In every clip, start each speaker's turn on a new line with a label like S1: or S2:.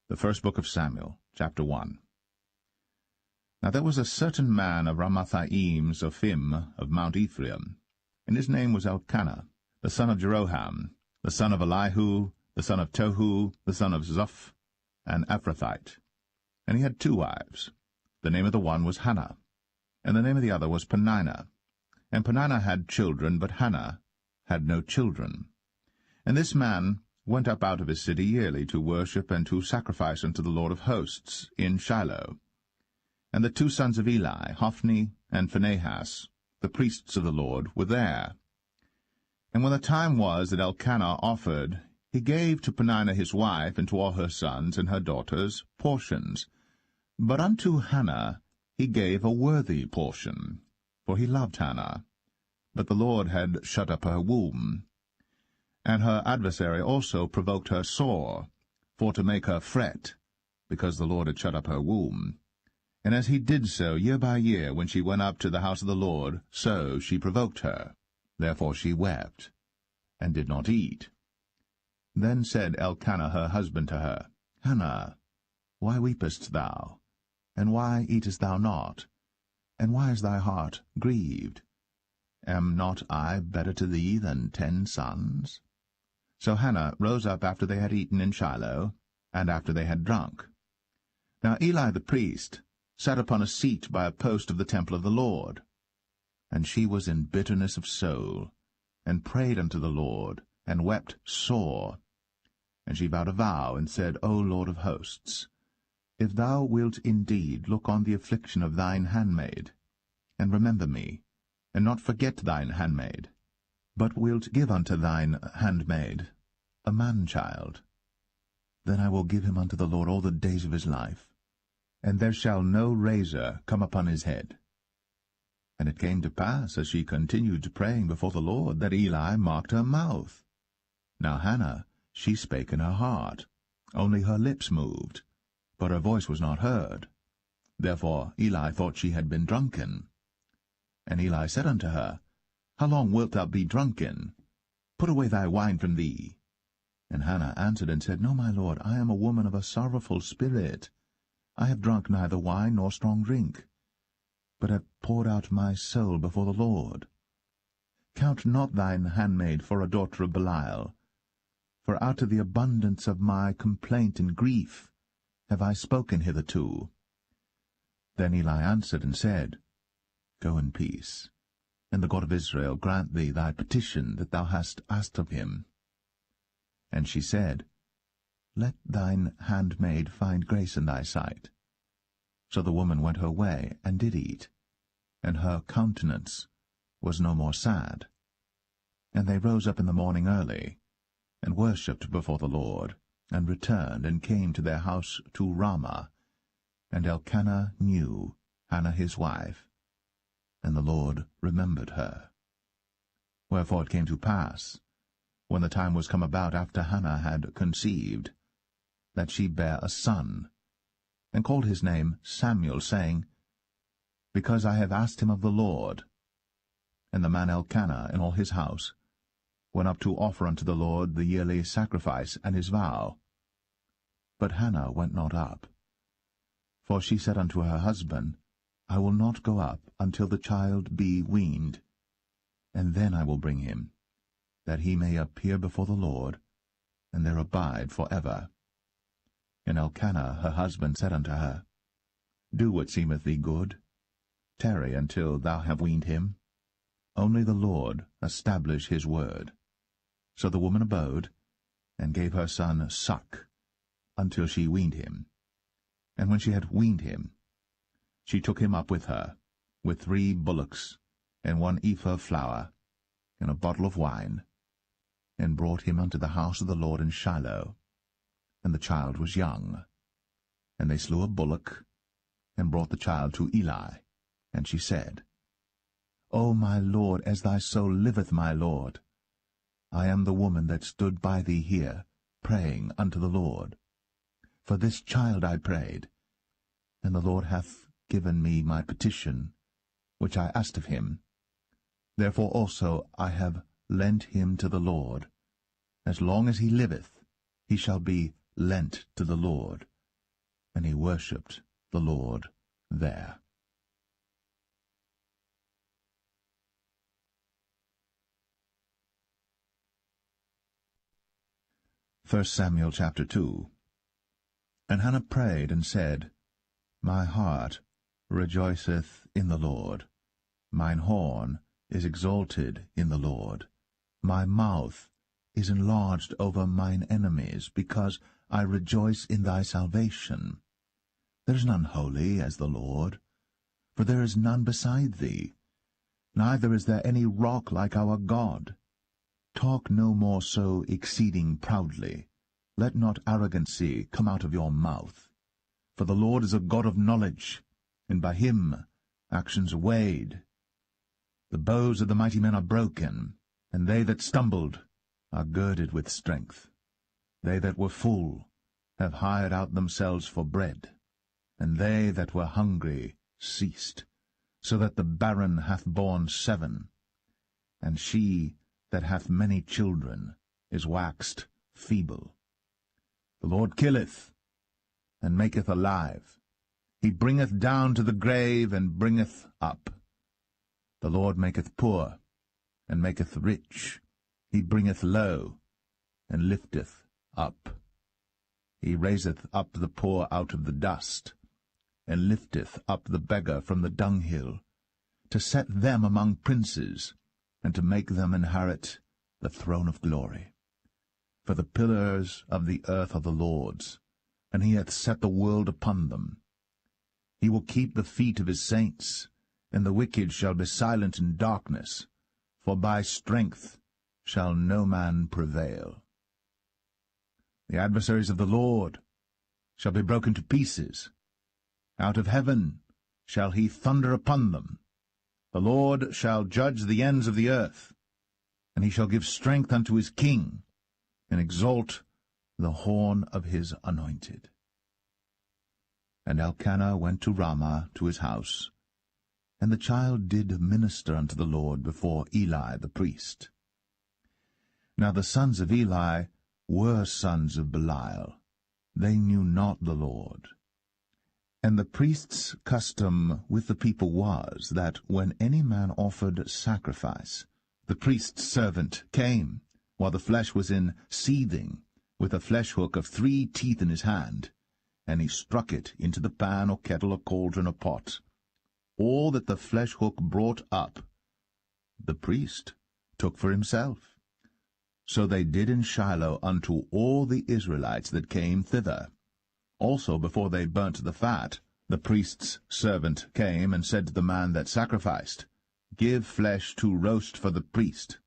S1: The first book of Samuel, chapter 1. Now there was a certain man of Ramathaim Zophim of Mount Ephraim, and his name was Elkanah, the son of Jeroham, the son of Elihu, the son of Tohu, the son of Zoph, an Ephrathite. And he had 2 wives. The name of the one was Hannah, and the name of the other was Peninnah. And Peninnah had children, but Hannah had no children. And this man went up out of his city yearly to worship and to sacrifice unto the Lord of hosts in Shiloh. And the 2 sons of Eli, Hophni and Phinehas, the priests of the Lord, were there. And when the time was that Elkanah offered, he gave to Peninnah his wife and to all her sons and her daughters portions. But unto Hannah he gave a worthy portion, for he loved Hannah. But the Lord had shut up her womb. And her adversary also provoked her sore, for to make her fret, because the Lord had shut up her womb. And as he did so year by year, when she went up to the house of the Lord, so she provoked her. Therefore she wept, and did not eat. Then said Elkanah her husband to her, Hannah, why weepest thou? And why eatest thou not? And why is thy heart grieved? Am not I better to thee than 10 sons? So Hannah rose up after they had eaten in Shiloh, and after they had drunk. Now Eli the priest sat upon a seat by a post of the temple of the Lord. And she was in bitterness of soul, and prayed unto the Lord, and wept sore. And she vowed a vow, and said, O Lord of hosts, if thou wilt indeed look on the affliction of thine handmaid, and remember me, and not forget thine handmaid, but wilt give unto thine handmaid a man-child, then I will give him unto the Lord all the days of his life, and there shall no razor come upon his head. And it came to pass, as she continued praying before the Lord, that Eli marked her mouth. Now Hannah, she spake in her heart, only her lips moved, but her voice was not heard. Therefore Eli thought she had been drunken. And Eli said unto her, How long wilt thou be drunken? Put away thy wine from thee. And Hannah answered and said, No, my lord, I am a woman of a sorrowful spirit. I have drunk neither wine nor strong drink, but have poured out my soul before the Lord. Count not thine handmaid for a daughter of Belial, for out of the abundance of my complaint and grief have I spoken hitherto. Then Eli answered and said, Go in peace, and the God of Israel grant thee thy petition that thou hast asked of him. And she said, Let thine handmaid find grace in thy sight. So the woman went her way, and did eat, and her countenance was no more sad. And they rose up in the morning early, and worshipped before the Lord, and returned, and came to their house to Ramah. And Elkanah knew Hannah his wife, and the Lord remembered her. Wherefore it came to pass, when the time was come about after Hannah had conceived, that she bare a son, and called his name Samuel, saying, Because I have asked him of the Lord. And the man Elkanah and all his house went up to offer unto the Lord the yearly sacrifice and his vow. But Hannah went not up. For she said unto her husband, I will not go up until the child be weaned, and then I will bring him, that he may appear before the Lord, and there abide for ever. And Elkanah her husband said unto her, Do what seemeth thee good. Tarry until thou have weaned him. Only the Lord establish his word. So the woman abode, and gave her son suck, until she weaned him. And when she had weaned him, she took him up with her, with 3 bullocks, and 1 ephah of flour, and a bottle of wine, and brought him unto the house of the Lord in Shiloh. And the child was young. And they slew a bullock, and brought the child to Eli. And she said, O my lord, as thy soul liveth, my lord, I am the woman that stood by thee here, praying unto the Lord. For this child I prayed, and the Lord hath given me my petition, which I asked of him. Therefore also I have lent him to the Lord. As long as he liveth, he shall be lent to the Lord. and he worshipped the Lord there. 1 Samuel chapter 2. And Hannah prayed and said, My heart rejoiceth in the Lord. Mine horn is exalted in the Lord. My mouth is enlarged over mine enemies, because I rejoice in thy salvation. There is none holy as the Lord, for there is none beside thee, neither is there any rock like our God. Talk no more so exceeding proudly. Let not arrogancy come out of your mouth. For the Lord is a God of knowledge, and by him actions are weighed. The bows of the mighty men are broken, and they that stumbled are girded with strength. They that were full have hired out themselves for bread, and they that were hungry ceased, so that the barren hath borne 7, and she that hath many children is waxed feeble. The Lord killeth, and maketh alive. He bringeth down to the grave, and bringeth up. The Lord maketh poor, and maketh rich. He bringeth low, and lifteth up. He raiseth up the poor out of the dust, and lifteth up the beggar from the dunghill, to set them among princes, and to make them inherit the throne of glory. For the pillars of the earth are the Lord's, and he hath set the world upon them. He will keep the feet of his saints, and the wicked shall be silent in darkness, for by strength shall no man prevail. The adversaries of the Lord shall be broken to pieces. Out of heaven shall he thunder upon them. The Lord shall judge the ends of the earth, and he shall give strength unto his king, and exalt the horn of his anointed. And Elkanah went to Ramah to his house, and the child did minister unto the Lord before Eli the priest. Now the sons of Eli were sons of Belial. They knew not the Lord. And the priest's custom with the people was, that when any man offered sacrifice, the priest's servant came, while the flesh was in seething, with a flesh hook of 3 teeth in his hand, and he struck it into the pan or kettle or cauldron or pot. All that the flesh hook brought up, the priest took for himself. So they did in Shiloh unto all the Israelites that came thither. Also before they burnt the fat, the priest's servant came and said to the man that sacrificed, Give flesh to roast for the priest,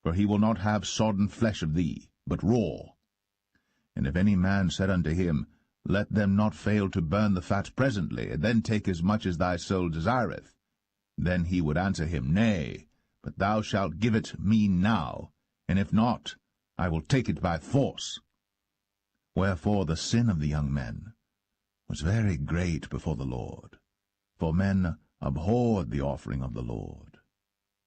S1: for he will not have sodden flesh of thee, but raw. And if any man said unto him, Let them not fail to burn the fat presently, and then take as much as thy soul desireth, then he would answer him, Nay, but thou shalt give it me now, and if not, I will take it by force. Wherefore the sin of the young men was very great before the Lord, for men abhorred the offering of the Lord.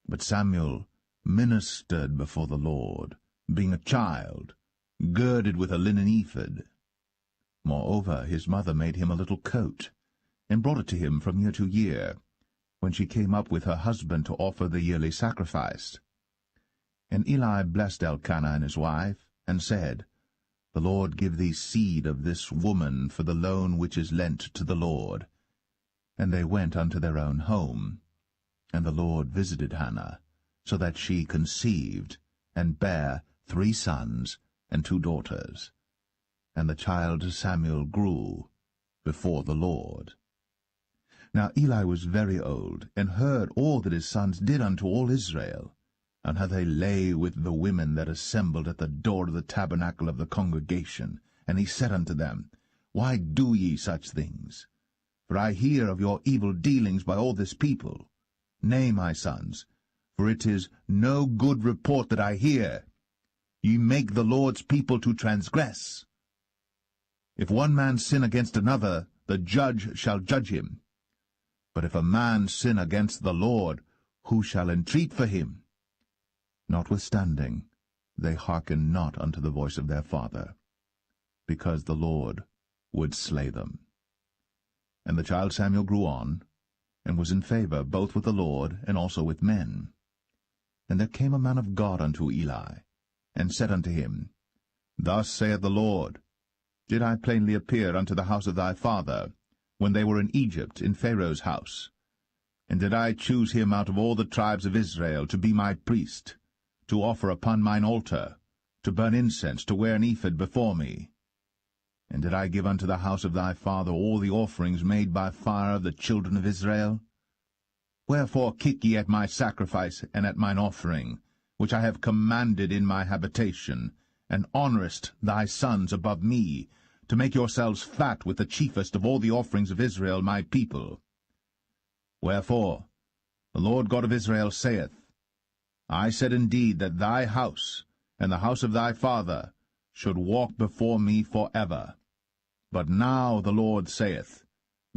S1: But Samuel ministered before the Lord, being a child, girded with a linen ephod. Moreover, his mother made him a little coat, and brought it to him from year to year, when she came up with her husband to offer the yearly sacrifice. And Eli blessed Elkanah and his wife, and said, The Lord give thee seed of this woman for the loan which is lent to the Lord. And they went unto their own home. And the Lord visited Hannah, so that she conceived, and bare 3 sons and 2 daughters. And the child Samuel grew before the Lord. Now Eli was very old, and heard all that his sons did unto all Israel, and how they lay with the women that assembled at the door of the tabernacle of the congregation. And he said unto them, Why do ye such things? For I hear of your evil dealings by all this people. Nay, my sons, for it is no good report that I hear. Ye make the Lord's people to transgress. If one man sin against another, the judge shall judge him. But if a man sin against the Lord, who shall entreat for him? Notwithstanding, they hearkened not unto the voice of their father, because the Lord would slay them. And the child Samuel grew on, and was in favor both with the Lord and also with men. And there came a man of God unto Eli, and said unto him, Thus saith the Lord, Did I plainly appear unto the house of thy father, when they were in Egypt, in Pharaoh's house? And did I choose him out of all the tribes of Israel to be my priest, to offer upon mine altar, to burn incense, to wear an ephod before me? And did I give unto the house of thy father all the offerings made by fire of the children of Israel? Wherefore kick ye at my sacrifice and at mine offering, which I have commanded in my habitation, and honourest thy sons above me, to make yourselves fat with the chiefest of all the offerings of Israel my people? Wherefore the Lord God of Israel saith, I said indeed that thy house and the house of thy father should walk before me for ever. But now the Lord saith,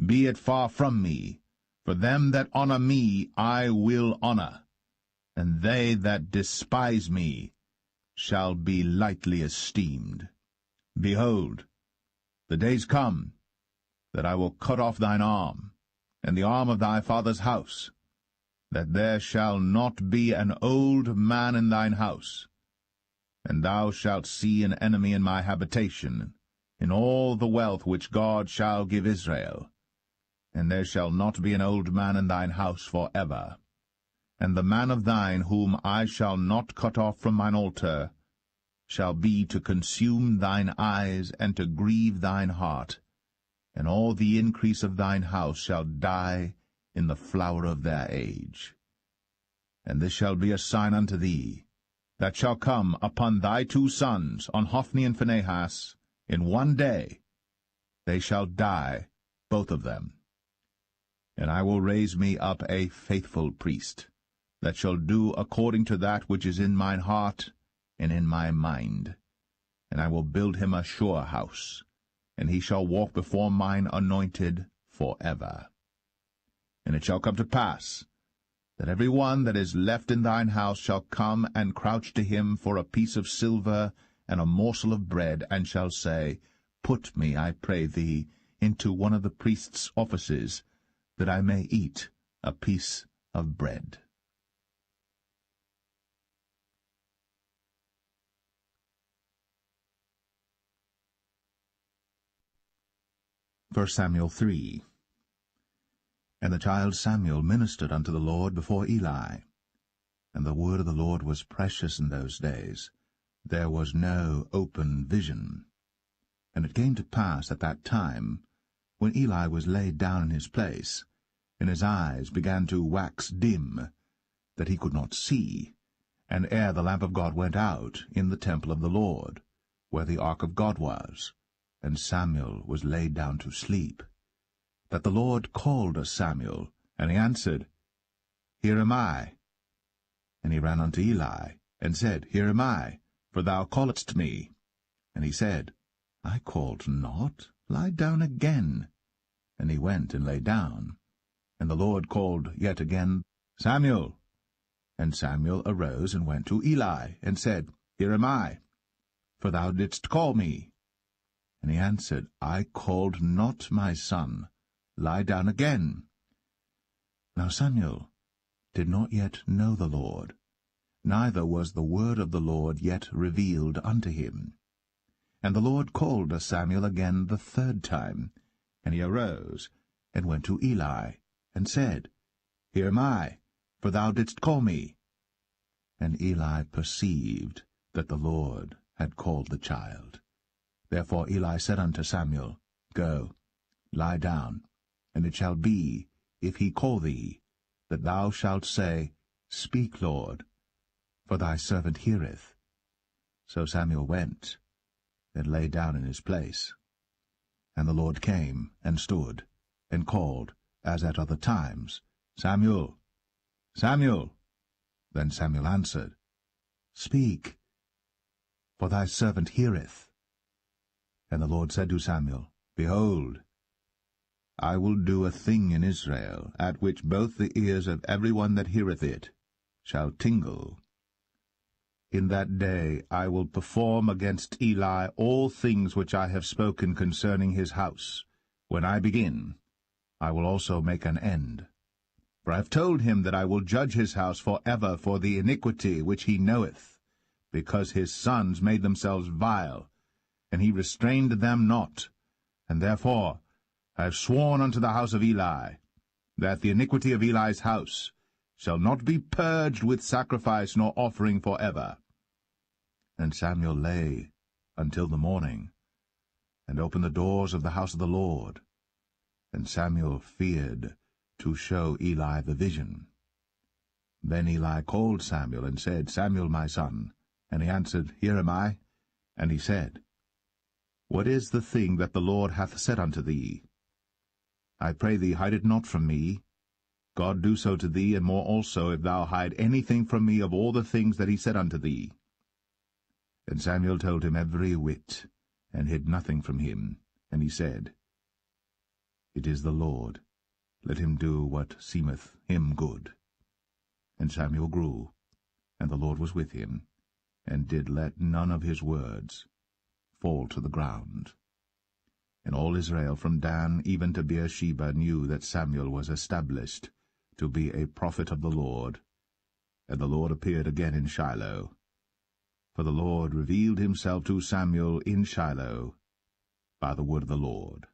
S1: Be it far from me, for them that honour me I will honour, and they that despise me shall be lightly esteemed. Behold, the days come that I will cut off thine arm, and the arm of thy father's house, that there shall not be an old man in thine house, and thou shalt see an enemy in my habitation, in all the wealth which God shall give Israel. And there shall not be an old man in thine house for ever. And the man of thine whom I shall not cut off from mine altar shall be to consume thine eyes and to grieve thine heart, and all the increase of thine house shall die in the flower of their age. And this shall be a sign unto thee, that shall come upon thy two sons, on Hophni and Phinehas, in one day. They shall die, both of them. And I will raise me up a faithful priest, that shall do according to that which is in mine heart and in my mind. And I will build him a sure house, and he shall walk before mine anointed for ever. And it shall come to pass, that every one that is left in thine house shall come and crouch to him for a piece of silver and a morsel of bread, and shall say, Put me, I pray thee, into one of the priest's offices, that I may eat a piece of bread. 1 Samuel 3. And the child Samuel ministered unto the Lord before Eli. And the word of the Lord was precious in those days. There was no open vision. And it came to pass at that time, when Eli was laid down in his place, and his eyes began to wax dim, that he could not see, and ere the lamp of God went out in the temple of the Lord, where the ark of God was, and Samuel was laid down to sleep, that the Lord called Samuel, and he answered, Here am I. And he ran unto Eli, and said, Here am I, for thou calledst me. And he said, I called not, lie down again. And he went and lay down. And the Lord called yet again, Samuel. And Samuel arose and went to Eli, and said, Here am I, for thou didst call me. And he answered, I called not, my son, lie down again. Now Samuel did not yet know the Lord, neither was the word of the Lord yet revealed unto him. And the Lord called Samuel again the third time, and he arose, and went to Eli, and said, Here am I, for thou didst call me. And Eli perceived that the Lord had called the child. Therefore Eli said unto Samuel, Go, lie down, and it shall be, if he call thee, that thou shalt say, Speak, Lord, for thy servant heareth. So Samuel went, and lay down in his place. And the Lord came, and stood, and called, as at other times, Samuel, Samuel. Then Samuel answered, Speak, for thy servant heareth. And the Lord said to Samuel, Behold, I will do a thing in Israel, at which both the ears of every one that heareth it shall tingle. In that day I will perform against Eli all things which I have spoken concerning his house, when I begin, I will also make an end. For I have told him that I will judge his house for ever for the iniquity which he knoweth, because his sons made themselves vile, and he restrained them not. And therefore I have sworn unto the house of Eli, that the iniquity of Eli's house shall not be purged with sacrifice nor offering for ever. And Samuel lay until the morning, and opened the doors of the house of the Lord. And Samuel feared to show Eli the vision. Then Eli called Samuel, and said, Samuel, my son. And he answered, Here am I. And he said, What is the thing that the Lord hath said unto thee? I pray thee, hide it not from me. God do so to thee, and more also, if thou hide anything from me of all the things that he said unto thee. And Samuel told him every whit, and hid nothing from him. And he said, It is the Lord. Let him do what seemeth him good. And Samuel grew, and the Lord was with him, and did let none of his words fall to the ground. And all Israel from Dan even to Beersheba knew that Samuel was established to be a prophet of the Lord. And the Lord appeared again in Shiloh. For the Lord revealed himself to Samuel in Shiloh by the word of the Lord.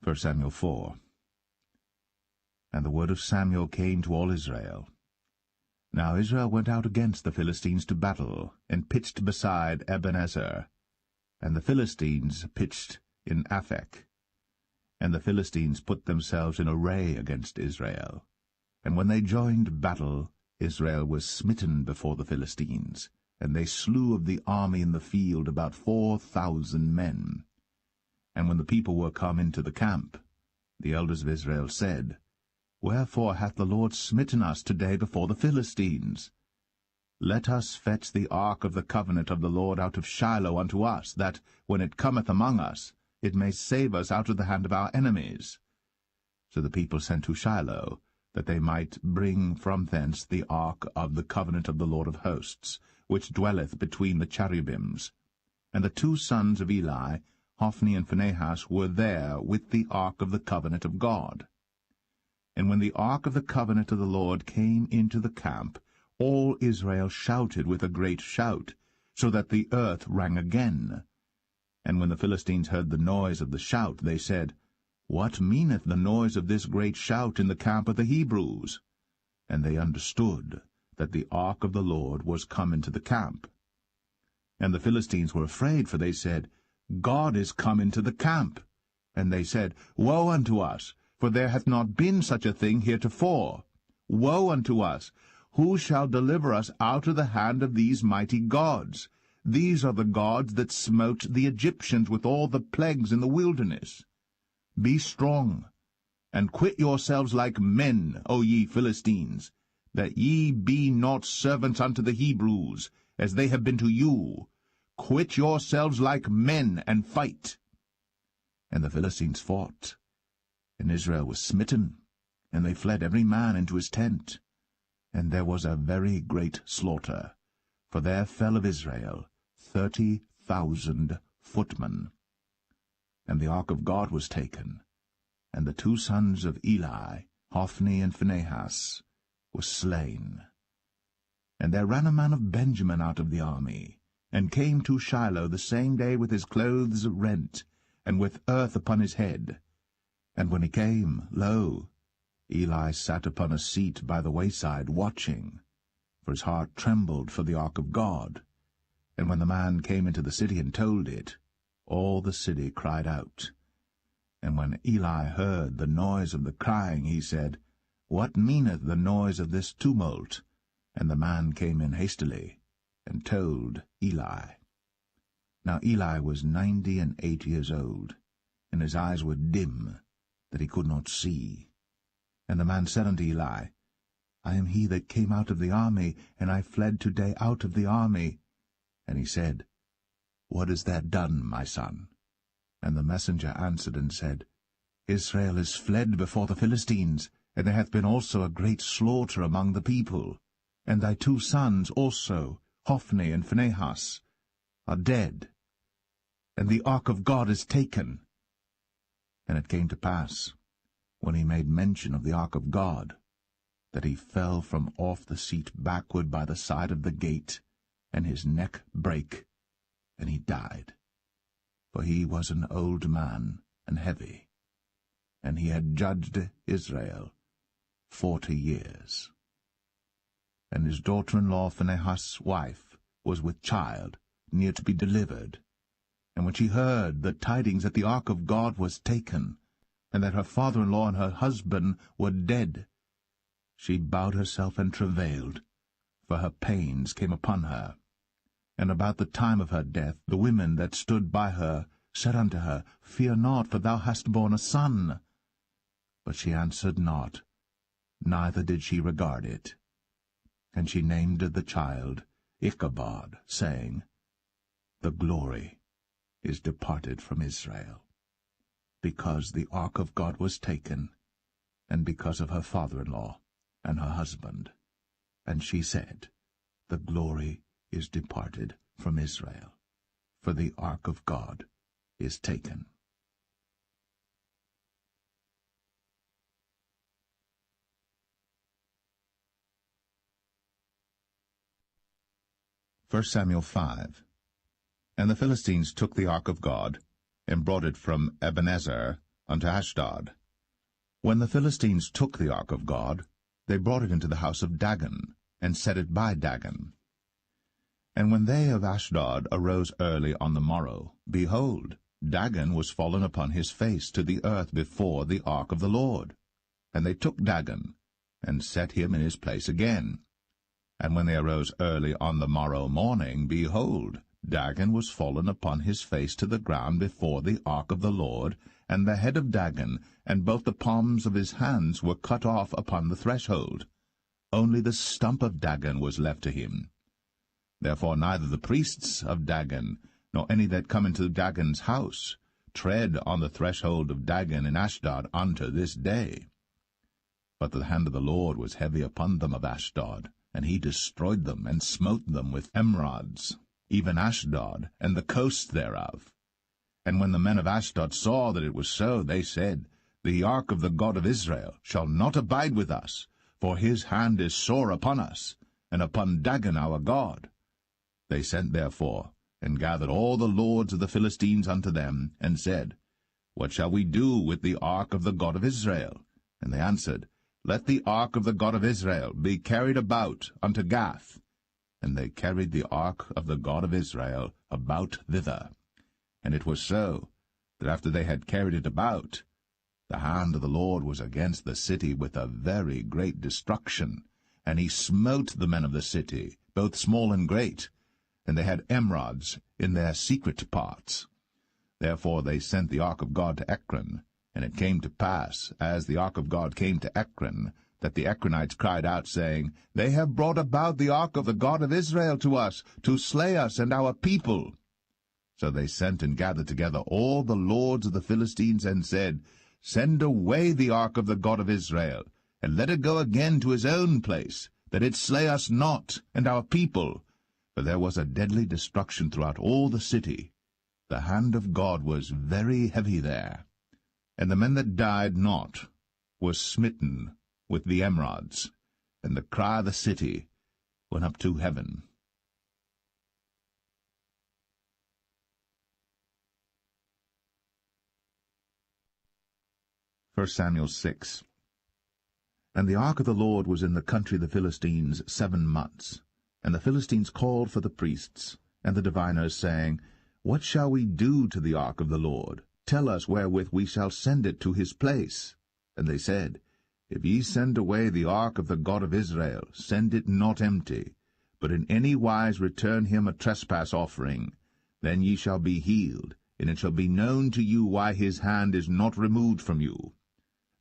S1: First Samuel 4. And the word of Samuel came to all Israel. Now Israel went out against the Philistines to battle, and pitched beside Ebenezer. And the Philistines pitched in Aphek. And the Philistines put themselves in array against Israel. And when they joined battle, Israel was smitten before the Philistines, and they slew of the army in the field about 4,000 men. And when the people were come into the camp, the elders of Israel said, Wherefore hath the Lord smitten us today before the Philistines? Let us fetch the ark of the covenant of the Lord out of Shiloh unto us, that, when it cometh among us, it may save us out of the hand of our enemies. So the people sent to Shiloh, that they might bring from thence the ark of the covenant of the Lord of hosts, which dwelleth between the cherubims. And the two sons of Eli, Hophni and Phinehas, were there with the ark of the covenant of God. And when the ark of the covenant of the Lord came into the camp, all Israel shouted with a great shout, so that the earth rang again. And when the Philistines heard the noise of the shout, they said, What meaneth the noise of this great shout in the camp of the Hebrews? And they understood that the ark of the Lord was come into the camp. And the Philistines were afraid, for they said, God is come into the camp. And they said, Woe unto us, for there hath not been such a thing heretofore. Woe unto us! Who shall deliver us out of the hand of these mighty gods? These are the gods that smote the Egyptians with all the plagues in the wilderness. Be strong, and quit yourselves like men, O ye Philistines, that ye be not servants unto the Hebrews, as they have been to you. Quit yourselves like men, and fight. And the Philistines fought, and Israel was smitten, and they fled every man into his tent. And there was a very great slaughter, for there fell of Israel 30,000 footmen. And the ark of God was taken, and the two sons of Eli, Hophni and Phinehas, were slain. And there ran a man of Benjamin out of the army, and came to Shiloh the same day with his clothes rent, and with earth upon his head. And when he came, lo, Eli sat upon a seat by the wayside, watching, for his heart trembled for the ark of God. And when the man came into the city and told it, all the city cried out. And when Eli heard the noise of the crying, he said, What meaneth the noise of this tumult? And the man came in hastily, and told Eli. Now Eli was 98 years old, and his eyes were dim, that he could not see. And the man said unto Eli, I am he that came out of the army, and I fled today out of the army. And he said, What is that done, my son? And the messenger answered and said, Israel is fled before the Philistines, and there hath been also a great slaughter among the people. And thy two sons also, Hophni and Phinehas, are dead, and the ark of God is taken. And it came to pass, when he made mention of the ark of God, that he fell from off the seat backward by the side of the gate, and his neck brake, and he died. For he was an old man and heavy, and he had judged Israel 40 years. And his daughter-in-law Phinehas' wife was with child, near to be delivered. And when she heard the tidings that the ark of God was taken, and that her father-in-law and her husband were dead, she bowed herself and travailed, for her pains came upon her. And about the time of her death the women that stood by her said unto her, Fear not, for thou hast borne a son. But she answered not, neither did she regard it. And she named the child Ichabod, saying, The glory is departed from Israel, because the ark of God was taken, and because of her father-in-law and her husband. And she said, The glory is departed from Israel, for the ark of God is taken. First Samuel 5. And the Philistines took the ark of God, and brought it from Ebenezer unto Ashdod. When the Philistines took the ark of God, they brought it into the house of Dagon, and set it by Dagon. And when they of Ashdod arose early on the morrow, behold, Dagon was fallen upon his face to the earth before the ark of the Lord. And they took Dagon, and set him in his place again. And when they arose early on the morrow morning, behold, Dagon was fallen upon his face to the ground before the ark of the Lord, and the head of Dagon, and both the palms of his hands were cut off upon the threshold. Only the stump of Dagon was left to him. Therefore neither the priests of Dagon, nor any that come into Dagon's house, tread on the threshold of Dagon in Ashdod unto this day. But the hand of the Lord was heavy upon them of Ashdod, and he destroyed them, and smote them with emerods, even Ashdod, and the coast thereof. And when the men of Ashdod saw that it was so, they said, The ark of the God of Israel shall not abide with us, for his hand is sore upon us, and upon Dagon our God. They sent therefore, and gathered all the lords of the Philistines unto them, and said, What shall we do with the ark of the God of Israel? And they answered, Let the ark of the God of Israel be carried about unto Gath. And they carried the ark of the God of Israel about thither. And it was so, that after they had carried it about, the hand of the Lord was against the city with a very great destruction, and he smote the men of the city, both small and great, and they had emerods in their secret parts. Therefore they sent the ark of God to Ekron. And it came to pass, as the ark of God came to Ekron, that the Ekronites cried out, saying, They have brought about the ark of the God of Israel to us, to slay us and our people. So they sent and gathered together all the lords of the Philistines, and said, Send away the ark of the God of Israel, and let it go again to his own place, that it slay us not and our people. For there was a deadly destruction throughout all the city. The hand of God was very heavy there. And the men that died not were smitten with the emerods, and the cry of the city went up to heaven. First Samuel 6. And the ark of the Lord was in the country of the Philistines 7 months. And the Philistines called for the priests and the diviners, saying, What shall we do to the ark of the Lord? Tell us wherewith we shall send it to his place. And they said, If ye send away the ark of the God of Israel, send it not empty, but in any wise return him a trespass offering. Then ye shall be healed, and it shall be known to you why his hand is not removed from you.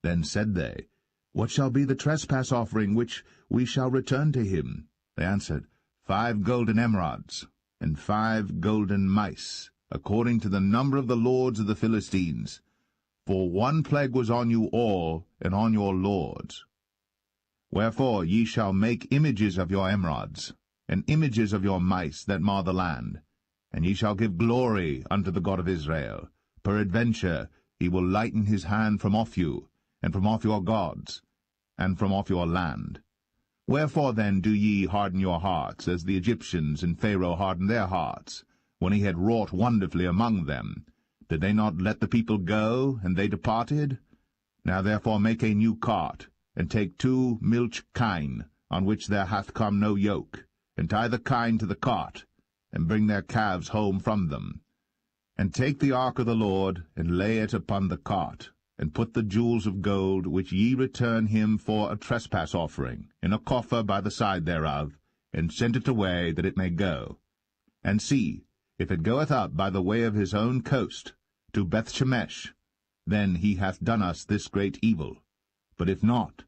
S1: Then said they, What shall be the trespass offering which we shall return to him? They answered, 5 golden emerods, and 5 golden mice, according to the number of the lords of the Philistines. For one plague was on you all, and on your lords. Wherefore ye shall make images of your emerods, and images of your mice that mar the land. And ye shall give glory unto the God of Israel. Peradventure he will lighten his hand from off you, and from off your gods, and from off your land. Wherefore then do ye harden your hearts, as the Egyptians and Pharaoh hardened their hearts, when he had wrought wonderfully among them? Did they not let the people go, and they departed? Now therefore make a new cart, and take 2 milch kine, on which there hath come no yoke, and tie the kine to the cart, and bring their calves home from them. And take the ark of the Lord, and lay it upon the cart, and put the jewels of gold, which ye return him for a trespass offering, in a coffer by the side thereof, and send it away, that it may go. And see, if it goeth up by the way of his own coast, to Bethshemesh, then he hath done us this great evil. But if not,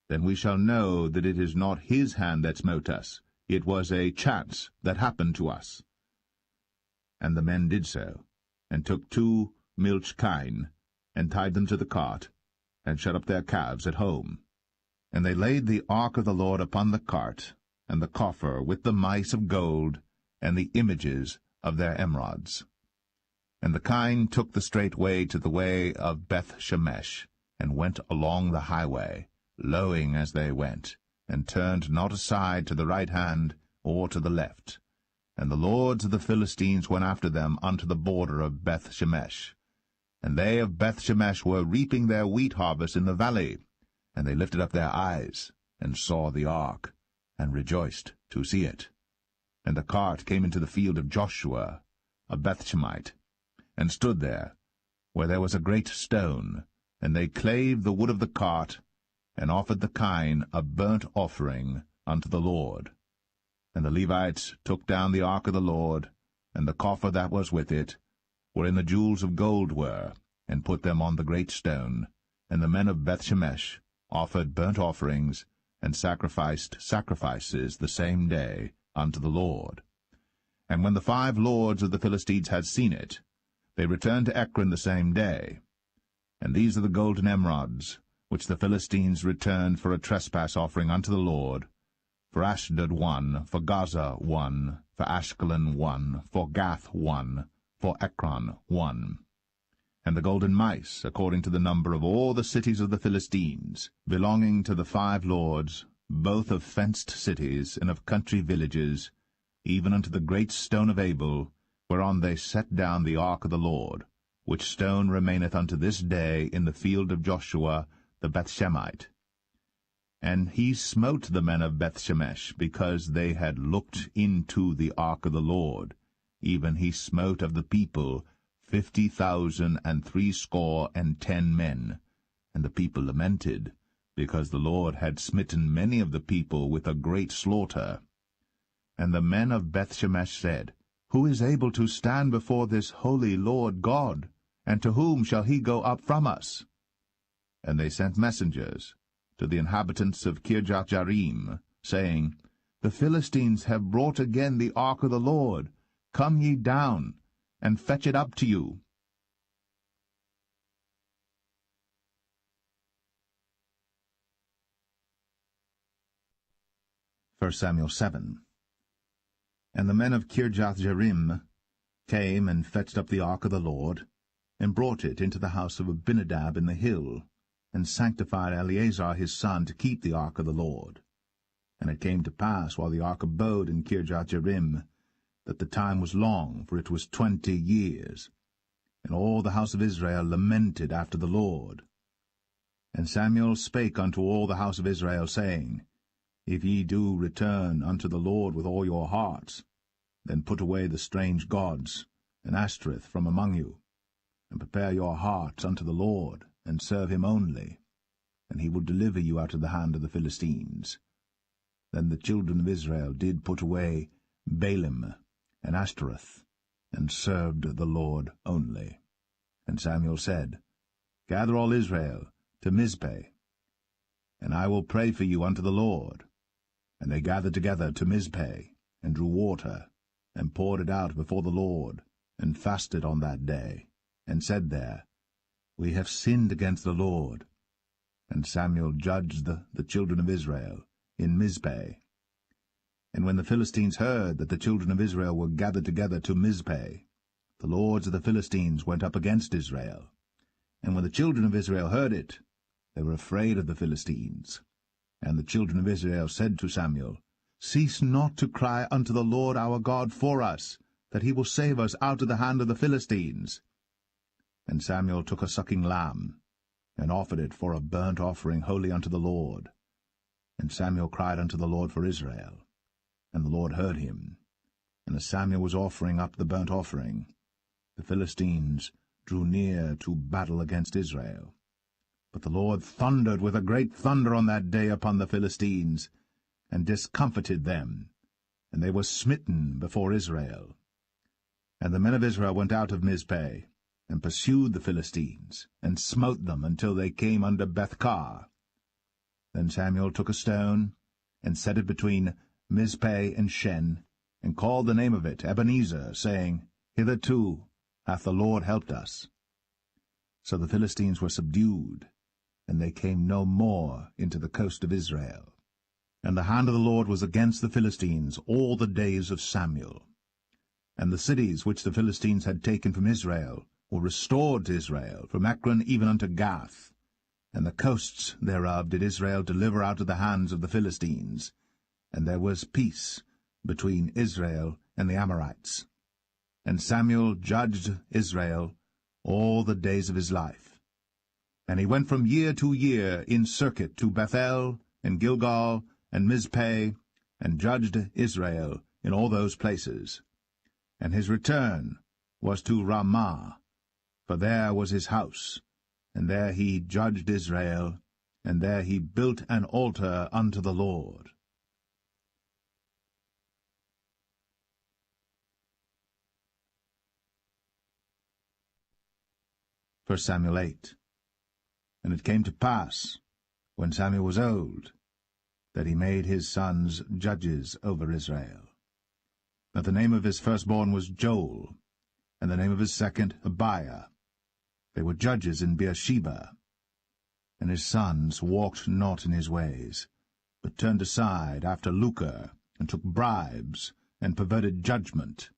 S1: then we shall know that it is not his hand that smote us. It was a chance that happened to us. And the men did so, and took 2 milch kine, and tied them to the cart, and shut up their calves at home. And they laid the ark of the Lord upon the cart, and the coffer with the mice of gold, and the images of their emerods. And the kine took the straight way to the way of Bethshemesh, and went along the highway, lowing as they went, and turned not aside to the right hand or to the left. And the lords of the Philistines went after them unto the border of Bethshemesh. And they of Bethshemesh were reaping their wheat harvest in the valley. And they lifted up their eyes, and saw the ark, and rejoiced to see it. And the cart came into the field of Joshua, a Bethshemite, and stood there, where there was a great stone. And they clave the wood of the cart, and offered the kine a burnt offering unto the Lord. And the Levites took down the ark of the Lord, and the coffer that was with it, wherein the jewels of gold were, and put them on the great stone. And the men of Bethshemesh offered burnt offerings, and sacrificed sacrifices the same day unto the Lord. And when the 5 lords of the Philistines had seen it, they returned to Ekron the same day. And these are the golden emerods, which the Philistines returned for a trespass offering unto the Lord: for Ashdod 1, for Gaza 1, for Ashkelon 1, for Gath 1, for Ekron 1. And the golden mice, according to the number of all the cities of the Philistines, belonging to the 5 lords, both of fenced cities and of country villages, even unto the great stone of Abel, whereon they set down the ark of the Lord, which stone remaineth unto this day in the field of Joshua the Bethshemite. And he smote the men of Bethshemesh, because they had looked into the ark of the Lord. Even he smote of the people 50,060 men. And the people lamented, because the Lord had smitten many of the people with a great slaughter. And the men of Bethshemesh said, Who is able to stand before this holy Lord God? And to whom shall he go up from us? And they sent messengers to the inhabitants of Kirjath-jearim, saying, The Philistines have brought again the ark of the Lord. Come ye down, and fetch it up to you. 1 Samuel 7. And the men of Kirjath-jearim came and fetched up the ark of the Lord, and brought it into the house of Abinadab in the hill, and sanctified Eleazar his son to keep the ark of the Lord. And it came to pass, while the ark abode in Kirjath-jearim, that the time was long, for it was 20 years. And all the house of Israel lamented after the Lord. And Samuel spake unto all the house of Israel, saying, If ye do return unto the Lord with all your hearts, then put away the strange gods and Ashtoreth from among you, and prepare your hearts unto the Lord, and serve him only, and he will deliver you out of the hand of the Philistines. Then the children of Israel did put away Baalim and Ashtoreth, and served the Lord only. And Samuel said, Gather all Israel to Mizpeh, and I will pray for you unto the Lord. And they gathered together to Mizpeh, and drew water, and poured it out before the Lord, and fasted on that day, and said there, We have sinned against the Lord. And Samuel judged the children of Israel in Mizpeh. And when the Philistines heard that the children of Israel were gathered together to Mizpeh, the lords of the Philistines went up against Israel. And when the children of Israel heard it, they were afraid of the Philistines. And the children of Israel said to Samuel, Cease not to cry unto the Lord our God for us, that he will save us out of the hand of the Philistines. And Samuel took a sucking lamb, and offered it for a burnt offering holy unto the Lord. And Samuel cried unto the Lord for Israel. And the Lord heard him. And as Samuel was offering up the burnt offering, the Philistines drew near to battle against Israel. But the Lord thundered with a great thunder on that day upon the Philistines, and discomfited them, and they were smitten before Israel. And the men of Israel went out of Mizpeh, and pursued the Philistines, and smote them until they came under Bethkar. Then Samuel took a stone, and set it between Mizpeh and Shen, and called the name of it Ebenezer, saying, Hitherto hath the Lord helped us. So the Philistines were subdued, and they came no more into the coast of Israel. And the hand of the Lord was against the Philistines all the days of Samuel. And the cities which the Philistines had taken from Israel were restored to Israel, from Ekron even unto Gath. And the coasts thereof did Israel deliver out of the hands of the Philistines. And there was peace between Israel and the Amorites. And Samuel judged Israel all the days of his life. And he went from year to year in circuit to Bethel, and Gilgal, and Mizpeh, and judged Israel in all those places. And his return was to Ramah, for there was his house, and there he judged Israel, and there he built an altar unto the Lord. 1 Samuel 8. And it came to pass, when Samuel was old, that he made his sons judges over Israel. Now the name of his firstborn was Joel, and the name of his second Abiah. They were judges in Beersheba. And his sons walked not in his ways, but turned aside after lucre, and took bribes, and perverted judgment.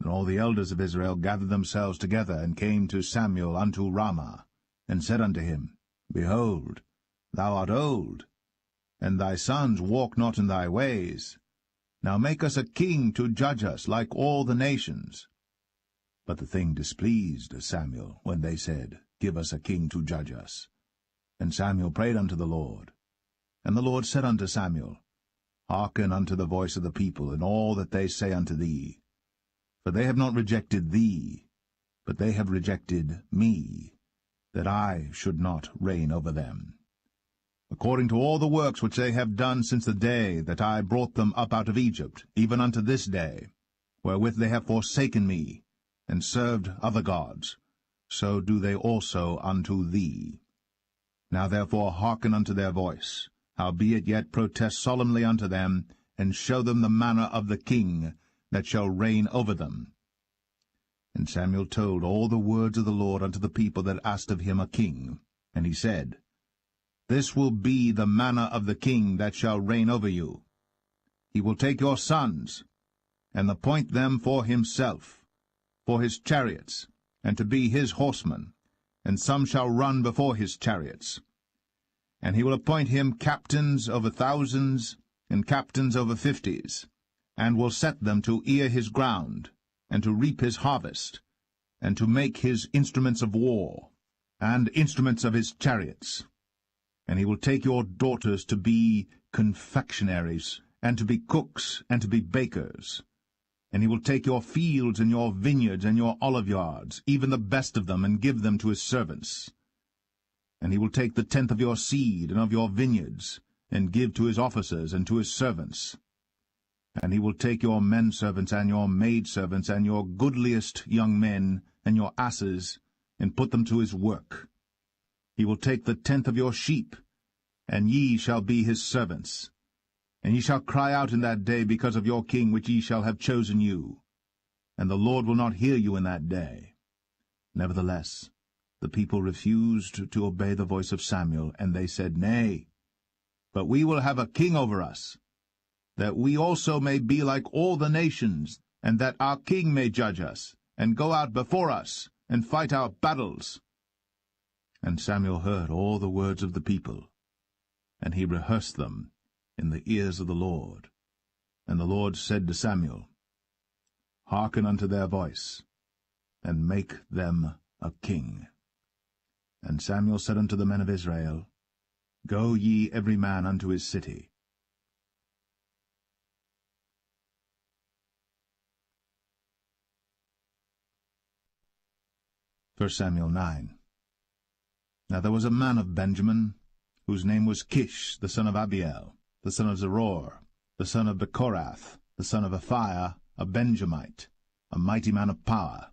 S1: And all the elders of Israel gathered themselves together, and came to Samuel unto Ramah, and said unto him, Behold, thou art old, and thy sons walk not in thy ways. Now make us a king to judge us like all the nations. But the thing displeased Samuel, when they said, Give us a king to judge us. And Samuel prayed unto the Lord. And the Lord said unto Samuel, Hearken unto the voice of the people in all that they say unto thee. For they have not rejected thee, but they have rejected me, that I should not reign over them. According to all the works which they have done since the day that I brought them up out of Egypt, even unto this day, wherewith they have forsaken me, and served other gods, so do they also unto thee. Now therefore hearken unto their voice, howbeit yet protest solemnly unto them, and show them the manner of the king that shall reign over them. And Samuel told all the words of the Lord unto the people that asked of him a king. And he said, This will be the manner of the king that shall reign over you. He will take your sons, and appoint them for himself, for his chariots, and to be his horsemen, and some shall run before his chariots. And he will appoint him captains over thousands, and captains over fifties, and will set them to ear his ground, and to reap his harvest, and to make his instruments of war, and instruments of his chariots. And he will take your daughters to be confectionaries, and to be cooks, and to be bakers. And he will take your fields, and your vineyards, and your oliveyards, even the best of them, and give them to his servants. And he will take the tenth of your seed, and of your vineyards, and give to his officers, and to his servants. And he will take your men-servants, and your maidservants, and your goodliest young men, and your asses, and put them to his work. He will take the tenth of your sheep, and ye shall be his servants. And ye shall cry out in that day because of your king which ye shall have chosen you. And the Lord will not hear you in that day. Nevertheless, the people refused to obey the voice of Samuel, and they said, Nay, but we will have a king over us, that we also may be like all the nations, and that our king may judge us, and go out before us, and fight our battles. And Samuel heard all the words of the people, and he rehearsed them in the ears of the Lord. And the Lord said to Samuel, Hearken unto their voice, and make them a king. And Samuel said unto the men of Israel, Go ye every man unto his city. First Samuel 9. Now there was a man of Benjamin, whose name was Kish, the son of Abiel, the son of Zeror, the son of Bechorath, the son of Aphiah, a Benjamite, a mighty man of power.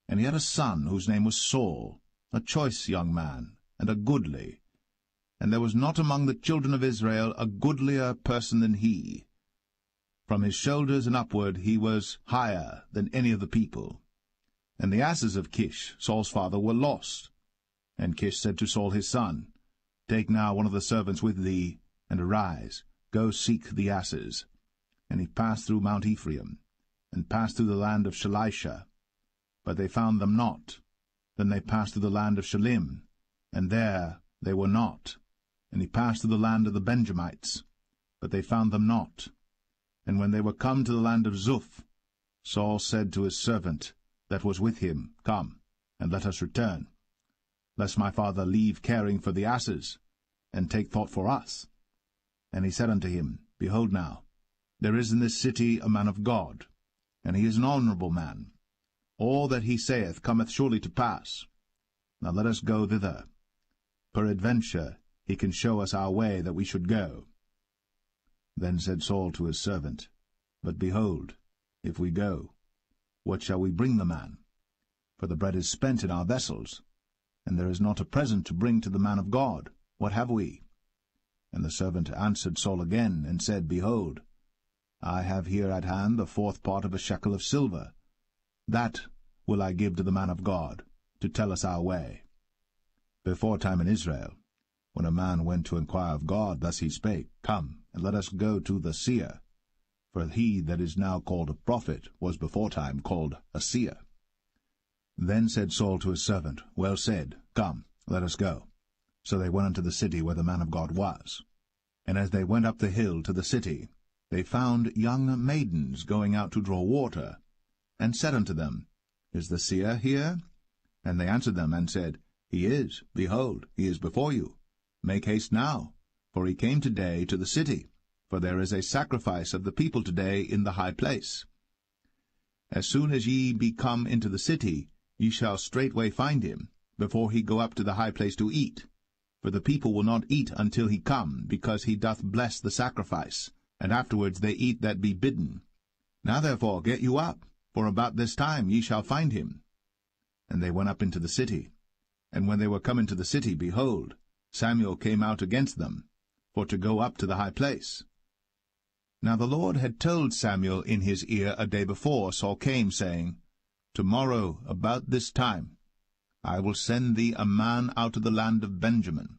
S1: And he had a son whose name was Saul, a choice young man, and a goodly. And there was not among the children of Israel a goodlier person than he. From his shoulders and upward he was higher than any of the people. And the asses of Kish, Saul's father, were lost. And Kish said to Saul his son, Take now one of the servants with thee, and arise, go seek the asses. And he passed through Mount Ephraim, and passed through the land of Shalisha. But they found them not. Then they passed through the land of Shalim, and there they were not. And he passed through the land of the Benjamites, but they found them not. And when they were come to the land of Zuph, Saul said to his servant that was with him, Come, and let us return, lest my father leave caring for the asses, and take thought for us. And he said unto him, Behold now, there is in this city a man of God, and he is an honorable man. All that he saith cometh surely to pass. Now let us go thither. Peradventure he can show us our way that we should go. Then said Saul to his servant, But behold, if we go, what shall we bring the man? For the bread is spent in our vessels, and there is not a present to bring to the man of God. What have we? And the servant answered Saul again, and said, Behold, I have here at hand the 4th part of a shekel of silver. That will I give to the man of God, to tell us our way. Before time in Israel, when a man went to inquire of God, thus he spake, Come, and let us go to the seer. For he that is now called a prophet was before time called a seer. Then said Saul to his servant, Well said, Come, let us go. So they went unto the city where the man of God was. And as they went up the hill to the city, they found young maidens going out to draw water, and said unto them, Is the seer here? And they answered them, and said, He is, behold, he is before you. Make haste now, for he came today to the city, for there is a sacrifice of the people today in the high place. As soon as ye be come into the city, ye shall straightway find him, before he go up to the high place to eat. For the people will not eat until he come, because he doth bless the sacrifice, and afterwards they eat that be bidden. Now therefore get you up, for about this time ye shall find him. And they went up into the city. And when they were come into the city, behold, Samuel came out against them, for to go up to the high place. Now the Lord had told Samuel in his ear a day before Saul came, saying, Tomorrow about this time I will send thee a man out of the land of Benjamin,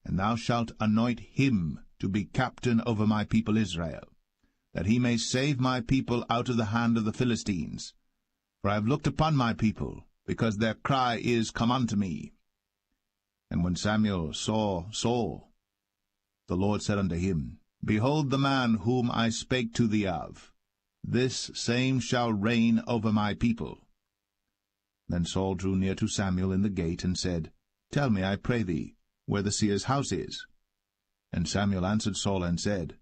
S1: and thou shalt anoint him to be captain over my people Israel, that he may save my people out of the hand of the Philistines. For I have looked upon my people, because their cry is, Come unto me. And when Samuel saw Saul, the Lord said unto him, Behold the man whom I spake to thee of. This same shall reign over my people. Then Saul drew near to Samuel in the gate, and said, Tell me, I pray thee, where the seer's house is. And Samuel answered Saul, and said,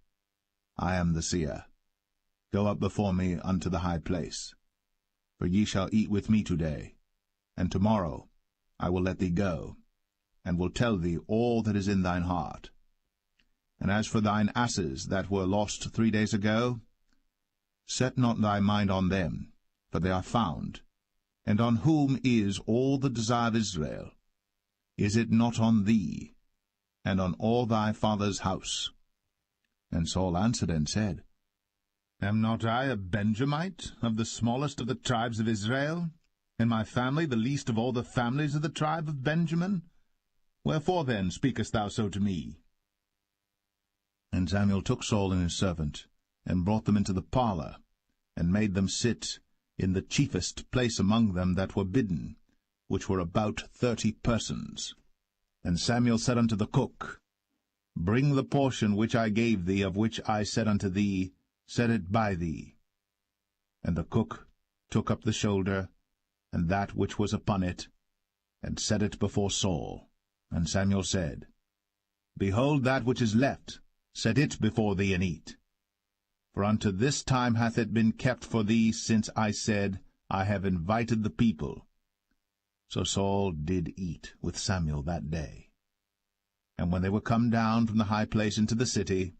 S1: I am the seer. Go up before me unto the high place. For ye shall eat with me today, and tomorrow I will let thee go, and will tell thee all that is in thine heart. And as for thine asses that were lost 3 days ago, set not thy mind on them, for they are found. And on whom is all the desire of Israel? Is it not on thee, and on all thy father's house? And Saul answered and said, Am not I a Benjamite, of the smallest of the tribes of Israel, and my family the least of all the families of the tribe of Benjamin? Wherefore then speakest thou so to me? And Samuel took Saul and his servant, and brought them into the parlour, and made them sit in the chiefest place among them that were bidden, which were about 30 persons. And Samuel said unto the cook, Bring the portion which I gave thee, of which I said unto thee, Set it by thee. And the cook took up the shoulder, and that which was upon it, and set it before Saul. And Samuel said, Behold that which is left, set it before thee, and eat. For unto this time hath it been kept for thee, since I said, I have invited the people. So Saul did eat with Samuel that day. And when they were come down from the high place into the city,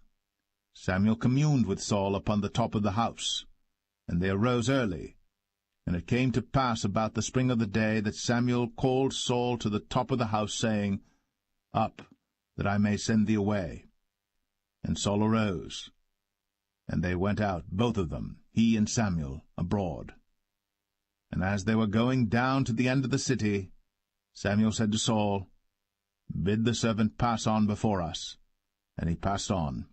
S1: Samuel communed with Saul upon the top of the house. And they arose early. And it came to pass about the spring of the day that Samuel called Saul to the top of the house, saying, Up, that I may send thee away. And Saul arose. And they went out, both of them, he and Samuel, abroad. And as they were going down to the end of the city, Samuel said to Saul, Bid the servant pass on before us. And he passed on.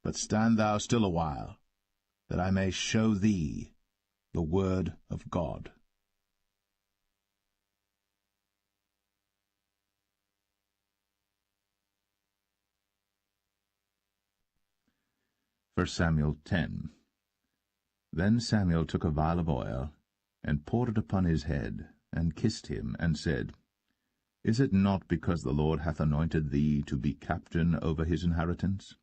S1: But stand thou still a while, that I may show thee the word of God. 1 Samuel 10. Then Samuel took a vial of oil, and poured it upon his head, and kissed him, and said, Is it not because the Lord hath anointed thee to be captain over his inheritance?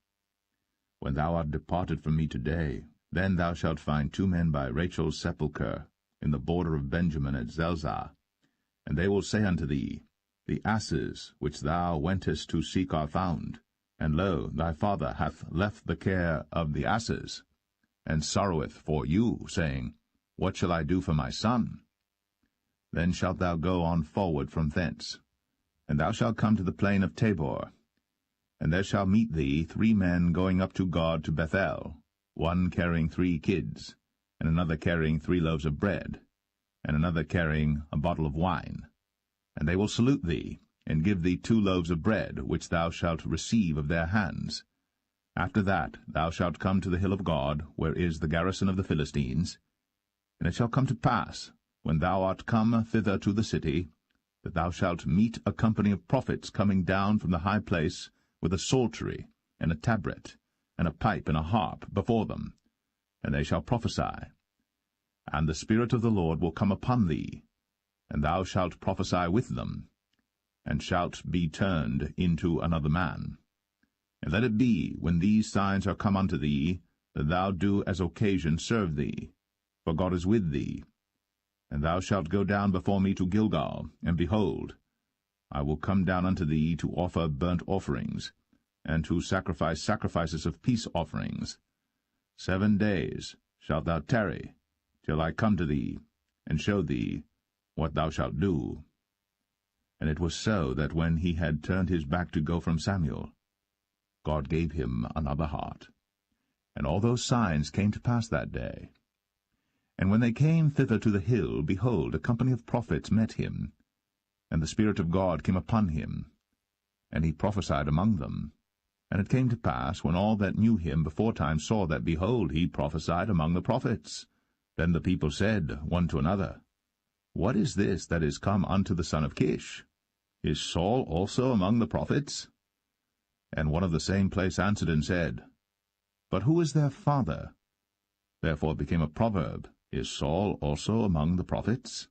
S1: When thou art departed from me today, then thou shalt find 2 men by Rachel's sepulchre, in the border of Benjamin at Zelzah. And they will say unto thee, The asses which thou wentest to seek are found. And lo, thy father hath left the care of the asses, and sorroweth for you, saying, What shall I do for my son? Then shalt thou go on forward from thence, and thou shalt come to the plain of Tabor. And there shall meet thee 3 men going up to God to Bethel, one carrying 3 kids, and another carrying 3 loaves of bread, and another carrying a bottle of wine. And they will salute thee, and give thee 2 loaves of bread, which thou shalt receive of their hands. After that thou shalt come to the hill of God, where is the garrison of the Philistines. And it shall come to pass, when thou art come thither to the city, that thou shalt meet a company of prophets coming down from the high place, with a psaltery, and a tabret, and a pipe, and a harp before them, and they shall prophesy. And the Spirit of the Lord will come upon thee, and thou shalt prophesy with them, and shalt be turned into another man. And let it be, when these signs are come unto thee, that thou do as occasion serve thee, for God is with thee. And thou shalt go down before me to Gilgal, and behold, I will come down unto thee to offer burnt offerings, and to sacrifice sacrifices of peace offerings. 7 days shalt thou tarry, till I come to thee, and show thee what thou shalt do. And it was so that when he had turned his back to go from Samuel, God gave him another heart. And all those signs came to pass that day. And when they came thither to the hill, behold, a company of prophets met him, and the Spirit of God came upon him, and he prophesied among them. And it came to pass, when all that knew him beforetime saw that, behold, he prophesied among the prophets, then the people said one to another, What is this that is come unto the son of Kish? Is Saul also among the prophets? And one of the same place answered and said, But who is their father? Therefore it became a proverb, Is Saul also among the prophets?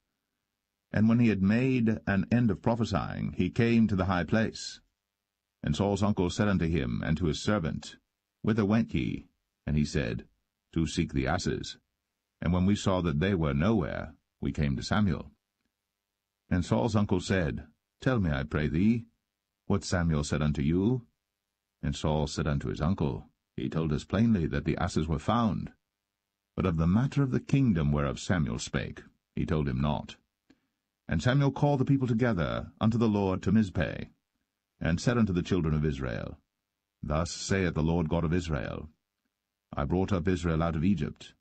S1: And when he had made an end of prophesying, he came to the high place. And Saul's uncle said unto him and to his servant, Whither went ye? And he said, To seek the asses. And when we saw that they were nowhere, we came to Samuel. And Saul's uncle said, Tell me, I pray thee, what Samuel said unto you. And Saul said unto his uncle, He told us plainly that the asses were found. But of the matter of the kingdom whereof Samuel spake, he told him not. And Samuel called the people together unto the Lord to Mizpeh, and said unto the children of Israel, Thus saith the Lord God of Israel, I brought up Israel out of Egypt,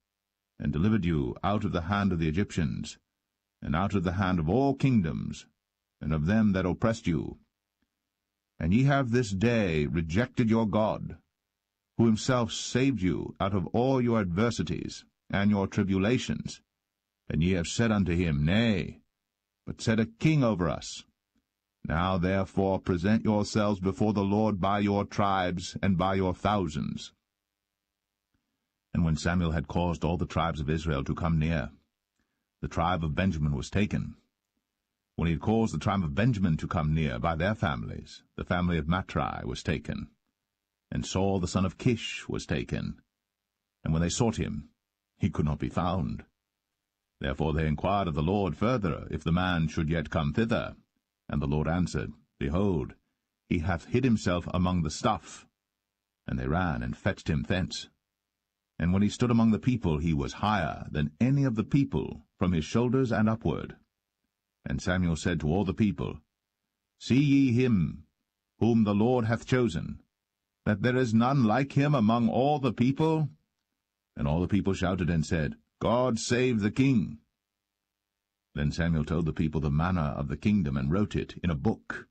S1: and delivered you out of the hand of the Egyptians, and out of the hand of all kingdoms, and of them that oppressed you. And ye have this day rejected your God, who himself saved you out of all your adversities and your tribulations. And ye have said unto him, Nay, but set a king over us. Now therefore present yourselves before the Lord by your tribes and by your thousands. And when Samuel had caused all the tribes of Israel to come near, the tribe of Benjamin was taken. When he had caused the tribe of Benjamin to come near by their families, the family of Matri was taken. And Saul the son of Kish was taken. And when they sought him, he could not be found. Therefore they inquired of the Lord further, if the man should yet come thither. And the Lord answered, Behold, he hath hid himself among the stuff. And they ran and fetched him thence. And when he stood among the people, he was higher than any of the people, from his shoulders and upward. And Samuel said to all the people, See ye him, whom the Lord hath chosen, that there is none like him among all the people? And all the people shouted and said, God save the king. Then Samuel told the people the manner of the kingdom, and wrote it in a book,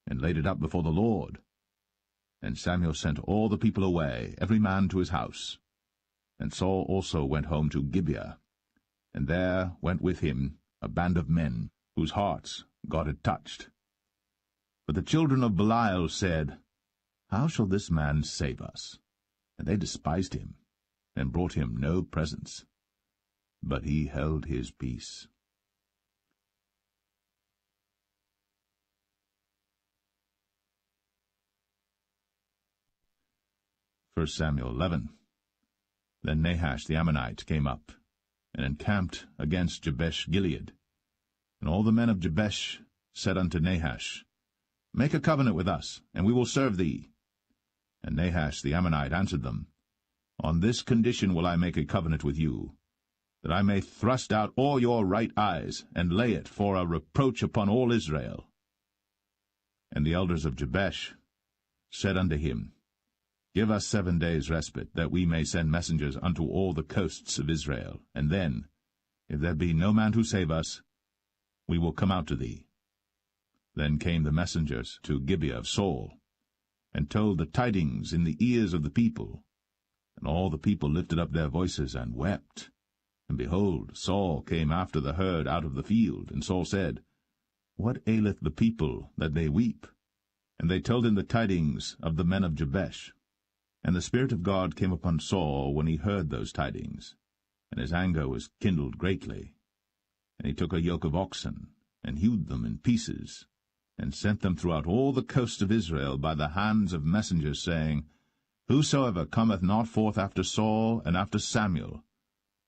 S1: and laid it up before the Lord. And Samuel sent all the people away, every man to his house. And Saul also went home to Gibeah, and there went with him a band of men, whose hearts God had touched. But the children of Belial said, How shall this man save us? And they despised him, and brought him no presents. But he held his peace. 1 Samuel 11. Then Nahash the Ammonite came up, and encamped against Jabesh-Gilead. And all the men of Jabesh said unto Nahash, Make a covenant with us, and we will serve thee. And Nahash the Ammonite answered them, On this condition will I make a covenant with you, that I may thrust out all your right eyes, and lay it for a reproach upon all Israel. And the elders of Jabesh said unto him, Give us 7 days' respite, that we may send messengers unto all the coasts of Israel, and then, if there be no man to save us, we will come out to thee. Then came the messengers to Gibeah of Saul, and told the tidings in the ears of the people. And all the people lifted up their voices and wept. And behold, Saul came after the herd out of the field, and Saul said, What aileth the people that they weep? And they told him the tidings of the men of Jabesh. And the Spirit of God came upon Saul when he heard those tidings, and his anger was kindled greatly. And he took a yoke of oxen, and hewed them in pieces, and sent them throughout all the coast of Israel by the hands of messengers, saying, Whosoever cometh not forth after Saul and after Samuel,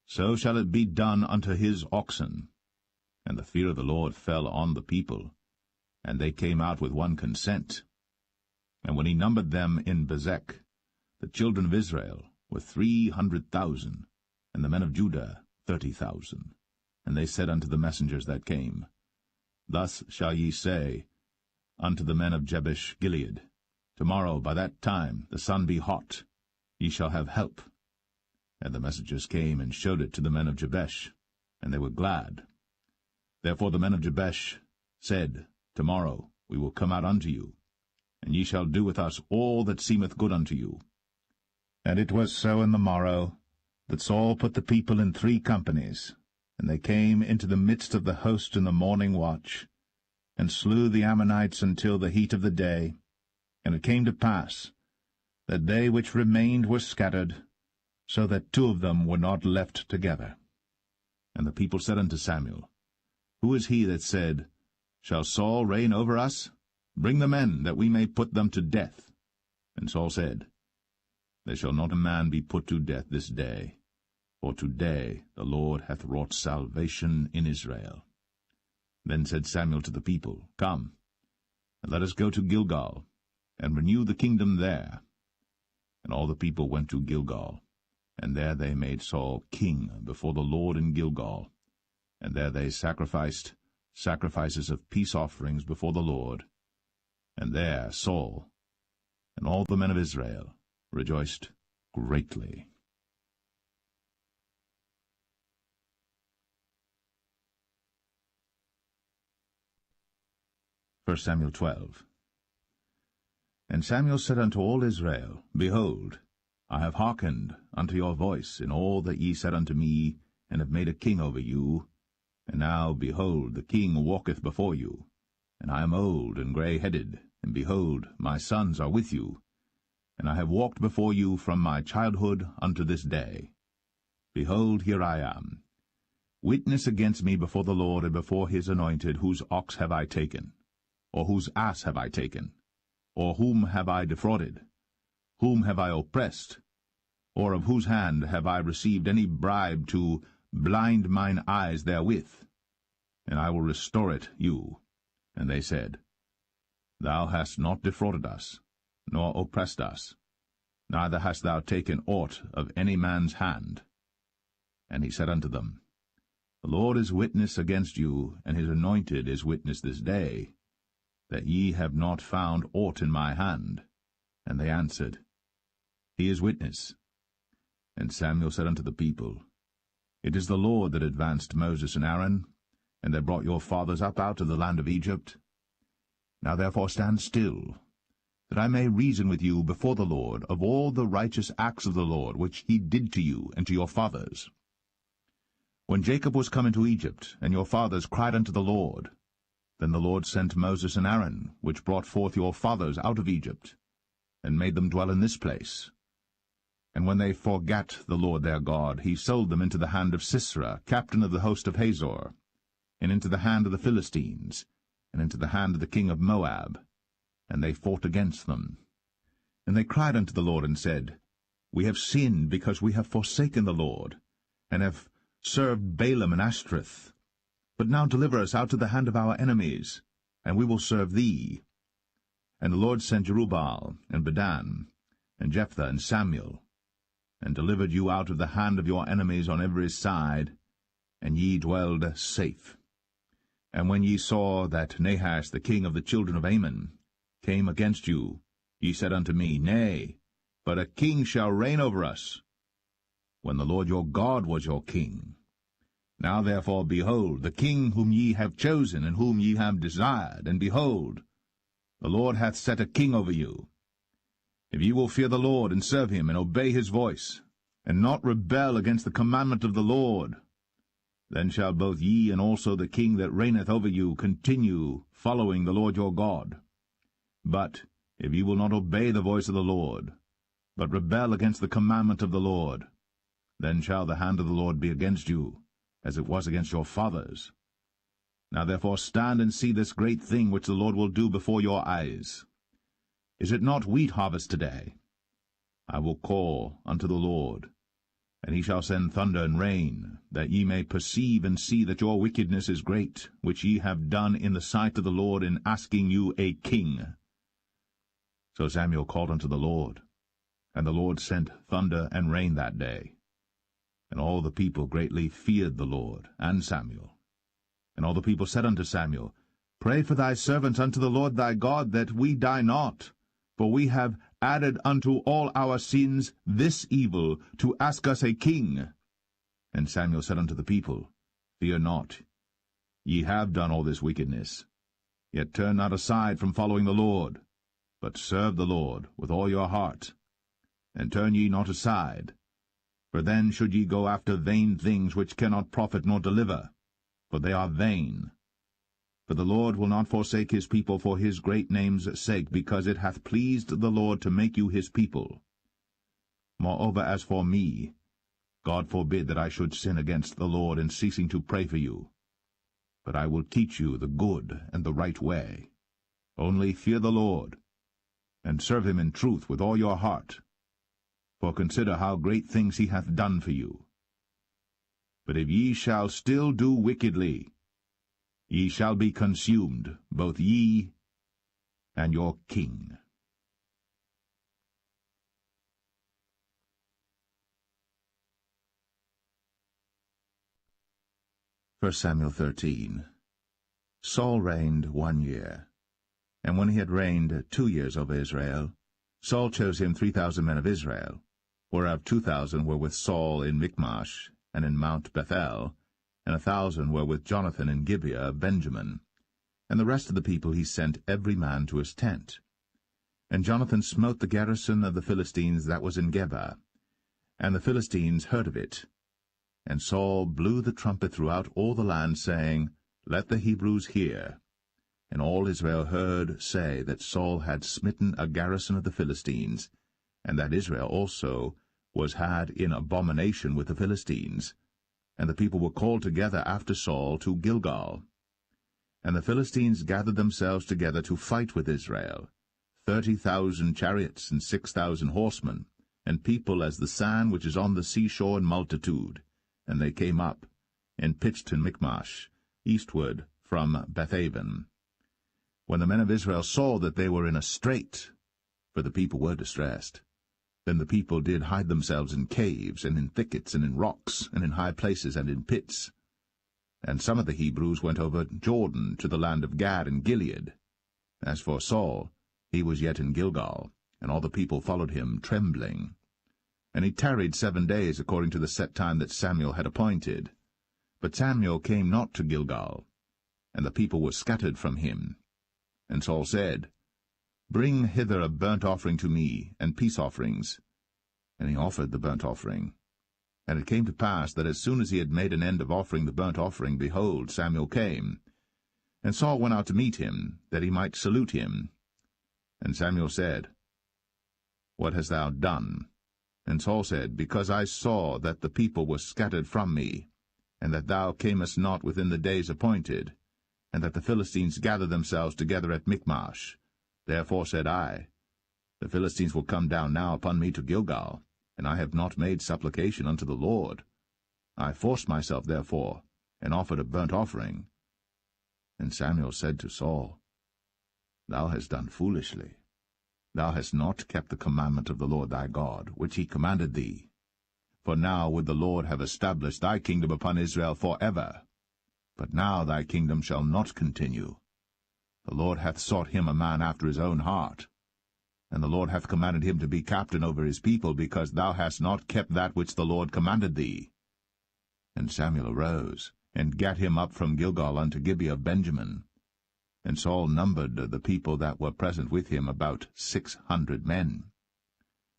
S1: so shall it be done unto his oxen. And the fear of the Lord fell on the people, and they came out with one consent. And when he numbered them in Bezek, the children of Israel were 300,000, and the men of Judah 30,000. And they said unto the messengers that came, Thus shall ye say unto the men of Jabesh-Gilead, Tomorrow by that time the sun be hot, ye shall have help. And the messengers came and showed it to the men of Jabesh, and they were glad. Therefore the men of Jabesh said, Tomorrow we will come out unto you, and ye shall do with us all that seemeth good unto you. And it was so in the morrow, that Saul put the people in 3 companies, and they came into the midst of the host in the morning watch, and slew the Ammonites until the heat of the day. And it came to pass, that they which remained were scattered, so that 2 of them were not left together. And the people said unto Samuel, Who is he that said, Shall Saul reign over us? Bring the men, that we may put them to death. And Saul said, There shall not a man be put to death this day, for today the Lord hath wrought salvation in Israel. Then said Samuel to the people, Come, and let us go to Gilgal, and renew the kingdom there. And all the people went to Gilgal, and there they made Saul king before the Lord in Gilgal. And there they sacrificed sacrifices of peace offerings before the Lord. And there Saul and all the men of Israel rejoiced greatly. 1 Samuel 12. And Samuel said unto all Israel, Behold, I have hearkened unto your voice in all that ye said unto me, and have made a king over you. And now, behold, the king walketh before you, and I am old and grey-headed, and behold, my sons are with you. And I have walked before you from my childhood unto this day. Behold, here I am. Witness against me before the Lord and before his anointed, whose ox have I taken? Or whose ass have I taken? Or whom have I defrauded? Whom have I oppressed? Or of whose hand have I received any bribe to blind mine eyes therewith? And I will restore it you. And they said, Thou hast not defrauded us, nor oppressed us, neither hast thou taken aught of any man's hand. And he said unto them, The Lord is witness against you, and his anointed is witness this day, that ye have not found aught in my hand. And they answered, He is witness. And Samuel said unto the people, It is the Lord that advanced Moses and Aaron, and that brought your fathers up out of the land of Egypt. Now therefore stand still, that I may reason with you before the Lord of all the righteous acts of the Lord, which he did to you and to your fathers. When Jacob was come into Egypt, and your fathers cried unto the Lord, then the Lord sent Moses and Aaron, which brought forth your fathers out of Egypt, and made them dwell in this place. And when they forgat the Lord their God, he sold them into the hand of Sisera, captain of the host of Hazor, and into the hand of the Philistines, and into the hand of the king of Moab. And they fought against them. And they cried unto the Lord, and said, We have sinned, because we have forsaken the Lord, and have served Balaam and Ashtoreth. But now deliver us out of the hand of our enemies, and we will serve thee. And the Lord sent Jerubbaal, and Bedan, and Jephthah, and Samuel, and delivered you out of the hand of your enemies on every side, and ye dwelled safe. And when ye saw that Nahash the king of the children of Ammon came against you, ye said unto me, Nay, but a king shall reign over us, when the Lord your God was your king. Now therefore, behold, the king whom ye have chosen, and whom ye have desired, and behold, the Lord hath set a king over you. If ye will fear the Lord, and serve him, and obey his voice, and not rebel against the commandment of the Lord, then shall both ye and also the king that reigneth over you continue following the Lord your God. But if ye will not obey the voice of the Lord, but rebel against the commandment of the Lord, then shall the hand of the Lord be against you, as it was against your fathers. Now therefore stand and see this great thing which the Lord will do before your eyes. Is it not wheat harvest today? I will call unto the Lord, and he shall send thunder and rain, that ye may perceive and see that your wickedness is great, which ye have done in the sight of the Lord in asking you a king. So Samuel called unto the Lord, and the Lord sent thunder and rain that day. And all the people greatly feared the Lord and Samuel. And all the people said unto Samuel, Pray for thy servants unto the Lord thy God, that we die not. For we have added unto all our sins this evil, to ask us a king. And Samuel said unto the people, Fear not, ye have done all this wickedness. Yet turn not aside from following the Lord, but serve the Lord with all your heart. And turn ye not aside, for then should ye go after vain things which cannot profit nor deliver, for they are vain. For the Lord will not forsake his people for his great name's sake, because it hath pleased the Lord to make you his people. Moreover, as for me, God forbid that I should sin against the Lord in ceasing to pray for you. But I will teach you the good and the right way. Only fear the Lord, and serve him in truth with all your heart. For consider how great things he hath done for you. But if ye shall still do wickedly, ye shall be consumed, both ye and your king. 1 Samuel 13. Saul reigned 1 year. And when he had reigned 2 years over Israel, Saul chose him 3,000 men of Israel, whereof 2,000 were with Saul in Michmash and in Mount Bethel, and 1,000 were with Jonathan in Gibeah of Benjamin. And the rest of the people he sent every man to his tent. And Jonathan smote the garrison of the Philistines that was in Geba. And the Philistines heard of it. And Saul blew the trumpet throughout all the land, saying, Let the Hebrews hear. And all Israel heard say that Saul had smitten a garrison of the Philistines, and that Israel also was had in abomination with the Philistines. And the people were called together after Saul to Gilgal. And the Philistines gathered themselves together to fight with Israel, 30,000 chariots and 6,000 horsemen, and people as the sand which is on the seashore in multitude. And they came up, and pitched in Michmash, eastward from Bethaven. When the men of Israel saw that they were in a strait, for the people were distressed, then the people did hide themselves in caves, and in thickets, and in rocks, and in high places, and in pits. And some of the Hebrews went over Jordan to the land of Gad and Gilead. As for Saul, he was yet in Gilgal, and all the people followed him, trembling. And he tarried 7 days according to the set time that Samuel had appointed. But Samuel came not to Gilgal, and the people were scattered from him. And Saul said, Bring hither a burnt offering to me, and peace offerings. And he offered the burnt offering. And it came to pass that as soon as he had made an end of offering the burnt offering, behold, Samuel came. And Saul went out to meet him, that he might salute him. And Samuel said, What hast thou done? And Saul said, Because I saw that the people were scattered from me, and that thou camest not within the days appointed, and that the Philistines gathered themselves together at Michmash. Therefore said I, The Philistines will come down now upon me to Gilgal, and I have not made supplication unto the Lord. I forced myself therefore, and offered a burnt offering. And Samuel said to Saul, Thou hast done foolishly. Thou hast not kept the commandment of the Lord thy God, which he commanded thee. For now would the Lord have established thy kingdom upon Israel for ever. But now thy kingdom shall not continue. The Lord hath sought him a man after his own heart. And the Lord hath commanded him to be captain over his people, because thou hast not kept that which the Lord commanded thee. And Samuel arose, and gat him up from Gilgal unto Gibeah of Benjamin. And Saul numbered the people that were present with him about 600 men.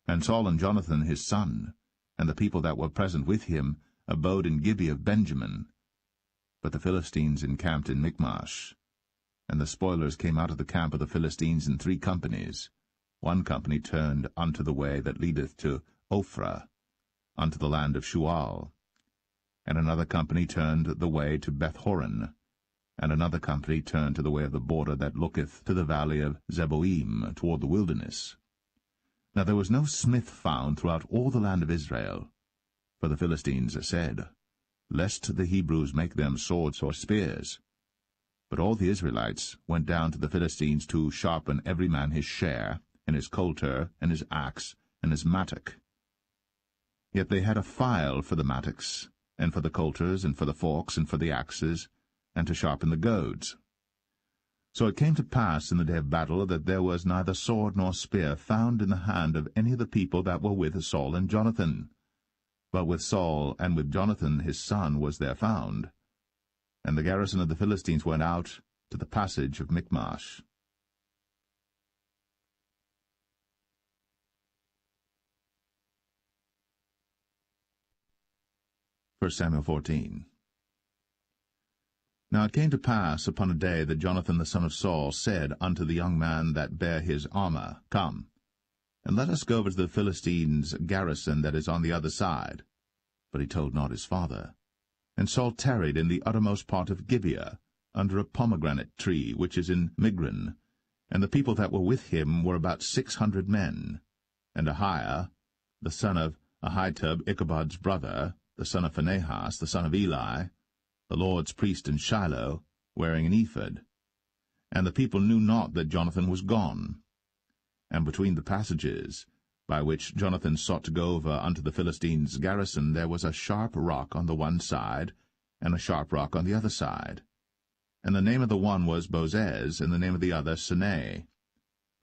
S1: And Saul and Jonathan his son, and the people that were present with him, abode in Gibeah of Benjamin. But the Philistines encamped in Michmash. And the spoilers came out of the camp of the Philistines in 3 companies. 1 company turned unto the way that leadeth to Ophrah, unto the land of Shual. And another company turned the way to Bethhoron. And another company turned to the way of the border that looketh to the valley of Zeboim, toward the wilderness. Now there was no smith found throughout all the land of Israel. For the Philistines said, Lest the Hebrews make them swords or spears. But all the Israelites went down to the Philistines to sharpen every man his share, and his coulter, and his axe, and his mattock. Yet they had a file for the mattocks, and for the coulters, and for the forks, and for the axes, and to sharpen the goads. So it came to pass in the day of battle that there was neither sword nor spear found in the hand of any of the people that were with Saul and Jonathan. But with Saul and with Jonathan his son was there found. And the garrison of the Philistines went out to the passage of Michmash. 1 Samuel 14. Now it came to pass upon a day that Jonathan the son of Saul said unto the young man that bare his armor, Come, and let us go over to the Philistines' garrison that is on the other side. But he told not his father. And Saul tarried in the uttermost part of Gibeah, under a pomegranate tree which is in Migron. And the people that were with him were about 600 men. And Ahiah, the son of Ahitub, Ichabod's brother, the son of Phinehas, the son of Eli, the Lord's priest in Shiloh, wearing an ephod. And the people knew not that Jonathan was gone. And between the passages, by which Jonathan sought to go over unto the Philistines' garrison, there was a sharp rock on the one side, and a sharp rock on the other side. And the name of the one was Bozez, and the name of the other Sinai.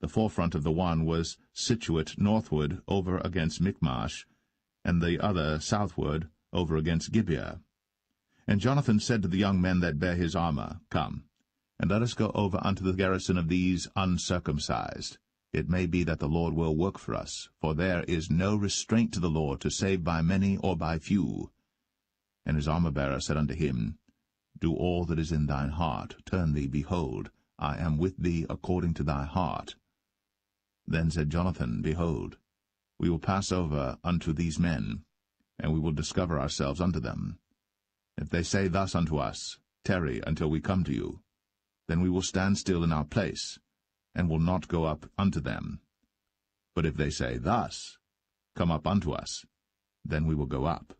S1: The forefront of the one was situate northward over against Michmash, and the other southward over against Gibeah. And Jonathan said to the young men that bare his armor, Come, and let us go over unto the garrison of these uncircumcised, it may be that the Lord will work for us, for there is no restraint to the Lord to save by many or by few. And his armor-bearer said unto him, Do all that is in thine heart, turn thee, behold, I am with thee according to thy heart. Then said Jonathan, Behold, we will pass over unto these men, and we will discover ourselves unto them. If they say thus unto us, Tarry until we come to you, then we will stand still in our place, and will not go up unto them. But if they say thus, Come up unto us, then we will go up,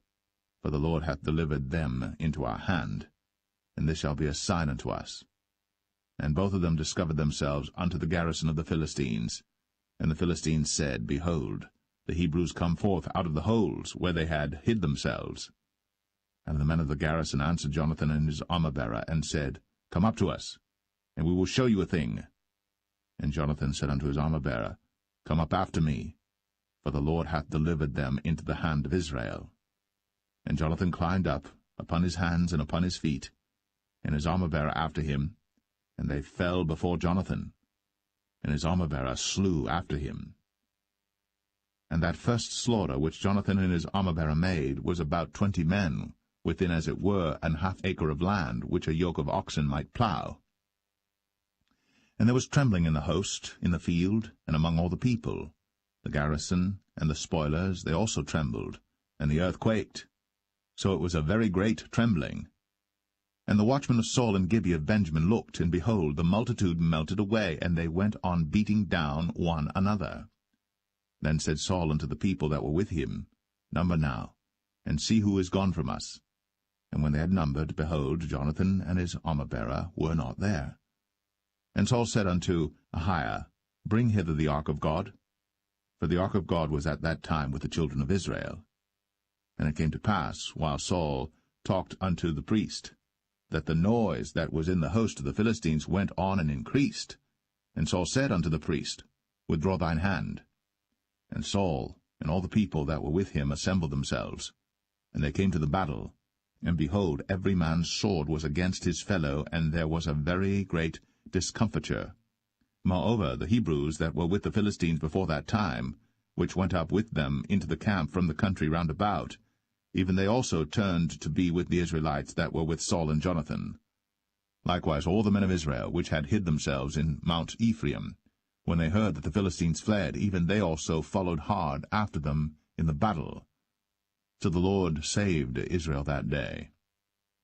S1: for the Lord hath delivered them into our hand, and this shall be a sign unto us. And both of them discovered themselves unto the garrison of the Philistines. And the Philistines said, Behold, the Hebrews come forth out of the holes where they had hid themselves. And the men of the garrison answered Jonathan and his armor-bearer, and said, Come up to us, and we will show you a thing. And Jonathan said unto his armor-bearer, Come up after me, for the Lord hath delivered them into the hand of Israel. And Jonathan climbed up upon his hands and upon his feet, and his armor-bearer after him, and they fell before Jonathan, and his armor-bearer slew after him. And that first slaughter which Jonathan and his armor-bearer made was about 20 men, within as it were an half-acre of land, which a yoke of oxen might plough. And there was trembling in the host, in the field, and among all the people. The garrison and the spoilers, they also trembled, and the earth quaked. So it was a very great trembling. And the watchmen of Saul and Gibeah of Benjamin looked, and behold, the multitude melted away, and they went on beating down one another. Then said Saul unto the people that were with him, Number now, and see who is gone from us. And when they had numbered, behold, Jonathan and his armor-bearer were not there. And Saul said unto Ahiah, Bring hither the ark of God. For the ark of God was at that time with the children of Israel. And it came to pass, while Saul talked unto the priest, that the noise that was in the host of the Philistines went on and increased. And Saul said unto the priest, Withdraw thine hand. And Saul and all the people that were with him assembled themselves. And they came to the battle. And behold, every man's sword was against his fellow, and there was a very great discomfiture. Moreover, the Hebrews that were with the Philistines before that time, which went up with them into the camp from the country round about, even they also turned to be with the Israelites that were with Saul and Jonathan. Likewise all the men of Israel, which had hid themselves in Mount Ephraim, when they heard that the Philistines fled, even they also followed hard after them in the battle. So the Lord saved Israel that day.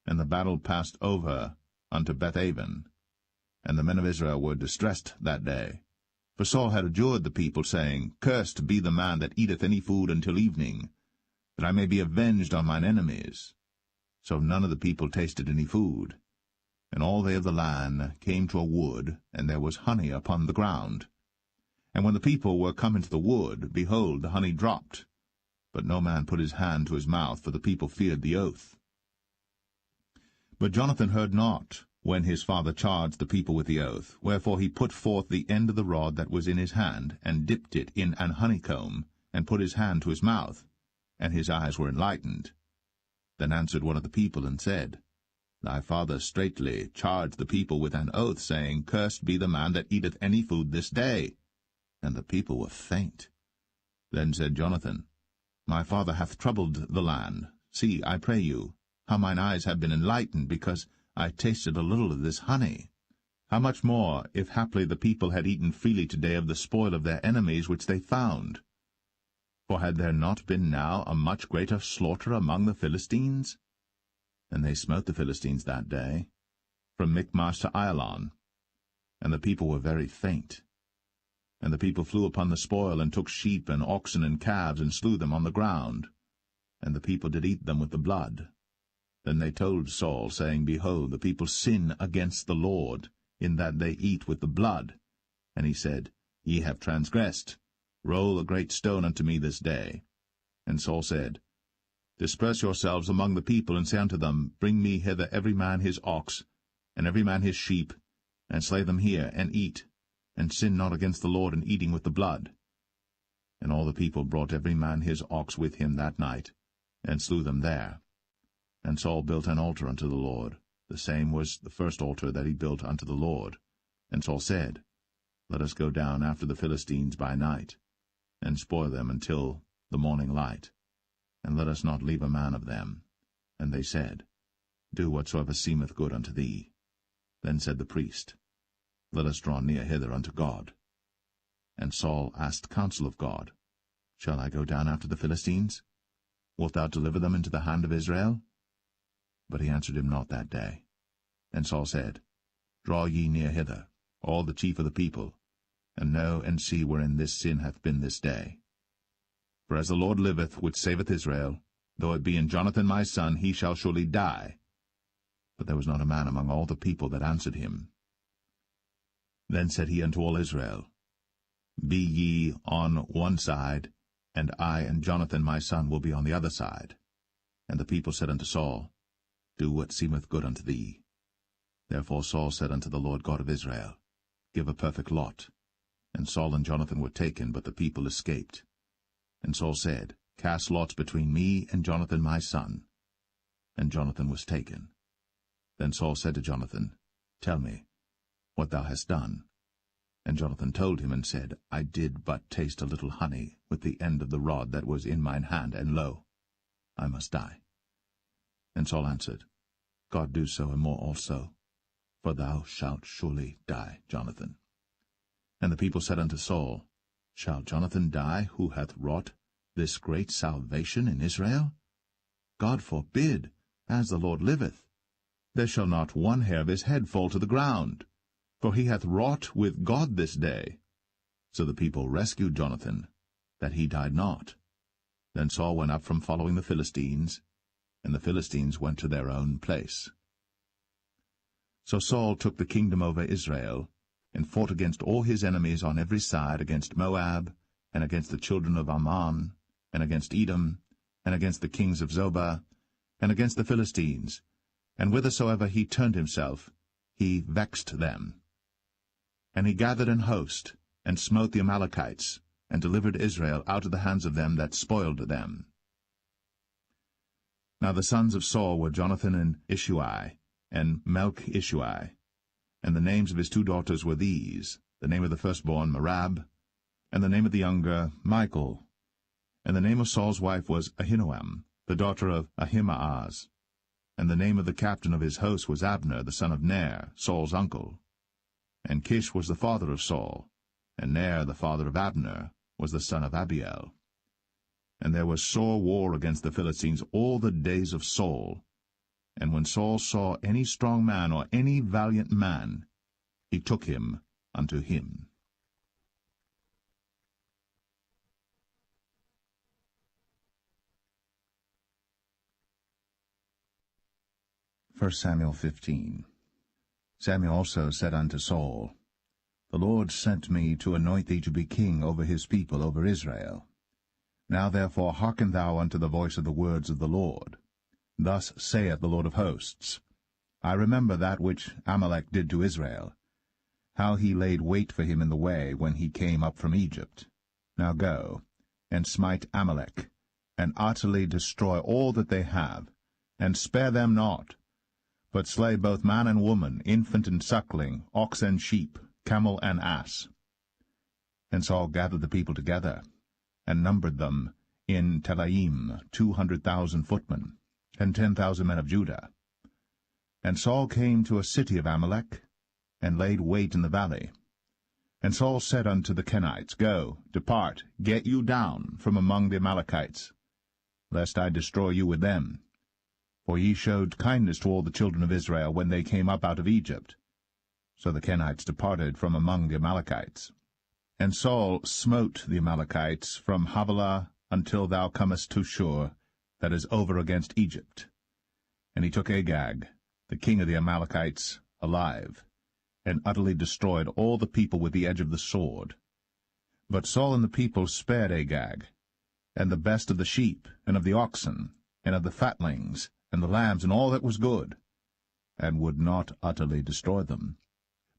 S1: And the battle passed over unto Bethaven. And the men of Israel were distressed that day. For Saul had adjured the people, saying, Cursed be the man that eateth any food until evening, that I may be avenged on mine enemies. So none of the people tasted any food. And all they of the land came to a wood, and there was honey upon the ground. And when the people were come into the wood, behold, the honey dropped. But no man put his hand to his mouth, for the people feared the oath. But Jonathan heard not, when his father charged the people with the oath, wherefore he put forth the end of the rod that was in his hand, and dipped it in an honeycomb, and put his hand to his mouth, and his eyes were enlightened. Then answered one of the people, and said, Thy father straitly charged the people with an oath, saying, Cursed be the man that eateth any food this day. And the people were faint. Then said Jonathan, My father hath troubled the land. See, I pray you, how mine eyes have been enlightened, because I tasted a little of this honey. How much more, if haply the people had eaten freely today of the spoil of their enemies which they found? For had there not been now a much greater slaughter among the Philistines? And they smote the Philistines that day, from Michmash to Ajalon. And the people were very faint. And the people flew upon the spoil, and took sheep and oxen and calves, and slew them on the ground. And the people did eat them with the blood. Then they told Saul, saying, Behold, the people sin against the Lord, in that they eat with the blood. And he said, Ye have transgressed. Roll a great stone unto me this day. And Saul said, Disperse yourselves among the people, and say unto them, Bring me hither every man his ox, and every man his sheep, and slay them here, and eat, and sin not against the Lord in eating with the blood. And all the people brought every man his ox with him that night, and slew them there. And Saul built an altar unto the Lord. The same was the first altar that he built unto the Lord. And Saul said, Let us go down after the Philistines by night, and spoil them until the morning light, and let us not leave a man of them. And they said, Do whatsoever seemeth good unto thee. Then said the priest, Let us draw near hither unto God. And Saul asked counsel of God, Shall I go down after the Philistines? Wilt thou deliver them into the hand of Israel? But he answered him not that day. And Saul said, Draw ye near hither, all the chief of the people, and know and see wherein this sin hath been this day. For as the Lord liveth, which saveth Israel, though it be in Jonathan my son, he shall surely die. But there was not a man among all the people that answered him. Then said he unto all Israel, Be ye on one side, and I and Jonathan my son will be on the other side. And the people said unto Saul, Do what seemeth good unto thee. Therefore Saul said unto the Lord God of Israel, Give a perfect lot. And Saul and Jonathan were taken, but the people escaped. And Saul said, Cast lots between me and Jonathan my son. And Jonathan was taken. Then Saul said to Jonathan, Tell me what thou hast done. And Jonathan told him, and said, I did but taste a little honey with the end of the rod that was in mine hand, and lo, I must die. And Saul answered, God do so and more also, for thou shalt surely die, Jonathan. And the people said unto Saul, Shall Jonathan die, who hath wrought this great salvation in Israel? God forbid, as the Lord liveth. There shall not one hair of his head fall to the ground, for he hath wrought with God this day. So the people rescued Jonathan, that he died not. Then Saul went up from following the Philistines, and the Philistines went to their own place. So Saul took the kingdom over Israel, and fought against all his enemies on every side, against Moab, and against the children of Ammon, and against Edom, and against the kings of Zobah, and against the Philistines, and whithersoever he turned himself, he vexed them. And he gathered an host, and smote the Amalekites, and delivered Israel out of the hands of them that spoiled them. Now the sons of Saul were Jonathan and Ishui, and Melch-Ishui. And the names of his two daughters were these, the name of the firstborn Merab, and the name of the younger Michal. And the name of Saul's wife was Ahinoam, the daughter of Ahimaaz. And the name of the captain of his host was Abner, the son of Ner, Saul's uncle. And Kish was the father of Saul, and Ner, the father of Abner, was the son of Abiel. And there was sore war against the Philistines all the days of Saul. And when Saul saw any strong man or any valiant man, he took him unto him. 1 Samuel 15. Samuel also said unto Saul, The Lord sent me to anoint thee to be king over his people, over Israel. Now therefore hearken thou unto the voice of the words of the Lord. Thus saith the Lord of hosts, I remember that which Amalek did to Israel, how he laid wait for him in the way when he came up from Egypt. Now go, and smite Amalek, and utterly destroy all that they have, and spare them not, but slay both man and woman, infant and suckling, ox and sheep, camel and ass. And Saul gathered the people together, and numbered them in Telaim 200,000 footmen, and 10,000 men of Judah. And Saul came to a city of Amalek, and laid wait in the valley. And Saul said unto the Kenites, Go, depart, get you down from among the Amalekites, lest I destroy you with them. For ye showed kindness to all the children of Israel when they came up out of Egypt. So the Kenites departed from among the Amalekites. And Saul smote the Amalekites from Havilah until thou comest to Shur, that is over against Egypt. And he took Agag, the king of the Amalekites, alive, and utterly destroyed all the people with the edge of the sword. But Saul and the people spared Agag, and the best of the sheep, and of the oxen, and of the fatlings, and the lambs, and all that was good, and would not utterly destroy them.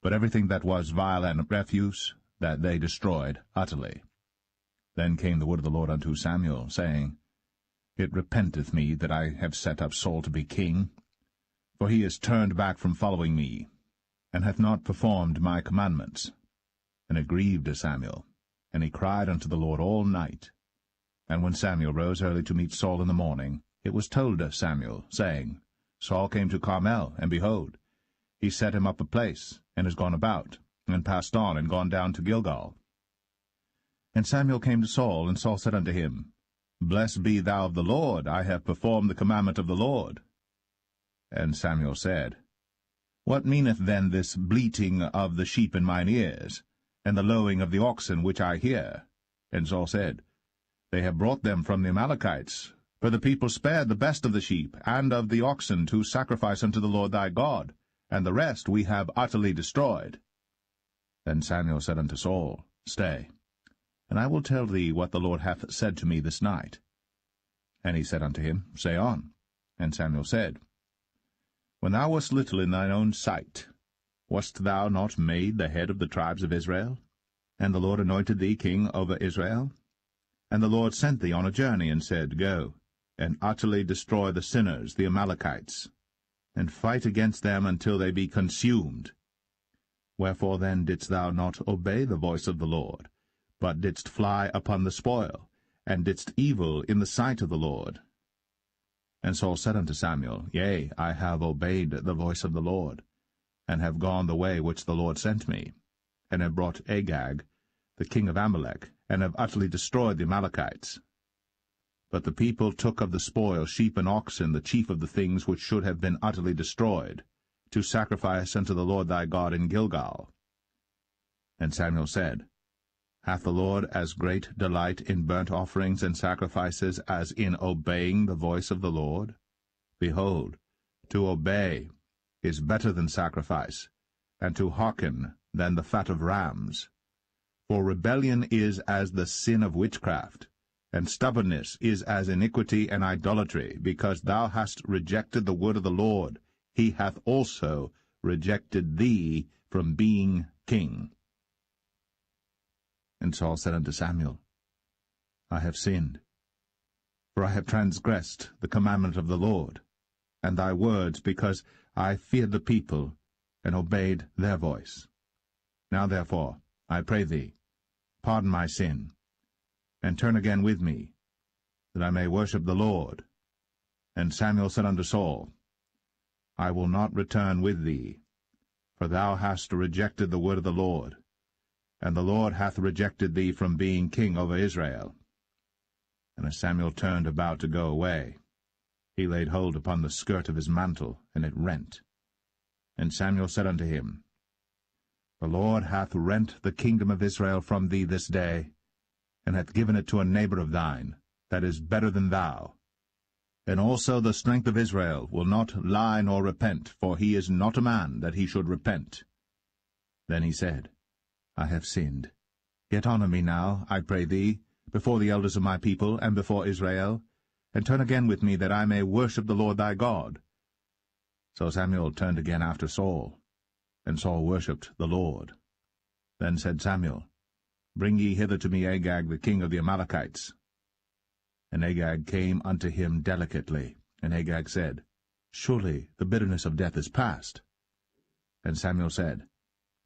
S1: But everything that was vile and refuse, that they destroyed utterly. Then came the word of the Lord unto Samuel, saying, It repenteth me that I have set up Saul to be king, for he is turned back from following me, and hath not performed my commandments. And it grieved Samuel, and he cried unto the Lord all night. And when Samuel rose early to meet Saul in the morning, it was told Samuel, saying, Saul came to Carmel, and behold, he set him up a place, and is gone about, and passed on, and gone down to Gilgal. And Samuel came to Saul, and Saul said unto him, Blessed be thou of the Lord, I have performed the commandment of the Lord. And Samuel said, What meaneth then this bleating of the sheep in mine ears, and the lowing of the oxen which I hear? And Saul said, They have brought them from the Amalekites, for the people spared the best of the sheep and of the oxen to sacrifice unto the Lord thy God, and the rest we have utterly destroyed. Then Samuel said unto Saul, Stay, and I will tell thee what the Lord hath said to me this night. And he said unto him, Say on. And Samuel said, When thou wast little in thine own sight, wast thou not made the head of the tribes of Israel? And the Lord anointed thee king over Israel? And the Lord sent thee on a journey, and said, Go, and utterly destroy the sinners, the Amalekites, and fight against them until they be consumed. Wherefore then didst thou not obey the voice of the Lord, but didst fly upon the spoil, and didst evil in the sight of the Lord? And Saul said unto Samuel, Yea, I have obeyed the voice of the Lord, and have gone the way which the Lord sent me, and have brought Agag, the king of Amalek, and have utterly destroyed the Amalekites. But the people took of the spoil sheep and oxen, the chief of the things which should have been utterly destroyed, to sacrifice unto the Lord thy God in Gilgal. And Samuel said, Hath the Lord as great delight in burnt offerings and sacrifices as in obeying the voice of the Lord? Behold, to obey is better than sacrifice, and to hearken than the fat of rams. For rebellion is as the sin of witchcraft, and stubbornness is as iniquity and idolatry. Because thou hast rejected the word of the Lord, he hath also rejected thee from being king. And Saul said unto Samuel, I have sinned, for I have transgressed the commandment of the Lord, and thy words, because I feared the people, and obeyed their voice. Now therefore, I pray thee, pardon my sin, and turn again with me, that I may worship the Lord. And Samuel said unto Saul, I will not return with thee, for thou hast rejected the word of the Lord, and the Lord hath rejected thee from being king over Israel. And as Samuel turned about to go away, he laid hold upon the skirt of his mantle, and it rent. And Samuel said unto him, The Lord hath rent the kingdom of Israel from thee this day, and hath given it to a neighbor of thine, that is better than thou. And also the strength of Israel will not lie nor repent, for he is not a man that he should repent. Then he said, I have sinned. Yet honor me now, I pray thee, before the elders of my people, and before Israel, and turn again with me, that I may worship the Lord thy God. So Samuel turned again after Saul, and Saul worshipped the Lord. Then said Samuel, Bring ye hither to me Agag the king of the Amalekites. And Agag came unto him delicately. And Agag said, Surely the bitterness of death is past. And Samuel said,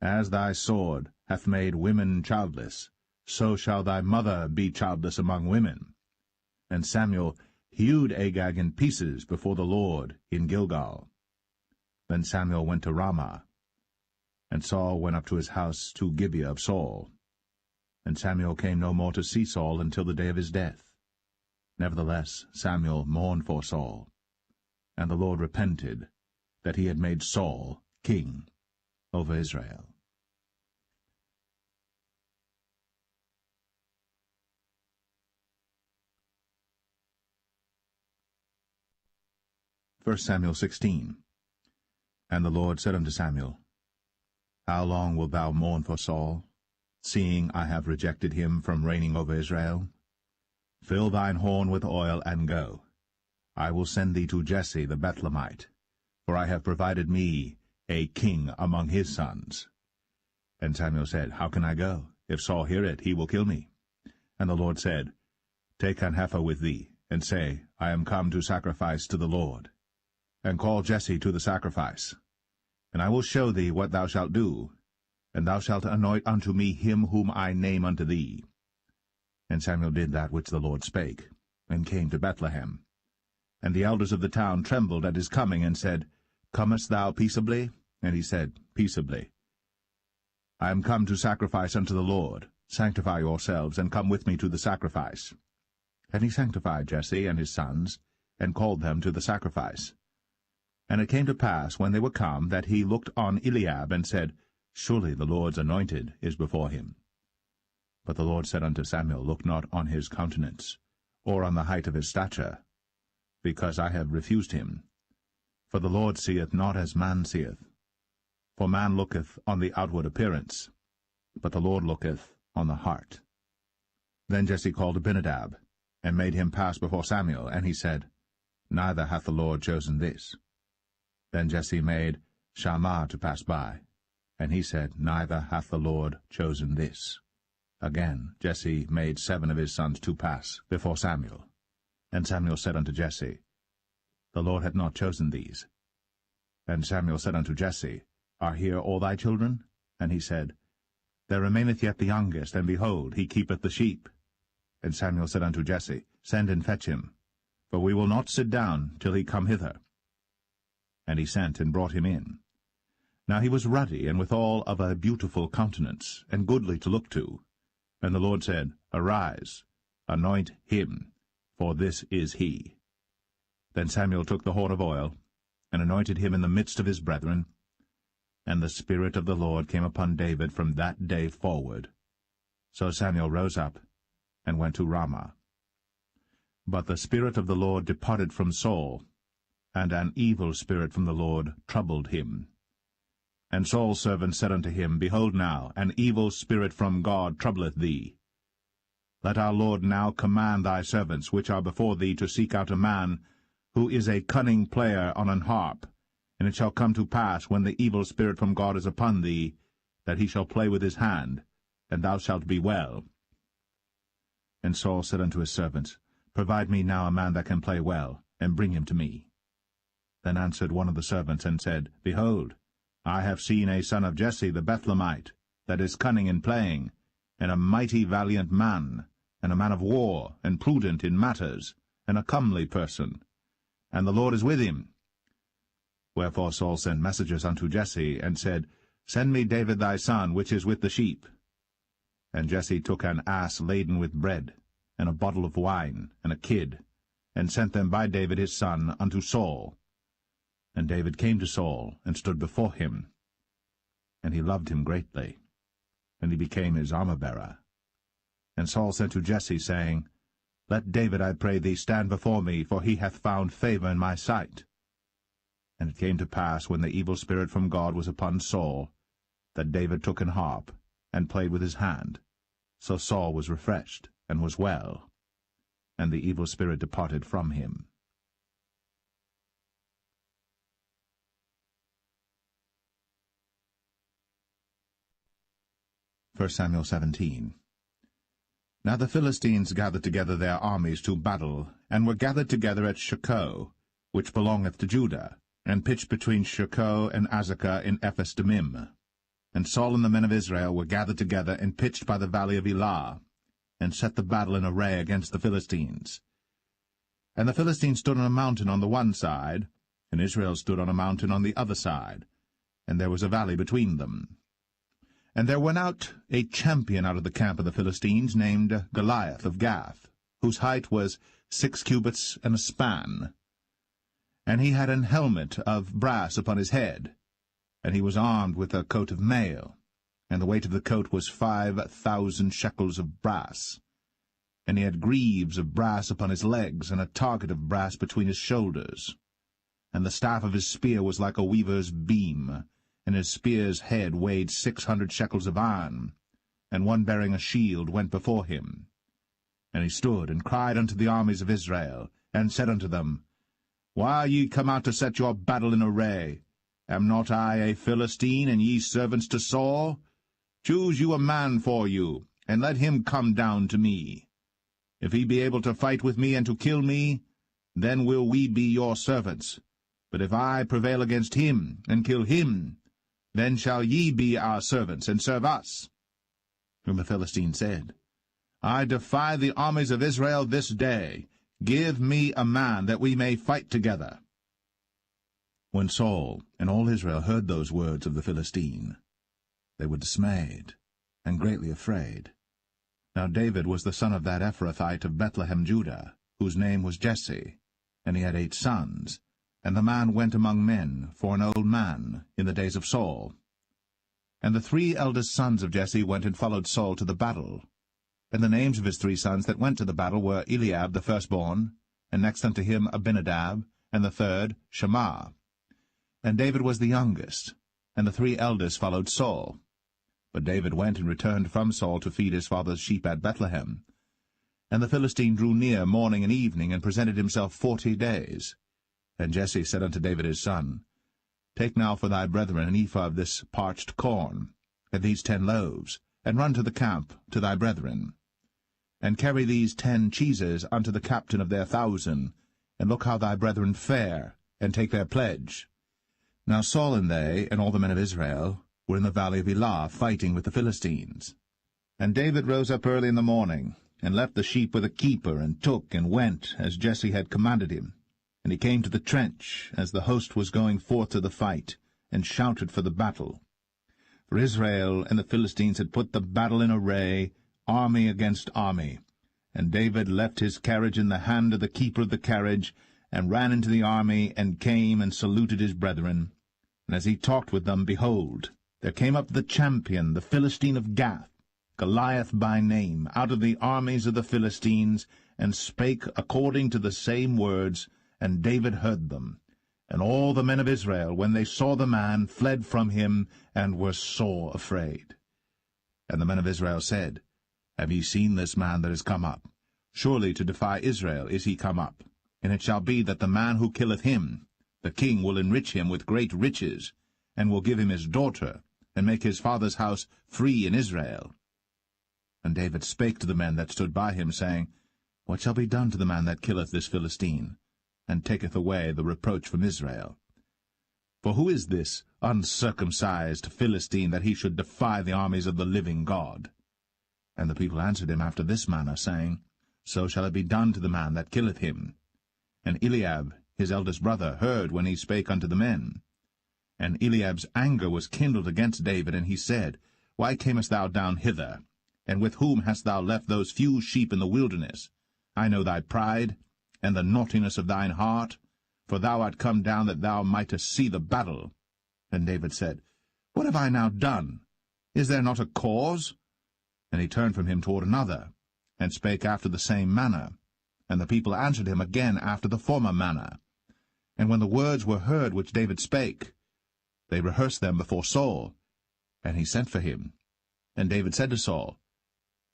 S1: As thy sword hath made women childless, so shall thy mother be childless among women. And Samuel hewed Agag in pieces before the Lord in Gilgal. Then Samuel went to Ramah, and Saul went up to his house to Gibeah of Saul. And Samuel came no more to see Saul until the day of his death. Nevertheless Samuel mourned for Saul, and the Lord repented that he had made Saul king over Israel. 1 Samuel 16. And the Lord said unto Samuel, How long wilt thou mourn for Saul, seeing I have rejected him from reigning over Israel? Fill thine horn with oil, and go. I will send thee to Jesse the Bethlehemite, for I have provided me a king among his sons. And Samuel said, How can I go? If Saul hear it, he will kill me. And the Lord said, Take an heifer with thee, and say, I am come to sacrifice to the Lord. And call Jesse to the sacrifice. And I will show thee what thou shalt do. and thou shalt anoint unto me him whom I name unto thee. And Samuel did that which the Lord spake, and came to Bethlehem. And the elders of the town trembled at his coming, and said, Comest thou peaceably? And he said, Peaceably. I am come to sacrifice unto the Lord. Sanctify yourselves, and come with me to the sacrifice. And he sanctified Jesse and his sons, and called them to the sacrifice. And it came to pass, when they were come, that he looked on Eliab, and said, Surely the Lord's anointed is before him. But the Lord said unto Samuel, Look not on his countenance, or on the height of his stature, because I have refused him. For the Lord seeth not as man seeth. For man looketh on the outward appearance, but the Lord looketh on the heart. Then Jesse called Abinadab, and made him pass before Samuel, and he said, Neither hath the Lord chosen this. Then Jesse made Shammah to pass by, and he said, Neither hath the Lord chosen this. Again Jesse made 7 of his sons to pass before Samuel. And Samuel said unto Jesse, The Lord hath not chosen these. And Samuel said unto Jesse, Are here all thy children? And he said, There remaineth yet the youngest, and behold, he keepeth the sheep. And Samuel said unto Jesse, Send and fetch him, for we will not sit down till he come hither. And he sent and brought him in. Now he was ruddy, and withal of a beautiful countenance, and goodly to look to. And the Lord said, Arise, anoint him, for this is he. Then Samuel took the horn of oil, and anointed him in the midst of his brethren. And the Spirit of the Lord came upon David from that day forward. So Samuel rose up, and went to Ramah. But the Spirit of the Lord departed from Saul, and an evil spirit from the Lord troubled him. And Saul's servant said unto him, Behold now, an evil spirit from God troubleth thee. Let our Lord now command thy servants, which are before thee, to seek out a man who is a cunning player on an harp. And it shall come to pass, when the evil spirit from God is upon thee, that he shall play with his hand, and thou shalt be well. And Saul said unto his servants, Provide me now a man that can play well, and bring him to me. Then answered one of the servants, and said, Behold, I have seen a son of Jesse the Bethlehemite, that is cunning in playing, and a mighty valiant man, and a man of war, and prudent in matters, and a comely person. And the Lord is with him. Wherefore Saul sent messengers unto Jesse, and said, Send me David thy son, which is with the sheep. And Jesse took an ass laden with bread, and a bottle of wine, and a kid, and sent them by David his son unto Saul. And David came to Saul, and stood before him. And he loved him greatly, and he became his armor-bearer. And Saul sent to Jesse, saying, Let David, I pray thee, stand before me, for he hath found favor in my sight. And it came to pass, when the evil spirit from God was upon Saul, that David took an harp, and played with his hand. So Saul was refreshed, and was well, and the evil spirit departed from him. 1 Samuel 17. Now the Philistines gathered together their armies to battle, and were gathered together at Shochoh, which belongeth to Judah, and pitched between Shochoh and Azekah in Ephes-dammim. And Saul and the men of Israel were gathered together and pitched by the valley of Elah, and set the battle in array against the Philistines. And the Philistines stood on a mountain on the one side, and Israel stood on a mountain on the other side, and there was a valley between them. And there went out a champion out of the camp of the Philistines, named Goliath of Gath, whose height was 6 cubits and a span. And he had an helmet of brass upon his head, and he was armed with a coat of mail, and the weight of the coat was 5,000 shekels of brass. And he had greaves of brass upon his legs, and a target of brass between his shoulders. And the staff of his spear was like a weaver's beam, and his spear's head weighed 600 shekels of iron, and one bearing a shield went before him. And he stood and cried unto the armies of Israel, and said unto them, Why are ye come out to set your battle in array? Am not I a Philistine, and ye servants to Saul? Choose you a man for you, and let him come down to me. If he be able to fight with me and to kill me, then will we be your servants. But if I prevail against him, and kill him, Then shall ye be our servants, and serve us. Whom the Philistine said, I defy the armies of Israel this day. Give me a man, that we may fight together. When Saul and all Israel heard those words of the Philistine, they were dismayed, and greatly afraid. Now David was the son of that Ephrathite of Bethlehem, Judah, whose name was Jesse, and he had 8 sons. And the man went among men for an old man in the days of Saul. And the 3 eldest sons of Jesse went and followed Saul to the battle. And the names of his 3 sons that went to the battle were Eliab the firstborn, and next unto him Abinadab, and the third Shammah. And David was the youngest, and the 3 eldest followed Saul. But David went and returned from Saul to feed his father's sheep at Bethlehem. And the Philistine drew near morning and evening, and presented himself 40 days. And Jesse said unto David his son, Take now for thy brethren an ephah of this parched corn, and these 10 loaves, and run to the camp to thy brethren. And carry these 10 cheeses unto the captain of their 1,000, and look how thy brethren fare, and take their pledge. Now Saul and they, and all the men of Israel, were in the valley of Elah, fighting with the Philistines. And David rose up early in the morning, and left the sheep with a keeper, and took and went, as Jesse had commanded him. And he came to the trench, as the host was going forth to the fight, and shouted for the battle. For Israel and the Philistines had put the battle in array, army against army. And David left his carriage in the hand of the keeper of the carriage, and ran into the army, and came and saluted his brethren. And as he talked with them, behold, there came up the champion, the Philistine of Gath, Goliath by name, out of the armies of the Philistines, and spake according to the same words, and David heard them. And all the men of Israel, when they saw the man, fled from him, and were sore afraid. And the men of Israel said, Have ye seen this man that is come up? Surely to defy Israel is he come up. And it shall be that the man who killeth him, the king will enrich him with great riches, and will give him his daughter, and make his father's house free in Israel. And David spake to the men that stood by him, saying, What shall be done to the man that killeth this Philistine, and taketh away the reproach from Israel? For who is this uncircumcised Philistine, that he should defy the armies of the living God? And the people answered him after this manner, saying, So shall it be done to the man that killeth him. And Eliab, his eldest brother, heard when he spake unto the men. And Eliab's anger was kindled against David, and he said, Why camest thou down hither? And with whom hast thou left those few sheep in the wilderness? I know thy pride, and the naughtiness of thine heart, for thou art come down that thou mightest see the battle. And David said, What have I now done? Is there not a cause? And he turned from him toward another, and spake after the same manner. And the people answered him again after the former manner. And when the words were heard which David spake, they rehearsed them before Saul. And he sent for him. And David said to Saul,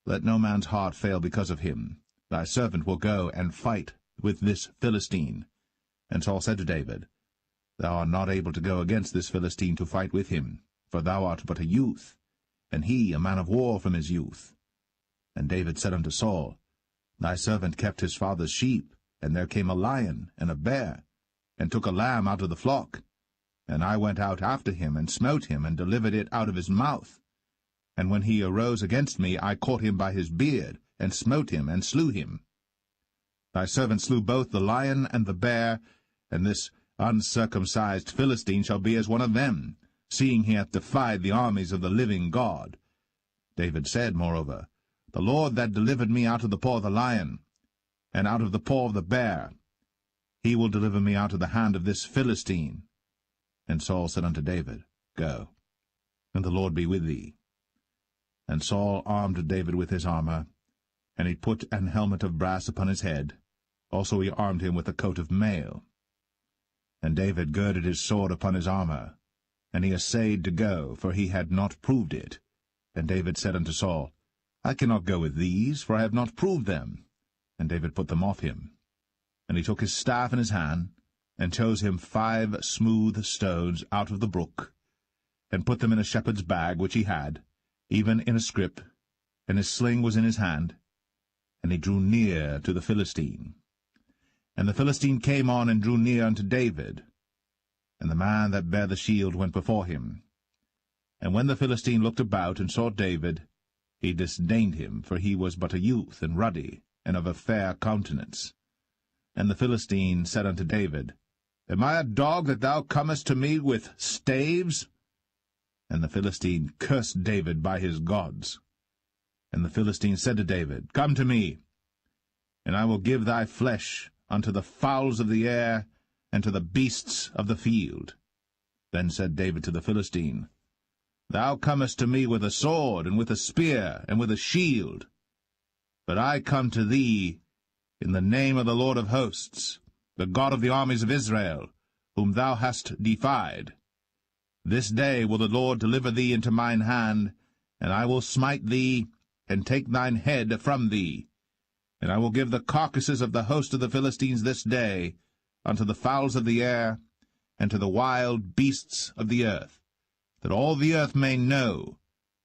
S1: Let no man's heart fail because of him. Thy servant will go and fight with this Philistine. And Saul said to David, Thou art not able to go against this Philistine to fight with him, for thou art but a youth, and he a man of war from his youth. And David said unto Saul, Thy servant kept his father's sheep, and there came a lion and a bear, and took a lamb out of the flock. And I went out after him, and smote him, and delivered it out of his mouth. And when he arose against me, I caught him by his beard, and smote him, and slew him. Thy servant slew both the lion and the bear, and this uncircumcised Philistine shall be as one of them, seeing he hath defied the armies of the living God. David said, moreover, The Lord that delivered me out of the paw of the lion, and out of the paw of the bear, he will deliver me out of the hand of this Philistine. And Saul said unto David, Go, and the Lord be with thee. And Saul armed David with his armor, and he put an helmet of brass upon his head. Also he armed him with a coat of mail. And David girded his sword upon his armor, and he essayed to go, for he had not proved it. And David said unto Saul, I cannot go with these, for I have not proved them. And David put them off him. And he took his staff in his hand, and chose him 5 smooth stones out of the brook, and put them in a shepherd's bag which he had, even in a scrip, and his sling was in his hand. And he drew near to the Philistine. And the Philistine came on and drew near unto David. And the man that bare the shield went before him. And when the Philistine looked about and saw David, he disdained him, for he was but a youth, and ruddy, and of a fair countenance. And the Philistine said unto David, Am I a dog that thou comest to me with staves? And the Philistine cursed David by his gods. And the Philistine said to David, Come to me, and I will give thy flesh unto the fowls of the air, and to the beasts of the field. Then said David to the Philistine, Thou comest to me with a sword, and with a spear, and with a shield. But I come to thee in the name of the Lord of hosts, the God of the armies of Israel, whom thou hast defied. This day will the Lord deliver thee into mine hand, and I will smite thee, and take thine head from thee. And I will give the carcasses of the host of the Philistines this day unto the fowls of the air, and to the wild beasts of the earth, that all the earth may know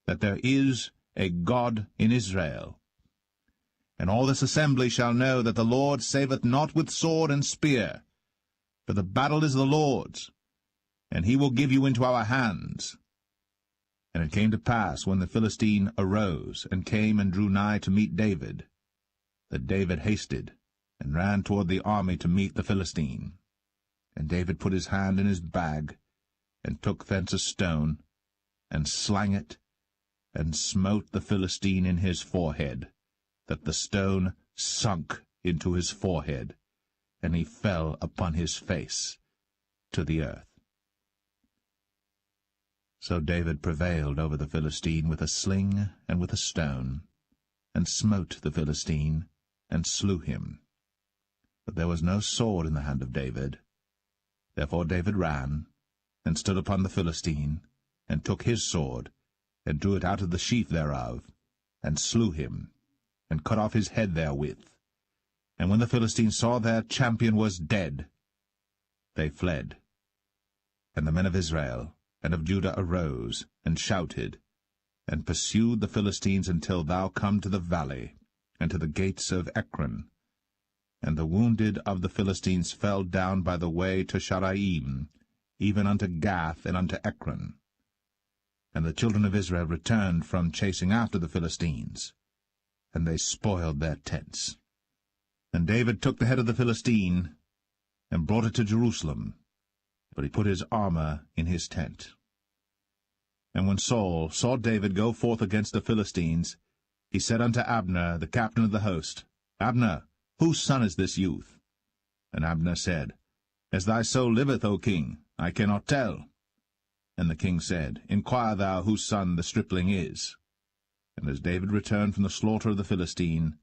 S1: that there is a God in Israel. And all this assembly shall know that the Lord saveth not with sword and spear, for the battle is the Lord's, and he will give you into our hands. And it came to pass, when the Philistine arose, and came and drew nigh to meet David, that David hasted, and ran toward the army to meet the Philistine. And David put his hand in his bag, and took thence a stone, and slang it, and smote the Philistine in his forehead, that the stone sunk into his forehead, and he fell upon his face to the earth. So David prevailed over the Philistine with a sling and with a stone, and smote the Philistine, and slew him. But there was no sword in the hand of David. Therefore David ran, and stood upon the Philistine, and took his sword, and drew it out of the sheath thereof, and slew him, and cut off his head therewith. And when the Philistines saw their champion was dead, they fled. And the men of Israel and of Judah arose, and shouted, and pursued the Philistines until thou come to the valley, and to the gates of Ekron. And the wounded of the Philistines fell down by the way to Sharaim, even unto Gath and unto Ekron. And the children of Israel returned from chasing after the Philistines, and they spoiled their tents. And David took the head of the Philistine, and brought it to Jerusalem, but he put his armor in his tent. And when Saul saw David go forth against the Philistines, he said unto Abner, the captain of the host, Abner, whose son is this youth? And Abner said, As thy soul liveth, O king, I cannot tell. And the king said, Inquire thou whose son the stripling is. And as David returned from the slaughter of the Philistine,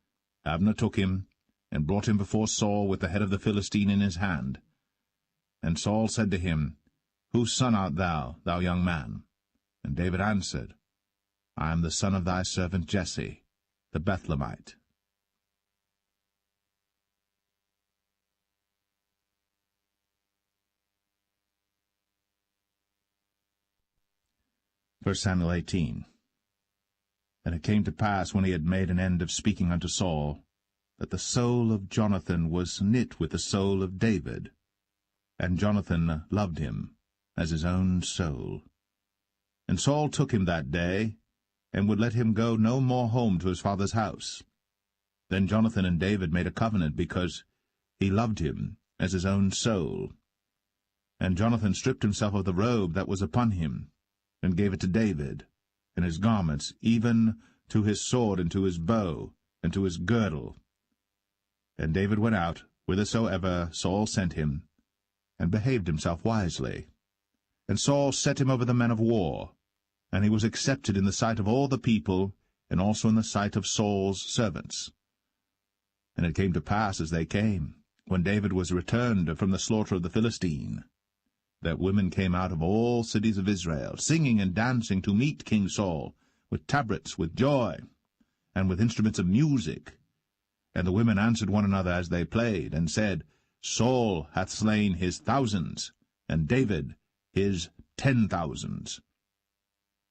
S1: Abner took him, and brought him before Saul with the head of the Philistine in his hand. And Saul said to him, Whose son art thou, thou young man? And David answered, I am the son of thy servant Jesse, the Bethlehemite. 1 Samuel 18. And it came to pass, when he had made an end of speaking unto Saul, that the soul of Jonathan was knit with the soul of David, and Jonathan loved him as his own soul. And Saul took him that day, and would let him go no more home to his father's house. Then Jonathan and David made a covenant, because he loved him as his own soul. And Jonathan stripped himself of the robe that was upon him, and gave it to David, and his garments, even to his sword, and to his bow, and to his girdle. And David went out whithersoever Saul sent him, and behaved himself wisely. And Saul set him over the men of war, and he was accepted in the sight of all the people, and also in the sight of Saul's servants. And it came to pass, as they came, when David was returned from the slaughter of the Philistine, that women came out of all cities of Israel, singing and dancing to meet King Saul, with tabrets, with joy, and with instruments of music. And the women answered one another as they played, and said, Saul hath slain his thousands, and David his 10,000s.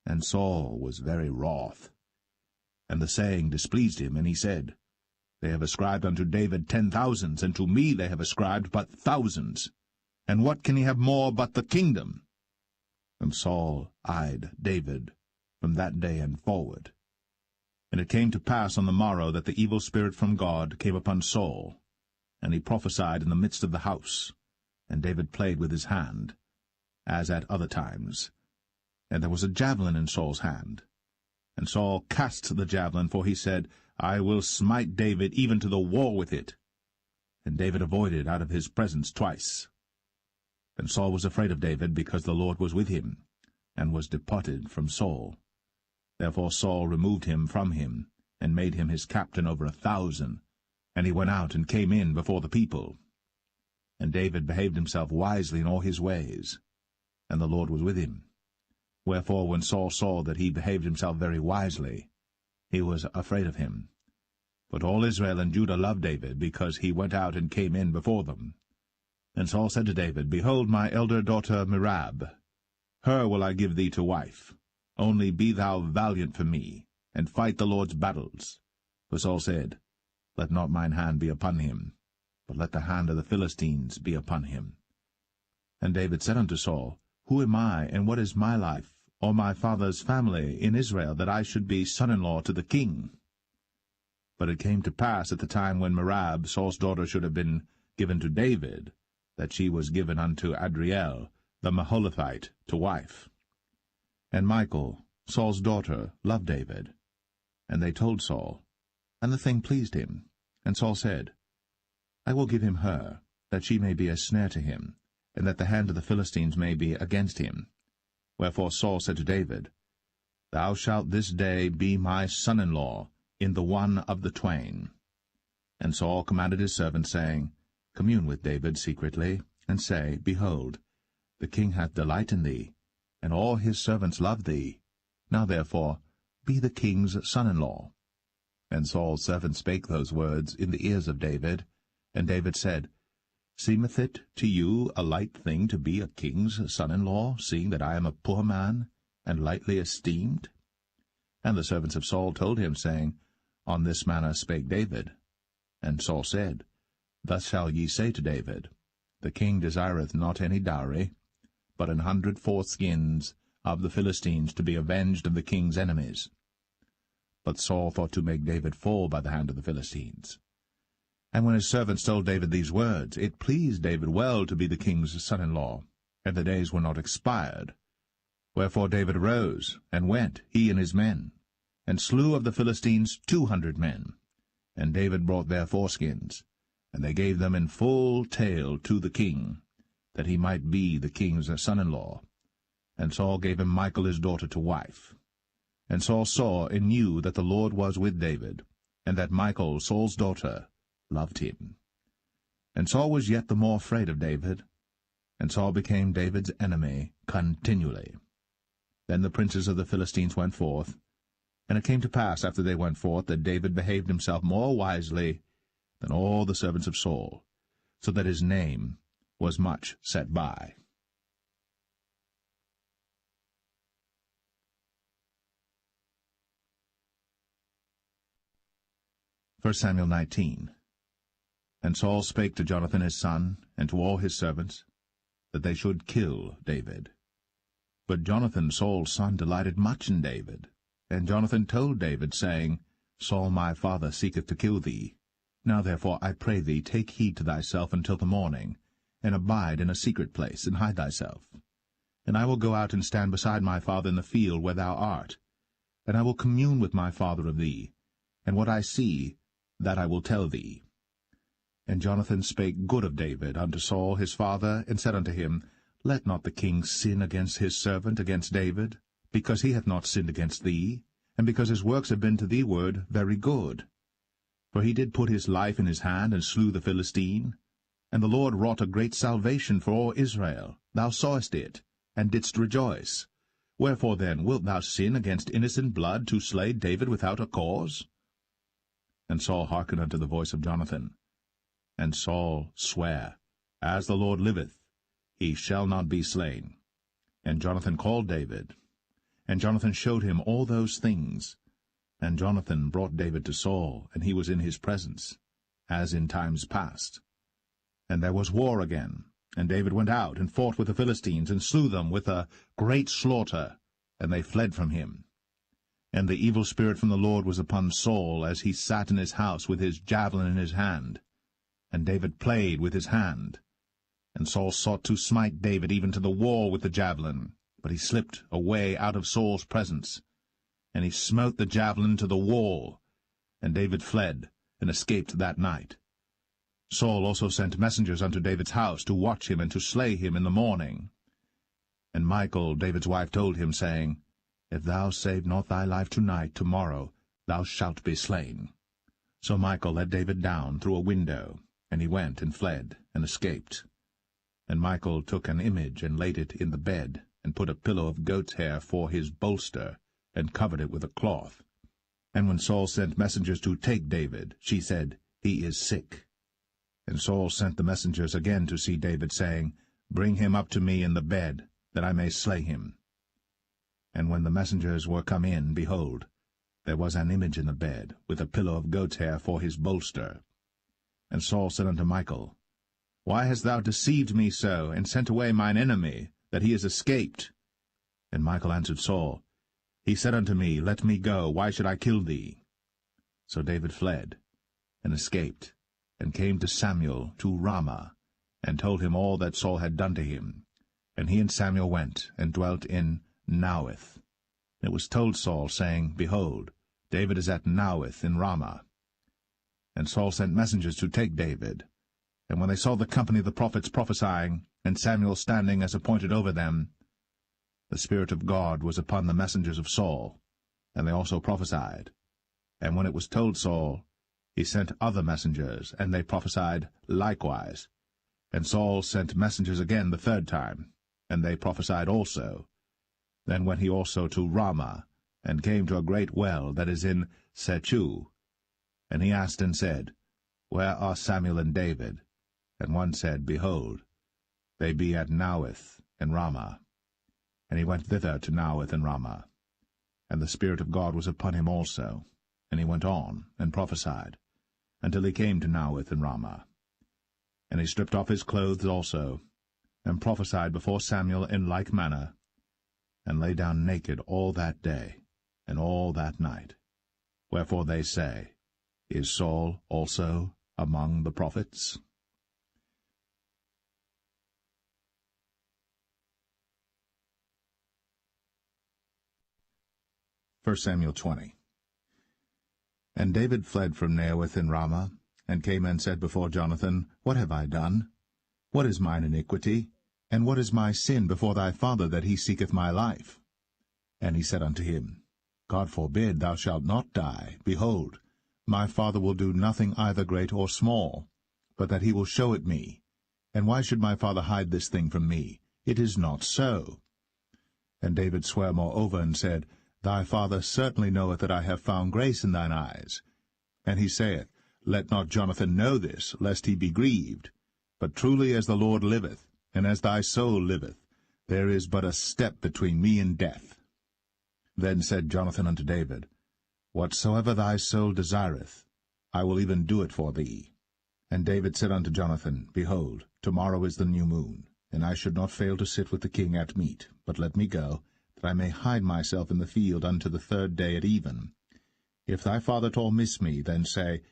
S1: And Saul was very wroth, and the saying displeased him, and he said, They have ascribed unto David 10,000s, and to me they have ascribed but thousands. And what can he have more but the kingdom? And Saul eyed David from that day and forward. And it came to pass on the morrow that the evil spirit from God came upon Saul, and he prophesied in the midst of the house. And David played with his hand, as at other times. And there was a javelin in Saul's hand. And Saul cast the javelin, for he said, I will smite David even to the wall with it. And David avoided out of his presence twice. And Saul was afraid of David, because the Lord was with him, and was departed from Saul. Therefore Saul removed him from him, and made him his captain over 1,000. And he went out and came in before the people. And David behaved himself wisely in all his ways, and the Lord was with him. Wherefore when Saul saw that he behaved himself very wisely, he was afraid of him. But all Israel and Judah loved David, because he went out and came in before them. And Saul said to David, Behold, my elder daughter Merab, her will I give thee to wife. Only be thou valiant for me, and fight the Lord's battles. For Saul said, Let not mine hand be upon him, but let the hand of the Philistines be upon him. And David said unto Saul, Who am I, and what is my life, or my father's family in Israel, that I should be son-in-law to the king? But it came to pass at the time when Merab, Saul's daughter, should have been given to David, that she was given unto Adriel, the Maholathite, to wife. And Michal, Saul's daughter, loved David. And they told Saul, and the thing pleased him. And Saul said, I will give him her, that she may be a snare to him, and that the hand of the Philistines may be against him. Wherefore Saul said to David, Thou shalt this day be my son-in-law in the one of the twain. And Saul commanded his servants, saying, Commune with David secretly, and say, Behold, the king hath delight in thee, and all his servants love thee. Now therefore be the king's son-in-law. And Saul's servants spake those words in the ears of David. And David said, Seemeth it to you a light thing to be a king's son-in-law, seeing that I am a poor man, and lightly esteemed? And the servants of Saul told him, saying, On this manner spake David. And Saul said, Thus shall ye say to David, The king desireth not any dowry, but 100 foreskins of the Philistines to be avenged of the king's enemies. But Saul thought to make David fall by the hand of the Philistines. And when his servants told David these words, it pleased David well to be the king's son-in-law, and the days were not expired. Wherefore David arose, and went, he and his men, and slew of the Philistines 200 men. And David brought their foreskins, and they gave them in full tale to the king, that he might be the king's son-in-law. And Saul gave him Michal his daughter to wife. And Saul saw and knew that the Lord was with David, and that Michal, Saul's daughter, loved him. And Saul was yet the more afraid of David, and Saul became David's enemy continually. Then the princes of the Philistines went forth, and it came to pass after they went forth that David behaved himself more wisely than all the servants of Saul, so that his name was much set by. 1 Samuel 19. And Saul spake to Jonathan his son, and to all his servants, that they should kill David. But Jonathan Saul's son delighted much in David. And Jonathan told David, saying, Saul my father seeketh to kill thee. Now therefore I pray thee, take heed to thyself until the morning, and abide in a secret place, and hide thyself. And I will go out and stand beside my father in the field where thou art, and I will commune with my father of thee, and what I see, that I will tell thee. And Jonathan spake good of David unto Saul his father, and said unto him, Let not the king sin against his servant, against David, because he hath not sinned against thee, and because his works have been to thee ward very good. For he did put his life in his hand, and slew the Philistine. And the Lord wrought a great salvation for all Israel. Thou sawest it, and didst rejoice. Wherefore then wilt thou sin against innocent blood, to slay David without a cause? And Saul hearkened unto the voice of Jonathan. And Saul sware, As the Lord liveth, he shall not be slain. And Jonathan called David. And Jonathan showed him all those things. And Jonathan brought David to Saul, and he was in his presence, as in times past. And there was war again, And David went out and fought with the Philistines, and slew them with a great slaughter, and they fled from him. And the evil spirit from the Lord was upon Saul, as he sat in his house with his javelin in his hand. And David played with his hand. And Saul sought to smite David even to the wall with the javelin, but he slipped away out of Saul's presence. And he smote the javelin to the wall, and David fled, and escaped that night. Saul also sent messengers unto David's house to watch him and to slay him in the morning. And Michal, David's wife, told him, saying, If thou save not thy life tonight, tomorrow thou shalt be slain. So Michal let David down through a window, and he went and fled, and escaped. And Michal took an image, and laid it in the bed, and put a pillow of goat's hair for his bolster, and covered it with a cloth. And when Saul sent messengers to take David, she said, He is sick. And Saul sent the messengers again to see David, saying, Bring him up to me in the bed, that I may slay him. And when the messengers were come in, behold, there was an image in the bed, with a pillow of goat's hair for his bolster. And Saul said unto Michal, Why hast thou deceived me so, and sent away mine enemy, that he is escaped? And Michal answered Saul, He said unto me, Let me go, why should I kill thee? So David fled, and escaped, and came to Samuel to Ramah, and told him all that Saul had done to him. And he and Samuel went, and dwelt in Naueth. And it was told Saul, saying, Behold, David is at Naueth in Ramah. And Saul sent messengers to take David. And when they saw the company of the prophets prophesying, and Samuel standing as appointed over them, the Spirit of God was upon the messengers of Saul, and they also prophesied. And when it was told Saul, he sent other messengers, and they prophesied likewise. And Saul sent messengers again the third time, and they prophesied also. Then went he also to Ramah, and came to a great well that is in Sechu. And he asked and said, Where are Samuel and David? And one said, Behold, they be at Naueth and Ramah. And he went thither to Naueth and Ramah. And the Spirit of God was upon him also. And he went on, and prophesied, until he came to Naueth and Ramah. And he stripped off his clothes also, and prophesied before Samuel in like manner, and lay down naked all that day, and all that night. Wherefore they say, Is Saul also among the prophets? 1 Samuel 20. And David fled from Naueth in Ramah, and came and said before Jonathan, What have I done? What is mine iniquity? And what is my sin before thy father, that he seeketh my life? And he said unto him, God forbid, thou shalt not die. Behold, my father will do nothing either great or small, but that he will show it me. And why should my father hide this thing from me? It is not so. And David sware moreover, and said, Thy father certainly knoweth that I have found grace in thine eyes. And he saith, Let not Jonathan know this, lest he be grieved. But truly as the Lord liveth, and as thy soul liveth, there is but a step between me and death. Then said Jonathan unto David, Whatsoever thy soul desireth, I will even do it for thee. And David said unto Jonathan, Behold, tomorrow is the new moon, and I should not fail to sit with the king at meat, but let me go, that I may hide myself in the field unto the third day at even. If thy father at all miss me, then say,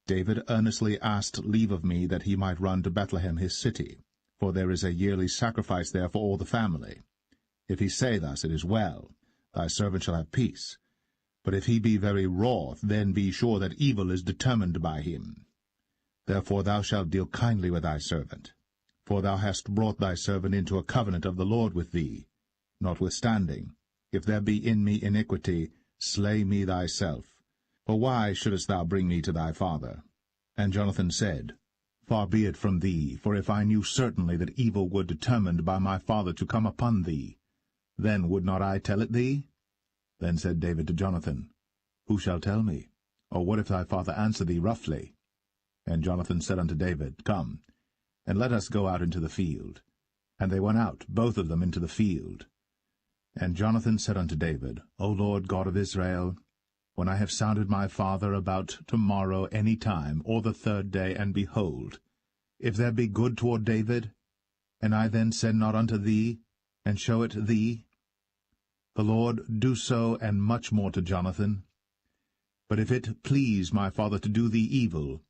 S1: David earnestly asked leave of me that he might run to Bethlehem his city, for there is a yearly sacrifice there for all the family. If he say thus, it is well, thy servant shall have peace. But if he be very wroth, then be sure that evil is determined by him. Therefore thou shalt deal kindly with thy servant, for thou hast brought thy servant into a covenant of the Lord with thee. Notwithstanding, if there be in me iniquity, slay me thyself. For why shouldest thou bring me to thy father? And Jonathan said, Far be it from thee, for if I knew certainly that evil were determined by my father to come upon thee, then would not I tell it thee? Then said David to Jonathan, Who shall tell me? Or what if thy father answer thee roughly? And Jonathan said unto David, Come, and let us go out into the field. And they went out, both of them, into the field. And Jonathan said unto David, O Lord God of Israel, when I have sounded my father about tomorrow any time, or the third day, and behold, if there be good toward David, And I then send not unto thee, and show it thee? The Lord do so, and much more to Jonathan. But if it please my father to do thee evil,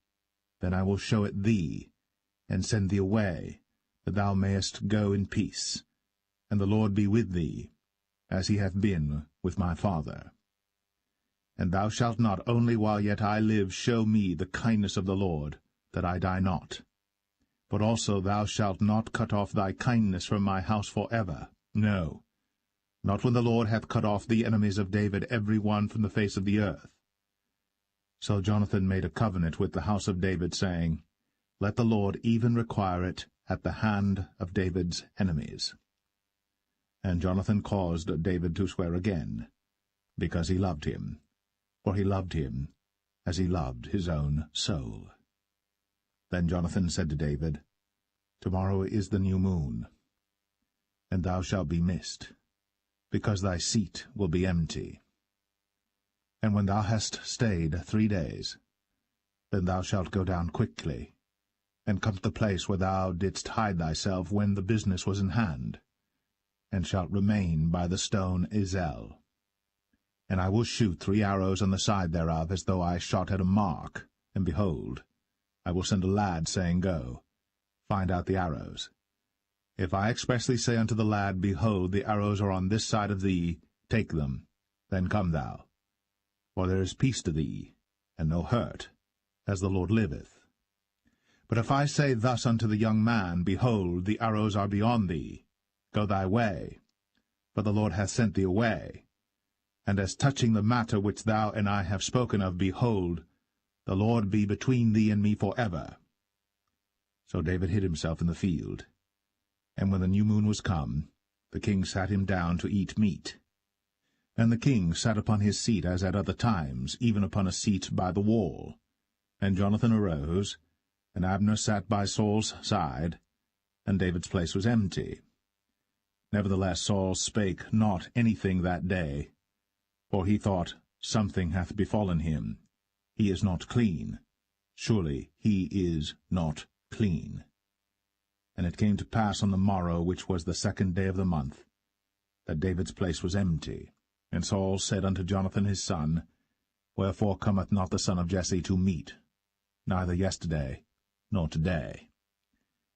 S1: then I will show it thee, and send thee away, that thou mayest go in peace, and the Lord be with thee, as he hath been with my father. And thou shalt not only while yet I live show me the kindness of the Lord, that I die not, but also thou shalt not cut off thy kindness from my house for ever, no, not when the Lord hath cut off the enemies of David every one from the face of the earth. So Jonathan made a covenant with the house of David, saying, Let the Lord even require it at the hand of David's enemies. And Jonathan caused David to swear again, because he loved him, for he loved him as he loved his own soul. Then Jonathan said to David, Tomorrow is the new moon, and thou shalt be missed, because thy seat will be empty. And when thou hast stayed 3 days, then thou shalt go down quickly, and come to the place where thou didst hide thyself when the business was in hand, and shalt remain by the stone Zelle. And I will shoot 3 arrows on the side thereof, as though I shot at a mark, and behold, I will send a lad, saying, Go, find out the arrows. If I expressly say unto the lad, Behold, the arrows are on this side of thee, take them, then come thou. For there is peace to thee, and no hurt, as the Lord liveth. But if I say thus unto the young man, Behold, the arrows are beyond thee, go thy way, for the Lord hath sent thee away. And as touching the matter which thou and I have spoken of, behold, the Lord be between thee and me for ever. So David hid himself in the field. And when the new moon was come, the king sat him down to eat meat. And the king sat upon his seat as at other times, even upon a seat by the wall. And Jonathan arose, and Abner sat by Saul's side, and David's place was empty. Nevertheless Saul spake not anything that day, for he thought, Something hath befallen him. He is not clean. Surely he is not clean. And it came to pass on the morrow, which was the 2nd day of the month, that David's place was empty. And Saul said unto Jonathan his son, Wherefore cometh not the son of Jesse to meat, neither yesterday nor today?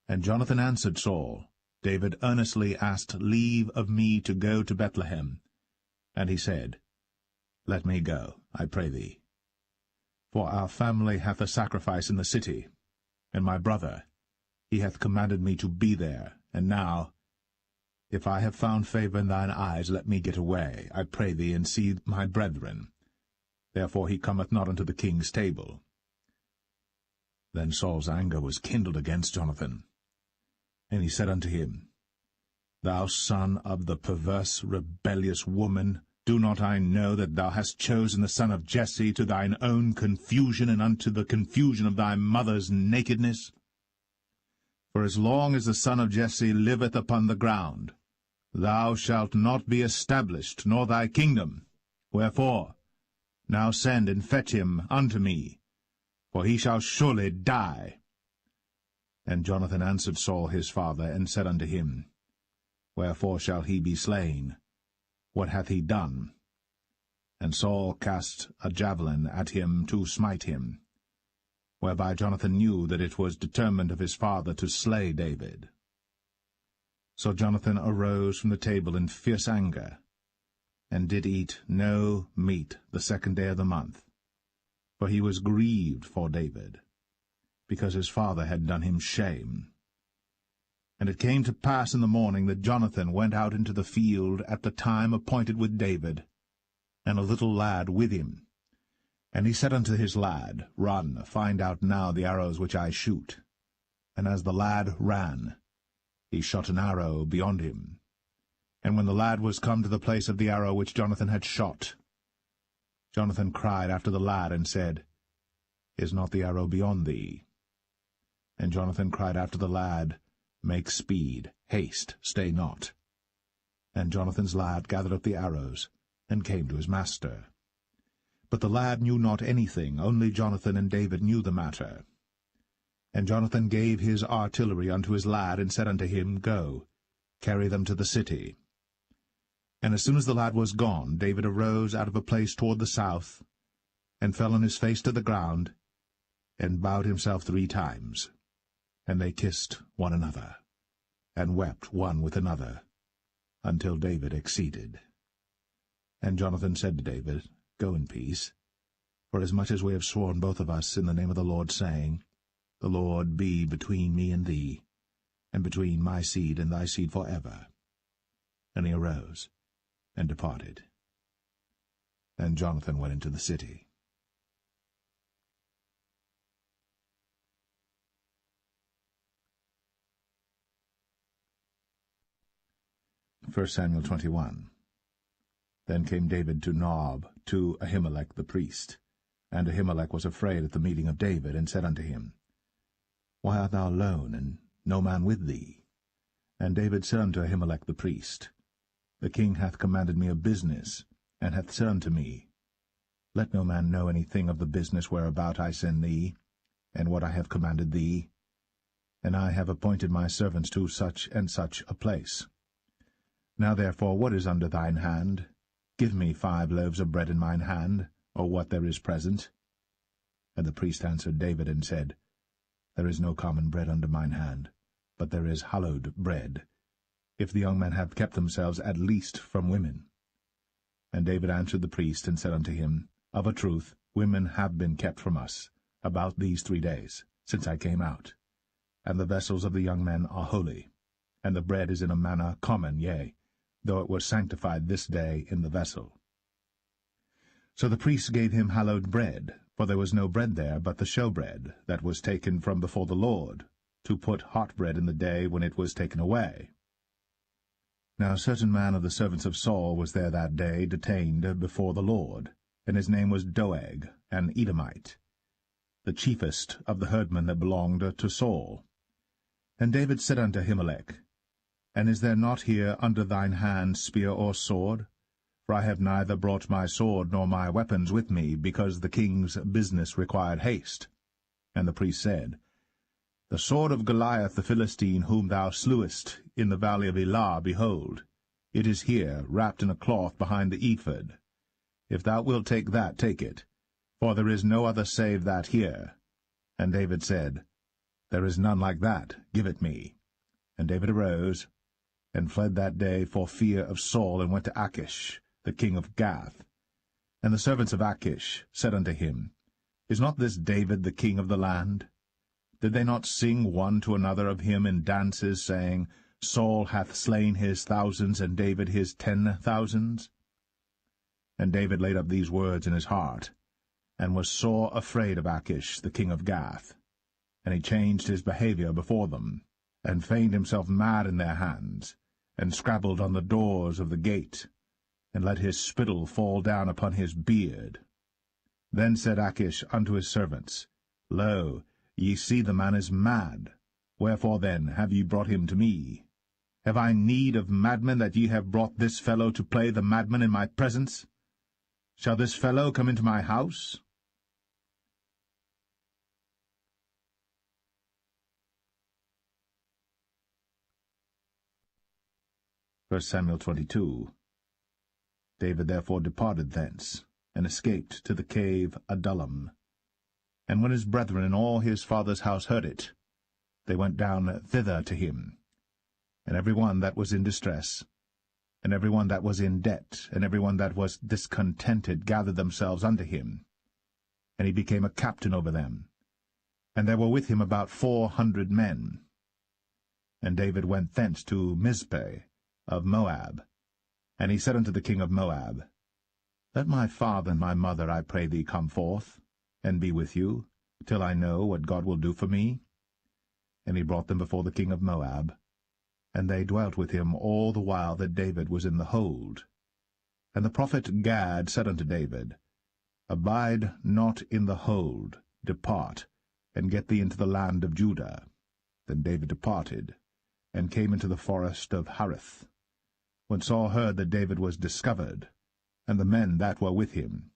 S1: And Jonathan answered Saul, David earnestly asked leave of me to go to Bethlehem. And he said, Let me go, I pray thee. For our family hath a sacrifice in the city, and my brother, he hath commanded me to be there. And now, if I have found favour in thine eyes, let me get away, I pray thee, and see my brethren. Therefore he cometh not unto the king's table. Then Saul's anger was kindled against Jonathan. And he said unto him, Thou son of the perverse, rebellious woman, do not I know that thou hast chosen the son of Jesse to thine own confusion, and unto the confusion of thy mother's nakedness? For as long as the son of Jesse liveth upon the ground, thou shalt not be established, nor thy kingdom. Wherefore, now send and fetch him unto me, for he shall surely die. And Jonathan answered Saul his father, and said unto him, Wherefore shall he be slain? What hath he done? And Saul cast a javelin at him to smite him, whereby Jonathan knew that it was determined of his father to slay David. So Jonathan arose from the table in fierce anger, and did eat no meat the 2nd day of the month, for he was grieved for David, because his father had done him shame. And it came to pass in the morning that Jonathan went out into the field at the time appointed with David, and a little lad with him. And he said unto his lad, Run, find out now the arrows which I shoot. And as the lad ran, he shot an arrow beyond him. And when the lad was come to the place of the arrow which Jonathan had shot, Jonathan cried after the lad, and said, Is not the arrow beyond thee? And Jonathan cried after the lad, Make speed, haste, stay not. And Jonathan's lad gathered up the arrows, and came to his master. But the lad knew not anything, only Jonathan and David knew the matter. And Jonathan gave his artillery unto his lad, and said unto him, Go, carry them to the city. And as soon as the lad was gone, David arose out of a place toward the south, and fell on his face to the ground, and bowed himself 3 times. And they kissed one another, and wept one with another, until David exceeded. And Jonathan said to David, Go in peace, forasmuch as we have sworn both of us in the name of the Lord, saying, The Lord be between me and thee, and between my seed and thy seed forever. And he arose, and departed. And Jonathan went into the city. 1 Samuel 21. Then came David to Nob, to Ahimelech the priest. And Ahimelech was afraid at the meeting of David, and said unto him, Why art thou alone, and no man with thee? And David said unto Ahimelech the priest, The king hath commanded me a business, and hath said unto me, Let no man know anything of the business whereabout I send thee, and what I have commanded thee. And I have appointed my servants to such and such a place. Now therefore, what is under thine hand? Give me 5 loaves of bread in mine hand, or what there is present. And the priest answered David, and said, There is no common bread under mine hand, but there is hallowed bread, if the young men have kept themselves at least from women. And David answered the priest, and said unto him, Of a truth, women have been kept from us, about these 3 days, since I came out. And the vessels of the young men are holy, and the bread is in a manner common, yea, though it was sanctified this day in the vessel. So the priests gave him hallowed bread, for there was no bread there but the showbread, that was taken from before the Lord, to put hot bread in the day when it was taken away. Now a certain man of the servants of Saul was there that day, detained before the Lord, and his name was Doeg, an Edomite, the chiefest of the herdmen that belonged to Saul. And David said unto Ahimelech, And is there not here under thine hand spear or sword? For I have neither brought my sword nor my weapons with me, because the king's business required haste. And the priest said, The sword of Goliath the Philistine, whom thou slewest in the valley of Elah, behold, it is here, wrapped in a cloth behind the ephod. If thou wilt take that, take it, for there is no other save that here. And David said, There is none like that, give it me. And David arose, and fled that day for fear of Saul, and went to Achish, the king of Gath. And the servants of Achish said unto him, Is not this David the king of the land? Did they not sing one to another of him in dances, saying, Saul hath slain his thousands, and David his 10,000s? And David laid up these words in his heart, and was sore afraid of Achish, the king of Gath. And he changed his behavior before them, and feigned himself mad in their hands, and scrabbled on the doors of the gate, and let his spittle fall down upon his beard. Then said Achish unto his servants, Lo, ye see the man is mad. Wherefore then have ye brought him to me? Have I need of madmen, that ye have brought this fellow to play the madman in my presence? Shall this fellow come into my house? First Samuel 22. David therefore departed thence, and escaped to the cave Adullam. And when his brethren and all his father's house heard it, they went down thither to him. And every one that was in distress, and every one that was in debt, and every one that was discontented gathered themselves unto him. And he became a captain over them. And there were with him about 400 men. And David went thence to Mizpeh of Moab. And he said unto the king of Moab, Let my father and my mother, I pray thee, come forth, and be with you, till I know what God will do for me. And he brought them before the king of Moab, and they dwelt with him all the while that David was in the hold. And the prophet Gad said unto David, Abide not in the hold, depart, and get thee into the land of Judah. Then David departed, and came into the forest of Hareth. When Saul heard that David was discovered, and the men that were with him.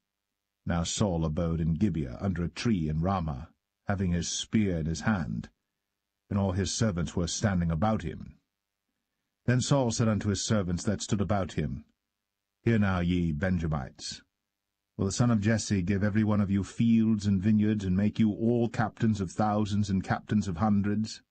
S1: Now Saul abode in Gibeah under a tree in Ramah, having his spear in his hand, and all his servants were standing about him. Then Saul said unto his servants that stood about him, Hear now, ye Benjamites, will the son of Jesse give every one of you fields and vineyards, and make you all captains of thousands and captains of hundreds,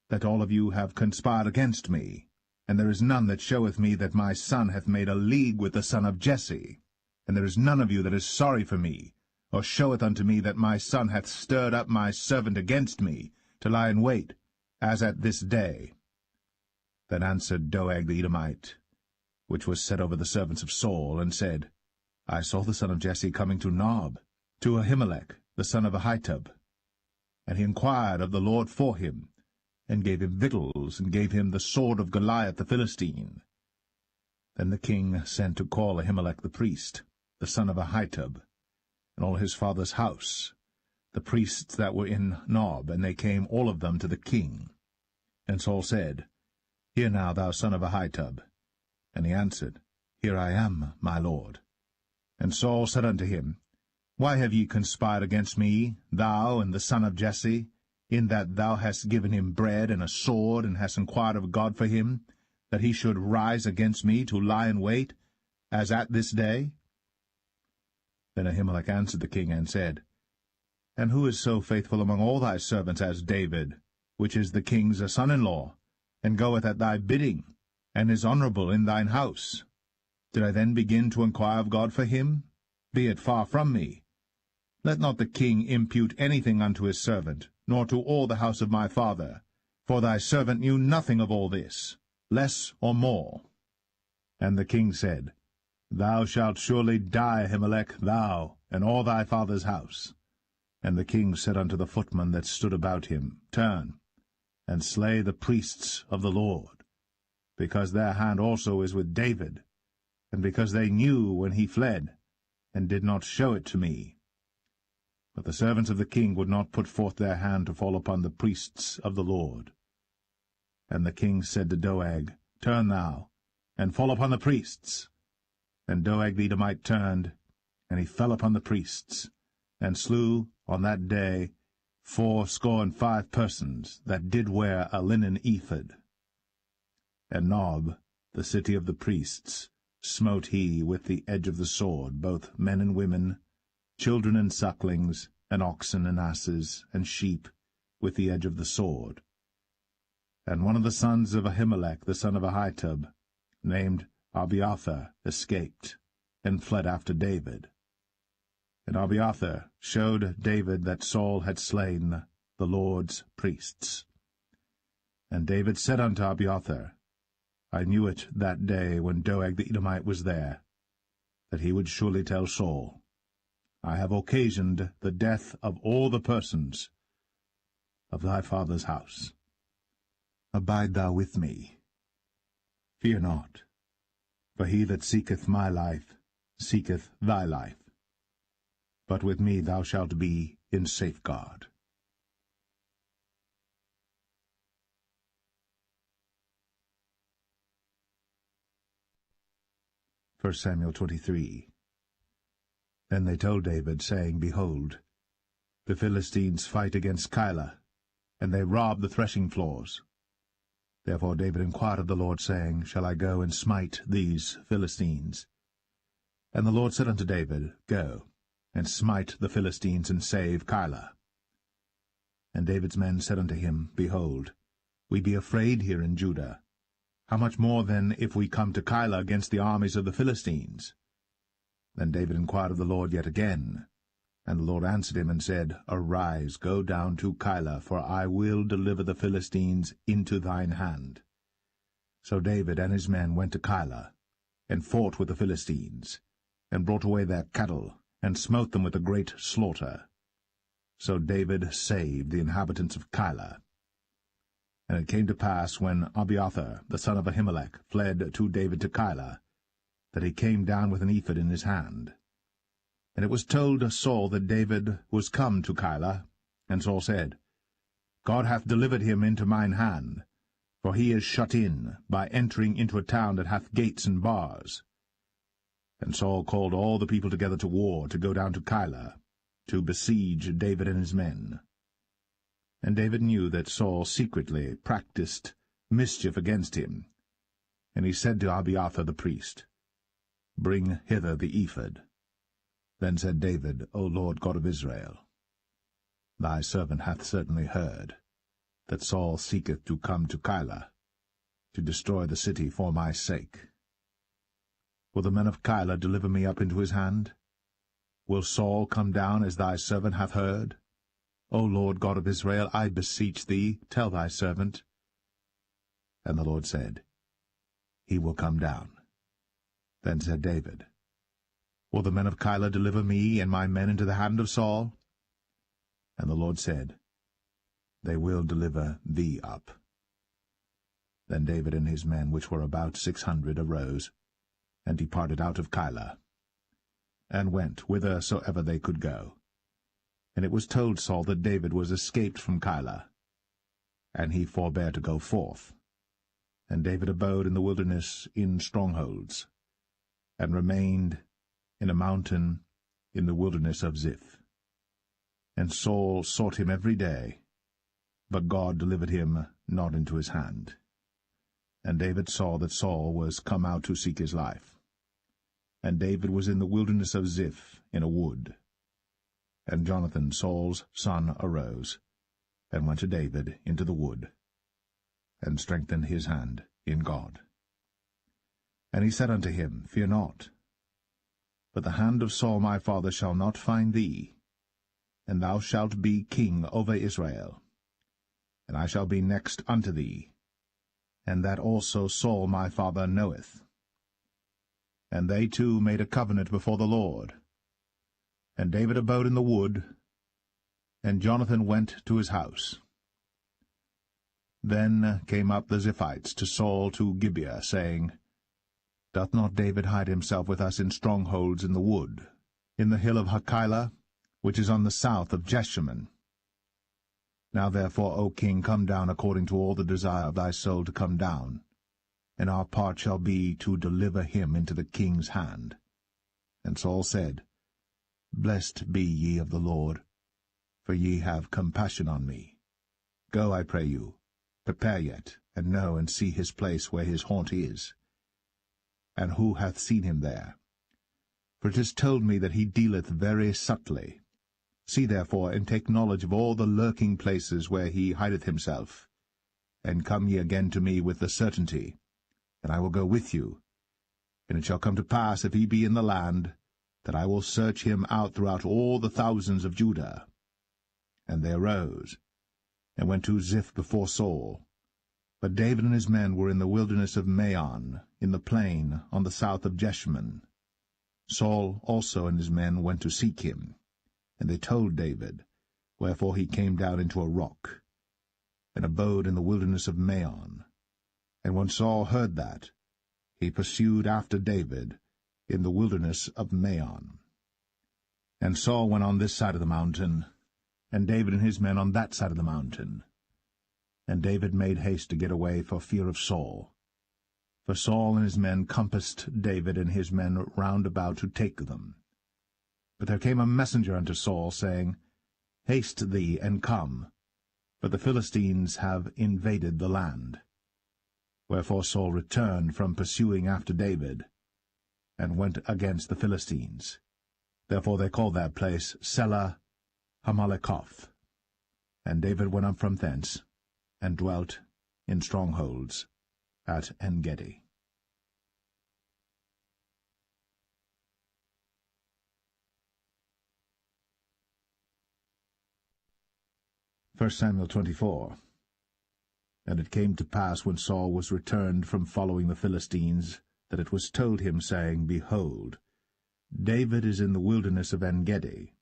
S1: that all of you have conspired against me? And there is none that showeth me that my son hath made a league with the son of Jesse. And there is none of you that is sorry for me, or showeth unto me that my son hath stirred up my servant against me, to lie in wait, as at this day. Then answered Doeg the Edomite, which was set over the servants of Saul, and said, I saw the son of Jesse coming to Nob, to Ahimelech the son of Ahitub. And he inquired of the Lord for him, and gave him victuals, and gave him the sword of Goliath the Philistine. Then the king sent to call Ahimelech the priest, the son of Ahitub, and all his father's house, the priests that were in Nob, and they came all of them to the king. And Saul said, Hear now, thou son of Ahitub. And he answered, Here I am, my lord. And Saul said unto him, Why have ye conspired against me, thou and the son of Jesse, in that thou hast given him bread and a sword, and hast inquired of God for him, that he should rise against me to lie in wait, as at this day? Then Ahimelech answered the king, and said, And who is so faithful among all thy servants as David, which is the king's son-in-law, and goeth at thy bidding, and is honourable in thine house? Did I then begin to inquire of God for him? Be it far from me. Let not the king impute anything unto his servant, nor to all the house of my father, for thy servant knew nothing of all this, less or more. And the king said, Thou shalt surely die, Ahimelech, thou, and all thy father's house. And the king said unto the footmen that stood about him, Turn, and slay the priests of the Lord, because their hand also is with David, and because they knew when he fled, and did not show it to me. But the servants of the king would not put forth their hand to fall upon the priests of the Lord. And the king said to Doeg, Turn thou, and fall upon the priests. And Doeg the Edomite turned, and he fell upon the priests, and slew on that day fourscore persons that did wear a linen ephod. And Nob, the city of the priests, smote he with the edge of the sword both men and women, children and sucklings, and oxen and asses, and sheep, with the edge of the sword. And one of the sons of Ahimelech the son of Ahitub, named Abiathar, escaped, and fled after David. And Abiathar showed David that Saul had slain the Lord's priests. And David said unto Abiathar, I knew it that day when Doeg the Edomite was there, that he would surely tell Saul, I have occasioned the death of all the persons of thy father's house. Abide thou with me. Fear not, for he that seeketh my life seeketh thy life. But with me thou shalt be in safeguard. 1 Samuel 23. Then they told David, saying, Behold, the Philistines fight against Keilah, and they rob the threshing floors. Therefore David inquired of the Lord, saying, Shall I go and smite these Philistines? And the Lord said unto David, Go, and smite the Philistines, and save Keilah. And David's men said unto him, Behold, we be afraid here in Judah. How much more then if we come to Keilah against the armies of the Philistines? Then David inquired of the Lord yet again. And the Lord answered him and said, Arise, go down to Keilah, for I will deliver the Philistines into thine hand. So David and his men went to Keilah, and fought with the Philistines, and brought away their cattle, and smote them with a great slaughter. So David saved the inhabitants of Keilah. And it came to pass, when Abiathar the son of Ahimelech fled to David to Keilah, that he came down with an ephod in his hand. And it was told Saul that David was come to Keilah, and Saul said, God hath delivered him into mine hand, for he is shut in, by entering into a town that hath gates and bars. And Saul called all the people together to war, to go down to Keilah, to besiege David and his men. And David knew that Saul secretly practiced mischief against him. And he said to Abiathar the priest, Bring hither the ephod. Then said David, O Lord God of Israel, Thy servant hath certainly heard that Saul seeketh to come to Keilah, to destroy the city for my sake. Will the men of Keilah deliver me up into his hand? Will Saul come down as thy servant hath heard? O Lord God of Israel, I beseech thee, tell thy servant. And the Lord said, He will come down. Then said David, Will the men of Keilah deliver me and my men into the hand of Saul? And the Lord said, They will deliver thee up. Then David and his men, which were about 600, arose, and departed out of Keilah, and went whithersoever they could go. And it was told Saul that David was escaped from Keilah, and he forbare to go forth. And David abode in the wilderness in strongholds, and remained in a mountain in the wilderness of Ziph. And Saul sought him every day, but God delivered him not into his hand. And David saw that Saul was come out to seek his life. And David was in the wilderness of Ziph in a wood. And Jonathan, Saul's son, arose, and went to David into the wood, and strengthened his hand in God. And he said unto him, Fear not, but the hand of Saul my father shall not find thee, and thou shalt be king over Israel. And I shall be next unto thee, and that also Saul my father knoweth. And they two made a covenant before the Lord. And David abode in the wood, and Jonathan went to his house. Then came up the Ziphites to Saul to Gibeah, saying, Doth not David hide himself with us in strongholds in the wood, in the hill of Hachilah, which is on the south of Jeshimon? Now therefore, O king, come down according to all the desire of thy soul to come down, and our part shall be to deliver him into the king's hand. And Saul said, Blessed be ye of the Lord, for ye have compassion on me. Go, I pray you, prepare yet, and know and see his place where his haunt is. And who hath seen him there? For it is told me that he dealeth very subtly. See therefore, and take knowledge of all the lurking places where he hideth himself, and come ye again to me with the certainty, and I will go with you. And it shall come to pass, if he be in the land, that I will search him out throughout all the thousands of Judah. And they arose, and went to Ziph before Saul. But David and his men were in the wilderness of Maon, in the plain, on the south of Jeshimon. Saul also and his men went to seek him. And they told David, wherefore he came down into a rock, and abode in the wilderness of Maon. And when Saul heard that, he pursued after David in the wilderness of Maon. And Saul went on this side of the mountain, and David and his men on that side of the mountain. And David made haste to get away for fear of Saul. For Saul and his men compassed David and his men round about to take them. But there came a messenger unto Saul, saying, Haste thee, and come, for the Philistines have invaded the land. Wherefore Saul returned from pursuing after David, and went against the Philistines. Therefore they called that place Selah Hamalekoth. And David went up from thence, and dwelt in strongholds at En-gedi. 1 Samuel 24. And it came to pass, when Saul was returned from following the Philistines, that it was told him, saying, Behold, David is in the wilderness of En-gedi.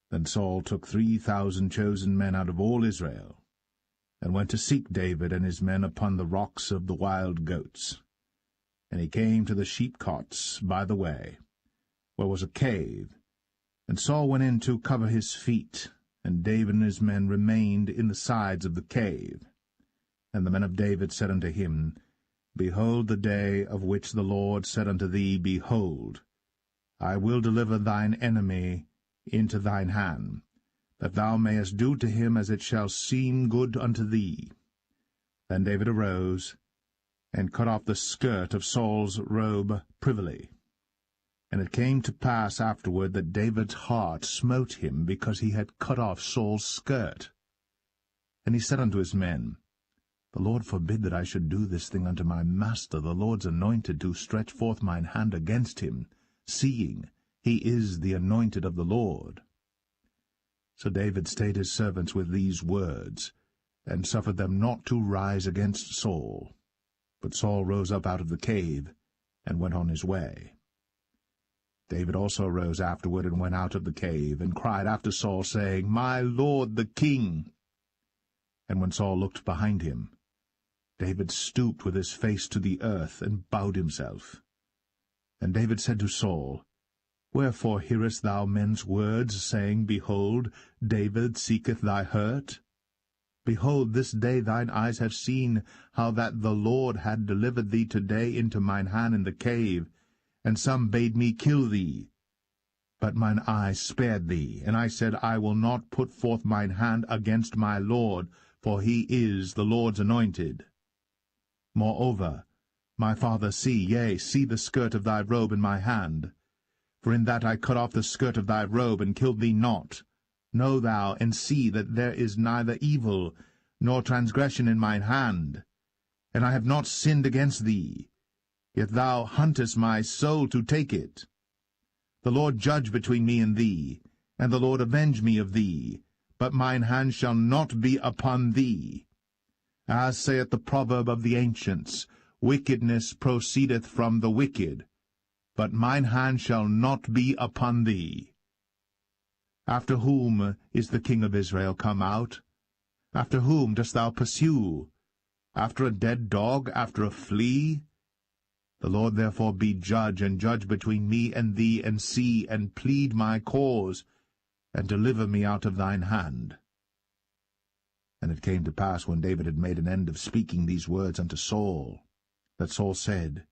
S1: Then Saul took 3,000 chosen men out of all Israel, and went to seek David and his men upon the rocks of the wild goats. And he came to the sheepcots by the way, where was a cave. And Saul went in to cover his feet, and David and his men remained in the sides of the cave. And the men of David said unto him, Behold the day of which the Lord said unto thee, Behold, I will deliver thine enemy into thine hand, that thou mayest do to him as it shall seem good unto thee. Then David arose, and cut off the skirt of Saul's robe privily. And it came to pass afterward that David's heart smote him, because he had cut off Saul's skirt. And he said unto his men, The Lord forbid that I should do this thing unto my master, the Lord's anointed, to stretch forth mine hand against him, seeing he is the anointed of the Lord. So David stayed his servants with these words, and suffered them not to rise against Saul. But Saul rose up out of the cave, and went on his way. David also rose afterward, and went out of the cave, and cried after Saul, saying, My lord the king. And when Saul looked behind him, David stooped with his face to the earth, and bowed himself. And David said to Saul, Wherefore hearest thou men's words, saying, Behold, David seeketh thy hurt? Behold, this day thine eyes have seen how that the Lord had delivered thee today into mine hand in the cave, and some bade me kill thee. But mine eye spared thee, and I said, I will not put forth mine hand against my Lord, for he is the Lord's anointed. Moreover, my father, see the skirt of thy robe in my hand. For in that I cut off the skirt of thy robe, and killed thee not. Know thou, and see that there is neither evil nor transgression in mine hand. And I have not sinned against thee, yet thou huntest my soul to take it. The Lord judge between me and thee, and the Lord avenge me of thee, but mine hand shall not be upon thee. As saith the proverb of the ancients, Wickedness proceedeth from the wicked, but mine hand shall not be upon thee. After whom is the king of Israel come out? After whom dost thou pursue? After a dead dog, after a flea? The Lord therefore be judge, and judge between me and thee, and see, and plead my cause, and deliver me out of thine hand. And it came to pass, when David had made an end of speaking these words unto Saul, that Saul said,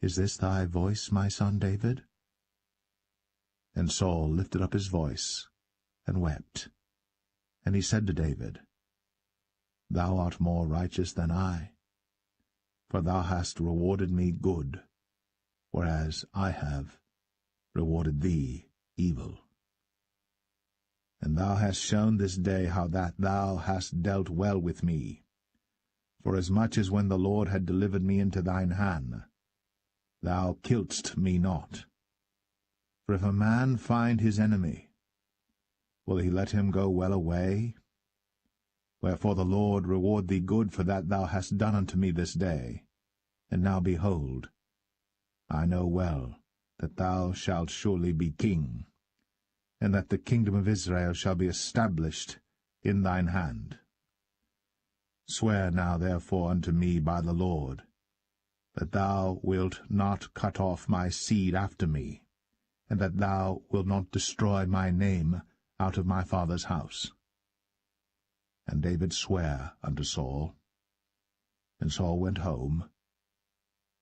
S1: Is this thy voice, my son David? And Saul lifted up his voice, and wept. And he said to David, Thou art more righteous than I, for thou hast rewarded me good, whereas I have rewarded thee evil. And thou hast shown this day how that thou hast dealt well with me, forasmuch as when the Lord had delivered me into thine hand, thou killedst me not. For if a man find his enemy, will he let him go well away? Wherefore the Lord reward thee good for that thou hast done unto me this day. And now behold, I know well that thou shalt surely be king, and that the kingdom of Israel shall be established in thine hand. Swear now therefore unto me by the Lord, that thou wilt not cut off my seed after me, and that thou wilt not destroy my name out of my father's house. And David sware unto Saul. And Saul went home,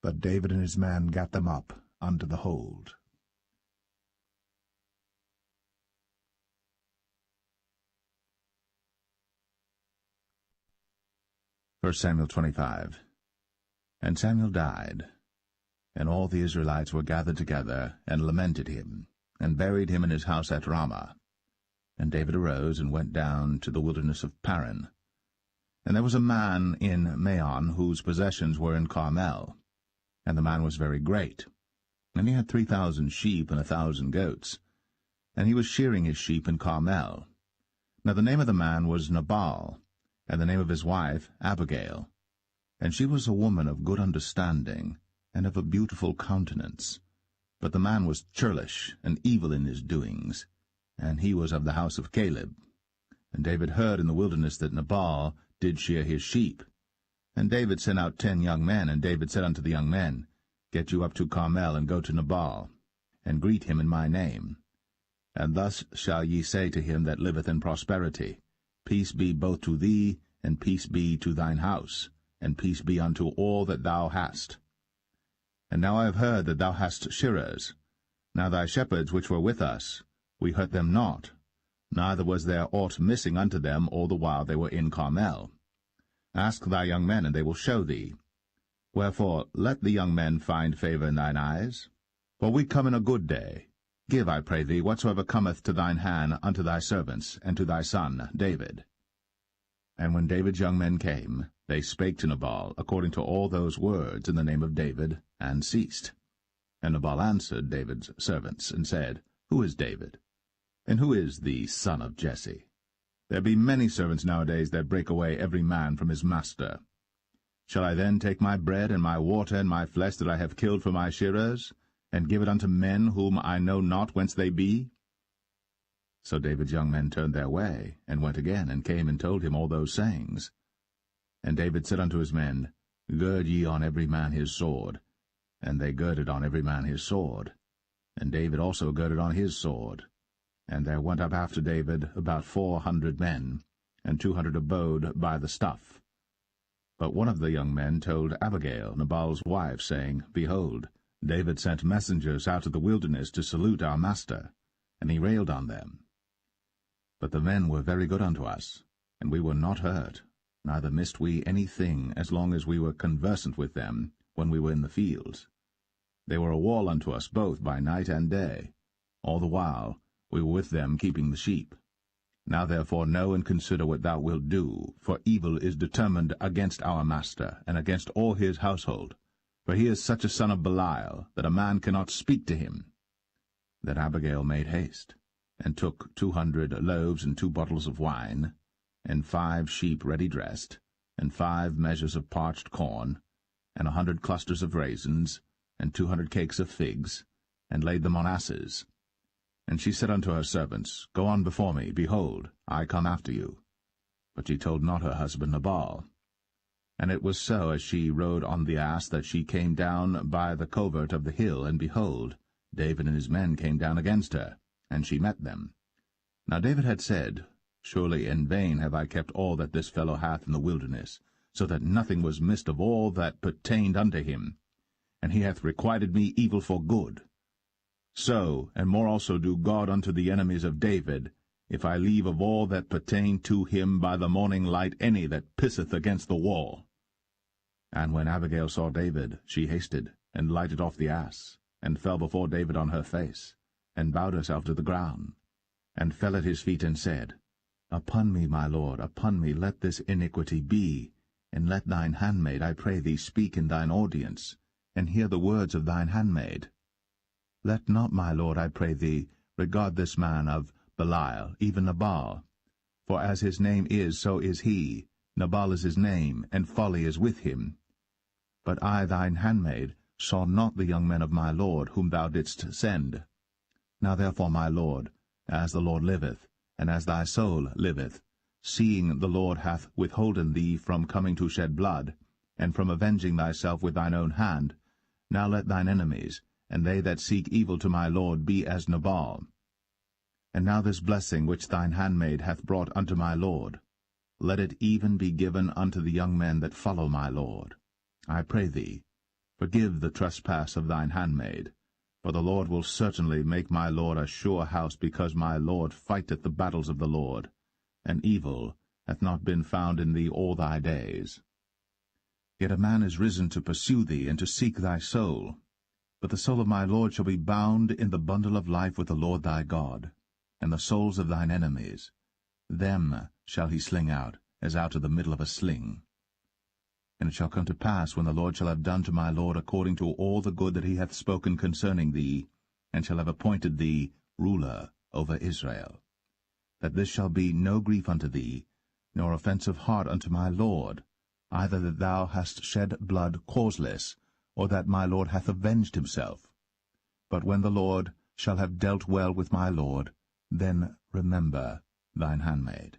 S1: but David and his men gat them up unto the hold. 1 Samuel 25. And Samuel died, and all the Israelites were gathered together, and lamented him, and buried him in his house at Ramah. And David arose, and went down to the wilderness of Paran. And there was a man in Maon, whose possessions were in Carmel. And the man was very great, and he had 3,000 sheep and 1,000 goats. And he was shearing his sheep in Carmel. Now the name of the man was Nabal, and the name of his wife Abigail. And she was a woman of good understanding, and of a beautiful countenance. But the man was churlish, and evil in his doings, and he was of the house of Caleb. And David heard in the wilderness that Nabal did shear his sheep. And David sent out 10 young men, and David said unto the young men, Get you up to Carmel, and go to Nabal, and greet him in my name. And thus shall ye say to him that liveth in prosperity, Peace be both to thee, and peace be to thine house, and peace be unto all that thou hast. And now I have heard that thou hast shearers. Now thy shepherds which were with us, we hurt them not, neither was there aught missing unto them all the while they were in Carmel. Ask thy young men, and they will show thee. Wherefore let the young men find favour in thine eyes. For we come in a good day. Give, I pray thee, whatsoever cometh to thine hand unto thy servants, and to thy son David. And when David's young men came, they spake to Nabal according to all those words in the name of David, and ceased. And Nabal answered David's servants, and said, Who is David? And who is the son of Jesse? There be many servants nowadays that break away every man from his master. Shall I then take my bread and my water and my flesh that I have killed for my shearers, and give it unto men whom I know not whence they be? So David's young men turned their way, and went again, and came and told him all those sayings. And David said unto his men, Gird ye on every man his sword. And they girded on every man his sword. And David also girded on his sword. And there went up after David about 400 men, and 200 abode by the stuff. But one of the young men told Abigail, Nabal's wife, saying, Behold, David sent messengers out of the wilderness to salute our master, and he railed on them. But the men were very good unto us, and we were not hurt, neither missed we any thing as long as we were conversant with them when we were in the fields. They were a wall unto us both by night and day. All the while we were with them keeping the sheep. Now therefore know and consider what thou wilt do, for evil is determined against our master, and against all his household. For he is such a son of Belial, that a man cannot speak to him. Then Abigail made haste, and took 200 loaves and 2 bottles of wine, and 5 sheep ready dressed, and 5 measures of parched corn, and 100 clusters of raisins, and 200 cakes of figs, and laid them on asses. And she said unto her servants, Go on before me, behold, I come after you. But she told not her husband Nabal. And it was so, as she rode on the ass, that she came down by the covert of the hill, and behold, David and his men came down against her, and she met them. Now David had said, Surely in vain have I kept all that this fellow hath in the wilderness, so that nothing was missed of all that pertained unto him. And he hath requited me evil for good. So, and more also do God unto the enemies of David, if I leave of all that pertain to him by the morning light any that pisseth against the wall. And when Abigail saw David, she hasted, and lighted off the ass, and fell before David on her face, and bowed herself to the ground, and fell at his feet, and said, Upon me, my lord, upon me let this iniquity be, and let thine handmaid, I pray thee, speak in thine audience, and hear the words of thine handmaid. Let not, my lord, I pray thee, regard this man of Belial, even Nabal. For as his name is, so is he. Nabal is his name, and folly is with him. But I, thine handmaid, saw not the young men of my lord, whom thou didst send. Now therefore, my lord, as the Lord liveth, and as thy soul liveth, seeing the Lord hath withholden thee from coming to shed blood, and from avenging thyself with thine own hand, now let thine enemies, and they that seek evil to my lord, be as Nabal. And now this blessing which thine handmaid hath brought unto my lord, let it even be given unto the young men that follow my lord. I pray thee, forgive the trespass of thine handmaid, for the Lord will certainly make my lord a sure house, because my lord fighteth the battles of the Lord, and evil hath not been found in thee all thy days. Yet a man is risen to pursue thee, and to seek thy soul. But the soul of my lord shall be bound in the bundle of life with the Lord thy God, and the souls of thine enemies, them shall he sling out, as out of the middle of a sling. And it shall come to pass, when the Lord shall have done to my lord according to all the good that he hath spoken concerning thee, and shall have appointed thee ruler over Israel, that this shall be no grief unto thee, nor offense of heart unto my lord, either that thou hast shed blood causeless, or that my lord hath avenged himself. But when the Lord shall have dealt well with my lord, then remember thine handmaid.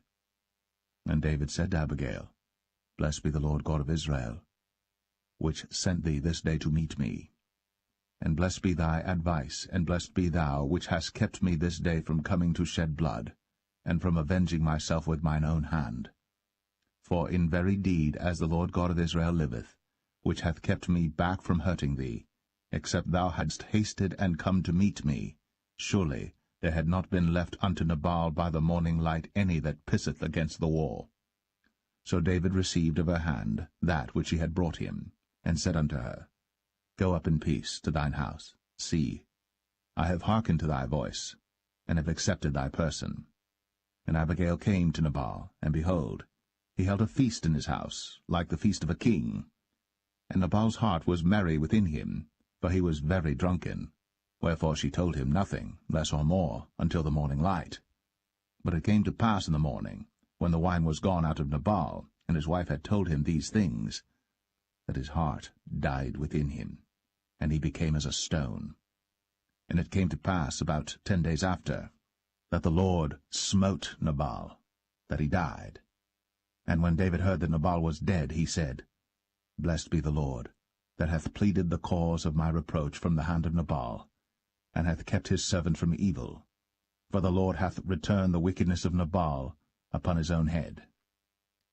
S1: And David said to Abigail, Blessed be the Lord God of Israel, which sent thee this day to meet me. And blessed be thy advice, and blessed be thou, which hast kept me this day from coming to shed blood, and from avenging myself with mine own hand. For in very deed, as the Lord God of Israel liveth, which hath kept me back from hurting thee, except thou hadst hasted and come to meet me, surely there had not been left unto Nabal by the morning light any that pisseth against the wall. So David received of her hand that which she had brought him, and said unto her, Go up in peace to thine house. See, I have hearkened to thy voice, and have accepted thy person. And Abigail came to Nabal, and behold, he held a feast in his house, like the feast of a king. And Nabal's heart was merry within him, for he was very drunken. Wherefore she told him nothing, less or more, until the morning light. But it came to pass in the morning, when the wine was gone out of Nabal, and his wife had told him these things, that his heart died within him, and he became as a stone. And it came to pass about 10 days after, that the Lord smote Nabal, that he died. And when David heard that Nabal was dead, he said, Blessed be the Lord, that hath pleaded the cause of my reproach from the hand of Nabal, and hath kept his servant from evil. For the Lord hath returned the wickedness of Nabal upon his own head.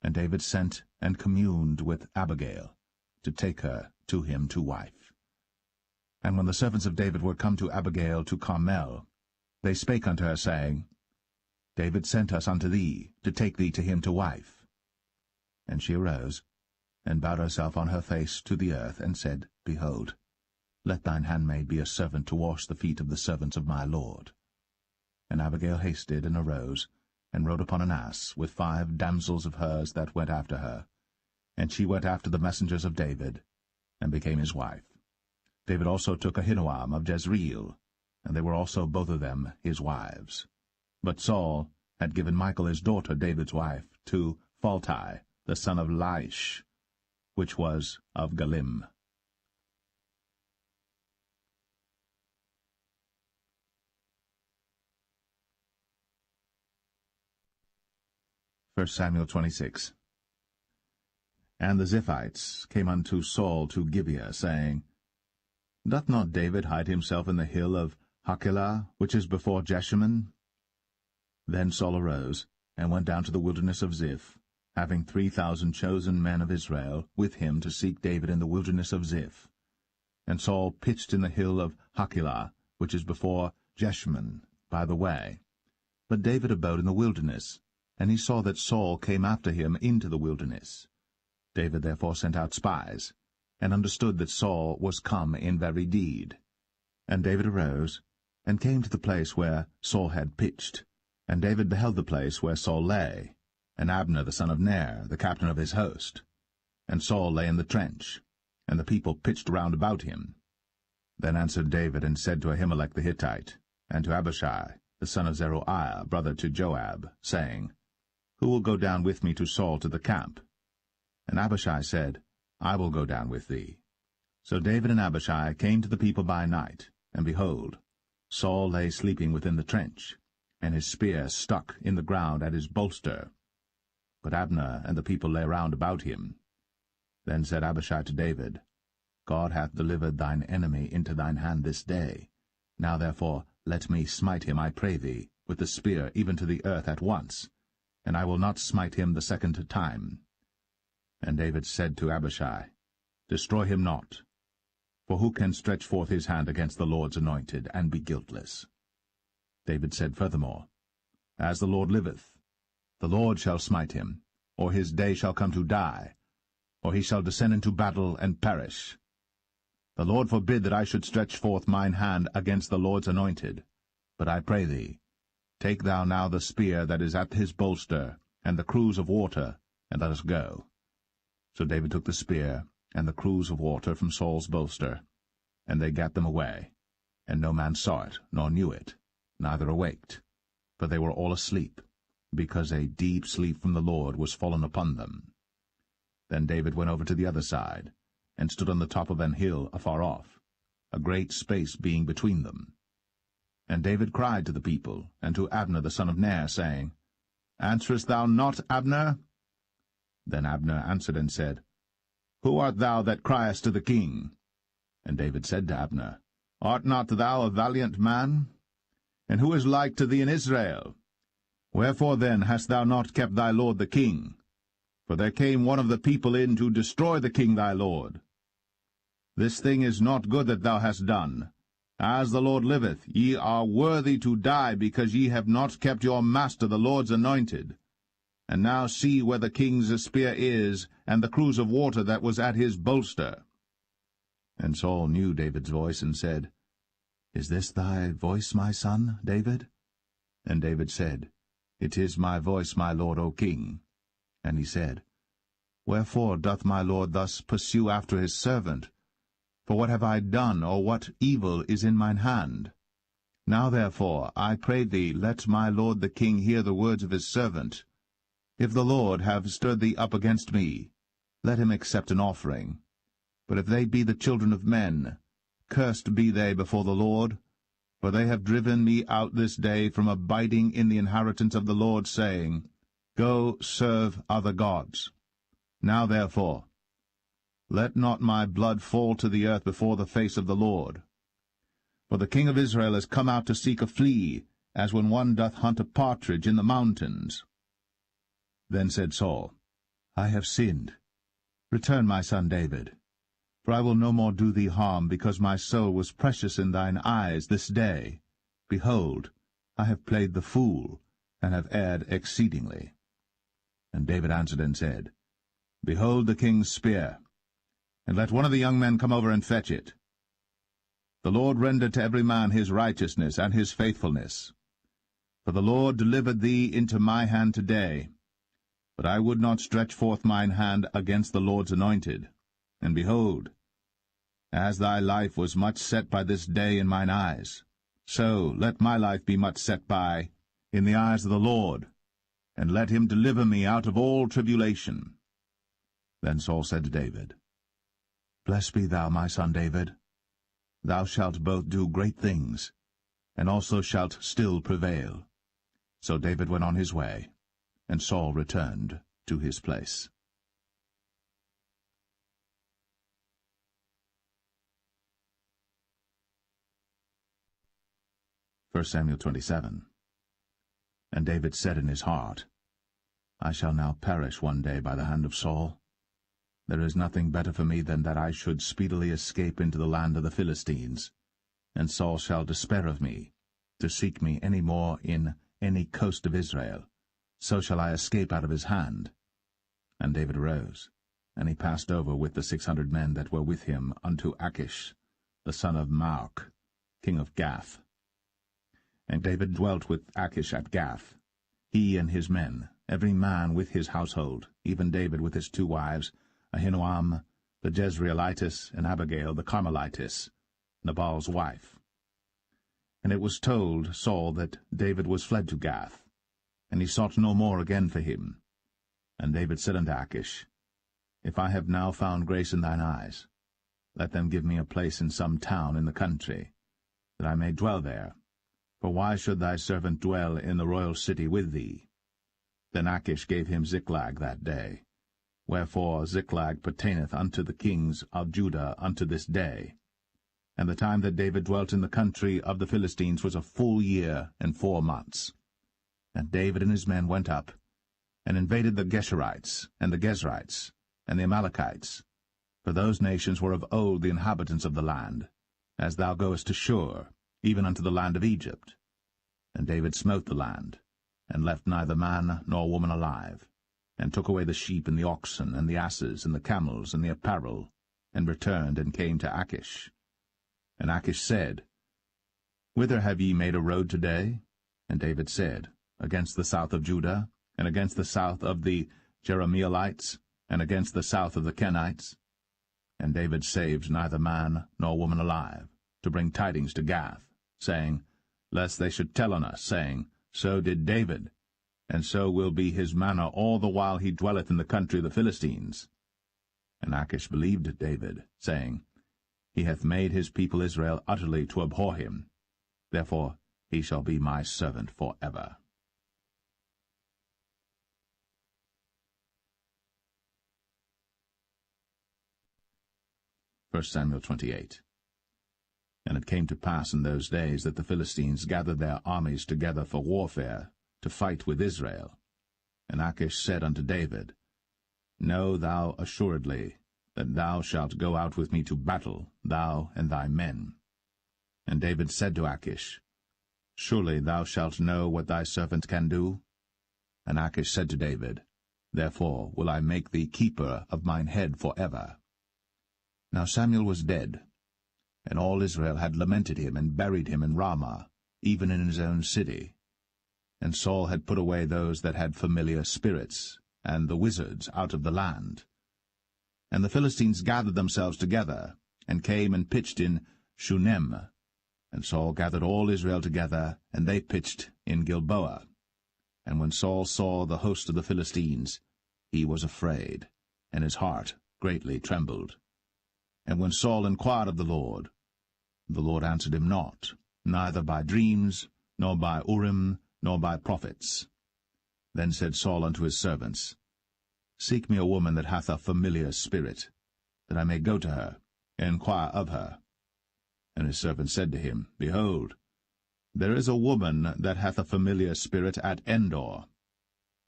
S1: And David sent and communed with Abigail, to take her to him to wife. And when the servants of David were come to Abigail to Carmel, they spake unto her, saying, David sent us unto thee, to take thee to him to wife. And she arose, and bowed herself on her face to the earth, and said, Behold, let thine handmaid be a servant to wash the feet of the servants of my lord. And Abigail hasted, and arose, and rode upon an ass, with 5 damsels of hers that went after her. And she went after the messengers of David, and became his wife. David also took Ahinoam of Jezreel, and they were also both of them his wives. But Saul had given Michal his daughter, David's wife, to Phalti, the son of Laish, which was of Galim. 1 Samuel 26. And the Ziphites came unto Saul to Gibeah, saying, Doth not David hide himself in the hill of Hachilah, which is before Jeshimon? Then Saul arose, and went down to the wilderness of Ziph, having 3,000 chosen men of Israel with him to seek David in the wilderness of Ziph. And Saul pitched in the hill of Hachilah, which is before Jeshimon, by the way. But David abode in the wilderness, and he saw that Saul came after him into the wilderness. David therefore sent out spies, and understood that Saul was come in very deed. And David arose, and came to the place where Saul had pitched. And David beheld the place where Saul lay, and Abner the son of Ner, the captain of his host. And Saul lay in the trench, and the people pitched round about him. Then answered David, and said to Ahimelech the Hittite, and to Abishai, the son of Zeruiah, brother to Joab, saying, Who will go down with me to Saul to the camp? And Abishai said, I will go down with thee. So David and Abishai came to the people by night, and behold, Saul lay sleeping within the trench, and his spear stuck in the ground at his bolster. But Abner and the people lay round about him. Then said Abishai to David, God hath delivered thine enemy into thine hand this day. Now therefore let me smite him, I pray thee, with the spear even to the earth at once, and I will not smite him the second time. And David said to Abishai, Destroy him not, for who can stretch forth his hand against the Lord's anointed, and be guiltless? David said furthermore, As the Lord liveth, the Lord shall smite him, or his day shall come to die, or he shall descend into battle and perish. The Lord forbid that I should stretch forth mine hand against the Lord's anointed. But I pray thee, take thou now the spear that is at his bolster, and the cruse of water, and let us go. So David took the spear and the cruse of water from Saul's bolster, and they gat them away. And no man saw it, nor knew it, neither awaked, for they were all asleep, because a deep sleep from the Lord was fallen upon them. Then David went over to the other side, and stood on the top of an hill afar off, a great space being between them. And David cried to the people, and to Abner the son of Ner, saying, Answerest thou not, Abner? Then Abner answered and said, Who art thou that criest to the king? And David said to Abner, Art not thou a valiant man? And who is like to thee in Israel? Wherefore then hast thou not kept thy lord the king? For there came one of the people in to destroy the king thy lord. This thing is not good that thou hast done. As the Lord liveth, ye are worthy to die, because ye have not kept your master the Lord's anointed. And now see where the king's spear is, and the cruse of water that was at his bolster. And Saul knew David's voice, and said, Is this thy voice, my son, David? And David said, It is my voice, my lord, O king. And he said, Wherefore doth my lord thus pursue after his servant? For what have I done, or what evil is in mine hand? Now therefore, I pray thee, let my lord the king hear the words of his servant. If the Lord have stirred thee up against me, let him accept an offering. But if they be the children of men, cursed be they before the Lord, for they have driven me out this day from abiding in the inheritance of the Lord, saying, Go serve other gods. Now therefore, let not my blood fall to the earth before the face of the Lord. For the king of Israel is come out to seek a flea, as when one doth hunt a partridge in the mountains. Then said Saul, I have sinned. Return, my son David. For I will no more do thee harm, because my soul was precious in thine eyes this day. Behold, I have played the fool, and have erred exceedingly. And David answered and said, Behold the king's spear, and let one of the young men come over and fetch it. The Lord render to every man his righteousness and his faithfulness. For the Lord delivered thee into my hand today. But I would not stretch forth mine hand against the Lord's anointed. And behold, as thy life was much set by this day in mine eyes, so let my life be much set by in the eyes of the Lord, and let him deliver me out of all tribulation. Then Saul said to David, Blessed be thou, my son David. Thou shalt both do great things, and also shalt still prevail. So David went on his way, and Saul returned to his place. 1 Samuel 27. And David said in his heart, I shall now perish one day by the hand of Saul. There is nothing better for me than that I should speedily escape into the land of the Philistines, and Saul shall despair of me, to seek me any more in any coast of Israel. So shall I escape out of his hand. And David arose, and he passed over with the 600 men that were with him unto Achish, the son of Maoch, king of Gath. And David dwelt with Achish at Gath, he and his men, every man with his household, even David with his 2 wives, Ahinoam the Jezreelitess, and Abigail the Carmelitess, Nabal's wife. And it was told Saul that David was fled to Gath, and he sought no more again for him. And David said unto Achish, If I have now found grace in thine eyes, let them give me a place in some town in the country, that I may dwell there. For why should thy servant dwell in the royal city with thee? Then Achish gave him Ziklag that day. Wherefore Ziklag pertaineth unto the kings of Judah unto this day. And the time that David dwelt in the country of the Philistines was a full year and 4 months. And David and his men went up, and invaded the Geshurites, and the Gezrites, and the Amalekites. For those nations were of old the inhabitants of the land, as thou goest to Shur, even unto the land of Egypt. And David smote the land, and left neither man nor woman alive, and took away the sheep and the oxen, and the asses, and the camels, and the apparel, and returned and came to Achish. And Achish said, Whither have ye made a road today? And David said, Against the south of Judah, and against the south of the Jerahmeelites, and against the south of the Kenites. And David saved neither man nor woman alive, to bring tidings to Gath, saying, Lest they should tell on us, saying, So did David, and so will be his manner all the while he dwelleth in the country of the Philistines. And Achish believed David, saying, He hath made his people Israel utterly to abhor him. Therefore he shall be my servant for ever. 1 Samuel 28. And it came to pass in those days that the Philistines gathered their armies together for warfare, to fight with Israel. And Achish said unto David, Know thou assuredly that thou shalt go out with me to battle, thou and thy men. And David said to Achish, Surely thou shalt know what thy servant can do? And Achish said to David, Therefore will I make thee keeper of mine head for ever. Now Samuel was dead, and all Israel had lamented him, and buried him in Ramah, even in his own city. And Saul had put away those that had familiar spirits, and the wizards out of the land. And the Philistines gathered themselves together, and came and pitched in Shunem. And Saul gathered all Israel together, and they pitched in Gilboa. And when Saul saw the host of the Philistines, he was afraid, and his heart greatly trembled. And when Saul inquired of the Lord answered him not, neither by dreams, nor by Urim, nor by prophets. Then said Saul unto his servants, Seek me a woman that hath a familiar spirit, that I may go to her, and inquire of her. And his servant said to him, Behold, there is a woman that hath a familiar spirit at Endor.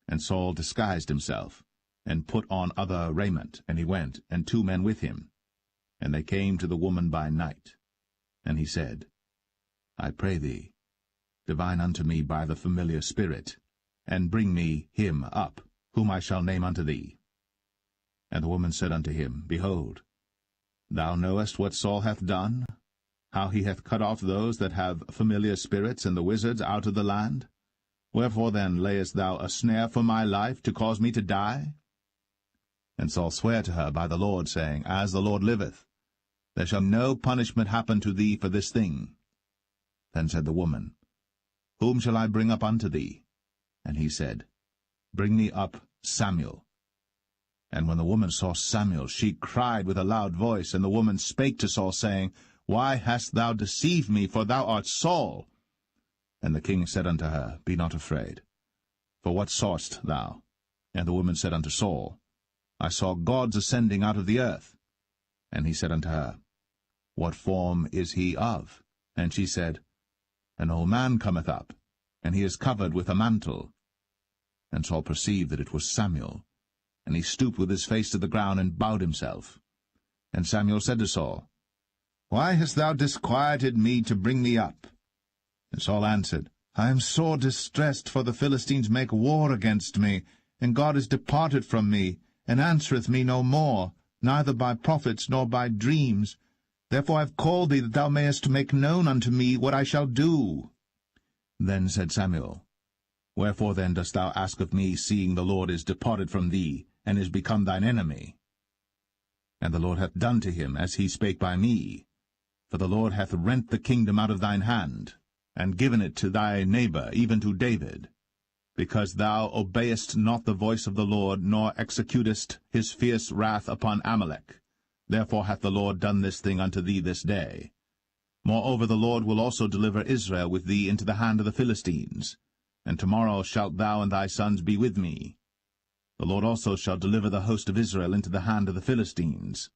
S1: And Saul disguised himself, and put on other raiment, and he went, and 2 men with him. And they came to the woman by night. And he said, I pray thee, divine unto me by the familiar spirit, and bring me him up, whom I shall name unto thee. And the woman said unto him, Behold, thou knowest what Saul hath done, how he hath cut off those that have familiar spirits and the wizards out of the land? Wherefore then layest thou a snare for my life, to cause me to die? And Saul sware to her by the Lord, saying, As the Lord liveth, there shall no punishment happen to thee for this thing. Then said the woman, Whom shall I bring up unto thee? And he said, Bring me up Samuel. And when the woman saw Samuel, she cried with a loud voice, and the woman spake to Saul, saying, Why hast thou deceived me? For thou art Saul. And the king said unto her, Be not afraid. For what sawest thou? And the woman said unto Saul, I saw gods ascending out of the earth. And he said unto her, What form is he of? And she said, An old man cometh up, and he is covered with a mantle. And Saul perceived that it was Samuel, and he stooped with his face to the ground, and bowed himself. And Samuel said to Saul, Why hast thou disquieted me to bring me up? And Saul answered, I am sore distressed, for the Philistines make war against me, and God is departed from me, and answereth me no more, neither by prophets nor by dreams. Therefore I have called thee, that thou mayest make known unto me what I shall do. Then said Samuel, Wherefore then dost thou ask of me, seeing the Lord is departed from thee, and is become thine enemy? And the Lord hath done to him as he spake by me. For the Lord hath rent the kingdom out of thine hand, and given it to thy neighbor, even to David, because thou obeyest not the voice of the Lord, nor executest his fierce wrath upon Amalek. Therefore hath the Lord done this thing unto thee this day. Moreover the Lord will also deliver Israel with thee into the hand of the Philistines, and tomorrow shalt thou and thy sons be with me. The Lord also shall deliver the host of Israel into the hand of the Philistines.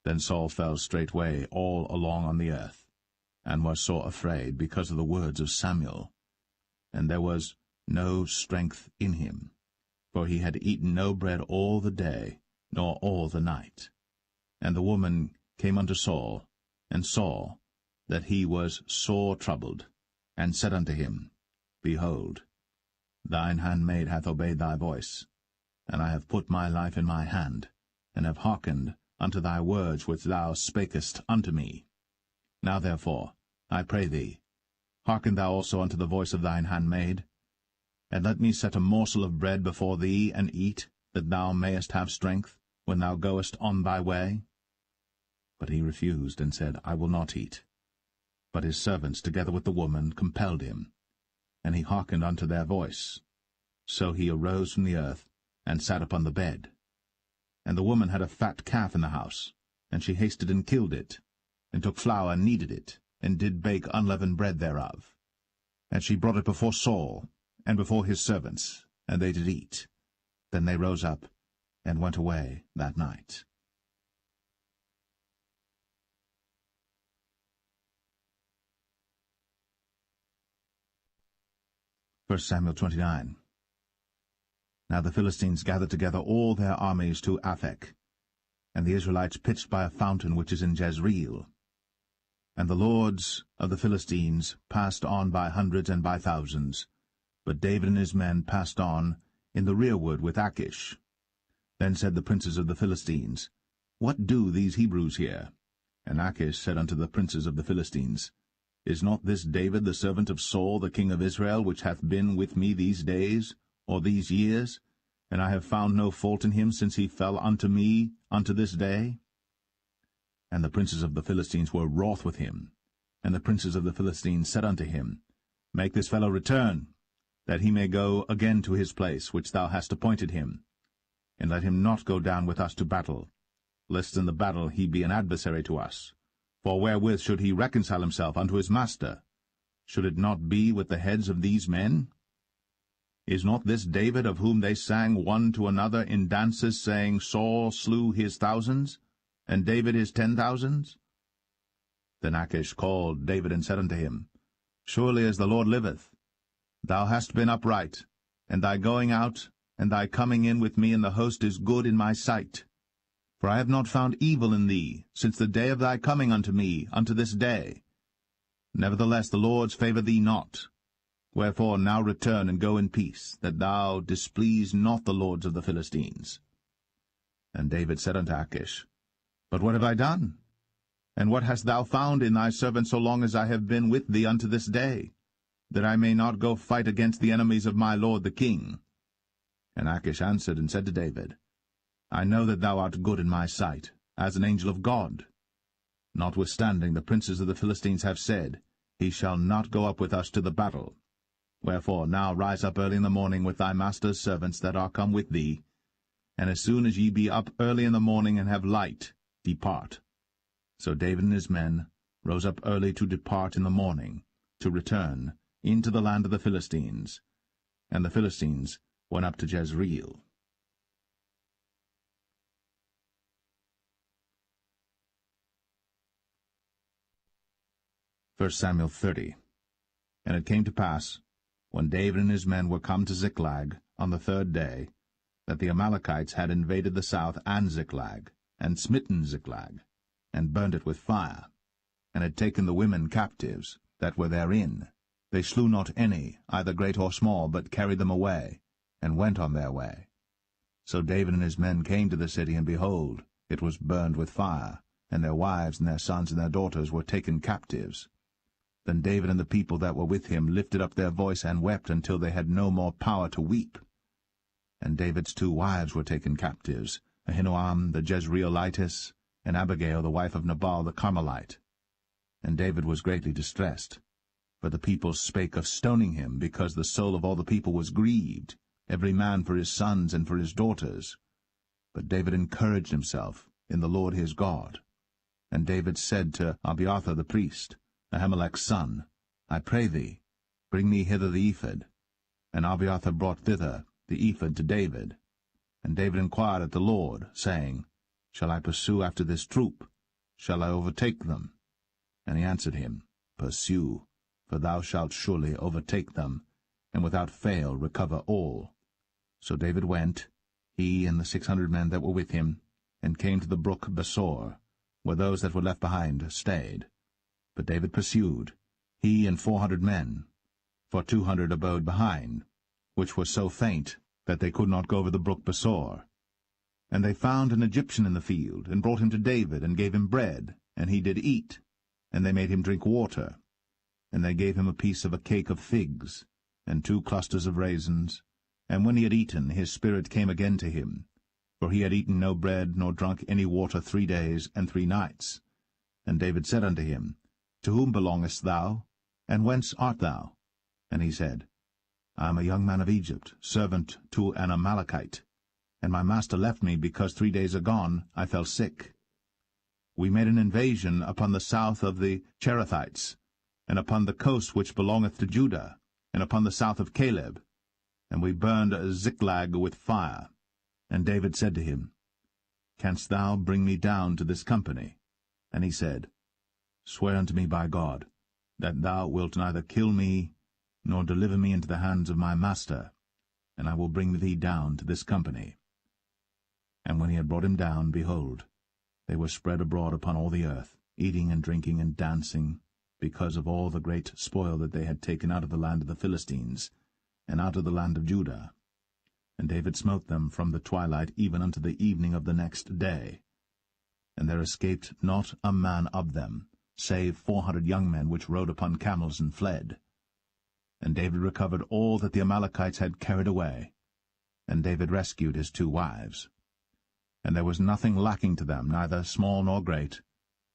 S1: Then Saul fell straightway all along on the earth, and was sore afraid because of the words of Samuel. And there was no strength in him, for he had eaten no bread all the day, nor all the night. And the woman came unto Saul, and saw that he was sore troubled, and said unto him, Behold, thine handmaid hath obeyed thy voice, and I have put my life in my hand, and have hearkened unto thy words which thou spakest unto me. Now therefore, I pray thee, hearken thou also unto the voice of thine handmaid, and let me set a morsel of bread before thee, and eat, that thou mayest have strength, when thou goest on thy way. But he refused, and said, I will not eat. But his servants, together with the woman, compelled him, and he hearkened unto their voice. So he arose from the earth, and sat upon the bed. And the woman had a fat calf in the house, and she hasted and killed it, and took flour and kneaded it, and did bake unleavened bread thereof. And she brought it before Saul, and before his servants, and they did eat. Then they rose up, and went away that night. 1 Samuel 29. Now the Philistines gathered together all their armies to Aphek, and the Israelites pitched by a fountain which is in Jezreel. And the lords of the Philistines passed on by hundreds and by thousands, but David and his men passed on in the rearward with Achish. Then said the princes of the Philistines, What do these Hebrews here? And Achish said unto the princes of the Philistines, Is not this David the servant of Saul the king of Israel, which hath been with me these days, or these years? And I have found no fault in him since he fell unto me unto this day. And the princes of the Philistines were wroth with him. And the princes of the Philistines said unto him, Make this fellow return, that he may go again to his place, which thou hast appointed him. And let him not go down with us to battle, lest in the battle he be an adversary to us. For wherewith should he reconcile himself unto his master? Should it not be with the heads of these men? Is not this David, of whom they sang one to another in dances, saying, Saul slew his thousands, and David his 10,000s? Then Achish called David and said unto him, Surely as the Lord liveth, thou hast been upright, and thy going out and thy coming in with me in the host is good in my sight. For I have not found evil in thee since the day of thy coming unto me unto this day. Nevertheless the Lord's favour thee not. Wherefore now return and go in peace, that thou displease not the lords of the Philistines. And David said unto Achish, But what have I done? And what hast thou found in thy servant so long as I have been with thee unto this day, that I may not go fight against the enemies of my lord the king? And Achish answered and said to David, I know that thou art good in my sight, as an angel of God. Notwithstanding the princes of the Philistines have said, He shall not go up with us to the battle. Wherefore now rise up early in the morning with thy master's servants that are come with thee, and as soon as ye be up early in the morning and have light, depart. So David and his men rose up early to depart in the morning, to return into the land of the Philistines. And the Philistines went up to Jezreel. 1 Samuel 30. And it came to pass, when David and his men were come to Ziklag on the 3rd day, that the Amalekites had invaded the south and Ziklag, and smitten Ziklag, and burnt it with fire, and had taken the women captives that were therein. They slew not any, either great or small, but carried them away, and went on their way. So David and his men came to the city, and behold, it was burned with fire, and their wives and their sons and their daughters were taken captives. Then David and the people that were with him lifted up their voice and wept until they had no more power to weep. And David's 2 wives were taken captives, Ahinoam the Jezreelitess, and Abigail the wife of Nabal the Carmelite. And David was greatly distressed, for the people spake of stoning him, because the soul of all the people was grieved, every man for his sons and for his daughters. But David encouraged himself in the Lord his God. And David said to Abiathar the priest, Ahimelech's son, I pray thee, bring me hither the ephod. And Abiathar brought thither the ephod to David. And David inquired at the Lord, saying, Shall I pursue after this troop? Shall I overtake them? And he answered him, Pursue, for thou shalt surely overtake them, and without fail recover all. So David went, he and the 600 men that were with him, and came to the brook Besor, where those that were left behind stayed. But David pursued, he and 400 men, for 200 abode behind, which were so faint that they could not go over the brook Besor. And they found an Egyptian in the field, and brought him to David, and gave him bread, and he did eat, and they made him drink water. And they gave him a piece of a cake of figs, and 2 clusters of raisins. And when he had eaten, his spirit came again to him, for he had eaten no bread, nor drunk any water 3 days and 3 nights. And David said unto him, To whom belongest thou, and whence art thou? And he said, I am a young man of Egypt, servant to an Amalekite, and my master left me, because 3 days agone I fell sick. We made an invasion upon the south of the Cherethites, and upon the coast which belongeth to Judah, and upon the south of Caleb, and we burned Ziklag with fire. And David said to him, Canst thou bring me down to this company? And he said, Swear unto me by God, that thou wilt neither kill me, nor deliver me into the hands of my master, and I will bring thee down to this company. And when he had brought him down, behold, they were spread abroad upon all the earth, eating and drinking and dancing, because of all the great spoil that they had taken out of the land of the Philistines, and out of the land of Judah. And David smote them from the twilight even unto the evening of the next day. And there escaped not a man of them, save 400 young men which rode upon camels and fled. And David recovered all that the Amalekites had carried away, and David rescued his 2 wives. And there was nothing lacking to them, neither small nor great,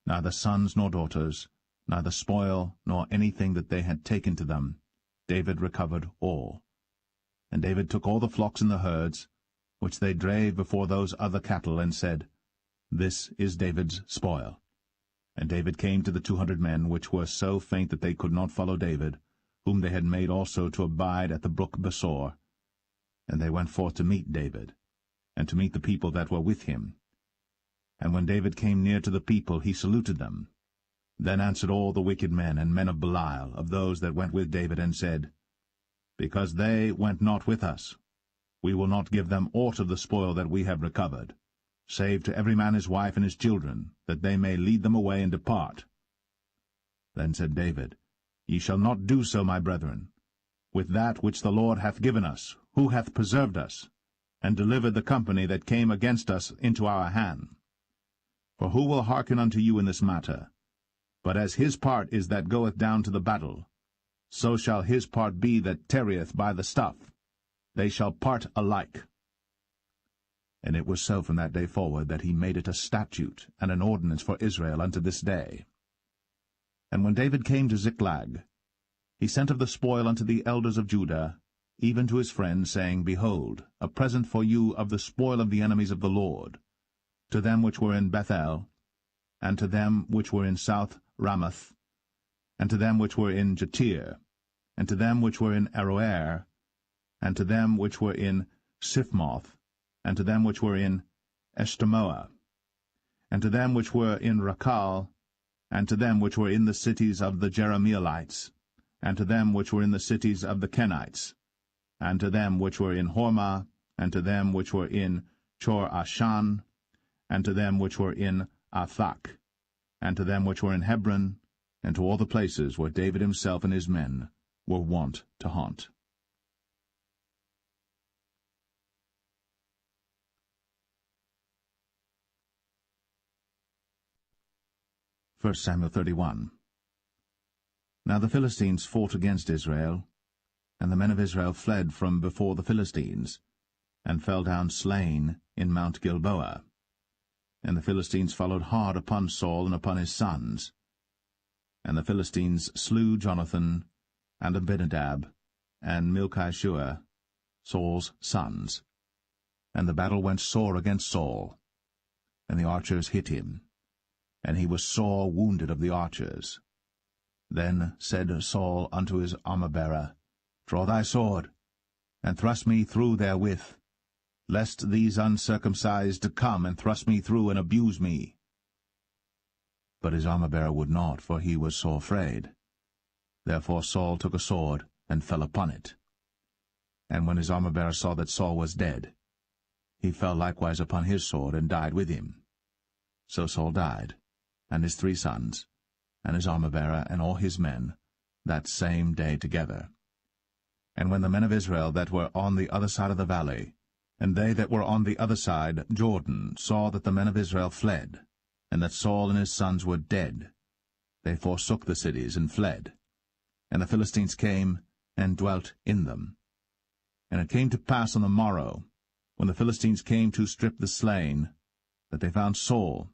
S1: neither sons nor daughters, neither spoil nor anything that they had taken to them. David recovered all. And David took all the flocks and the herds, which they drave before those other cattle, and said, This is David's spoil. And David came to the 200 men, which were so faint that they could not follow David, whom they had made also to abide at the brook Besor. And they went forth to meet David, and to meet the people that were with him. And when David came near to the people, he saluted them. Then answered all the wicked men and men of Belial, of those that went with David, and said, Because they went not with us, we will not give them aught of the spoil that we have recovered, save to every man his wife and his children, that they may lead them away and depart. Then said David, Ye shall not do so, my brethren. With that which the Lord hath given us, who hath preserved us, and delivered the company that came against us into our hand? For who will hearken unto you in this matter? But as his part is that goeth down to the battle, so shall his part be that tarrieth by the stuff. They shall part alike. And it was so from that day forward that he made it a statute and an ordinance for Israel unto this day. And when David came to Ziklag, he sent of the spoil unto the elders of Judah, even to his friends, saying, Behold, a present for you of the spoil of the enemies of the Lord, to them which were in Bethel, and to them which were in South Ramoth, and to them which were in Jatir, and to them which were in Aroer, and to them which were in Siphmoth, and to them which were in Eshtemoa, and to them which were in Rakal, and to them which were in the cities of the Jerahmeelites, and to them which were in the cities of the Kenites, and to them which were in Hormah, and to them which were in Chor-Ashan, and to them which were in Athak, and to them which were in Hebron, and to all the places where David himself and his men were wont to haunt. 1 Samuel 31. Now the Philistines fought against Israel, and the men of Israel fled from before the Philistines, and fell down slain in Mount Gilboa. And the Philistines followed hard upon Saul and upon his sons. And the Philistines slew Jonathan, and Abinadab, and Malchishua, Saul's sons. And the battle went sore against Saul, and the archers hit him, and he was sore wounded of the archers. Then said Saul unto his armor-bearer, Draw thy sword, and thrust me through therewith, lest these uncircumcised come and thrust me through and abuse me. But his armor-bearer would not, for he was sore afraid. Therefore Saul took a sword, and fell upon it. And when his armor-bearer saw that Saul was dead, he fell likewise upon his sword, and died with him. So Saul died, and his 3 sons, and his armor-bearer, and all his men, that same day together. And when the men of Israel that were on the other side of the valley, and they that were on the other side, Jordan, saw that the men of Israel fled, and that Saul and his sons were dead, they forsook the cities and fled. And the Philistines came and dwelt in them. And it came to pass on the morrow, when the Philistines came to strip the slain, that they found Saul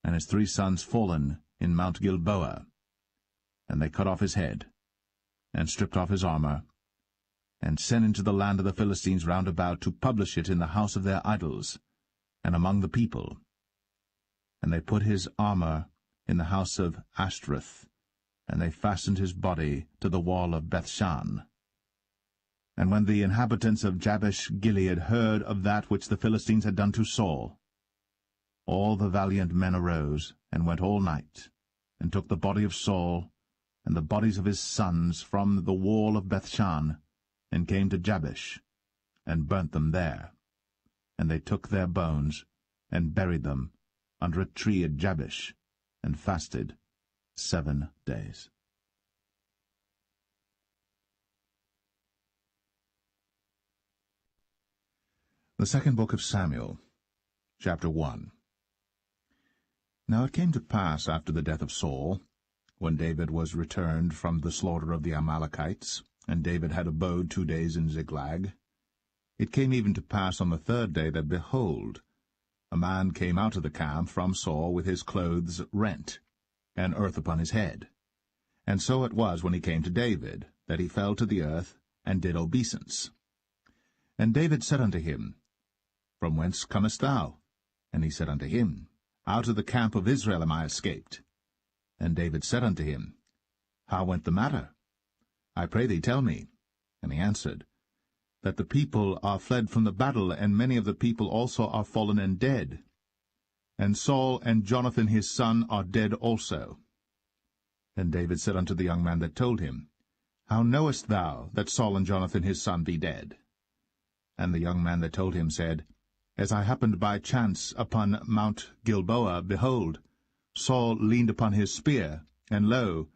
S1: and his 3 sons fallen in Mount Gilboa. And they cut off his head, and stripped off his armor, and sent into the land of the Philistines round about to publish it in the house of their idols, and among the people. And they put his armor in the house of Ashtoreth, and they fastened his body to the wall of Bethshan. And when the inhabitants of Jabesh-Gilead heard of that which the Philistines had done to Saul, all the valiant men arose, and went all night, and took the body of Saul, and the bodies of his sons from the wall of Bethshan, and came to Jabesh, and burnt them there. And they took their bones, and buried them under a tree at Jabesh, and fasted 7 days. The second book of Samuel, chapter 1. Now it came to pass after the death of Saul, when David was returned from the slaughter of the Amalekites, and David had abode 2 days in Ziklag, it came even to pass on the 3rd day that, behold, a man came out of the camp from Saul with his clothes rent, and earth upon his head. And so it was when he came to David, that he fell to the earth, and did obeisance. And David said unto him, From whence comest thou? And he said unto him, Out of the camp of Israel am I escaped. And David said unto him, How went the matter? I pray thee, tell me. And he answered, That the people are fled from the battle, and many of the people also are fallen and dead. And Saul and Jonathan his son are dead also. Then David said unto the young man that told him, How knowest thou that Saul and Jonathan his son be dead? And the young man that told him said, As I happened by chance upon Mount Gilboa, behold, Saul leaned upon his spear, and lo,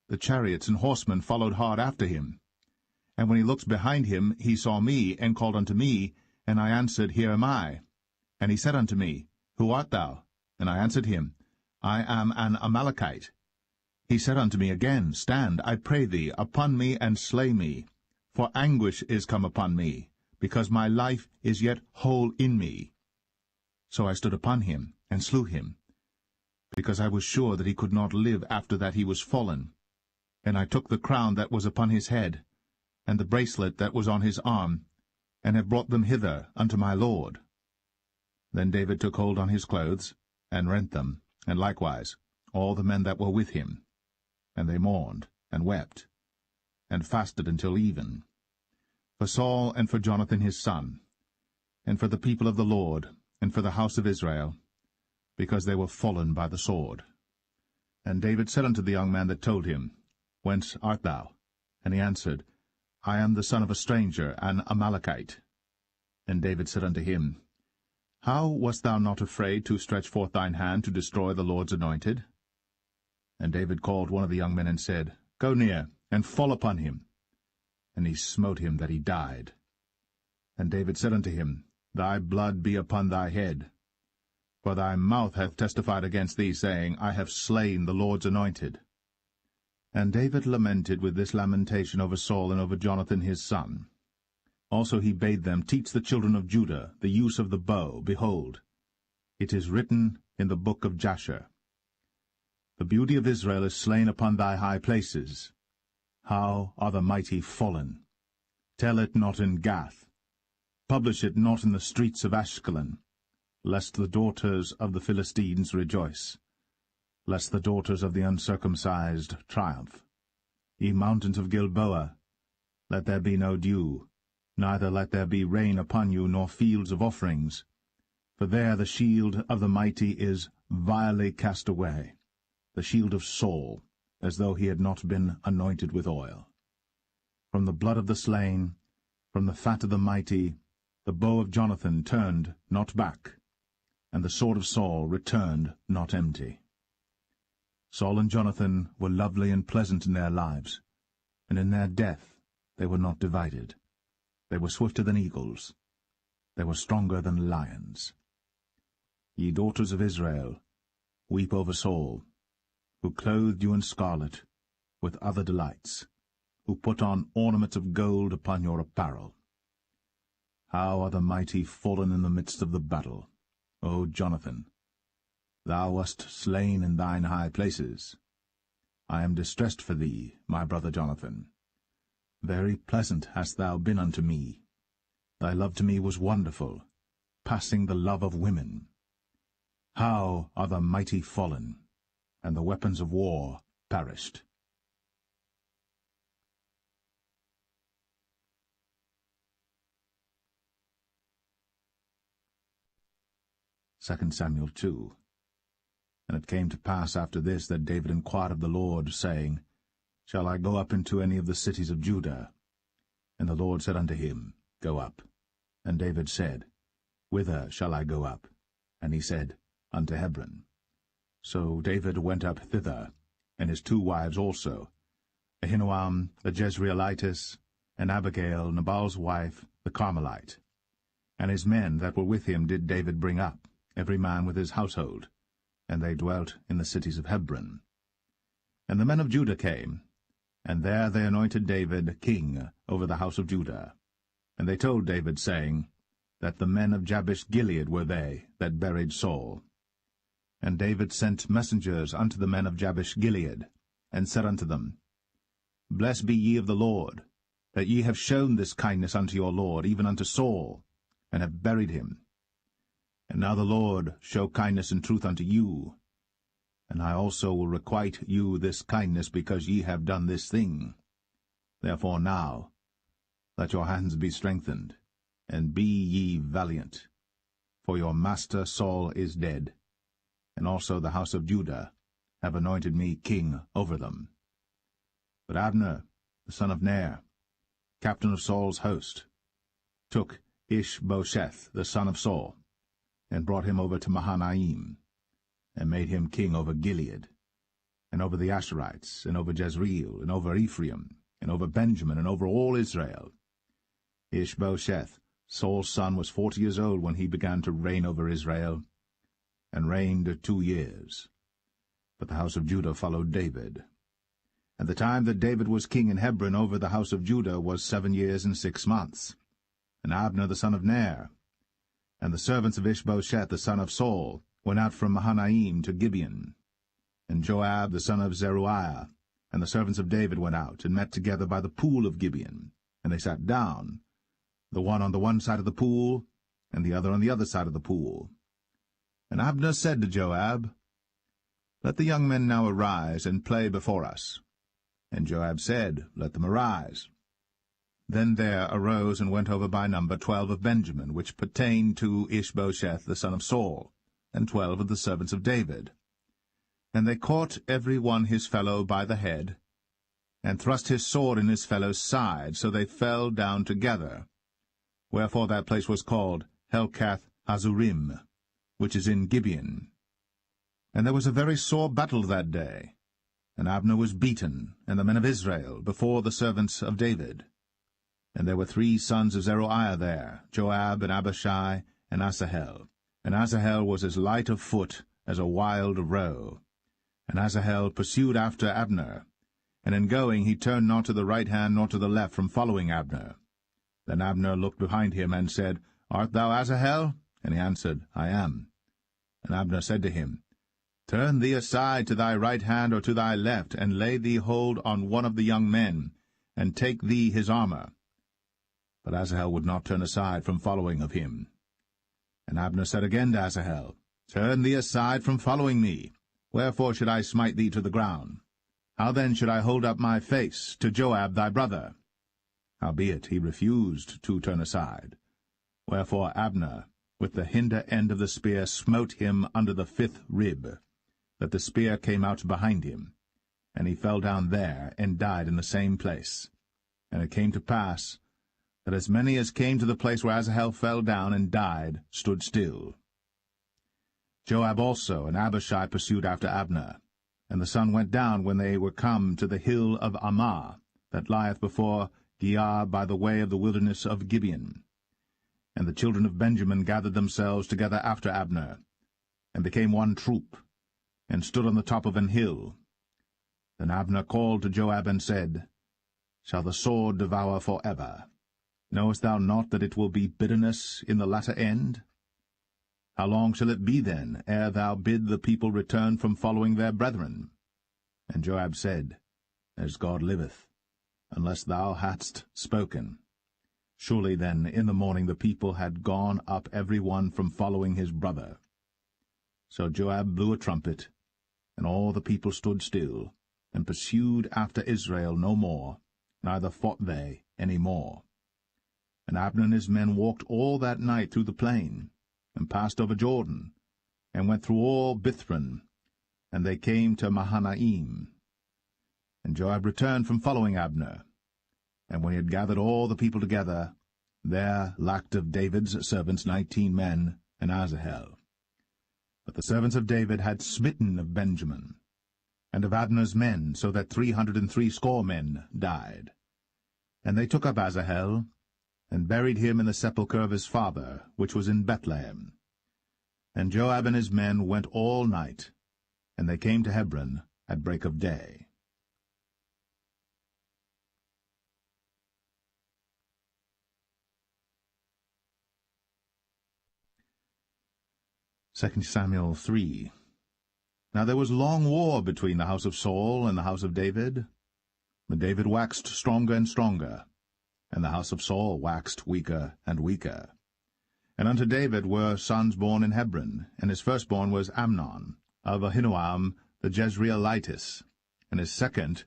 S1: the chariots and horsemen followed hard after him. And when he looked behind him, he saw me, and called unto me, and I answered, Here am I. And he said unto me, Who art thou? And I answered him, I am an Amalekite. He said unto me again, Stand, I pray thee, upon me, and slay me. For anguish is come upon me, because my life is yet whole in me. So I stood upon him, and slew him, because I was sure that he could not live after that he was fallen. And I took the crown that was upon his head, and the bracelet that was on his arm, and have brought them hither unto my lord. Then David took hold on his clothes, and rent them, and likewise all the men that were with him. And they mourned, and wept, and fasted until even, for Saul and for Jonathan his son, and for the people of the Lord, and for the house of Israel, because they were fallen by the sword. And David said unto the young man that told him, Whence art thou? And he answered, I am the son of a stranger, an Amalekite. And David said unto him, How wast thou not afraid to stretch forth thine hand to destroy the Lord's anointed? And David called one of the young men and said, Go near, and fall upon him. And he smote him that he died. And David said unto him, Thy blood be upon thy head. For thy mouth hath testified against thee, saying, I have slain the Lord's anointed. And David lamented with this lamentation over Saul and over Jonathan his son. Also he bade them teach the children of Judah the use of the bow. Behold, it is written in the book of Jasher, The beauty of Israel is slain upon thy high places. How are the mighty fallen! Tell it not in Gath. Publish it not in the streets of Ashkelon, lest the daughters of the Philistines rejoice, lest the daughters of the uncircumcised triumph. Ye mountains of Gilboa, let there be no dew, neither let there be rain upon you, nor fields of offerings. For there the shield of the mighty is vilely cast away, the shield of Saul, as though he had not been anointed with oil. From the blood of the slain, from the fat of the mighty, the bow of Jonathan turned not back, and the sword of Saul returned not empty. Saul and Jonathan were lovely and pleasant in their lives, and in their death they were not divided. They were swifter than eagles. They were stronger than lions. Ye daughters of Israel, weep over Saul, who clothed you in scarlet, with other delights, who put on ornaments of gold upon your apparel. How are the mighty fallen in the midst of the battle, O Jonathan! Thou wast slain in thine high places. I am distressed for thee, my brother Jonathan. Very pleasant hast thou been unto me. Thy love to me was wonderful, passing the love of women. How are the mighty fallen, and the weapons of war perished! 2 Samuel 2. And it came to pass after this that David inquired of the Lord, saying, Shall I go up into any of the cities of Judah? And the Lord said unto him, Go up. And David said, Whither shall I go up? And he said, Unto Hebron. So David went up thither, and his 2 wives also, Ahinoam the Jezreelitess, and Abigail, Nabal's wife, the Carmelite. And his men that were with him did David bring up, every man with his household, and they dwelt in the cities of Hebron. And the men of Judah came, and there they anointed David king over the house of Judah. And they told David, saying, that the men of Jabesh-Gilead were they that buried Saul. And David sent messengers unto the men of Jabesh-Gilead, and said unto them, Blessed be ye of the Lord, that ye have shown this kindness unto your Lord, even unto Saul, and have buried him. And now the Lord show kindness and truth unto you, and I also will requite you this kindness, because ye have done this thing. Therefore now let your hands be strengthened, and be ye valiant, for your master Saul is dead, and also the house of Judah have anointed me king over them. But Abner, the son of Ner, captain of Saul's host, took Ishbosheth, the son of Saul, and brought him over to Mahanaim, and made him king over Gilead, and over the Asherites, and over Jezreel, and over Ephraim, and over Benjamin, and over all Israel. Ishbosheth, Saul's son, was 40 years old when he began to reign over Israel, and reigned 2 years. But the house of Judah followed David. And the time that David was king in Hebron over the house of Judah was 7 years and 6 months. And Abner the son of Ner, and the servants of Ishbosheth the son of Saul, went out from Mahanaim to Gibeon. And Joab the son of Zeruiah, and the servants of David went out, and met together by the pool of Gibeon. And they sat down, the one on the one side of the pool, and the other on the other side of the pool. And Abner said to Joab, Let the young men now arise, and play before us. And Joab said, Let them arise. Then there arose and went over by number 12 of Benjamin, which pertained to Ishbosheth the son of Saul, and 12 of the servants of David. And they caught every one his fellow by the head, and thrust his sword in his fellow's side, so they fell down together. Wherefore that place was called Helkath-Hazurim, which is in Gibeon. And there was a very sore battle that day, and Abner was beaten, and the men of Israel, before the servants of David. And there were 3 sons of Zeruiah there, Joab, and Abishai, and Asahel. And Asahel was as light of foot as a wild roe. And Asahel pursued after Abner, and in going he turned not to the right hand nor to the left from following Abner. Then Abner looked behind him, and said, Art thou Asahel? And he answered, I am. And Abner said to him, Turn thee aside to thy right hand or to thy left, and lay thee hold on one of the young men, and take thee his armor. But Asahel would not turn aside from following of him. And Abner said again to Asahel, Turn thee aside from following me. Wherefore should I smite thee to the ground? How then should I hold up my face to Joab thy brother? Howbeit he refused to turn aside. Wherefore Abner with the hinder end of the spear smote him under the 5th rib, that the spear came out behind him, and he fell down there, and died in the same place. And it came to pass, that as many as came to the place where Asahel fell down and died stood still. Joab also and Abishai pursued after Abner, and the sun went down when they were come to the hill of Ammah, that lieth before Giah by the way of the wilderness of Gibeon. And the children of Benjamin gathered themselves together after Abner, and became one troop, and stood on the top of an hill. Then Abner called to Joab and said, Shall the sword devour for ever? Knowest thou not that it will be bitterness in the latter end? How long shall it be then, ere thou bid the people return from following their brethren? And Joab said, As God liveth, unless thou hadst spoken. Surely then in the morning the people had gone up every one from following his brother. So Joab blew a trumpet, and all the people stood still, and pursued after Israel no more, neither fought they any more. And Abner and his men walked all that night through the plain, and passed over Jordan, and went through all Bithron, and they came to Mahanaim. And Joab returned from following Abner. And when he had gathered all the people together, there lacked of David's servants 19 men, and Asahel. But the servants of David had smitten of Benjamin, and of Abner's men, so that 360 men died. And they took up Asahel, and buried him in the sepulchre of his father, which was in Bethlehem. And Joab and his men went all night, and they came to Hebron at break of day. 2 Samuel 3. Now there was long war between the house of Saul and the house of David. But David waxed stronger and stronger, and the house of Saul waxed weaker and weaker. And unto David were sons born in Hebron, and his firstborn was Amnon, of Ahinoam the Jezreelitess, and his second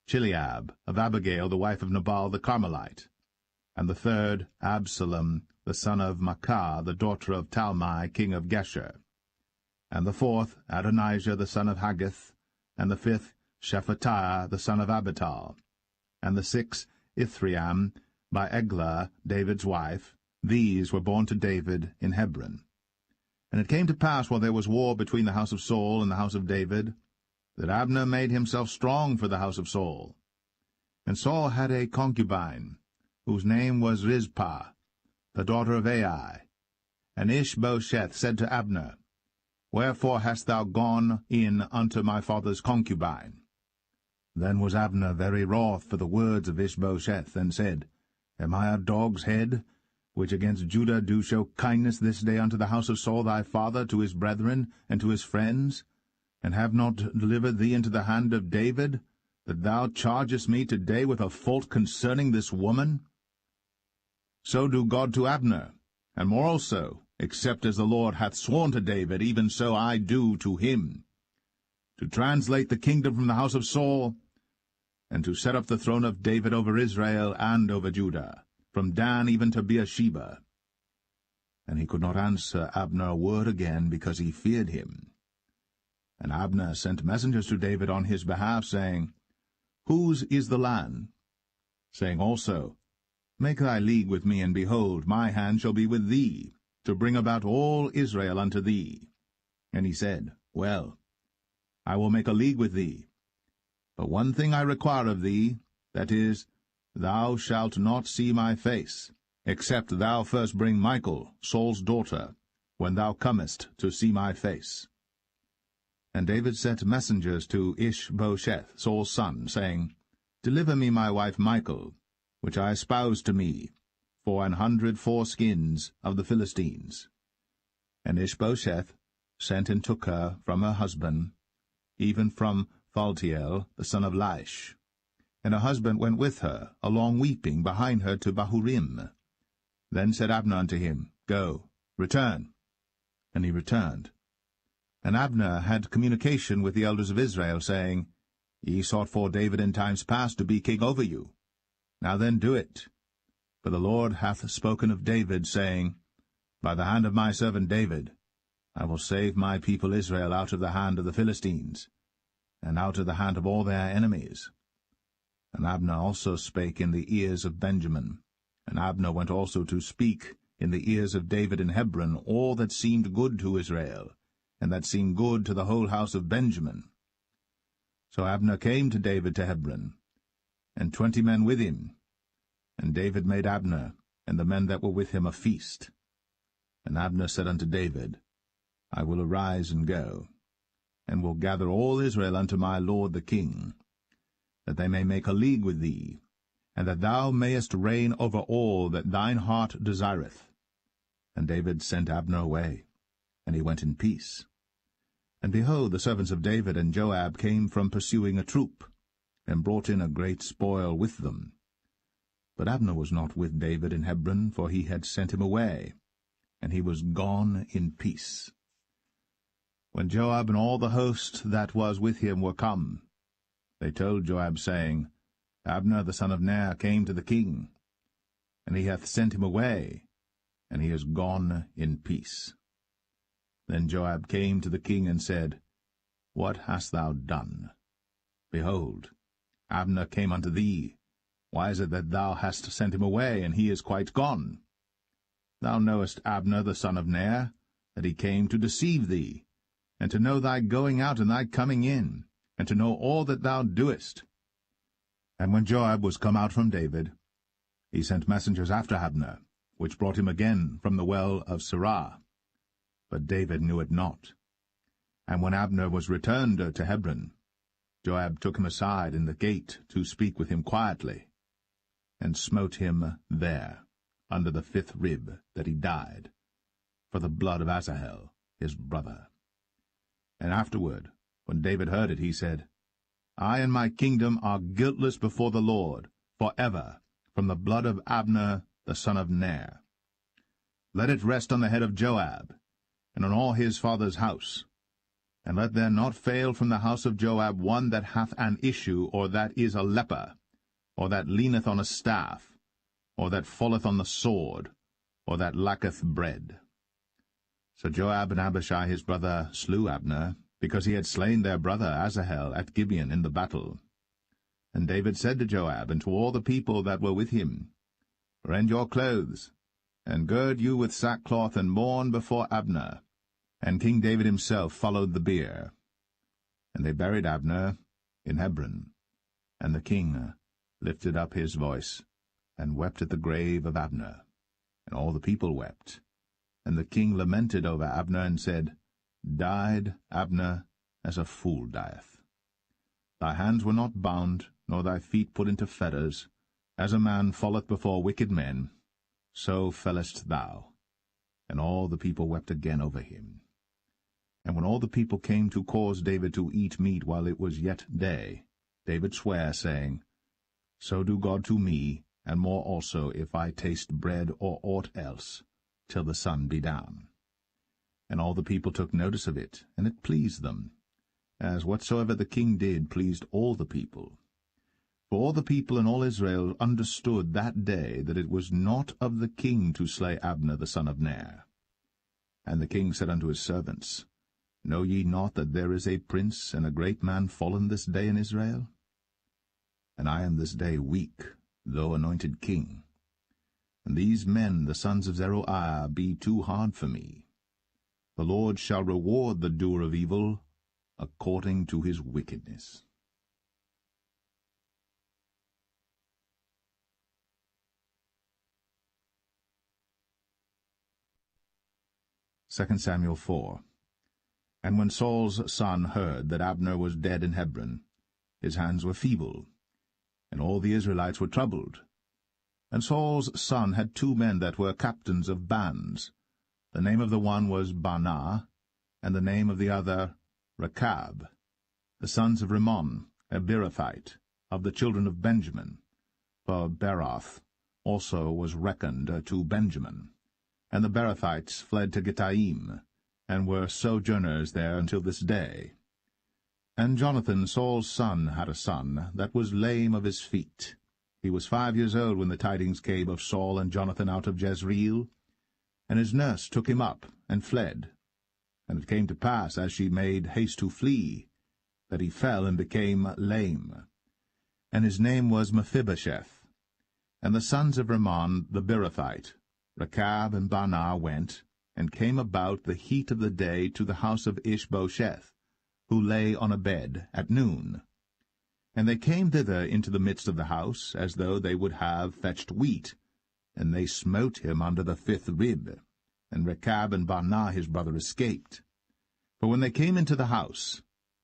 S1: Chileab, of Abigail the wife of Nabal the Carmelite, and the third Absalom the son of Maacah the daughter of Talmai king of Geshur, and the fourth Adonijah the son of Haggith, and the fifth Shephatiah the son of Abital, and the sixth Ithream by Eglah David's wife. These were born to David in Hebron. And it came to pass, while there was war between the house of Saul and the house of David, that Abner made himself strong for the house of Saul. And Saul had a concubine, whose name was Rizpah, the daughter of Ai. And Ishbosheth said to Abner, Wherefore hast thou gone in unto my father's concubine? Then was Abner very wroth for the words of Ishbosheth, and said, Am I a dog's head, which against Judah do show kindness this day unto the house of Saul thy father, to his brethren, and to his friends, and have not delivered thee into the hand of David, that thou chargest me today with a fault concerning this woman? So do God to Abner, and more also, except as the Lord hath sworn to David, even so I do to him, to translate the kingdom from the house of Saul, and to set up the throne of David over Israel and over Judah, from Dan even to Beersheba. And he could not answer Abner a word again, because he feared him. And Abner sent messengers to David on his behalf, saying, Whose is the land? Saying also, Make thy league with me, and behold, my hand shall be with thee, to bring about all Israel unto thee. And he said, Well, I will make a league with thee. But one thing I require of thee, that is, thou shalt not see my face, except thou first bring Michal, Saul's daughter, when thou comest to see my face. And David sent messengers to Ishbosheth, Saul's son, saying, Deliver me my wife Michal, which I espoused to me, for 100 foreskins of the Philistines. And Ishbosheth sent and took her from her husband, even from Phaltiel, the son of Laish. And her husband went with her, along weeping, behind her to Bahurim. Then said Abner unto him, Go, return. And he returned. And Abner had communication with the elders of Israel, saying, Ye sought for David in times past to be king over you. Now then do it. For the Lord hath spoken of David, saying, By the hand of my servant David I will save my people Israel out of the hand of the Philistines, and out of the hand of all their enemies. And Abner also spake in the ears of Benjamin. And Abner went also to speak in the ears of David in Hebron all that seemed good to Israel, and that seemed good to the whole house of Benjamin. So Abner came to David to Hebron, and 20 men with him. And David made Abner and the men that were with him a feast. And Abner said unto David, I will arise and go, and will gather all Israel unto my lord the king, that they may make a league with thee, and that thou mayest reign over all that thine heart desireth. And David sent Abner away, and he went in peace. And behold, the servants of David and Joab came from pursuing a troop, and brought in a great spoil with them. But Abner was not with David in Hebron, for he had sent him away, and he was gone in peace. When Joab and all the host that was with him were come, they told Joab, saying, Abner the son of Ner came to the king, and he hath sent him away, and he is gone in peace. Then Joab came to the king and said, What hast thou done? Behold, Abner came unto thee. Why is it that thou hast sent him away, and he is quite gone? Thou knowest Abner the son of Ner, that he came to deceive thee, and to know thy going out and thy coming in, and to know all that thou doest. And when Joab was come out from David, he sent messengers after Abner, which brought him again from the well of Sirah. But David knew it not. And when Abner was returned to Hebron, Joab took him aside in the gate to speak with him quietly, and smote him there, under the 5th rib, that he died, for the blood of Asahel his brother. And afterward, when David heard it, he said, I and my kingdom are guiltless before the Lord, for ever, from the blood of Abner the son of Ner. Let it rest on the head of Joab, and on all his father's house. And let there not fail from the house of Joab one that hath an issue, or that is a leper, or that leaneth on a staff, or that falleth on the sword, or that lacketh bread. So Joab and Abishai his brother slew Abner, because he had slain their brother Asahel at Gibeon in the battle. And David said to Joab and to all the people that were with him, Rend your clothes, and gird you with sackcloth, and mourn before Abner. And King David himself followed the bier. And they buried Abner in Hebron. And the king lifted up his voice, and wept at the grave of Abner. And all the people wept. And the king lamented over Abner, and said, Died Abner as a fool dieth. Thy hands were not bound, nor thy feet put into fetters. As a man falleth before wicked men, so fellest thou. And all the people wept again over him. And when all the people came to cause David to eat meat while it was yet day, David sware, saying, So do God to me, and more also, if I taste bread or aught else, till the sun be down. And all the people took notice of it, and it pleased them, as whatsoever the king did pleased all the people. For all the people and all Israel understood that day that it was not of the king to slay Abner the son of Ner. And the king said unto his servants, Know ye not that there is a prince and a great man fallen this day in Israel? And I am this day weak, though anointed king. And these men, the sons of Zeruiah, be too hard for me. The Lord shall reward the doer of evil according to his wickedness. 2 Samuel 4. And when Saul's son heard that Abner was dead in Hebron, his hands were feeble, and all the Israelites were troubled. And Saul's son had 2 men that were captains of bands. The name of the one was Baanah, and the name of the other Rechab, the sons of Rimmon, a Beerothite, of the children of Benjamin. For Beeroth also was reckoned to Benjamin. And the Beerothites fled to Gittaim, and were sojourners there until this day. And Jonathan, Saul's son, had a son that was lame of his feet. He was 5 years old when the tidings came of Saul and Jonathan out of Jezreel. And his nurse took him up, and fled. And it came to pass, as she made haste to flee, that he fell and became lame. And his name was Mephibosheth. And the sons of Rimmon the Beerothite, Rechab and Baanah, went, and came about the heat of the day to the house of Ishbosheth, who lay on a bed at noon. And they came thither into the midst of the house, as though they would have fetched wheat, and they smote him under the 5th rib. And Rechab and Baanah his brother escaped. For when they came into the house,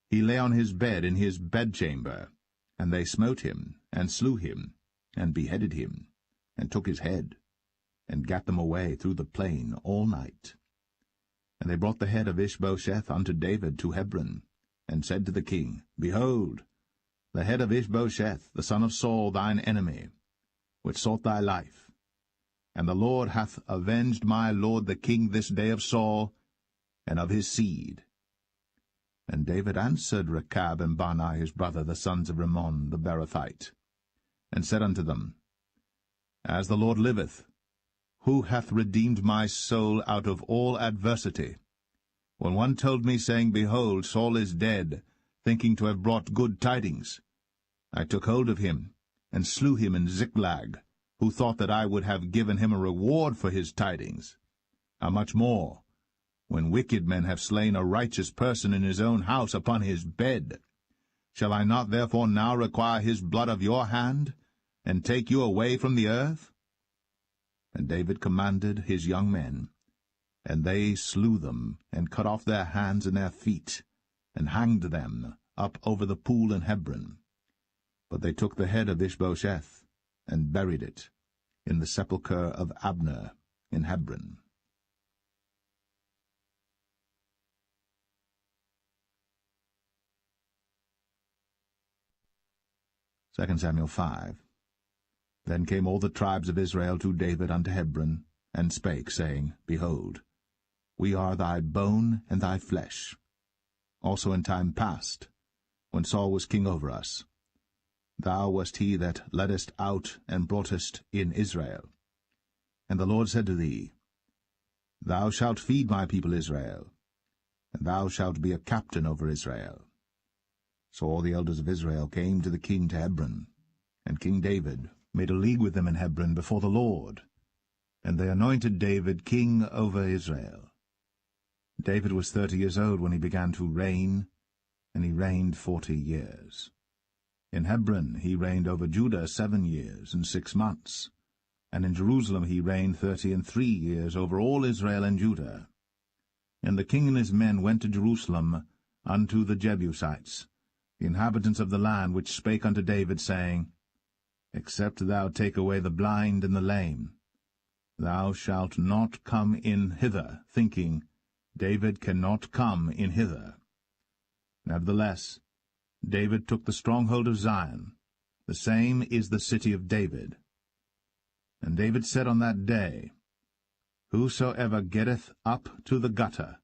S1: he lay on his bed in his bedchamber, and they smote him, and slew him, and beheaded him, and took his head, and gat them away through the plain all night. And they brought the head of Ishbosheth unto David to Hebron, and said to the king, Behold, the head of Ishbosheth, the son of Saul, thine enemy, which sought thy life. And the Lord hath avenged my lord the king this day of Saul, and of his seed. And David answered Rechab and Baanah his brother, the sons of Rimmon the Beerothite, and said unto them, As the Lord liveth, who hath redeemed my soul out of all adversity? When one told me, saying, Behold, Saul is dead, thinking to have brought good tidings, I took hold of him, and slew him in Ziklag, who thought that I would have given him a reward for his tidings. How much more, when wicked men have slain a righteous person in his own house upon his bed? Shall I not therefore now require his blood of your hand, and take you away from the earth? And David commanded his young men, and they slew them, and cut off their hands and their feet, and hanged them up over the pool in Hebron. But they took the head of Ishbosheth, and buried it in the sepulchre of Abner in Hebron. 2 Samuel 5. Then came all the tribes of Israel to David unto Hebron, and spake, saying, Behold, we are thy bone and thy flesh. Also in time past, when Saul was king over us, thou wast he that leddest out and broughtest in Israel. And the Lord said to thee, Thou shalt feed my people Israel, and thou shalt be a captain over Israel. So all the elders of Israel came to the king to Hebron, and King David made a league with them in Hebron before the Lord, and they anointed David king over Israel. David was 30 years old when he began to reign, and he reigned 40 years. In Hebron he reigned over Judah 7 years and 6 months, and in Jerusalem he reigned 33 years over all Israel and Judah. And the king and his men went to Jerusalem unto the Jebusites, the inhabitants of the land, which spake unto David, saying, Except thou take away the blind and the lame, thou shalt not come in hither, thinking, David cannot come in hither. Nevertheless, David took the stronghold of Zion, the same is the city of David. And David said on that day, Whosoever getteth up to the gutter,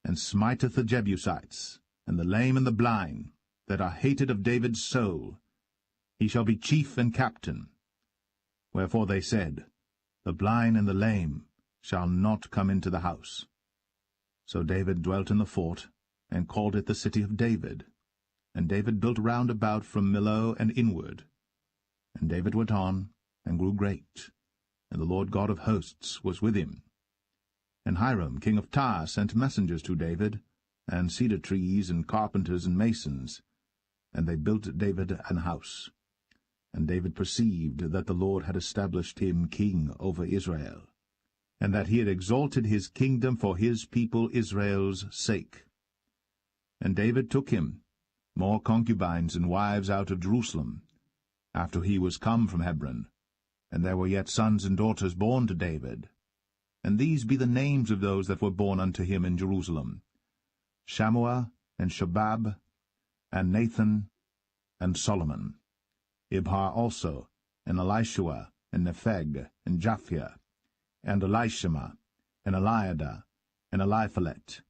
S1: and smiteth the Jebusites, and the lame and the blind, that are hated of David's soul, he shall be chief and captain. Wherefore they said, The blind and the lame shall not come into the house. So David dwelt in the fort, and called it the city of David. And David built round about from Millo and inward. And David went on, and grew great, and the Lord God of hosts was with him. And Hiram king of Tyre sent messengers to David, and cedar trees, and carpenters, and masons, and they built David an house. And David perceived that the Lord had established him king over Israel, and that he had exalted his kingdom for his people Israel's sake. And David took him more concubines and wives out of Jerusalem, after he was come from Hebron, and there were yet sons and daughters born to David. And these be the names of those that were born unto him in Jerusalem, Shammua, and Shobab, and Nathan, and Solomon, Ibhar also, and Elishua, and Nepheg, and Japhia, and Elishama, and Eliada, and Eliphalet.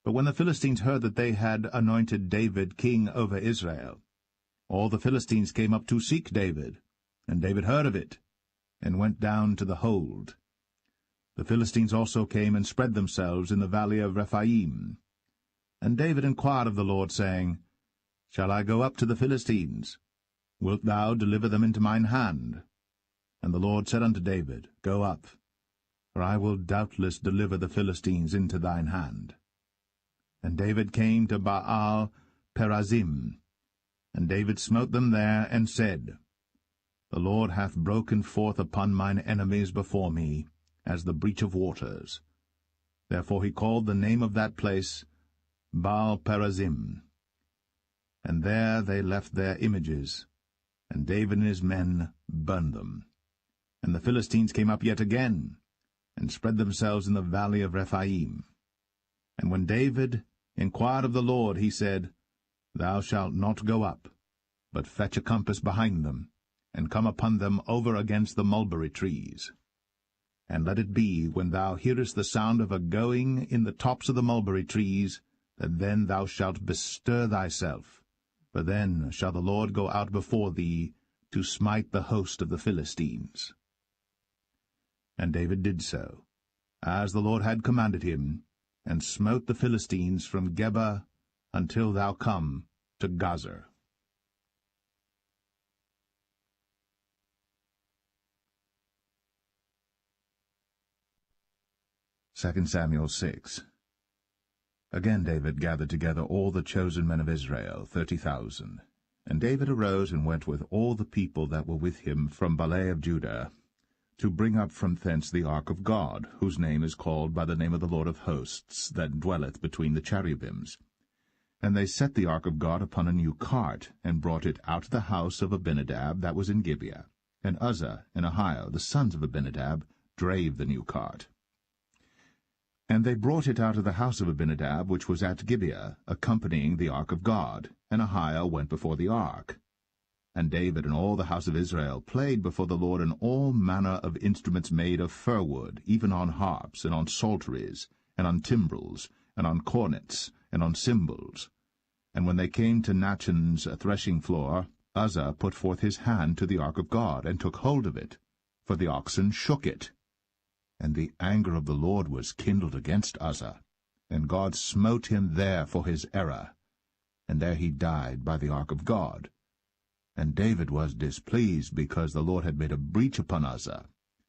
S1: But when the Philistines heard that they had anointed David king over Israel, all the Philistines came up to seek David, and David heard of it, and went down to the hold. The Philistines also came and spread themselves in the valley of Rephaim. And David inquired of the Lord, saying, Shall I go up to the Philistines? Wilt thou deliver them into mine hand? And the Lord said unto David, Go up, for I will doubtless deliver the Philistines into thine hand. And David came to Baal Perazim, and David smote them there, and said, The Lord hath broken forth upon mine enemies before me, as the breach of waters. Therefore he called the name of that place Baal Perazim. And there they left their images, and David and his men burned them. And the Philistines came up yet again, and spread themselves in the valley of Rephaim. And when David inquired of the Lord, he said, Thou shalt not go up, but fetch a compass behind them, and come upon them over against the mulberry trees. And let it be, when thou hearest the sound of a going in the tops of the mulberry trees, that then thou shalt bestir thyself, for then shall the Lord go out before thee to smite the host of the Philistines. And David did so, as the Lord had commanded him, and smote the Philistines from Geba until thou come to Gazer. 2 2 Samuel 6. Again David gathered together all the chosen men of Israel, 30,000. And David arose and went with all the people that were with him from Baale of Judah, to bring up from thence the ark of God, whose name is called by the name of the Lord of hosts, that dwelleth between the cherubims. And they set the ark of God upon a new cart, and brought it out of the house of Abinadab that was in Gibeah. And Uzzah and Ahio, the sons of Abinadab, drave the new cart. And they brought it out of the house of Abinadab, which was at Gibeah, accompanying the ark of God, and Ahio went before the ark. And David and all the house of Israel played before the Lord in all manner of instruments made of fir wood, even on harps, and on psalteries, and on timbrels, and on cornets, and on cymbals. And when they came to Nachon's threshing floor, Uzzah put forth his hand to the ark of God, and took hold of it, for the oxen shook it. And the anger of the Lord was kindled against Uzzah, and God smote him there for his error, and there he died by the ark of God. And David was displeased, because the Lord had made a breach upon Uzzah,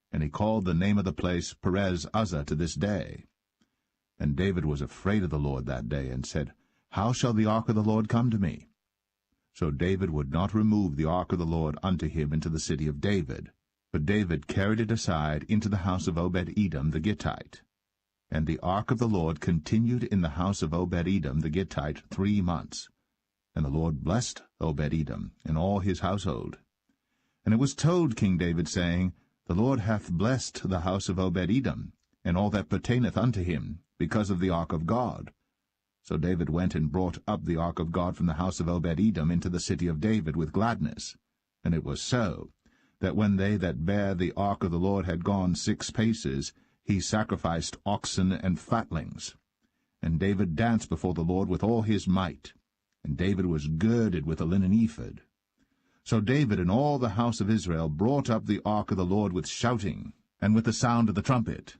S1: and he called the name of the place Perez Uzzah to this day. And David was afraid of the Lord that day, and said, How shall the ark of the Lord come to me? So David would not remove the ark of the Lord unto him into the city of David, but David carried it aside into the house of Obed-Edom the Gittite. And the ark of the Lord continued in the house of Obed-Edom the Gittite 3 months. And the Lord blessed Obed-Edom and all his household. And it was told King David, saying, The Lord hath blessed the house of Obed-Edom, and all that pertaineth unto him, because of the ark of God. So David went and brought up the ark of God from the house of Obed-Edom into the city of David with gladness. And it was so, that when they that bare the ark of the Lord had gone 6 paces, he sacrificed oxen and fatlings. And David danced before the Lord with all his might. And David was girded with a linen ephod. So David and all the house of Israel brought up the ark of the Lord with shouting, and with the sound of the trumpet.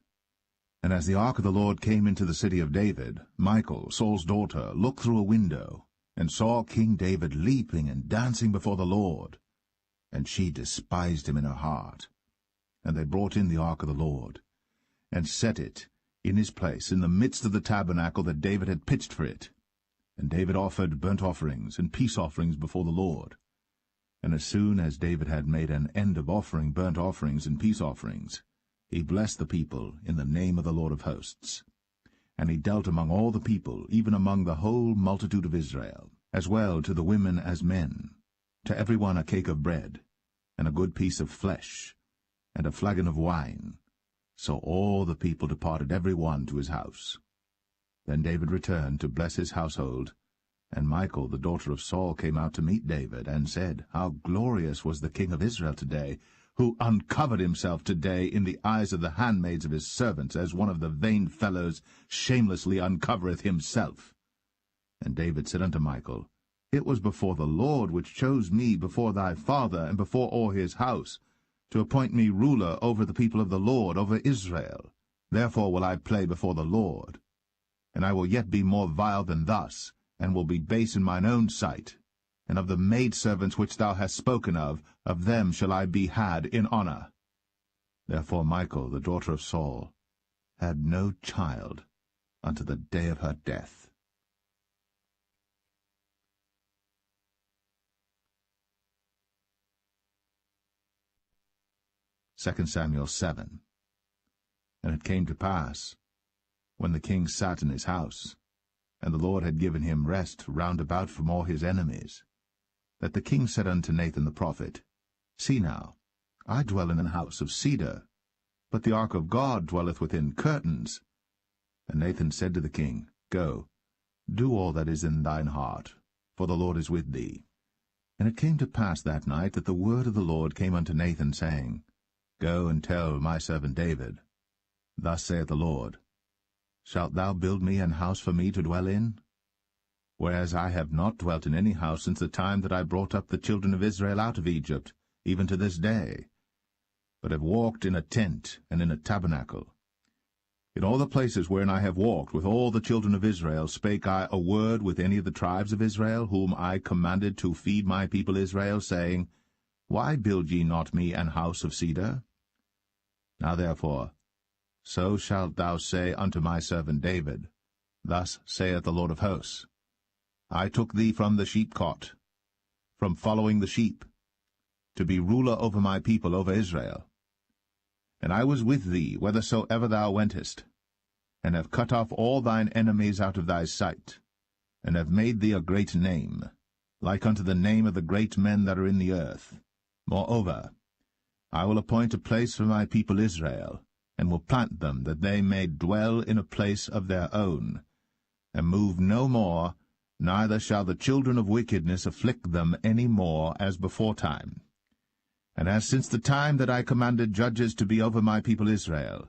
S1: And as the ark of the Lord came into the city of David, Michal, Saul's daughter, looked through a window, and saw King David leaping and dancing before the Lord. And she despised him in her heart. And they brought in the ark of the Lord, and set it in his place in the midst of the tabernacle that David had pitched for it. And David offered burnt offerings and peace offerings before the Lord. And as soon as David had made an end of offering burnt offerings and peace offerings, he blessed the people in the name of the Lord of hosts. And he dealt among all the people, even among the whole multitude of Israel, as well to the women as men, to every one a cake of bread, and a good piece of flesh, and a flagon of wine. So all the people departed every one to his house. Then David returned to bless his household, and Michal, the daughter of Saul, came out to meet David, and said, How glorious was the king of Israel today, who uncovered himself today in the eyes of the handmaids of his servants, as one of the vain fellows shamelessly uncovereth himself. And David said unto Michal, It was before the Lord which chose me before thy father, and before all his house, to appoint me ruler over the people of the Lord, over Israel. Therefore will I play before the Lord. And I will yet be more vile than thus, and will be base in mine own sight. And of the maidservants which thou hast spoken of them shall I be had in honor. Therefore Michal, the daughter of Saul, had no child unto the day of her death. Second Samuel 7. And it came to pass, when the king sat in his house, and the Lord had given him rest round about from all his enemies, that the king said unto Nathan the prophet, See now, I dwell in an house of cedar, but the ark of God dwelleth within curtains. And Nathan said to the king, Go, do all that is in thine heart, for the Lord is with thee. And it came to pass that night that the word of the Lord came unto Nathan, saying, Go and tell my servant David, Thus saith the Lord, Shalt thou build me an house for me to dwell in? Whereas I have not dwelt in any house since the time that I brought up the children of Israel out of Egypt, even to this day, but have walked in a tent and in a tabernacle. In all the places wherein I have walked with all the children of Israel spake I a word with any of the tribes of Israel, whom I commanded to feed my people Israel, saying, Why build ye not me an house of cedar? Now therefore, so shalt thou say unto my servant David, Thus saith the Lord of hosts, I took thee from the sheepcot, from following the sheep, to be ruler over my people, over Israel. And I was with thee whithersoever thou wentest, and have cut off all thine enemies out of thy sight, and have made thee a great name, like unto the name of the great men that are in the earth. Moreover, I will appoint a place for my people Israel, and will plant them, that they may dwell in a place of their own, and move no more, neither shall the children of wickedness afflict them any more as beforetime. And as since the time that I commanded judges to be over my people Israel,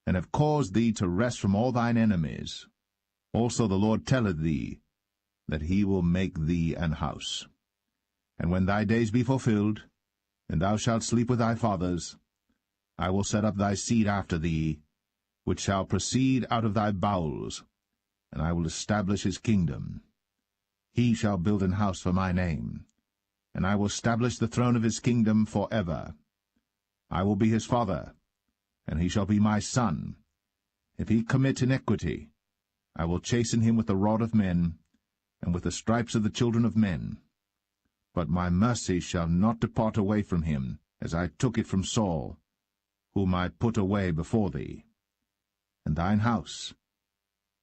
S1: and have caused thee to rest from all thine enemies, also the Lord telleth thee, that he will make thee an house. And when thy days be fulfilled, and thou shalt sleep with thy fathers, I will set up thy seed after thee, which shall proceed out of thy bowels, and I will establish his kingdom. He shall build an house for my name, and I will establish the throne of his kingdom for ever. I will be his father, and he shall be my son. If he commit iniquity, I will chasten him with the rod of men, and with the stripes of the children of men. But my mercy shall not depart away from him, as I took it from Saul, whom I put away before thee. And thine house,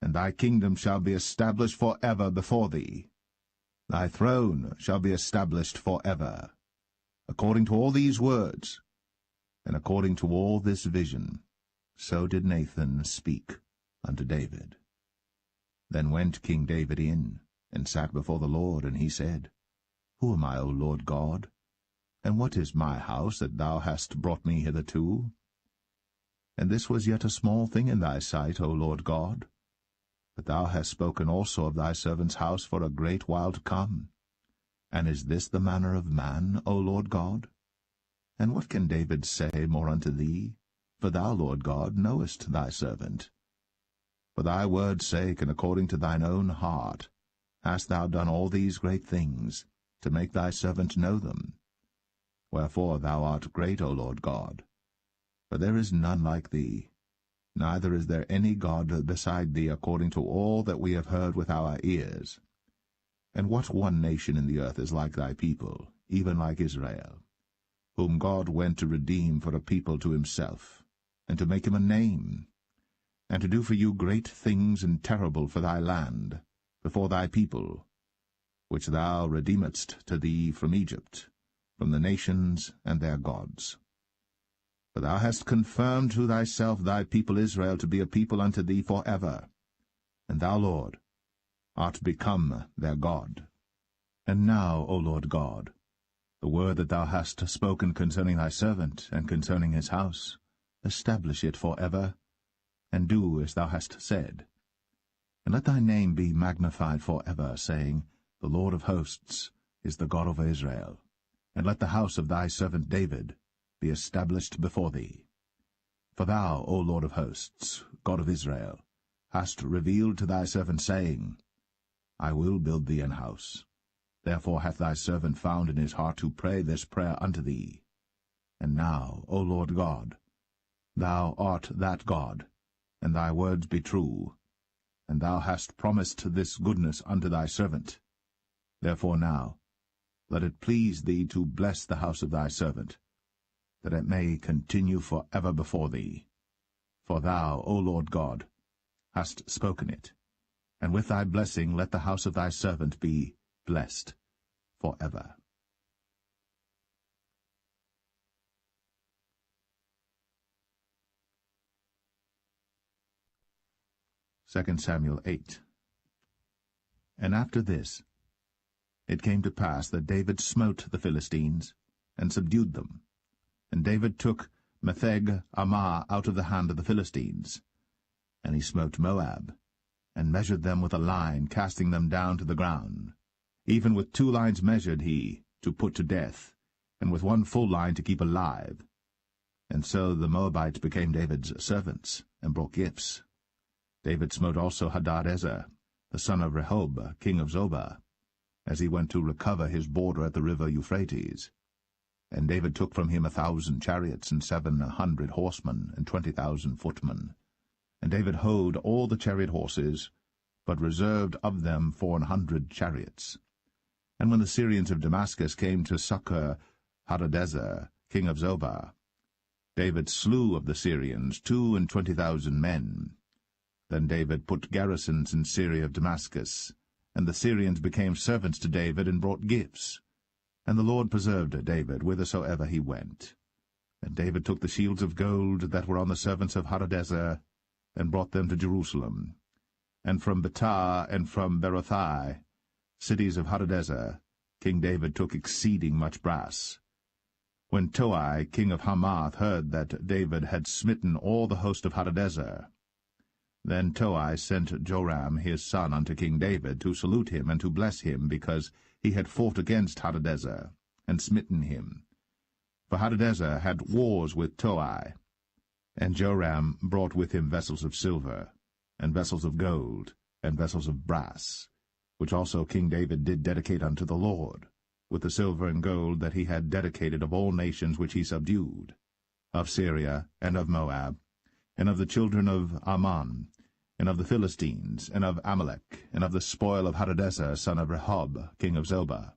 S1: and thy kingdom shall be established for ever before thee. Thy throne shall be established for ever. According to all these words, and according to all this vision, so did Nathan speak unto David. Then went King David in, and sat before the Lord, and he said, Who am I, O Lord God? And what is my house that thou hast brought me hitherto? And this was yet a small thing in thy sight, O Lord God. But thou hast spoken also of thy servant's house for a great while to come. And is this the manner of man, O Lord God? And what can David say more unto thee? For thou, Lord God, knowest thy servant. For thy word's sake, and according to thine own heart, hast thou done all these great things, to make thy servant know them. Wherefore thou art great, O Lord God. For there is none like thee, neither is there any God beside thee, according to all that we have heard with our ears. And what one nation in the earth is like thy people, even like Israel, whom God went to redeem for a people to himself, and to make him a name, and to do for you great things and terrible for thy land, before thy people, which thou redeemedst to thee from Egypt, from the nations and their gods. For thou hast confirmed to thyself thy people Israel to be a people unto thee for ever, and thou, Lord, art become their God. And now, O Lord God, the word that thou hast spoken concerning thy servant, and concerning his house, establish it for ever, and do as thou hast said. And let thy name be magnified for ever, saying, The Lord of hosts is the God over Israel. And let the house of thy servant David be established before thee. For thou, O Lord of hosts, God of Israel, hast revealed to thy servant, saying, I will build thee an house. Therefore hath thy servant found in his heart to pray this prayer unto thee. And now, O Lord God, thou art that God, and thy words be true, and thou hast promised this goodness unto thy servant. Therefore now, let it please thee to bless the house of thy servant, that it may continue for ever before thee. For thou, O Lord God, hast spoken it, and with thy blessing let the house of thy servant be blessed for ever. 2 Samuel 8. And after this, it came to pass that David smote the Philistines, and subdued them. And David took Metheg Ammah out of the hand of the Philistines. And he smote Moab, and measured them with a line, casting them down to the ground. Even with 2 lines measured he, to put to death, and with 1 full line to keep alive. And so the Moabites became David's servants, and brought gifts. David smote also Hadadezer, the son of Rehob, king of Zobah, as he went to recover his border at the river Euphrates. And David took from him 1,000 chariots, and 700 horsemen, and 20,000 footmen. And David houghed all the chariot horses, but reserved of them 400 chariots. And when the Syrians of Damascus came to succor Hadadezer, king of Zobah, David slew of the Syrians 22,000 men. Then David put garrisons in Syria of Damascus, and the Syrians became servants to David and brought gifts. And the Lord preserved David whithersoever he went. And David took the shields of gold that were on the servants of Hadadezer, and brought them to Jerusalem. And from Betah and from Berothai, cities of Hadadezer, King David took exceeding much brass. When Toi, king of Hamath, heard that David had smitten all the host of Hadadezer, then Toi sent Joram his son unto King David to salute him and to bless him, because he had fought against Hadadezer, and smitten him. For Hadadezer had wars with Toi. And Joram brought with him vessels of silver, and vessels of gold, and vessels of brass, which also King David did dedicate unto the Lord, with the silver and gold that he had dedicated of all nations which he subdued, of Syria, and of Moab, and of the children of Ammon, and of the Philistines, and of Amalek, and of the spoil of Hadadezer son of Rehob, king of Zobah.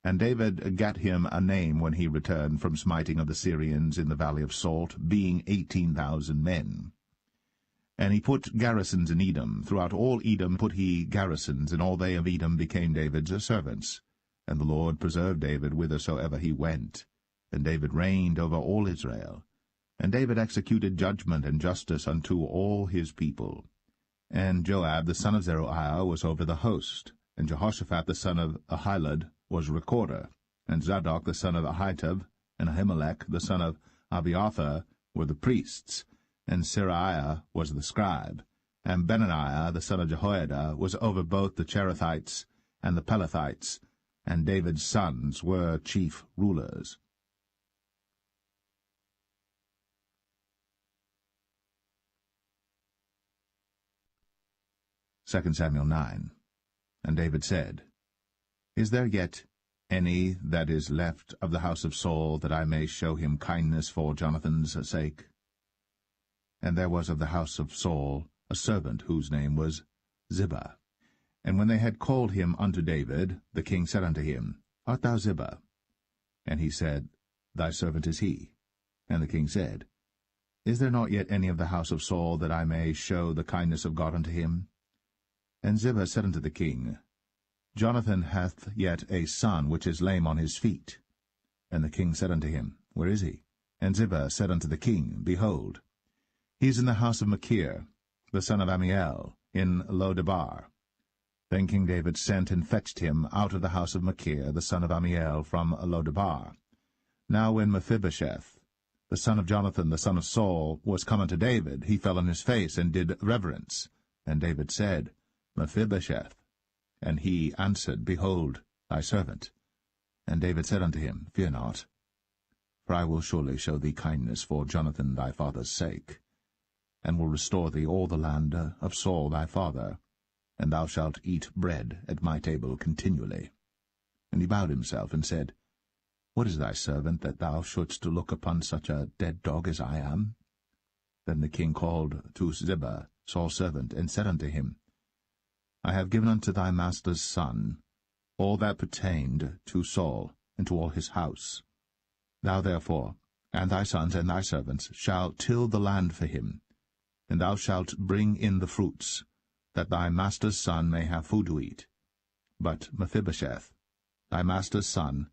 S1: And David gat him a name when he returned from smiting of the Syrians in the valley of Salt, being 18,000 men. And he put garrisons in Edom. Throughout all Edom put he garrisons, and all they of Edom became David's servants. And the Lord preserved David whithersoever he went. And David reigned over all Israel. And David executed judgment and justice unto all his people. And Joab the son of Zeruiah was over the host, and Jehoshaphat the son of Ahilud was recorder, and Zadok the son of Ahitub, and Ahimelech the son of Abiathar were the priests, and Seraiah was the scribe, and Benaniah the son of Jehoiada was over both the Cherethites and the Pelethites, and David's sons were chief rulers. 2 Samuel 9. And David said, Is there yet any that is left of the house of Saul, that I may show him kindness for Jonathan's sake? And there was of the house of Saul a servant whose name was Ziba. And when they had called him unto David, the king said unto him, Art thou Ziba? And he said, Thy servant is he. And the king said, Is there not yet any of the house of Saul, that I may show the kindness of God unto him? And Ziba said unto the king, Jonathan hath yet a son which is lame on his feet. And the king said unto him, Where is he? And Ziba said unto the king, Behold, he is in the house of Machir, the son of Ammiel, in Lo-debar. Then King David sent and fetched him out of the house of Machir, the son of Ammiel, from Lo-debar. Now when Mephibosheth, the son of Jonathan, the son of Saul, was come unto David, he fell on his face and did reverence. And David said, Mephibosheth. And he answered, Behold, thy servant. And David said unto him, Fear not, for I will surely show thee kindness for Jonathan thy father's sake, and will restore thee all the land of Saul thy father, and thou shalt eat bread at my table continually. And he bowed himself and said, What is thy servant, that thou shouldst look upon such a dead dog as I am? Then the king called to Ziba, Saul's servant, and said unto him, I have given unto thy master's son all that pertained to Saul, and to all his house. Thou therefore, and thy sons and thy servants, shall till the land for him, and thou shalt bring in the fruits, that thy master's son may have food to eat. But Mephibosheth, thy master's son,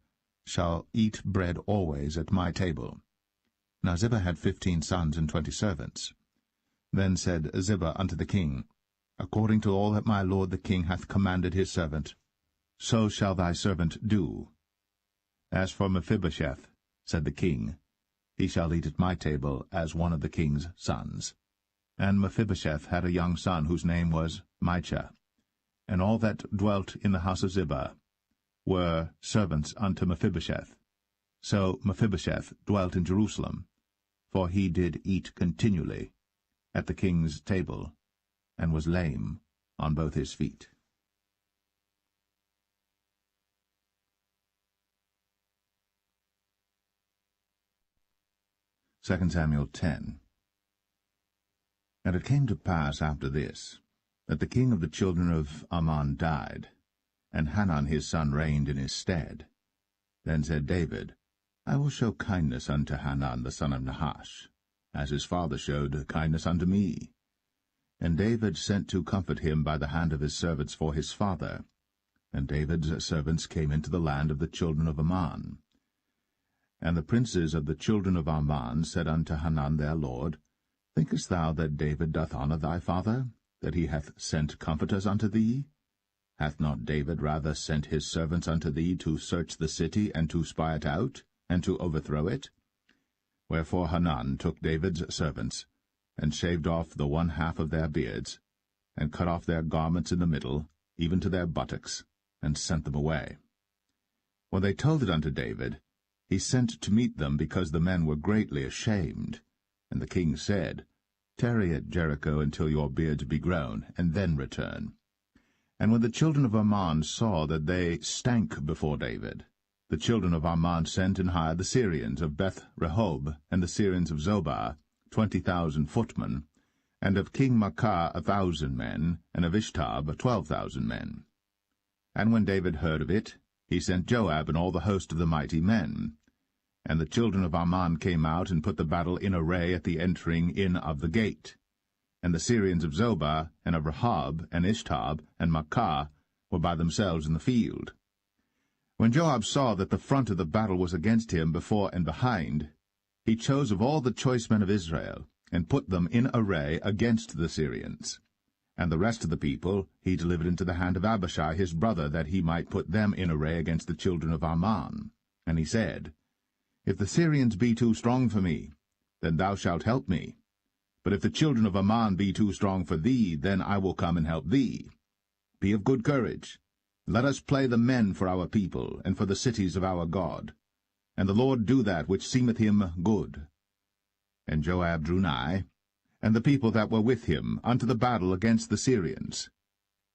S1: shall eat bread always at my table. Now Ziba had 15 sons and 20 servants. Then said Ziba unto the king, According to all that my lord the king hath commanded his servant, so shall thy servant do. As for Mephibosheth, said the king, he shall eat at my table as one of the king's sons. And Mephibosheth had a young son whose name was Micah. And all that dwelt in the house of Ziba were servants unto Mephibosheth. So Mephibosheth dwelt in Jerusalem, for he did eat continually at the king's table, and was lame on both his feet. 2 Samuel 10. And it came to pass after this, that the king of the children of Ammon died, and Hanan his son reigned in his stead. Then said David, I will show kindness unto Hanan the son of Nahash, as his father showed kindness unto me. And David sent to comfort him by the hand of his servants for his father. And David's servants came into the land of the children of Ammon. And the princes of the children of Ammon said unto Hanan their lord, Thinkest thou that David doth honour thy father, that he hath sent comforters unto thee? Hath not David rather sent his servants unto thee to search the city, and to spy it out, and to overthrow it? Wherefore Hanan took David's servants, and shaved off the one half of their beards, and cut off their garments in the middle, even to their buttocks, and sent them away. When they told it unto David, he sent to meet them, because the men were greatly ashamed. And the king said, Tarry at Jericho until your beards be grown, and then return. And when the children of Ammon saw that they stank before David, the children of Ammon sent and hired the Syrians of Beth-rehob, and the Syrians of Zobah, 20,000 footmen, and of King Maacah 1,000 men, and of Ishtab 12,000 men. And when David heard of it, he sent Joab and all the host of the mighty men. And the children of Ammon came out and put the battle in array at the entering in of the gate. And the Syrians of Zobah, and of Rehob, and Ishtab, and Maacah were by themselves in the field. When Joab saw that the front of the battle was against him before and behind, he chose of all the choice men of Israel, and put them in array against the Syrians. And the rest of the people he delivered into the hand of Abishai his brother, that he might put them in array against the children of Ammon. And he said, If the Syrians be too strong for me, then thou shalt help me. But if the children of Ammon be too strong for thee, then I will come and help thee. Be of good courage. Let us play the men for our people, and for the cities of our God. And the Lord do that which seemeth him good. And Joab drew nigh, and the people that were with him, unto the battle against the Syrians.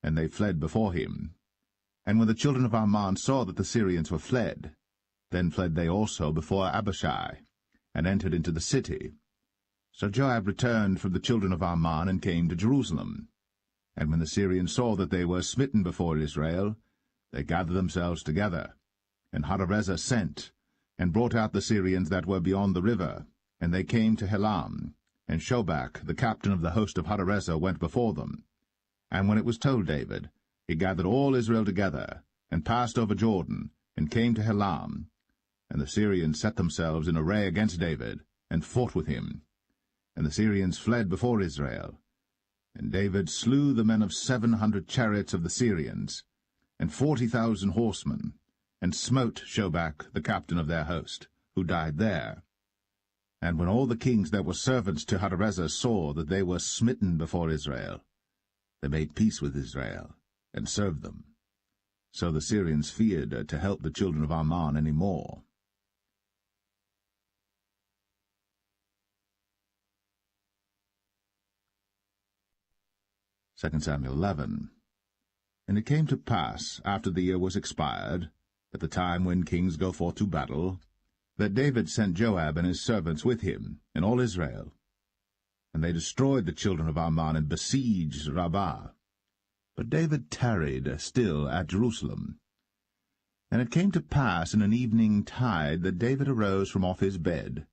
S1: And they fled before him. And when the children of Ammon saw that the Syrians were fled, then fled they also before Abishai, and entered into the city. So Joab returned from the children of Ammon, and came to Jerusalem. And when the Syrians saw that they were smitten before Israel, they gathered themselves together. And Hadarezer sent, and brought out the Syrians that were beyond the river. And they came to Helam, and Shobach, the captain of the host of Hadarezer, went before them. And when it was told David, he gathered all Israel together, and passed over Jordan, and came to Helam. And the Syrians set themselves in array against David, and fought with him. And the Syrians fled before Israel. And David slew the men of 700 chariots of the Syrians, and 40,000 horsemen, and smote Shobach the captain of their host, who died there. And when all the kings that were servants to Hadarezer saw that they were smitten before Israel, they made peace with Israel, and served them. So the Syrians feared to help the children of Ammon any more. Second Samuel 11. And it came to pass, after the year was expired, at the time when kings go forth to battle, that David sent Joab and his servants with him, and all Israel. And they destroyed the children of Ammon, and besieged Rabbah. But David tarried still at Jerusalem. And it came to pass in an evening tide that David arose from off his bed,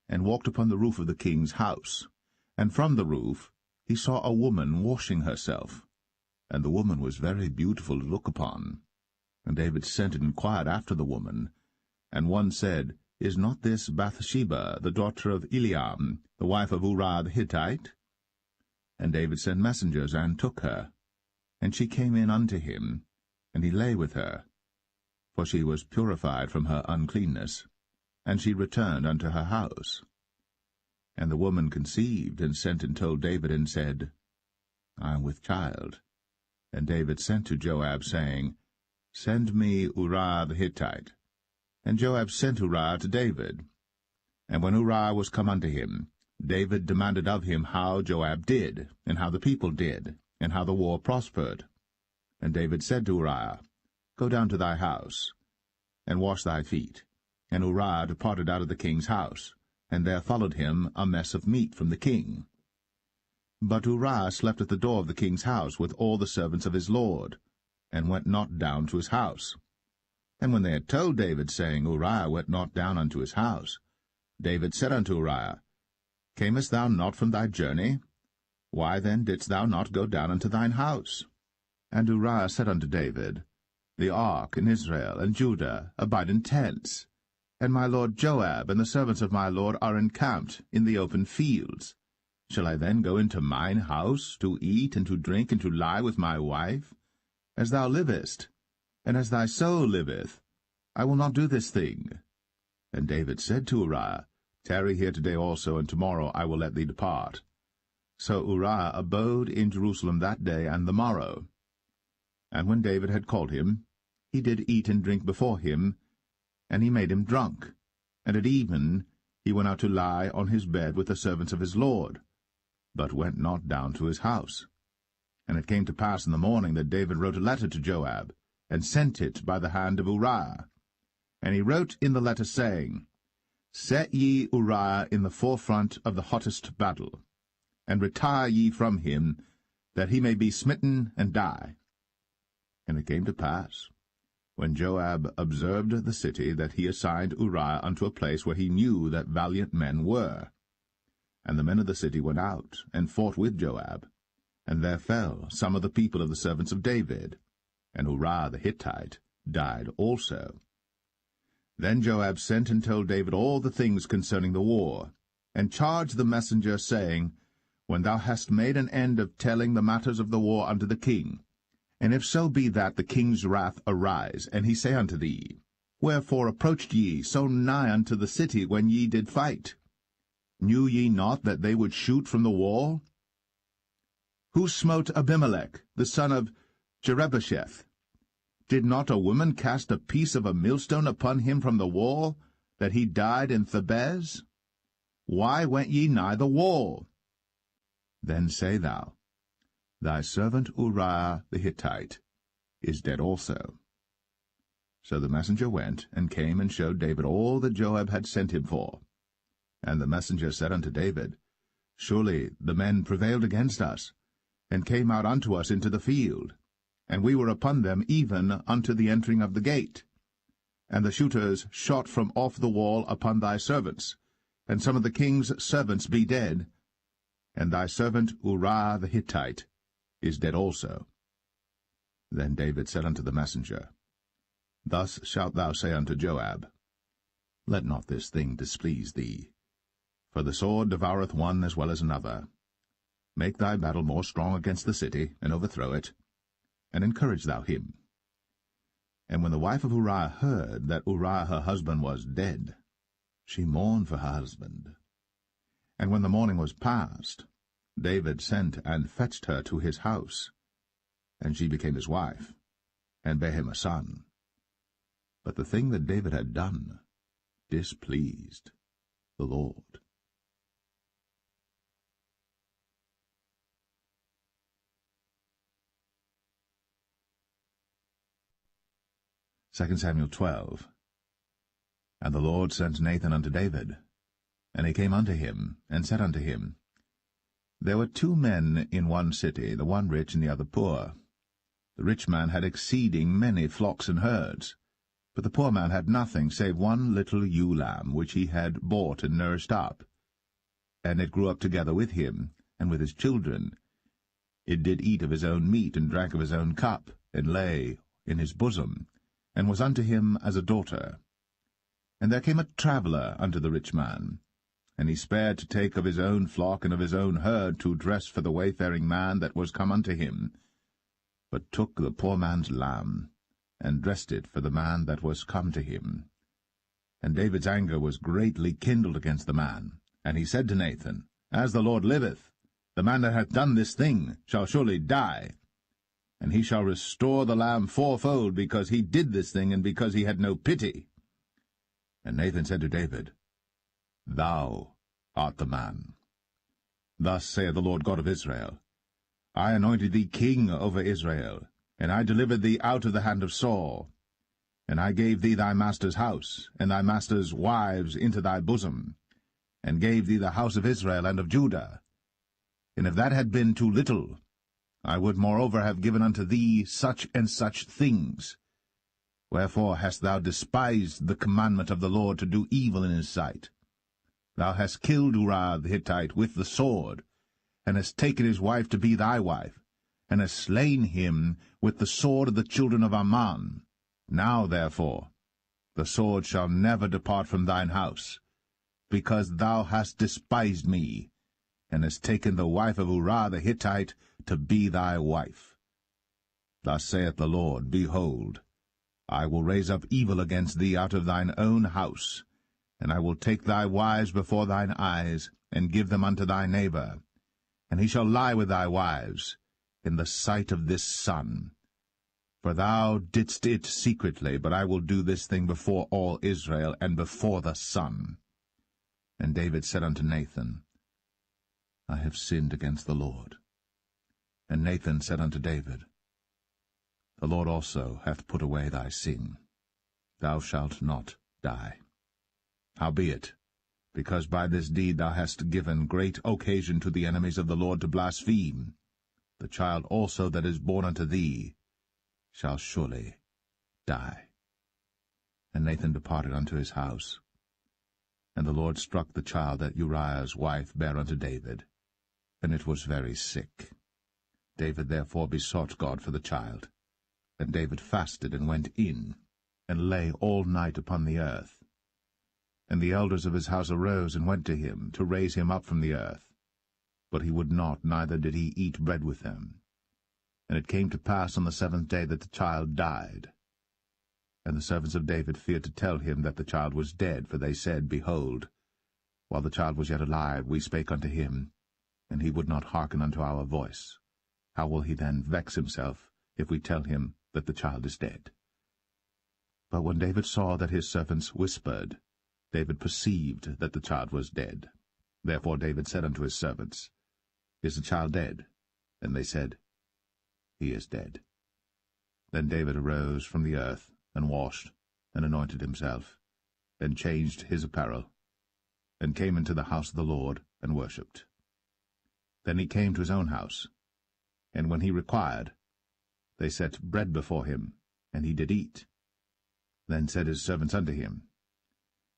S1: and walked upon the roof of the king's house. And from the roof he saw a woman washing herself, and the woman was very beautiful to look upon. And David sent and inquired after the woman. And one said, Is not this Bathsheba, the daughter of Eliam, the wife of Uriah the Hittite? And David sent messengers, and took her. And she came in unto him, and he lay with her, for she was purified from her uncleanness, and she returned unto her house. And the woman conceived, and sent and told David, and said, I am with child. And David sent to Joab, saying, Send me Uriah the Hittite. And Joab sent Uriah to David. And when Uriah was come unto him, David demanded of him how Joab did, and how the people did, and how the war prospered. And David said to Uriah, Go down to thy house, and wash thy feet. And Uriah departed out of the king's house, and there followed him a mess of meat from the king. But Uriah slept at the door of the king's house with all the servants of his lord, and went not down to his house. And when they had told David, saying, Uriah went not down unto his house, David said unto Uriah, Camest thou not from thy journey? Why then didst thou not go down unto thine house? And Uriah said unto David, The ark and Israel and Judah abide in tents, and my lord Joab and the servants of my lord are encamped in the open fields. Shall I then go into mine house to eat and to drink and to lie with my wife? As thou livest, and as thy soul liveth, I will not do this thing. And David said to Uriah, Tarry here today also, and tomorrow I will let thee depart. So Uriah abode in Jerusalem that day and the morrow. And when David had called him, he did eat and drink before him, and he made him drunk. And at even he went out to lie on his bed with the servants of his lord, but went not down to his house. And it came to pass in the morning that David wrote a letter to Joab, and sent it by the hand of Uriah. And he wrote in the letter, saying, Set ye Uriah in the forefront of the hottest battle, and retire ye from him, that he may be smitten and die. And it came to pass, when Joab observed the city, that he assigned Uriah unto a place where he knew that valiant men were. And the men of the city went out, and fought with Joab, and there fell some of the people of the servants of David, and Uriah the Hittite died also. Then Joab sent and told David all the things concerning the war, and charged the messenger, saying, When thou hast made an end of telling the matters of the war unto the king, and if so be that the king's wrath arise, and he say unto thee, Wherefore approached ye so nigh unto the city when ye did fight? Knew ye not that they would shoot from the wall? Who smote Abimelech, the son of Jerubbesheth? Did not a woman cast a piece of a millstone upon him from the wall, that he died in Thebez? Why went ye nigh the wall? Then say thou, Thy servant Uriah the Hittite is dead also. So the messenger went, and came and showed David all that Joab had sent him for. And the messenger said unto David, Surely the men prevailed against us, and came out unto us into the field, and we were upon them even unto the entering of the gate. And the shooters shot from off the wall upon thy servants, and some of the king's servants be dead, and thy servant Uriah the Hittite is dead also. Then David said unto the messenger, Thus shalt thou say unto Joab, Let not this thing displease thee, for the sword devoureth one as well as another. Make thy battle more strong against the city, and overthrow it, and encourage thou him. And when the wife of Uriah heard that Uriah her husband was dead, she mourned for her husband. And when the morning was past, David sent and fetched her to his house, and she became his wife, and bare him a son. But the thing that David had done displeased the Lord. 2 Samuel 12. And the Lord sent Nathan unto David. And he came unto him, and said unto him, There were 2 men in one city, the one rich and the other poor. The rich man had exceeding many flocks and herds, but the poor man had nothing save one little ewe lamb, which he had bought and nourished up. And it grew up together with him, and with his children. It did eat of his own meat, and drank of his own cup, and lay in his bosom, and was unto him as a daughter. And there came a traveller unto the rich man, and he spared to take of his own flock and of his own herd to dress for the wayfaring man that was come unto him, but took the poor man's lamb, and dressed it for the man that was come to him. And David's anger was greatly kindled against the man, and he said to Nathan, As the Lord liveth, the man that hath done this thing shall surely die, and he shall restore the lamb 4-fold, because he did this thing, and because he had no pity. And Nathan said to David, Thou art the man. Thus saith the Lord God of Israel, I anointed thee king over Israel, and I delivered thee out of the hand of Saul. And I gave thee thy master's house, and thy master's wives into thy bosom. and gave thee the house of Israel and of Judah. And if that had been too little, I would moreover have given unto thee such and such things. Wherefore hast thou despised the commandment of the Lord to do evil in his sight? Thou hast killed Uriah the Hittite with the sword, and hast taken his wife to be thy wife, and hast slain him with the sword of the children of Ammon. Now, therefore, the sword shall never depart from thine house, because thou hast despised me, and hast taken the wife of Uriah the Hittite to be thy wife. Thus saith the Lord, Behold, I will raise up evil against thee out of thine own house, and I will take thy wives before thine eyes, and give them unto thy neighbor, and he shall lie with thy wives in the sight of this sun. For thou didst it secretly, but I will do this thing before all Israel, and before the sun. And David said unto Nathan, I have sinned against the Lord. And Nathan said unto David, The Lord also hath put away thy sin. Thou shalt not die. Howbeit, because by this deed thou hast given great occasion to the enemies of the Lord to blaspheme, the child also that is born unto thee shall surely die. And Nathan departed unto his house. And the Lord struck the child that Uriah's wife bare unto David, and it was very sick. David therefore besought God for the child. And David fasted and went in, and lay all night upon the earth. And the elders of his house arose and went to him, to raise him up from the earth. But he would not, neither did he eat bread with them. And it came to pass on the 7th day that the child died. And the servants of David feared to tell him that the child was dead, for they said, Behold, while the child was yet alive, we spake unto him, and he would not hearken unto our voice. How will he then vex himself, if we tell him that the child is dead? But when David saw that his servants whispered, David perceived that the child was dead. Therefore David said unto his servants, Is the child dead? And they said, He is dead. Then David arose from the earth, and washed, and anointed himself, and changed his apparel, and came into the house of the Lord, and worshipped. Then he came to his own house, and when he required, they set bread before him, and he did eat. Then said his servants unto him,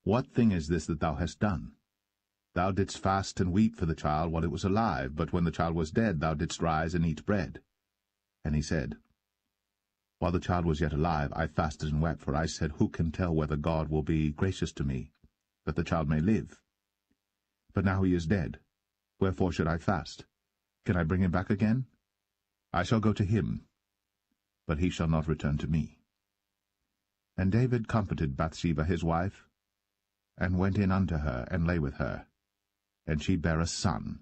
S1: What thing is this that thou hast done? Thou didst fast and weep for the child while it was alive, but when the child was dead thou didst rise and eat bread. And he said, While the child was yet alive, I fasted and wept, for I said, Who can tell whether God will be gracious to me, that the child may live? But now he is dead. Wherefore should I fast? Can I bring him back again? I shall go to him, but he shall not return to me. And David comforted Bathsheba his wife, and went in unto her, and lay with her. And she bare a son,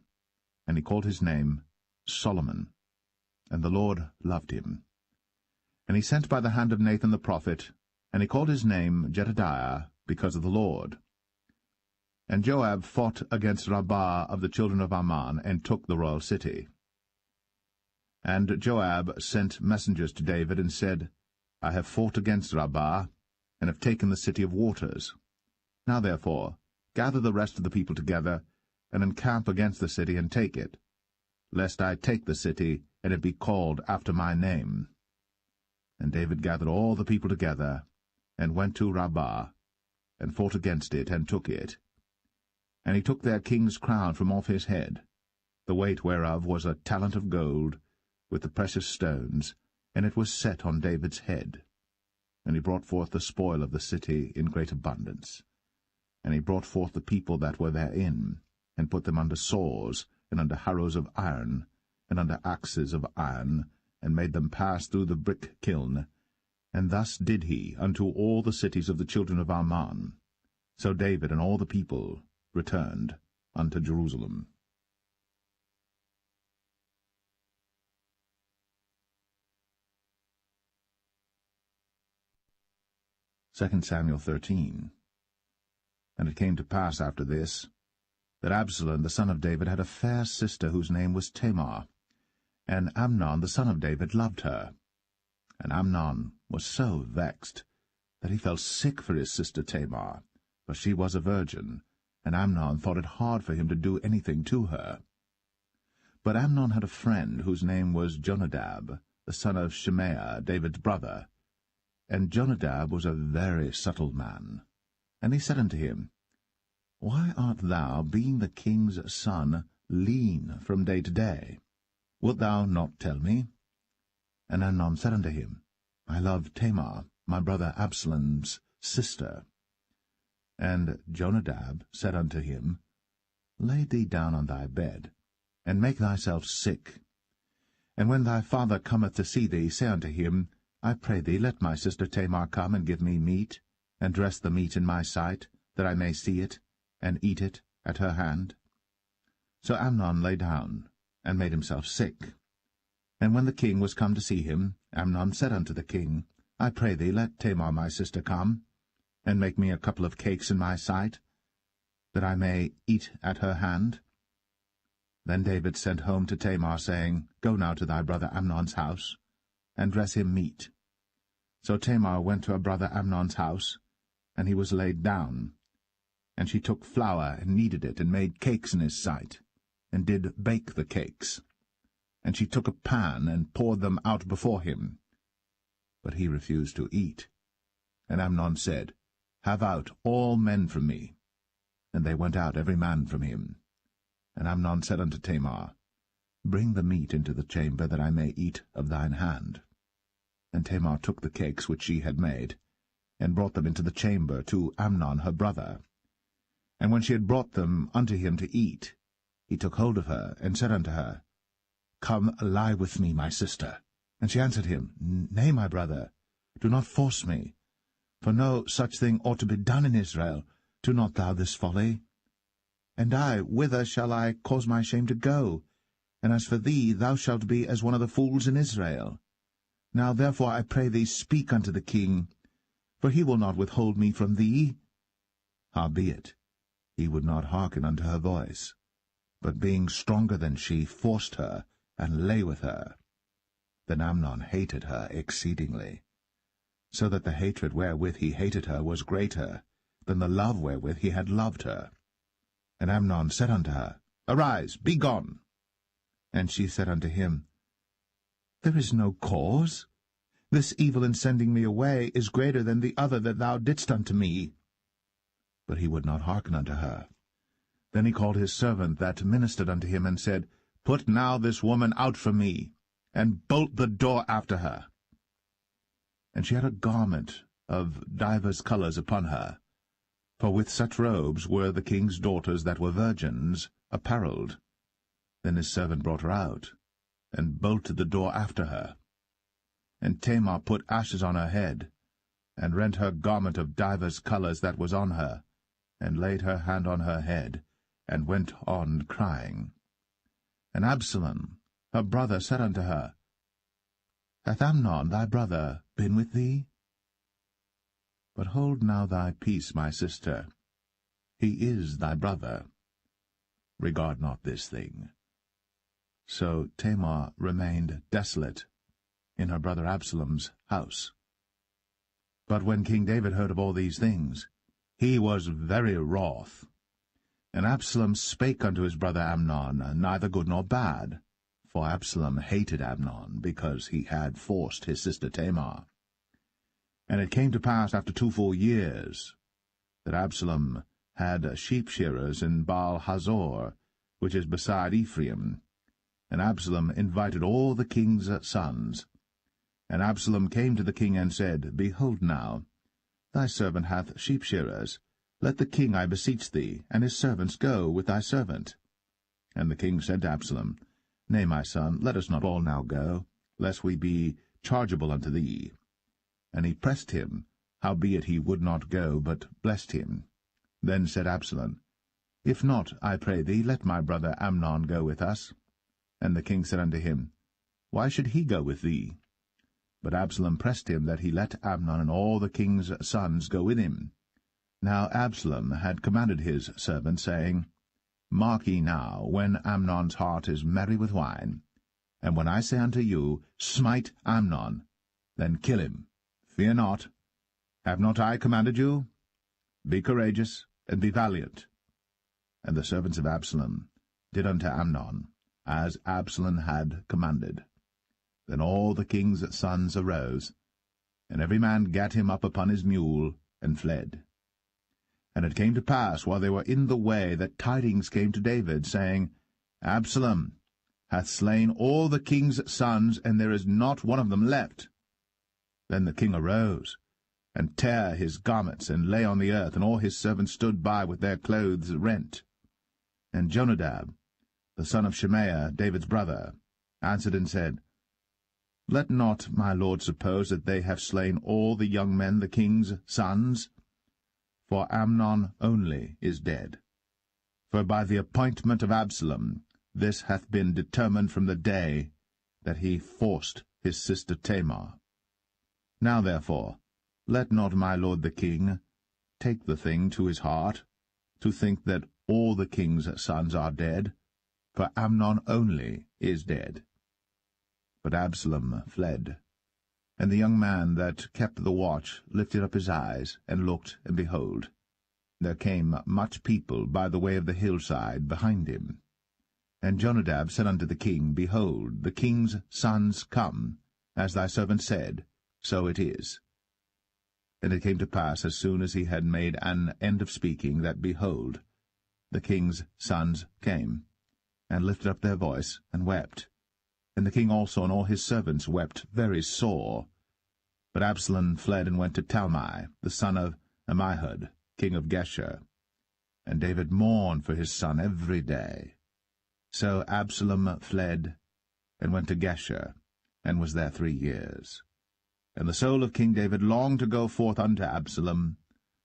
S1: and he called his name Solomon. And the Lord loved him. And he sent by the hand of Nathan the prophet, and he called his name Jedediah, because of the Lord. And Joab fought against Rabbah of the children of Ammon, and took the royal city. And Joab sent messengers to David, and said, I have fought against Rabbah, and have taken the city of waters. Now therefore gather the rest of the people together, and encamp against the city, and take it, lest I take the city, and it be called after my name. And David gathered all the people together, and went to Rabbah, and fought against it, and took it. And he took their king's crown from off his head, the weight whereof was a talent of gold, with the precious stones, and it was set on David's head. And he brought forth the spoil of the city in great abundance. And he brought forth the people that were therein, and put them under saws, and under harrows of iron, and under axes of iron, and made them pass through the brick kiln. And thus did he unto all the cities of the children of Ammon. So David and all the people returned unto Jerusalem. 2 Samuel 13. And it came to pass after this, that Absalom the son of David had a fair sister whose name was Tamar, and Amnon the son of David loved her. And Amnon was so vexed that he fell sick for his sister Tamar, for she was a virgin, and Amnon thought it hard for him to do anything to her. But Amnon had a friend whose name was Jonadab, the son of Shimea, David's brother. And Jonadab was a very subtle man. And he said unto him, Why art thou, being the king's son, lean from day to day? Wilt thou not tell me? And Amnon said unto him, I love Tamar, my brother Absalom's sister. And Jonadab said unto him, Lay thee down on thy bed, and make thyself sick. And when thy father cometh to see thee, say unto him, I pray thee, let my sister Tamar come and give me meat, and dress the meat in my sight, that I may see it, and eat it at her hand. So Amnon lay down, and made himself sick. And when the king was come to see him, Amnon said unto the king, I pray thee, let Tamar my sister come, and make me a couple of cakes in my sight, that I may eat at her hand. Then David sent home to Tamar, saying, Go now to thy brother Amnon's house, and dress him meat. So Tamar went to her brother Amnon's house, and he was laid down. And she took flour, and kneaded it, and made cakes in his sight, and did bake the cakes. And she took a pan, and poured them out before him. But he refused to eat. And Amnon said, Have out all men from me. And they went out every man from him. And Amnon said unto Tamar, Bring the meat into the chamber, that I may eat of thine hand. And Tamar took the cakes which she had made, and brought them into the chamber to Amnon her brother. And when she had brought them unto him to eat, he took hold of her, and said unto her, Come, lie with me, my sister. And she answered him, Nay, my brother, do not force me. For no such thing ought to be done in Israel. Do not thou this folly. And I, whither shall I cause my shame to go? And as for thee, thou shalt be as one of the fools in Israel. Now therefore I pray thee, speak unto the king, for he will not withhold me from thee. Howbeit, he would not hearken unto her voice, but being stronger than she, forced her, and lay with her. Then Amnon hated her exceedingly, so that the hatred wherewith he hated her was greater than the love wherewith he had loved her. And Amnon said unto her, Arise, be gone. And she said unto him, There is no cause. This evil in sending me away is greater than the other that thou didst unto me. But he would not hearken unto her. Then he called his servant that ministered unto him, and said, Put now this woman out from me, and bolt the door after her. And she had a garment of divers colours upon her, for with such robes were the king's daughters that were virgins apparelled. Then his servant brought her out, and bolted the door after her. And Tamar put ashes on her head, and rent her garment of divers colours that was on her, and laid her hand on her head, and went on crying. And Absalom, her brother, said unto her, Hath Amnon thy brother been with thee? But hold now thy peace, my sister. He is thy brother. Regard not this thing. So Tamar remained desolate in her brother Absalom's house. But when King David heard of all these things, he was very wroth. And Absalom spake unto his brother Amnon, neither good nor bad, for Absalom hated Amnon, because he had forced his sister Tamar. And it came to pass after 2 full years that Absalom had sheep-shearers in Baal-Hazor, which is beside Ephraim. And Absalom invited all the king's sons. And Absalom came to the king and said, Behold now, thy servant hath sheep-shearers. Let the king, I beseech thee, and his servants go with thy servant. And the king said to Absalom, Nay, my son, let us not all now go, lest we be chargeable unto thee. And he pressed him, howbeit he would not go, but blessed him. Then said Absalom, If not, I pray thee, let my brother Amnon go with us. And the king said unto him, Why should he go with thee? But Absalom pressed him that he let Amnon and all the king's sons go with him. Now Absalom had commanded his servant, saying, Mark ye now, when Amnon's heart is merry with wine, and when I say unto you, Smite Amnon, then kill him. Fear not. Have not I commanded you? Be courageous, and be valiant. and the servants of Absalom did unto Amnon, as Absalom had commanded. Then all the king's sons arose, and every man gat him up upon his mule, and fled. And it came to pass, while they were in the way, that tidings came to David, saying, Absalom hath slain all the king's sons, and there is not one of them left. Then the king arose, and tare his garments, and lay on the earth, and all his servants stood by with their clothes rent. And Jonadab, the son of Shimea, David's brother, answered and said, Let not my lord suppose that they have slain all the young men, the king's sons, for Amnon only is dead. For by the appointment of Absalom this hath been determined from the day that he forced his sister Tamar. Now therefore let not my lord the king take the thing to his heart, to think that all the king's sons are dead, for Amnon only is dead. But Absalom fled. And the young man that kept the watch lifted up his eyes, and looked, and behold, there came much people by the way of the hillside behind him. And Jonadab said unto the king, Behold, the king's sons come, as thy servant said, so it is. And it came to pass, as soon as he had made an end of speaking, that, behold, the king's sons came, and lifted up their voice, and wept. And the king also and all his servants wept very sore. But Absalom fled and went to Talmai, the son of Ammihud, king of Geshur. And David mourned for his son every day. So Absalom fled and went to Geshur, and was there 3 years. And the soul of King David longed to go forth unto Absalom,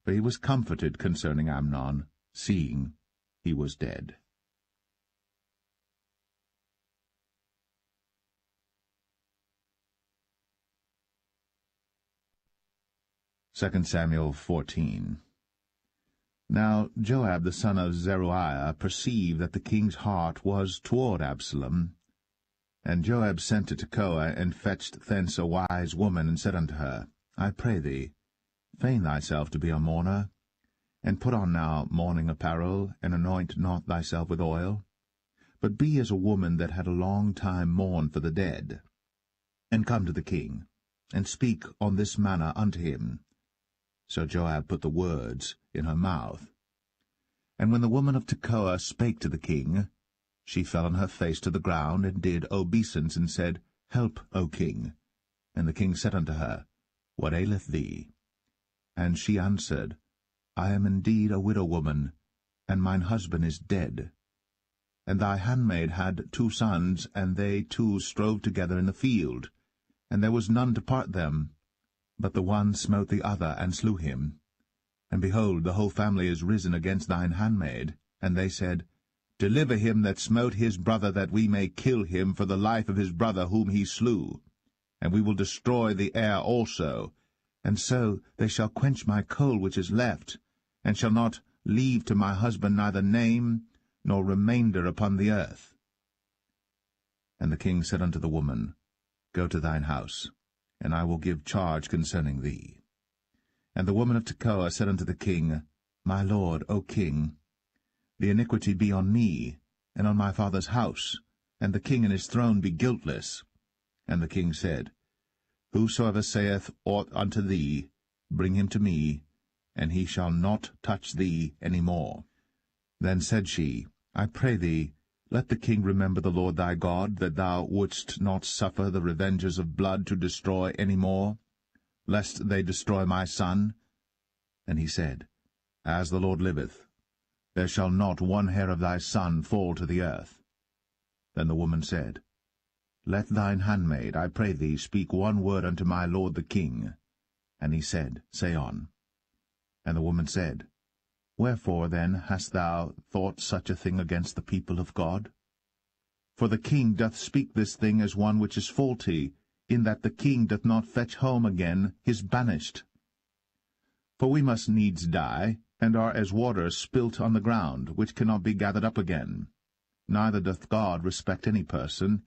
S1: for he was comforted concerning Amnon, seeing he was dead. 2 Samuel 14. Now Joab the son of Zeruiah perceived that the king's heart was toward Absalom. And Joab sent to Tekoa, and fetched thence a wise woman, and said unto her, I pray thee, feign thyself to be a mourner, and put on now mourning apparel, and anoint not thyself with oil, but be as a woman that had a long time mourned for the dead, and come to the king, and speak on this manner unto him. So Joab put the words in her mouth. And when the woman of Tekoa spake to the king, she fell on her face to the ground, and did obeisance, and said, Help, O king. And the king said unto her, What aileth thee? And she answered, I am indeed a widow woman, and mine husband is dead. And thy handmaid had 2 sons, and they 2 strove together in the field, and there was none to part them. But the one smote the other, and slew him. And behold, the whole family is risen against thine handmaid. And they said, Deliver him that smote his brother, that we may kill him for the life of his brother whom he slew. And we will destroy the heir also. And so they shall quench my coal which is left, and shall not leave to my husband neither name nor remainder upon the earth. And the king said unto the woman, Go to thine house, and I will give charge concerning thee. And the woman of Tekoa said unto the king, My lord, O king, the iniquity be on me, and on my father's house, and the king and his throne be guiltless. And the king said, Whosoever saith aught unto thee, bring him to me, and he shall not touch thee any more. Then said she, I pray thee, let the king remember the Lord thy God, that thou wouldst not suffer the revengers of blood to destroy any more, lest they destroy my son. And he said, As the Lord liveth, there shall not one hair of thy son fall to the earth. Then the woman said, Let thine handmaid, I pray thee, speak one word unto my lord the king. And he said, Say on. And the woman said, Wherefore then hast thou thought such a thing against the people of God? For the king doth speak this thing as one which is faulty, in that the king doth not fetch home again his banished. For we must needs die, and are as water spilt on the ground, which cannot be gathered up again. Neither doth God respect any person,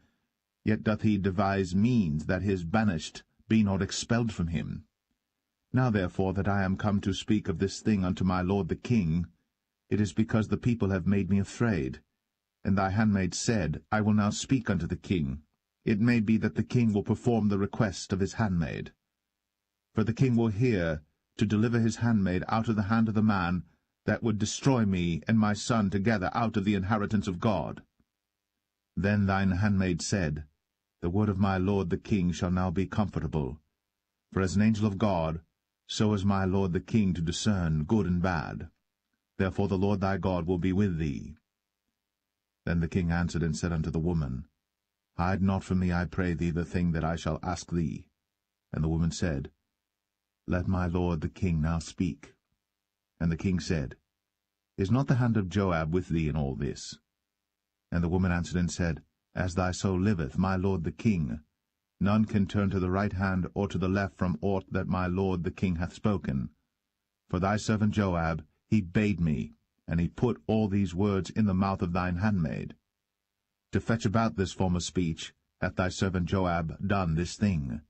S1: yet doth he devise means that his banished be not expelled from him. Now therefore that I am come to speak of this thing unto my lord the king, it is because the people have made me afraid. And thy handmaid said, I will now speak unto the king. It may be that the king will perform the request of his handmaid. For the king will hear to deliver his handmaid out of the hand of the man that would destroy me and my son together out of the inheritance of God. Then thine handmaid said, The word of my lord the king shall now be comfortable. For as an angel of God, so is my lord the king to discern good and bad. Therefore the Lord thy God will be with thee. Then the king answered and said unto the woman, Hide not from me, I pray thee, the thing that I shall ask thee. And the woman said, Let my lord the king now speak. And the king said, Is not the hand of Joab with thee in all this? And the woman answered and said, As thy soul liveth, my lord the king, none can turn to the right hand or to the left from aught that my lord the king hath spoken. For thy servant Joab, he bade me, and he put all these words in the mouth of thine handmaid. To fetch about this form of speech hath thy servant Joab done this thing.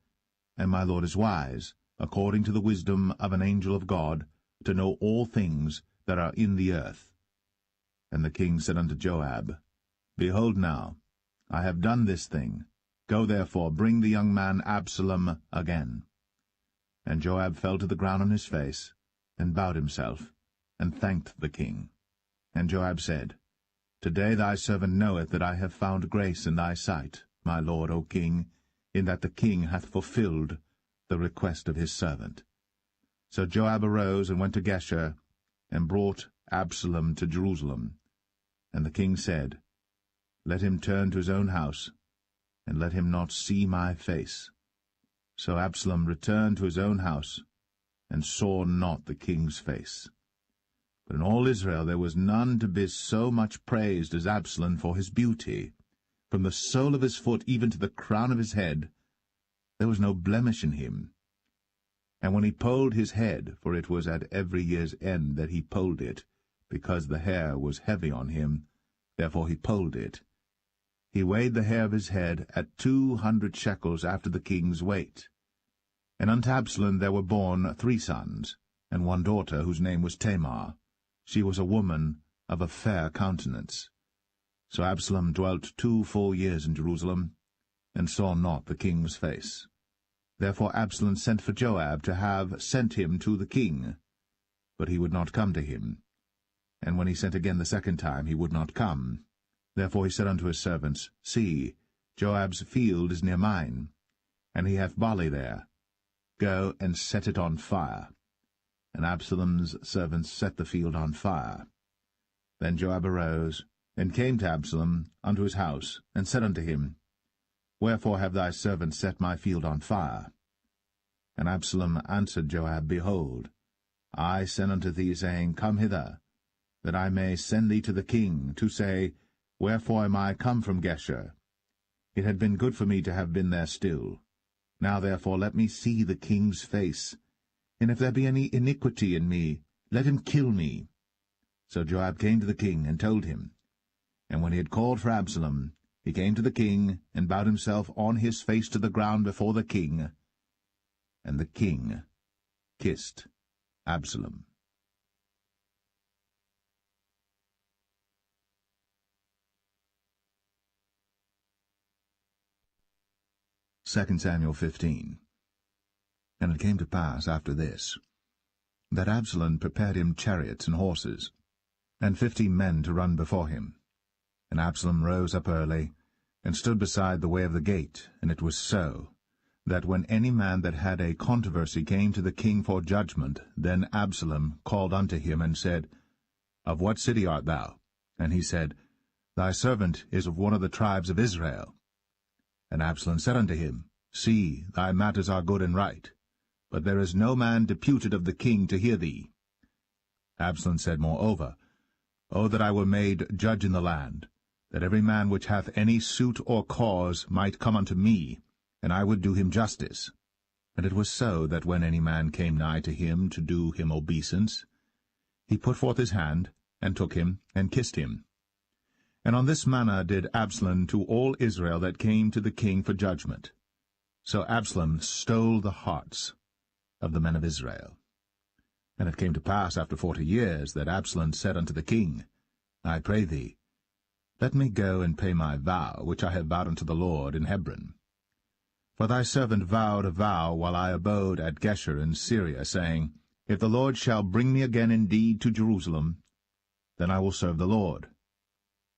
S1: And my lord is wise, according to the wisdom of an angel of God, to know all things that are in the earth. And the king said unto Joab, Behold now, I have done this thing. Go therefore, bring the young man Absalom again. And Joab fell to the ground on his face, and bowed himself, and thanked the king. And Joab said, Today thy servant knoweth that I have found grace in thy sight, my lord, O king, in that the king hath fulfilled the request of his servant. So Joab arose and went to Geshur, and brought Absalom to Jerusalem. And the king said, Let him turn to his own house, and let him not see my face. So Absalom returned to his own house, and saw not the king's face. But in all Israel there was none to be so much praised as Absalom for his beauty. From the sole of his foot even to the crown of his head, there was no blemish in him. And when he polled his head, for it was at every year's end that he polled it, because the hair was heavy on him, therefore he polled it, he weighed the hair of his head at 200 shekels after the king's weight. And unto Absalom there were born 3 sons, and 1 daughter, whose name was Tamar. She was a woman of a fair countenance. So Absalom dwelt 2 full years in Jerusalem, and saw not the king's face. Therefore Absalom sent for Joab to have sent him to the king, but he would not come to him. And when he sent again the second time, he would not come. Therefore he said unto his servants, See, Joab's field is near mine, and he hath barley there. Go and set it on fire. And Absalom's servants set the field on fire. Then Joab arose, and came to Absalom unto his house, and said unto him, Wherefore have thy servants set my field on fire? And Absalom answered Joab, Behold, I sent unto thee, saying, Come hither, that I may send thee to the king, to say, Wherefore am I come from Geshur? It had been good for me to have been there still. Now therefore let me see the king's face, and if there be any iniquity in me, let him kill me. So Joab came to the king, and told him. And when he had called for Absalom, he came to the king, and bowed himself on his face to the ground before the king. And the king kissed Absalom. 2 Samuel 15. And it came to pass after this, that Absalom prepared him chariots and horses, and 50 men to run before him. And Absalom rose up early, and stood beside the way of the gate. And it was so, that when any man that had a controversy came to the king for judgment, then Absalom called unto him, and said, Of what city art thou? And he said, Thy servant is of one of the tribes of Israel. And Absalom said unto him, See, thy matters are good and right, but there is no man deputed of the king to hear thee. Absalom said moreover, O that I were made judge in the land, that every man which hath any suit or cause might come unto me, and I would do him justice. And it was so, that when any man came nigh to him to do him obeisance, he put forth his hand, and took him, and kissed him. And on this manner did Absalom to all Israel that came to the king for judgment. So Absalom stole the hearts of the men of Israel. And it came to pass after 40 years that Absalom said unto the king, I pray thee, let me go and pay my vow, which I have vowed unto the Lord in Hebron. For thy servant vowed a vow while I abode at Geshur in Syria, saying, If the Lord shall bring me again indeed to Jerusalem, then I will serve the Lord.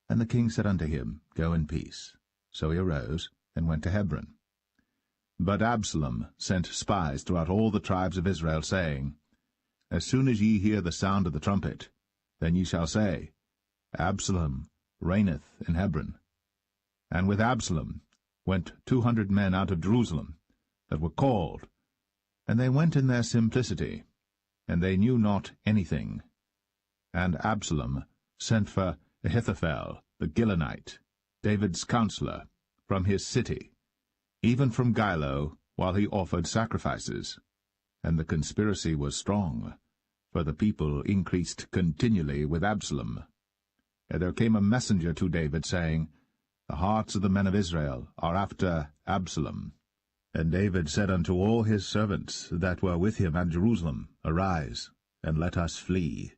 S1: And the king said unto him, Go in peace. So he arose and went to Hebron. But Absalom sent spies throughout all the tribes of Israel, saying, As soon as ye hear the sound of the trumpet, then ye shall say, Absalom reigneth in Hebron. And with Absalom went 200 men out of Jerusalem, that were called, and they went in their simplicity, and they knew not anything. And Absalom sent for Ahithophel the Gilonite, David's counselor, from his city, even from Gilo, while he offered sacrifices. And the conspiracy was strong, for the people increased continually with Absalom. And there came a messenger to David, saying, The hearts of the men of Israel are after Absalom. And David said unto all his servants that were with him at Jerusalem, Arise, and let us flee.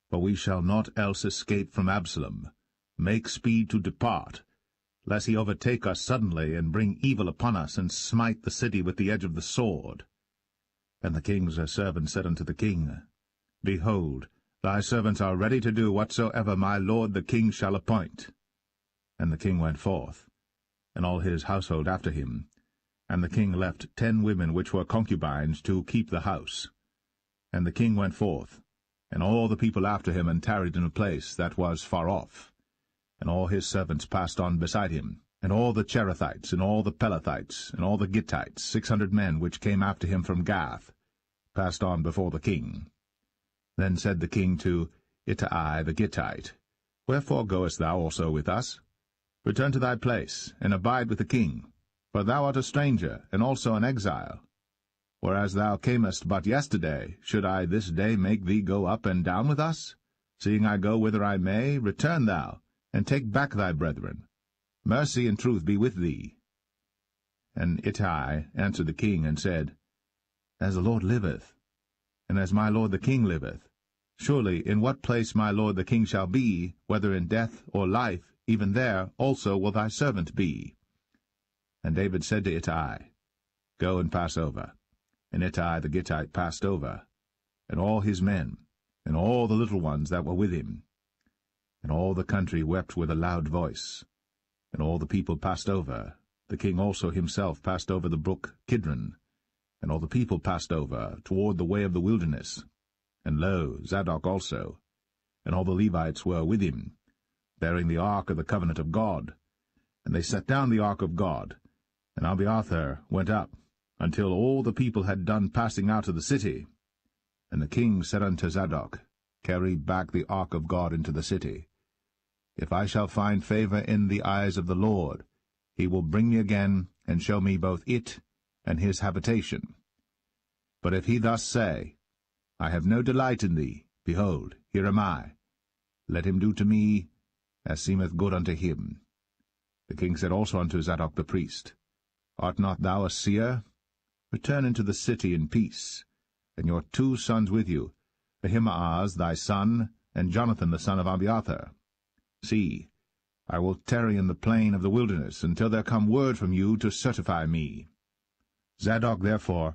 S1: For we shall not else escape from Absalom. Make speed to depart, lest he overtake us suddenly, and bring evil upon us, and smite the city with the edge of the sword. And the king's servant said unto the king, Behold, thy servants are ready to do whatsoever my lord the king shall appoint. And the king went forth, and all his household after him. And the king left 10 women which were concubines to keep the house. And the king went forth, and all the people after him, and tarried in a place that was far off. And all his servants passed on beside him, and all the Cherethites, and all the Pelethites, and all the Gittites, 600 men which came after him from Gath, passed on before the king. Then said the king to Ittai the Gittite, Wherefore goest thou also with us? Return to thy place, and abide with the king, for thou art a stranger, and also an exile. Whereas thou camest but yesterday, should I this day make thee go up and down with us? Seeing I go whither I may, return thou, and take back thy brethren. Mercy and truth be with thee. And Ittai answered the king, and said, As the Lord liveth, and as my lord the king liveth, surely in what place my lord the king shall be, whether in death or life, even there also will thy servant be. And David said to Ittai, Go and pass over. And Ittai the Gittite passed over, and all his men, and all the little ones that were with him. And all the country wept with a loud voice. And all the people passed over. The king also himself passed over the brook Kidron. And all the people passed over toward the way of the wilderness. And lo, Zadok also, and all the Levites were with him, bearing the ark of the covenant of God. And they set down the ark of God, and Abiathar went up, until all the people had done passing out of the city. And the king said unto Zadok, Carry back the ark of God into the city. If I shall find favor in the eyes of the Lord, he will bring me again, and show me both it and his habitation. But if he thus say, I have no delight in thee, behold, here am I. Let him do to me as seemeth good unto him. The king said also unto Zadok the priest, Art not thou a seer? Return into the city in peace, and your 2 sons with you, Ahimaaz thy son, and Jonathan the son of Abiathar. See, I will tarry in the plain of the wilderness, until there come word from you to certify me. Zadok therefore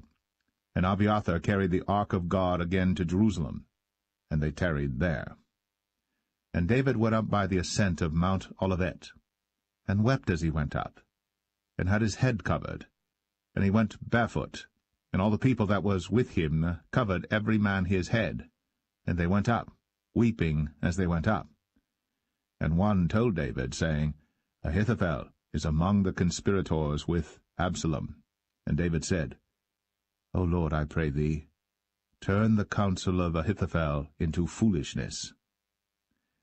S1: and Abiathar carried the ark of God again to Jerusalem, and they tarried there. And David went up by the ascent of Mount Olivet, and wept as he went up, and had his head covered, and he went barefoot, and all the people that was with him covered every man his head, and they went up, weeping as they went up. And one told David, saying, Ahithophel is among the conspirators with Absalom. And David said, O Lord, I pray thee, turn the counsel of Ahithophel into foolishness.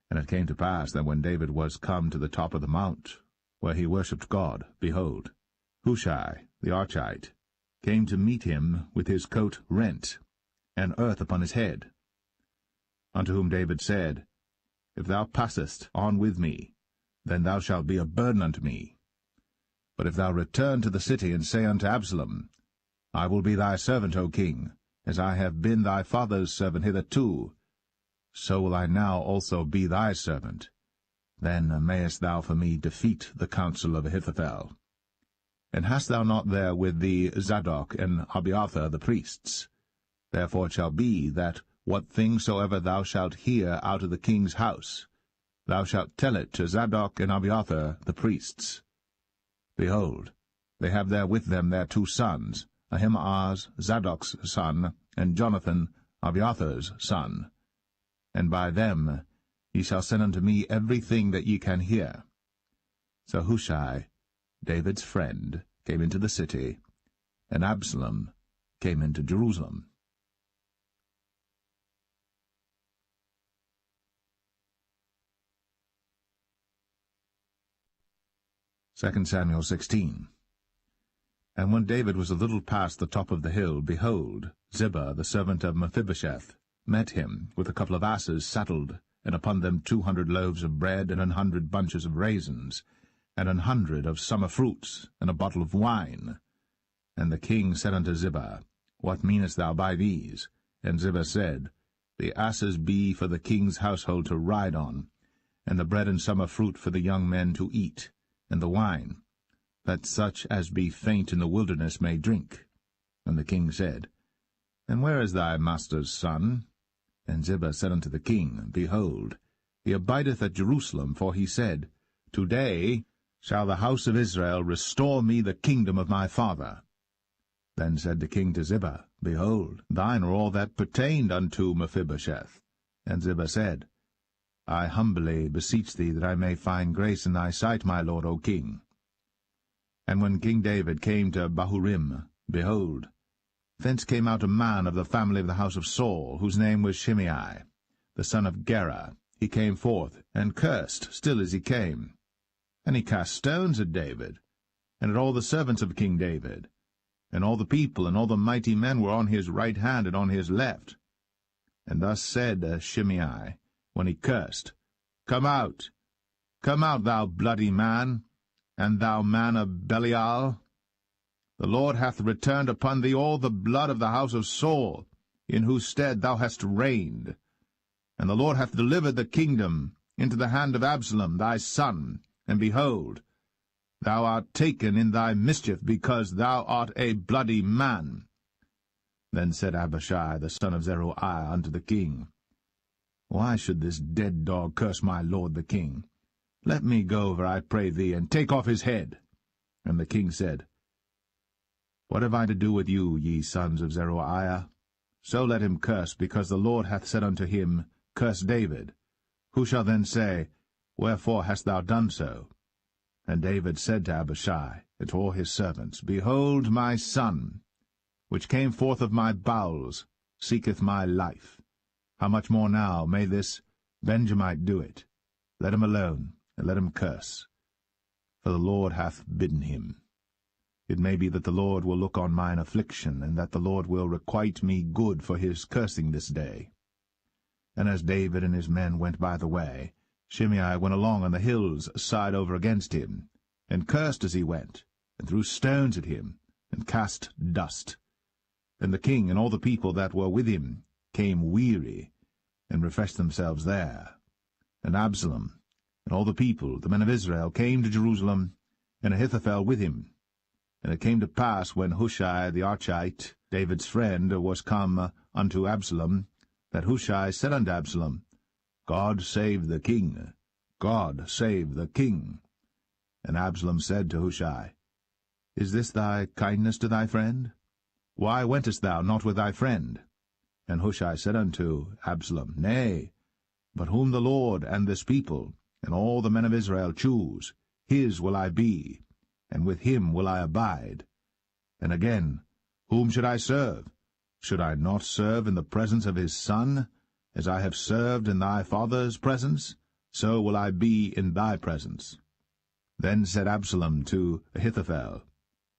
S1: And it came to pass that when David was come to the top of the mount, where he worshipped God, behold, Hushai the Archite came to meet him with his coat rent, and earth upon his head. Unto whom David said, If thou passest on with me, then thou shalt be a burden unto me. But if thou return to the city, and say unto Absalom, I will be thy servant, O king, as I have been thy father's servant hitherto, so will I now also be thy servant. Then mayest thou for me defeat the counsel of Ahithophel. And hast thou not there with thee Zadok and Abiathar the priests? Therefore it shall be that what thing soever thou shalt hear out of the king's house, thou shalt tell it to Zadok and Abiathar the priests. Behold, they have there with them their 2 sons, Ahimaaz Zadok's son, and Jonathan Abiathar's son. And by them ye shall send unto me everything that ye can hear. So Hushai, David's friend, came into the city, and Absalom came into Jerusalem. 2 Samuel 16. And when David was a little past the top of the hill, behold, Ziba, the servant of Mephibosheth, met him with a couple of asses saddled, and upon them 200 loaves of bread, and 100 bunches of raisins, and 100 of summer fruits, and a bottle of wine. And the king said unto Ziba, What meanest thou by these? And Ziba said, The asses be for the king's household to ride on, and the bread and summer fruit for the young men to eat, and the wine, that such as be faint in the wilderness may drink. And the king said, And where is thy master's son? And Ziba said unto the king, Behold, he abideth at Jerusalem, for he said, Today shall the house of Israel restore me the kingdom of my father. Then said the king to Ziba, Behold, thine are all that pertained unto Mephibosheth. And Ziba said, I humbly beseech thee that I may find grace in thy sight, my lord, O king. And when King David came to Bahurim, behold, thence came out a man of the family of the house of Saul, whose name was Shimei, the son of Gera. He came forth, and cursed still as he came. And he cast stones at David, and at all the servants of King David. And all the people and all the mighty men were on his right hand and on his left. And thus said Shimei, when he cursed, Come out, thou bloody man, and thou man of Belial. The Lord hath returned upon thee all the blood of the house of Saul, in whose stead thou hast reigned. And the Lord hath delivered the kingdom into the hand of Absalom thy son, and behold, thou art taken in thy mischief, because thou art a bloody man. Then said Abishai the son of Zeruiah unto the king, Why should this dead dog curse my lord the king? Let me go over, I pray thee, and take off his head. And the king said, What have I to do with you, ye sons of Zeruiah? So let him curse, because the Lord hath said unto him, Curse David. Who shall then say, Wherefore hast thou done so? And David said to Abishai, and to all his servants, Behold, my son, which came forth of my bowels, seeketh my life. How much more now may this Benjamite do it? Let him alone, and let him curse. For the Lord hath bidden him. It may be that the Lord will look on mine affliction, and that the Lord will requite me good for his cursing this day. And as David and his men went by the way, Shimei went along on the hill's side over against him, and cursed as he went, and threw stones at him, and cast dust. And the king and all the people that were with him came weary, and refreshed themselves there. And Absalom and all the people, the men of Israel, came to Jerusalem, and Ahithophel with him. And it came to pass, when Hushai the Archite, David's friend, was come unto Absalom, that Hushai said unto Absalom, God save the king, God save the king. And Absalom said to Hushai, Is this thy kindness to thy friend? Why wentest thou not with thy friend? And Hushai said unto Absalom, Nay, but whom the Lord and this people, and all the men of Israel choose, his will I be, and with him will I abide. And again, whom should I serve? Should I not serve in the presence of his son? As I have served in thy father's presence, so will I be in thy presence. Then said Absalom to Ahithophel,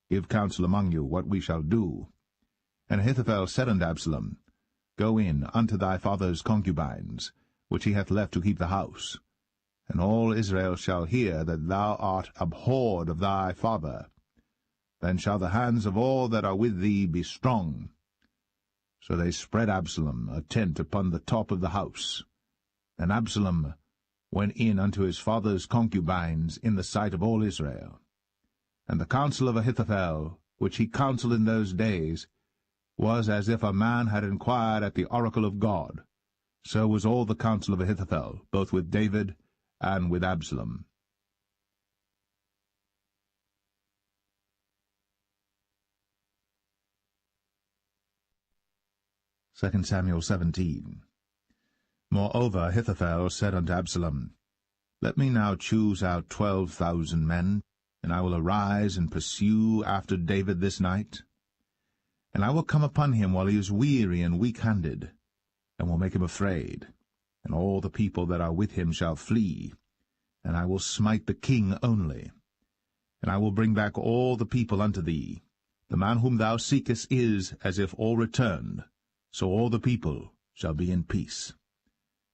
S1: Give counsel among you what we shall do. And Ahithophel said unto Absalom, Go in unto thy father's concubines, which he hath left to keep the house. And all Israel shall hear that thou art abhorred of thy father. Then shall the hands of all that are with thee be strong. So they spread Absalom a tent upon the top of the house. And Absalom went in unto his father's concubines in the sight of all Israel. And the counsel of Ahithophel, which he counselled in those days, was as if a man had inquired at the oracle of God. So was all the counsel of Ahithophel, both with David and with Absalom. 2 Samuel 17. Moreover Ahithophel said unto Absalom, Let me now choose out 12,000 men, and I will arise and pursue after David this night. And I will come upon him while he is weary and weak-handed, and will make him afraid, and all the people that are with him shall flee, and I will smite the king only. And I will bring back all the people unto thee. The man whom thou seekest is as if all returned, so all the people shall be in peace.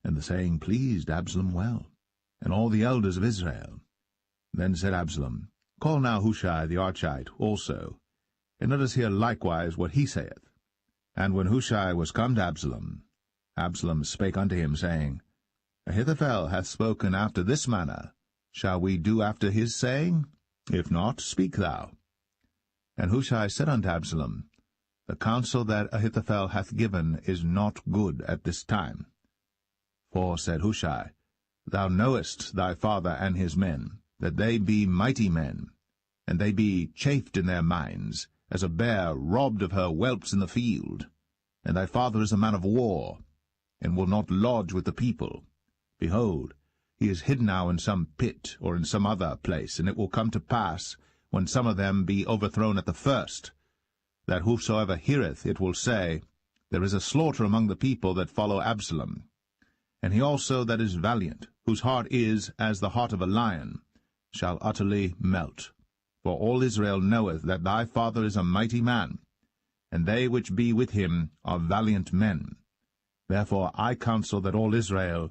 S1: And the saying pleased Absalom well, and all the elders of Israel. Then said Absalom, Call now Hushai the Archite also, and let us hear likewise what he saith. And when Hushai was come to Absalom, Absalom spake unto him, saying, Ahithophel hath spoken after this manner. Shall we do after his saying? If not, speak thou. And Hushai said unto Absalom, The counsel that Ahithophel hath given is not good at this time. For, said Hushai, Thou knowest thy father and his men, that they be mighty men, and they be chafed in their minds, as a bear robbed of her whelps in the field. And thy father is a man of war, and will not lodge with the people. Behold, he is hid now in some pit, or in some other place, and it will come to pass, when some of them be overthrown at the first, that whosoever heareth it will say, There is a slaughter among the people that follow Absalom. And he also that is valiant, whose heart is as the heart of a lion, shall utterly melt. For all Israel knoweth that thy father is a mighty man, and they which be with him are valiant men. Therefore I counsel that all Israel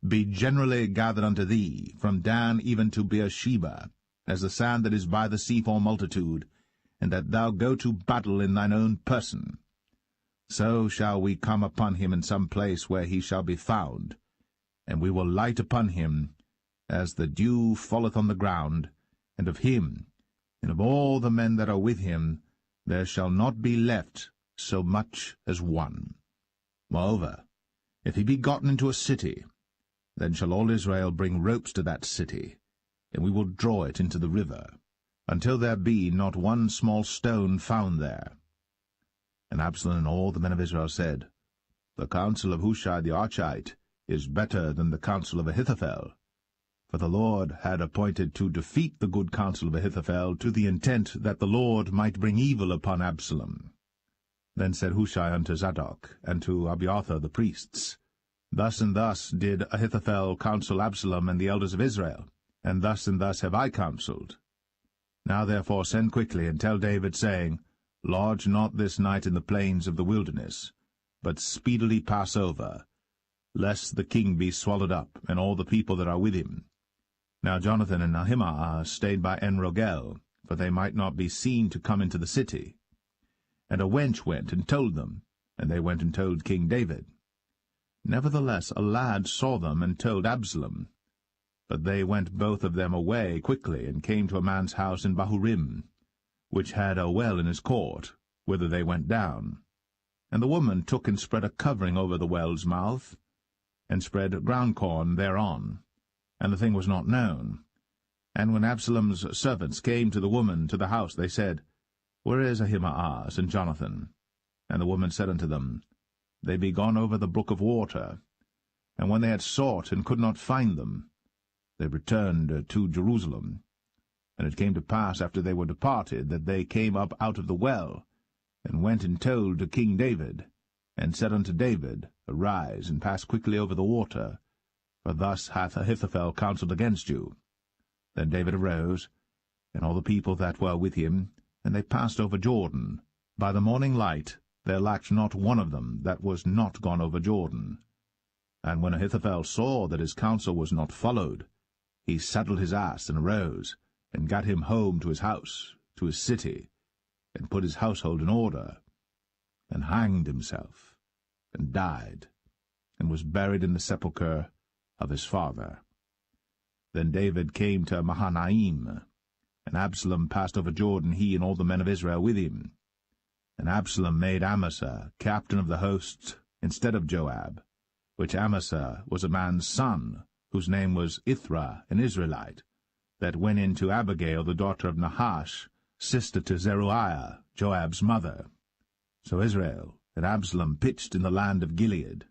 S1: be generally gathered unto thee, from Dan even to Beersheba, as the sand that is by the sea for multitude, and that thou go to battle in thine own person. So shall we come upon him in some place where he shall be found, and we will light upon him as the dew falleth on the ground, and of him, and of all the men that are with him, there shall not be left so much as one. Moreover, if he be gotten into a city, then shall all Israel bring ropes to that city, and we will draw it into the river, until there be not one small stone found there. And Absalom and all the men of Israel said, The counsel of Hushai the Archite is better than the counsel of Ahithophel. For the Lord had appointed to defeat the good counsel of Ahithophel, to the intent that the Lord might bring evil upon Absalom. Then said Hushai unto Zadok, and to Abiathar the priests, Thus and thus did Ahithophel counsel Absalom and the elders of Israel, and thus have I counselled. Now therefore send quickly, and tell David, saying, Lodge not this night in the plains of the wilderness, but speedily pass over, lest the king be swallowed up, and all the people that are with him. Now Jonathan and Ahimaaz stayed by En-rogel, for they might not be seen to come into the city. And a wench went and told them, and they went and told King David. Nevertheless a lad saw them and told Absalom. But they went both of them away quickly, and came to a man's house in Bahurim, which had a well in his court, whither they went down. And the woman took and spread a covering over the well's mouth, and spread ground corn thereon, and the thing was not known. And when Absalom's servants came to the woman to the house, they said, Where is Ahimaaz and Jonathan? And the woman said unto them, They be gone over the brook of water. And when they had sought and could not find them, they returned to Jerusalem. And it came to pass, after they were departed, that they came up out of the well, and went and told to King David, and said unto David, Arise, and pass quickly over the water, for thus hath Ahithophel counselled against you. Then David arose, and all the people that were with him, and they passed over Jordan. By the morning light there lacked not one of them that was not gone over Jordan. And when Ahithophel saw that his counsel was not followed, he saddled his ass, and arose, and gat him home to his house, to his city, and put his household in order. and hanged himself, and died, and was buried in the sepulchre of his father. Then David came to Mahanaim, and Absalom passed over Jordan, he and all the men of Israel with him. And Absalom made Amasa captain of the host instead of Joab, which Amasa was a man's son, whose name was Ithra, an Israelite, that went in to Abigail, the daughter of Nahash, sister to Zeruiah, Joab's mother. So Israel and Absalom pitched in the land of Gilead.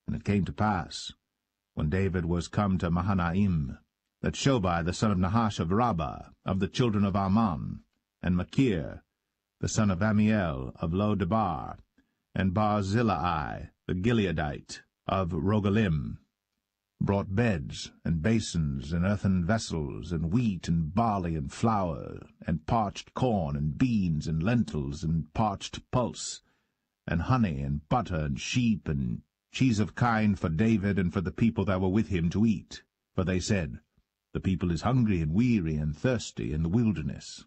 S1: And it came to pass, when David was come to Mahanaim, that Shobai the son of Nahash of Rabbah, of the children of Ammon, and Machir the son of Amiel of Lo-debar, and Barzillai the Gileadite of Rogelim, brought beds and basins and earthen vessels, and wheat and barley and flour, and parched corn and beans and lentils and parched pulse, and honey and butter and sheep and cheese of kine for David and for the people that were with him to eat. For they said, The people is hungry and weary and thirsty in the wilderness.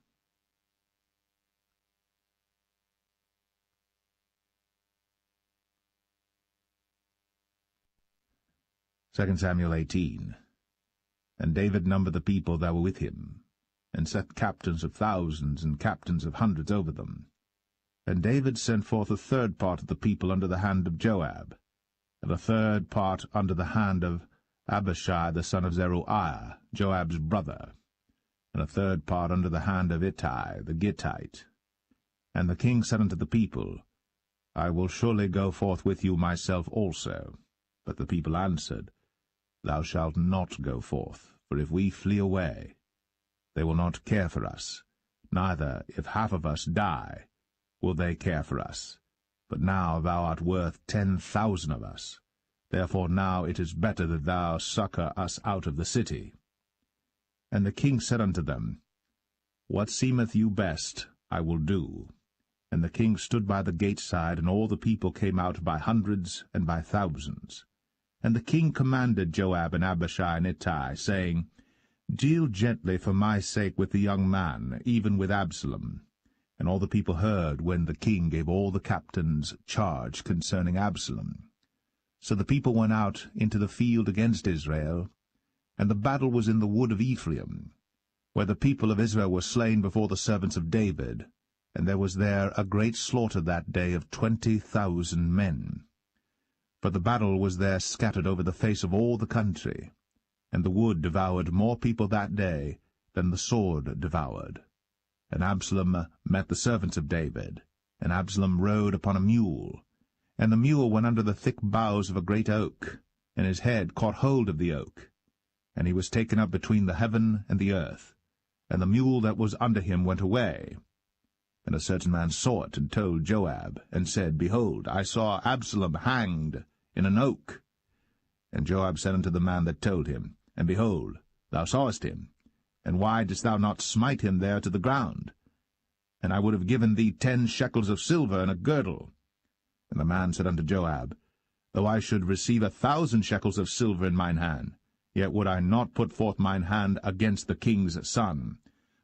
S1: 2 Samuel 18. And David numbered the people that were with him, and set captains of thousands and captains of hundreds over them. And David sent forth a third part of the people under the hand of Joab, and a third part under the hand of Abishai the son of Zeruiah, Joab's brother, and a third part under the hand of Ittai the Gittite. And the king said unto the people, I will surely go forth with you myself also. But the people answered, Thou shalt not go forth, for if we flee away, they will not care for us, neither, if half of us die, will they care for us. But now thou art worth 10,000 of us. Therefore now it is better that thou succour us out of the city. And the king said unto them, What seemeth you best, I will do. And the king stood by the gate side, and all the people came out by hundreds and by thousands. And the king commanded Joab and Abishai and Ittai, saying, Deal gently for my sake with the young man, even with Absalom. And all the people heard when the king gave all the captains charge concerning Absalom. So the people went out into the field against Israel, and the battle was in the wood of Ephraim, where the people of Israel were slain before the servants of David, and there was there a great slaughter that day of 20,000 men. For the battle was there scattered over the face of all the country, and the wood devoured more people that day than the sword devoured. And Absalom met the servants of David, and Absalom rode upon a mule, and the mule went under the thick boughs of a great oak, and his head caught hold of the oak, and he was taken up between the heaven and the earth, and the mule that was under him went away. And a certain man saw it, and told Joab, and said, Behold, I saw Absalom hanged in an oak. And Joab said unto the man that told him, And behold, thou sawest him, and why didst thou not smite him there to the ground? And I would have given thee 10 shekels of silver and a girdle. And the man said unto Joab, Though I should receive 1,000 shekels of silver in mine hand, yet would I not put forth mine hand against the king's son.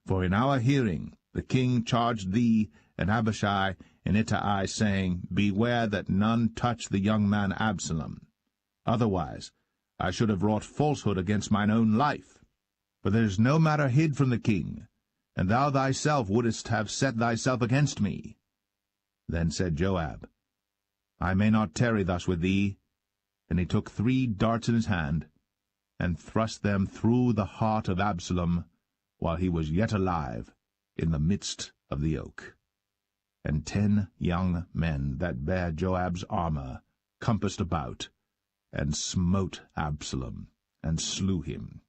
S1: For in our hearing the king charged thee and Abishai and Ittai, saying, Beware that none touch the young man Absalom. Otherwise I should have wrought falsehood against mine own life. For there is no matter hid from the king, and thou thyself wouldest have set thyself against me. Then said Joab, I may not tarry thus with thee. And he took 3 darts in his hand, and thrust them through the heart of Absalom, while he was yet alive, in the midst of the oak. And 10 young men that bare Joab's armor compassed about, and smote Absalom, and slew him.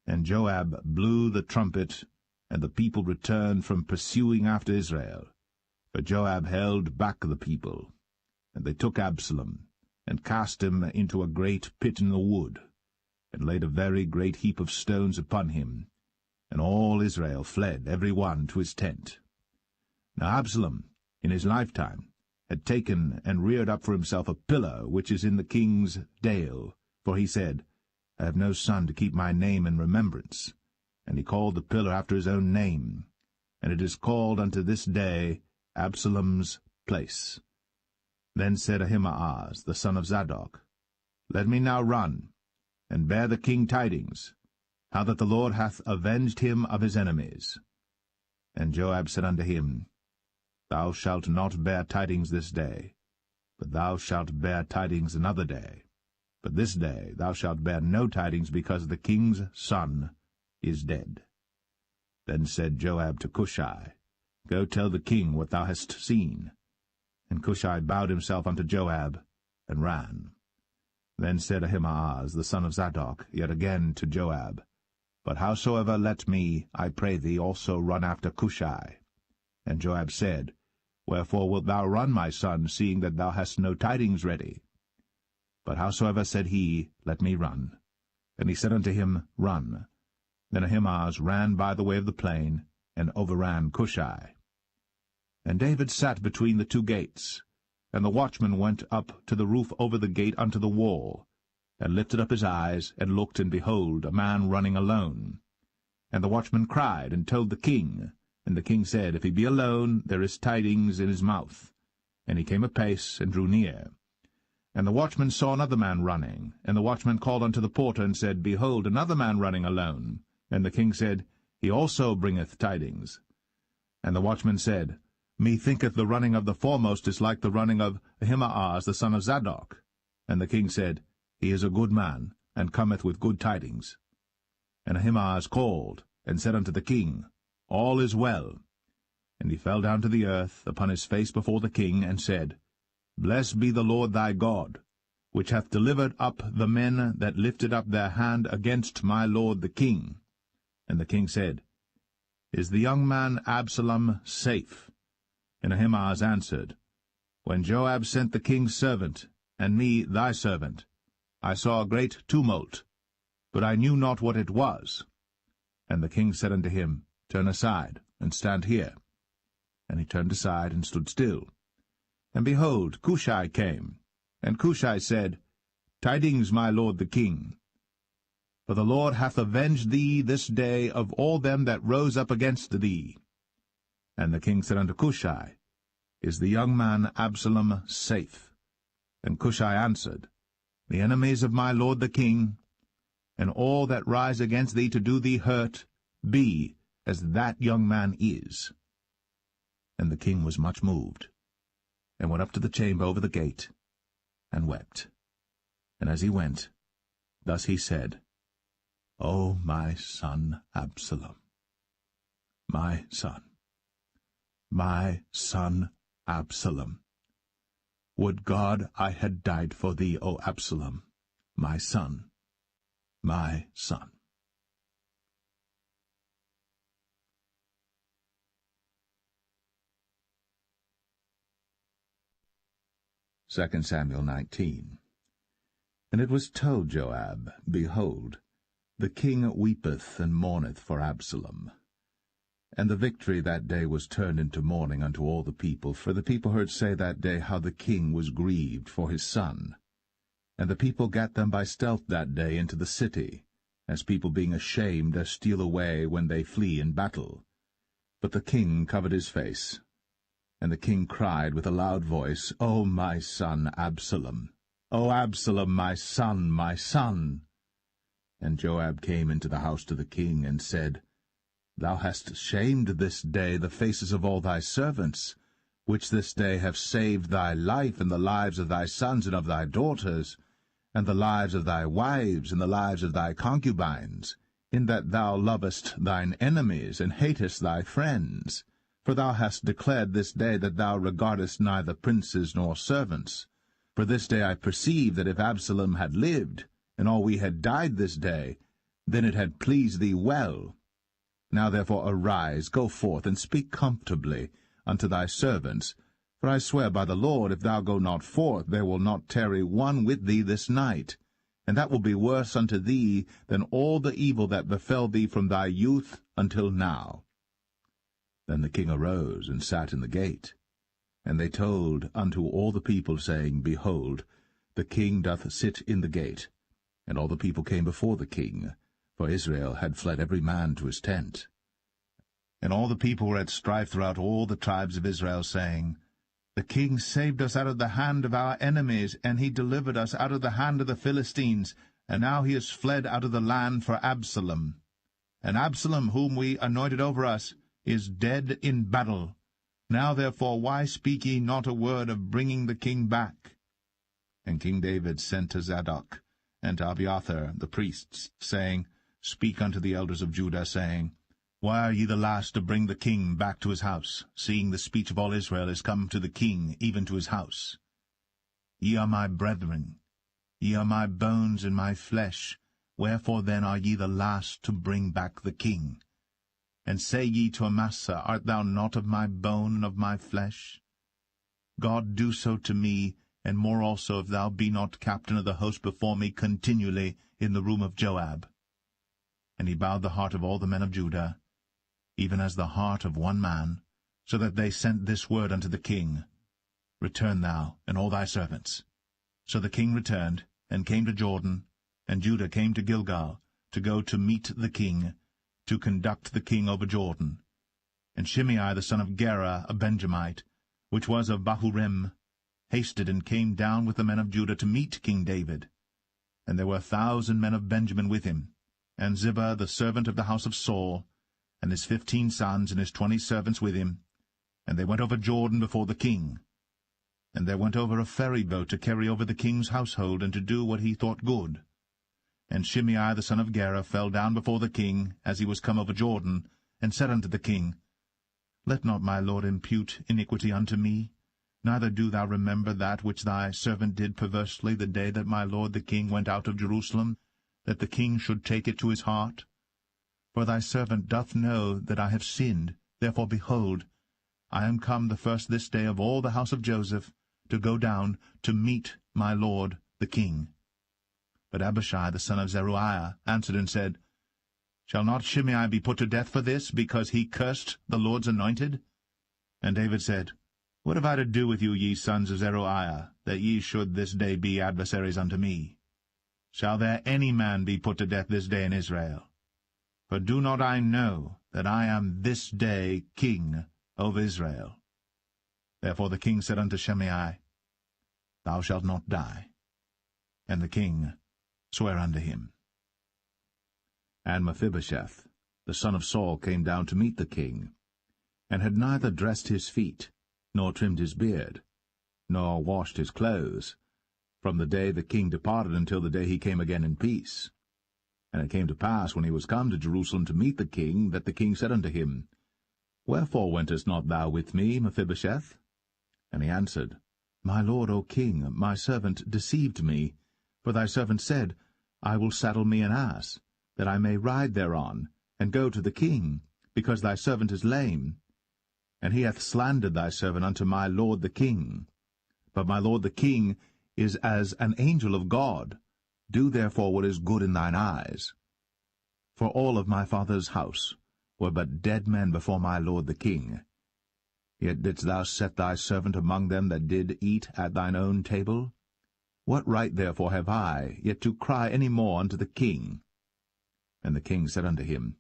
S1: And Joab blew the trumpet, and the people returned from pursuing after Israel. But Joab held back the people. And they took Absalom, and cast him into a great pit in the wood, and laid a very great heap of stones upon him. And all Israel fled, every one to his tent. Now Absalom, in his lifetime, had taken and reared up for himself a pillar which is in the king's dale, for he said, I have no son to keep my name in remembrance. And he called the pillar after his own name, and it is called unto this day Absalom's place. Then said Ahimaaz the son of Zadok, Let me now run, and bear the king tidings, how that the Lord hath avenged him of his enemies. And Joab said unto him, Thou shalt not bear tidings this day, but thou shalt bear tidings another day. But this day thou shalt bear no tidings, because the king's son is dead. Then said Joab to Cushai, Go tell the king what thou hast seen. And Cushai bowed himself unto Joab, and ran. Then said Ahimaaz the son of Zadok yet again to Joab, But howsoever let me, I pray thee, also run after Cushai. And Joab said, Wherefore wilt thou run, my son, seeing that thou hast no tidings ready? But howsoever said he, Let me run. And he said unto him, Run. Then Ahimaaz ran by the way of the plain, and overran Cushai. And David sat between the two gates, and the watchman went up to the roof over the gate unto the wall, and lifted up his eyes, and looked, and behold, a man running alone. And the watchman cried, and told the king. And the king said, If he be alone, there is tidings in his mouth. And he came apace, and drew near. And the watchman saw another man running. And the watchman called unto the porter, and said, Behold, another man running alone. And the king said, He also bringeth tidings. And the watchman said, Methinketh the running of the foremost is like the running of Ahimaaz the son of Zadok. And the king said, He is a good man, and cometh with good tidings. And Ahimaaz called, and said unto the king, All is well. And he fell down to the earth upon his face before the king, and said, Blessed be the Lord thy God, which hath delivered up the men that lifted up their hand against my lord the king. And the king said, Is the young man Absalom safe? And Ahimaaz answered, When Joab sent the king's servant, and me thy servant, I saw a great tumult, but I knew not what it was. And the king said unto him, Turn aside, and stand here. And he turned aside, and stood still. And behold, Cushai came. And Cushai said, Tidings, my lord the king. For the Lord hath avenged thee this day of all them that rose up against thee. And the king said unto Cushai, Is the young man Absalom safe? And Cushai answered, The enemies of my lord the king, and all that rise against thee to do thee hurt, be as that young man is. And the king was much moved, and went up to the chamber over the gate, and wept. And as he went, thus he said, O my son Absalom, my son Absalom, would God I had died for thee, O Absalom, my son, my son. 2 Samuel 19. And it was told Joab, Behold, the king weepeth and mourneth for Absalom. And the victory that day was turned into mourning unto all the people, for the people heard say that day how the king was grieved for his son. And the people gat them by stealth that day into the city, as people being ashamed steal away when they flee in battle. But the king covered his face. And the king cried with a loud voice, O my son Absalom! O Absalom, my son, my son! And Joab came into the house to the king, and said, Thou hast shamed this day the faces of all thy servants, which this day have saved thy life, and the lives of thy sons and of thy daughters, and the lives of thy wives, and the lives of thy concubines, in that thou lovest thine enemies, and hatest thy friends. For thou hast declared this day that thou regardest neither princes nor servants. For this day I perceive that if Absalom had lived, and all we had died this day, then it had pleased thee well. Now therefore arise, go forth, and speak comfortably unto thy servants. For I swear by the Lord, if thou go not forth, there will not tarry one with thee this night. And that will be worse unto thee than all the evil that befell thee from thy youth until now. Then the king arose and sat in the gate. And they told unto all the people, saying, Behold, the king doth sit in the gate. And all the people came before the king, for Israel had fled every man to his tent. And all the people were at strife throughout all the tribes of Israel, saying, The king saved us out of the hand of our enemies, and he delivered us out of the hand of the Philistines, and now he is fled out of the land for Absalom. And Absalom, whom we anointed over us, is dead in battle. Now therefore why speak ye not a word of bringing the king back? And King David sent to Zadok and to Abiathar the priests, saying, Speak unto the elders of Judah, saying, Why are ye the last to bring the king back to his house, seeing the speech of all Israel is come to the king, even to his house? Ye are my brethren, ye are my bones and my flesh, wherefore then are ye the last to bring back the king? And say ye to Amasa, Art thou not of my bone and of my flesh? God do so to me, and more also, if thou be not captain of the host before me continually in the room of Joab. And he bowed the heart of all the men of Judah, even as the heart of one man, so that they sent this word unto the king, Return thou, and all thy servants. So the king returned, and came to Jordan, and Judah came to Gilgal, to go to meet the king, to conduct the king over Jordan. And Shimei the son of Gera, a Benjamite, which was of Bahurim, hasted and came down with the men of Judah to meet King David. And there were 1,000 men of Benjamin with him, and Ziba the servant of the house of Saul, and his 15 sons and his 20 servants with him. And they went over Jordan before the king. And there went over a ferry boat to carry over the king's household, and to do what he thought good. And Shimei the son of Gera fell down before the king, as he was come over Jordan, and said unto the king, Let not my lord impute iniquity unto me, neither do thou remember that which thy servant did perversely the day that my lord the king went out of Jerusalem, that the king should take it to his heart. For thy servant doth know that I have sinned. Therefore, behold, I am come the first this day of all the house of Joseph, to go down to meet my lord the king. But Abishai the son of Zeruiah answered and said, Shall not Shimei be put to death for this, because he cursed the Lord's anointed? And David said, What have I to do with you, ye sons of Zeruiah, that ye should this day be adversaries unto me? Shall there any man be put to death this day in Israel? For do not I know that I am this day king over Israel? Therefore the king said unto Shimei, Thou shalt not die. And the king sware unto him. And Mephibosheth, the son of Saul, came down to meet the king, and had neither dressed his feet, nor trimmed his beard, nor washed his clothes, from the day the king departed until the day he came again in peace. And it came to pass, when he was come to Jerusalem to meet the king, that the king said unto him, Wherefore wentest not thou with me, Mephibosheth? And he answered, My lord, O king, my servant deceived me. For thy servant said, I will saddle me an ass, that I may ride thereon, and go to the king, because thy servant is lame. And he hath slandered thy servant unto my lord the king. But my lord the king is as an angel of God. Do therefore what is good in thine eyes. For all of my father's house were but dead men before my lord the king. Yet didst thou set thy servant among them that did eat at thine own table? What right therefore have I yet to cry any more unto the king? And the king said unto him,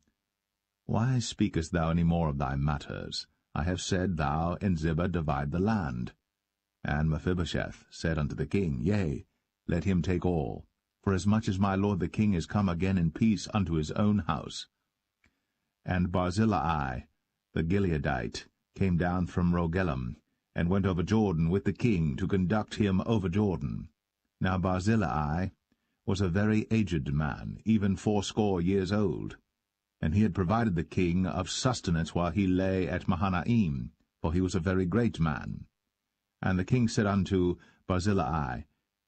S1: Why speakest thou any more of thy matters? I have said, Thou and Ziba divide the land. And Mephibosheth said unto the king, Yea, let him take all, forasmuch as my lord the king is come again in peace unto his own house. And Barzillai the Gileadite came down from Rogelim, and went over Jordan with the king to conduct him over Jordan. Now Barzillai was a very aged man, even 80 years old, and he had provided the king of sustenance while he lay at Mahanaim, for he was a very great man. And the king said unto Barzillai,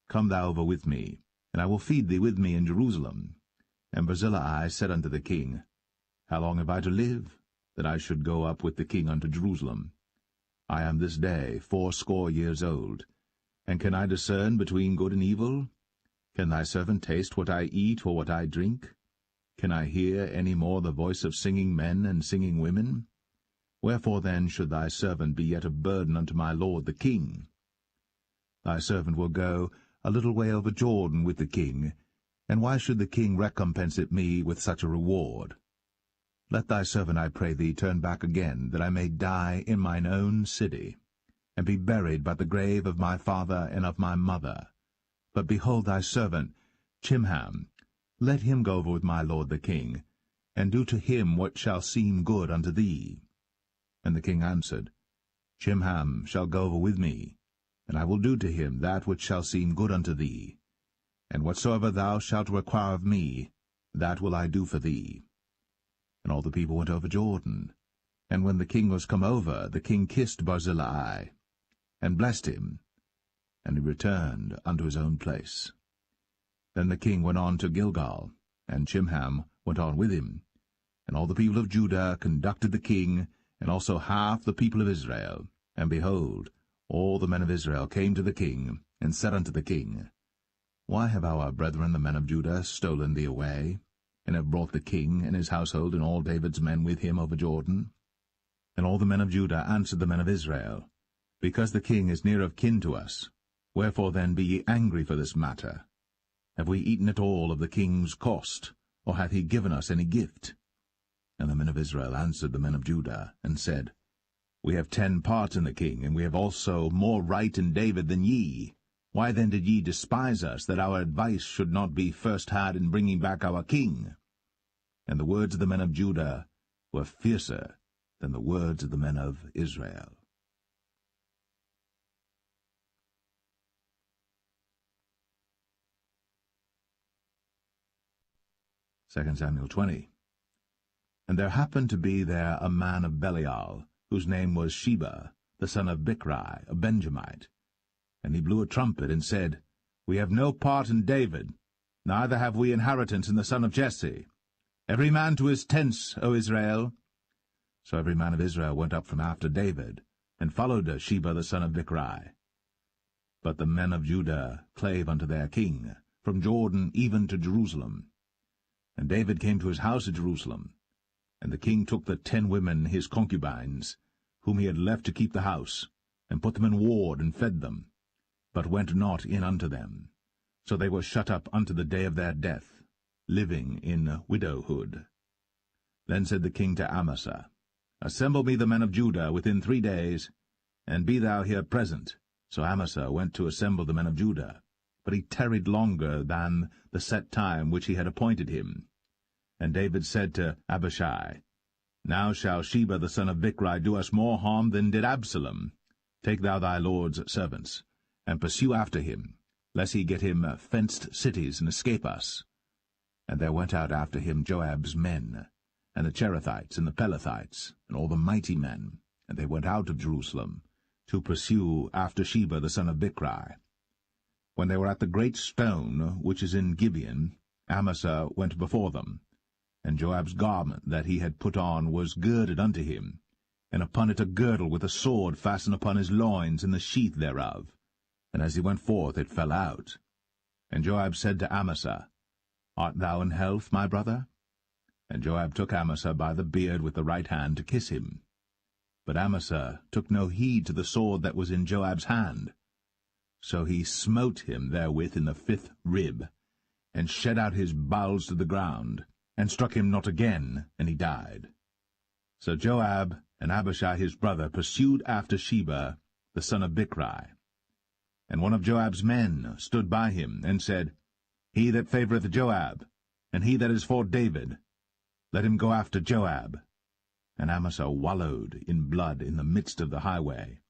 S1: Come thou over with me, and I will feed thee with me in Jerusalem. And Barzillai said unto the king, How long have I to live, that I should go up with the king unto Jerusalem? I am this day 80 years old, and can I discern between good and evil? Can thy servant taste what I eat or what I drink? Can I hear any more the voice of singing men and singing women? Wherefore then should thy servant be yet a burden unto my lord the king? Thy servant will go a little way over Jordan with the king, and why should the king recompense it me with such a reward? Let thy servant, I pray thee, turn back again, that I may die in mine own city. and be buried by the grave of my father and of my mother. But behold thy servant Chimham, let him go over with my lord the king, and do to him what shall seem good unto thee. And the king answered, Chimham shall go over with me, and I will do to him that which shall seem good unto thee. And whatsoever thou shalt require of me, that will I do for thee. And all the people went over Jordan. And when the king was come over, the king kissed Barzillai, and blessed him, and he returned unto his own place. Then the king went on to Gilgal, and Chimham went on with him. And all the people of Judah conducted the king, and also half the people of Israel. And behold, all the men of Israel came to the king, and said unto the king, Why have our brethren the men of Judah stolen thee away, and have brought the king and his household and all David's men with him over Jordan? And all the men of Judah answered the men of Israel, Because the king is near of kin to us. Wherefore then be ye angry for this matter? Have we eaten at all of the king's cost, or hath he given us any gift? And the men of Israel answered the men of Judah, and said, We have 10 parts in the king, and we have also more right in David than ye. Why then did ye despise us, that our advice should not be first had in bringing back our king? And the words of the men of Judah were fiercer than the words of the men of Israel. 2 Samuel 20. And there happened to be there a man of Belial, whose name was Sheba, the son of Bichri, a Benjamite. And he blew a trumpet, and said, We have no part in David, neither have we inheritance in the son of Jesse. Every man to his tents, O Israel. So every man of Israel went up from after David, and followed Sheba the son of Bichri. But the men of Judah clave unto their king, from Jordan even to Jerusalem. And David came to his house at Jerusalem. And the king took the 10 women his concubines, whom he had left to keep the house, and put them in ward, and fed them, but went not in unto them. So they were shut up unto the day of their death, living in widowhood. Then said the king to Amasa, Assemble me the men of Judah within 3 days, and be thou here present. So Amasa went to assemble the men of Judah, but he tarried longer than the set time which he had appointed him. And David said to Abishai, Now shall Sheba the son of Bichri do us more harm than did Absalom. Take thou thy lord's servants, and pursue after him, lest he get him fenced cities and escape us. And there went out after him Joab's men, and the Cherethites, and the Pelethites, and all the mighty men, and they went out of Jerusalem, to pursue after Sheba the son of Bichri. When they were at the great stone which is in Gibeon, Amasa went before them, and Joab's garment that he had put on was girded unto him, and upon it a girdle with a sword fastened upon his loins in the sheath thereof. And as he went forth it fell out. And Joab said to Amasa, Art thou in health, my brother? And Joab took Amasa by the beard with the right hand to kiss him. But Amasa took no heed to the sword that was in Joab's hand. So he smote him therewith in the 5th rib, and shed out his bowels to the ground, and struck him not again, and he died. So Joab and Abishai his brother pursued after Sheba the son of Bichri. And one of Joab's men stood by him, and said, He that favoureth Joab, and he that is for David, let him go after Joab. And Amasa wallowed in blood in the midst of the highway.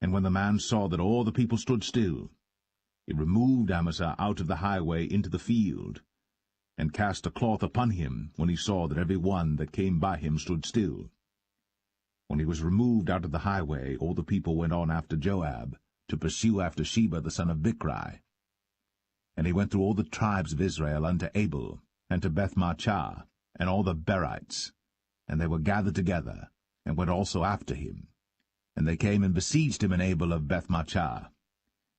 S1: And when the man saw that all the people stood still, he removed Amasa out of the highway into the field, and cast a cloth upon him when he saw that every one that came by him stood still. When he was removed out of the highway, all the people went on after Joab, to pursue after Sheba the son of Bichri. And he went through all the tribes of Israel unto Abel, and to Bethmachah, and all the Berites, and they were gathered together, and went also after him. And they came and besieged him in Abel of Bethmachah.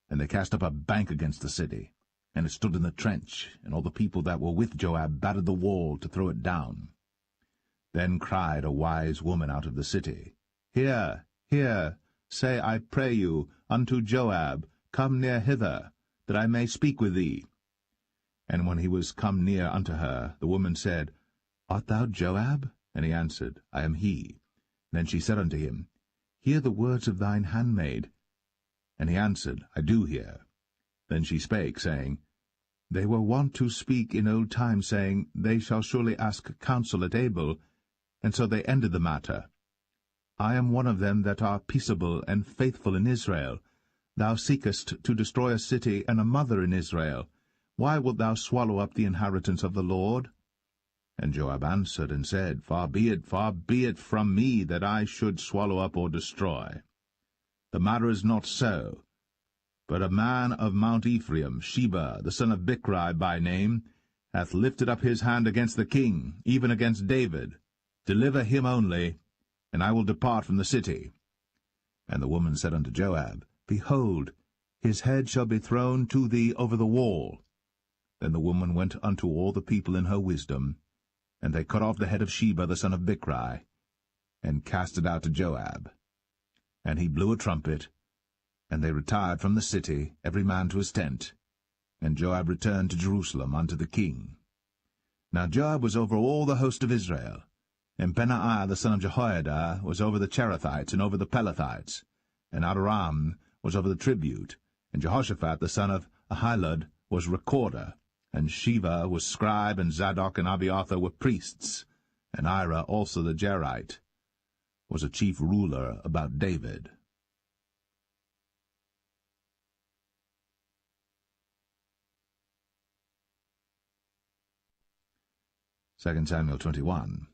S1: And they cast up a bank against the city, and it stood in the trench, and all the people that were with Joab battered the wall to throw it down. Then cried a wise woman out of the city, Hear, hear, say, I pray you, unto Joab, Come near hither, that I may speak with thee. And when he was come near unto her, the woman said, Art thou Joab? And he answered, I am he. Then she said unto him, Hear the words of thine handmaid. And he answered, I do hear. Then she spake, saying, They were wont to speak in old time, saying, They shall surely ask counsel at Abel, and so they ended the matter. I am one of them that are peaceable and faithful in Israel. Thou seekest to destroy a city and a mother in Israel. Why wilt thou swallow up the inheritance of the Lord? And Joab answered and said, far be it from me that I should swallow up or destroy. The matter is not so. But a man of Mount Ephraim, Sheba, the son of Bichri by name, hath lifted up his hand against the king, even against David. Deliver him only, and I will depart from the city. And the woman said unto Joab, Behold, his head shall be thrown to thee over the wall. Then the woman went unto all the people in her wisdom, and they cut off the head of Sheba the son of Bichri, and cast it out to Joab. And he blew a trumpet, and they retired from the city, every man to his tent. And Joab returned to Jerusalem unto the king. Now Joab was over all the host of Israel, and Benaiah the son of Jehoiada was over the Cherethites and over the Pelethites, and Adoram was over the tribute, and Jehoshaphat the son of Ahilud was recorder, and Sheva was scribe, and Zadok and Abiathar were priests, and Ira also the Jerite was a chief ruler about David. Second Samuel 21.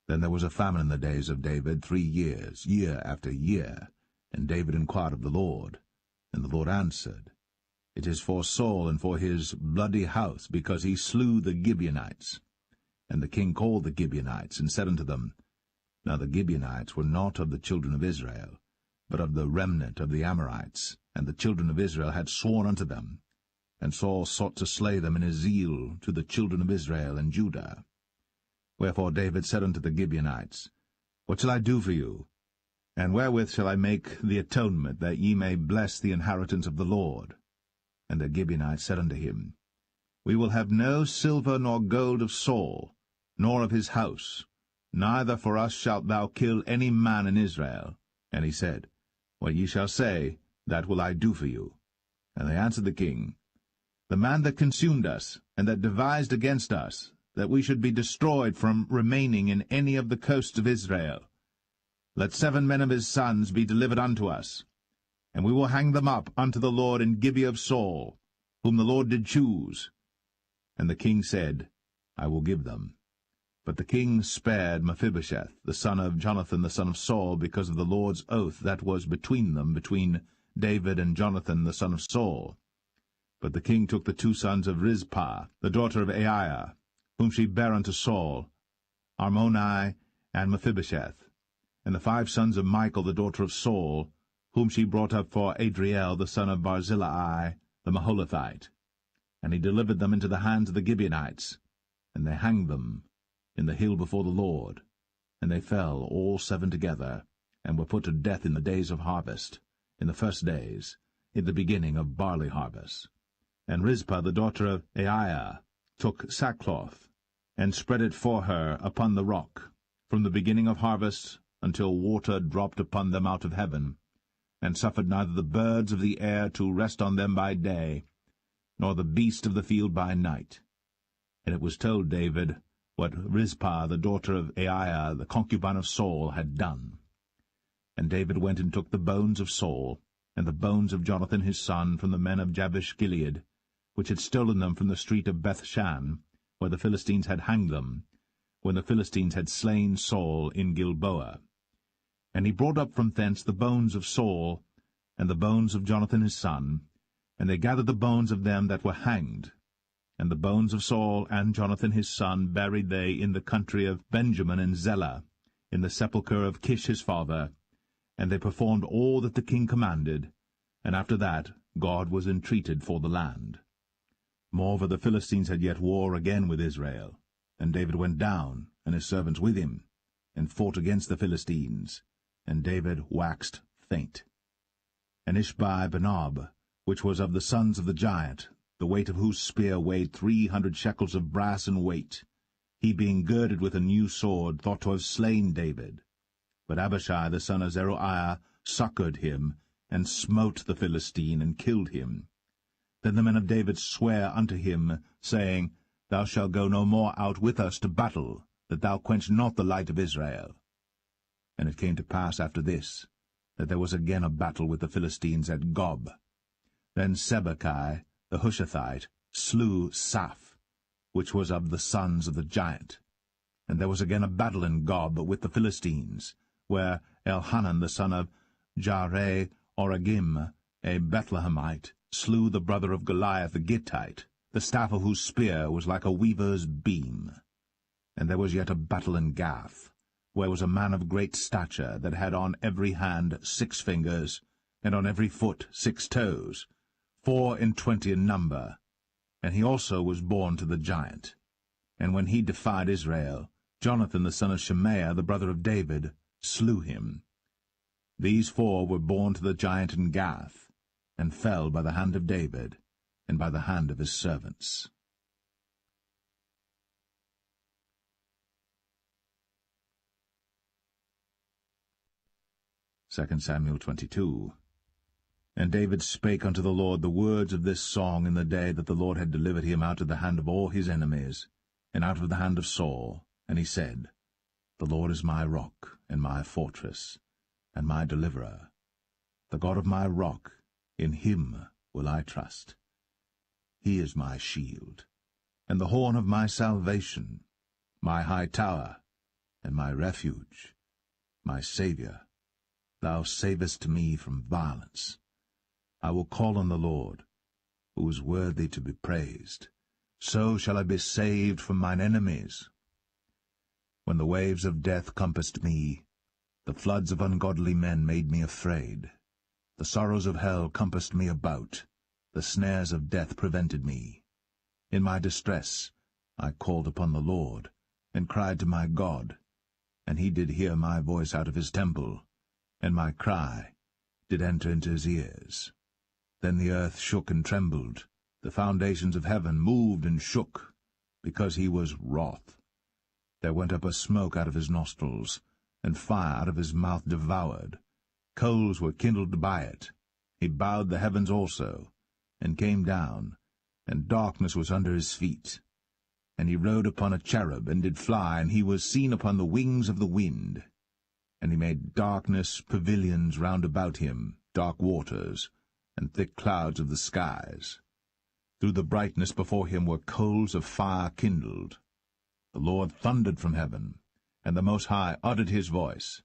S1: Then there was a famine in the days of David 3 years, year after year. And David inquired of the Lord. And the Lord answered, It is for Saul and for his bloody house, because he slew the Gibeonites. And the king called the Gibeonites, and said unto them, Now the Gibeonites were not of the children of Israel, but of the remnant of the Amorites, and the children of Israel had sworn unto them. And Saul sought to slay them in his zeal to the children of Israel and Judah. Wherefore David said unto the Gibeonites, What shall I do for you? And wherewith shall I make the atonement, that ye may bless the inheritance of the Lord? And the Gibeonites said unto him, We will have no silver nor gold of Saul, nor of his house, neither for us shalt thou kill any man in Israel. And he said, What ye shall say, that will I do for you. And they answered the king, The man that consumed us, and that devised against us, that we should be destroyed from remaining in any of the coasts of Israel. Let 7 men of his sons be delivered unto us, and we will hang them up unto the Lord in Gibeah of Saul, whom the Lord did choose. And the king said, I will give them. But the king spared Mephibosheth, the son of Jonathan the son of Saul, because of the Lord's oath that was between them, between David and Jonathan the son of Saul. But the king took the 2 sons of Rizpah, the daughter of Aiah, whom she bare unto Saul, Armoni and Mephibosheth, and the 5 sons of Michal the daughter of Saul, whom she brought up for Adriel the son of Barzillai the Maholathite. And he delivered them into the hands of the Gibeonites, and they hanged them in the hill before the Lord. And they fell all 7 together, and were put to death in the days of harvest, in the first days, in the beginning of barley harvest. And Rizpah the daughter of Aiah took sackcloth, and spread it for her upon the rock, from the beginning of harvest until water dropped upon them out of heaven, and suffered neither the birds of the air to rest on them by day, nor the beast of the field by night. And it was told David what Rizpah the daughter of Aiah, the concubine of Saul, had done. And David went and took the bones of Saul, and the bones of Jonathan his son, from the men of Jabesh-Gilead, which had stolen them from the street of Bethshan, where the Philistines had hanged them, when the Philistines had slain Saul in Gilboa. And he brought up from thence the bones of Saul, and the bones of Jonathan his son, and they gathered the bones of them that were hanged. And the bones of Saul and Jonathan his son buried they in the country of Benjamin in Zelle, in the sepulchre of Kish his father. And they performed all that the king commanded, and after that God was entreated for the land. Moreover, the Philistines had yet war again with Israel, and David went down, and his servants with him, and fought against the Philistines, and David waxed faint. And Ishbi-Benob, which was of the sons of the giant, the weight of whose spear weighed 300 shekels of brass in weight, he being girded with a new sword, thought to have slain David. But Abishai the son of Zeruiah succored him, and smote the Philistine, and killed him. Then the men of David sware unto him, saying, Thou shalt go no more out with us to battle, that thou quench not the light of Israel. And it came to pass after this, that there was again a battle with the Philistines at Gob. Then Sibbecai the Hushathite slew Saph, which was of the sons of the giant. And there was again a battle in Gob with the Philistines, where Elhanan the son of Jaare-Oregim, a Bethlehemite, slew the brother of Goliath the Gittite, the staff of whose spear was like a weaver's beam. And there was yet a battle in Gath, where was a man of great stature, that had on every hand 6 fingers, and on every foot 6 toes, 24 in number. And he also was born to the giant. And when he defied Israel, Jonathan the son of Shemaiah, the brother of David, slew him. These 4 were born to the giant in Gath, and fell by the hand of David, and by the hand of his servants. 2 Samuel 22. And David spake unto the Lord the words of this song in the day that the Lord had delivered him out of the hand of all his enemies, and out of the hand of Saul. And he said, The Lord is my rock, and my fortress, and my deliverer. The God of my rock, in him will I trust. He is my shield, and the horn of my salvation, my high tower, and my refuge, my Saviour. Thou savest me from violence. I will call on the Lord, who is worthy to be praised. So shall I be saved from mine enemies. When the waves of death compassed me, the floods of ungodly men made me afraid. The sorrows of hell compassed me about, the snares of death prevented me. In my distress I called upon the Lord, and cried to my God, and he did hear my voice out of his temple, and my cry did enter into his ears. Then the earth shook and trembled, the foundations of heaven moved and shook, because he was wroth. There went up a smoke out of his nostrils, and fire out of his mouth devoured. Coals were kindled by it. He bowed the heavens also, and came down, and darkness was under his feet. And he rode upon a cherub, and did fly, and he was seen upon the wings of the wind. And he made darkness pavilions round about him, dark waters, and thick clouds of the skies. Through the brightness before him were coals of fire kindled. The Lord thundered from heaven, and the Most High uttered his voice.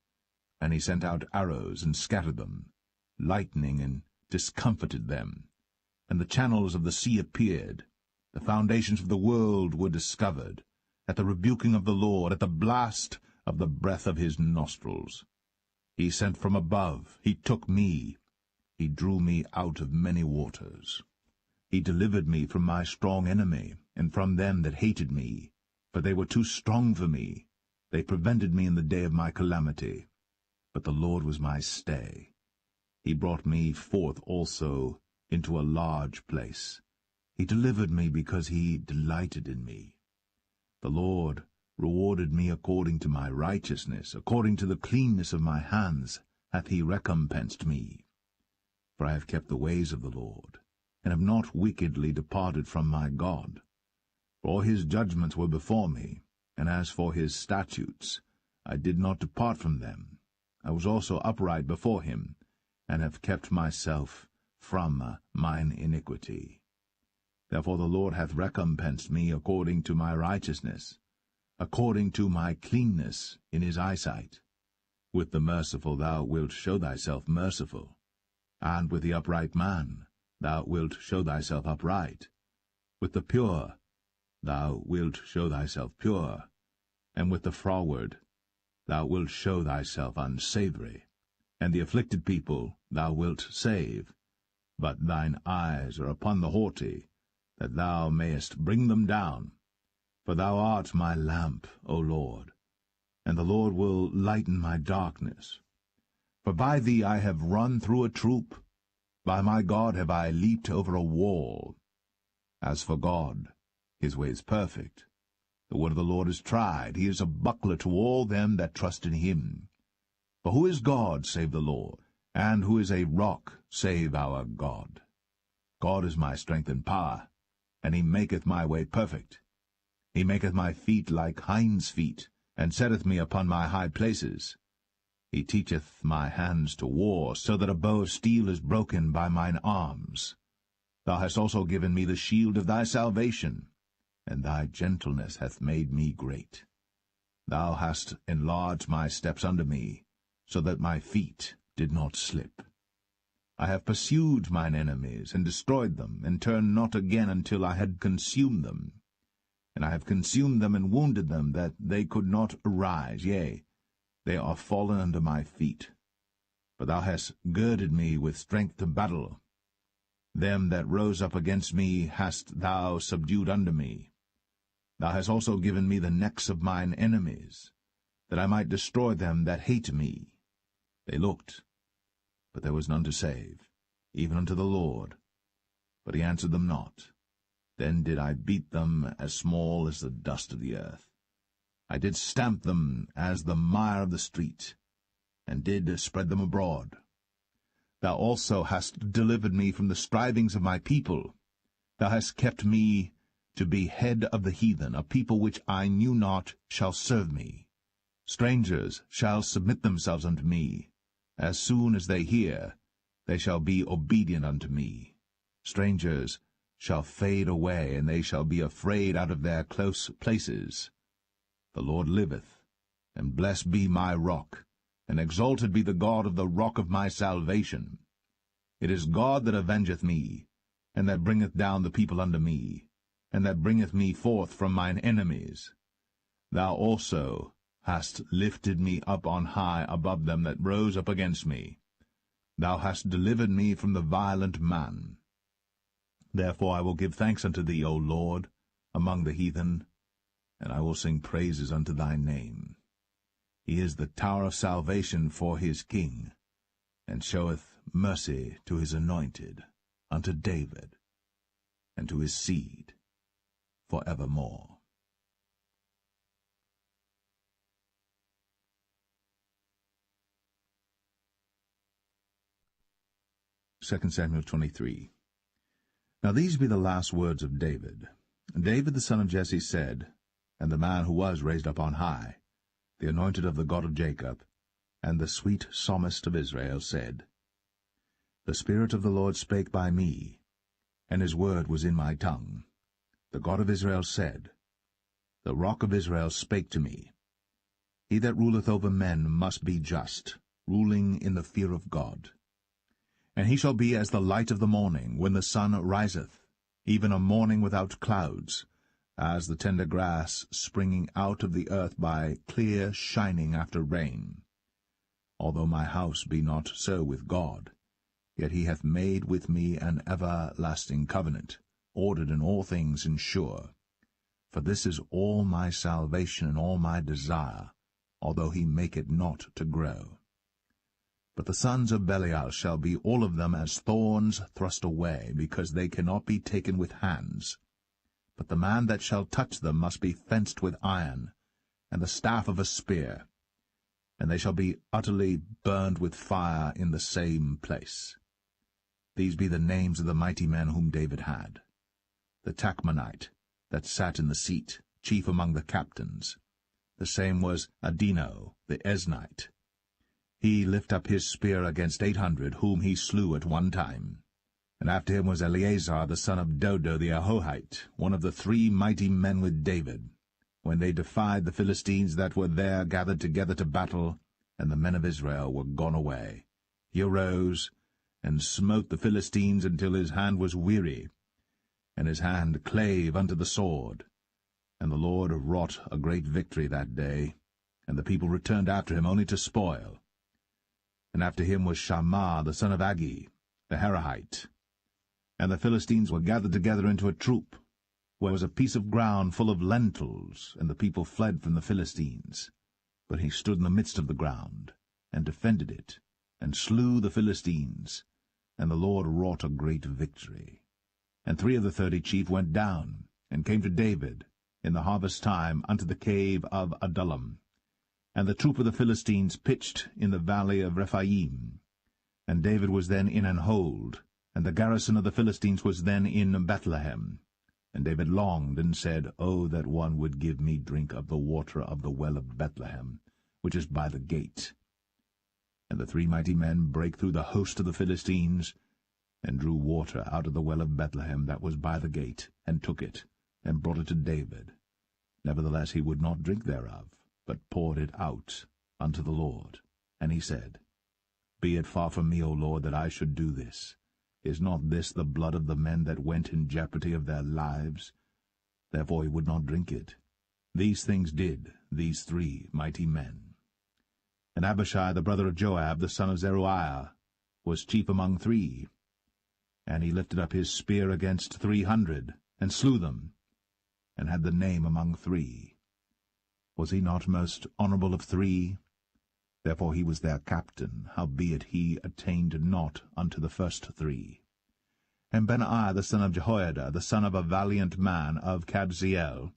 S1: And he sent out arrows, and scattered them, lightning, and discomfited them. And the channels of the sea appeared. The foundations of the world were discovered, at the rebuking of the Lord, at the blast of the breath of his nostrils. He sent from above, he took me, he drew me out of many waters. He delivered me from my strong enemy, and from them that hated me, for they were too strong for me. They prevented me in the day of my calamity. But the Lord was my stay. He brought me forth also into a large place. He delivered me because he delighted in me. The Lord rewarded me according to my righteousness, according to the cleanness of my hands hath he recompensed me. For I have kept the ways of the Lord, and have not wickedly departed from my God. For all his judgments were before me, and as for his statutes, I did not depart from them. I was also upright before him, and have kept myself from mine iniquity. Therefore the Lord hath recompensed me according to my righteousness, according to my cleanness in his eyesight. With the merciful thou wilt show thyself merciful, and with the upright man thou wilt show thyself upright. With the pure thou wilt show thyself pure, and with the froward thou wilt show thyself unsavoury. And the afflicted people thou wilt save, but thine eyes are upon the haughty, that thou mayest bring them down. For thou art my lamp, O Lord, and the Lord will lighten my darkness. For by thee I have run through a troop, by my God have I leaped over a wall. As for God, his way is perfect. The word of the Lord is tried. He is a buckler to all them that trust in him. For who is God save the Lord? And who is a rock save our God? God is my strength and power, and he maketh my way perfect. He maketh my feet like hinds' feet, and setteth me upon my high places. He teacheth my hands to war, so that a bow of steel is broken by mine arms. Thou hast also given me the shield of thy salvation, and thy gentleness hath made me great. Thou hast enlarged my steps under me, so that my feet did not slip. I have pursued mine enemies, and destroyed them, and turned not again until I had consumed them. And I have consumed them and wounded them, that they could not arise. Yea, they are fallen under my feet. But thou hast girded me with strength to battle. Them that rose up against me hast thou subdued under me. Thou hast also given me the necks of mine enemies, that I might destroy them that hate me. They looked, but there was none to save, even unto the Lord. But he answered them not. Then did I beat them as small as the dust of the earth. I did stamp them as the mire of the street, and did spread them abroad. Thou also hast delivered me from the strivings of my people. Thou hast kept me to be head of the heathen. A people which I knew not shall serve me. Strangers shall submit themselves unto me. As soon as they hear, they shall be obedient unto me. Strangers shall fade away, and they shall be afraid out of their close places. The Lord liveth, and blessed be my rock, and exalted be the God of the rock of my salvation. It is God that avengeth me, and that bringeth down the people unto me, and that bringeth me forth from mine enemies. Thou also hast lifted me up on high above them that rose up against me. Thou hast delivered me from the violent man. Therefore I will give thanks unto thee, O Lord, among the heathen, and I will sing praises unto thy name. He is the tower of salvation for his king, and showeth mercy to his anointed, unto David, and to his seed for evermore. 2 Samuel 23. Now these be the last words of David. David the son of Jesse said, and the man who was raised up on high, the anointed of the God of Jacob, and the sweet psalmist of Israel, said, The Spirit of the Lord spake by me, and his word was in my tongue. The God of Israel said, The Rock of Israel spake to me. He that ruleth over men must be just, ruling in the fear of God. And he shall be as the light of the morning, when the sun riseth, even a morning without clouds, as the tender grass springing out of the earth by clear shining after rain. Although my house be not so with God, yet he hath made with me an everlasting covenant, ordered in all things and sure. For this is all my salvation and all my desire, although he make it not to grow. But the sons of Belial shall be all of them as thorns thrust away, because they cannot be taken with hands. But the man that shall touch them must be fenced with iron, and the staff of a spear, and they shall be utterly burned with fire in the same place. These be the names of the mighty men whom David had. The Tachmonite, that sat in the seat, chief among the captains. The same was Adino, the Esnite. He lift up his spear against 800, whom he slew at one time. And after him was Eleazar the son of Dodo the Ahohite, one of the 3 mighty men with David, when they defied the Philistines that were there gathered together to battle, and the men of Israel were gone away. He arose, and smote the Philistines until his hand was weary, and his hand clave unto the sword. And the Lord wrought a great victory that day, and the people returned after him only to spoil. And after him was Shammah the son of Agi, the Herahite. And the Philistines were gathered together into a troop, where was a piece of ground full of lentils, and the people fled from the Philistines. But he stood in the midst of the ground, and defended it, and slew the Philistines, and the Lord wrought a great victory. And 3 of the 30 chief went down, and came to David in the harvest time unto the cave of Adullam. And the troop of the Philistines pitched in the valley of Rephaim. And David was then in an hold, and the garrison of the Philistines was then in Bethlehem. And David longed, and said, Oh, that one would give me drink of the water of the well of Bethlehem, which is by the gate. And the 3 mighty men brake through the host of the Philistines, and drew water out of the well of Bethlehem that was by the gate, and took it, and brought it to David. Nevertheless he would not drink thereof, but poured it out unto the Lord. And he said, Be it far from me, O Lord, that I should do this. Is not this the blood of the men that went in jeopardy of their lives? Therefore he would not drink it. These things did these 3 mighty men. And Abishai the brother of Joab, the son of Zeruiah, was chief among 3. And he lifted up his spear against 300, and slew them, and had the name among 3. Was he not most honourable of 3? Therefore he was their captain, howbeit he attained not unto the first 3. And Benaiah the son of Jehoiada, the son of a valiant man of Kabzeel,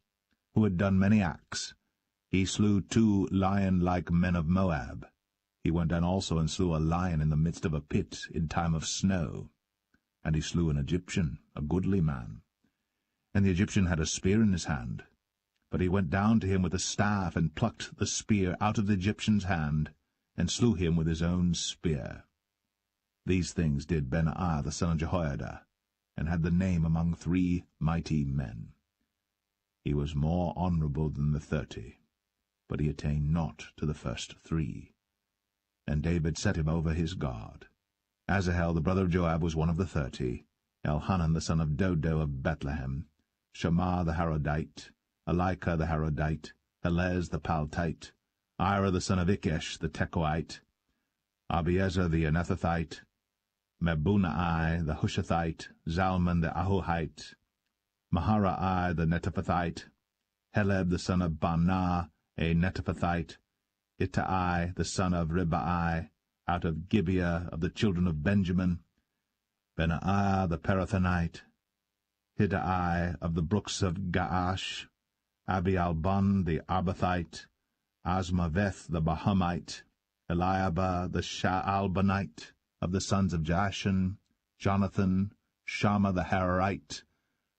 S1: who had done many acts, he slew 2 lion-like men of Moab. He went down also and slew a lion in the midst of a pit in time of snow. And he slew an Egyptian, a goodly man. And the Egyptian had a spear in his hand. But he went down to him with a staff, and plucked the spear out of the Egyptian's hand, and slew him with his own spear. These things did Benaiah the son of Jehoiada, and had the name among 3 mighty men. He was more honourable than the 30, but he attained not to the first 3. And David set him over his guard. Asahel the brother of Joab was one of the 30, Elhanan the son of Dodo of Bethlehem, Shammah the Harodite, Elika the Harodite, Helez the Paltite, Ira the son of Ikesh the Tekoite, Abiezer the Anethathite, Mebunai the Hushathite, Zalman the Ahohite, Maharai the Netophathite, Heleb the son of Baanah a Netophathite, Ittai the son of Ribai, out of Gibeah of the children of Benjamin, Benaiah the Parathonite, Hiddai of the brooks of Gaash, Abialbon the Arbathite, Asmaveth the Bahamite, Eliabah the Shaalbanite, of the sons of Jashan, Jonathan, Shammah the Hararite,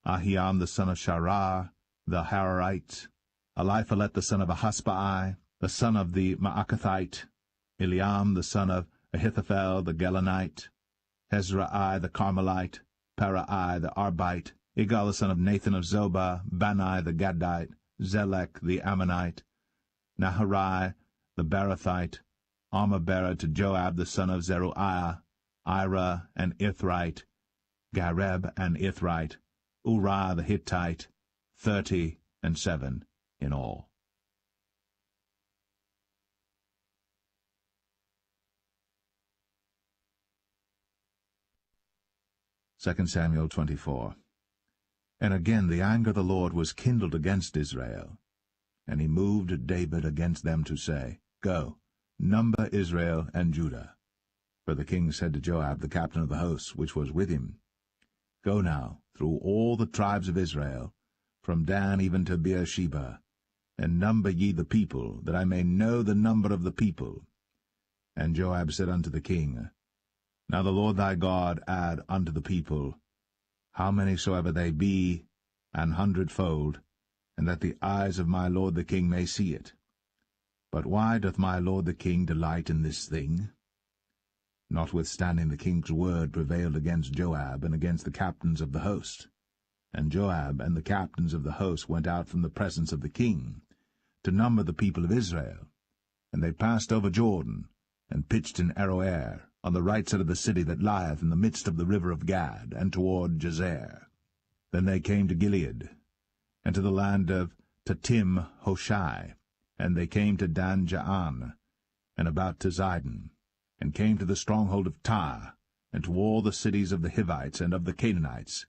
S1: Ahiam the son of Sharah, the Hararite, Eliphalet the son of Ahasbai, the son of the Maacathite, Eliam the son of Ahithophel the Gelonite, Hezrai the Carmelite, Parai the Arbite, Igal the son of Nathan of Zobah, Bani the Gadite, Zelek the Ammonite, Naharai the Barathite, Armabera to Joab the son of Zeruiah, Ira and Ithrite, Gareb and Ithrite, Uriah the Hittite, 37 in all. Second Samuel 24. And again the anger of the Lord was kindled against Israel, and he moved David against them to say, Go, number Israel and Judah. For the king said to Joab, the captain of the host, which was with him, Go now through all the tribes of Israel, from Dan even to Beersheba, and number ye the people, that I may know the number of the people. And Joab said unto the king, Now the Lord thy God add unto the people, how many soever they be, 100-fold, and that the eyes of my lord the king may see it. But why doth my lord the king delight in this thing? Notwithstanding the king's word prevailed against Joab and against the captains of the host. And Joab and the captains of the host went out from the presence of the king, to number the people of Israel. And they passed over Jordan, and pitched in Aroer, on the right side of the city that lieth in the midst of the river of Gad, and toward Jazer. Then they came to Gilead, and to the land of Tatim Hoshai, and they came to Dan Jaan, and about to Zidon, and came to the stronghold of Tyre, and to all the cities of the Hivites and of the Canaanites,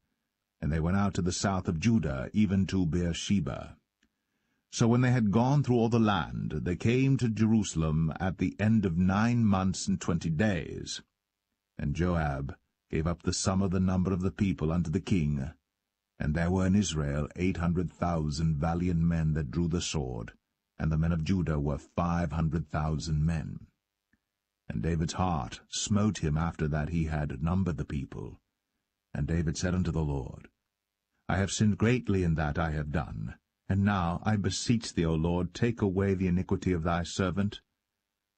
S1: and they went out to the south of Judah, even to Beersheba. So when they had gone through all the land, they came to Jerusalem at the end of 9 months and 20 days. And Joab gave up the sum of the number of the people unto the king, and there were in Israel 800,000 valiant men that drew the sword, and the men of Judah were 500,000 men. And David's heart smote him after that he had numbered the people. And David said unto the Lord, I have sinned greatly in that I have done. And now, I beseech thee, O Lord, take away the iniquity of thy servant,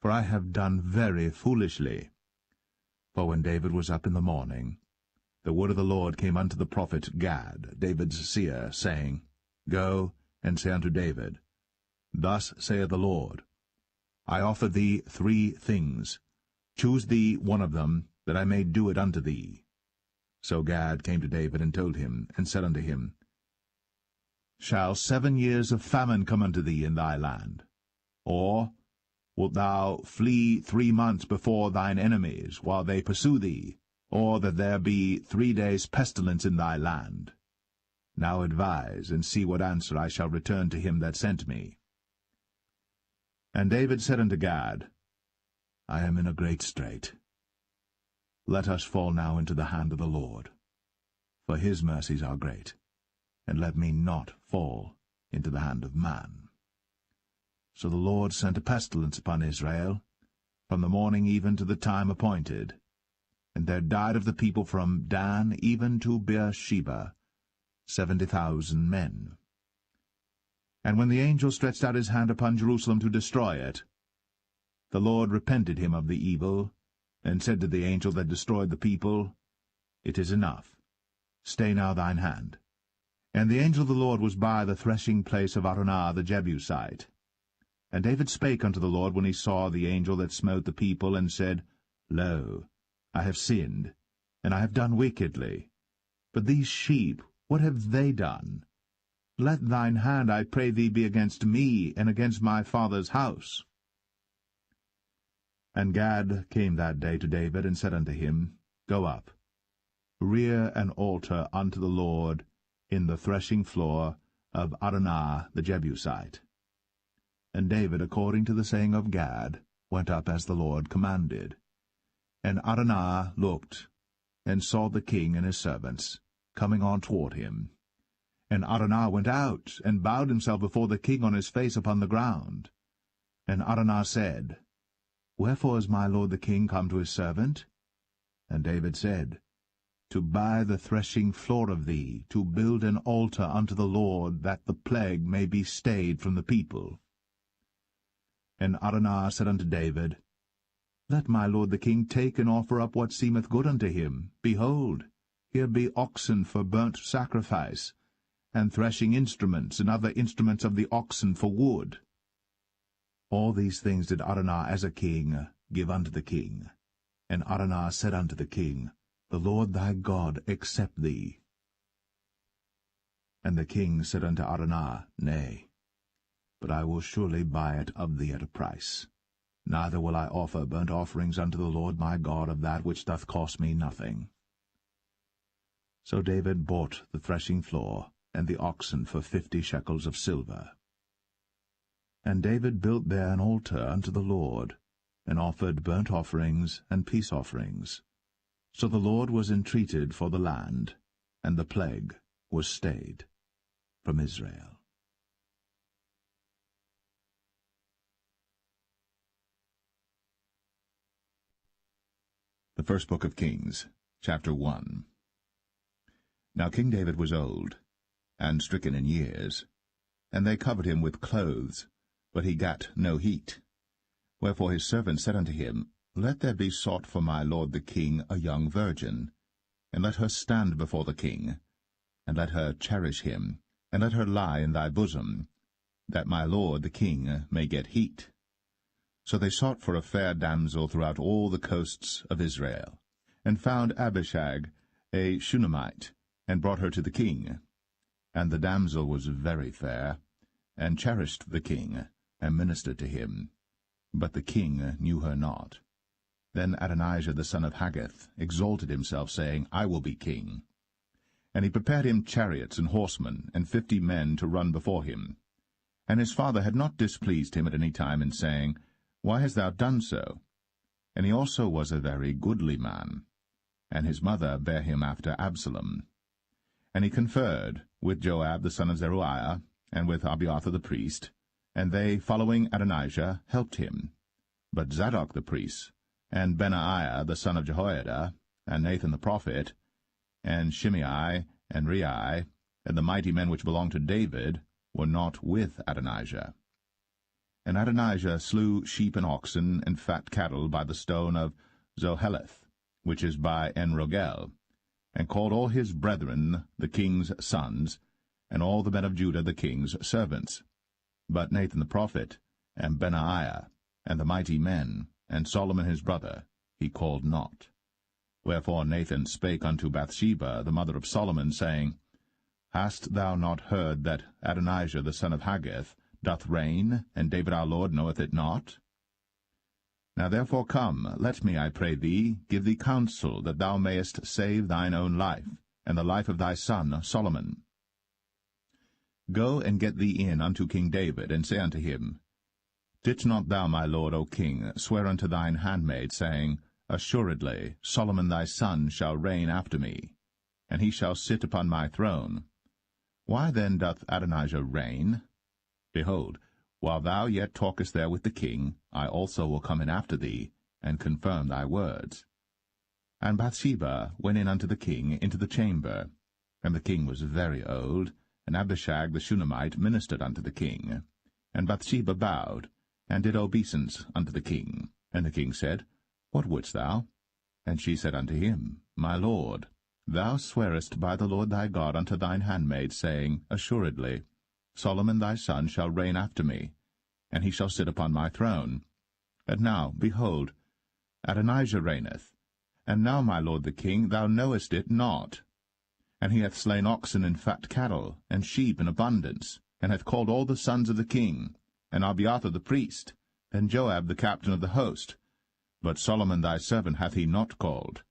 S1: for I have done very foolishly. For when David was up in the morning, the word of the Lord came unto the prophet Gad, David's seer, saying, Go and say unto David, Thus saith the Lord, I offer thee 3 things. Choose thee one of them, that I may do it unto thee. So Gad came to David and told him, and said unto him, Shall 7 years of famine come unto thee in thy land? Or wilt thou flee 3 months before thine enemies, while they pursue thee? Or that there be 3 days' pestilence in thy land? Now advise, and see what answer I shall return to him that sent me. And David said unto Gad, I am in a great strait. Let us fall now into the hand of the Lord, for his mercies are great, and let me not fall into the hand of man. So the Lord sent a pestilence upon Israel, from the morning even to the time appointed. And there died of the people from Dan even to Beersheba 70,000 men. And when the angel stretched out his hand upon Jerusalem to destroy it, the Lord repented him of the evil, and said to the angel that destroyed the people, It is enough. Stay now thine hand. And the angel of the Lord was by the threshing place of Araunah the Jebusite. And David spake unto the Lord when he saw the angel that smote the people, and said, Lo, I have sinned, and I have done wickedly. But these sheep, what have they done? Let thine hand, I pray thee, be against me, and against my father's house. And Gad came that day to David, and said unto him, Go up, rear an altar unto the Lord in the threshing floor of Araunah the Jebusite. And David, according to the saying of Gad, went up as the Lord commanded. And Araunah looked, and saw the king and his servants coming on toward him. And Araunah went out, and bowed himself before the king on his face upon the ground. And Araunah said, Wherefore is my lord the king come to his servant? And David said, To buy the threshing floor of thee, to build an altar unto the Lord, that the plague may be stayed from the people. And Araunah said unto David, Let my lord the king take and offer up what seemeth good unto him. Behold, here be oxen for burnt sacrifice, and threshing instruments, and other instruments of the oxen for wood. All these things did Araunah as a king give unto the king. And Araunah said unto the king, The Lord thy God accept thee. And the king said unto Araunah, Nay, but I will surely buy it of thee at a price. Neither will I offer burnt offerings unto the Lord my God of that which doth cost me nothing. So David bought the threshing floor and the oxen for 50 shekels of silver. And David built there an altar unto the Lord, and offered burnt offerings and peace offerings. So the Lord was entreated for the land, and the plague was stayed from Israel. The first book of Kings, chapter 1. Now King David was old, and stricken in years, and they covered him with clothes, but he gat no heat. Wherefore his servants said unto him, Let there be sought for my lord the king a young virgin, and let her stand before the king, and let her cherish him, and let her lie in thy bosom, that my lord the king may get heat. So they sought for a fair damsel throughout all the coasts of Israel, and found Abishag, a Shunammite, and brought her to the king. And the damsel was very fair, and cherished the king, and ministered to him. But the king knew her not. Then Adonijah the son of Haggith exalted himself, saying, I will be king. And he prepared him chariots and horsemen, and 50 men to run before him. And his father had not displeased him at any time in saying, Why hast thou done so? And he also was a very goodly man. And his mother bare him after Absalom. And he conferred with Joab the son of Zeruiah, and with Abiathar the priest, and they, following Adonijah, helped him. But Zadok the priest, and Benaiah the son of Jehoiada, and Nathan the prophet, and Shimei, and Rei, and the mighty men which belonged to David, were not with Adonijah. And Adonijah slew sheep and oxen and fat cattle by the stone of Zoheleth, which is by En-Rogel, and called all his brethren the king's sons, and all the men of Judah the king's servants. But Nathan the prophet, and Benaiah, and the mighty men, and Solomon his brother, he called not. Wherefore Nathan spake unto Bathsheba, the mother of Solomon, saying, Hast thou not heard that Adonijah the son of Haggith doth reign, and David our Lord knoweth it not? Now therefore come, let me, I pray thee, give thee counsel, that thou mayest save thine own life, and the life of thy son Solomon. Go and get thee in unto King David, and say unto him, Didst not thou, my lord, O king, swear unto thine handmaid, saying, Assuredly Solomon thy son shall reign after me, and he shall sit upon my throne. Why then doth Adonijah reign? Behold, while thou yet talkest there with the king, I also will come in after thee, and confirm thy words. And Bathsheba went in unto the king into the chamber. And the king was very old, and Abishag the Shunammite ministered unto the king. And Bathsheba bowed, and did obeisance unto the king. And the king said, What wouldst thou? And she said unto him, My lord, thou swearest by the Lord thy God unto thine handmaid, saying, Assuredly Solomon thy son shall reign after me, and he shall sit upon my throne. And now, behold, Adonijah reigneth. And now, my lord the king, thou knowest it not. And he hath slain oxen and fat cattle, and sheep in abundance, and hath called all the sons of the king, and Abiathar the priest, and Joab the captain of the host. But Solomon thy servant hath he not called.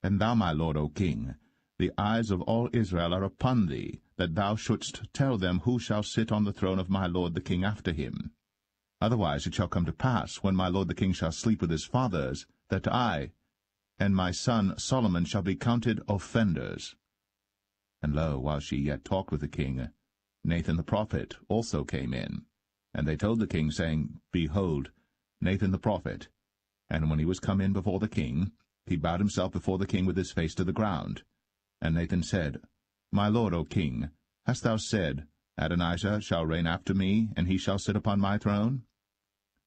S1: And thou, my lord, O king, the eyes of all Israel are upon thee, that thou shouldst tell them who shall sit on the throne of my lord the king after him. Otherwise it shall come to pass, when my lord the king shall sleep with his fathers, that I and my son Solomon shall be counted offenders. And lo, while she yet talked with the king, Nathan the prophet also came in. And they told the king, saying, Behold, Nathan the prophet. And when he was come in before the king, he bowed himself before the king with his face to the ground. And Nathan said, My lord, O king, hast thou said, Adonijah shall reign after me, and he shall sit upon my throne?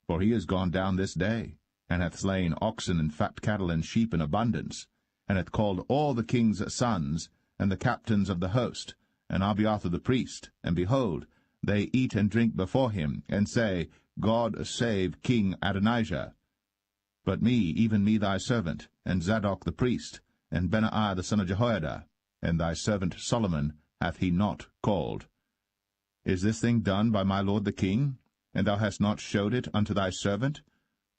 S1: For he is gone down this day, and hath slain oxen and fat cattle and sheep in abundance, and hath called all the king's sons, and the captains of the host, and Abiathar the priest, and behold, they eat and drink before him, and say, God save King Adonijah. But me, even me thy servant, and Zadok the priest, and Benaiah the son of Jehoiada, and thy servant Solomon hath he not called. Is this thing done by my lord the king? And thou hast not showed it unto thy servant,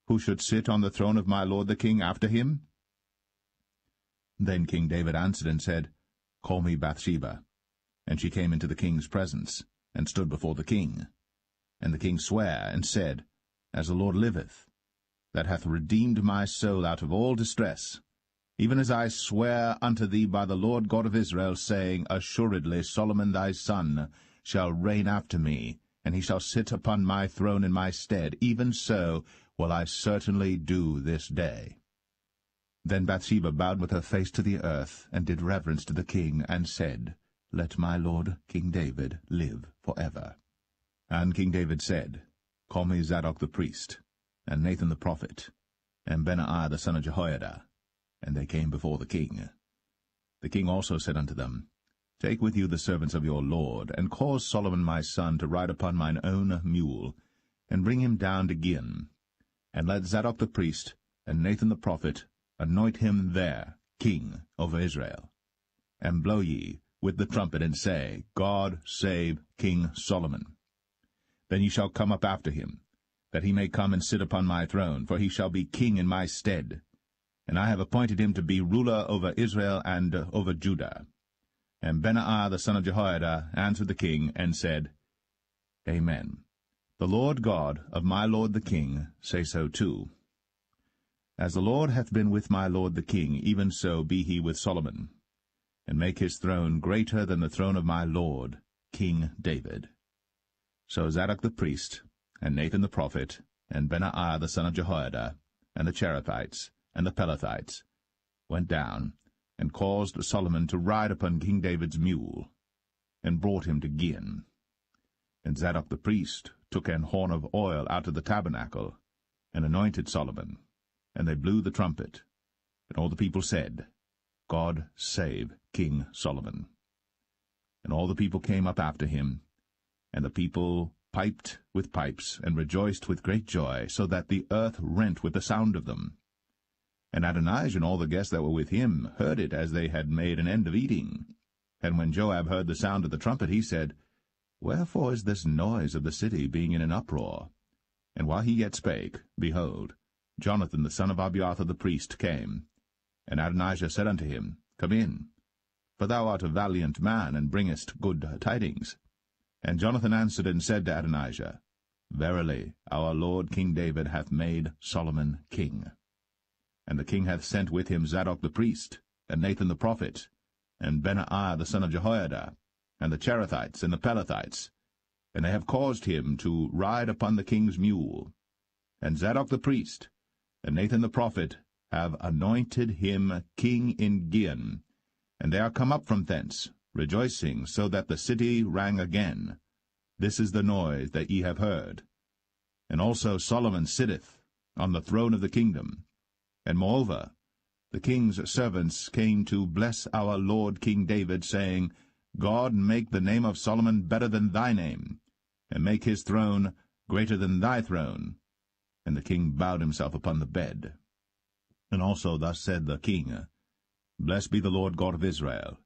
S1: who should sit on the throne of my lord the king after him? Then King David answered and said, Call me Bathsheba. And she came into the king's presence, and stood before the king. And the king sware, and said, As the Lord liveth, that hath redeemed my soul out of all distress, even as I swear unto thee by the Lord God of Israel, saying, Assuredly Solomon thy son shall reign after me, and he shall sit upon my throne in my stead, even so will I certainly do this day. Then Bathsheba bowed with her face to the earth, and did reverence to the king, and said, Let my lord King David live for ever. And King David said, Call me Zadok the priest, and Nathan the prophet, and Benaiah the son of Jehoiada. And they came before the king. The king also said unto them, Take with you the servants of your lord, and cause Solomon my son to ride upon mine own mule, and bring him down to Gin. And let Zadok the priest, and Nathan the prophet, anoint him there king over Israel. And blow ye with the trumpet, and say, God save King Solomon. Then ye shall come up after him, that he may come and sit upon my throne, for he shall be king in my stead. And I have appointed him to be ruler over Israel and over Judah. And Benaiah the son of Jehoiada answered the king, and said, Amen. The Lord God of my lord the king say so too. As the Lord hath been with my lord the king, even so be he with Solomon, and make his throne greater than the throne of my lord, King David. So Zadok the priest, and Nathan the prophet, and Benaiah the son of Jehoiada, and the Cherethites, and the Pelethites, went down, and caused Solomon to ride upon King David's mule, and brought him to Gihon. And Zadok the priest took an horn of oil out of the tabernacle, and anointed Solomon, and they blew the trumpet. And all the people said, God save King Solomon. And all the people came up after him, and the people piped with pipes, and rejoiced with great joy, so that the earth rent with the sound of them. And Adonijah and all the guests that were with him heard it as they had made an end of eating. And when Joab heard the sound of the trumpet, he said, Wherefore is this noise of the city being in an uproar? And while he yet spake, behold, Jonathan the son of Abiathar the priest came. And Adonijah said unto him, Come in, for thou art a valiant man, and bringest good tidings. And Jonathan answered and said to Adonijah, Verily, our lord King David hath made Solomon king. And the king hath sent with him Zadok the priest, and Nathan the prophet, and Benaiah the son of Jehoiada, and the Cherethites and the Pelethites, and they have caused him to ride upon the king's mule. And Zadok the priest, and Nathan the prophet, have anointed him king in Gihon, and they are come up from thence, rejoicing, so that the city rang again. This is the noise that ye have heard. And also Solomon sitteth on the throne of the kingdom. And moreover, the king's servants came to bless our lord King David, saying, God make the name of Solomon better than thy name, and make his throne greater than thy throne. And the king bowed himself upon the bed. And also thus said the king, Blessed be the Lord God of Israel,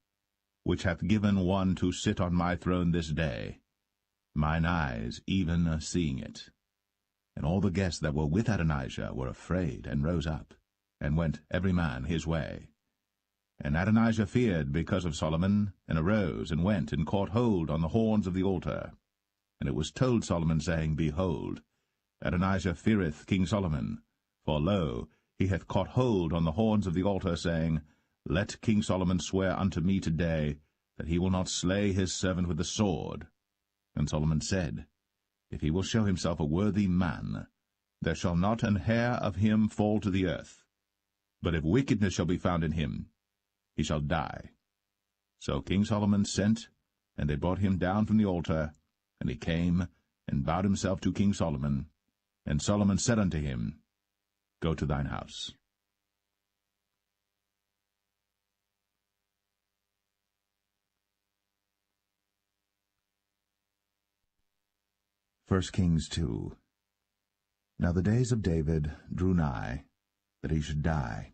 S1: which hath given one to sit on my throne this day, mine eyes even seeing it. And all the guests that were with Adonijah were afraid, and rose up, and went every man his way. And Adonijah feared because of Solomon, and arose, and went, and caught hold on the horns of the altar. And it was told Solomon, saying, Behold, Adonijah feareth King Solomon, for lo, he hath caught hold on the horns of the altar, saying, Let King Solomon swear unto me today, that he will not slay his servant with the sword. And Solomon said, If he will show himself a worthy man, there shall not an hair of him fall to the earth. But if wickedness shall be found in him, he shall die. So King Solomon sent, and they brought him down from the altar, and he came, and bowed himself to King Solomon. And Solomon said unto him, Go to thine house. 1 Kings 2. Now the days of David drew nigh, that he should die.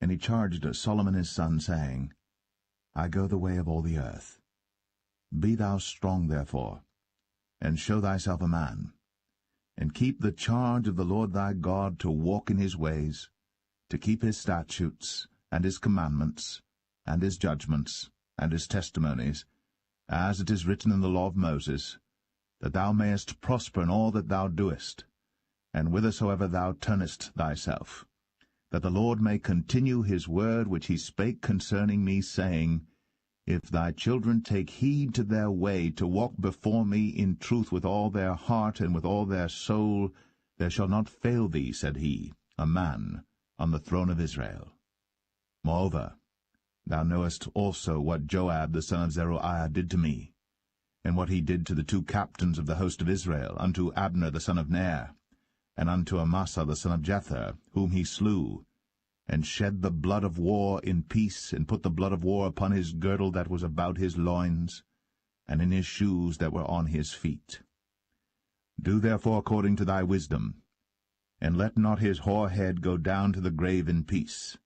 S1: And he charged Solomon his son, saying, I go the way of all the earth. Be thou strong therefore, and show thyself a man, and keep the charge of the Lord thy God, to walk in his ways, to keep his statutes, and his commandments, and his judgments, and his testimonies, as it is written in the law of Moses, that thou mayest prosper in all that thou doest, and whithersoever thou turnest thyself, that the Lord may continue his word which he spake concerning me, saying, If thy children take heed to their way, to walk before me in truth with all their heart and with all their soul, there shall not fail thee, said he, a man on the throne of Israel. Moreover, thou knowest also what Joab the son of Zeruiah did to me, and what he did to the two captains of the host of Israel, unto Abner the son of Ner, and unto Amasa the son of Jether, whom he slew, and shed the blood of war in peace, and put the blood of war upon his girdle that was about his loins, and in his shoes that were on his feet. Do therefore according to thy wisdom, and let not his hoar head go down to the grave in peace.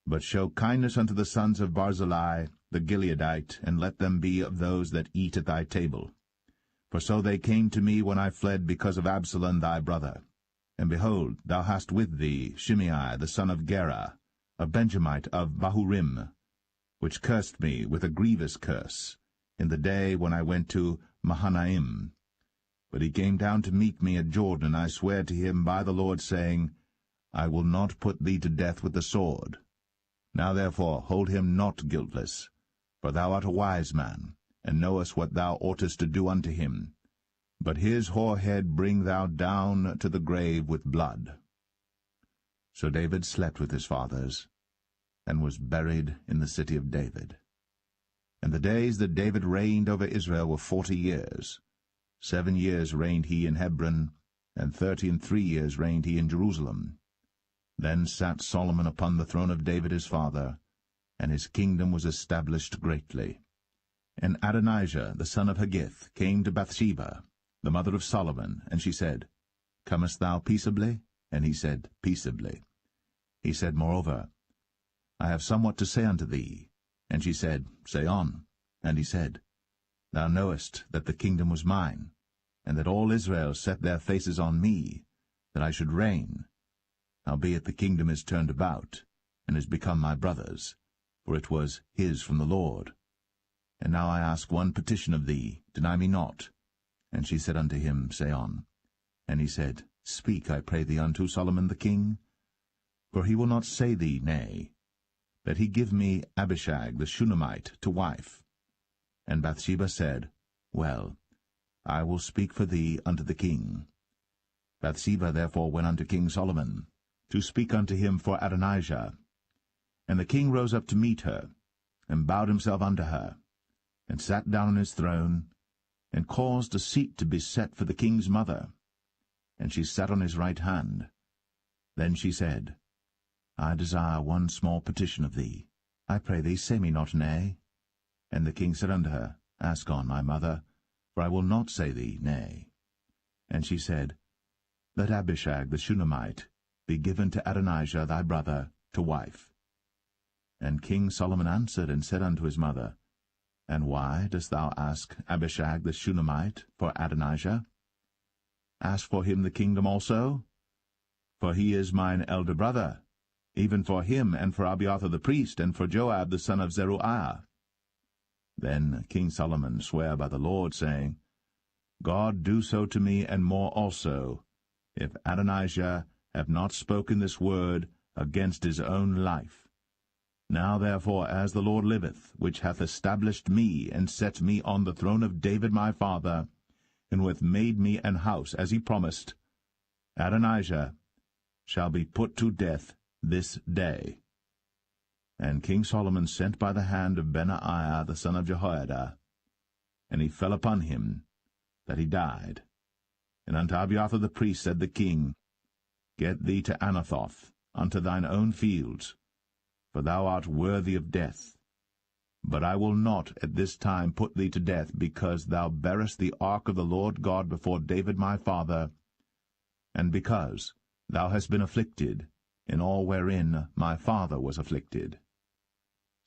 S1: But show kindness unto the sons of Barzillai the Gileadite, and let them be of those that eat at thy table. For so they came to me when I fled because of Absalom thy brother. And behold, thou hast with thee Shimei the son of Gera, a Benjamite of Bahurim, which cursed me with a grievous curse, in the day when I went to Mahanaim. But he came down to meet me at Jordan, and I sware to him by the Lord, saying, I will not put thee to death with the sword. Now therefore hold him not guiltless, for thou art a wise man, and knowest what thou oughtest to do unto him. but his hoar head bring thou down to the grave with blood. So David slept with his fathers, and was buried in the city of David. And the days that David reigned over Israel were 40 years. 7 years reigned he in Hebron, and 33 years reigned he in Jerusalem. Then sat Solomon upon the throne of David his father, and his kingdom was established greatly. And Adonijah the son of Haggith came to Bathsheba, the mother of Solomon, and she said, Comest thou peaceably? And he said, Peaceably. He said, Moreover, I have somewhat to say unto thee. And she said, Say on. And he said, Thou knowest that the kingdom was mine, and that all Israel set their faces on me, that I should reign. Howbeit the kingdom is turned about, and is become my brother's, for it was his from the Lord. And now I ask one petition of thee, deny me not. And she said unto him, Say on. And he said, Speak, I pray thee, unto Solomon the king, for he will not say thee nay, that he give me Abishag the Shunammite to wife. And Bathsheba said, Well, I will speak for thee unto the king. Bathsheba therefore went unto King Solomon, to speak unto him for Adonijah. And the king rose up to meet her, and bowed himself unto her, and sat down on his throne, and caused a seat to be set for the king's mother. And she sat on his right hand. Then she said, I desire one small petition of thee. I pray thee, say me not nay. And the king said unto her, Ask on, my mother, for I will not say thee nay. And she said, Let Abishag the Shunammite be given to Adonijah thy brother to wife. And King Solomon answered and said unto his mother, And why dost thou ask Abishag the Shunammite for Adonijah? Ask for him the kingdom also? For he is mine elder brother, even for him, and for Abiathar the priest, and for Joab the son of Zeruiah. Then King Solomon sware by the Lord, saying, God do so to me, and more also, if Adonijah have not spoken this word against his own life. Now therefore, as the Lord liveth, which hath established me, and set me on the throne of David my father, and who hath made me an house, as he promised, Adonijah shall be put to death this day. And King Solomon sent by the hand of Benaiah the son of Jehoiada, and he fell upon him, that he died. And unto Abiathar the priest said the king, Get thee to Anathoth, unto thine own fields, for thou art worthy of death. But I will not at this time put thee to death, because thou bearest the ark of the Lord God before David my father, and because thou hast been afflicted in all wherein my father was afflicted.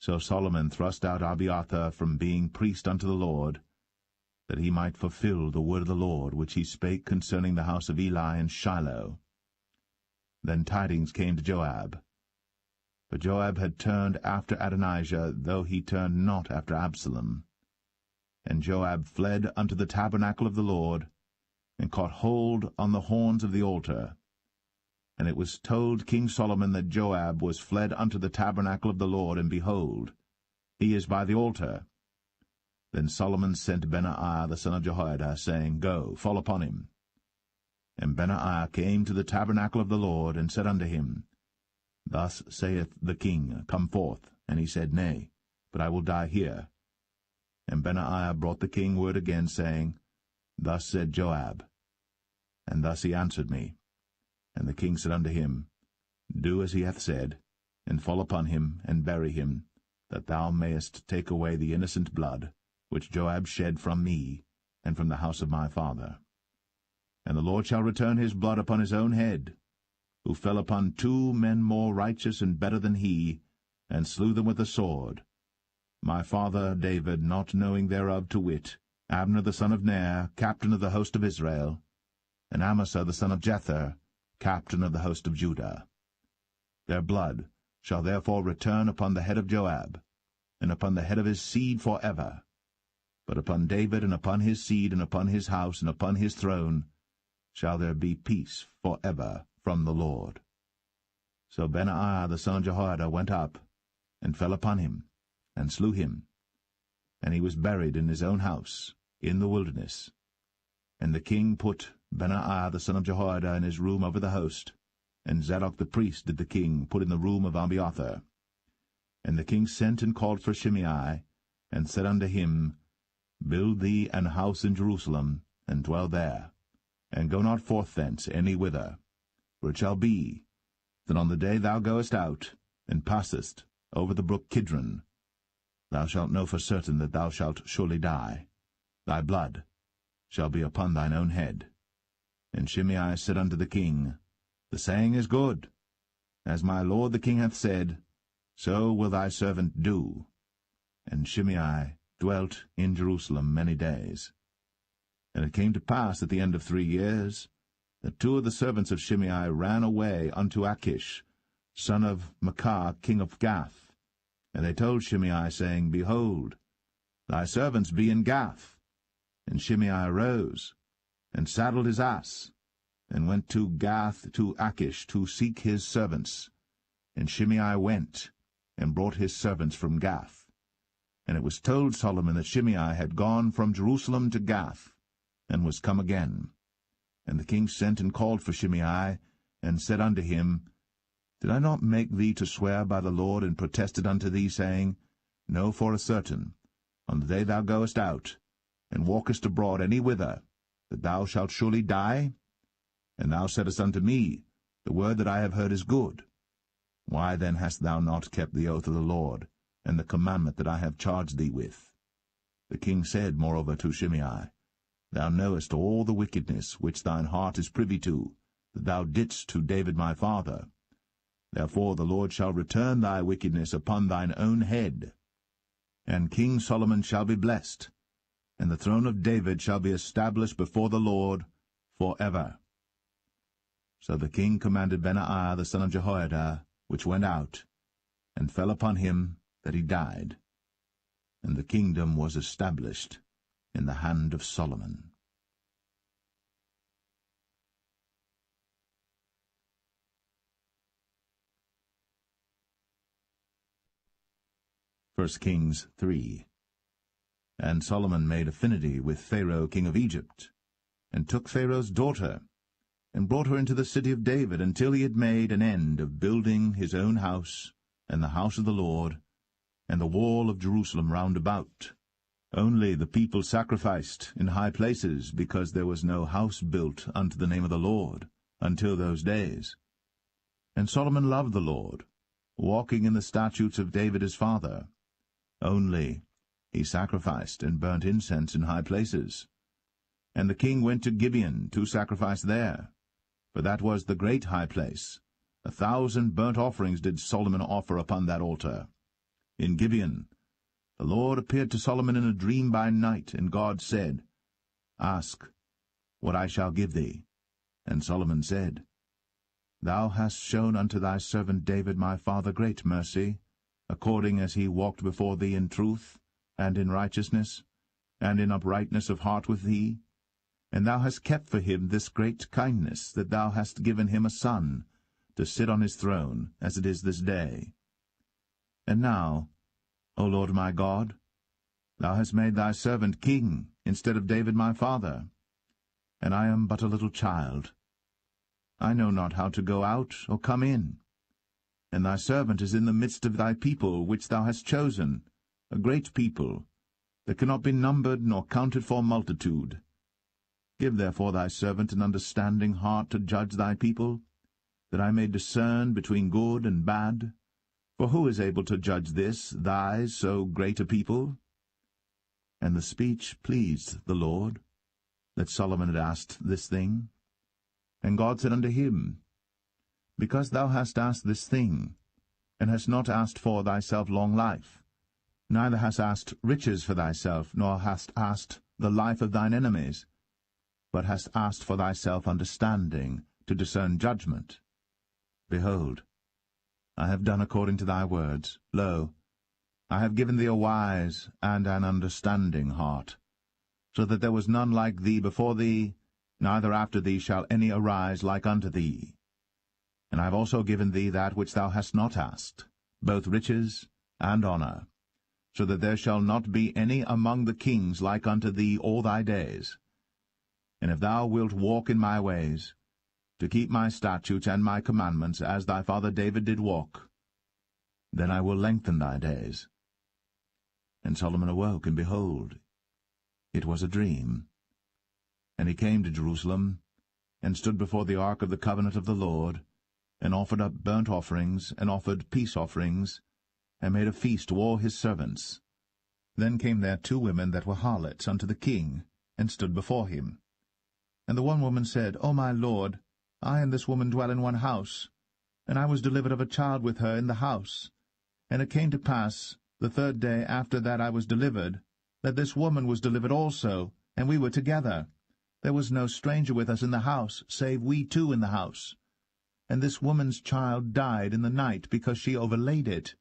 S1: So Solomon thrust out Abiathar from being priest unto the Lord, that he might fulfill the word of the Lord, which he spake concerning the house of Eli in Shiloh. Then tidings came to Joab. For Joab had turned after Adonijah, though he turned not after Absalom. And Joab fled unto the tabernacle of the Lord, and caught hold on the horns of the altar. And it was told King Solomon that Joab was fled unto the tabernacle of the Lord, and behold, he is by the altar. Then Solomon sent Benaiah the son of Jehoiada, saying, Go, fall upon him. And Benaiah came to the tabernacle of the Lord, and said unto him, Thus saith the king, Come forth. And he said, Nay, but I will die here. And Benaiah brought the king word again, saying, Thus said Joab. And thus he answered me. And the king said unto him, Do as he hath said, and fall upon him, and bury him, that thou mayest take away the innocent blood, which Joab shed from me, and from the house of my father. And the Lord shall return his blood upon his own head, who fell upon 2 men more righteous and better than he, and slew them with the sword. My father David, not knowing thereof, to wit, Abner the son of Ner, captain of the host of Israel, and Amasa the son of Jether, captain of the host of Judah. Their blood shall therefore return upon the head of Joab, and upon the head of his seed for ever. But upon David, and upon his seed, and upon his house, and upon his throne, shall there be peace for ever from the Lord. So Benaiah the son of Jehoiada went up, and fell upon him, and slew him. And he was buried in his own house, in the wilderness. And the king put Benaiah the son of Jehoiada in his room over the host, and Zadok the priest did the king put in the room of Abiathar. And the king sent and called for Shimei, and said unto him, Build thee an house in Jerusalem, and dwell there, and go not forth thence any whither. For it shall be, that on the day thou goest out, and passest over the brook Kidron, thou shalt know for certain that thou shalt surely die. Thy blood shall be upon thine own head. And Shimei said unto the king, The saying is good. As my lord the king hath said, so will thy servant do. And Shimei dwelt in Jerusalem many days. And it came to pass at the end of 3 years, that 2 of the servants of Shimei ran away unto Achish, son of Maachah, king of Gath. And they told Shimei, saying, Behold, thy servants be in Gath. And Shimei arose, and saddled his ass, and went to Gath to Achish to seek his servants. And Shimei went, and brought his servants from Gath. And it was told Solomon that Shimei had gone from Jerusalem to Gath, and was come again. And the king sent and called for Shimei, and said unto him, Did I not make thee to swear by the Lord, and protested unto thee, saying, Know for a certain, on the day thou goest out, and walkest abroad any whither, that thou shalt surely die? And thou saidst unto me, The word that I have heard is good. Why then hast thou not kept the oath of the Lord, and the commandment that I have charged thee with? The king said moreover to Shimei, Thou knowest all the wickedness which thine heart is privy to, that thou didst to David my father. Therefore the Lord shall return thy wickedness upon thine own head. And King Solomon shall be blessed, and the throne of David shall be established before the Lord for ever. So the king commanded Benaiah the son of Jehoiada, which went out, and fell upon him that he died. And the kingdom was established in the hand of Solomon. 1 Kings 3. And Solomon made affinity with Pharaoh king of Egypt, and took Pharaoh's daughter, and brought her into the city of David, until he had made an end of building his own house, and the house of the Lord, and the wall of Jerusalem round about. Only the people sacrificed in high places, because there was no house built unto the name of the Lord, until those days. And Solomon loved the Lord, walking in the statutes of David his father. Only he sacrificed and burnt incense in high places. And the king went to Gibeon to sacrifice there, for that was the great high place. 1,000 burnt offerings did Solomon offer upon that altar. In Gibeon the Lord appeared to Solomon in a dream by night, and God said, Ask what I shall give thee. And Solomon said, Thou hast shown unto thy servant David my father great mercy, according as he walked before thee in truth, and in righteousness, and in uprightness of heart with thee. And thou hast kept for him this great kindness, that thou hast given him a son, to sit on his throne, as it is this day. And now, O Lord my God, thou hast made thy servant king instead of David my father, and I am but a little child. I know not how to go out or come in. And thy servant is in the midst of thy people, which thou hast chosen, a great people, that cannot be numbered nor counted for multitude. Give therefore thy servant an understanding heart to judge thy people, that I may discern between good and bad. For who is able to judge this, thy so great a people? And the speech pleased the Lord, that Solomon had asked this thing. And God said unto him, Because thou hast asked this thing, and hast not asked for thyself long life, neither hast asked riches for thyself, nor hast asked the life of thine enemies, but hast asked for thyself understanding, to discern judgment. Behold, I have done according to thy words. Lo, I have given thee a wise and an understanding heart, so that there was none like thee before thee, neither after thee shall any arise like unto thee. And I have also given thee that which thou hast not asked, both riches and honour, so that there shall not be any among the kings like unto thee all thy days. and if thou wilt walk in my ways, to keep my statutes and my commandments, as thy father David did walk, then I will lengthen thy days. And Solomon awoke, and behold, it was a dream. And he came to Jerusalem, and stood before the ark of the covenant of the Lord, and offered up burnt offerings, and offered peace offerings, and made a feast to all his servants. Then came there 2 women that were harlots unto the king, and stood before him. And the one woman said, O my lord, I and this woman dwell in one house, and I was delivered of a child with her in the house. And it came to pass, the 3rd day after that I was delivered, that this woman was delivered also, and we were together. There was no stranger with us in the house, save we 2 in the house. And this woman's child died in the night, because she overlaid it.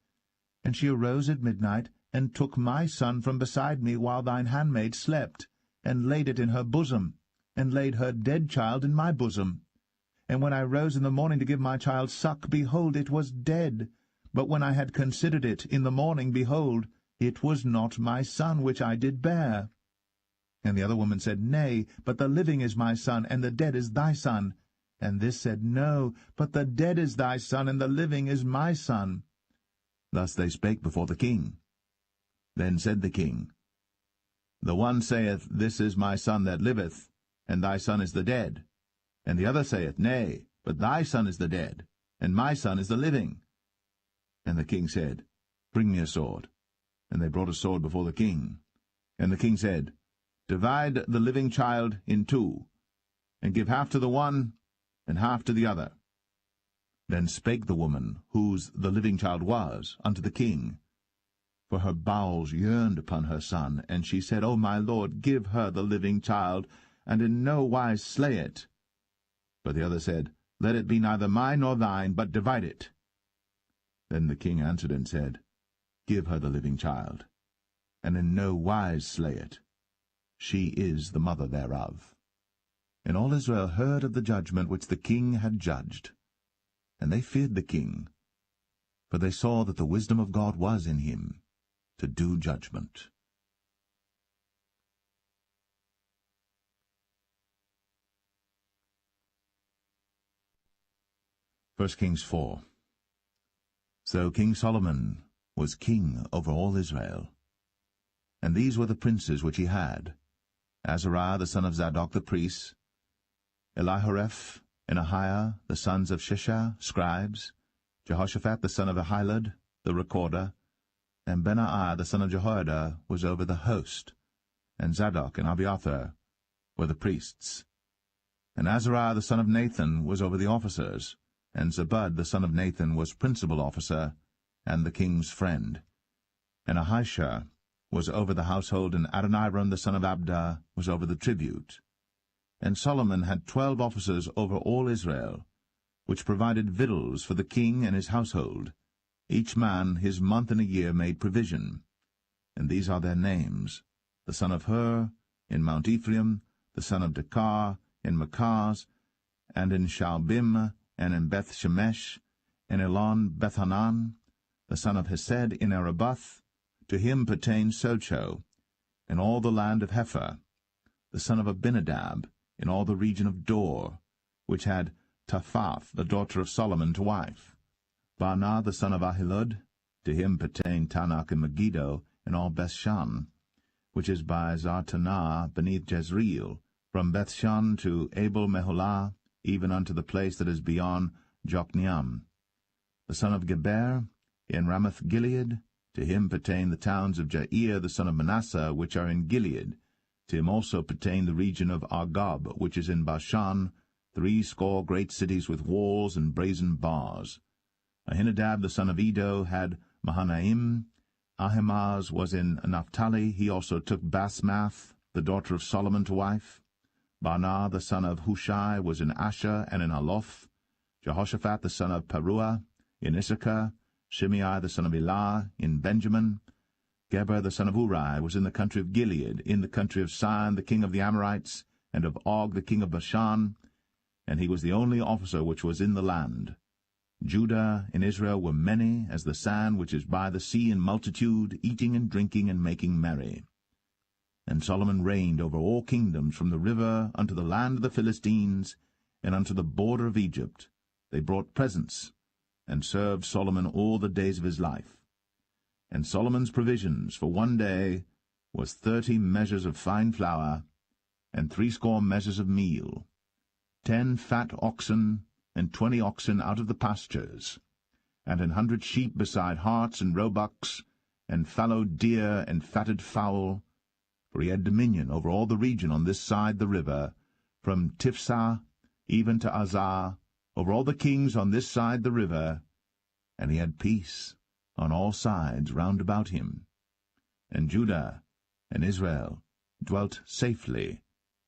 S1: And she arose at midnight, and took my son from beside me while thine handmaid slept, and laid it in her bosom, and laid her dead child in my bosom. And when I rose in the morning to give my child suck, behold, it was dead. But when I had considered it in the morning, behold, it was not my son which I did bear. And the other woman said, Nay, but the living is my son, and the dead is thy son. And this said, No, but the dead is thy son, and the living is my son. Thus they spake before the king. Then said the king, The one saith, This is my son that liveth, and thy son is the dead. And the other saith, Nay, but thy son is the dead, and my son is the living. And the king said, Bring me a sword. And they brought a sword before the king. And the king said, Divide the living child in 2, and give half to the one, and half to the other. Then spake the woman, whose the living child was, unto the king, for her bowels yearned upon her son, and she said, O my lord, give her the living child, and in no wise slay it. But the other said, Let it be neither mine nor thine, but divide it. Then the king answered and said, Give her the living child, and in no wise slay it. She is the mother thereof. And all Israel heard of the judgment which the king had judged. And they feared the king, for they saw that the wisdom of God was in him, to do judgment. 1 Kings 4. So King Solomon was king over all Israel. And these were the princes which he had: Azariah the son of Zadok the priest, Elihoreph and Ahiah the sons of Shishah, scribes, Jehoshaphat the son of Ahilud, the recorder, and Benaiah the son of Jehoiada was over the host, and Zadok and Abiathar were the priests. And Azariah the son of Nathan was over the officers, and Zabud the son of Nathan was principal officer, and the king's friend. And Ahishah was over the household, and Adoniram the son of Abda was over the tribute. And Solomon had 12 officers over all Israel, which provided victuals for the king and his household. Each man his month in a year made provision. And these are their names: the son of Hur, in Mount Ephraim, the son of Dekar, in Makaz, and in Shaalbim, and in Beth-Shemesh, in Elon Bethanan, the son of Hesed, in Arabath. To him pertained Socho, in all the land of Hepher, the son of Abinadab, in all the region of Dor, which had Taphath, the daughter of Solomon, to wife. Baanah, the son of Ahilud, to him pertained Tanakh and Megiddo, in all Bethshan, which is by Zartanah beneath Jezreel, from Bethshan to Abel-Meholah, even unto the place that is beyond Jokneam. The son of Geber, in Ramoth-Gilead, to him pertain the towns of Jair the son of Manasseh, which are in Gilead. To him also pertain the region of Argob, which is in Bashan, 80 great cities with walls and brazen bars. Ahinadab the son of Edo had Mahanaim. Ahimaaz was in Naphtali. He also took Basmath, the daughter of Solomon, to wife. Baanah the son of Hushai was in Asher and in Aloth. Jehoshaphat the son of Peruah in Issachar. Shimei the son of Elah in Benjamin. Geber the son of Uri was in the country of Gilead, in the country of Sihon the king of the Amorites, and of Og the king of Bashan, and he was the only officer which was in the land. Judah and Israel were many as the sand which is by the sea in multitude, eating and drinking and making merry. And Solomon reigned over all kingdoms, from the river unto the land of the Philistines, and unto the border of Egypt. They brought presents, and served Solomon all the days of his life. And Solomon's provisions for one day was 30 measures of fine flour, and 80 measures of meal, 10 fat oxen, and 20 oxen out of the pastures, and 100 sheep beside harts and roebucks, and fallow deer and fatted fowl. For he had dominion over all the region on this side the river, from Tiphsah even to Azar, over all the kings on this side the river, and he had peace on all sides round about him. And Judah and Israel dwelt safely,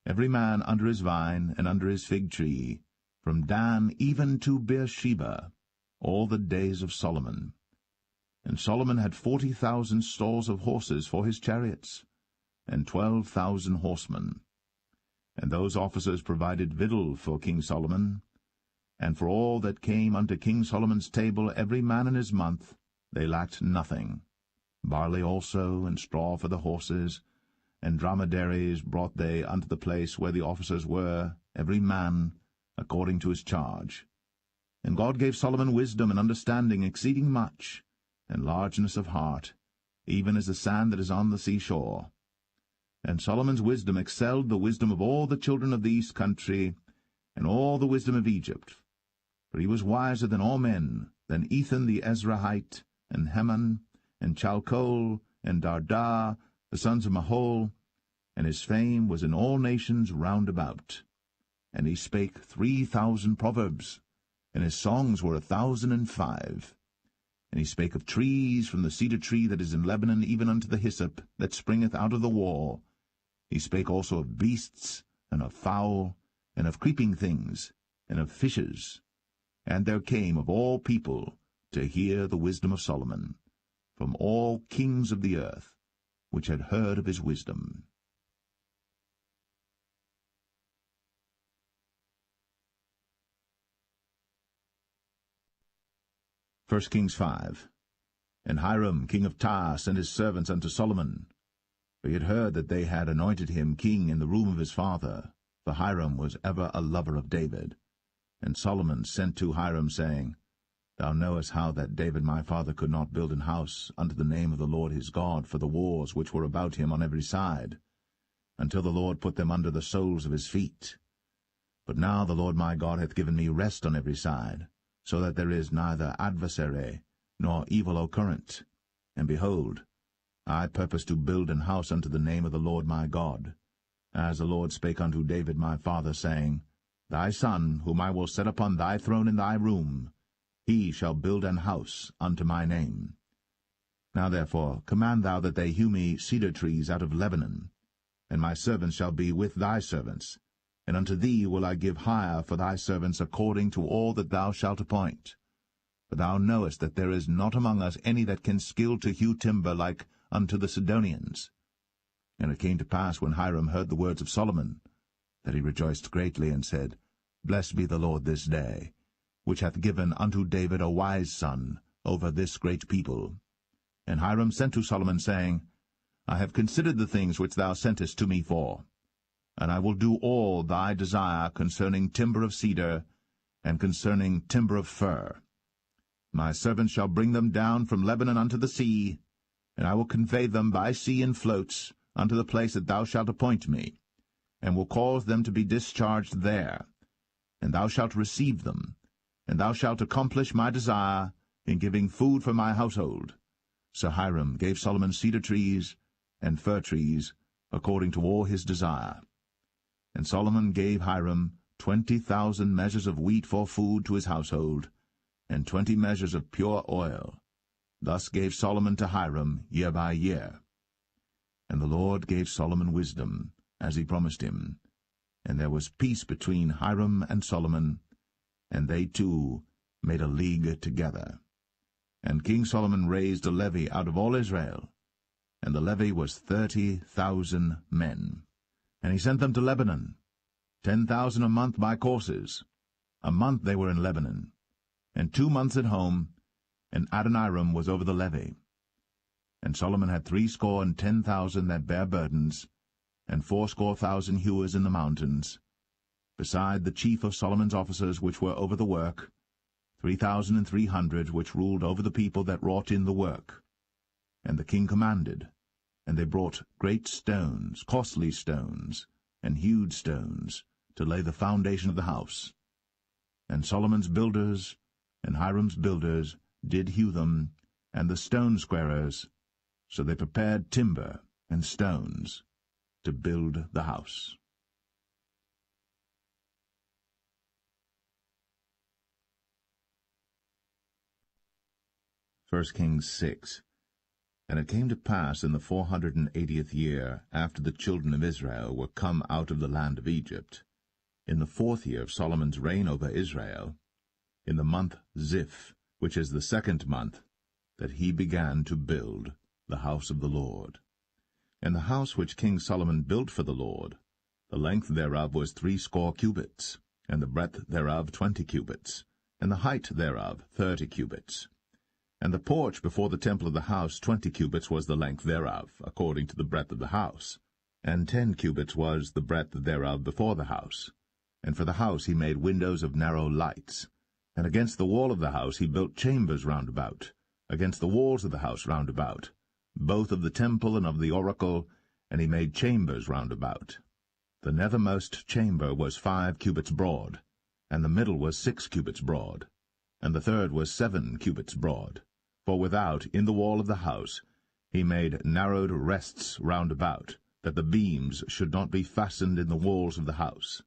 S1: every man under his vine and under his fig tree, from Dan even to Beersheba, all the days of Solomon. And Solomon had 40,000 stalls of horses for his chariots, and 12,000 horsemen. And those officers provided victual for King Solomon, and for all that came unto King Solomon's table every man in his month, they lacked nothing. Barley also, and straw for the horses, and dromedaries brought they unto the place where the officers were, every man according to his charge. And God gave Solomon wisdom and understanding exceeding much, and largeness of heart, even as the sand that is on the seashore. And Solomon's wisdom excelled the wisdom of all the children of the east country, and all the wisdom of Egypt. For he was wiser than all men, than Ethan the Ezrahite, and Heman, and Chalcol, and Darda, the sons of Mahol, and his fame was in all nations round about. And he spake 3,000 proverbs, and his songs were 1,005. And he spake of trees, from the cedar tree that is in Lebanon even unto the hyssop that springeth out of the wall. He spake also of beasts, and of fowl, and of creeping things, and of fishes. And there came of all people to hear the wisdom of Solomon, from all kings of the earth, which had heard of his wisdom. 1 Kings 5. And Hiram king of Tyre sent his servants unto Solomon, for he had heard that they had anointed him king in the room of his father, for Hiram was ever a lover of David. And Solomon sent to Hiram, saying, Thou knowest how that David my father could not build an house unto the name of the Lord his God for the wars which were about him on every side, until the Lord put them under the soles of his feet. But now the Lord my God hath given me rest on every side, so that there is neither adversary nor evil occurrent. And behold, I purpose to build an house unto the name of the Lord my God, as the Lord spake unto David my father, saying, Thy son, whom I will set upon thy throne in thy room, he shall build an house unto my name. Now therefore command thou that they hew me cedar trees out of Lebanon, and my servants shall be with thy servants, and unto thee will I give hire for thy servants according to all that thou shalt appoint. For thou knowest that there is not among us any that can skill to hew timber like unto the Sidonians. And it came to pass, when Hiram heard the words of Solomon, that he rejoiced greatly, and said, Blessed be the Lord this day, which hath given unto David a wise son over this great people. And Hiram sent to Solomon, saying, I have considered the things which thou sentest to me for, and I will do all thy desire concerning timber of cedar, and concerning timber of fir. My servants shall bring them down from Lebanon unto the sea, and I will convey them by sea in floats unto the place that thou shalt appoint me, and will cause them to be discharged there. And thou shalt receive them, and thou shalt accomplish my desire in giving food for my household. So Hiram gave Solomon cedar trees and fir trees, according to all his desire. And Solomon gave Hiram 20,000 measures of wheat for food to his household, and 20 measures of pure oil. Thus gave Solomon to Hiram year by year. And the Lord gave Solomon wisdom, as he promised him. And there was peace between Hiram and Solomon, and they two made a league together. And King Solomon raised a levy out of all Israel, and the levy was 30,000 men. And he sent them to Lebanon, 10,000 a month by courses. A month they were in Lebanon, and 2 months at home, and Adoniram was over the levy. And Solomon had 70,000 that bare burdens, and 80,000 hewers in the mountains, beside the chief of Solomon's officers which were over the work, 3,300 which ruled over the people that wrought in the work. And the king commanded, and they brought great stones, costly stones, and hewed stones, to lay the foundation of the house. And Solomon's builders and Hiram's builders did hew them, and the stone squarers, so they prepared timber and stones to build the house. 1 Kings 6. And it came to pass in the 480th year, after the children of Israel were come out of the land of Egypt, in the 4th year of Solomon's reign over Israel, in the month Ziph, which is the 2nd month, that he began to build the house of the Lord. And the house which King Solomon built for the Lord, the length thereof was 80 cubits, and the breadth thereof 20 cubits, and the height thereof 30 cubits. And the porch before the temple of the house 20 cubits was the length thereof, according to the breadth of the house, and 10 cubits was the breadth thereof before the house. And for the house he made windows of narrow lights. And against the wall of the house he built chambers round about, against the walls of the house round about, both of the temple and of the oracle, and he made chambers round about. The nethermost chamber was 5 cubits broad, and the middle was 6 cubits broad, and the third was 7 cubits broad. For without, in the wall of the house, he made narrowed rests round about, that the beams should not be fastened in the walls of the house.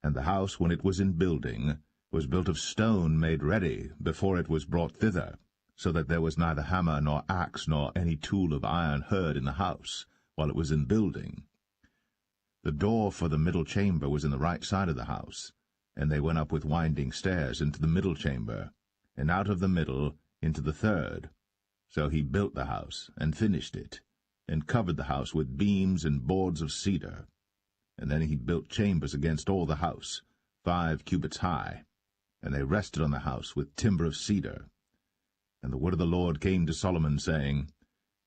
S1: And the house, when it was in building, was built of stone made ready before it was brought thither, so that there was neither hammer nor axe nor any tool of iron heard in the house, while it was in building. The door for the middle chamber was in the right side of the house, and they went up with winding stairs into the middle chamber, and out of the middle into the third. So he built the house, and finished it, and covered the house with beams and boards of cedar. And then he built chambers against all the house, 5 cubits high, and they rested on the house with timber of cedar. And the word of the Lord came to Solomon, saying,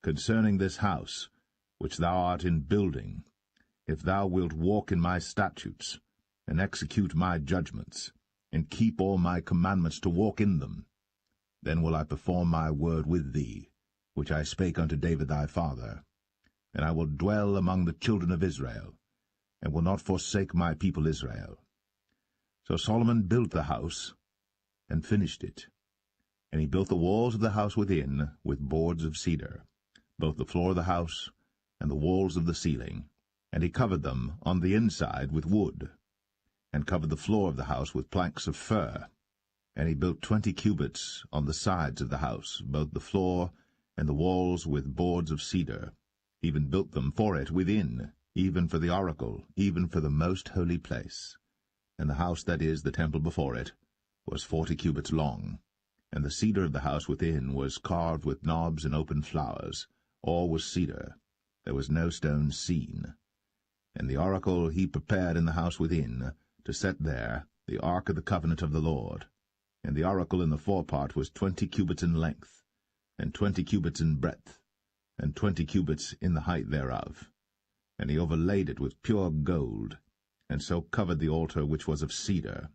S1: Concerning this house, which thou art in building, if thou wilt walk in my statutes, and execute my judgments, and keep all my commandments to walk in them, then will I perform my word with thee, which I spake unto David thy father, and I will dwell among the children of Israel, and will not forsake my people Israel. So Solomon built the house, and finished it. And he built the walls of the house within with boards of cedar, both the floor of the house and the walls of the ceiling, and he covered them on the inside with wood, and covered the floor of the house with planks of fir. And he built 20 cubits on the sides of the house, both the floor and the walls with boards of cedar, even built them for it within, even for the oracle, even for the most holy place. And the house, that is, the temple before it, was 40 cubits long. And the cedar of the house within was carved with knobs and open flowers. All was cedar. There was no stone seen. And the oracle he prepared in the house within, to set there the ark of the covenant of the Lord. And the oracle in the forepart was 20 cubits in length, and 20 cubits in breadth, and 20 cubits in the height thereof. And he overlaid it with pure gold, and so covered the altar which was of cedar.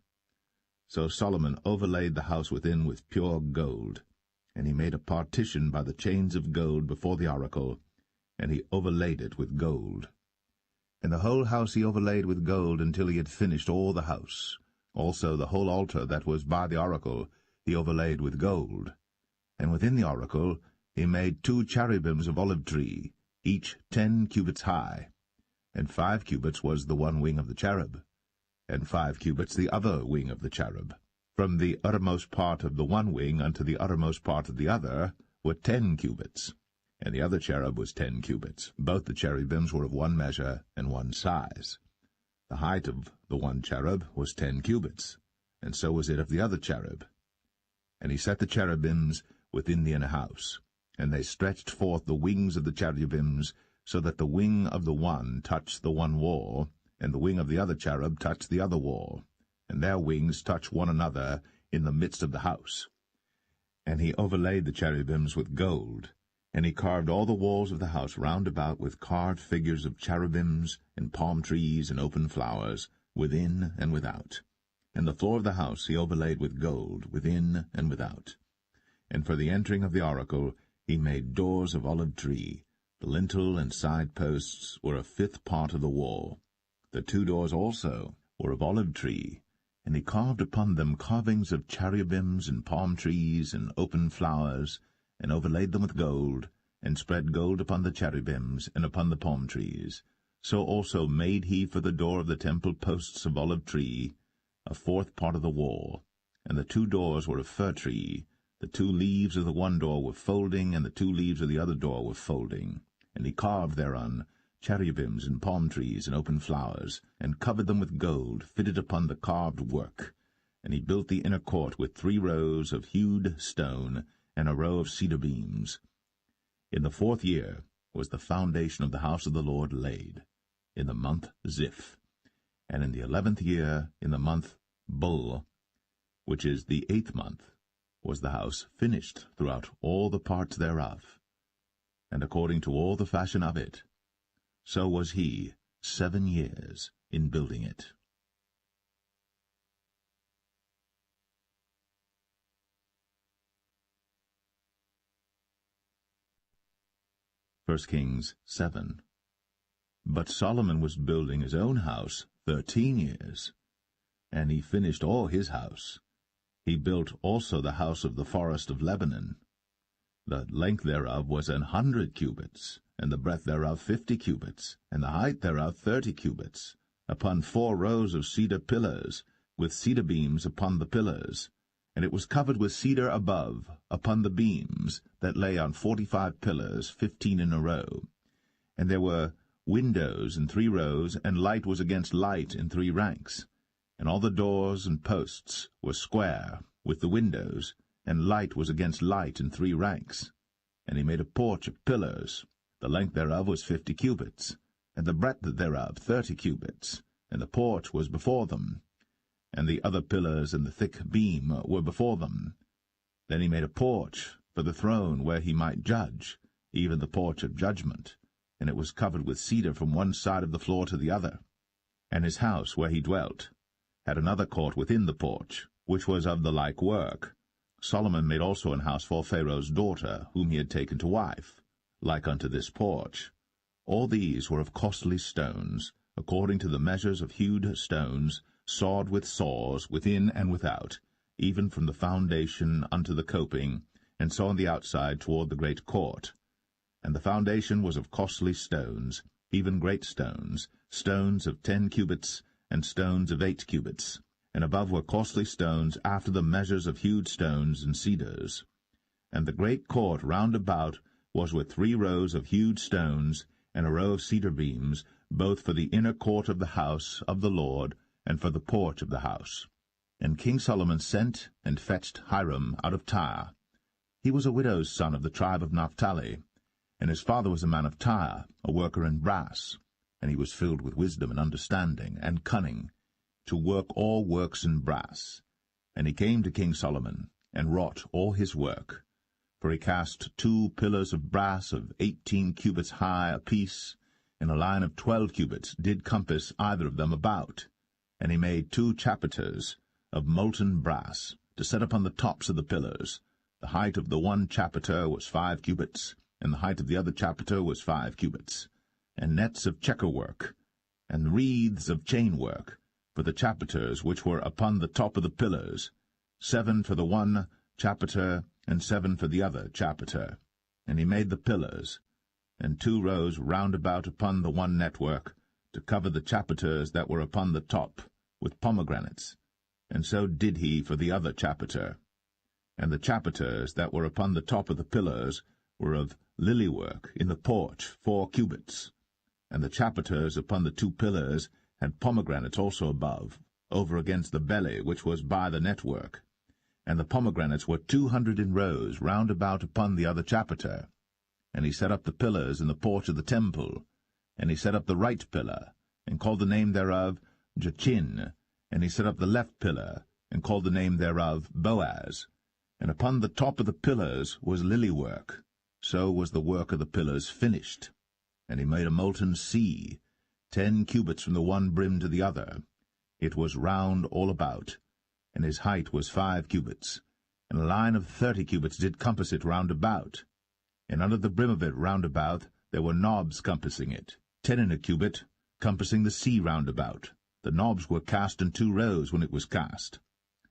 S1: So Solomon overlaid the house within with pure gold, and he made a partition by the chains of gold before the oracle, and he overlaid it with gold. And the whole house he overlaid with gold until he had finished all the house. Also the whole altar that was by the oracle he overlaid with gold. And within the oracle he made 2 cherubims of olive tree, each 10 cubits high, and 5 cubits was the one wing of the cherub, and 5 cubits the other wing of the cherub. From the uttermost part of the one wing unto the uttermost part of the other were 10 cubits, and the other cherub was 10 cubits. Both the cherubims were of one measure and one size. The height of the one cherub was 10 cubits, and so was it of the other cherub. And he set the cherubims within the inner house, and they stretched forth the wings of the cherubims, so that the wing of the one touched the one wall, and the wing of the other cherub touched the other wall, and their wings touched one another in the midst of the house. And he overlaid the cherubims with gold, And he carved all the walls of the house round about with carved figures of cherubims, and palm trees, and open flowers, within and without. And the floor of the house he overlaid with gold, within and without. And for the entering of the oracle he made doors of olive tree. The lintel and side posts were a fifth part of the wall. The 2 doors also were of olive tree, and he carved upon them carvings of cherubims and palm trees and open flowers, and overlaid them with gold, and spread gold upon the cherubims and upon the palm trees. So also made he for the door of the temple posts of olive tree, a 4th part of the wall. And the 2 doors were of fir tree. The 2 leaves of the one door were folding, and the 2 leaves of the other door were folding. And he carved thereon cherubims and palm trees and open flowers, and covered them with gold, fitted upon the carved work. And he built the inner court with 3 rows of hewed stone, and a row of cedar beams. In the 4th year was the foundation of the house of the Lord laid, in the month Ziph. And in the 11th year, in the month Bul, which is the 8th month, was the house finished throughout all the parts thereof. And according to all the fashion of it, so was he 7 years in building it. 1 Kings 7. But Solomon was building his own house 13 years, and he finished all his house. He built also the house of the forest of Lebanon. The length thereof was 100 cubits, and the breadth thereof 50 cubits, and the height thereof 30 cubits, upon 4 rows of cedar pillars, with cedar beams upon the pillars. And it was covered with cedar above, upon the beams, that lay on 45 pillars, 15 in a row. And there were windows in 3 rows, and light was against light in 3 ranks. And all the doors and posts were square, with the windows, and light was against light in 3 ranks. And he made a porch of pillars. The length thereof was 50 cubits, and the breadth thereof 30 cubits, and the porch was before them. And the other pillars and the thick beam were before them. Then he made a porch for the throne where he might judge, even the porch of judgment, and it was covered with cedar from one side of the floor to the other. And his house where he dwelt had another court within the porch, which was of the like work. Solomon made also an house for Pharaoh's daughter, whom he had taken to wife, like unto this porch. All these were of costly stones, according to the measures of hewed stones, sawed with saws within and without, even from the foundation unto the coping, and so on the outside toward the great court. And the foundation was of costly stones, even great stones, stones of 10 cubits, and stones of 8 cubits. And above were costly stones after the measures of hewed stones and cedars. And the great court round about was with 3 rows of hewed stones, and a row of cedar beams, both for the inner court of the house of the Lord, and for the porch of the house. And King Solomon sent and fetched Hiram out of Tyre. He was a widow's son of the tribe of Naphtali, and his father was a man of Tyre, a worker in brass, and he was filled with wisdom and understanding and cunning, to work all works in brass. And he came to King Solomon, and wrought all his work. For he cast 2 pillars of brass of 18 cubits high apiece, and a line of 12 cubits did compass either of them about. And he made 2 chapiters of molten brass, to set upon the tops of the pillars. The height of the one chapiter was 5 cubits, and the height of the other chapiter was 5 cubits. And nets of checker work, and wreaths of chain work, for the chapiters which were upon the top of the pillars, 7 for the one chapiter, and 7 for the other chapiter. And he made the pillars, and 2 rows round about upon the one network, to cover the chapiters that were upon the top, with pomegranates. And so did he for the other chapiter. And the chapiters that were upon the top of the pillars were of lily work in the porch 4 cubits. And the chapiters upon the 2 pillars had pomegranates also above, over against the belly which was by the network. And the pomegranates were 200 in rows round about upon the other chapiter. And he set up the pillars in the porch of the temple. And he set up the right pillar, and called the name thereof Jachin. And he set up the left pillar, and called the name thereof Boaz. And upon the top of the pillars was lily work. so was the work of the pillars finished. And he made a molten sea, 10 cubits from the one brim to the other. It was round all about, and his height was 5 cubits, and a line of 30 cubits did compass it round about. And under the brim of it round about there were knobs compassing it, 10 in a cubit, compassing the sea round about. The knobs were cast in 2 rows when it was cast.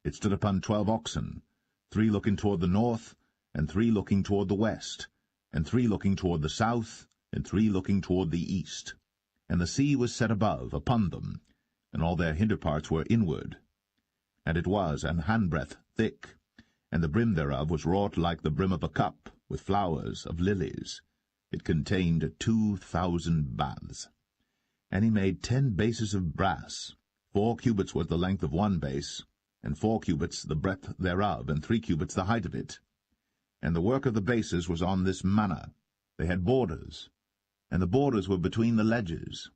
S1: It stood upon 12 oxen, 3 looking toward the north, and 3 looking toward the west, and 3 looking toward the south, and 3 looking toward the east. And the sea was set above upon them, and all their hinder parts were inward. And it was an handbreadth thick, and the brim thereof was wrought like the brim of a cup, with flowers of lilies. It contained 2,000 baths. And he made 10 bases of brass. 4 cubits was the length of one base, and 4 cubits the breadth thereof, and 3 cubits the height of it. And the work of the bases was on this manner. They had borders, and the borders were between the ledges.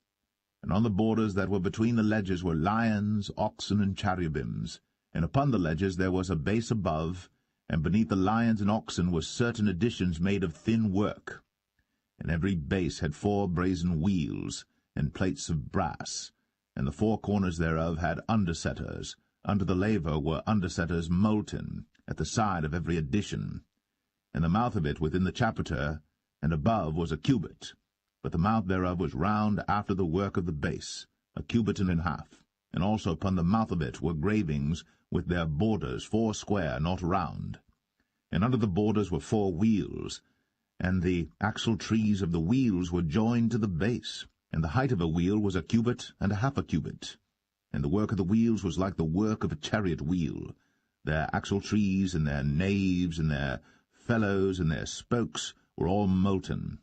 S1: And on the borders that were between the ledges were lions, oxen, and cherubims. And upon the ledges there was a base above, and beneath the lions and oxen were certain additions made of thin work. And every base had 4 brazen wheels, and plates of brass, and the 4 corners thereof had undersetters. Under the laver were undersetters molten, at the side of every addition. And the mouth of it within the chapiter, and above was a cubit, but the mouth thereof was round after the work of the base, a cubit and an half. And also upon the mouth of it were gravings with their borders, 4 square, not round. And under the borders were 4 wheels, and the axle trees of the wheels were joined to the base. And the height of a wheel was a cubit and a half a cubit. And the work of the wheels was like the work of a chariot wheel. Their axle trees and their naves and their felloes and their spokes were all molten.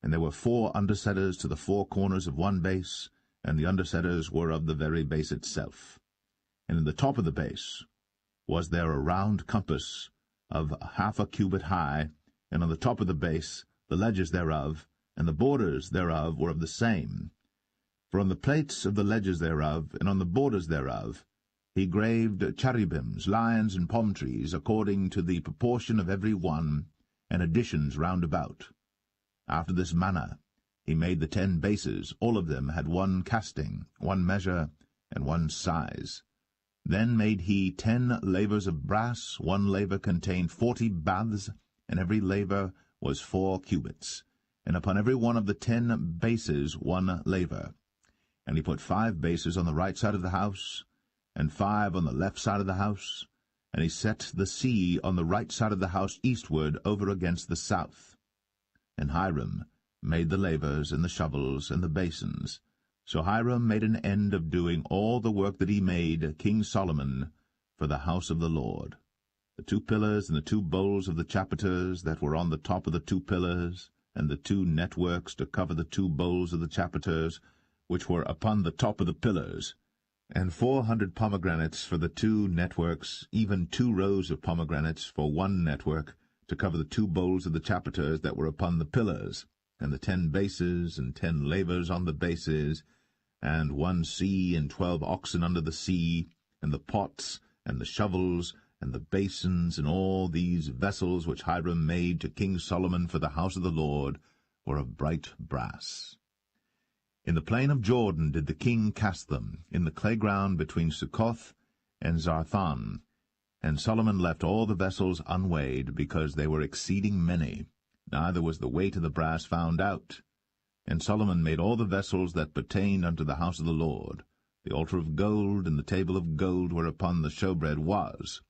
S1: And there were 4 undersetters to the 4 corners of one base, and the undersetters were of the very base itself. And in the top of the base was there a round compass of half a cubit high, and on the top of the base the ledges thereof, and the borders thereof were of the same. For on the plates of the ledges thereof, and on the borders thereof, he graved cherubims, lions, and palm trees, according to the proportion of every one, and additions round about. After this manner he made the 10 bases. All of them had 1 casting, 1 measure, and 1 size. Then made he 10 lavers of brass. 1 laver contained 40 baths, and every laver was 4 cubits. And upon every one of the 10 bases 1 laver. And he put 5 bases on the right side of the house, and 5 on the left side of the house, and he set the sea on the right side of the house eastward over against the south. And Hiram made the lavers, and the shovels, and the basins. So Hiram made an end of doing all the work that he made King Solomon for the house of the Lord. The 2 pillars and the 2 bowls of the chapiters that were on the top of the 2 pillars, and the 2 networks to cover the 2 bowls of the chapiters, which were upon the top of the pillars, and 400 pomegranates for the 2 networks, even 2 rows of pomegranates for 1 network, to cover the 2 bowls of the chapiters that were upon the pillars, and the 10 bases, and 10 lavers on the bases, and 1 sea, and 12 oxen under the sea, and the pots, and the shovels, and the basins, and all these vessels which Hiram made to King Solomon for the house of the Lord were of bright brass. In the plain of Jordan did the king cast them, in the clay ground between Succoth and Zarthan. And Solomon left all the vessels unweighed, because they were exceeding many, neither was the weight of the brass found out. And Solomon made all the vessels that pertained unto the house of the Lord, the altar of gold, and the table of gold whereupon the showbread was,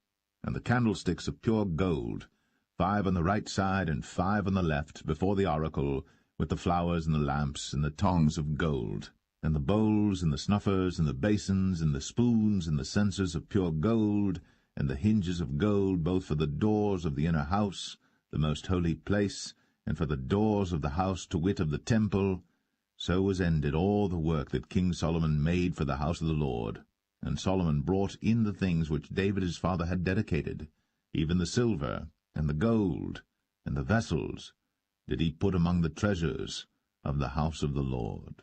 S1: and the candlesticks of pure gold, 5 on the right side and 5 on the left, before the oracle, with the flowers and the lamps and the tongs of gold, and the bowls and the snuffers and the basins and the spoons and the censers of pure gold, and the hinges of gold, both for the doors of the inner house, the most holy place, and for the doors of the house, to wit, of the temple. So was ended all the work that King Solomon made for the house of the Lord. And Solomon brought in the things which David his father had dedicated, even the silver, and the gold, and the vessels, did he put among the treasures of the house of the Lord.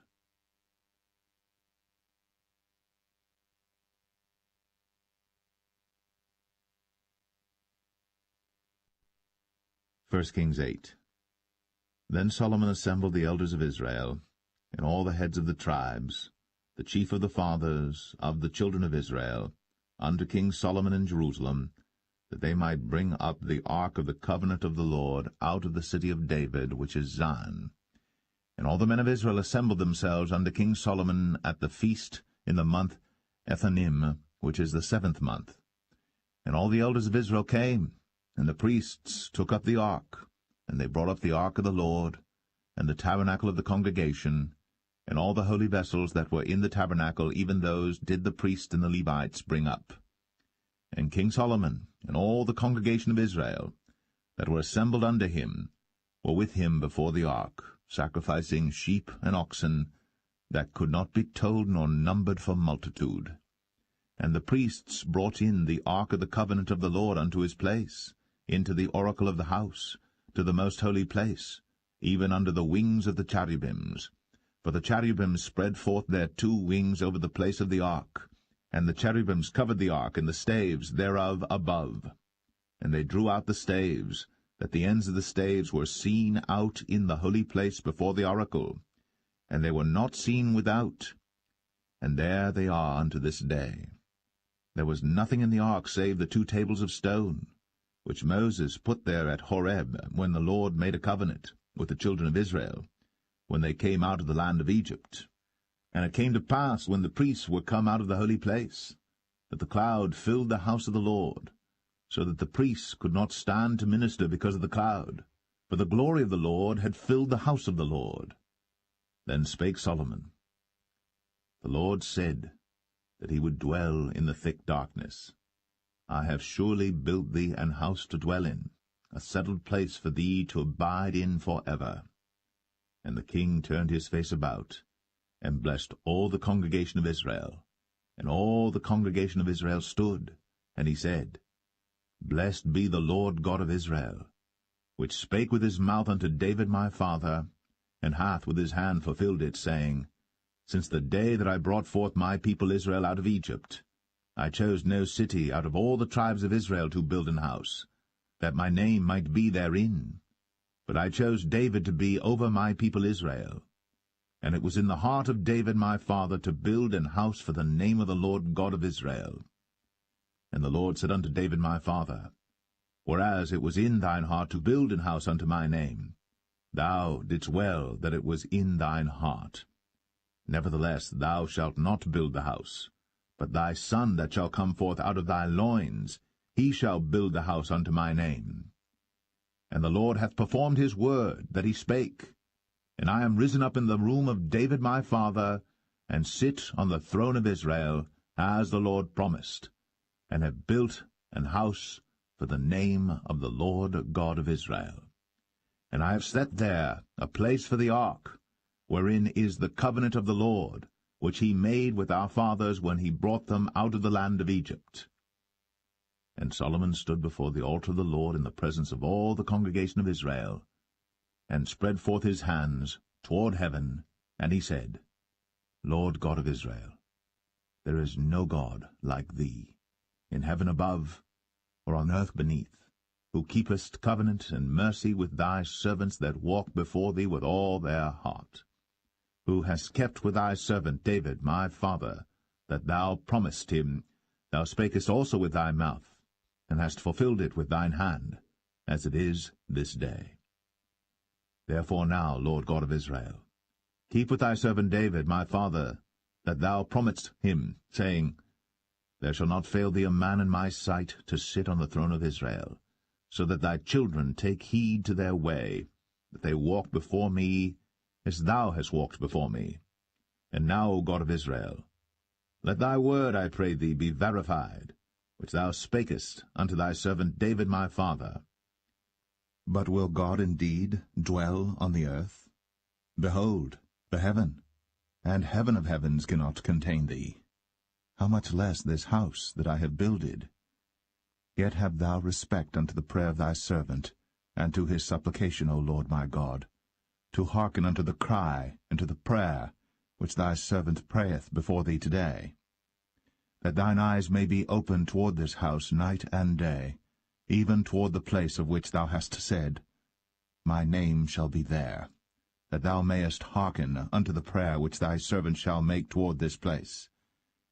S1: 1 Kings 8. Then Solomon assembled the elders of Israel, and all the heads of the tribes, the chief of the fathers of the children of Israel, unto King Solomon in Jerusalem, that they might bring up the ark of the covenant of the Lord out of the city of David, which is Zion. And all the men of Israel assembled themselves unto King Solomon at the feast in the month Ethanim, which is the 7th month. And all the elders of Israel came, and the priests took up the ark, and they brought up the ark of the Lord, and the tabernacle of the congregation, and all the holy vessels that were in the tabernacle, even those did the priests and the Levites bring up. And King Solomon and all the congregation of Israel that were assembled unto him were with him before the ark, sacrificing sheep and oxen that could not be told nor numbered for multitude. And the priests brought in the ark of the covenant of the Lord unto his place, into the oracle of the house, to the most holy place, even under the wings of the cherubims. For the cherubims spread forth their 2 wings over the place of the ark, and the cherubims covered the ark and the staves thereof above. And they drew out the staves, that the ends of the staves were seen out in the holy place before the oracle, and they were not seen without. And there they are unto this day. There was nothing in the ark save the 2 tables of stone, which Moses put there at Horeb, when the Lord made a covenant with the children of Israel, when they came out of the land of Egypt. And it came to pass, when the priests were come out of the holy place, that the cloud filled the house of the Lord, so that the priests could not stand to minister because of the cloud, for the glory of the Lord had filled the house of the Lord. Then spake Solomon, The Lord said that he would dwell in the thick darkness. I have surely built thee an house to dwell in, a settled place for thee to abide in for ever. And the king turned his face about, and blessed all the congregation of Israel. And all the congregation of Israel stood, and he said, Blessed be the Lord God of Israel, which spake with his mouth unto David my father, and hath with his hand fulfilled it, saying, Since the day that I brought forth my people Israel out of Egypt, I chose no city out of all the tribes of Israel to build an house, that my name might be therein. But I chose David to be over my people Israel. And it was in the heart of David my father to build an house for the name of the Lord God of Israel. And the Lord said unto David my father, Whereas it was in thine heart to build an house unto my name, thou didst well that it was in thine heart. Nevertheless thou shalt not build the house, but thy son that shall come forth out of thy loins, he shall build the house unto my name. And the Lord hath performed his word that he spake, and I am risen up in the room of David my father, and sit on the throne of Israel, as the Lord promised, and have built an house for the name of the Lord God of Israel. And I have set there a place for the ark, wherein is the covenant of the Lord, which he made with our fathers when he brought them out of the land of Egypt. And Solomon stood before the altar of the Lord in the presence of all the congregation of Israel, and spread forth his hands toward heaven, and he said, Lord God of Israel, there is no God like thee, in heaven above, or on earth beneath, who keepest covenant and mercy with thy servants that walk before thee with all their heart, who hast kept with thy servant David my father, that thou promised him, thou spakest also with thy mouth, and hast fulfilled it with thine hand, as it is this day. Therefore now, Lord God of Israel, keep with thy servant David my father, that thou promised him, saying, There shall not fail thee a man in my sight to sit on the throne of Israel, so that thy children take heed to their way, that they walk before me as thou hast walked before me. And now, O God of Israel, let thy word, I pray thee, be verified, which thou spakest unto thy servant David my father. But will God indeed dwell on the earth? Behold, the heaven, and heaven of heavens cannot contain thee. How much less this house that I have builded? Yet have thou respect unto the prayer of thy servant, and to his supplication, O Lord my God, to hearken unto the cry and to the prayer which thy servant prayeth before thee today, that thine eyes may be open toward this house night and day, even toward the place of which thou hast said, my name shall be there, that thou mayest hearken unto the prayer which thy servant shall make toward this place.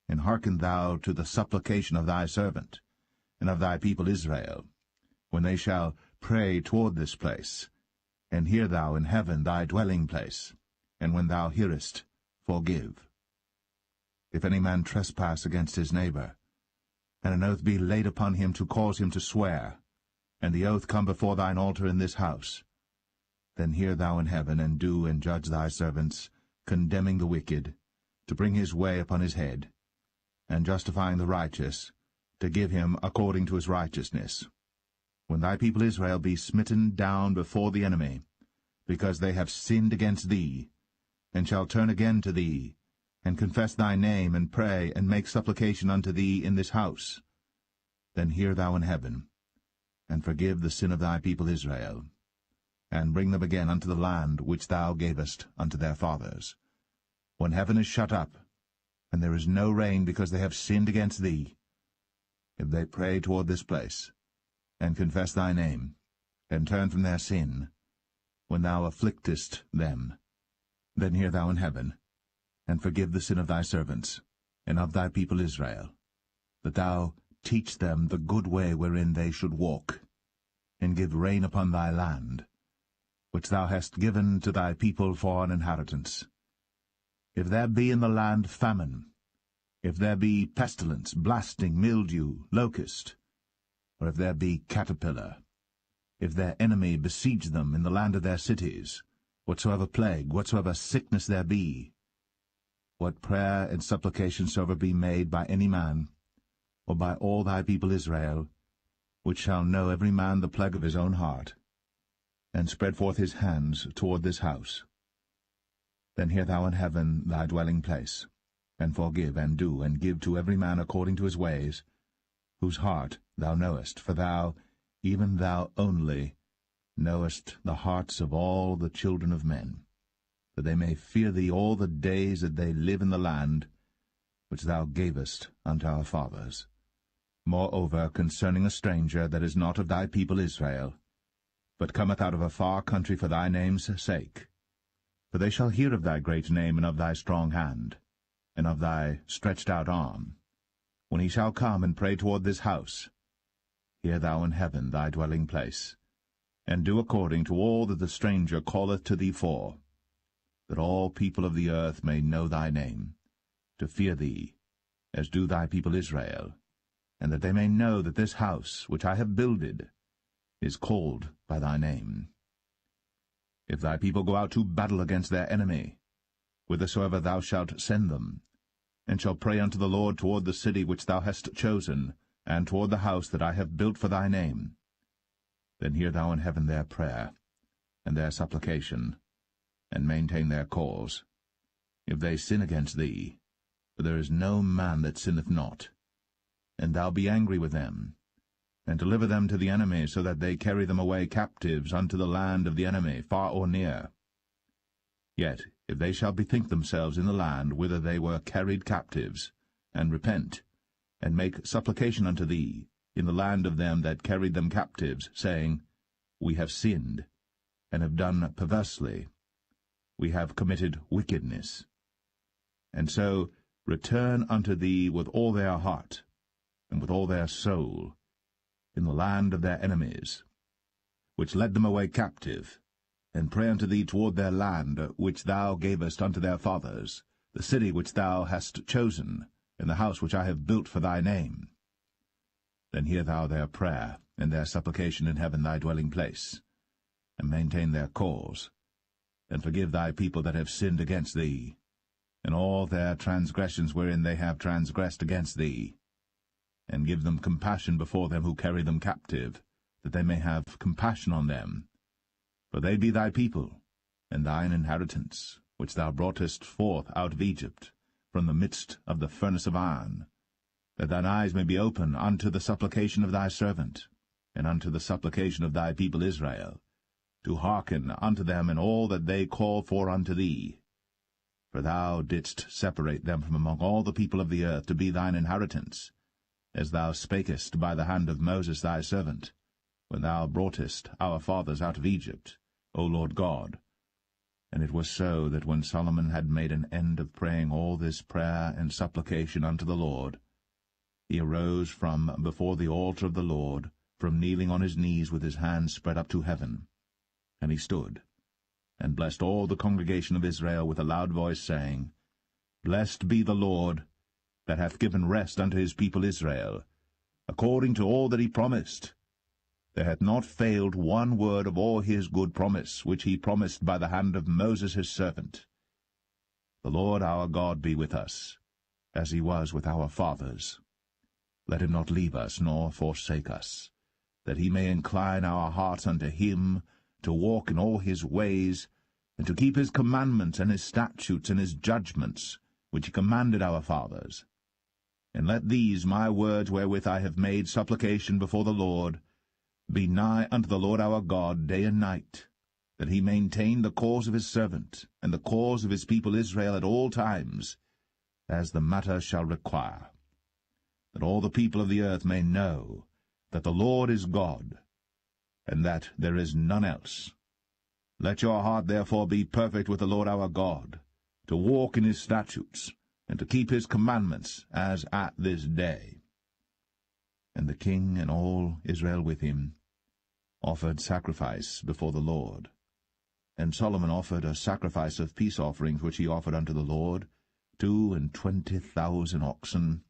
S1: And hearken thou to the supplication of thy servant, and of thy people Israel, when they shall pray toward this place. And hear thou in heaven thy dwelling place, and when thou hearest, forgive. If any man trespass against his neighbor, and an oath be laid upon him to cause him to swear, and the oath come before thine altar in this house, then hear thou in heaven, and do and judge thy servants, condemning the wicked, to bring his way upon his head, and justifying the righteous, to give him according to his righteousness. When thy people Israel be smitten down before the enemy, because they have sinned against thee, and shall turn again to thee, and confess thy name, and pray, and make supplication unto thee in this house, then hear thou in heaven, and forgive the sin of thy people Israel, and bring them again unto the land which thou gavest unto their fathers. When heaven is shut up, and there is no rain because they have sinned against thee, if they pray toward this place, and confess thy name, and turn from their sin, when thou afflictest them, then hear thou in heaven, and forgive the sin of thy servants, and of thy people Israel, that thou teach them the good way wherein they should walk, and give rain upon thy land, which thou hast given to thy people for an inheritance. If there be in the land famine, if there be pestilence, blasting, mildew, locust, or if there be caterpillar, if their enemy besiege them in the land of their cities, whatsoever plague, whatsoever sickness there be, what prayer and supplication soever be made by any man, or by all thy people Israel, which shall know every man the plague of his own heart, and spread forth his hands toward this house, then hear thou in heaven thy dwelling place, and forgive, and do, and give to every man according to his ways, whose heart thou knowest, for thou, even thou only, knowest the hearts of all the children of men, that they may fear thee all the days that they live in the land which thou gavest unto our fathers. Moreover, concerning a stranger that is not of thy people Israel, but cometh out of a far country for thy name's sake, for they shall hear of thy great name, and of thy strong hand, and of thy stretched out arm, when he shall come and pray toward this house, hear thou in heaven thy dwelling place, and do according to all that the stranger calleth to thee for, that all people of the earth may know thy name, to fear thee, as do thy people Israel, and that they may know that this house which I have builded is called by thy name. If thy people go out to battle against their enemy, whithersoever thou shalt send them, and shall pray unto the Lord toward the city which thou hast chosen, and toward the house that I have built for thy name, then hear thou in heaven their prayer, and their supplication, and maintain their cause. If they sin against thee, for there is no man that sinneth not, and thou be angry with them, and deliver them to the enemy, so that they carry them away captives unto the land of the enemy, far or near. Yet if they shall bethink themselves in the land whither they were carried captives, and repent, and make supplication unto thee in the land of them that carried them captives, saying, We have sinned, and have done perversely, we have committed wickedness, and so return unto thee with all their heart, and with all their soul, in the land of their enemies, which led them away captive, and pray unto thee toward their land, which thou gavest unto their fathers, the city which thou hast chosen, and the house which I have built for thy name. Then hear thou their prayer, and their supplication in heaven thy dwelling place, and maintain their cause, and forgive thy people that have sinned against thee, and all their transgressions wherein they have transgressed against thee, and give them compassion before them who carry them captive, that they may have compassion on them. For they be thy people, and thine inheritance, which thou broughtest forth out of Egypt, from the midst of the furnace of iron, that thine eyes may be open unto the supplication of thy servant, and unto the supplication of thy people Israel, to hearken unto them in all that they call for unto thee. For thou didst separate them from among all the people of the earth to be thine inheritance, as thou spakest by the hand of Moses thy servant, when thou broughtest our fathers out of Egypt, O Lord God. And it was so that when Solomon had made an end of praying all this prayer and supplication unto the Lord, he arose from before the altar of the Lord, from kneeling on his knees with his hands spread up to heaven. And he stood, and blessed all the congregation of Israel with a loud voice, saying, Blessed be the Lord, that hath given rest unto his people Israel, according to all that he promised. There hath not failed one word of all his good promise, which he promised by the hand of Moses his servant. The Lord our God be with us, as he was with our fathers. Let him not leave us, nor forsake us, that he may incline our hearts unto him, to walk in all his ways, and to keep his commandments and his statutes and his judgments, which he commanded our fathers. And let these my words wherewith I have made supplication before the Lord be nigh unto the Lord our God day and night, that he maintain the cause of his servant, and the cause of his people Israel at all times, as the matter shall require, that all the people of the earth may know that the Lord is God, and that there is none else. Let your heart therefore be perfect with the Lord our God, to walk in his statutes, and to keep his commandments, as at this day. And the king and all Israel with him offered sacrifice before the Lord. And Solomon offered a sacrifice of peace offerings, which he offered unto the Lord, 22,000 oxen,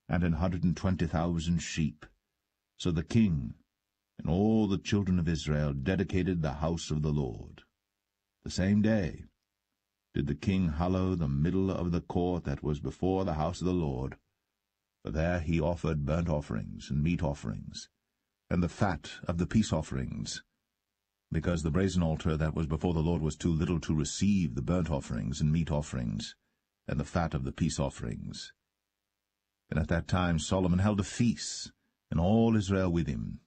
S1: and 120,000 sheep. So the king and all the children of Israel dedicated the house of the Lord. The same day did the king hallow the middle of the court that was before the house of the Lord, for there he offered burnt offerings and meat offerings, and the fat of the peace offerings, because the brazen altar that was before the Lord was too little to receive the burnt offerings and meat offerings, and the fat of the peace offerings. And at that time Solomon held a feast, and all Israel with him,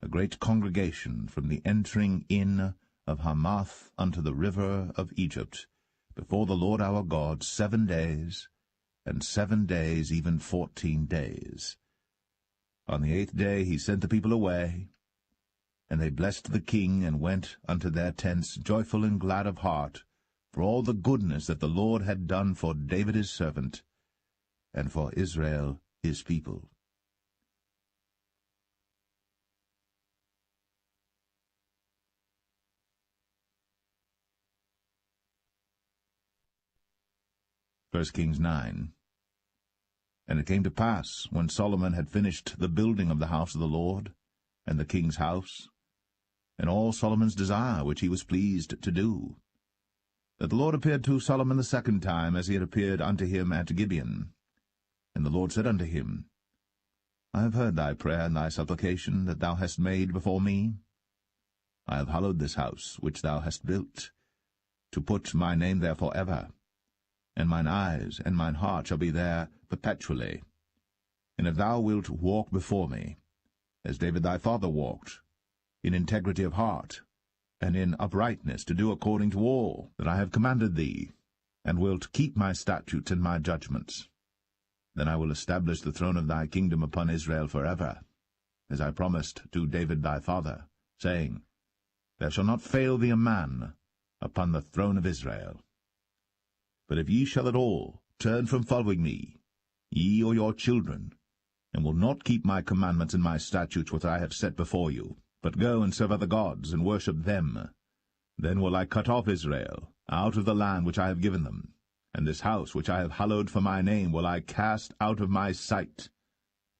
S1: a great congregation from the entering in of Hamath unto the river of Egypt, before the Lord our God 7 days, and 7 days, even 14 days. On the 8th day he sent the people away, and they blessed the king, and went unto their tents joyful and glad of heart, for all the goodness that the Lord had done for David his servant, and for Israel his people. First Kings 9. And it came to pass, when Solomon had finished the building of the house of the Lord, and the king's house, and all Solomon's desire which he was pleased to do, that the Lord appeared to Solomon the second time, as he had appeared unto him at Gibeon. And the Lord said unto him, I have heard thy prayer and thy supplication that thou hast made before me. I have hallowed this house which thou hast built, to put my name there for ever, and mine eyes and mine heart shall be there perpetually. And if thou wilt walk before me, as David thy father walked, in integrity of heart, and in uprightness, to do according to all that I have commanded thee, and wilt keep my statutes and my judgments, then I will establish the throne of thy kingdom upon Israel forever, as I promised to David thy father, saying, There shall not fail thee a man upon the throne of Israel. But if ye shall at all turn from following me, ye or your children, and will not keep my commandments and my statutes which I have set before you, but go and serve other gods, and worship them, then will I cut off Israel out of the land which I have given them, and this house which I have hallowed for my name will I cast out of my sight,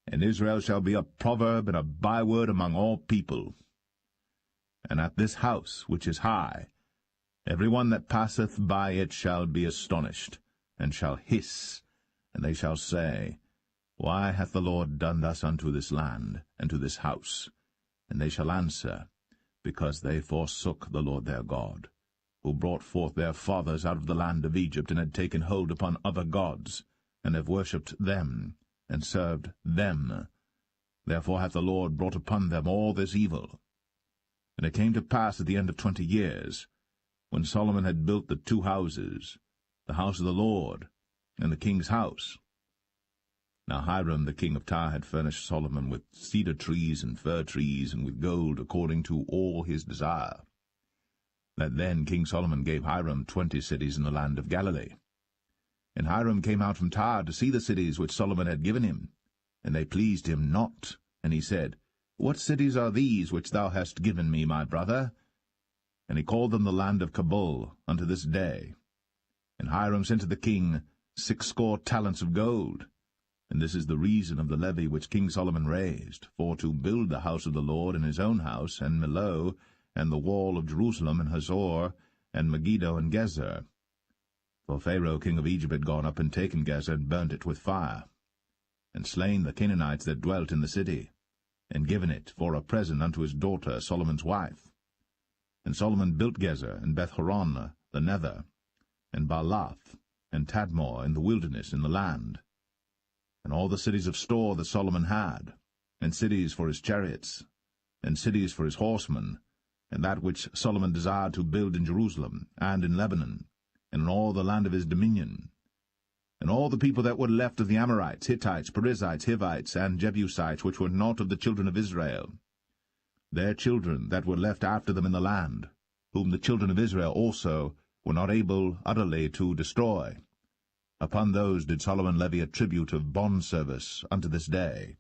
S1: and Israel shall be a proverb and a byword among all people. And at this house which is high, every one that passeth by it shall be astonished, and shall hiss, and they shall say, Why hath the Lord done thus unto this land, and to this house? And they shall answer, Because they forsook the Lord their God, who brought forth their fathers out of the land of Egypt, and had taken hold upon other gods, and have worshipped them, and served them. Therefore hath the Lord brought upon them all this evil. And it came to pass at the end of 20 years, when Solomon had built the 2 houses, the house of the Lord, and the king's house. Now Hiram the king of Tyre had furnished Solomon with cedar trees and fir trees, and with gold, according to all his desire. that then King Solomon gave Hiram 20 cities in the land of Galilee. And Hiram came out from Tyre to see the cities which Solomon had given him, and they pleased him not. And he said, What cities are these which thou hast given me, my brother? And he called them the land of Cabul unto this day. And Hiram sent to the king 60 talents of gold. And this is the reason of the levy which King Solomon raised, for to build the house of the Lord and his own house, and Millo, and the wall of Jerusalem, and Hazor, and Megiddo, and Gezer. For Pharaoh king of Egypt had gone up and taken Gezer, and burnt it with fire, and slain the Canaanites that dwelt in the city, and given it for a present unto his daughter Solomon's wife. And Solomon built Gezer, and Beth-horon the nether, and Baalath, and Tadmor in the wilderness in the land, and all the cities of store that Solomon had, and cities for his chariots, and cities for his horsemen, and that which Solomon desired to build in Jerusalem, and in Lebanon, and in all the land of his dominion. And all the people that were left of the Amorites, Hittites, Perizzites, Hivites, and Jebusites, which were not of the children of Israel, their children that were left after them in the land, whom the children of Israel also were not able utterly to destroy, upon those did Solomon levy a tribute of bondservice unto this day.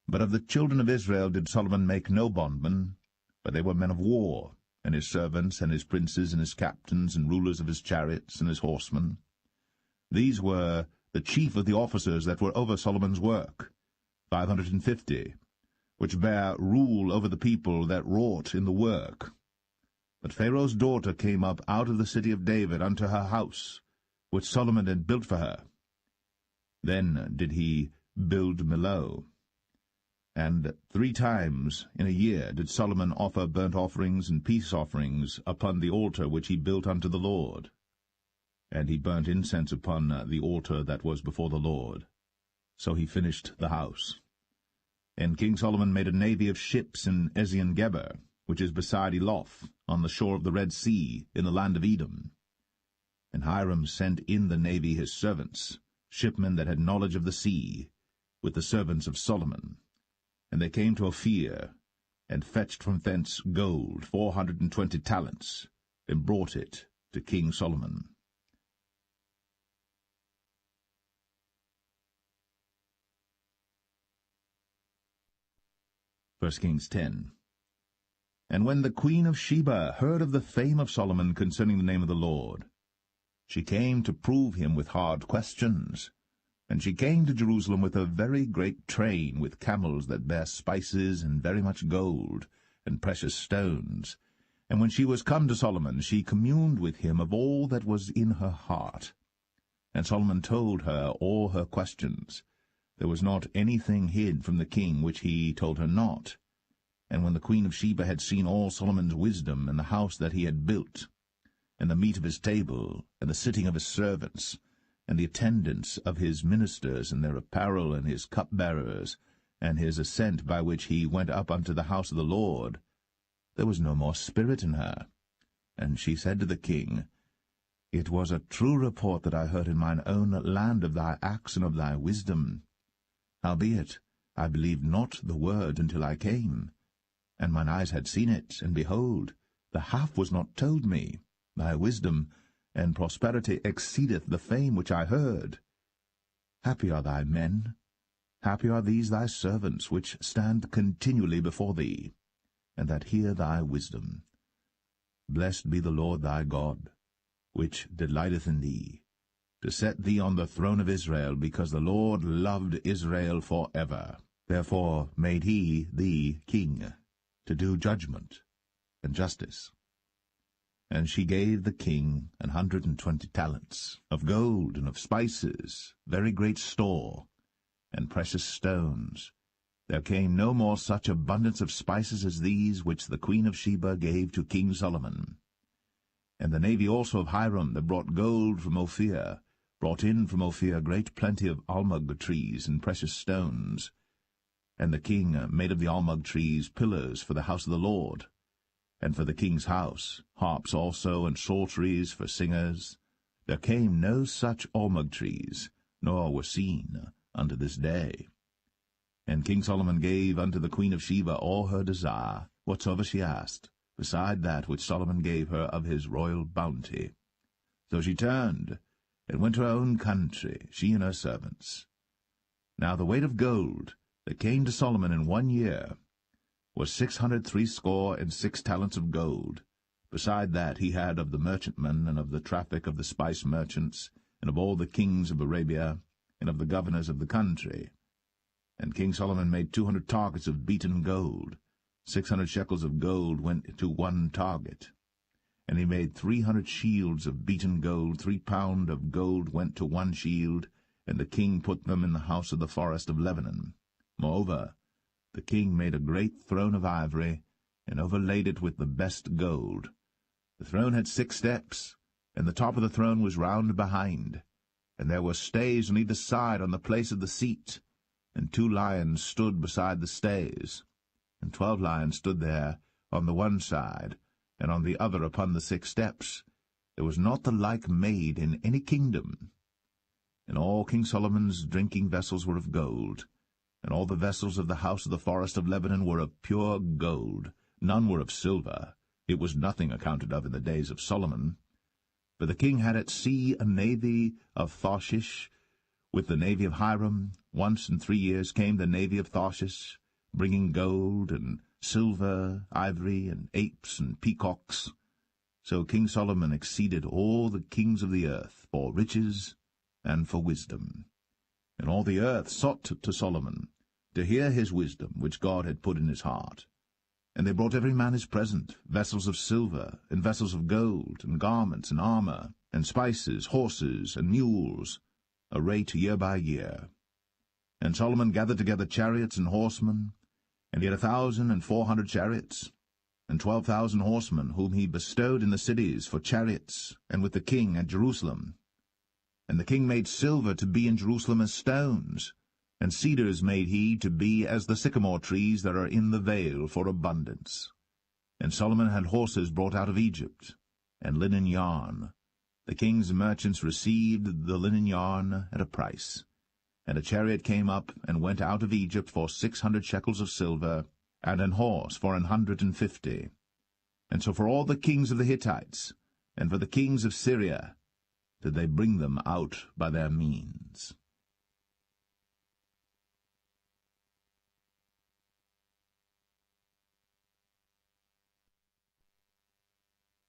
S1: But of the children of Israel did Solomon make no bondmen, but they were men of war, and his servants, and his princes, and his captains, and rulers of his chariots, and his horsemen. These were the chief of the officers that were over Solomon's work, 550, which bare rule over the people that wrought in the work. But Pharaoh's daughter came up out of the city of David unto her house, which Solomon had built for her. Then did he build Millo. And 3 times in a year did Solomon offer burnt offerings and peace offerings upon the altar which he built unto the Lord. And he burnt incense upon the altar that was before the Lord. So he finished the house. And King Solomon made a navy of ships in Ezion-Geber, which is beside Eloth, on the shore of the Red Sea, in the land of Edom. And Hiram sent in the navy his servants, shipmen that had knowledge of the sea, with the servants of Solomon. And they came to Ophir, and fetched from thence gold 420 talents, and brought it to King Solomon. 1 Kings 10. And when the queen of Sheba heard of the fame of Solomon concerning the name of the Lord, she came to prove him with hard questions. And she came to Jerusalem with a very great train, with camels that bare spices, and very much gold, and precious stones. And when she was come to Solomon, she communed with him of all that was in her heart. And Solomon told her all her questions. There was not anything hid from the king which he told her not. And when the queen of Sheba had seen all Solomon's wisdom, and the house that he had built, and the meat of his table, and the sitting of his servants, and the attendance of his ministers, and their apparel, and his cupbearers, and his ascent by which he went up unto the house of the Lord, there was no more spirit in her. And she said to the king, It was a true report that I heard in mine own land of thy acts and of thy wisdom. Howbeit, I believed not the word until I came. And mine eyes had seen it, and behold, the half was not told me. Thy wisdom and prosperity exceedeth the fame which I heard. Happy are thy men, happy are these thy servants, which stand continually before thee, and that hear thy wisdom. Blessed be the Lord thy God, which delighteth in thee, to set thee on the throne of Israel, because the Lord loved Israel for ever. Therefore made he thee king, to do judgment and justice. And she gave the king 120 talents of gold, and of spices, very great store, and precious stones. There came no more such abundance of spices as these which the queen of Sheba gave to King Solomon. And the navy also of Hiram that brought gold from Ophir, brought in from Ophir great plenty of almug trees and precious stones. And the king made of the almug trees pillars for the house of the Lord, and for the king's house, harps also, and psalteries for singers. There came no such almug trees, nor were seen unto this day. And King Solomon gave unto the queen of Sheba all her desire, whatsoever she asked, beside that which Solomon gave her of his royal bounty. So she turned, and went to her own country, she and her servants. Now the weight of gold that came to Solomon in 1 year was 666 talents of gold. Beside that he had of the merchantmen, and of the traffic of the spice merchants, and of all the kings of Arabia, and of the governors of the country. And King Solomon made 200 targets of beaten gold. 600 shekels of gold went to 1 target. And he made 300 shields of beaten gold. 3 pound of gold went to 1 shield, and the king put them in the house of the forest of Lebanon. Moreover, the king made a great throne of ivory, and overlaid it with the best gold. The throne had 6 steps, and the top of the throne was round behind, and there were stays on either side on the place of the seat, and 2 lions stood beside the stays, and 12 lions stood there on the one side, and on the other upon the 6 steps. There was not the like made in any kingdom. And all King Solomon's drinking vessels were of gold, and all the vessels of the house of the forest of Lebanon were of pure gold. None were of silver. It was nothing accounted of in the days of Solomon. For the king had at sea a navy of Tarshish, with the navy of Hiram. Once in 3 years came the navy of Tarshish, bringing gold and silver, ivory, and apes and peacocks. So King Solomon exceeded all the kings of the earth for riches and for wisdom. And all the earth sought to Solomon, to hear his wisdom, which God had put in his heart. And they brought every man his present, vessels of silver, and vessels of gold, and garments, and armor, and spices, horses, and mules, a rate year by year. And Solomon gathered together chariots and horsemen, and he had 1,400 chariots, and 12,000 horsemen, whom he bestowed in the cities for chariots, and with the king at Jerusalem. And the king made silver to be in Jerusalem as stones, and cedars made he to be as the sycamore trees that are in the vale for abundance. And Solomon had horses brought out of Egypt, and linen yarn. The king's merchants received the linen yarn at a price. And a chariot came up and went out of Egypt for 600 shekels of silver, and an horse for 150. And so for all the kings of the Hittites, and for the kings of Syria, did they bring them out by their means.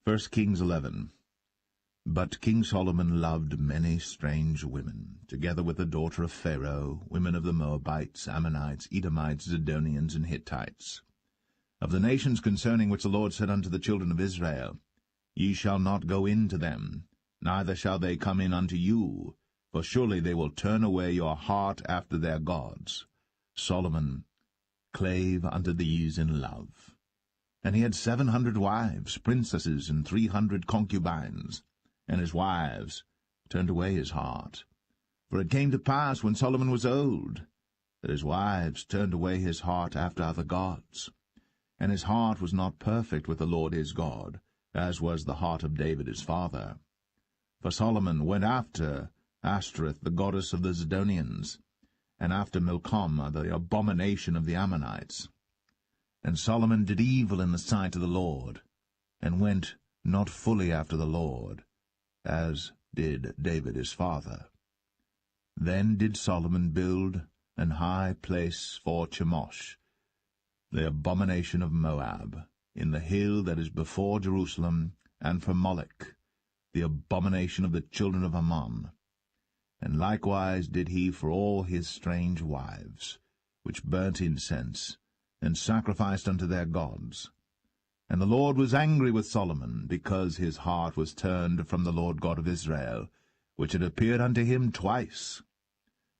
S1: 1 Kings 11. But King Solomon loved many strange women, together with the daughter of Pharaoh, women of the Moabites, Ammonites, Edomites, Zidonians, and Hittites. Of the nations concerning which the Lord said unto the children of Israel, Ye shall not go in to them, neither shall they come in unto you, for surely they will turn away your heart after their gods. Solomon clave unto these in love. And he had 700 wives, princesses, and 300 concubines, and his wives turned away his heart. For it came to pass, when Solomon was old, that his wives turned away his heart after other gods. And his heart was not perfect with the Lord his God, as was the heart of David his father. For Solomon went after Ashtoreth, the goddess of the Zidonians, and after Milcom, the abomination of the Ammonites. And Solomon did evil in the sight of the Lord, and went not fully after the Lord, as did David his father. Then did Solomon build an high place for Chemosh, the abomination of Moab, in the hill that is before Jerusalem, and for Molech, the abomination of the children of Ammon. And likewise did he for all his strange wives, which burnt incense, and sacrificed unto their gods. And the Lord was angry with Solomon, because his heart was turned from the Lord God of Israel, which had appeared unto him twice,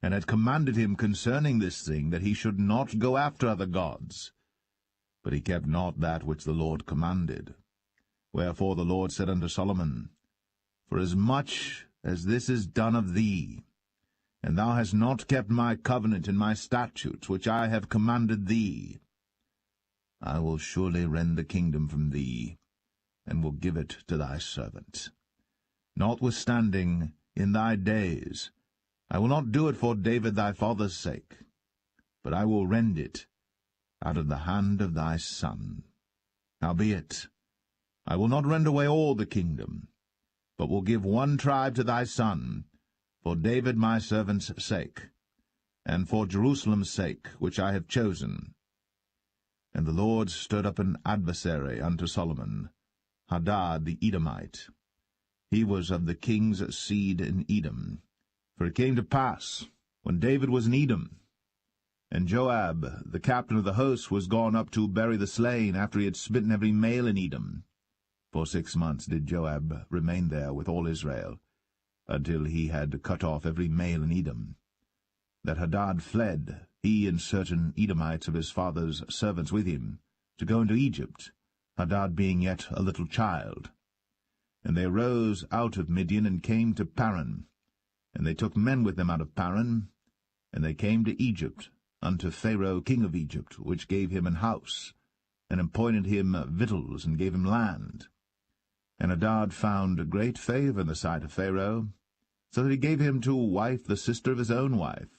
S1: and had commanded him concerning this thing, that he should not go after other gods. But he kept not that which the Lord commanded. Wherefore the Lord said unto Solomon, Forasmuch as this is done of thee, and thou hast not kept my covenant and my statutes, which I have commanded thee, I will surely rend the kingdom from thee, and will give it to thy servant. Notwithstanding, in thy days, I will not do it for David thy father's sake, but I will rend it out of the hand of thy son. Howbeit, I will not rend away all the kingdom, but will give one tribe to thy son, for David my servant's sake, and for Jerusalem's sake, which I have chosen. And the Lord stirred up an adversary unto Solomon, Hadad the Edomite. He was of the king's seed in Edom. For it came to pass, when David was in Edom, and Joab, the captain of the host, was gone up to bury the slain, after he had smitten every male in Edom. For 6 months did Joab remain there with all Israel, until he had cut off every male in Edom. That Hadad fled, he and certain Edomites of his father's servants with him, to go into Egypt, Hadad being yet a little child. And they arose out of Midian, and came to Paran. And they took men with them out of Paran, and they came to Egypt, unto Pharaoh king of Egypt, which gave him an house, and appointed him victuals, and gave him land. And Hadad found great favour in the sight of Pharaoh, so that he gave him to wife the sister of his own wife,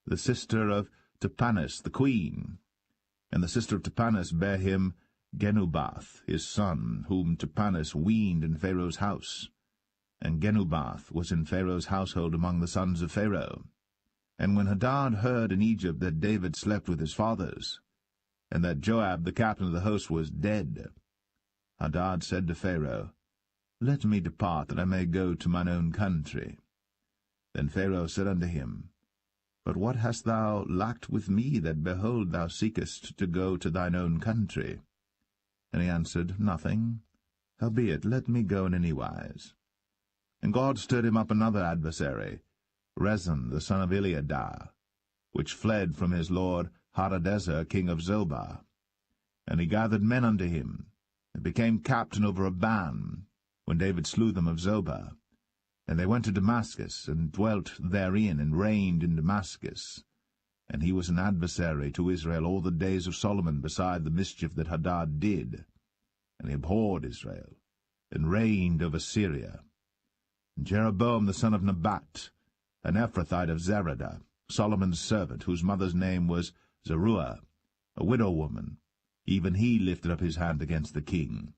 S1: the sister of Tahpenes the queen. And the sister of Tahpenes bare him Genubath his son, whom Tahpenes weaned in Pharaoh's house. And Genubath was in Pharaoh's household among the sons of Pharaoh. And when Hadad heard in Egypt that David slept with his fathers, and that Joab the captain of the host was dead, Hadad said to Pharaoh, Let me depart, that I may go to mine own country. Then Pharaoh said unto him, But what hast thou lacked with me, that, behold, thou seekest to go to thine own country? And he answered, Nothing. Howbeit, let me go in any wise. And God stirred him up another adversary, Rezon the son of Eliadah, which fled from his lord Hadadezer king of Zobah. And he gathered men unto him, and became captain over a band, when David slew them of Zobah. And they went to Damascus, and dwelt therein, and reigned in Damascus. And he was an adversary to Israel all the days of Solomon, beside the mischief that Hadad did. And he abhorred Israel, and reigned over Syria. And Jeroboam the son of Nebat, an Ephrathite of Zeradah, Solomon's servant, whose mother's name was Zeruiah, a widow woman, even he lifted up his hand against the king.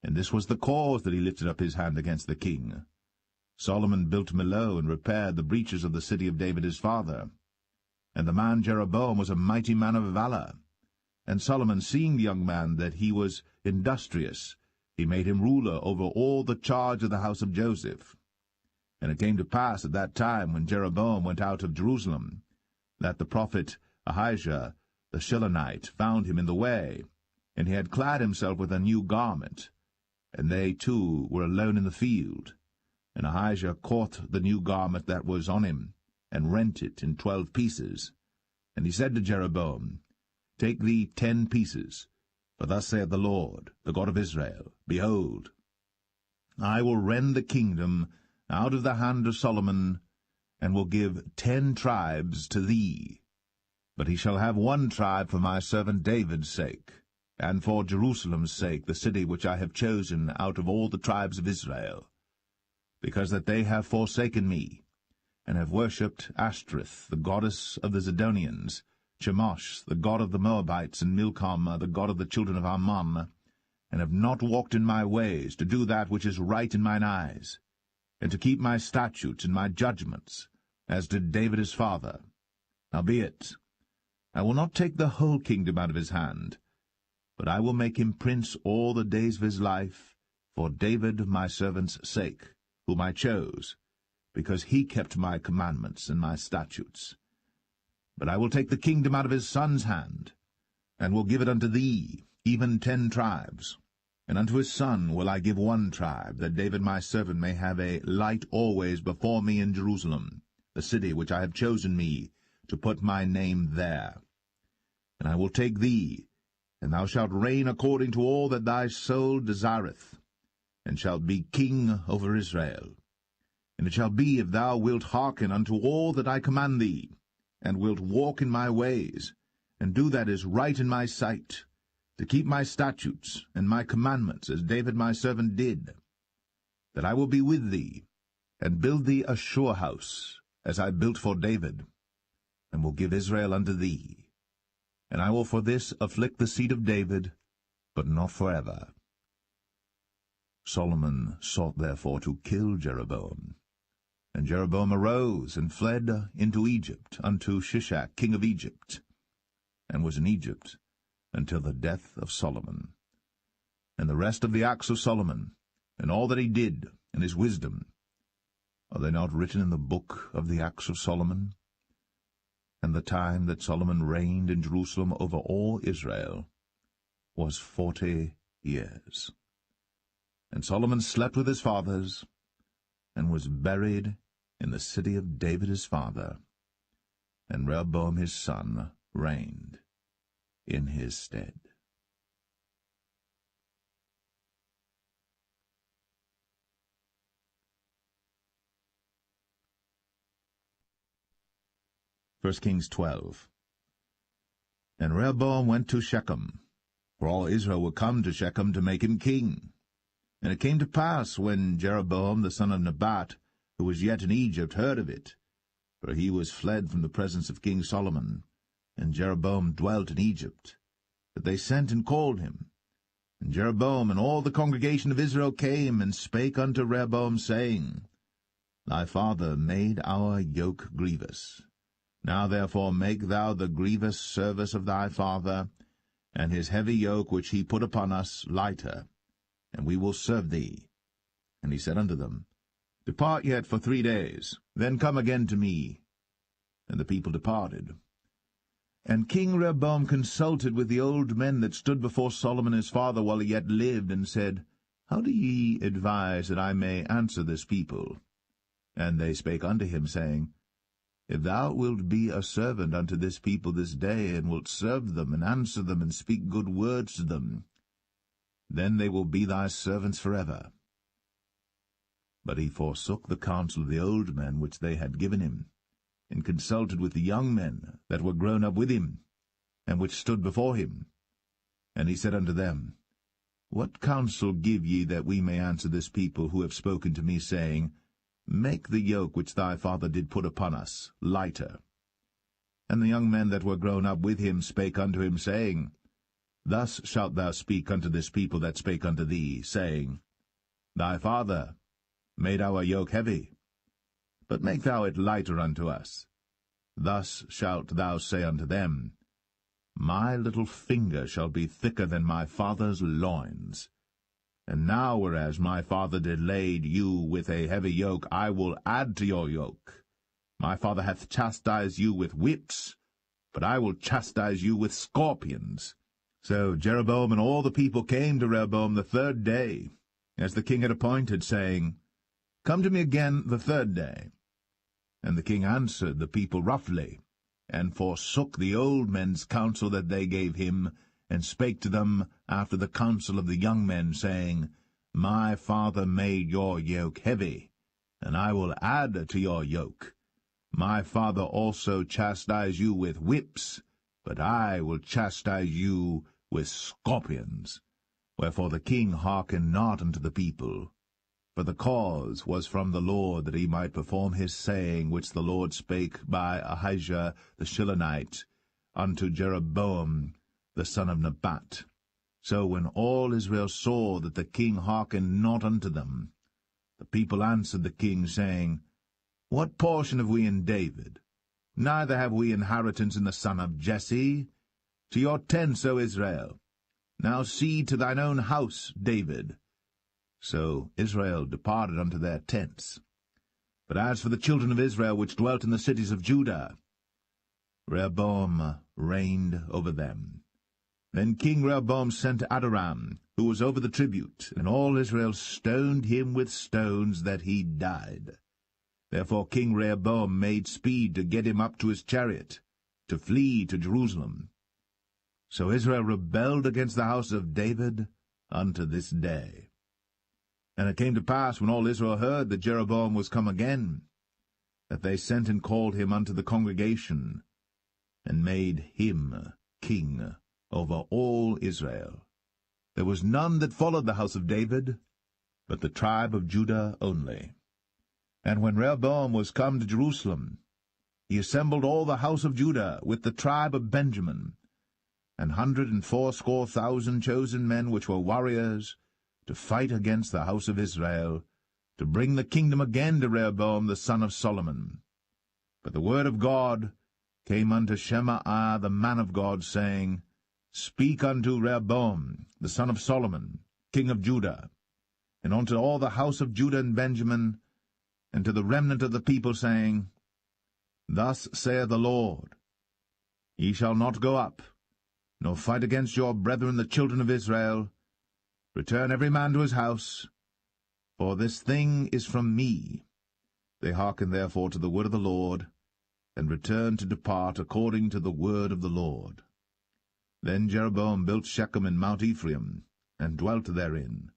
S1: And this was the cause that he lifted up his hand against the king. Solomon built Millo, and repaired the breaches of the city of David his father. And the man Jeroboam was a mighty man of valour. And Solomon, seeing the young man that he was industrious, he made him ruler over all the charge of the house of Joseph. And it came to pass at that time, when Jeroboam went out of Jerusalem, that the prophet Ahijah the Shilonite found him in the way, and he had clad himself with a new garment. And they two were alone in the field. And Ahijah caught the new garment that was on him, and rent it in 12 pieces. And he said to Jeroboam, Take thee 10 pieces, for thus saith the Lord, the God of Israel, Behold, I will rend the kingdom out of the hand of Solomon, and will give 10 tribes to thee. But he shall have 1 tribe for my servant David's sake, and for Jerusalem's sake, the city which I have chosen out of all the tribes of Israel, because that they have forsaken me, and have worshipped Ashtoreth, the goddess of the Zidonians, Chemosh, the god of the Moabites, and Milcom, the god of the children of Ammon, and have not walked in my ways, to do that which is right in mine eyes, and to keep my statutes and my judgments, as did David his father. Howbeit, I will not take the whole kingdom out of his hand, but I will make him prince all the days of his life, for David my servant's sake, whom I chose, because he kept my commandments and my statutes. But I will take the kingdom out of his son's hand, and will give it unto thee, even 10 tribes. And unto his son will I give 1 tribe, that David my servant may have a light always before me in Jerusalem, the city which I have chosen me, to put my name there. And I will take thee, and thou shalt reign according to all that thy soul desireth, and shalt be king over Israel. And it shall be, if thou wilt hearken unto all that I command thee, and wilt walk in my ways, and do that is right in my sight, to keep my statutes and my commandments, as David my servant did, that I will be with thee, and build thee a sure house, as I built for David, and will give Israel unto thee. And I will for this afflict the seed of David, but not forever. Solomon sought therefore to kill Jeroboam. And Jeroboam arose and fled into Egypt, unto Shishak king of Egypt, and was in Egypt until the death of Solomon. And the rest of the acts of Solomon, and all that he did, and his wisdom, are they not written in the book of the acts of Solomon? And the time that Solomon reigned in Jerusalem over all Israel was 40 years. And Solomon slept with his fathers, and was buried in the city of David his father, and Rehoboam his son reigned in his stead. First Kings 12. And Rehoboam went to Shechem, for all Israel were come to Shechem to make him king. And it came to pass, when Jeroboam the son of Nebat, who was yet in Egypt, heard of it, for he was fled from the presence of King Solomon, and Jeroboam dwelt in Egypt, that they sent and called him. And Jeroboam and all the congregation of Israel came and spake unto Rehoboam, saying, Thy father made our yoke grievous. Now therefore make thou the grievous service of thy father, and his heavy yoke which he put upon us lighter, and we will serve thee. And he said unto them, Depart yet for 3 days, then come again to me. And the people departed. And King Rehoboam consulted with the old men that stood before Solomon his father while he yet lived, and said, How do ye advise that I may answer this people? And they spake unto him, saying, If thou wilt be a servant unto this people this day, and wilt serve them, and answer them, and speak good words to them, then they will be thy servants forever. But he forsook the counsel of the old men which they had given him, and consulted with the young men that were grown up with him, and which stood before him. And he said unto them, What counsel give ye that we may answer this people who have spoken to me, saying, Make the yoke which thy father did put upon us lighter? And the young men that were grown up with him spake unto him, saying, Thus shalt thou speak unto this people that spake unto thee, saying, Thy father made our yoke heavy, but make thou it lighter unto us. Thus shalt thou say unto them, My little finger shall be thicker than my father's loins. And now, whereas my father did lade you with a heavy yoke, I will add to your yoke. My father hath chastised you with whips, but I will chastise you with scorpions. So Jeroboam and all the people came to Rehoboam the 3rd day, as the king had appointed, saying, Come to me again the 3rd day. And the king answered the people roughly, and forsook the old men's counsel that they gave him, and spake to them after the counsel of the young men, saying, My father made your yoke heavy, and I will add to your yoke. My father also chastised you with whips, but I will chastise you with scorpions. Wherefore the king hearkened not unto the people. For the cause was from the Lord, that he might perform his saying, which the Lord spake by Ahijah the Shilonite unto Jeroboam the son of Nebat. So when all Israel saw that the king hearkened not unto them, the people answered the king, saying, What portion have we in David? Neither have we inheritance in the son of Jesse. To your tents, O Israel. Now see to thine own house, David. So Israel departed unto their tents. But as for the children of Israel which dwelt in the cities of Judah, Rehoboam reigned over them. Then King Rehoboam sent Adoram, who was over the tribute, and all Israel stoned him with stones, that he died. Therefore King Rehoboam made speed to get him up to his chariot, to flee to Jerusalem. So Israel rebelled against the house of David unto this day. And it came to pass, when all Israel heard that Jeroboam was come again, that they sent and called him unto the congregation, and made him king over all Israel. There was none that followed the house of David, but the tribe of Judah only. And when Rehoboam was come to Jerusalem, he assembled all the house of Judah with the tribe of Benjamin, 180,000 chosen men which were warriors, to fight against the house of Israel, to bring the kingdom again to Rehoboam the son of Solomon. But the word of God came unto Shemaiah the man of God, saying, Speak unto Rehoboam the son of Solomon, king of Judah, and unto all the house of Judah and Benjamin, and to the remnant of the people, saying, Thus saith the Lord, Ye shall not go up, nor fight against your brethren the children of Israel. Return every man to his house, for this thing is from me. They hearkened therefore to the word of the Lord, and returned to depart according to the word of the Lord. Then Jeroboam built Shechem in Mount Ephraim, and dwelt therein,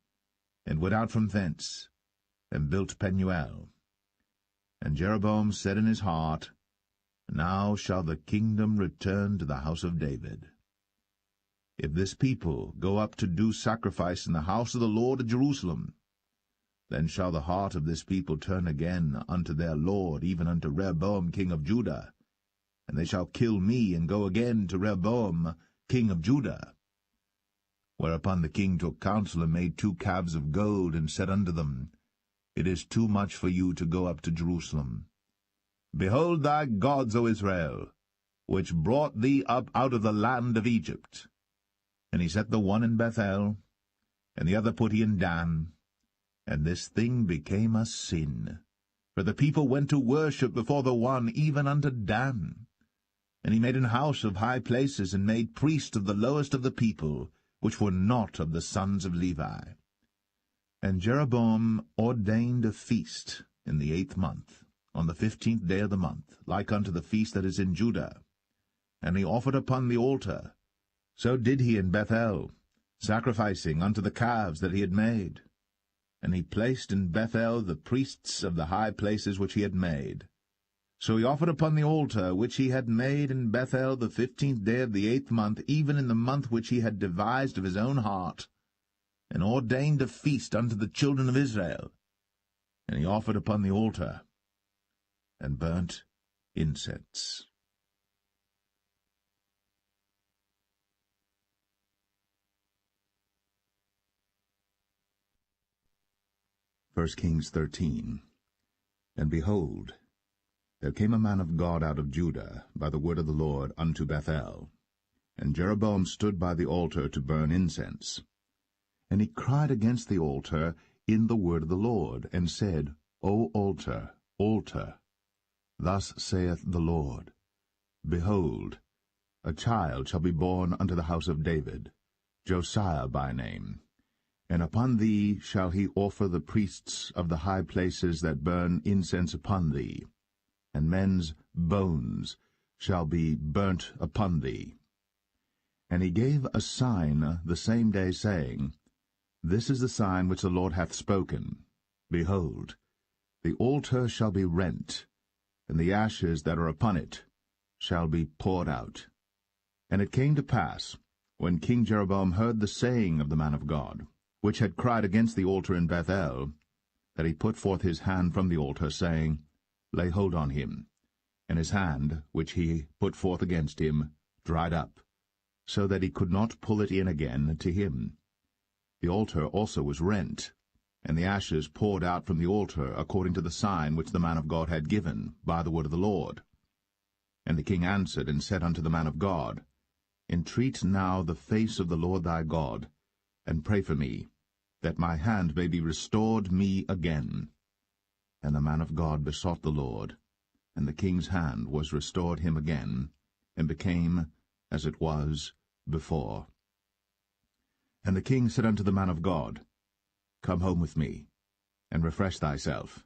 S1: and went out from thence, and built Penuel. And Jeroboam said in his heart, Now shall the kingdom return to the house of David. If this people go up to do sacrifice in the house of the Lord at Jerusalem, then shall the heart of this people turn again unto their Lord, even unto Rehoboam king of Judah, and they shall kill me, and go again to Rehoboam king of Judah. Whereupon the king took counsel, and made 2 calves of gold, and said unto them, It is too much for you to go up to Jerusalem. Behold thy gods, O Israel, which brought thee up out of the land of Egypt. And he set the one in Bethel, and the other put he in Dan. And this thing became a sin, for the people went to worship before the one, even unto Dan. And he made an house of high places, and made priests of the lowest of the people, which were not of the sons of Levi. And Jeroboam ordained a feast in the 8th month, on the 15th day of the month, like unto the feast that is in Judah. And he offered upon the altar. So did he in Bethel, sacrificing unto the calves that he had made. And he placed in Bethel the priests of the high places which he had made. So he offered upon the altar which he had made in Bethel the 15th day of the 8th month, even in the month which he had devised of his own heart, and ordained a feast unto the children of Israel. And he offered upon the altar, and burnt incense. 1 Kings 13. And behold, there came a man of God out of Judah by the word of the Lord unto Bethel. And Jeroboam stood by the altar to burn incense. And he cried against the altar in the word of the Lord, and said, O altar, altar, thus saith the Lord, Behold, a child shall be born unto the house of David, Josiah by name. And upon thee shall he offer the priests of the high places that burn incense upon thee, and men's bones shall be burnt upon thee. And he gave a sign the same day, saying, This is the sign which the Lord hath spoken. Behold, the altar shall be rent, and the ashes that are upon it shall be poured out. And it came to pass, when King Jeroboam heard the saying of the man of God, which had cried against the altar in Bethel, that he put forth his hand from the altar, saying, Lay hold on him. And his hand, which he put forth against him, dried up, so that he could not pull it in again to him. The altar also was rent, and the ashes poured out from the altar, according to the sign which the man of God had given, by the word of the Lord. And the king answered and said unto the man of God, Entreat now the face of the Lord thy God, and pray for me, that my hand may be restored me again. And the man of God besought the Lord, and the king's hand was restored him again, and became as it was before. And the king said unto the man of God, Come home with me, and refresh thyself,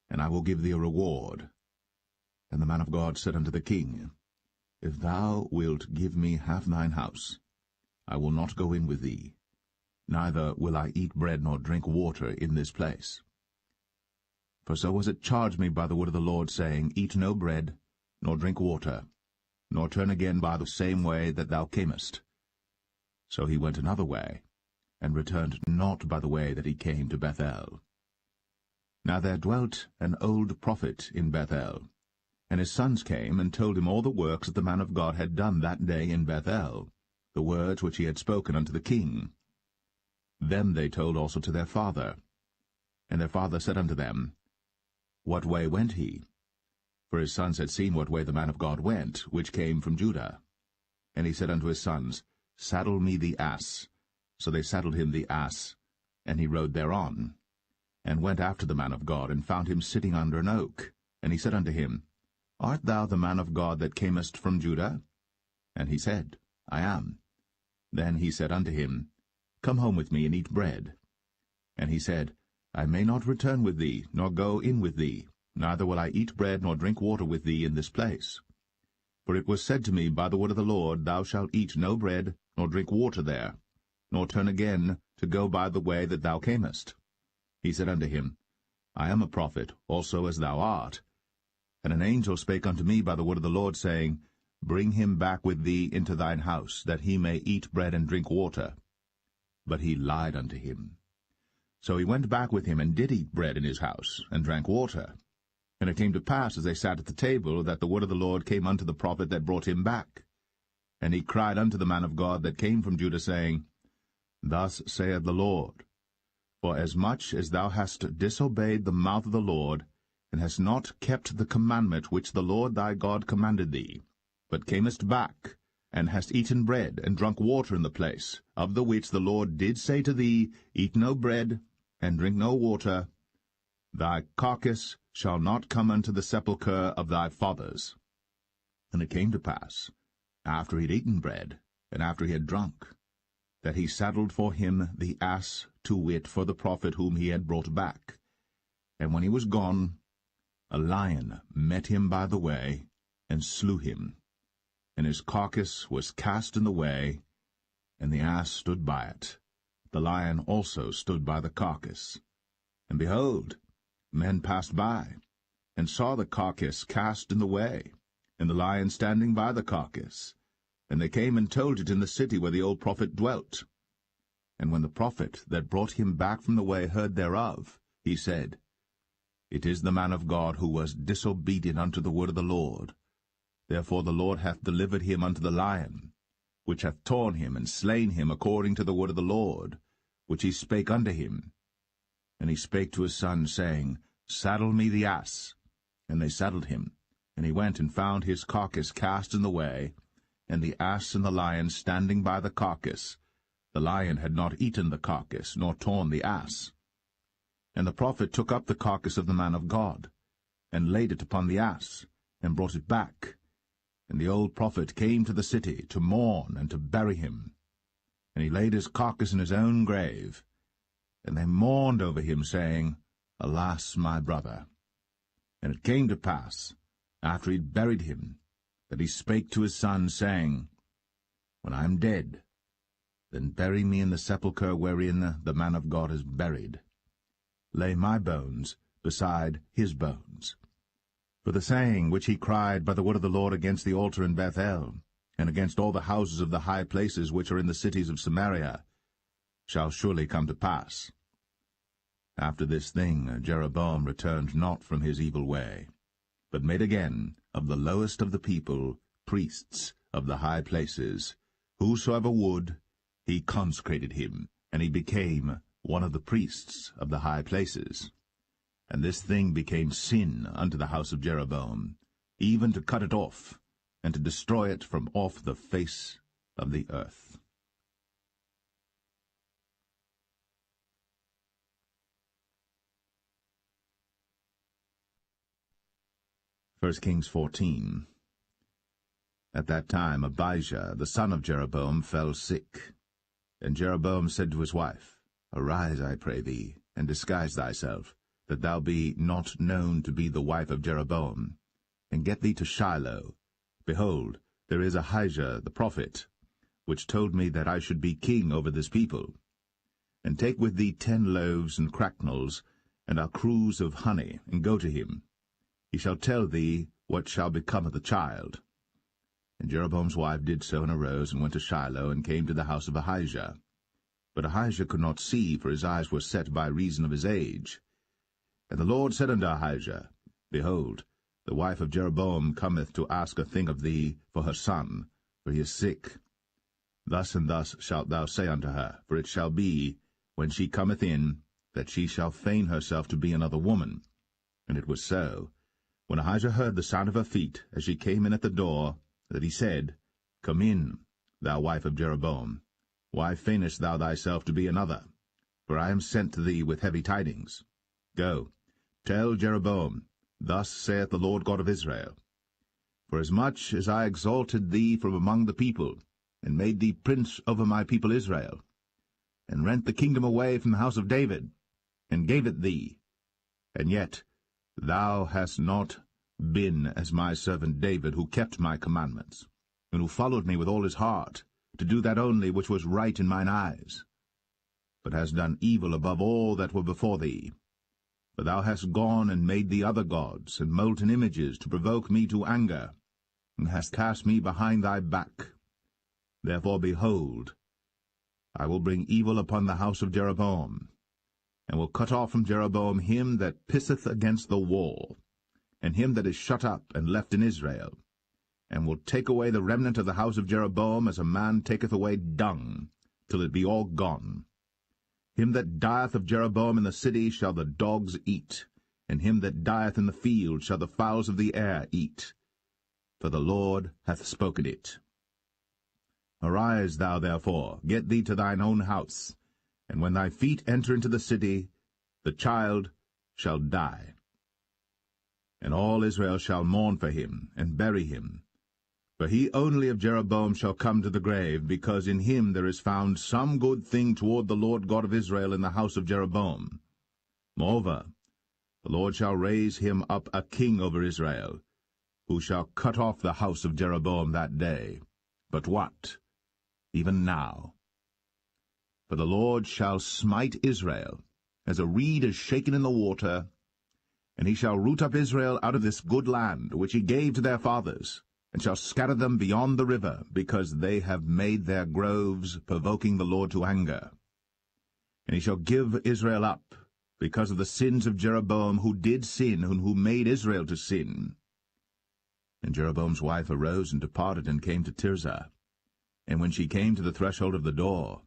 S1: and I will give thee a reward. And the man of God said unto the king, If thou wilt give me half thine house, I will not go in with thee, neither will I eat bread nor drink water in this place. For so was it charged me by the word of the Lord, saying, Eat no bread, nor drink water, nor turn again by the same way that thou camest. So he went another way, and returned not by the way that he came to Bethel. Now there dwelt an old prophet in Bethel, and his sons came and told him all the works that the man of God had done that day in Bethel, the words which he had spoken unto the king. Them they told also to their father. And their father said unto them, What way went he? For his sons had seen what way the man of God went, which came from Judah. And he said unto his sons, Saddle me the ass. So they saddled him the ass, and he rode thereon, and went after the man of God, and found him sitting under an oak. And he said unto him, Art thou the man of God that camest from Judah? And he said, I am. Then he said unto him, Come home with me, and eat bread. And he said, I may not return with thee, nor go in with thee, neither will I eat bread nor drink water with thee in this place. For it was said to me by the word of the Lord, Thou shalt eat no bread, nor drink water there, nor turn again to go by the way that thou camest. He said unto him, I am a prophet, also as thou art. And an angel spake unto me by the word of the Lord, saying, Bring him back with thee into thine house, that he may eat bread and drink water. But he lied unto him. So he went back with him, and did eat bread in his house, and drank water. And it came to pass, as they sat at the table, that the word of the Lord came unto the prophet that brought him back. And he cried unto the man of God that came from Judah, saying, Thus saith the Lord, For as much as thou hast disobeyed the mouth of the Lord, and hast not kept the commandment which the Lord thy God commanded thee, but camest back, and hast eaten bread, and drunk water in the place, of the which the Lord did say to thee, Eat no bread, and drink no water, thy carcass shall not come unto the sepulchre of thy fathers. And it came to pass, after he had eaten bread, and after he had drunk, that he saddled for him the ass, to wit, for the prophet whom he had brought back. And when he was gone, a lion met him by the way, and slew him. And his carcass was cast in the way, and the ass stood by it. The lion also stood by the carcass. And behold, men passed by, and saw the carcass cast in the way, and the lion standing by the carcass. And they came and told it in the city where the old prophet dwelt. And when the prophet that brought him back from the way heard thereof, he said, It is the man of God who was disobedient unto the word of the Lord. Therefore the Lord hath delivered him unto the lion, which hath torn him and slain him according to the word of the Lord, which he spake unto him. And he spake to his son, saying, Saddle me the ass. And they saddled him. And he went and found his carcass cast in the way, and the ass and the lion standing by the carcass. The lion had not eaten the carcass, nor torn the ass. And the prophet took up the carcass of the man of God, and laid it upon the ass, and brought it back. And the old prophet came to the city to mourn and to bury him. And he laid his carcass in his own grave. And they mourned over him, saying, Alas, my brother! And it came to pass, after he had buried him, that he spake to his son, saying, When I am dead, then bury me in the sepulchre wherein the man of God is buried. Lay my bones beside his bones. For the saying which he cried by the word of the Lord against the altar in Bethel, and against all the houses of the high places which are in the cities of Samaria, shall surely come to pass. After this thing Jeroboam returned not from his evil way, but made again of the lowest of the people priests of the high places. Whosoever would, he consecrated him, and he became one of the priests of the high places. And this thing became sin unto the house of Jeroboam, even to cut it off, and to destroy it from off the face of the earth. 1 Kings 14. At that time Abijah, the son of Jeroboam, fell sick. And Jeroboam said to his wife, Arise, I pray thee, and disguise thyself, that thou be not known to be the wife of Jeroboam, and get thee to Shiloh. Behold, there is Ahijah the prophet, which told me that I should be king over this people. And take with thee 10 loaves and cracknels, and a cruse of honey, and go to him. He shall tell thee what shall become of the child. And Jeroboam's wife did so, and arose, and went to Shiloh, and came to the house of Ahijah. But Ahijah could not see, for his eyes were set by reason of his age. And the Lord said unto Ahijah, Behold, the wife of Jeroboam cometh to ask a thing of thee for her son, for he is sick. Thus and thus shalt thou say unto her, for it shall be, when she cometh in, that she shall feign herself to be another woman. And it was so, when Ahijah heard the sound of her feet, as she came in at the door, that he said, Come in, thou wife of Jeroboam. Why feignest thou thyself to be another? For I am sent to thee with heavy tidings. Go, tell Jeroboam, Thus saith the Lord God of Israel, Forasmuch as I exalted thee from among the people, and made thee prince over my people Israel, and rent the kingdom away from the house of David, and gave it thee, and yet thou hast not been as my servant David, who kept my commandments, and who followed me with all his heart, to do that only which was right in mine eyes, but hast done evil above all that were before thee. For thou hast gone and made thee other gods, and molten images, to provoke me to anger, and hast cast me behind thy back. Therefore, behold, I will bring evil upon the house of Jeroboam, and will cut off from Jeroboam him that pisseth against the wall, and him that is shut up and left in Israel, and will take away the remnant of the house of Jeroboam as a man taketh away dung, till it be all gone. Him that dieth of Jeroboam in the city shall the dogs eat, and him that dieth in the field shall the fowls of the air eat. For the Lord hath spoken it. Arise thou therefore, get thee to thine own house, and when thy feet enter into the city, the child shall die. And all Israel shall mourn for him, and bury him. For he only of Jeroboam shall come to the grave, because in him there is found some good thing toward the Lord God of Israel in the house of Jeroboam. Moreover, the Lord shall raise him up a king over Israel, who shall cut off the house of Jeroboam that day. But what? Even now. For the Lord shall smite Israel, as a reed is shaken in the water, and he shall root up Israel out of this good land, which he gave to their fathers, and shall scatter them beyond the river, because they have made their groves, provoking the Lord to anger. And he shall give Israel up, because of the sins of Jeroboam, who did sin, and who made Israel to sin. And Jeroboam's wife arose and departed, and came to Tirzah. And when she came to the threshold of the door,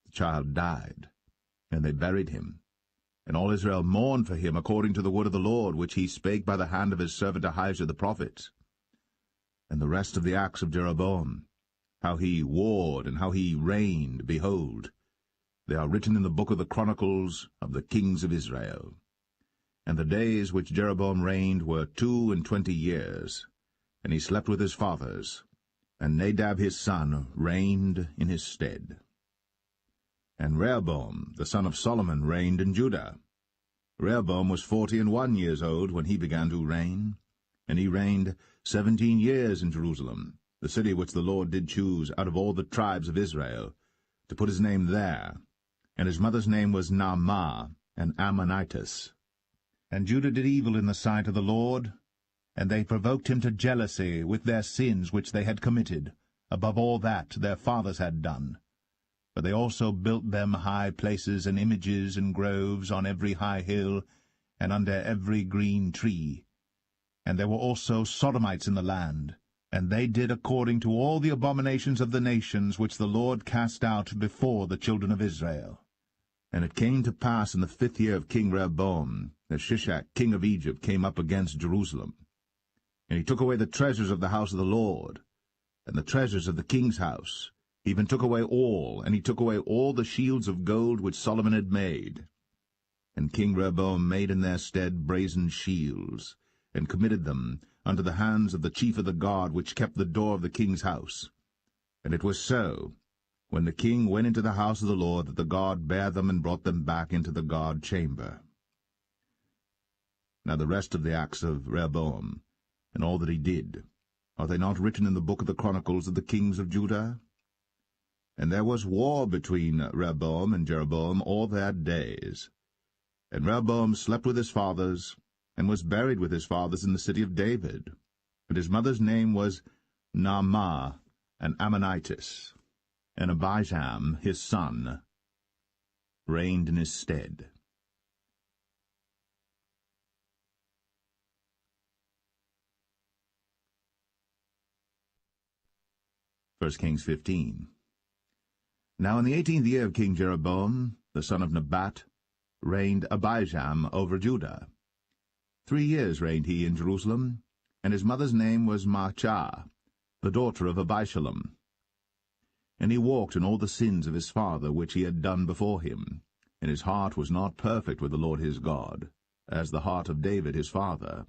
S1: the child died, and they buried him. And all Israel mourned for him according to the word of the Lord, which he spake by the hand of his servant Ahijah the prophet. And the rest of the acts of Jeroboam, how he warred and how he reigned, behold, they are written in the book of the Chronicles of the kings of Israel. And the days which Jeroboam reigned were 22 years, and he slept with his fathers, and Nadab his son reigned in his stead. And Rehoboam the son of Solomon reigned in Judah. Rehoboam was 41 years old when he began to reign, and he reigned 17 years in Jerusalem, the city which the Lord did choose out of all the tribes of Israel, to put his name there. And his mother's name was Naamah, an Ammonitess. And Judah did evil in the sight of the Lord, and they provoked him to jealousy with their sins which they had committed, above all that their fathers had done. For they also built them high places and images and groves on every high hill, and under every green tree. And there were also Sodomites in the land, and they did according to all the abominations of the nations which the Lord cast out before the children of Israel. And it came to pass in the 5th year of King Rehoboam, that Shishak king of Egypt came up against Jerusalem. And he took away the treasures of the house of the Lord, and the treasures of the king's house, he even took away all, and he took away all the shields of gold which Solomon had made. And King Rehoboam made in their stead brazen shields, and committed them unto the hands of the chief of the guard which kept the door of the king's house. And it was so, when the king went into the house of the Lord, that the guard bare them and brought them back into the guard chamber. Now the rest of the acts of Rehoboam, and all that he did, are they not written in the book of the Chronicles of the kings of Judah? And there was war between Rehoboam and Jeroboam all their days. And Rehoboam slept with his fathers, and was buried with his fathers in the city of David. And his mother's name was Naamah, an Ammonitess. And Abijam, his son, reigned in his stead. 1 Kings 15. Now in the 18th year of King Jeroboam, the son of Nebat, reigned Abijam over Judah. 3 years reigned he in Jerusalem, and his mother's name was Maachah, the daughter of Abishalom. And he walked in all the sins of his father which he had done before him, and his heart was not perfect with the Lord his God, as the heart of David his father.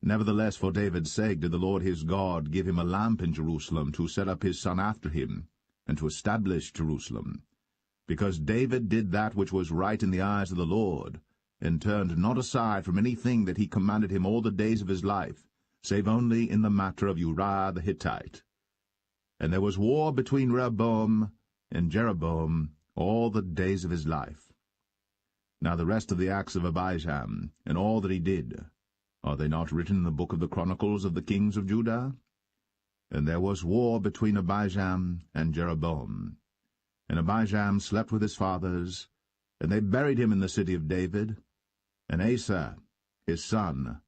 S1: Nevertheless, for David's sake did the Lord his God give him a lamp in Jerusalem to set up his son after him, and to establish Jerusalem, because David did that which was right in the eyes of the Lord, and turned not aside from anything that he commanded him all the days of his life, save only in the matter of Uriah the Hittite. And there was war between Rehoboam and Jeroboam all the days of his life. Now the rest of the acts of Abijam, and all that he did, are they not written in the book of the Chronicles of the kings of Judah? And there was war between Abijam and Jeroboam. And Abijam slept with his fathers, and they buried him in the city of David, and Asa, his son,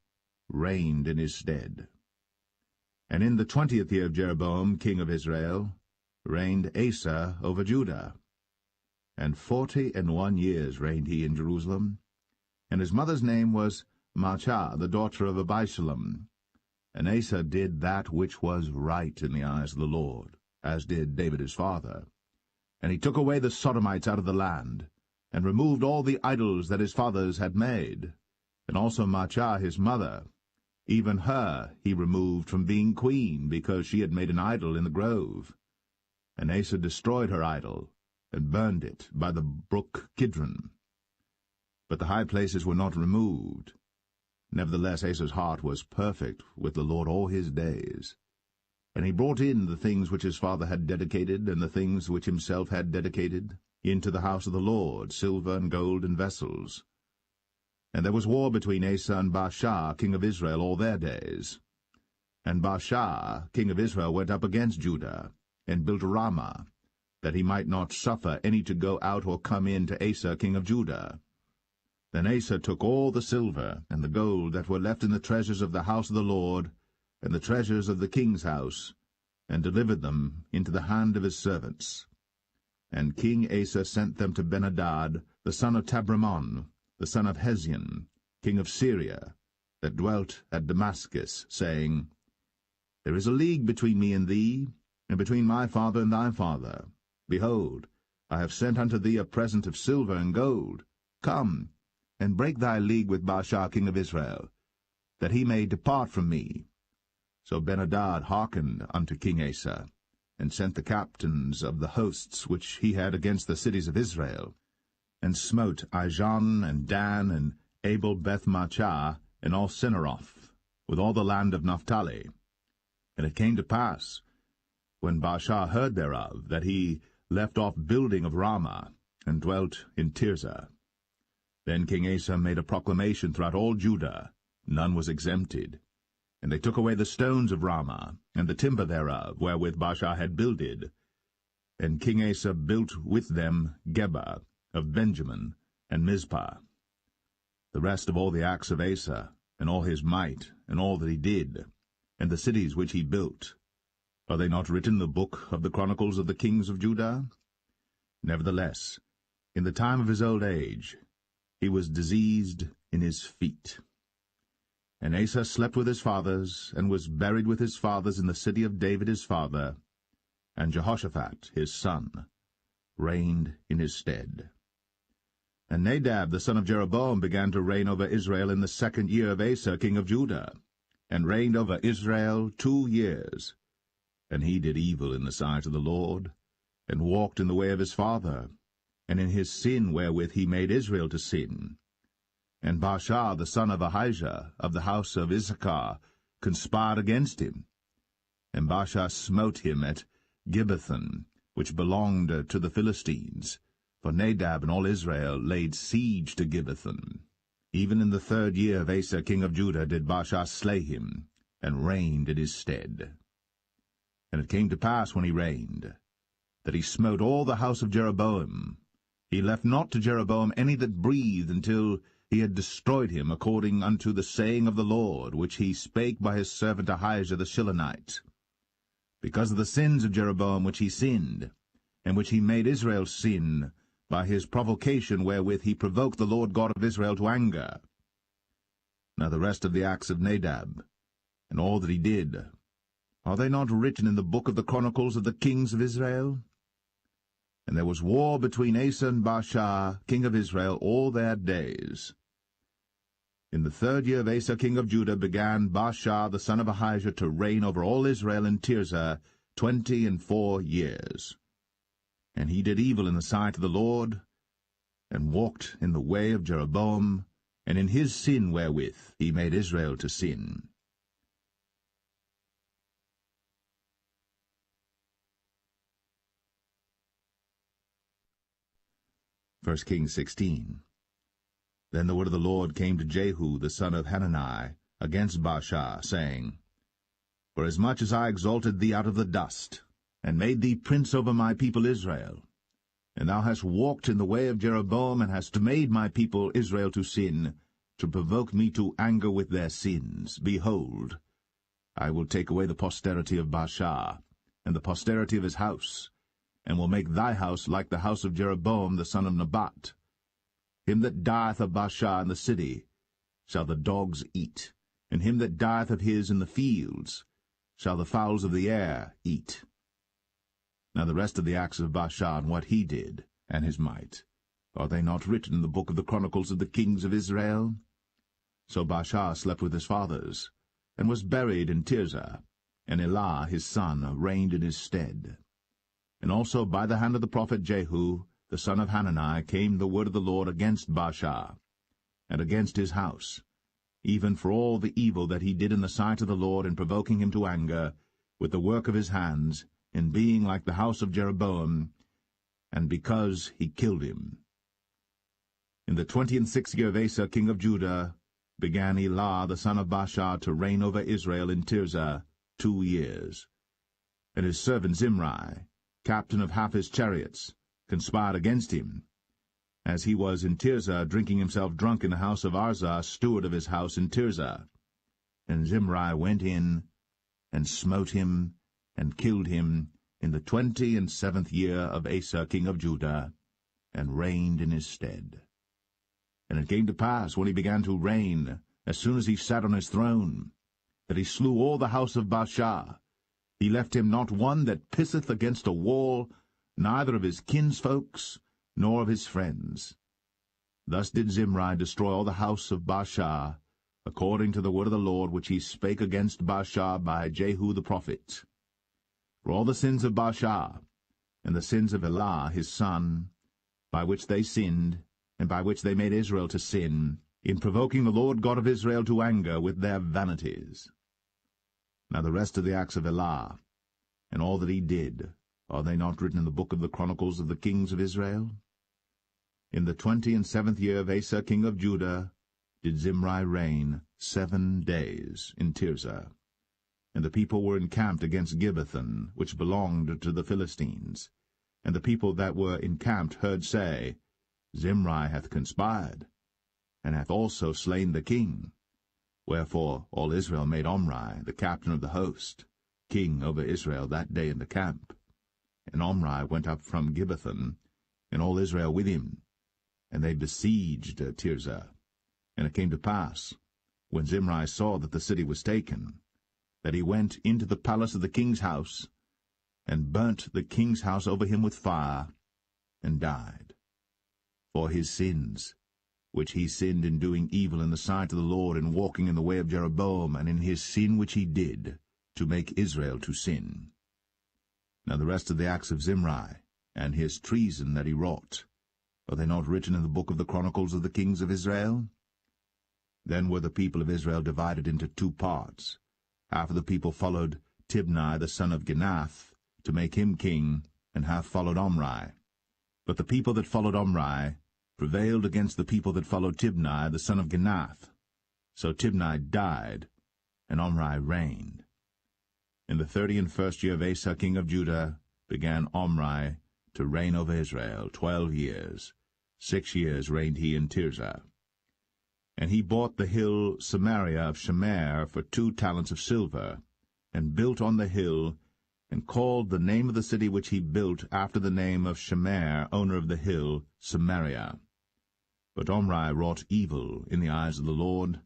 S1: reigned in his stead. And in the 20th year of Jeroboam, king of Israel, reigned Asa over Judah. And 41 years reigned he in Jerusalem. And his mother's name was Maachah, the daughter of Abishalom. And Asa did that which was right in the eyes of the Lord, as did David his father. And he took away the Sodomites out of the land, and removed all the idols that his fathers had made. And also Maachah his mother, even her he removed from being queen, because she had made an idol in the grove. And Asa destroyed her idol, and burned it by the brook Kidron. But the high places were not removed. Nevertheless Asa's heart was perfect with the Lord all his days. And he brought in the things which his father had dedicated, and the things which himself had dedicated, into the house of the Lord, silver and gold and vessels. And there was war between Asa and Baasha, king of Israel, all their days. And Baasha, king of Israel, went up against Judah, and built Ramah, that he might not suffer any to go out or come in to Asa, king of Judah. Then Asa took all the silver and the gold that were left in the treasures of the house of the Lord, and the treasures of the king's house, and delivered them into the hand of his servants. And King Asa sent them to Ben-Hadad, the son of Tabrimon, the son of Hezion, king of Syria, that dwelt at Damascus, saying, There is a league between me and thee, and between my father and thy father. Behold, I have sent unto thee a present of silver and gold. Come, and break thy league with Baasha king of Israel, that he may depart from me. So Ben-Hadad hearkened unto King Asa, and sent the captains of the hosts which he had against the cities of Israel, and smote Ijon and Dan and Abel-Beth-Maachah and all Cinneroth, with all the land of Naphtali. And it came to pass, when Baasha heard thereof, that he left off building of Ramah, and dwelt in Tirzah. Then King Asa made a proclamation throughout all Judah, none was exempted. And they took away the stones of Ramah, and the timber thereof, wherewith Baasha had builded. And King Asa built with them Geba of Benjamin, and Mizpah. The rest of all the acts of Asa, and all his might, and all that he did, and the cities which he built, are they not written in the book of the Chronicles of the kings of Judah? Nevertheless, in the time of his old age, he was diseased in his feet. And Asa slept with his fathers, and was buried with his fathers in the city of David his father, and Jehoshaphat his son reigned in his stead. And Nadab the son of Jeroboam began to reign over Israel in the 2nd year of Asa king of Judah, and reigned over Israel 2 years. And he did evil in the sight of the Lord, and walked in the way of his father, and in his sin wherewith he made Israel to sin. And Baasha the son of Ahijah of the house of Issachar conspired against him. And Baasha smote him at Gibbethon, which belonged to the Philistines, for Nadab and all Israel laid siege to Gibbethon. Even in the 3rd year of Asa king of Judah did Baasha slay him, and reigned in his stead. And it came to pass when he reigned, that he smote all the house of Jeroboam. He left not to Jeroboam any that breathed, until he had destroyed him, according unto the saying of the Lord, which he spake by his servant Ahijah the Shilonite. Because of the sins of Jeroboam which he sinned, and which he made Israel sin, by his provocation wherewith he provoked the Lord God of Israel to anger. Now the rest of the acts of Nadab, and all that he did, are they not written in the book of the Chronicles of the kings of Israel? And there was war between Asa and Baasha, king of Israel, all their days. In the 3rd year of Asa, king of Judah, began Baasha the son of Ahijah to reign over all Israel in Tirzah 24 years. And he did evil in the sight of the Lord, and walked in the way of Jeroboam, and in his sin wherewith he made Israel to sin. First Kings 16. Then the word of the Lord came to Jehu the son of Hanani against Baasha, saying, Forasmuch as I exalted thee out of the dust, and made thee prince over my people Israel, and thou hast walked in the way of Jeroboam, and hast made my people Israel to sin, to provoke me to anger with their sins, behold, I will take away the posterity of Baasha, and the posterity of his house, and will make thy house like the house of Jeroboam the son of Nebat. Him that dieth of Baasha in the city shall the dogs eat, and him that dieth of his in the fields shall the fowls of the air eat. Now the rest of the acts of Baasha, and what he did, and his might, are they not written in the book of the Chronicles of the kings of Israel? So Baasha slept with his fathers, and was buried in Tirzah, and Elah his son reigned in his stead. And also by the hand of the prophet Jehu, the son of Hanani, came the word of the Lord against Baasha, and against his house, even for all the evil that he did in the sight of the Lord in provoking him to anger, with the work of his hands, in being like the house of Jeroboam, and because he killed him. In the 26th year of Asa king of Judah began Elah the son of Baasha to reign over Israel in Tirzah 2 years. And his servant Zimri, captain of half his chariots, conspired against him, as he was in Tirzah drinking himself drunk in the house of Arzah, steward of his house in Tirzah. And Zimri went in, and smote him, and killed him in the 27th year of Asa king of Judah, and reigned in his stead. And it came to pass, when he began to reign, as soon as he sat on his throne, that he slew all the house of Baasha. He left him not one that pisseth against a wall, neither of his kinsfolks, nor of his friends. Thus did Zimri destroy all the house of Baasha, according to the word of the Lord which he spake against Baasha by Jehu the prophet. For all the sins of Baasha, and the sins of Elah his son, by which they sinned, and by which they made Israel to sin, in provoking the Lord God of Israel to anger with their vanities. Now the rest of the acts of Elah, and all that he did, are they not written in the book of the Chronicles of the kings of Israel? In the 27th year of Asa king of Judah did Zimri reign 7 days in Tirzah. And the people were encamped against Gibbethon, which belonged to the Philistines. And the people that were encamped heard say, Zimri hath conspired, and hath also slain the king. Wherefore all Israel made Omri, the captain of the host, king over Israel that day in the camp. And Omri went up from Gibbethon, and all Israel with him, and they besieged Tirzah. And it came to pass, when Zimri saw that the city was taken, that he went into the palace of the king's house, and burnt the king's house over him with fire, and died. For his sins, which he sinned in doing evil in the sight of the Lord, in walking in the way of Jeroboam, and in his sin which he did, to make Israel to sin. Now the rest of the acts of Zimri, and his treason that he wrought, are they not written in the book of the Chronicles of the kings of Israel? Then were the people of Israel divided into 2 parts. Half of the people followed Tibni the son of Ginath, to make him king, and half followed Omri. But the people that followed Omri prevailed against the people that followed Tibni the son of Ginath. So Tibni died, and Omri reigned. In the 31st year of Asa king of Judah began Omri to reign over Israel 12 years. 6 years reigned he in Tirzah. And he bought the hill Samaria of Shemer for 2 talents of silver, and built on the hill and called the name of the city which he built after the name of Shemer, owner of the hill, Samaria. But Omri wrought evil in the eyes of the Lord,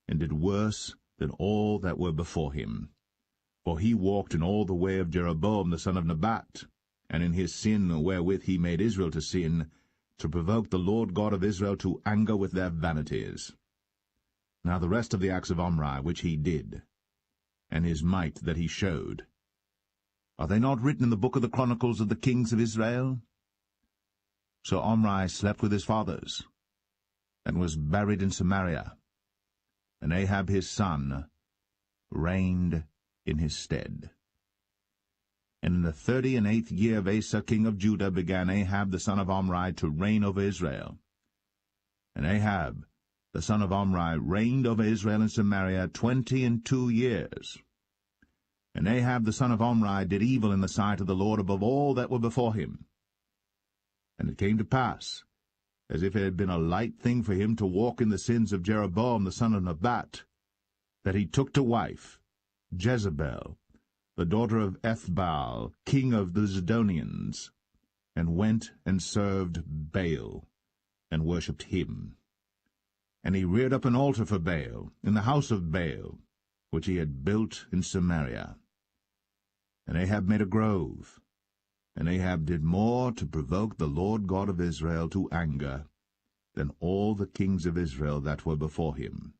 S1: and did worse than all that were before him. For he walked in all the way of Jeroboam the son of Nebat, and in his sin wherewith he made Israel to sin, to provoke the Lord God of Israel to anger with their vanities. Now the rest of the acts of Omri which he did, and his might that he showed, are they not written in the book of the chronicles of the kings of Israel? So Omri slept with his fathers, and was buried in Samaria, and Ahab his son reigned in his stead. And in the 38th year of Asa king of Judah began Ahab the son of Omri to reign over Israel. And Ahab the son of Omri reigned over Israel in Samaria 22 years. And Ahab the son of Omri did evil in the sight of the Lord above all that were before him. And it came to pass, as if it had been a light thing for him to walk in the sins of Jeroboam the son of Nebat, that he took to wife Jezebel, the daughter of Ethbaal, king of the Zidonians, and went and served Baal, and worshipped him. And he reared up an altar for Baal in the house of Baal, which he had built in Samaria. And Ahab made a grove, and Ahab did more to provoke the Lord God of Israel to anger than all the kings of Israel that were before him.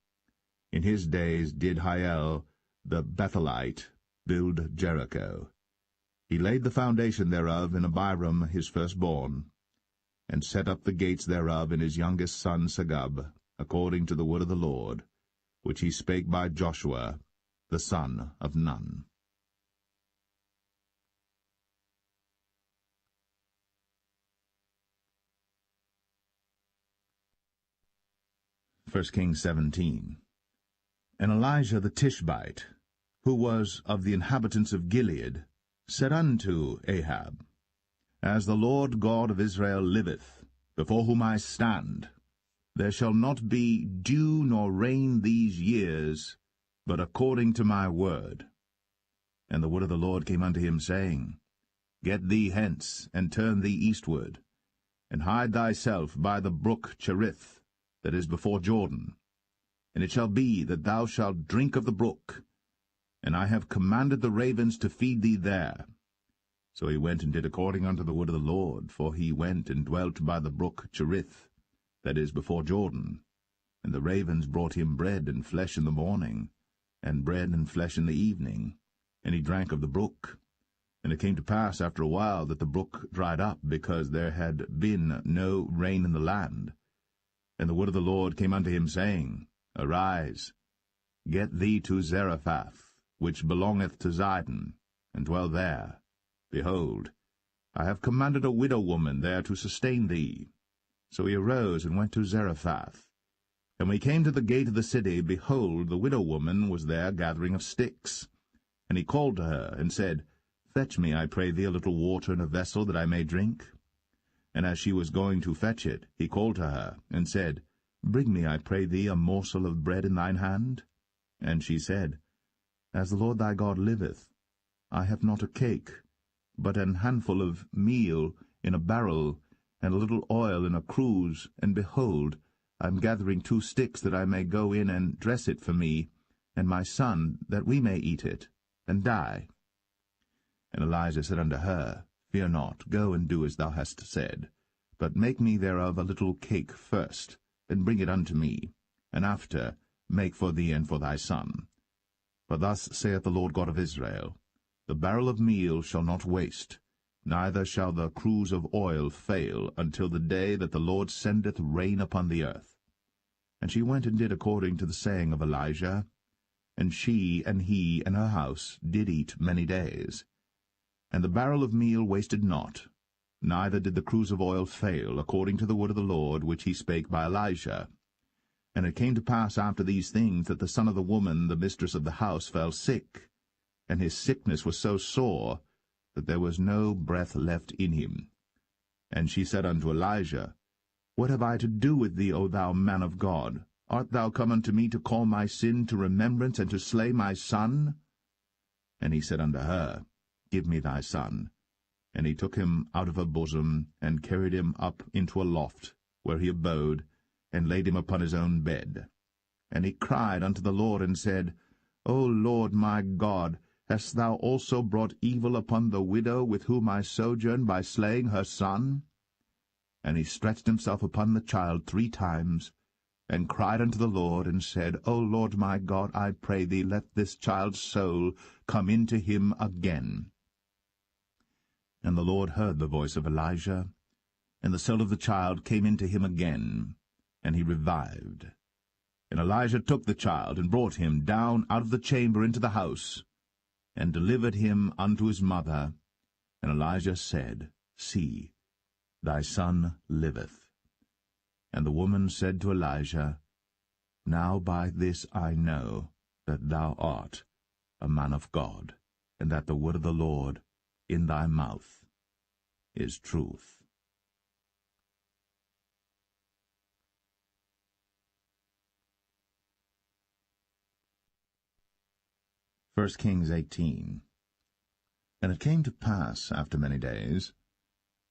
S1: In his days did Hiel the Bethelite build Jericho. He laid the foundation thereof in Abiram his firstborn, and set up the gates thereof in his youngest son Segub, according to the word of the Lord, which he spake by Joshua the son of Nun. 1 Kings 17. And Elijah the Tishbite, who was of the inhabitants of Gilead, said unto Ahab, As the Lord God of Israel liveth, before whom I stand, there shall not be dew nor rain these years, but according to my word. And the word of the Lord came unto him, saying, Get thee hence, and turn thee eastward, and hide thyself by the brook Cherith, that is before Jordan. And it shall be that thou shalt drink of the brook, and I have commanded the ravens to feed thee there. So he went and did according unto the word of the Lord, for he went and dwelt by the brook Cherith, that is before Jordan. And the ravens brought him bread and flesh in the morning, and bread and flesh in the evening, and he drank of the brook. And it came to pass after a while that the brook dried up, because there had been no rain in the land. And the word of the Lord came unto him, saying, Arise, get thee to Zarephath, which belongeth to Zidon, and dwell there. Behold, I have commanded a widow woman there to sustain thee. So he arose and went to Zarephath. And when he came to the gate of the city, behold, the widow woman was there gathering of sticks. And he called to her, and said, Fetch me, I pray thee, a little water in a vessel, that I may drink. And as she was going to fetch it, he called to her, and said, Bring me, I pray thee, a morsel of bread in thine hand. And she said, As the Lord thy God liveth, I have not a cake, but an handful of meal in a barrel, and a little oil in a cruse, and behold, I am gathering 2 sticks, that I may go in and dress it for me, and my son, that we may eat it, and die. And Elijah said unto her, Fear not, go and do as thou hast said, but make me thereof a little cake first, and bring it unto me, and after make for thee and for thy son. For thus saith the Lord God of Israel, The barrel of meal shall not waste, neither shall the cruse of oil fail, until the day that the Lord sendeth rain upon the earth. And she went and did according to the saying of Elijah, and she and he and her house did eat many days. And the barrel of meal wasted not, neither did the cruse of oil fail, according to the word of the Lord which he spake by Elijah. And it came to pass after these things, that the son of the woman, the mistress of the house, fell sick, and his sickness was so sore, that there was no breath left in him. And she said unto Elijah, What have I to do with thee, O thou man of God? Art thou come unto me to call my sin to remembrance, and to slay my son? And he said unto her, give me thy son. And he took him out of her bosom, and carried him up into a loft, where he abode, and laid him upon his own bed. And he cried unto the Lord, and said, O Lord my God, hast thou also brought evil upon the widow with whom I sojourn by slaying her son? And he stretched himself upon the child 3 times, and cried unto the Lord, and said, O Lord my God, I pray thee, let this child's soul come into him again. And the Lord heard the voice of Elijah, and the soul of the child came into him again, and he revived. And Elijah took the child, and brought him down out of the chamber into the house, and delivered him unto his mother. And Elijah said, See, thy son liveth. And the woman said to Elijah, Now by this I know that thou art a man of God, and that the word of the Lord in thy mouth is truth. First Kings 18. And it came to pass after many days,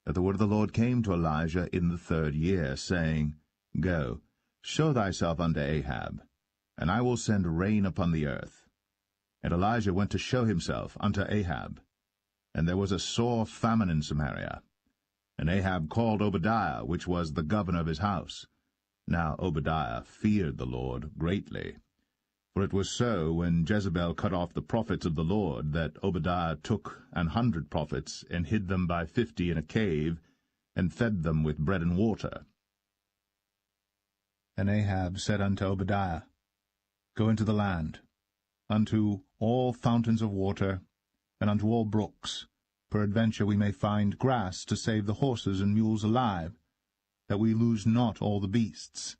S1: that the word of the Lord came to Elijah in the 3rd year, saying, Go, show thyself unto Ahab, and I will send rain upon the earth. And Elijah went to show himself unto Ahab. And there was a sore famine in Samaria. And Ahab called Obadiah, which was the governor of his house. Now Obadiah feared the Lord greatly. For it was so, when Jezebel cut off the prophets of the Lord, that Obadiah took 100 prophets, and hid them by 50 in a cave, and fed them with bread and water. And Ahab said unto Obadiah, Go into the land, unto all fountains of water, and unto all brooks. Peradventure we may find grass to save the horses and mules alive, that we lose not all the beasts.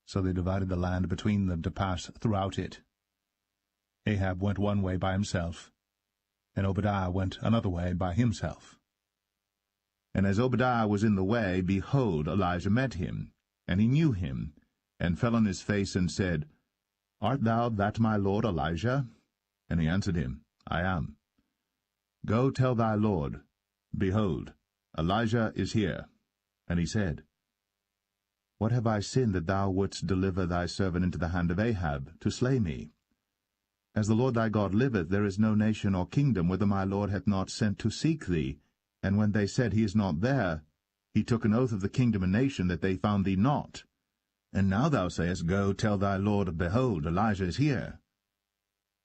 S1: So they divided the land between them to pass throughout it. Ahab went one way by himself, and Obadiah went another way by himself. And as Obadiah was in the way, behold, Elijah met him, and he knew him, and fell on his face, and said, Art thou that my lord Elijah? And he answered him, I am. Go tell thy lord, Behold, Elijah is here. And he said, What have I sinned that thou wouldst deliver thy servant into the hand of Ahab, to slay me? As the Lord thy God liveth, there is no nation or kingdom whither my lord hath not sent to seek thee. And when they said, He is not there, he took an oath of the kingdom and nation that they found thee not. And now thou sayest, Go, tell thy lord, Behold, Elijah is here.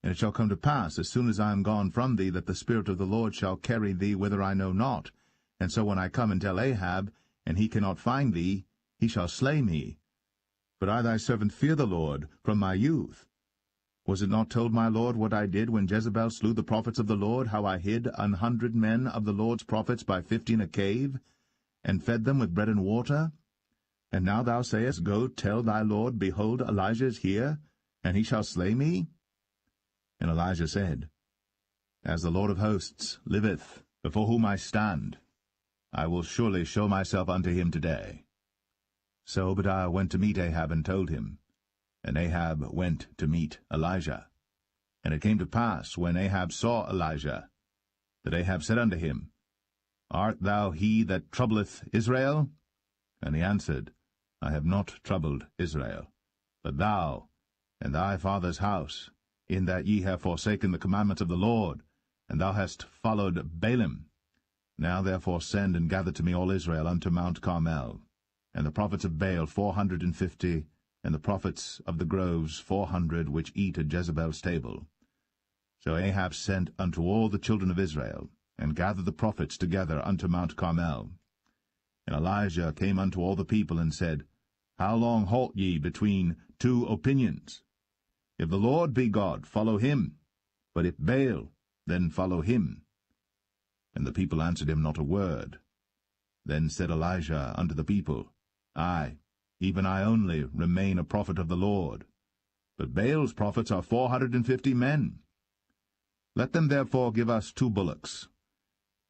S1: And it shall come to pass, as soon as I am gone from thee, that the Spirit of the Lord shall carry thee whither I know not. And so when I come and tell Ahab, and he cannot find thee, he shall slay me. But I thy servant fear the Lord from my youth. Was it not told my lord what I did when Jezebel slew the prophets of the Lord, how I hid 100 men of the Lord's prophets by 50 in a cave, and fed them with bread and water? And now thou sayest, Go tell thy lord, Behold, Elijah is here, and he shall slay me? And Elijah said, As the Lord of hosts liveth, before whom I stand, I will surely show myself unto him today. So Obadiah went to meet Ahab, and told him. And Ahab went to meet Elijah. And it came to pass, when Ahab saw Elijah, that Ahab said unto him, Art thou he that troubleth Israel? And he answered, I have not troubled Israel, but thou and thy father's house, in that ye have forsaken the commandments of the Lord, and thou hast followed Baalim. Now therefore send and gather to me all Israel unto Mount Carmel, and the prophets of Baal 450, and the prophets of the groves 400, which eat at Jezebel's table. So Ahab sent unto all the children of Israel, and gathered the prophets together unto Mount Carmel. And Elijah came unto all the people, and said, How long halt ye between 2 opinions? If the Lord be God, follow him. But if Baal, then follow him. And the people answered him not a word. Then said Elijah unto the people, I, even I only, remain a prophet of the Lord. But Baal's prophets are 450 men. Let them therefore give us 2 bullocks.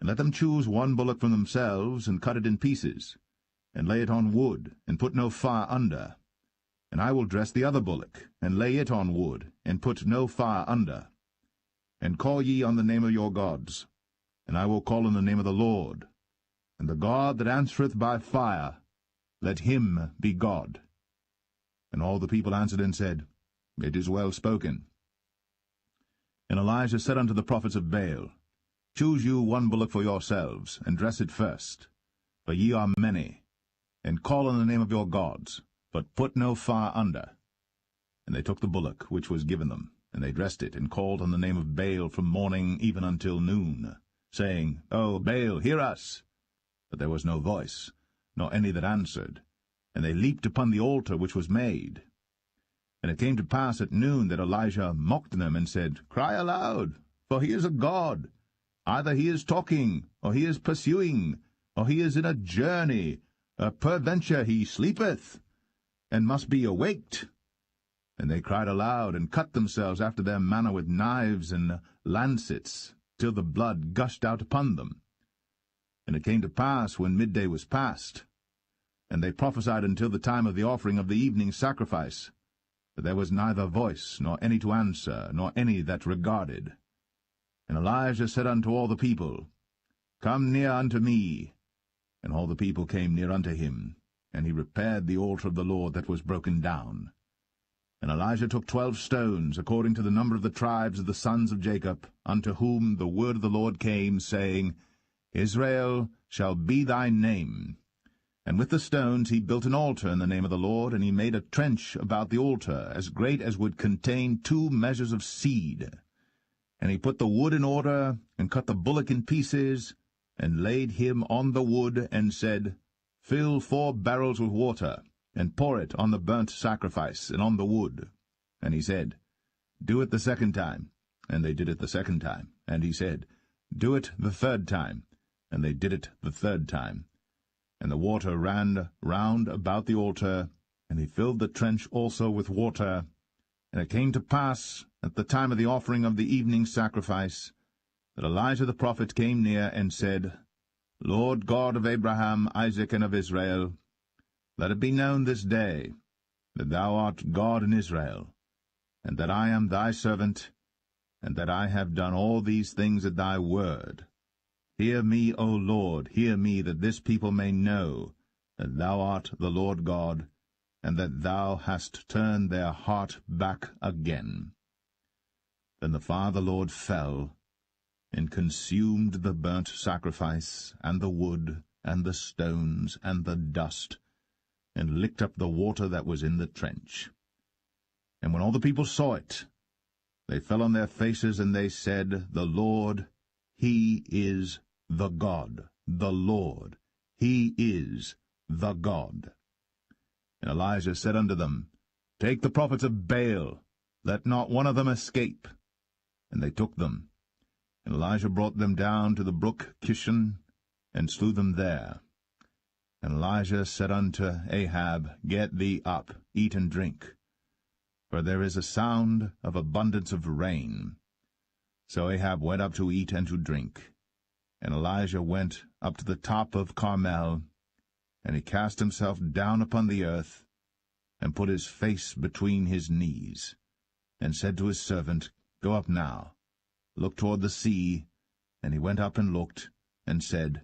S1: And let them choose 1 bullock from themselves, and cut it in pieces, and lay it on wood, and put no fire under. And I will dress the other bullock, and lay it on wood, and put no fire under. and call ye on the name of your gods. And I will call on the name of the Lord. And the God that answereth by fire, let him be God. And all the people answered and said, It is well spoken. And Elijah said unto the prophets of Baal, Choose you one bullock for yourselves, and dress it first, for ye are many, and call on the name of your gods, but put no fire under. And they took the bullock which was given them, and they dressed it, and called on the name of Baal from morning even until noon, saying, O Baal, hear us! But there was no voice, nor any that answered, and they leaped upon the altar which was made. And it came to pass at noon that Elijah mocked them, and said, Cry aloud, for he is a god. Either he is talking, or he is pursuing, or he is in a journey, peradventure he sleepeth, and must be awaked. And they cried aloud, and cut themselves after their manner with knives and lancets, till the blood gushed out upon them. And it came to pass, when midday was past, and they prophesied until the time of the offering of the evening sacrifice, that there was neither voice, nor any to answer, nor any that regarded. And Elijah said unto all the people, Come near unto me. And all the people came near unto him, and he repaired the altar of the Lord that was broken down. And Elijah took 12 stones, according to the number of the tribes of the sons of Jacob, unto whom the word of the Lord came, saying, Israel shall be thy name. And with the stones he built an altar in the name of the Lord, and he made a trench about the altar, as great as would contain 2 measures of seed. And he put the wood in order, and cut the bullock in pieces, and laid him on the wood, and said, Fill 4 barrels with water, and pour it on the burnt sacrifice, and on the wood. And he said, Do it the 2nd time. And they did it the 2nd time. And he said, Do it the 3rd time. And they did it the 3rd time. And the water ran round about the altar, and he filled the trench also with water. And it came to pass, at the time of the offering of the evening sacrifice, that Elijah the prophet came near and said, Lord God of Abraham, Isaac, and of Israel, let it be known this day that thou art God in Israel, and that I am thy servant, and that I have done all these things at thy word. Hear me, O Lord, hear me, that this people may know that thou art the Lord God, and that thou hast turned their heart back again. Then the fire of the Lord fell, and consumed the burnt sacrifice, and the wood, and the stones, and the dust, and licked up the water that was in the trench. And when all the people saw it, they fell on their faces, and they said, The Lord, he is the God, the Lord, he is the God. And Elijah said unto them, Take the prophets of Baal, let not one of them escape. And they took them. And Elijah brought them down to the brook Kishon, and slew them there. And Elijah said unto Ahab, Get thee up, eat and drink, for there is a sound of abundance of rain. So Ahab went up to eat and to drink. And Elijah went up to the top of Carmel, and he cast himself down upon the earth, and put his face between his knees, and said to his servant, Go up now, look toward the sea. And he went up and looked, and said,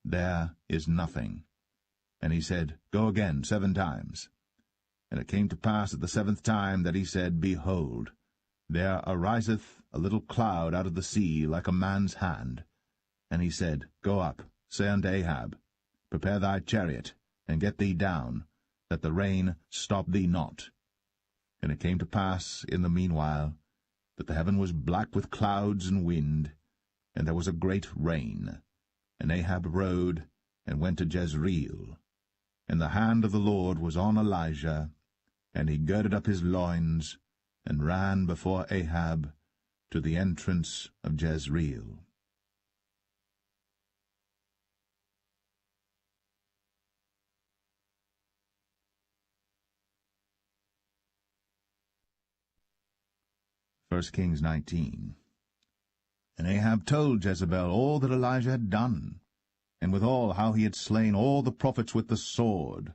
S1: There is nothing. And he said, Go again 7 times. And it came to pass at the 7th time that he said, Behold, there ariseth a little cloud out of the sea like a man's hand. And he said, Go up, say unto Ahab, Prepare thy chariot, and get thee down, that the rain stop thee not. And it came to pass in the meanwhile that the heaven was black with clouds and wind, and there was a great rain. And Ahab rode, and went to Jezreel. And the hand of the Lord was on Elijah, and he girded up his loins, and ran before Ahab to the entrance of Jezreel. First Kings 19. And Ahab told Jezebel all that Elijah had done, and withal how he had slain all the prophets with the sword.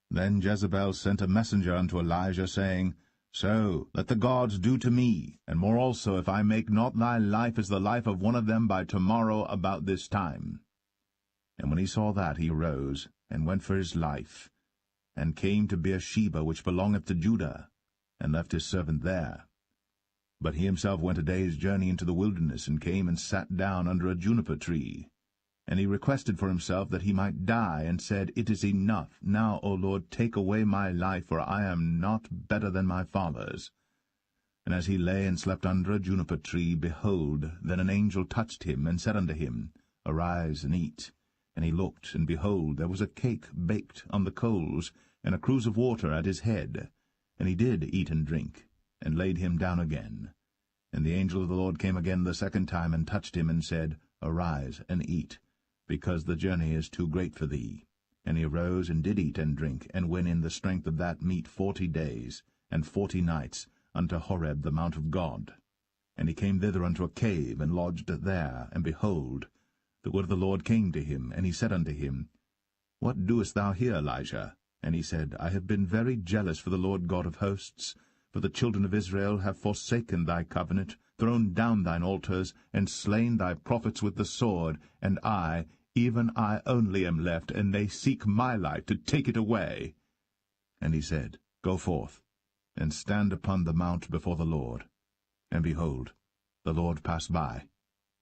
S1: Then Jezebel sent a messenger unto Elijah, saying, So let the gods do to me, and more also, if I make not thy life as the life of one of them by tomorrow about this time. And when he saw that, he arose, and went for his life, and came to Beersheba, which belongeth to Judah, and left his servant there. But he himself went a day's journey into the wilderness, and came and sat down under a juniper tree. And he requested for himself that he might die, and said, It is enough. Now, O Lord, take away my life, for I am not better than my fathers. And as he lay and slept under a juniper tree, behold, then an angel touched him, and said unto him, Arise and eat. And he looked, and behold, there was a cake baked on the coals, and a cruse of water at his head. And he did eat and drink, and laid him down again. And the angel of the Lord came again the second time, and touched him, and said, Arise and eat, because the journey is too great for thee. And he arose, and did eat and drink, and went in the strength of that meat 40 days, and 40 nights, unto Horeb the mount of God. And he came thither unto a cave, and lodged there. And behold, the word of the Lord came to him, and he said unto him, What doest thou here, Elijah? And he said, I have been very jealous for the Lord God of hosts, for the children of Israel have forsaken thy covenant, thrown down thine altars, and slain thy prophets with the sword, and I, even I only am left, and they seek my life to take it away. And he said, Go forth, and stand upon the mount before the Lord. And behold, the Lord passed by,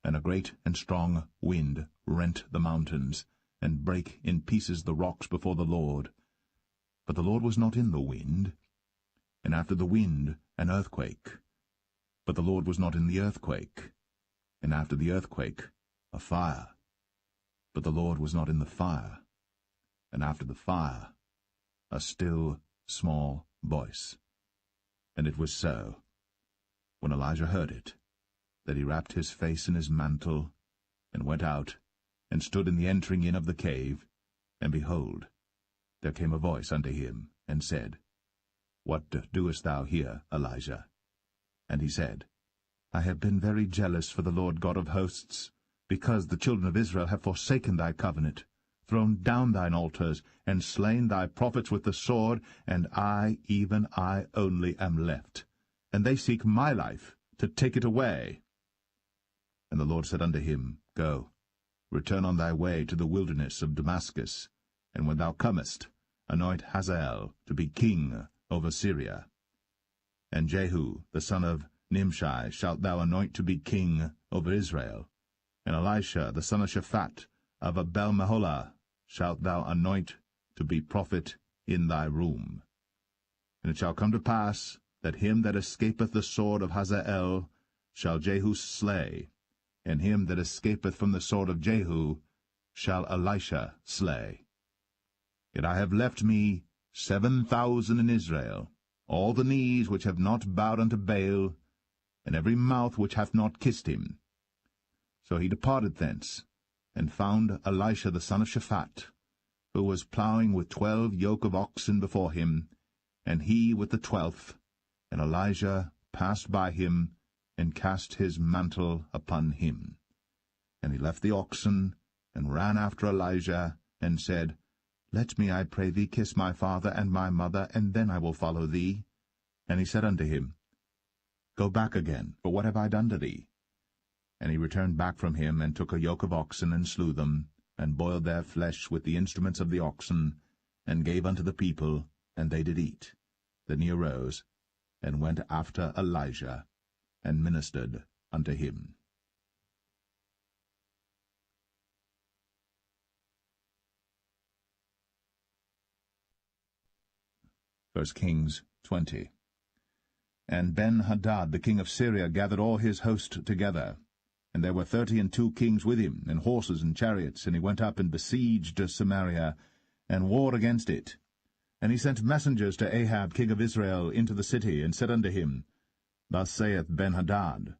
S1: and a great and strong wind rent the mountains, and brake in pieces the rocks before the Lord. But the Lord was not in the wind. And after the wind an earthquake. But the Lord was not in the earthquake. And after the earthquake a fire. But the Lord was not in the fire. And after the fire a still small voice. And it was so, when Elijah heard it, that he wrapped his face in his mantle, and went out, and stood in the entering in of the cave. And behold, there came a voice unto him, and said, What doest thou here, Elijah? And he said, I have been very jealous for the Lord God of hosts, because the children of Israel have forsaken thy covenant, thrown down thine altars, and slain thy prophets with the sword, and I, even I only, am left. And they seek my life, to take it away. And the Lord said unto him, Go, return on thy way to the wilderness of Damascus, and when thou comest, anoint Hazael to be king over Syria. And Jehu the son of Nimshi shalt thou anoint to be king over Israel. And Elisha the son of Shaphat of Abel-Meholah shalt thou anoint to be prophet in thy room. And it shall come to pass that him that escapeth the sword of Hazael shall Jehu slay, and him that escapeth from the sword of Jehu shall Elisha slay. Yet I have left me 7,000 in Israel, all the knees which have not bowed unto Baal, and every mouth which hath not kissed him. So he departed thence, and found Elisha the son of Shaphat, who was plowing with 12 yoke of oxen before him, and he with the 12th. And Elijah passed by him, and cast his mantle upon him. And he left the oxen, and ran after Elijah, and said, Let me, I pray thee, kiss my father and my mother, and then I will follow thee. And he said unto him, Go back again, for what have I done to thee? And he returned back from him, and took a yoke of oxen, and slew them, and boiled their flesh with the instruments of the oxen, and gave unto the people, and they did eat. Then he arose, and went after Elijah, and ministered unto him. 1 Kings 20. And Ben-Hadad the king of Syria gathered all his host together, and there were 32 kings with him, and horses and chariots, and he went up and besieged Samaria, and warred against it. And he sent messengers to Ahab king of Israel into the city, and said unto him, Thus saith Ben-Hadad,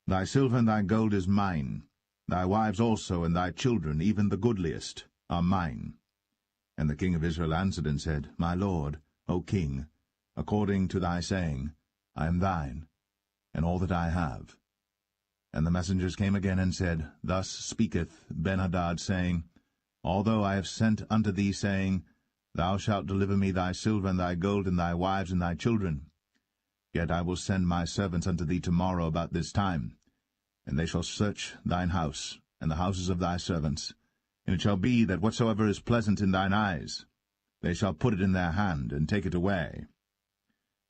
S1: Thy silver and thy gold is mine, thy wives also and thy children, even the goodliest, are mine. And the king of Israel answered and said, My lord, O king, according to thy saying, I am thine, and all that I have. And the messengers came again and said, Thus speaketh Ben-Hadad, saying, Although I have sent unto thee, saying, Thou shalt deliver me thy silver and thy gold and thy wives and thy children. Yet I will send my servants unto thee tomorrow about this time, and they shall search thine house, and the houses of thy servants. And it shall be that whatsoever is pleasant in thine eyes, they shall put it in their hand, and take it away.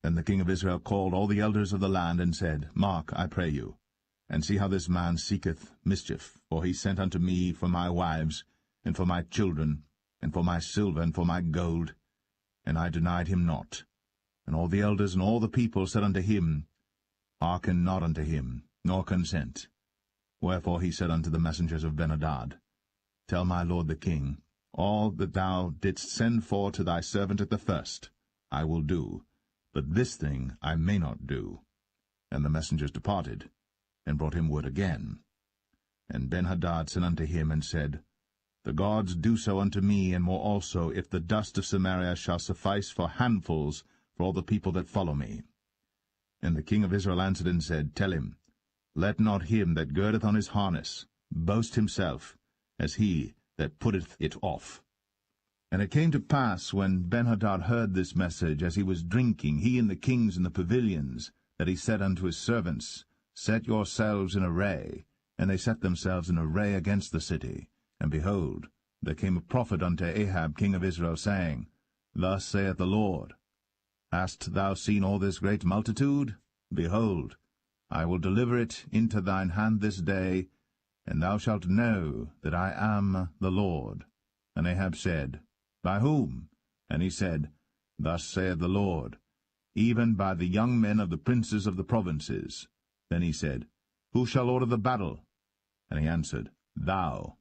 S1: Then the king of Israel called all the elders of the land, and said, Mark, I pray you, and see how this man seeketh mischief, for he sent unto me for my wives, and for my children, and for my silver, and for my gold, and I denied him not. And all the elders and all the people said unto him, Hearken not unto him, nor consent. Wherefore he said unto the messengers of Ben-hadad, Tell my lord the king, all that thou didst send for to thy servant at the first, I will do, but this thing I may not do. And the messengers departed, and brought him word again. And Ben-hadad sent unto him, and said, The gods do so unto me, and more also, if the dust of Samaria shall suffice for handfuls for all the people that follow me. And the king of Israel answered and said, Tell him, Let not him that girdeth on his harness boast himself, as he that putteth it off. And it came to pass, when Ben-hadad heard this message, as he was drinking, he and the kings in the pavilions, that he said unto his servants, Set yourselves in array. And they set themselves in array against the city. And behold, there came a prophet unto Ahab king of Israel, saying, Thus saith the Lord, Hast thou seen all this great multitude? Behold, I will deliver it into thine hand this day, and thou shalt know that I am the Lord. And Ahab said, By whom? And he said, Thus saith the Lord, Even by the young men of the princes of the provinces. Then he said, Who shall order the battle? And he answered, Thou.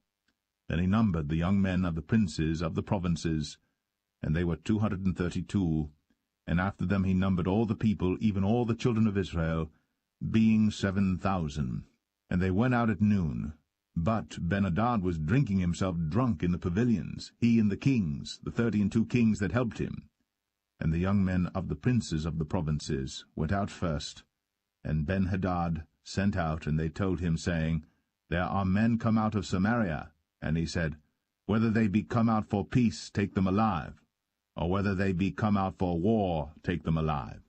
S1: Then he numbered the young men of the princes of the provinces, and they were 232, and after them he numbered all the people, even all the children of Israel, being 7,000. And they went out at noon. But Ben-hadad was drinking himself drunk in the pavilions, he and the kings, the 32 kings that helped him. And the young men of the princes of the provinces went out first, and Ben-hadad sent out, and they told him, saying, There are men come out of Samaria. And he said, Whether they be come out for peace, take them alive, or whether they be come out for war, take them alive.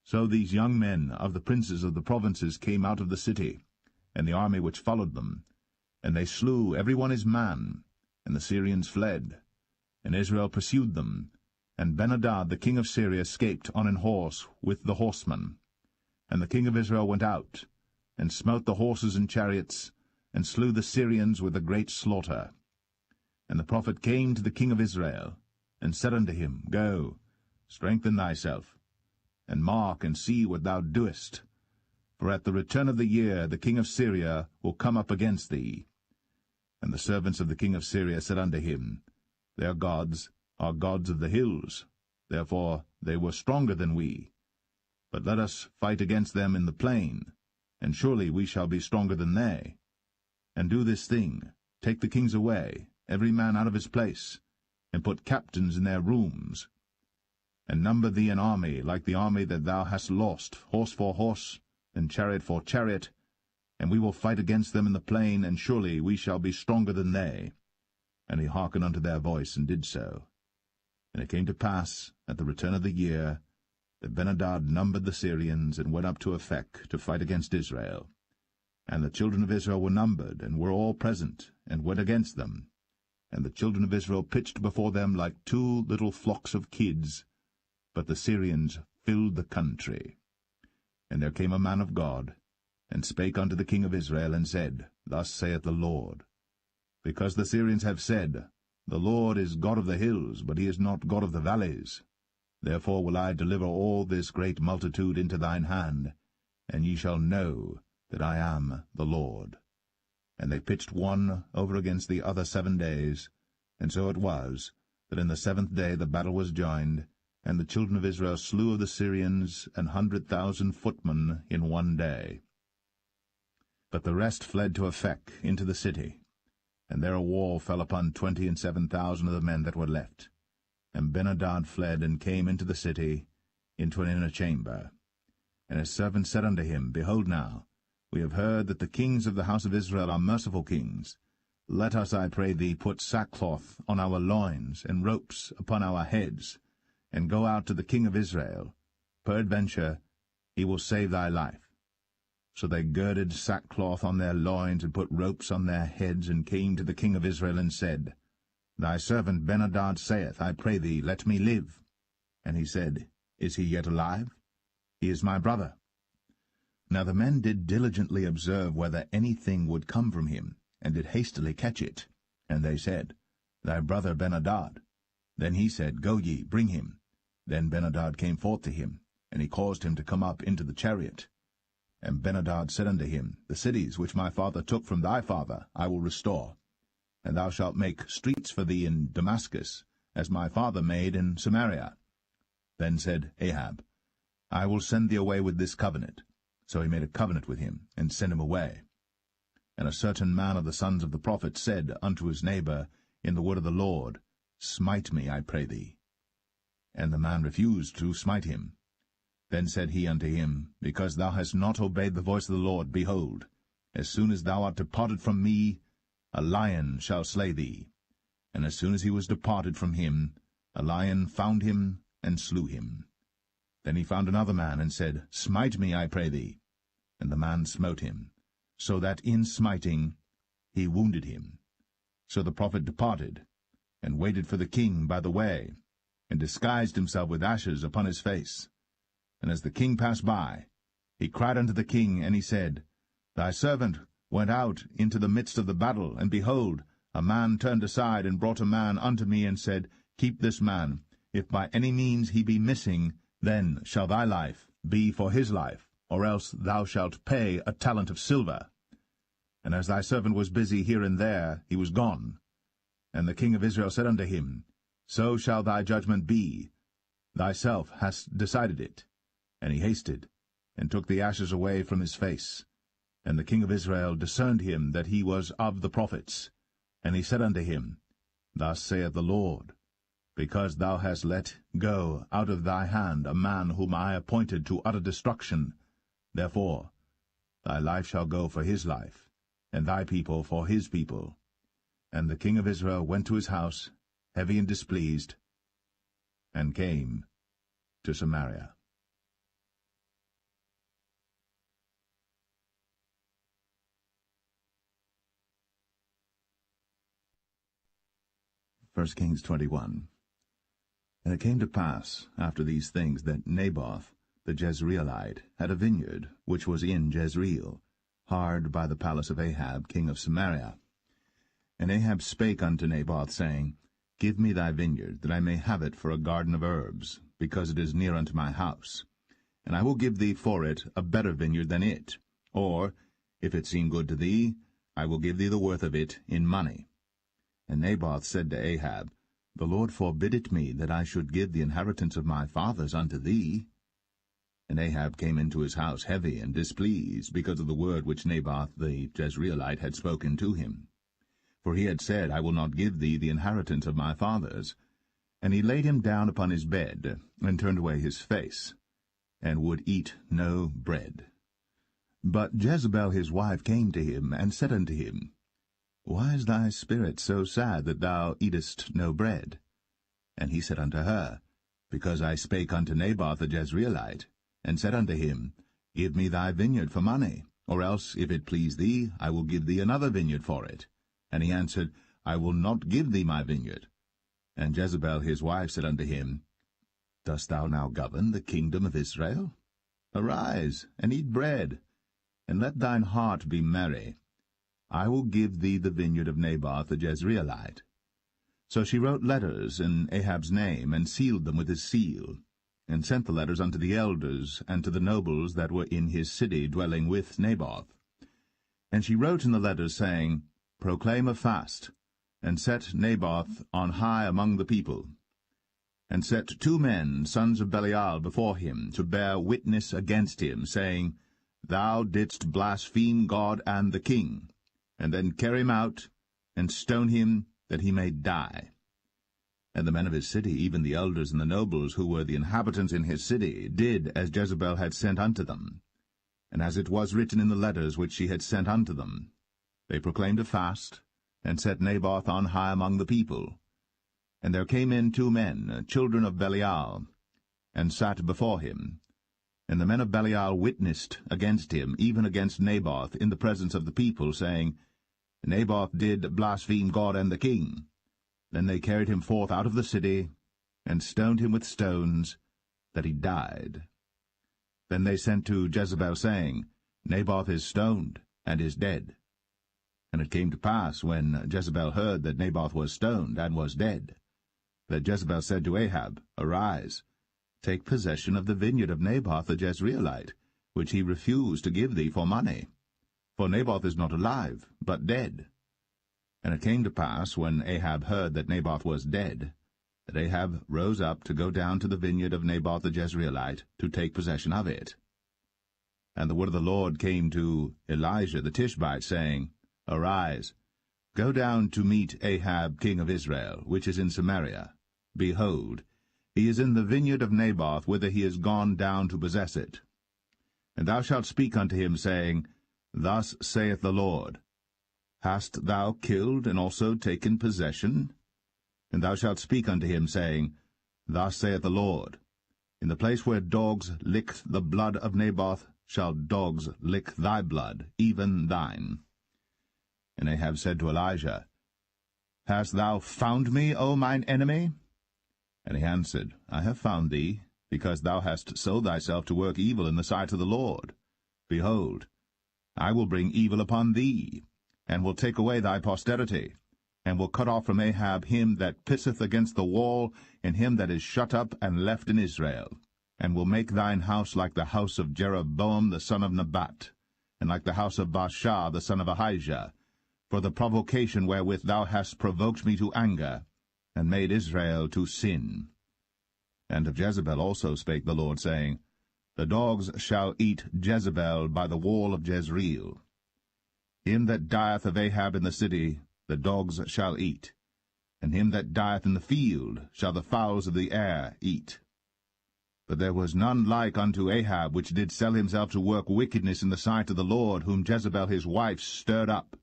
S1: So these young men of the princes of the provinces came out of the city, and the army which followed them, and they slew every one his man, and the Syrians fled. And Israel pursued them, and Ben-hadad the king of Syria escaped on an horse with the horsemen. And the king of Israel went out, and smote the horses and chariots, and slew the Syrians with a great slaughter. And the prophet came to the king of Israel, and said unto him, Go, strengthen thyself, and mark and see what thou doest. For at the return of the year the king of Syria will come up against thee. And the servants of the king of Syria said unto him, Their gods are gods of the hills, therefore they were stronger than we. But let us fight against them in the plain, and surely we shall be stronger than they. And do this thing, take the kings away, every man out of his place, and put captains in their rooms. And number thee an army like the army that thou hast lost, horse for horse, and chariot for chariot, and we will fight against them in the plain, and surely we shall be stronger than they. And he hearkened unto their voice, and did so. And it came to pass, at the return of the year, that Ben-hadad numbered the Syrians, and went up to Aphek to fight against Israel. And the children of Israel were numbered, and were all present, and went against them. And the children of Israel pitched before them like 2 little flocks of kids, but the Syrians filled the country. And there came a man of God, and spake unto the king of Israel, and said, Thus saith the Lord, Because the Syrians have said, The Lord is God of the hills, but he is not God of the valleys. Therefore will I deliver all this great multitude into thine hand, and ye shall know that I am the Lord. And they pitched one over against the other 7 days, and so it was, that in the 7th day the battle was joined, and the children of Israel slew of the Syrians 100,000 footmen in 1 day. But the rest fled to Aphek into the city, and there a wall fell upon 27,000 of the men that were left. And Ben-hadad fled, and came into the city, into an inner chamber. And his servants said unto him, Behold now, we have heard that the kings of the house of Israel are merciful kings. Let us, I pray thee, put sackcloth on our loins, and ropes upon our heads, and go out to the king of Israel. Peradventure he will save thy life. So they girded sackcloth on their loins, and put ropes on their heads, and came to the king of Israel, and said, Thy servant Ben-hadad saith, I pray thee, let me live. And he said, Is he yet alive? He is my brother. Now the men did diligently observe whether anything would come from him, and did hastily catch it. And they said, Thy brother Ben-hadad. Then he said, Go ye, bring him. Then Ben-hadad came forth to him, and he caused him to come up into the chariot. And Ben-hadad said unto him, The cities which my father took from thy father I will restore, and thou shalt make streets for thee in Damascus, as my father made in Samaria. Then said Ahab, I will send thee away with this covenant. So he made a covenant with him, and sent him away. And a certain man of the sons of the prophets said unto his neighbor in the word of the Lord, Smite me, I pray thee. And the man refused to smite him. Then said he unto him, Because thou hast not obeyed the voice of the Lord, behold, as soon as thou art departed from me, a lion shall slay thee. And as soon as he was departed from him, a lion found him, and slew him. Then he found another man, and said, Smite me, I pray thee. And the man smote him, so that in smiting he wounded him. So the prophet departed, and waited for the king by the way, and disguised himself with ashes upon his face. And as the king passed by, he cried unto the king, and he said, Thy servant went out into the midst of the battle, and behold, a man turned aside, and brought a man unto me, and said, Keep this man. If by any means he be missing, then shall thy life be for his life, or else thou shalt pay a talent of silver. And as thy servant was busy here and there, he was gone. And the king of Israel said unto him, So shall thy judgment be. Thyself hast decided it. And he hasted, and took the ashes away from his face. And the king of Israel discerned him that he was of the prophets. And he said unto him, Thus saith the Lord, Because thou hast let go out of thy hand a man whom I appointed to utter destruction, therefore thy life shall go for his life, and thy people for his people. And the king of Israel went to his house, heavy and displeased, and came to Samaria. 1 Kings 21. And it came to pass after these things that Naboth the Jezreelite had a vineyard which was in Jezreel, hard by the palace of Ahab king of Samaria. And Ahab spake unto Naboth, saying, Give me thy vineyard, that I may have it for a garden of herbs, because it is near unto my house. And I will give thee for it a better vineyard than it. Or, if it seem good to thee, I will give thee the worth of it in money. And Naboth said to Ahab, The Lord forbid it me, that I should give the inheritance of my fathers unto thee. And Ahab came into his house heavy and displeased, because of the word which Naboth the Jezreelite had spoken to him. For he had said, I will not give thee the inheritance of my fathers. And he laid him down upon his bed, and turned away his face, and would eat no bread. But Jezebel his wife came to him, and said unto him, Why is thy spirit so sad that thou eatest no bread? And he said unto her, Because I spake unto Naboth the Jezreelite, and said unto him, Give me thy vineyard for money, or else, if it please thee, I will give thee another vineyard for it. And he answered, I will not give thee my vineyard. And Jezebel his wife said unto him, Dost thou now govern the kingdom of Israel? Arise, and eat bread, and let thine heart be merry. I will give thee the vineyard of Naboth the Jezreelite. So she wrote letters in Ahab's name, and sealed them with his seal, and sent the letters unto the elders, and to the nobles that were in his city dwelling with Naboth. And she wrote in the letters, saying, Proclaim a fast, and set Naboth on high among the people. And set 2 men, sons of Belial, before him, to bear witness against him, saying, Thou didst blaspheme God and the king. And then carry him out, and stone him, that he may die. And the men of his city, even the elders and the nobles, who were the inhabitants in his city, did as Jezebel had sent unto them, and as it was written in the letters which she had sent unto them. They proclaimed a fast, and set Naboth on high among the people. And there came in 2 men, children of Belial, and sat before him. And the men of Belial witnessed against him, even against Naboth, in the presence of the people, saying, Naboth did blaspheme God and the king. Then they carried him forth out of the city, and stoned him with stones, that he died. Then they sent to Jezebel, saying, Naboth is stoned, and is dead. And it came to pass, when Jezebel heard that Naboth was stoned, and was dead, that Jezebel said to Ahab, Arise, take possession of the vineyard of Naboth the Jezreelite, which he refused to give thee for money. For Naboth is not alive, but dead. And it came to pass, when Ahab heard that Naboth was dead, that Ahab rose up to go down to the vineyard of Naboth the Jezreelite, to take possession of it. And the word of the Lord came to Elijah the Tishbite, saying, Arise, go down to meet Ahab king of Israel, which is in Samaria. Behold, he is in the vineyard of Naboth, whither he is gone down to possess it. And thou shalt speak unto him, saying, Thus saith the Lord, Hast thou killed and also taken possession? And thou shalt speak unto him, saying, Thus saith the Lord, In the place where dogs licked the blood of Naboth shall dogs lick thy blood, even thine. And Ahab said to Elijah, Hast thou found me, O mine enemy? And he answered, I have found thee, because thou hast sold thyself to work evil in the sight of the Lord. Behold, I will bring evil upon thee, and will take away thy posterity, and will cut off from Ahab him that pisseth against the wall, and him that is shut up and left in Israel, and will make thine house like the house of Jeroboam the son of Nebat, and like the house of Baasha the son of Ahijah, for the provocation wherewith thou hast provoked me to anger, and made Israel to sin. And of Jezebel also spake the Lord, saying, The dogs shall eat Jezebel by the wall of Jezreel. Him that dieth of Ahab in the city the dogs shall eat, and him that dieth in the field shall the fowls of the air eat. But there was none like unto Ahab, which did sell himself to work wickedness in the sight of the Lord, whom Jezebel his wife stirred up.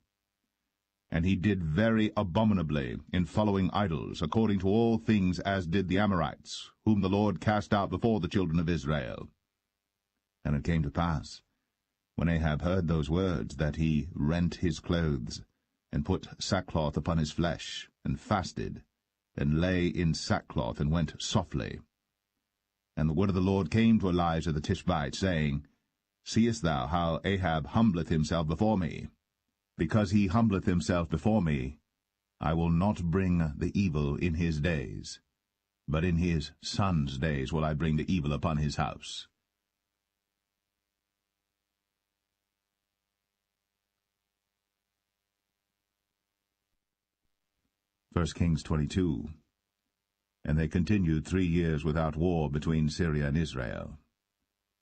S1: And he did very abominably in following idols, according to all things as did the Amorites, whom the Lord cast out before the children of Israel. And it came to pass, when Ahab heard those words, that he rent his clothes, and put sackcloth upon his flesh, and fasted, and lay in sackcloth, and went softly. And the word of the Lord came to Elijah the Tishbite, saying, Seest thou how Ahab humbleth himself before me? Because he humbleth himself before me, I will not bring the evil in his days, but in his son's days will I bring the evil upon his house. 1 Kings 22. And they continued 3 years without war between Syria and Israel.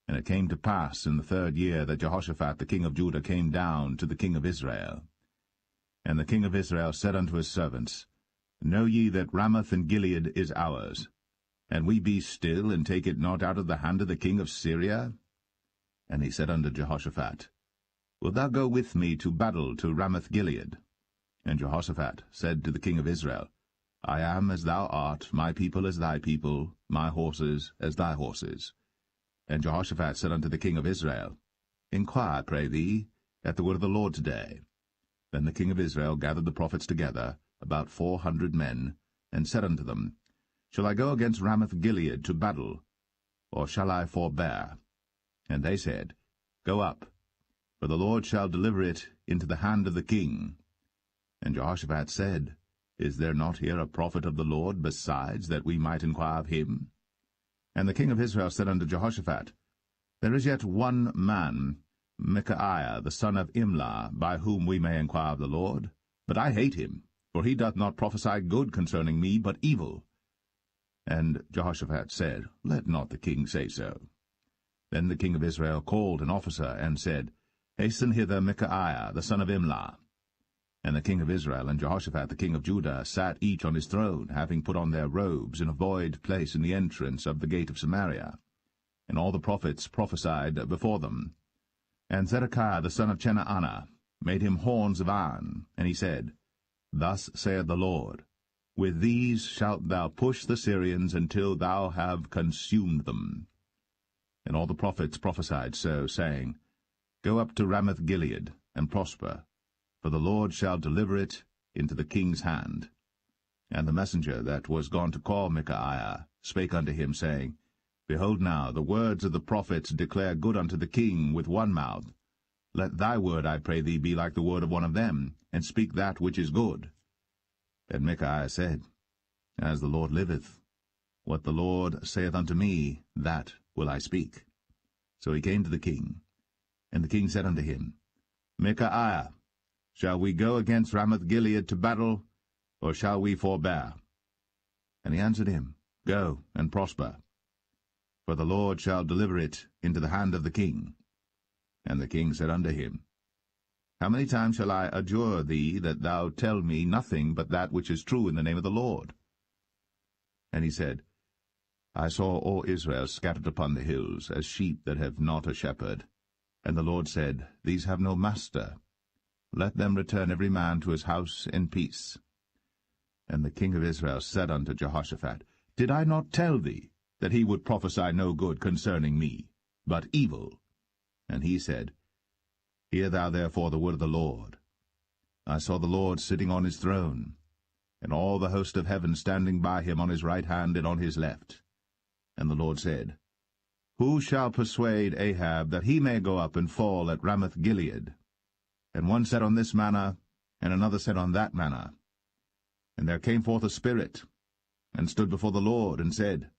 S1: And it came to pass in the 3rd year that Jehoshaphat the king of Judah came down to the king of Israel. And the king of Israel said unto his servants, Know ye that Ramoth and Gilead is ours, and we be still, and take it not out of the hand of the king of Syria? And he said unto Jehoshaphat, Wilt thou go with me to battle to Ramoth Gilead? And Jehoshaphat said to the king of Israel, I am as thou art, my people as thy people, my horses as thy horses. And Jehoshaphat said unto the king of Israel, Inquire, pray thee, at the word of the Lord today. Then the king of Israel gathered the prophets together, about 400 men, and said unto them, Shall I go against Ramoth Gilead to battle, or shall I forbear? And they said, Go up, for the Lord shall deliver it into the hand of the king. And Jehoshaphat said, Is there not here a prophet of the Lord besides, that we might inquire of him? And the king of Israel said unto Jehoshaphat, There is yet one man, Micaiah the son of Imlah, by whom we may inquire of the Lord. But I hate him, for he doth not prophesy good concerning me, but evil. And Jehoshaphat said, Let not the king say so. Then the king of Israel called an officer, and said, Hasten hither Micaiah the son of Imlah. And the king of Israel and Jehoshaphat the king of Judah sat each on his throne, having put on their robes, in a void place in the entrance of the gate of Samaria. And all the prophets prophesied before them. And Zedekiah the son of Chenaanah made him horns of iron, and he said, Thus saith the Lord, With these shalt thou push the Syrians until thou have consumed them. And all the prophets prophesied so, saying, Go up to Ramoth-Gilead, and prosper, for the Lord shall deliver it into the king's hand. And the messenger that was gone to call Micaiah spake unto him, saying, Behold now, the words of the prophets declare good unto the king with one mouth. Let thy word, I pray thee, be like the word of one of them, and speak that which is good. And Micaiah said, As the Lord liveth, what the Lord saith unto me, that will I speak. So he came to the king. And the king said unto him, Micaiah, shall we go against Ramoth-Gilead to battle, or shall we forbear? And he answered him, Go, and prosper, for the Lord shall deliver it into the hand of the king. And the king said unto him, How many times shall I adjure thee that thou tell me nothing but that which is true in the name of the Lord? And he said, I saw all Israel scattered upon the hills, as sheep that have not a shepherd. And the Lord said, These have no master. Let them return every man to his house in peace. And the king of Israel said unto Jehoshaphat, Did I not tell thee that he would prophesy no good concerning me, but evil? And he said, Hear thou therefore the word of the Lord. I saw the Lord sitting on his throne, and all the host of heaven standing by him on his right hand and on his left. And the Lord said, Who shall persuade Ahab that he may go up and fall at Ramoth-Gilead? And one said on this manner, and another said on that manner. And there came forth a spirit, and stood before the Lord, and said,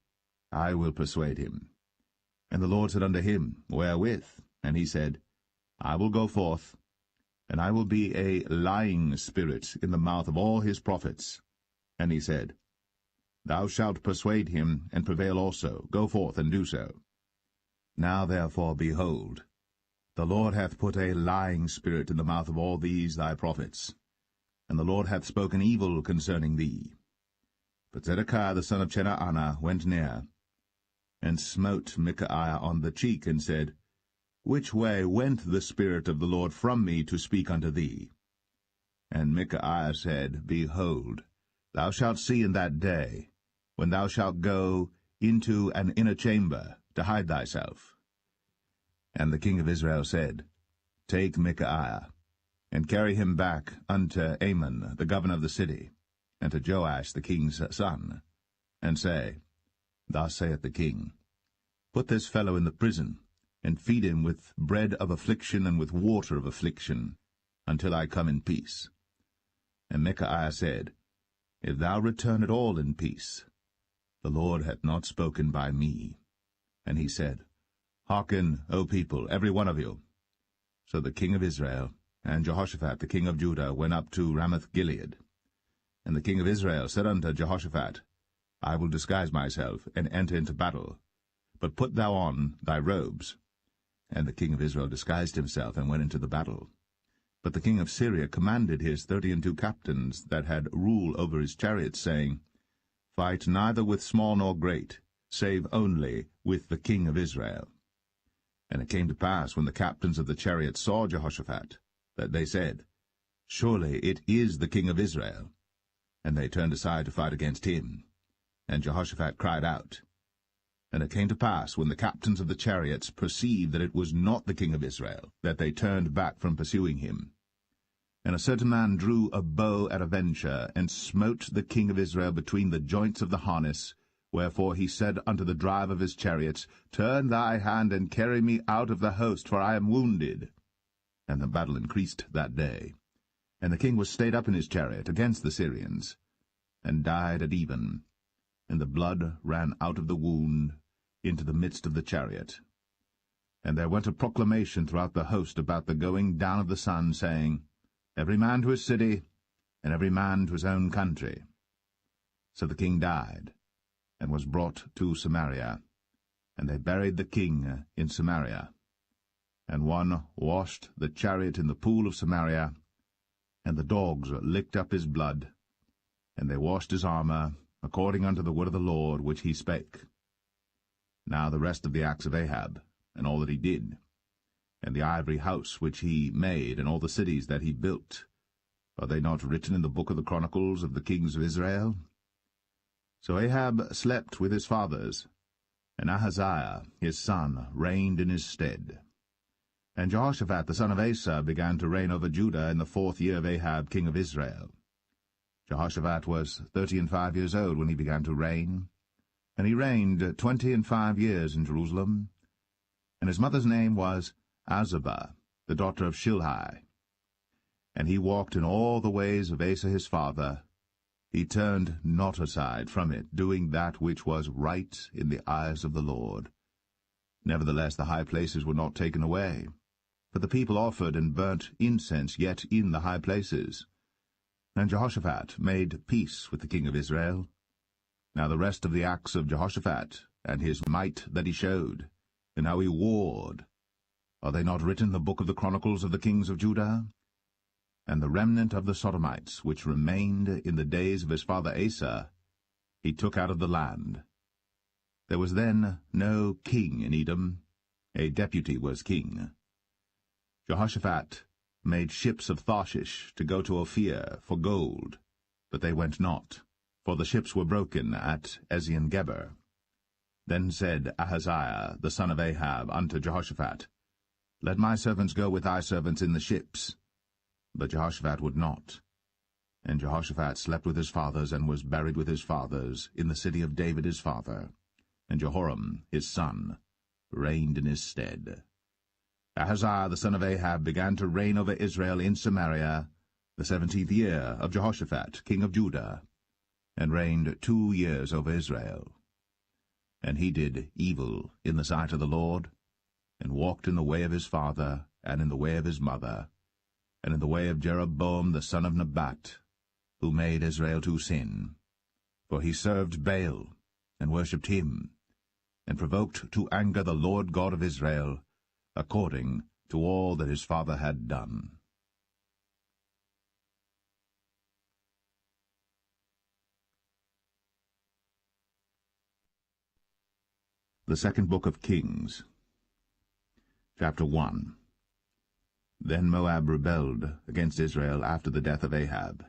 S1: I will persuade him. And the Lord said unto him, Wherewith? And he said, I will go forth, and I will be a lying spirit in the mouth of all his prophets. And he said, Thou shalt persuade him, and prevail also. Go forth, and do so. Now therefore, behold, the Lord hath put a lying spirit in the mouth of all these thy prophets, and the Lord hath spoken evil concerning thee. But Zedekiah the son of Chenaanah went near, and smote Micaiah on the cheek, and said, Which way went the Spirit of the Lord from me to speak unto thee? And Micaiah said, Behold, thou shalt see in that day, when thou shalt go into an inner chamber to hide thyself. And the king of Israel said, Take Micaiah, and carry him back unto Amon, the governor of the city, and to Joash the king's son, and say, Thus saith the king, Put this fellow in the prison, and feed him with bread of affliction and with water of affliction, until I come in peace. And Micaiah said, If thou return at all in peace, the Lord hath not spoken by me. And he said, Hearken, O people, every one of you. So the king of Israel and Jehoshaphat the king of Judah went up to Ramoth-Gilead. And the king of Israel said unto Jehoshaphat, I will disguise myself, and enter into battle. But put thou on thy robes. And the king of Israel disguised himself, and went into the battle. But the king of Syria commanded his 32 captains that had rule over his chariots, saying, Fight neither with small nor great, save only with the king of Israel. And it came to pass, when the captains of the chariots saw Jehoshaphat, that they said, Surely it is the king of Israel. And they turned aside to fight against him. And Jehoshaphat cried out. And it came to pass, when the captains of the chariots perceived that it was not the king of Israel, that they turned back from pursuing him. And a certain man drew a bow at a venture, and smote the king of Israel between the joints of the harness. Wherefore he said unto the driver of his chariots, Turn thy hand, and carry me out of the host, for I am wounded. And the battle increased that day. And the king was stayed up in his chariot against the Syrians, and died at even. And the blood ran out of the wound into the midst of the chariot. And there went a proclamation throughout the host about the going down of the sun, saying, Every man to his city, and every man to his own country. So the king died, and was brought to Samaria, and they buried the king in Samaria. And one washed the chariot in the pool of Samaria, and the dogs licked up his blood, and they washed his armor, according unto the word of the Lord which he spake. Now the rest of the acts of Ahab, and all that he did, and the ivory house which he made, and all the cities that he built, are they not written in the book of the Chronicles of the kings of Israel? So Ahab slept with his fathers, And Ahaziah his son reigned in his stead. And Jehoshaphat the son of Asa began to reign over Judah in the 4th year of Ahab king of Israel. Jehoshaphat was 35 years old when he began to reign, and he reigned 25 years in Jerusalem. And his mother's name was Azubah, the daughter of Shilhi. And he walked in all the ways of Asa his father. He turned not aside from it, doing that which was right in the eyes of the Lord. Nevertheless the high places were not taken away, for the people offered and burnt incense yet in the high places. And Jehoshaphat made peace with the king of Israel. Now the rest of the acts of Jehoshaphat, and his might that he showed, and how he warred, are they not written in the book of the Chronicles of the kings of Judah? And the remnant of the Sodomites, which remained in the days of his father Asa, he took out of the land. There was then no king in Edom, a deputy was king. Jehoshaphat made ships of Tarshish to go to Ophir for gold, but they went not, for the ships were broken at Ezion-Geber. Then said Ahaziah the son of Ahab unto Jehoshaphat, Let my servants go with thy servants in the ships. But Jehoshaphat would not. And Jehoshaphat slept with his fathers, and was buried with his fathers in the city of David his father. And Jehoram his son reigned in his stead. Ahaziah the son of Ahab began to reign over Israel in Samaria the 17th year of Jehoshaphat king of Judah, and reigned 2 years over Israel. And he did evil in the sight of the Lord, and walked in the way of his father, and in the way of his mother, and in the way of Jeroboam the son of Nebat, who made Israel to sin. For he served Baal, and worshipped him, and provoked to anger the Lord God of Israel, according to all that his father had done. The Second Book of Kings, Chapter 1. Then Moab rebelled against Israel after the death of Ahab.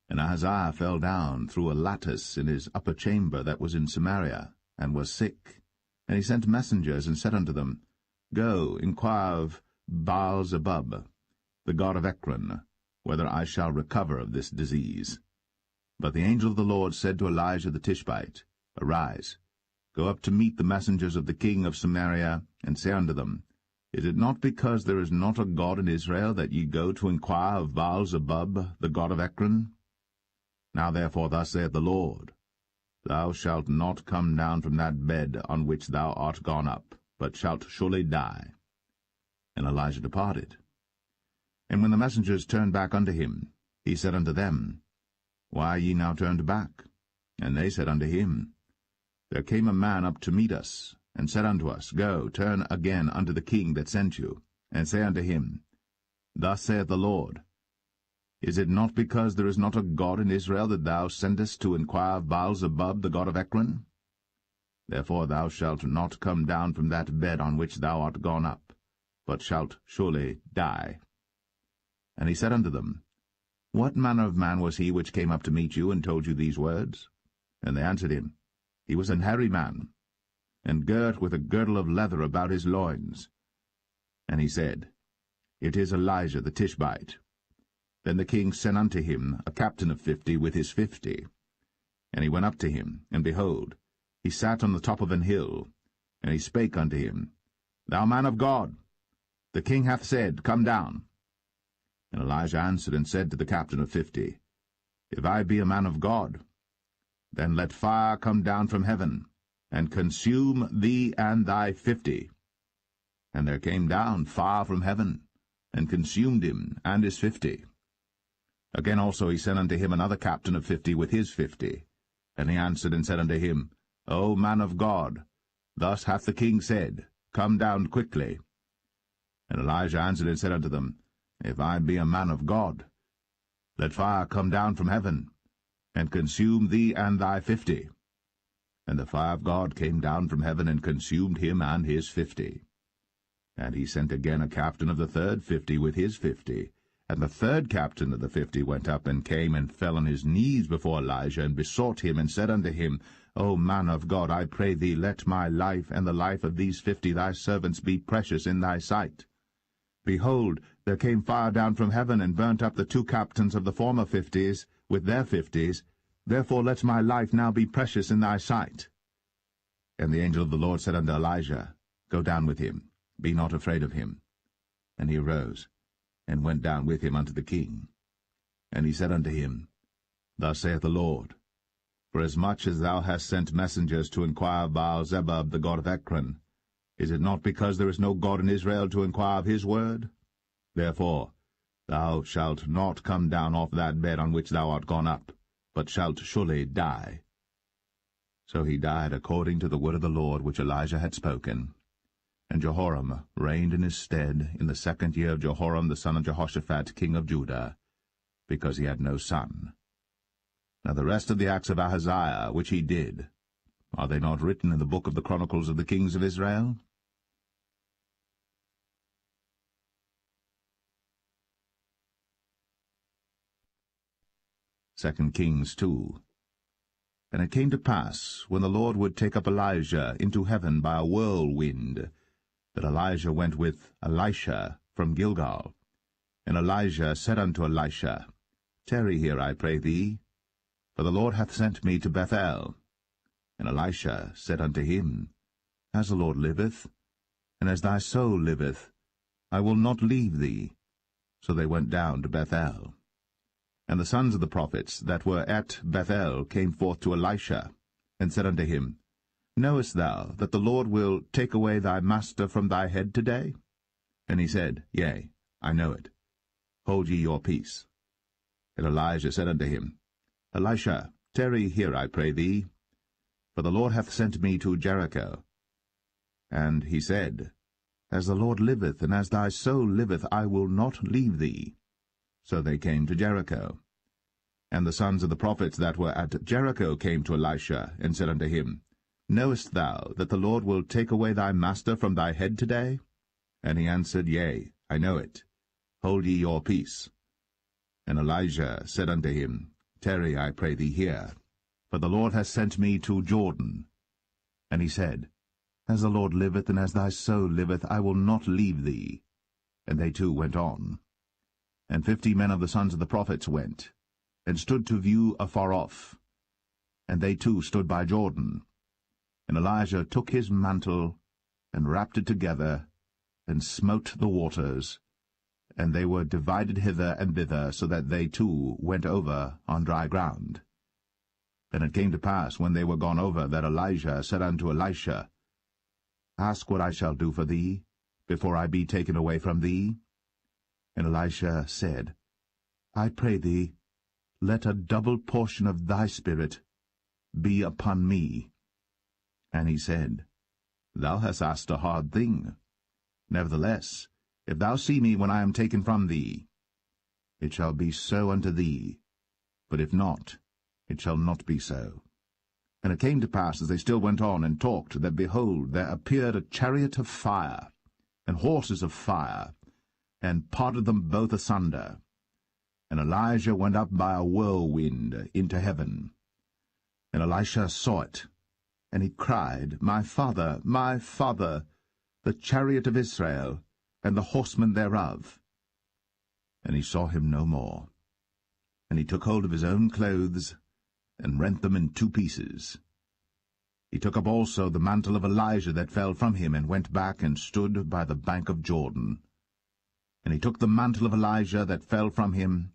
S1: And Ahaziah fell down through a lattice in his upper chamber that was in Samaria, and was sick. And he sent messengers, and said unto them, Go, inquire of Baal-zebub, the god of Ekron, whether I shall recover of this disease. But the angel of the Lord said to Elijah the Tishbite, Arise, go up to meet the messengers of the king of Samaria, and say unto them, Is it not because there is not a God in Israel that ye go to inquire of Baal-zebub, the god of Ekron? Now therefore thus saith the Lord, Thou shalt not come down from that bed on which thou art gone up, but shalt surely die. And Elijah departed. And when the messengers turned back unto him, he said unto them, Why are ye now turned back? And they said unto him, There came a man up to meet us, and said unto us, Go, turn again unto the king that sent you, and say unto him, Thus saith the Lord, Is it not because there is not a God in Israel that thou sendest to inquire of Baal-zebub, the god of Ekron? Therefore thou shalt not come down from that bed on which thou art gone up, but shalt surely die. And he said unto them, What manner of man was he which came up to meet you, and told you these words? And they answered him, He was an hairy man, and girt with a girdle of leather about his loins. And he said, It is Elijah the Tishbite. Then the king sent unto him a captain of 50 with his 50. And he went up to him, and behold, he sat on the top of an hill. And he spake unto him, Thou man of God, the king hath said, Come down. And Elijah answered and said to the captain of 50, If I be a man of God, then let fire come down from heaven, and consume thee and thy 50. And there came down fire from heaven, and consumed him and his 50. Again also he sent unto him another captain of 50 with his 50. And he answered and said unto him, O man of God, thus hath the king said, Come down quickly. And Elijah answered and said unto them, If I be a man of God, let fire come down from heaven, and consume thee and thy 50. And the fire of God came down from heaven, and consumed him and his 50. And he sent again a captain of the third 50 with his 50. And the third captain of the 50 went up and came and fell on his knees before Elijah, and besought him, and said unto him, O man of God, I pray thee, let my life and the life of these 50 thy servants be precious in thy sight. Behold, there came fire down from heaven, and burnt up the 2 captains of the former 50s with their 50s. Therefore let my life now be precious in thy sight. And the angel of the Lord said unto Elijah, Go down with him, be not afraid of him. And he arose, and went down with him unto the king. And he said unto him, Thus saith the Lord, Forasmuch as thou hast sent messengers to inquire of Baal-zebub the god of Ekron, is it not because there is no God in Israel to inquire of his word? Therefore thou shalt not come down off that bed on which thou art gone up, but shalt surely die. So he died according to the word of the Lord which Elijah had spoken. And Jehoram reigned in his stead in the 2nd year of Jehoram the son of Jehoshaphat king of Judah, because he had no son. Now the rest of the acts of Ahaziah which he did, are they not written in the book of the Chronicles of the kings of Israel? Second Kings 2. And it came to pass, when the Lord would take up Elijah into heaven by a whirlwind, that Elijah went with Elisha from Gilgal. And Elijah said unto Elisha, Tarry here, I pray thee, for the Lord hath sent me to Bethel. And Elisha said unto him, As the Lord liveth, and as thy soul liveth, I will not leave thee. So they went down to Bethel. And the sons of the prophets that were at Bethel came forth to Elisha, and said unto him, Knowest thou that the Lord will take away thy master from thy head today? And he said, Yea, I know it. Hold ye your peace. And Elijah said unto him, Elisha, tarry here, I pray thee, for the Lord hath sent me to Jericho. And he said, As the Lord liveth, and as thy soul liveth, I will not leave thee. So they came to Jericho. And the sons of the prophets that were at Jericho came to Elisha, and said unto him, Knowest thou that the Lord will take away thy master from thy head today? And he answered, Yea, I know it. Hold ye your peace. And Elijah said unto him, Tarry, I pray thee, here, for the Lord hath sent me to Jordan. And he said, As the Lord liveth, and as thy soul liveth, I will not leave thee. And they two went on. And 50 men of the sons of the prophets went, and stood to view afar off. And they too stood by Jordan. And Elijah took his mantle, and wrapped it together, and smote the waters, and they were divided hither and thither, so that they too went over on dry ground. And it came to pass, when they were gone over, that Elijah said unto Elisha, Ask what I shall do for thee, before I be taken away from thee. And Elisha said, I pray thee, let a double portion of thy spirit be upon me. And he said, Thou hast asked a hard thing. Nevertheless, if thou see me when I am taken from thee, it shall be so unto thee, but if not, it shall not be so. And it came to pass, as they still went on and talked, that, behold, there appeared a chariot of fire, and horses of fire, and parted them both asunder. And Elijah went up by a whirlwind into heaven. And Elisha saw it, and he cried, My father, the chariot of Israel, and the horsemen thereof. And he saw him no more. And he took hold of his own clothes, and rent them in 2 pieces. He took up also the mantle of Elijah that fell from him, and went back and stood by the bank of Jordan. And he took the mantle of Elijah that fell from him,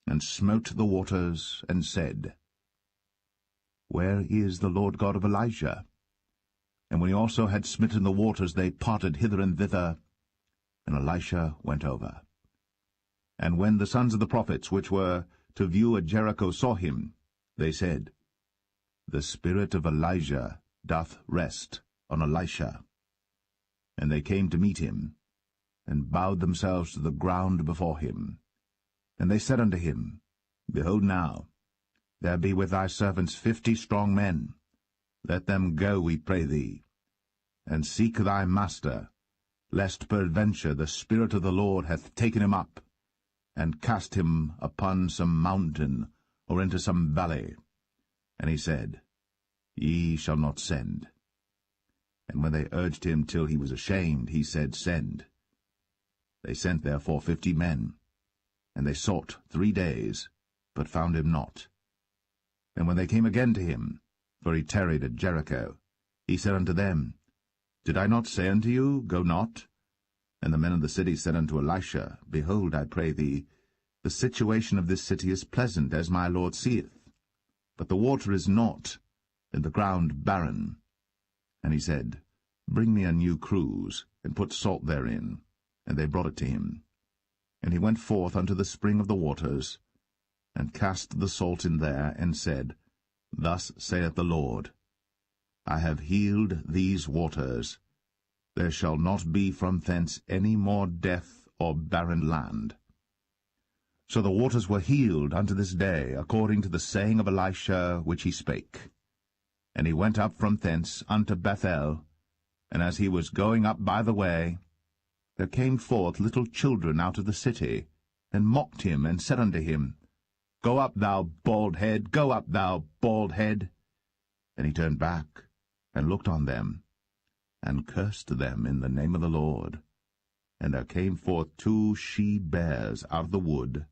S1: and smote the waters, and said, Where is the Lord God of Elijah? And when he also had smitten the waters, they parted hither and thither, and Elisha went over. And when the sons of the prophets which were to view at Jericho saw him, they said, The spirit of Elijah doth rest on Elisha. And they came to meet him, and bowed themselves to the ground before him. And they said unto him, Behold now, there be with thy servants 50 strong men. Let them go, we pray thee, and seek thy master, lest peradventure the Spirit of the Lord hath taken him up, and cast him upon some mountain, or into some valley. And he said, Ye shall not send. And when they urged him till he was ashamed, he said, Send. They sent therefore 50 men, and they sought 3 days, but found him not. And when they came again to him, for he tarried at Jericho, he said unto them, Did I not say unto you, Go not? And the men of the city said unto Elisha, Behold, I pray thee, the situation of this city is pleasant, as my Lord seeth, but the water is not, and the ground barren. And he said, Bring me a new cruse, and put salt therein. And they brought it to him. And he went forth unto the spring of the waters, and cast the salt in there, and said, Thus saith the Lord, I have healed these waters. There shall not be from thence any more death or barren land. So the waters were healed unto this day, according to the saying of Elisha which he spake. And he went up from thence unto Bethel, and as he was going up by the way, there came forth little children out of the city, and mocked him, and said unto him, Go up, thou bald head, go up, thou bald head. And he turned back, and looked on them, and cursed them in the name of the Lord. And there came forth 2 she-bears out of the wood,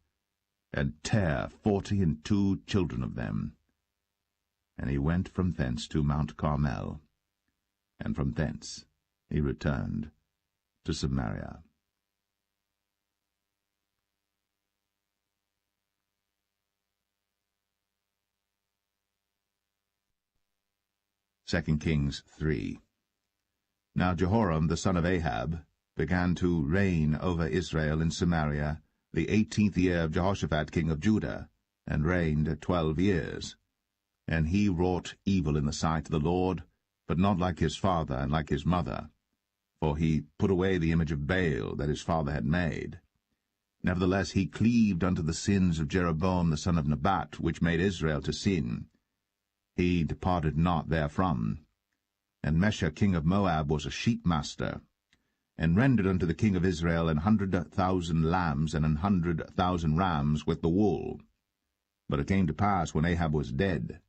S1: and tare 42 children of them. And he went from thence to Mount Carmel, and from thence he returned to Samaria. Kings 3. Now Jehoram the son of Ahab began to reign over Israel in Samaria the 18th year of Jehoshaphat king of Judah, and reigned 12 years. And he wrought evil in the sight of the Lord, but not like his father and like his mother. For he put away the image of Baal that his father had made. Nevertheless he cleaved unto the sins of Jeroboam the son of Nebat, which made Israel to sin. He departed not therefrom. And Mesha king of Moab was a sheepmaster, and rendered unto the king of Israel 100,000 lambs and 100,000 rams with the wool. But it came to pass, when Ahab was dead,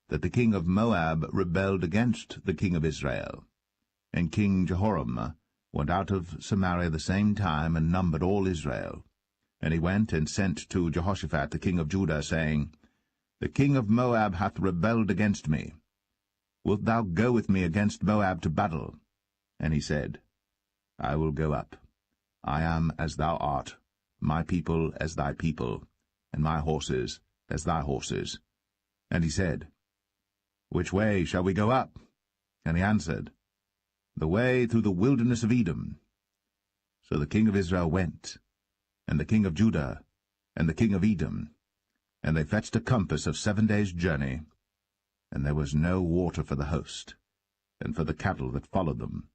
S1: that the king of Moab rebelled against the king of Israel. And King Jehoram went out of Samaria the same time, and numbered all Israel. And he went and sent to Jehoshaphat the king of Judah, saying, The king of Moab hath rebelled against me. Wilt thou go with me against Moab to battle? And he said, I will go up. I am as thou art, my people as thy people, and my horses as thy horses. And he said, Which way shall we go up? And he answered, The way through the wilderness of Edom. So the king of Israel went, and the king of Judah, and the king of Edom, and they fetched a compass of 7 days' journey, and there was no water for the host, and for the cattle that followed them.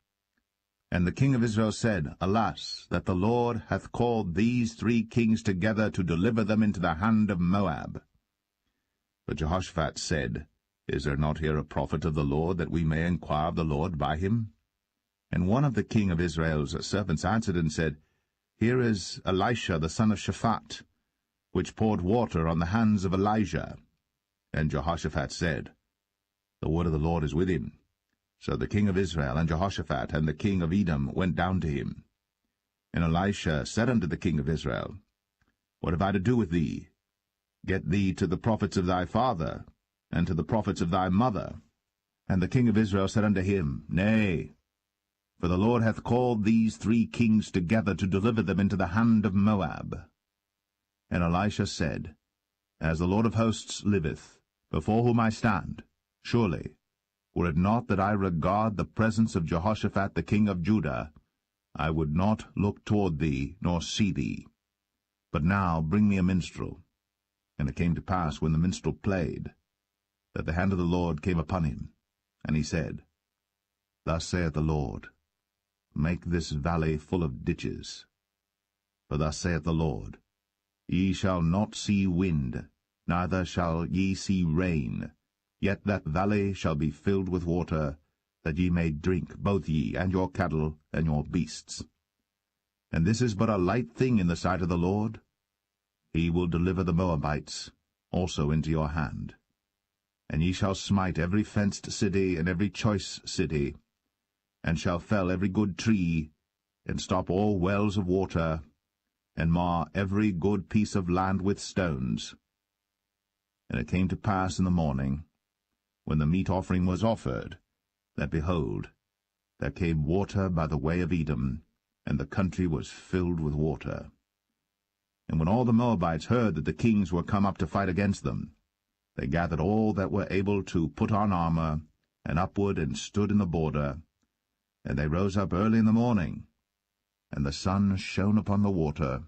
S1: And the king of Israel said, Alas, that the Lord hath called these 3 kings together to deliver them into the hand of Moab. But Jehoshaphat said, Is there not here a prophet of the Lord, that we may inquire of the Lord by him? And one of the king of Israel's servants answered and said, Here is Elisha the son of Shaphat, which poured water on the hands of Elijah. And Jehoshaphat said, The word of the Lord is with him. So the king of Israel and Jehoshaphat and the king of Edom went down to him. And Elisha said unto the king of Israel, What have I to do with thee? Get thee to the prophets of thy father, and to the prophets of thy mother. And the king of Israel said unto him, Nay, for the Lord hath called these 3 kings together to deliver them into the hand of Moab. And Elisha said, As the Lord of hosts liveth, before whom I stand, surely, were it not that I regard the presence of Jehoshaphat the king of Judah, I would not look toward thee, nor see thee. But now bring me a minstrel. And it came to pass, when the minstrel played, that the hand of the Lord came upon him. And he said, Thus saith the Lord, Make this valley full of ditches. For thus saith the Lord, Ye shall not see wind, neither shall ye see rain, yet that valley shall be filled with water, that ye may drink, both ye, and your cattle, and your beasts. And this is but a light thing in the sight of the Lord. he will deliver the Moabites also into your hand. And ye shall smite every fenced city and every choice city, and shall fell every good tree, and stop all wells of water, and mar every good piece of land with stones. And it came to pass in the morning, when the meat offering was offered, that, behold, there came water by the way of Edom, and the country was filled with water. And when all the Moabites heard that the kings were come up to fight against them, they gathered all that were able to put on armor, and upward and stood in the border. And they rose up early in the morning, and the sun shone upon the water,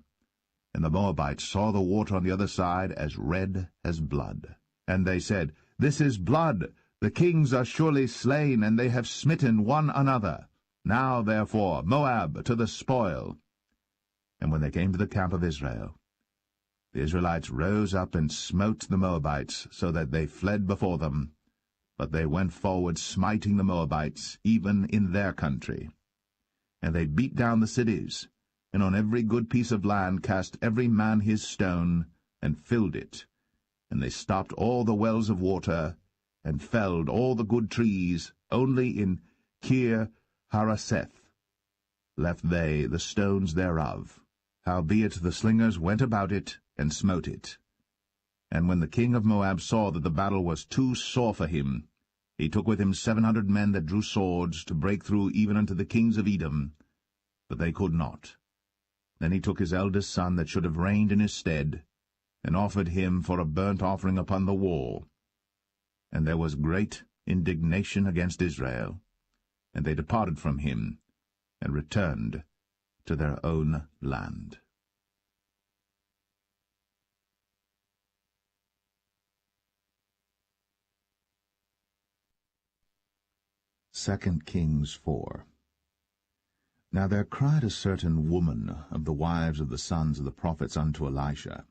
S1: and the Moabites saw the water on the other side as red as blood. And they said, This is blood, the kings are surely slain, and they have smitten one another. Now, therefore, Moab to the spoil. And when they came to the camp of Israel, the Israelites rose up and smote the Moabites, so that they fled before them. But they went forward, smiting the Moabites, even in their country. And they beat down the cities, and on every good piece of land cast every man his stone, and filled it. And they stopped all the wells of water, and felled all the good trees. Only in Kir Haraseth left they the stones thereof. Howbeit the slingers went about it, and smote it. And when the king of Moab saw that the battle was too sore for him, he took with him 700 men that drew swords, to break through even unto the kings of Edom, but they could not. Then he took his eldest son that should have reigned in his stead, and offered him for a burnt offering upon the wall. And there was great indignation against Israel, and they departed from him, and returned to their own land. 2 Kings 4. Now there cried a certain woman of the wives of the sons of the prophets unto Elisha,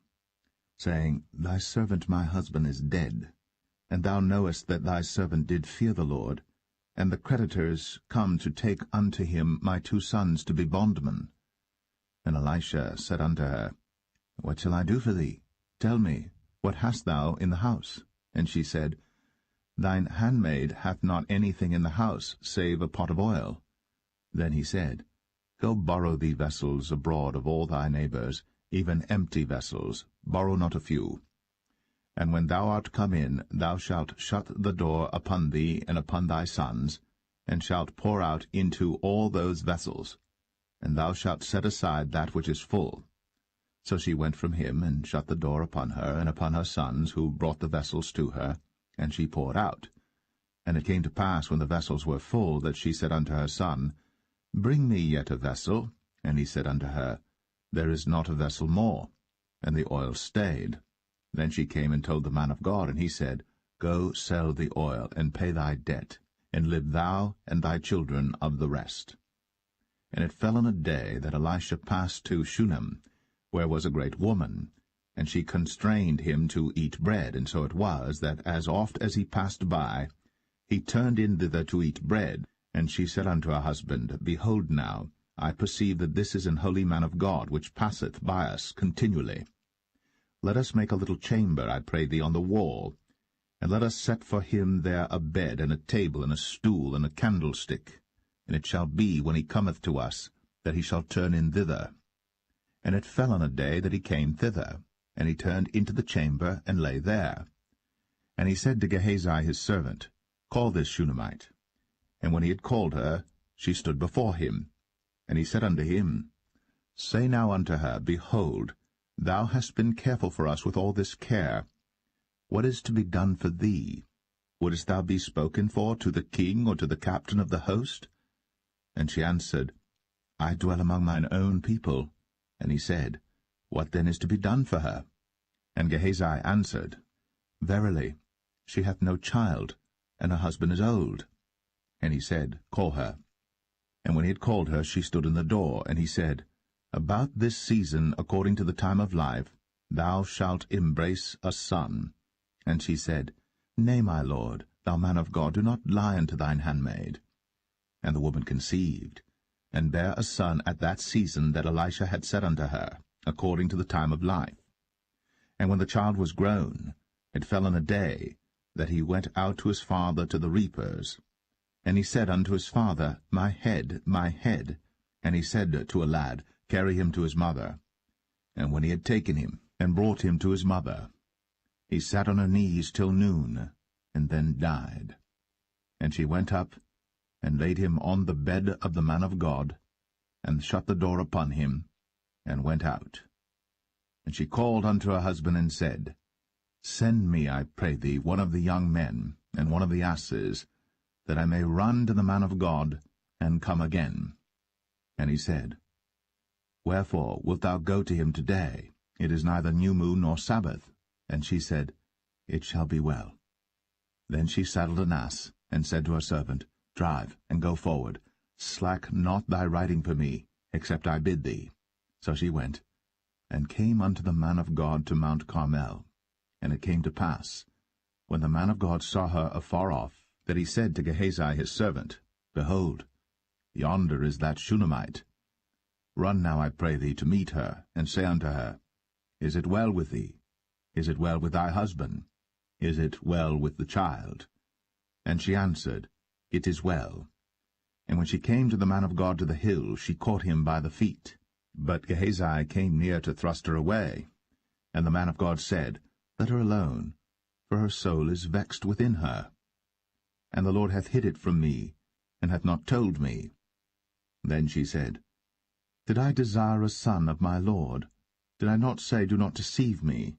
S1: saying, Thy servant my husband is dead, and thou knowest that thy servant did fear the Lord, and the creditors come to take unto him my 2 sons to be bondmen. And Elisha said unto her, What shall I do for thee? Tell me, what hast thou in the house? And she said, Thine handmaid hath not anything in the house, save a pot of oil. Then he said, Go borrow thee vessels abroad of all thy neighbors, even empty vessels, borrow not a few. And when thou art come in, thou shalt shut the door upon thee and upon thy sons, and shalt pour out into all those vessels, and thou shalt set aside that which is full. So she went from him, and shut the door upon her and upon her sons, who brought the vessels to her, and she poured out. And it came to pass, when the vessels were full, that she said unto her son, Bring me yet a vessel. And he said unto her, There is not a vessel more. And the oil stayed. Then she came and told the man of God, and he said, Go sell the oil, and pay thy debt, and live thou and thy children of the rest. And it fell on a day that Elisha passed to Shunem, where was a great woman, and she constrained him to eat bread. And so it was, that as oft as he passed by, he turned in thither to eat bread. And she said unto her husband, Behold now, I perceive that this is an holy man of God, which passeth by us continually. Let us make a little chamber, I pray thee, on the wall, and let us set for him there a bed, and a table, and a stool, and a candlestick. And it shall be, when he cometh to us, that he shall turn in thither. And it fell on a day that he came thither, and he turned into the chamber, and lay there. And he said to Gehazi his servant, Call this Shunammite. And when he had called her, she stood before him. And he said unto him, Say now unto her, Behold, thou hast been careful for us with all this care. What is to be done for thee? Wouldest thou be spoken for to the king or to the captain of the host? And she answered, I dwell among mine own people. And he said, What then is to be done for her? And Gehazi answered, Verily, she hath no child, and her husband is old. And he said, Call her. And when he had called her, she stood in the door. And he said, About this season, according to the time of life, thou shalt embrace a son. And she said, Nay, my lord, thou man of God, do not lie unto thine handmaid. And the woman conceived, and bare a son at that season that Elisha had said unto her, according to the time of life. And when the child was grown, it fell on a day that he went out to his father to the reapers. And he said unto his father, My head, my head. And he said to a lad, Carry him to his mother. And when he had taken him, and brought him to his mother, he sat on her knees till noon, and then died. And she went up, and laid him on the bed of the man of God, and shut the door upon him, and went out. And she called unto her husband, and said, Send me, I pray thee, one of the young men, and one of the asses, that I may run to the man of God, and come again. And he said, Wherefore wilt thou go to him today? It is neither new moon nor Sabbath. And she said, It shall be well. Then she saddled an ass, and said to her servant, Drive, and go forward. Slack not thy riding for me, except I bid thee. So she went, and came unto the man of God to Mount Carmel. And it came to pass, when the man of God saw her afar off, that he said to Gehazi his servant, Behold, yonder is that Shunammite. Run now, I pray thee, to meet her, and say unto her, Is it well with thee? Is it well with thy husband? Is it well with the child? And she answered, It is well. And when she came to the man of God to the hill, she caught him by the feet. But Gehazi came near to thrust her away. And the man of God said, Let her alone, for her soul is vexed within her. And the Lord hath hid it from me, and hath not told me. Then she said, Did I desire a son of my Lord? Did I not say, Do not deceive me?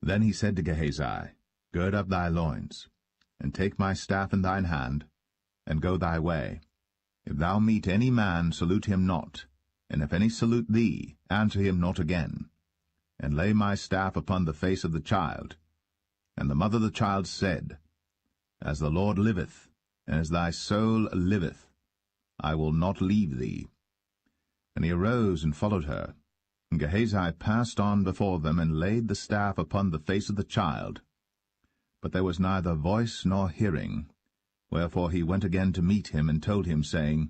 S1: Then he said to Gehazi, Gird up thy loins, and take my staff in thine hand, and go thy way. If thou meet any man, salute him not, and if any salute thee, answer him not again. And lay my staff upon the face of the child. And the mother of the child said, As the Lord liveth, and as thy soul liveth, I will not leave thee. And he arose and followed her. And Gehazi passed on before them, and laid the staff upon the face of the child. But there was neither voice nor hearing. Wherefore he went again to meet him, and told him, saying,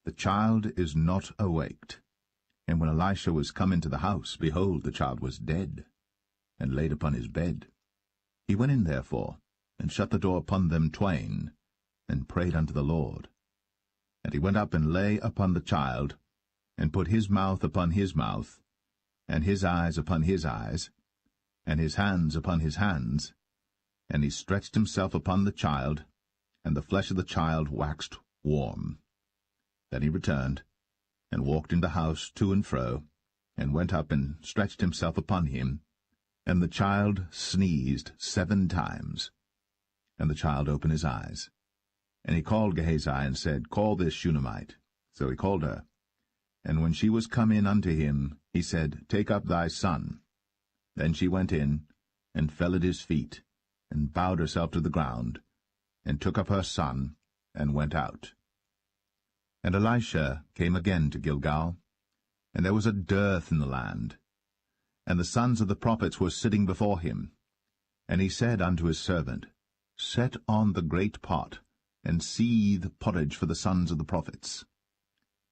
S1: The child is not awaked. And when Elisha was come into the house, behold, the child was dead, and laid upon his bed. He went in therefore, and shut the door upon them twain, and prayed unto the Lord. And he went up and lay upon the child, and put his mouth upon his mouth, and his eyes upon his eyes, and his hands upon his hands. And he stretched himself upon the child, and the flesh of the child waxed warm. Then he returned, and walked in the house to and fro, and went up and stretched himself upon him. And the child sneezed 7 times. And the child opened his eyes. And he called Gehazi, and said, Call this Shunammite. So he called her. And when she was come in unto him, he said, Take up thy son. Then she went in, and fell at his feet, and bowed herself to the ground, and took up her son, and went out. And Elisha came again to Gilgal, and there was a dearth in the land. And the sons of the prophets were sitting before him. And he said unto his servant, Set on the great pot, and seethe pottage for the sons of the prophets.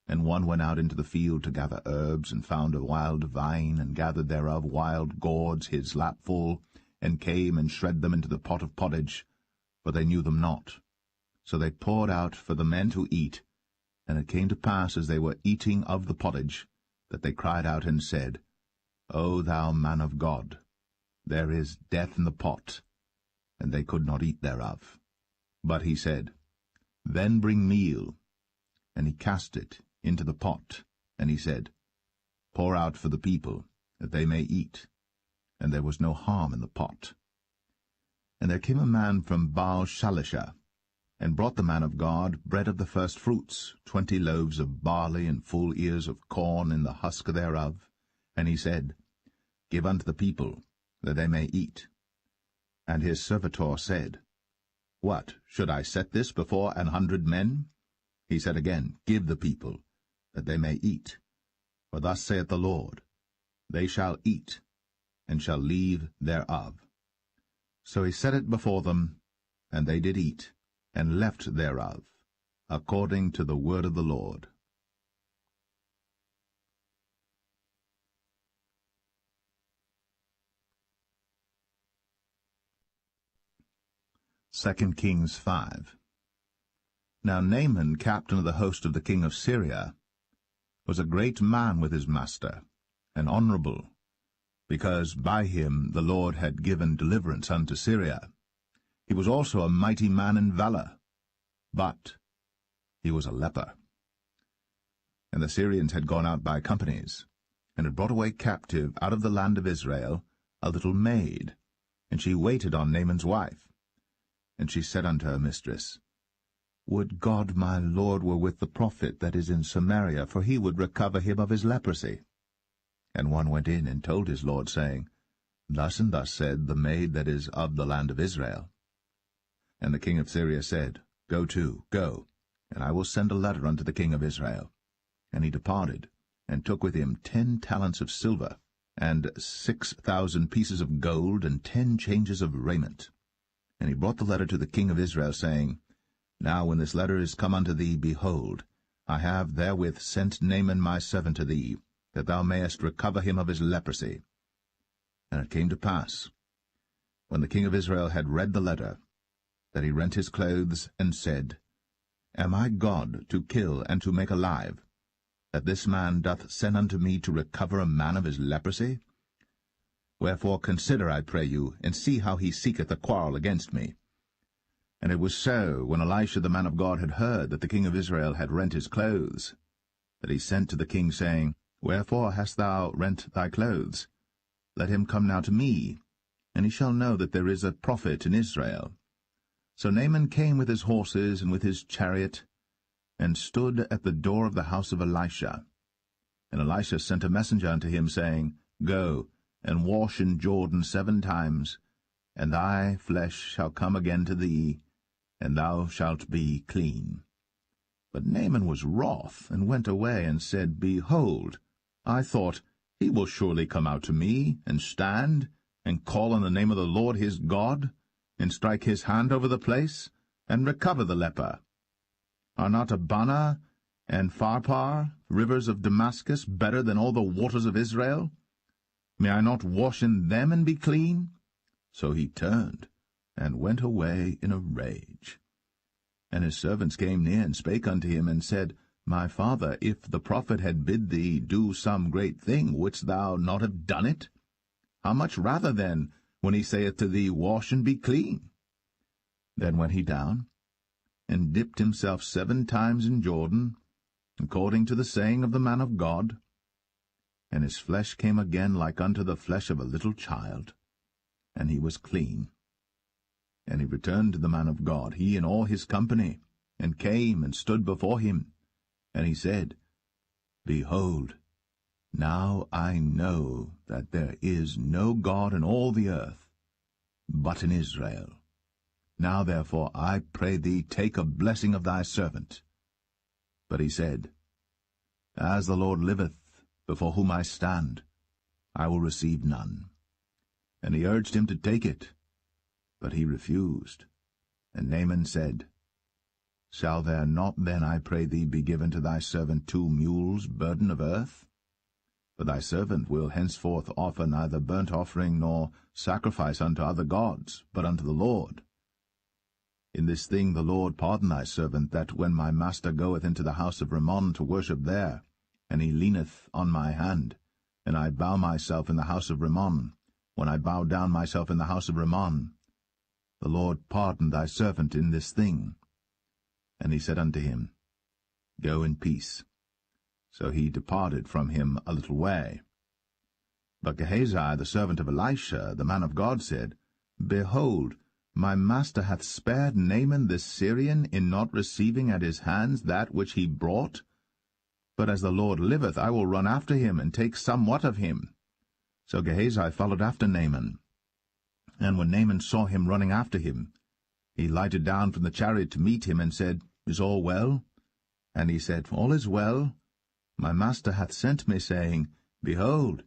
S1: And one went out into the field to gather herbs, and found a wild vine, and gathered thereof wild gourds his lapful, and came and shred them into the pot of pottage, for they knew them not. So they poured out for the men to eat. And it came to pass, as they were eating of the pottage, that they cried out and said, O thou man of God, there is death in the pot. And they could not eat thereof. But he said, Then bring meal. And he cast it into the pot, and he said, Pour out for the people, that they may eat. And there was no harm in the pot. And there came a man from Baal-Shalisha, and brought the man of God bread of the first fruits, 20 loaves of barley, and full ears of corn in the husk thereof. And he said, Give unto the people, that they may eat. And his servitor said, What, should I set this before 100 men? He said again, Give the people, that they may eat. For thus saith the Lord, They shall eat, and shall leave thereof. So he set it before them, and they did eat, and left thereof, according to the word of the Lord. 2 Kings 5. Now Naaman, captain of the host of the king of Syria, was a great man with his master, and honorable, because by him the Lord had given deliverance unto Syria. He was also a mighty man in valor, but he was a leper. And the Syrians had gone out by companies, and had brought away captive out of the land of Israel a little maid, and she waited on Naaman's wife. And she said unto her mistress, Would God my Lord were with the prophet that is in Samaria, for he would recover him of his leprosy. And one went in and told his lord, saying, Thus and thus said the maid that is of the land of Israel. And the king of Syria said, Go to, go, and I will send a letter unto the king of Israel. And he departed, and took with him 10 talents of silver, and 6,000 pieces of gold, and 10 changes of raiment. And he brought the letter to the king of Israel, saying, Now when this letter is come unto thee, behold, I have therewith sent Naaman my servant to thee, that thou mayest recover him of his leprosy. And it came to pass, when the king of Israel had read the letter, that he rent his clothes, and said, Am I God to kill and to make alive, that this man doth send unto me to recover a man of his leprosy? Wherefore consider, I pray you, and see how he seeketh a quarrel against me. And it was so, when Elisha the man of God had heard that the king of Israel had rent his clothes, that he sent to the king, saying, Wherefore hast thou rent thy clothes? Let him come now to me, and he shall know that there is a prophet in Israel. So Naaman came with his horses and with his chariot, and stood at the door of the house of Elisha. And Elisha sent a messenger unto him, saying, Go, and wash in Jordan 7 times, and thy flesh shall come again to thee, and thou shalt be clean. But Naaman was wroth, and went away, and said, Behold, I thought, he will surely come out to me, and stand, and call on the name of the Lord his God, and strike his hand over the place, and recover the leper. Are not Abana and Pharpar, rivers of Damascus, better than all the waters of Israel? May I not wash in them and be clean? So he turned, and went away in a rage. And his servants came near, and spake unto him, and said, My father, if the prophet had bid thee do some great thing, wouldst thou not have done it? How much rather, then, when he saith to thee, Wash and be clean? Then went he down, and dipped himself 7 times in Jordan, according to the saying of the man of God. And his flesh came again like unto the flesh of a little child, and he was clean. And he returned to the man of God, he and all his company, and came and stood before him. And he said, Behold, now I know that there is no God in all the earth, but in Israel. Now therefore I pray thee, take a blessing of thy servant. But he said, As the Lord liveth, before whom I stand, I will receive none. And he urged him to take it, but he refused. And Naaman said, Shall there not then, I pray thee, be given to thy servant 2 mules, burden of earth? For thy servant will henceforth offer neither burnt offering nor sacrifice unto other gods, but unto the Lord. In this thing the Lord pardon thy servant, that when my master goeth into the house of Rimmon to worship there, and he leaneth on my hand, and I bow myself in the house of Rimmon, when I bow down myself in the house of Rimmon, the Lord pardon thy servant in this thing. And he said unto him, Go in peace. So he departed from him a little way. But Gehazi, the servant of Elisha, the man of God, said, Behold, my master hath spared Naaman this Syrian in not receiving at his hands that which he brought. But as the Lord liveth, I will run after him, and take somewhat of him. So Gehazi followed after Naaman. And when Naaman saw him running after him, he lighted down from the chariot to meet him, and said, Is all well? And he said, All is well. My master hath sent me, saying, Behold,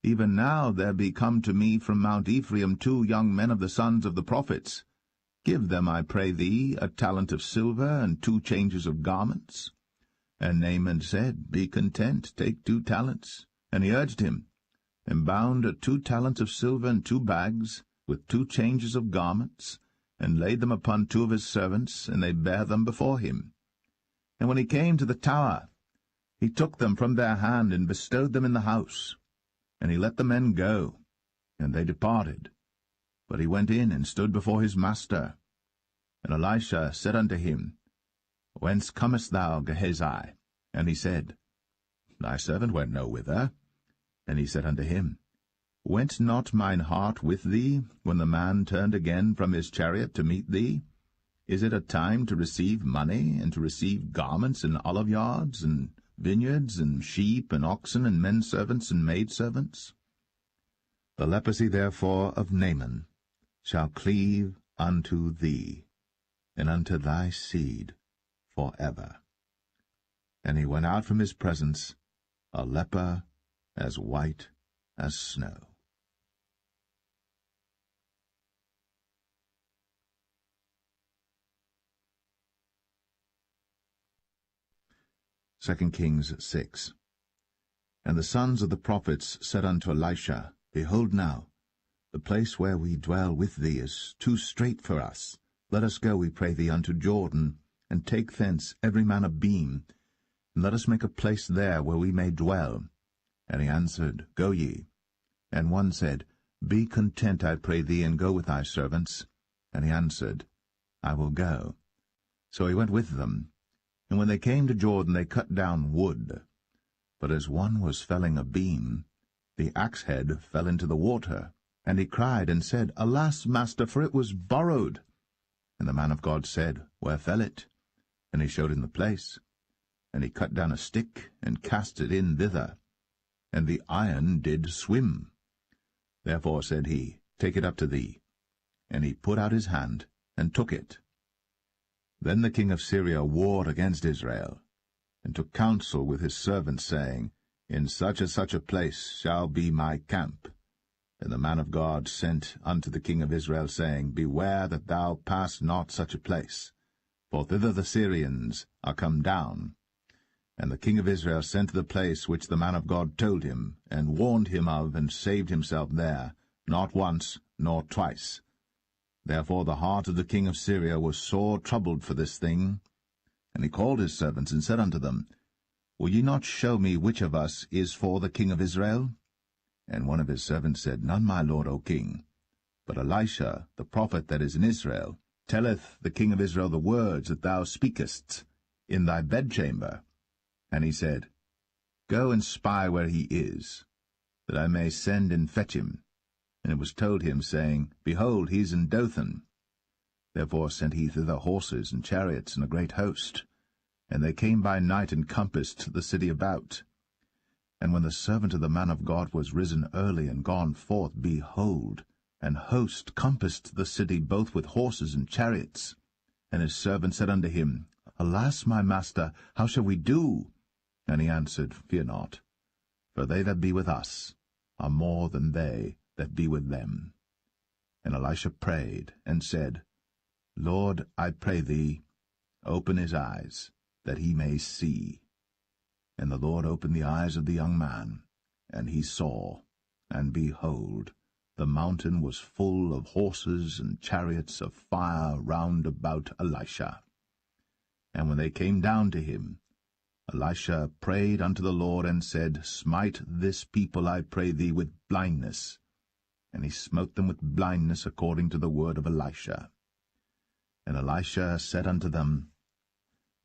S1: even now there be come to me from Mount Ephraim 2 young men of the sons of the prophets. Give them, I pray thee, a talent of silver, and 2 changes of garments. And Naaman said, Be content, take 2 talents. And he urged him, and bound 2 talents of silver in 2 bags, with 2 changes of garments, and laid them upon 2 of his servants, and they bare them before him. And when he came to the tower, he took them from their hand, and bestowed them in the house. And he let the men go, and they departed. But he went in and stood before his master. And Elisha said unto him, Whence comest thou, Gehazi? And he said, Thy servant went no whither. And he said unto him, Went not mine heart with thee, when the man turned again from his chariot to meet thee? Is it a time to receive money, and to receive garments and oliveyards, and vineyards, and sheep, and oxen, and men servants, and maidservants? The leprosy therefore of Naaman shall cleave unto thee, and unto thy seed for ever. And he went out from his presence, a leper as white as snow. 2 Kings 6. And the sons of the prophets said unto Elisha, Behold now, the place where we dwell with thee is too strait for us. Let us go, we pray thee, unto Jordan, and take thence every man a beam, and let us make a place there where we may dwell. And he answered, Go ye. And one said, Be content, I pray thee, and go with thy servants. And he answered, I will go. So he went with them. And when they came to Jordan, they cut down wood. But as one was felling a beam, the axe head fell into the water. And he cried and said, Alas, master, for it was borrowed. And the man of God said, Where fell it? And he showed him the place. And he cut down a stick, and cast it in thither. And the iron did swim. Therefore said he, Take it up to thee. And he put out his hand, and took it. Then the king of Syria warred against Israel, and took counsel with his servants, saying, In such and such a place shall be my camp. And the man of God sent unto the king of Israel, saying, Beware that thou pass not such a place, for thither the Syrians are come down. And the king of Israel sent to the place which the man of God told him, and warned him of, and saved himself there, not once nor twice. Therefore the heart of the king of Syria was sore troubled for this thing. And he called his servants, and said unto them, Will ye not show me which of us is for the king of Israel? And one of his servants said, None, my lord, O king. But Elisha, the prophet that is in Israel, telleth the king of Israel the words that thou speakest in thy bedchamber. And he said, Go and spy where he is, that I may send and fetch him. And it was told him, saying, Behold, he is in Dothan. Therefore sent he thither horses and chariots and a great host. And they came by night and compassed the city about. And when the servant of the man of God was risen early and gone forth, behold, an host compassed the city both with horses and chariots. And his servant said unto him, Alas, my master, how shall we do? And he answered, Fear not, for they that be with us are more than they that be with them. And Elisha prayed, and said, Lord, I pray thee, open his eyes, that he may see. And the Lord opened the eyes of the young man, and he saw, and behold, the mountain was full of horses and chariots of fire round about Elisha. And when they came down to him, Elisha prayed unto the Lord, and said, Smite this people, I pray thee, with blindness. And he smote them with blindness according to the word of Elisha. And Elisha said unto them,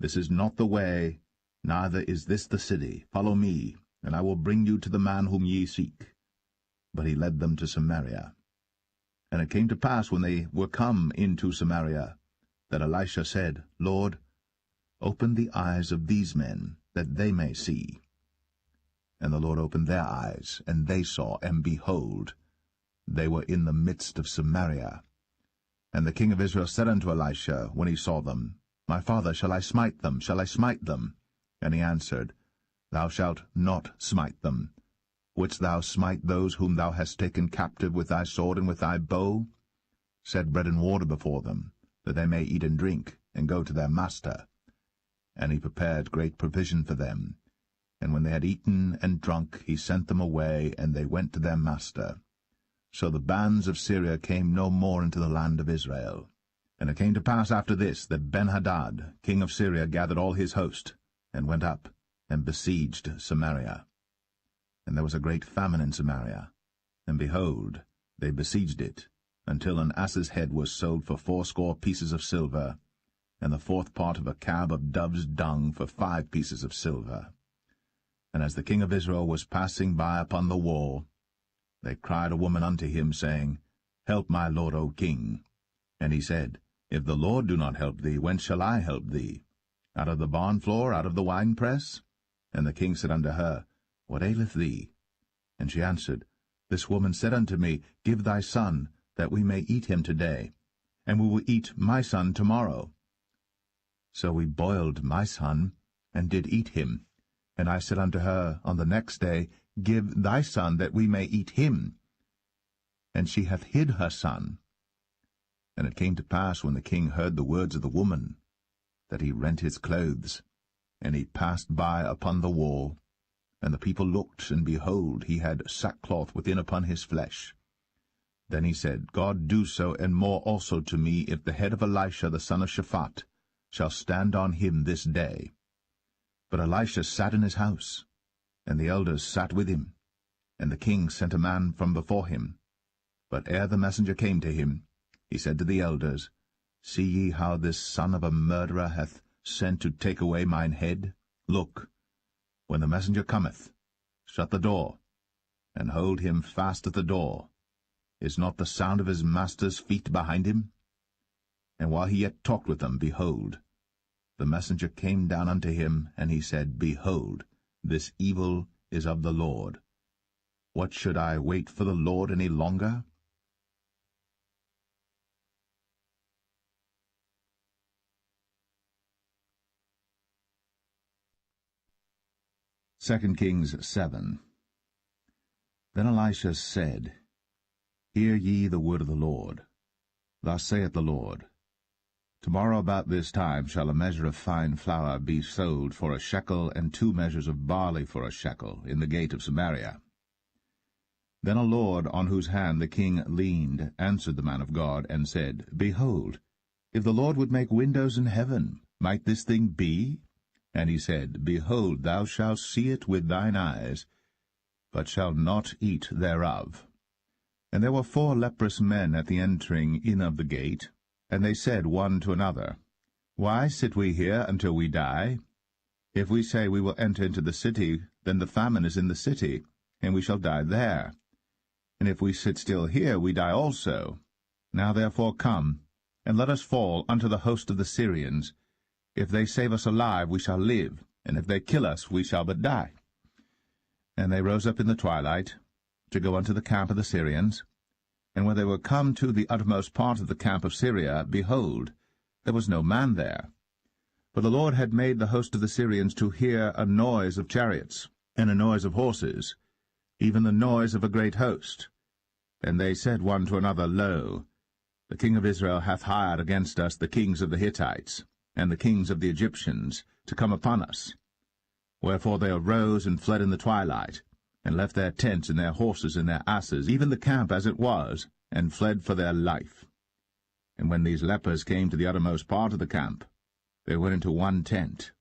S1: This is not the way, neither is this the city. Follow me, and I will bring you to the man whom ye seek. But he led them to Samaria. And it came to pass, when they were come into Samaria, that Elisha said, Lord, open the eyes of these men, that they may see. And the Lord opened their eyes, and they saw, and behold, they were in the midst of Samaria. And the king of Israel said unto Elisha, when he saw them, My father, shall I smite them? Shall I smite them? And he answered, Thou shalt not smite them. Wouldst thou smite those whom thou hast taken captive with thy sword and with thy bow? Set bread and water before them, that they may eat and drink, and go to their master. And he prepared great provision for them. And when they had eaten and drunk, he sent them away, and they went to their master. So the bands of Syria came no more into the land of Israel. And it came to pass after this that Ben-Hadad, king of Syria, gathered all his host, and went up, and besieged Samaria. And there was a great famine in Samaria, and behold, they besieged it, until an ass's head was sold for 80 pieces of silver, and the 4th part of a cab of dove's dung for 5 pieces of silver. And as the king of Israel was passing by upon the wall, they cried a woman unto him, saying, Help my lord, O king. And he said, If the Lord do not help thee, whence shall I help thee? Out of the barn floor, out of the winepress? And the king said unto her, What aileth thee? And she answered, This woman said unto me, Give thy son, that we may eat him today, and we will eat my son tomorrow. So we boiled my son, and did eat him. And I said unto her on the next day, Give thy son, that we may eat him. And she hath hid her son. And it came to pass, when the king heard the words of the woman, that he rent his clothes, and he passed by upon the wall. And the people looked, and behold, he had sackcloth within upon his flesh. Then he said, God do so, and more also to me, if the head of Elisha the son of Shaphat shall stand on him this day. But Elisha sat in his house, and the elders sat with him. And the king sent a man from before him. But ere the messenger came to him, he said to the elders, See ye how this son of a murderer hath sent to take away mine head? Look, when the messenger cometh, shut the door, and hold him fast at the door. Is not the sound of his master's feet behind him? And while he yet talked with them, behold, the messenger came down unto him, and he said, Behold, this evil is of the Lord. What should I wait for the Lord any longer? Second Kings 7. Then Elisha said, Hear ye the word of the Lord. Thus saith the Lord, Tomorrow about this time shall a measure of fine flour be sold for a shekel, and 2 measures of barley for a shekel, in the gate of Samaria. Then a lord, on whose hand the king leaned, answered the man of God, and said, Behold, if the Lord would make windows in heaven, might this thing be? And he said, Behold, thou shalt see it with thine eyes, but shalt not eat thereof. And there were 4 leprous men at the entering in of the gate, and they said one to another, Why sit we here until we die? If we say we will enter into the city, then the famine is in the city, and we shall die there. And if we sit still here, we die also. Now therefore come, and let us fall unto the host of the Syrians. If they save us alive, we shall live, and if they kill us, we shall but die. And they rose up in the twilight, to go unto the camp of the Syrians. And when they were come to the uttermost part of the camp of Syria, behold, there was no man there. For the Lord had made the host of the Syrians to hear a noise of chariots, and a noise of horses, even the noise of a great host. And they said one to another, Lo, the king of Israel hath hired against us the kings of the Hittites, and the kings of the Egyptians, to come upon us. Wherefore they arose and fled in the twilight, and left their tents and their horses and their asses, even the camp as it was, and fled for their life. And when these lepers came to the uttermost part of the camp, they went into one tent,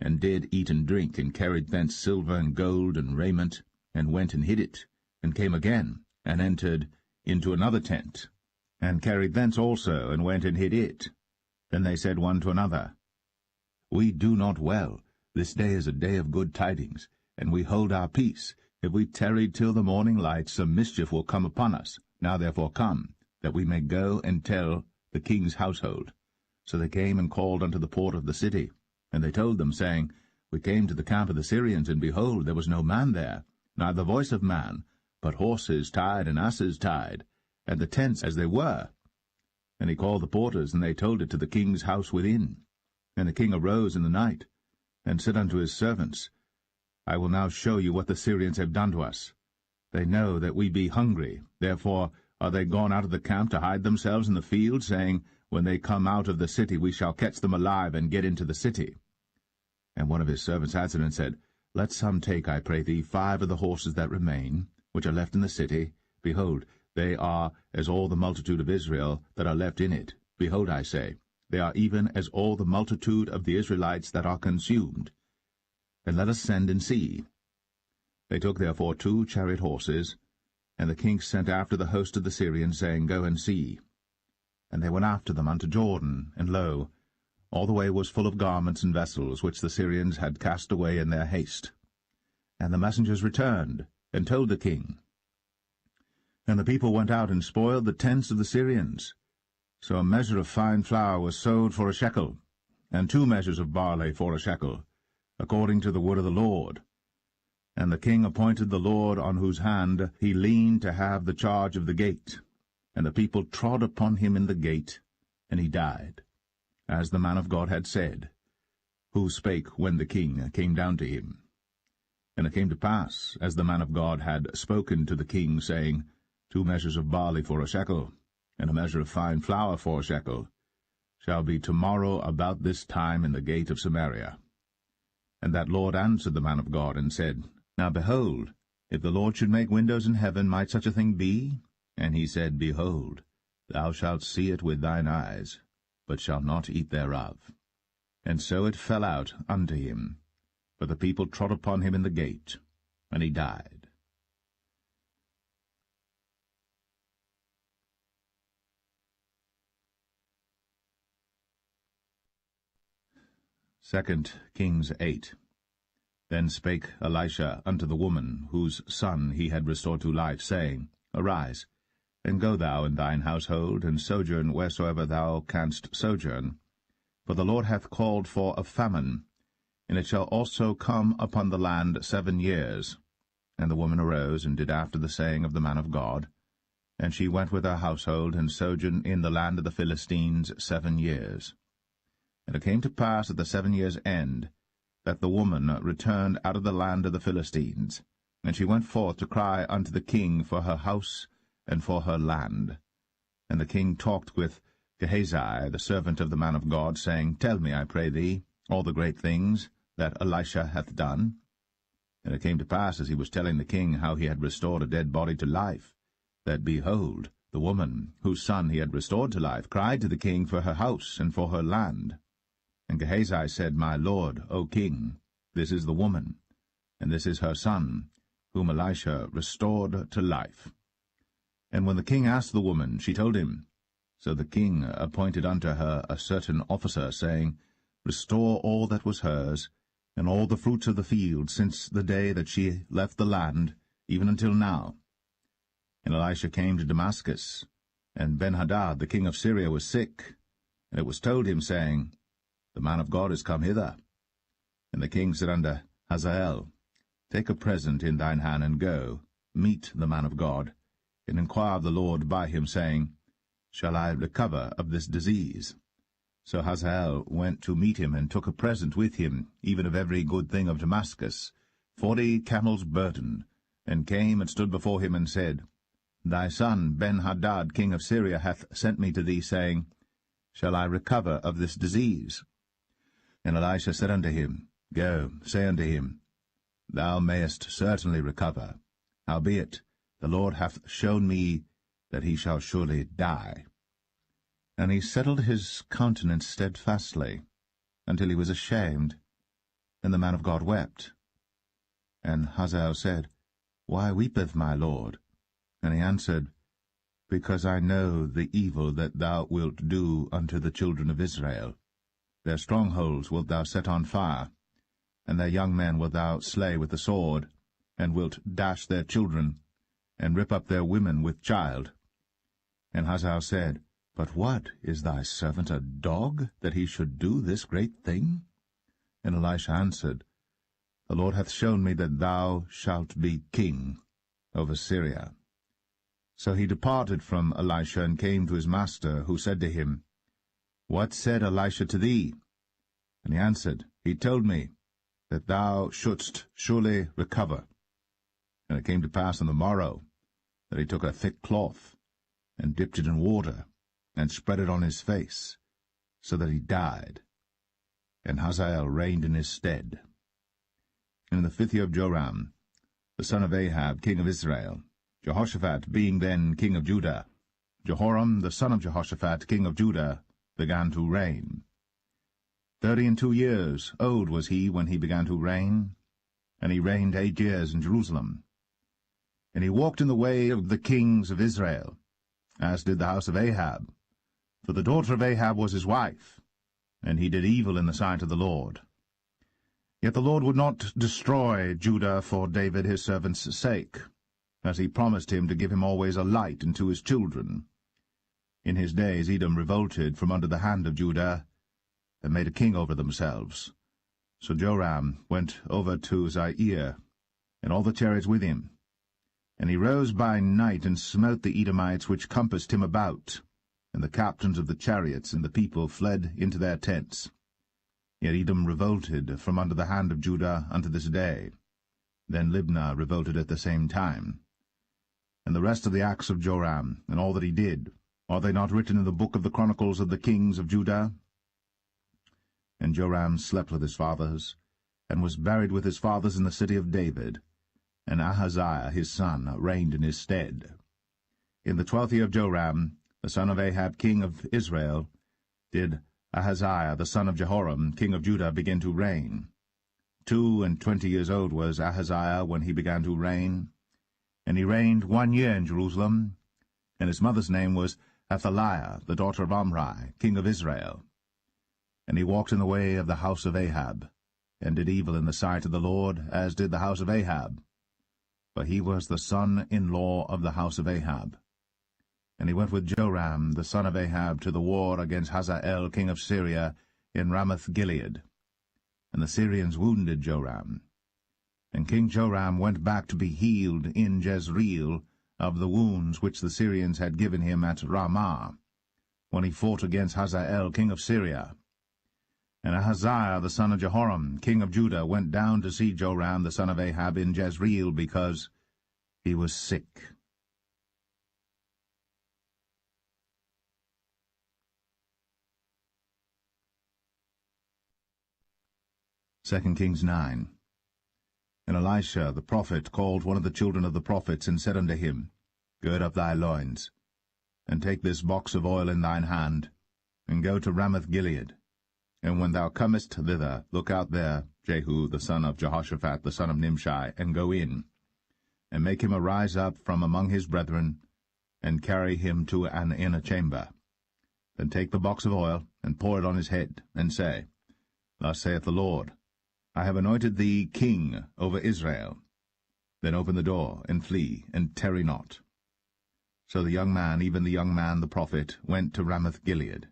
S1: and did eat and drink, and carried thence silver and gold and raiment, and went and hid it, and came again, and entered into another tent, and carried thence also, and went and hid it. Then they said one to another, We do not well. This day is a day of good tidings, and we hold our peace. If we tarry till the morning light, some mischief will come upon us. Now therefore come, that we may go and tell the king's household. So they came and called unto the port of the city. And they told them, saying, We came to the camp of the Syrians, and behold, there was no man there, neither voice of man, but horses tied and asses tied, and the tents as they were. And he called the porters, and they told it to the king's house within. And the king arose in the night, and said unto his servants, I will now show you what the Syrians have done to us. They know that we be hungry, therefore are they gone out of the camp to hide themselves in the field, saying, When they come out of the city we shall catch them alive, and get into the city. And one of his servants answered and said, Let some take, I pray thee, 5 of the horses that remain, which are left in the city. Behold, they are as all the multitude of Israel that are left in it. Behold, I say, they are even as all the multitude of the Israelites that are consumed. And let us send and see. They took therefore 2 chariot horses, and the king sent after the host of the Syrians, saying, Go and see. And they went after them unto Jordan, and lo, all the way was full of garments and vessels, which the Syrians had cast away in their haste. And the messengers returned, and told the king. And the people went out and spoiled the tents of the Syrians. So a measure of fine flour was sold for a shekel, and 2 measures of barley for a shekel, according to the word of the Lord. And the king appointed the Lord on whose hand he leaned to have the charge of the gate. And the people trod upon him in the gate, and he died, as the man of God had said, who spake when the king came down to him. And it came to pass, as the man of God had spoken to the king, saying, 2 measures of barley for a shekel, and a measure of fine flour for a shekel, shall be tomorrow about this time in the gate of Samaria. And that Lord answered the man of God, and said, Now behold, if the Lord should make windows in heaven, might such a thing be? And he said, Behold, thou shalt see it with thine eyes, but shalt not eat thereof. And so it fell out unto him. For the people trod upon him in the gate, and he died. Second Kings 8. Then spake Elisha unto the woman, whose son he had restored to life, saying, Arise, and go thou in thine household, and sojourn wheresoever thou canst sojourn. For the Lord hath called for a famine, and it shall also come upon the land 7 years. And the woman arose, and did after the saying of the man of God. And she went with her household, and sojourned in the land of the Philistines 7 years. And it came to pass at the 7 years' end, that the woman returned out of the land of the Philistines. And she went forth to cry unto the king for her house and for her land. And the king talked with Gehazi, the servant of the man of God, saying, Tell me, I pray thee, all the great things that Elisha hath done. And it came to pass, as he was telling the king how he had restored a dead body to life, that, behold, the woman, whose son he had restored to life, cried to the king for her house and for her land. And Gehazi said, My lord, O king, this is the woman, and this is her son, whom Elisha restored to life. And when the king asked the woman, she told him. So the king appointed unto her a certain officer, saying, Restore all that was hers, and all the fruits of the field, since the day that she left the land, even until now. And Elisha came to Damascus, and Ben-Hadad the king of Syria was sick. And it was told him, saying, The man of God is come hither. And the king said unto Hazael, Take a present in thine hand, and go, meet the man of God, and inquire of the Lord by him, saying, Shall I recover of this disease? So Hazael went to meet him, and took a present with him, even of every good thing of Damascus, 40 camels' burden, and came and stood before him, and said, Thy son Ben-Hadad king of Syria hath sent me to thee, saying, Shall I recover of this disease? And Elisha said unto him, Go, say unto him, Thou mayest certainly recover. Howbeit, the Lord hath shown me that he shall surely die. And he settled his countenance steadfastly, until he was ashamed. And the man of God wept. And Hazael said, Why weepeth my lord? And he answered, Because I know the evil that thou wilt do unto the children of Israel. Their strongholds wilt thou set on fire, and their young men wilt thou slay with the sword, and wilt dash their children, and rip up their women with child. And Hazael said, But what, is thy servant a dog, that he should do this great thing? And Elisha answered, The Lord hath shown me that thou shalt be king over Syria. So he departed from Elisha, and came to his master, who said to him, What said Elisha to thee? And he answered, He told me that thou shouldst surely recover. And it came to pass on the morrow that he took a thick cloth, and dipped it in water, and spread it on his face, so that he died. And Hazael reigned in his stead. And in the 5th year of Joram, the son of Ahab, king of Israel, Jehoshaphat being then king of Judah, Jehoram the son of Jehoshaphat, king of Judah, began to reign. 32 old was he when he began to reign, and he reigned 8 years in Jerusalem. And he walked in the way of the kings of Israel, as did the house of Ahab, for the daughter of Ahab was his wife, and he did evil in the sight of the Lord. Yet the Lord would not destroy Judah for David his servant's sake, as he promised him to give him always a light unto his children. In his days Edom revolted from under the hand of Judah, and made a king over themselves. So Joram went over to Zair, and all the chariots with him. And he rose by night, and smote the Edomites which compassed him about, and the captains of the chariots and the people fled into their tents. Yet Edom revolted from under the hand of Judah unto this day. Then Libnah revolted at the same time. And the rest of the acts of Joram, and all that he did, are they not written in the book of the chronicles of the kings of Judah? And Joram slept with his fathers, and was buried with his fathers in the city of David, and Ahaziah his son reigned in his stead. In the 12th year of Joram, the son of Ahab king of Israel, did Ahaziah the son of Jehoram king of Judah begin to reign. 22 years old was Ahaziah when he began to reign, and he reigned 1 year in Jerusalem, and his mother's name was Athaliah, the daughter of Omri, king of Israel. And he walked in the way of the house of Ahab, and did evil in the sight of the Lord, as did the house of Ahab. For he was the son-in-law of the house of Ahab. And he went with Joram the son of Ahab to the war against Hazael king of Syria in Ramoth-Gilead. And the Syrians wounded Joram. And King Joram went back to be healed in Jezreel of the wounds which the Syrians had given him at Ramah, when he fought against Hazael king of Syria. And Ahaziah the son of Jehoram king of Judah went down to see Joram the son of Ahab in Jezreel, because he was sick. Second Kings 9. And Elisha the prophet called one of the children of the prophets, and said unto him, Gird up thy loins, and take this box of oil in thine hand, and go to Ramoth-Gilead. And when thou comest thither, look out there Jehu the son of Jehoshaphat the son of Nimshi, and go in, and make him arise up from among his brethren, and carry him to an inner chamber. Then take the box of oil, and pour it on his head, and say, Thus saith the Lord, I have anointed thee king over Israel. Then open the door, and flee, and tarry not. So the young man, even the young man the prophet, went to Ramoth-Gilead.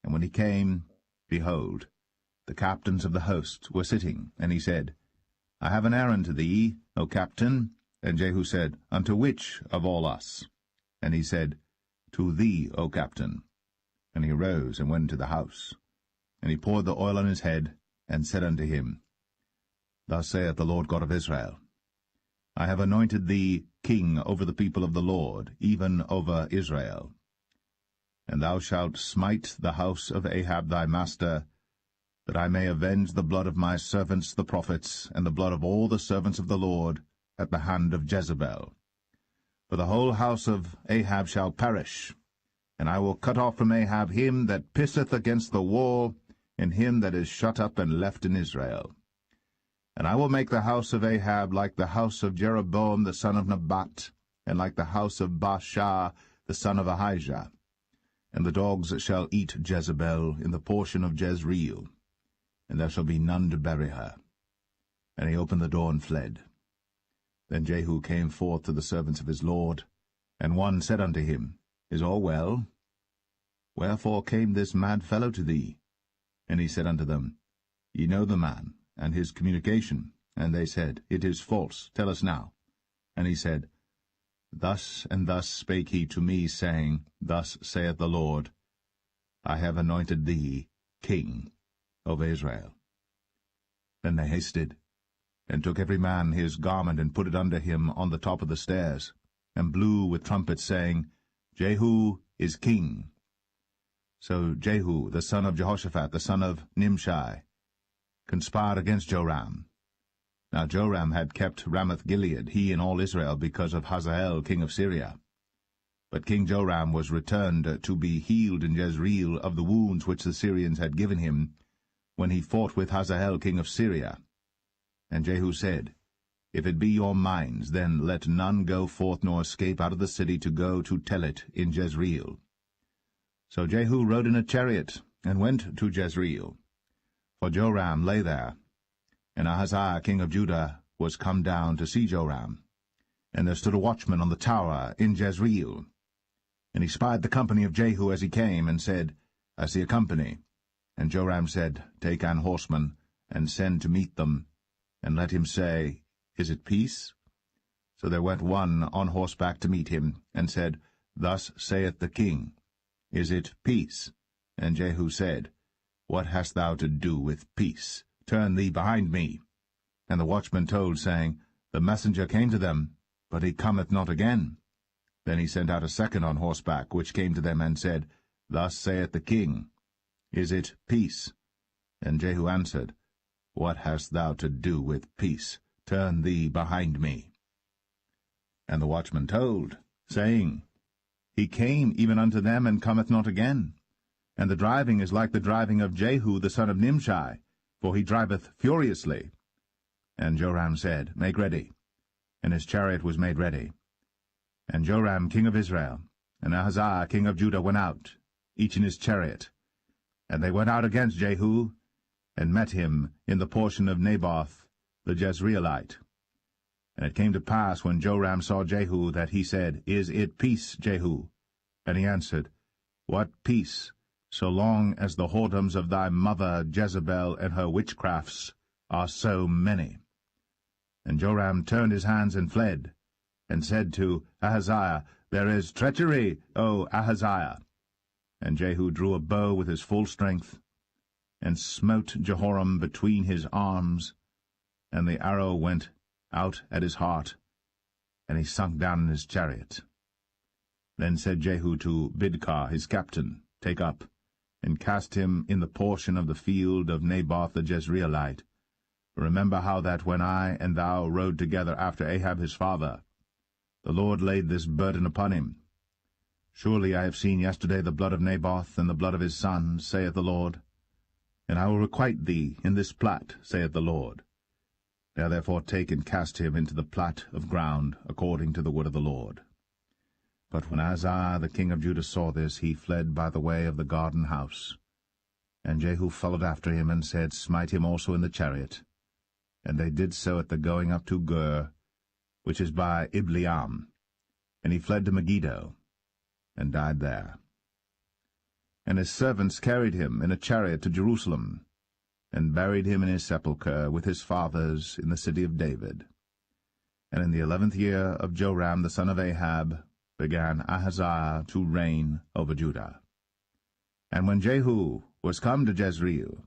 S1: And when he came, behold, the captains of the host were sitting, and he said, I have an errand to thee, O captain. And Jehu said, Unto which of all us? And he said, To thee, O captain. And he arose and went into the house. And he poured the oil on his head, and said unto him, Thus saith the Lord God of Israel, I have anointed thee king over the people of the Lord, even over Israel. And thou shalt smite the house of Ahab thy master, that I may avenge the blood of my servants the prophets, and the blood of all the servants of the Lord, at the hand of Jezebel. For the whole house of Ahab shall perish, and I will cut off from Ahab him that pisseth against the wall, and him that is shut up and left in Israel. And I will make the house of Ahab like the house of Jeroboam the son of Nebat, and like the house of Baasha the son of Ahijah. And the dogs shall eat Jezebel in the portion of Jezreel, and there shall be none to bury her. And he opened the door and fled. Then Jehu came forth to the servants of his lord, and one said unto him, Is all well? Wherefore came this mad fellow to thee? And he said unto them, Ye know the man, and his communication. And they said, It is false, tell us now. And he said, Thus and thus spake he to me, saying, Thus saith the Lord, I have anointed thee king over Israel. Then they hasted, and took every man his garment, and put it under him on the top of the stairs, and blew with trumpets, saying, Jehu is king. So Jehu, the son of Jehoshaphat, the son of Nimshi, conspired against Joram. Now Joram had kept Ramoth-Gilead, he and all Israel, because of Hazael king of Syria. But King Joram was returned to be healed in Jezreel of the wounds which the Syrians had given him, when he fought with Hazael king of Syria. And Jehu said, If it be your minds, then let none go forth nor escape out of the city to go to tell it in Jezreel. So Jehu rode in a chariot, and went to Jezreel. For Joram lay there, and Ahaziah king of Judah was come down to see Joram. And there stood a watchman on the tower in Jezreel. And he spied the company of Jehu as he came, and said, I see a company. And Joram said, Take an horseman, and send to meet them, and let him say, Is it peace? So there went one on horseback to meet him, and said, Thus saith the king, Is it peace? And Jehu said, What hast thou to do with peace? Turn thee behind me. And the watchman told, saying, The messenger came to them, but he cometh not again. Then he sent out a second on horseback, which came to them, and said, Thus saith the king, Is it peace? And Jehu answered, What hast thou to do with peace? Turn thee behind me. And the watchman told, saying, He came even unto them, and cometh not again. And the driving is like the driving of Jehu the son of Nimshi, for he driveth furiously. And Joram said, Make ready. And his chariot was made ready. And Joram king of Israel, and Ahaziah king of Judah went out, each in his chariot. And they went out against Jehu, and met him in the portion of Naboth the Jezreelite. And it came to pass, when Joram saw Jehu, that he said, Is it peace, Jehu? And he answered, What peace, so long as the whoredoms of thy mother Jezebel and her witchcrafts are so many? And Joram turned his hands and fled, and said to Ahaziah, There is treachery, O Ahaziah. And Jehu drew a bow with his full strength, and smote Jehoram between his arms, and the arrow went out at his heart, and he sunk down in his chariot. Then said Jehu to Bidkar his captain, Take up, and cast him in the portion of the field of Naboth the Jezreelite. Remember how that when I and thou rode together after Ahab his father, the Lord laid this burden upon him. Surely I have seen yesterday the blood of Naboth and the blood of his son, saith the Lord. And I will requite thee in this plat, saith the Lord. Now therefore take and cast him into the plat of ground, according to the word of the Lord. But when Ahaziah the king of Judah saw this, he fled by the way of the garden house. And Jehu followed after him, and said, Smite him also in the chariot. And they did so at the going up to Gur, which is by Ibleam. And he fled to Megiddo, and died there. And his servants carried him in a chariot to Jerusalem, and buried him in his sepulchre with his fathers in the city of David. And in the 11th year of Joram the son of Ahab began Ahaziah to reign over Judah. And when Jehu was come to Jezreel,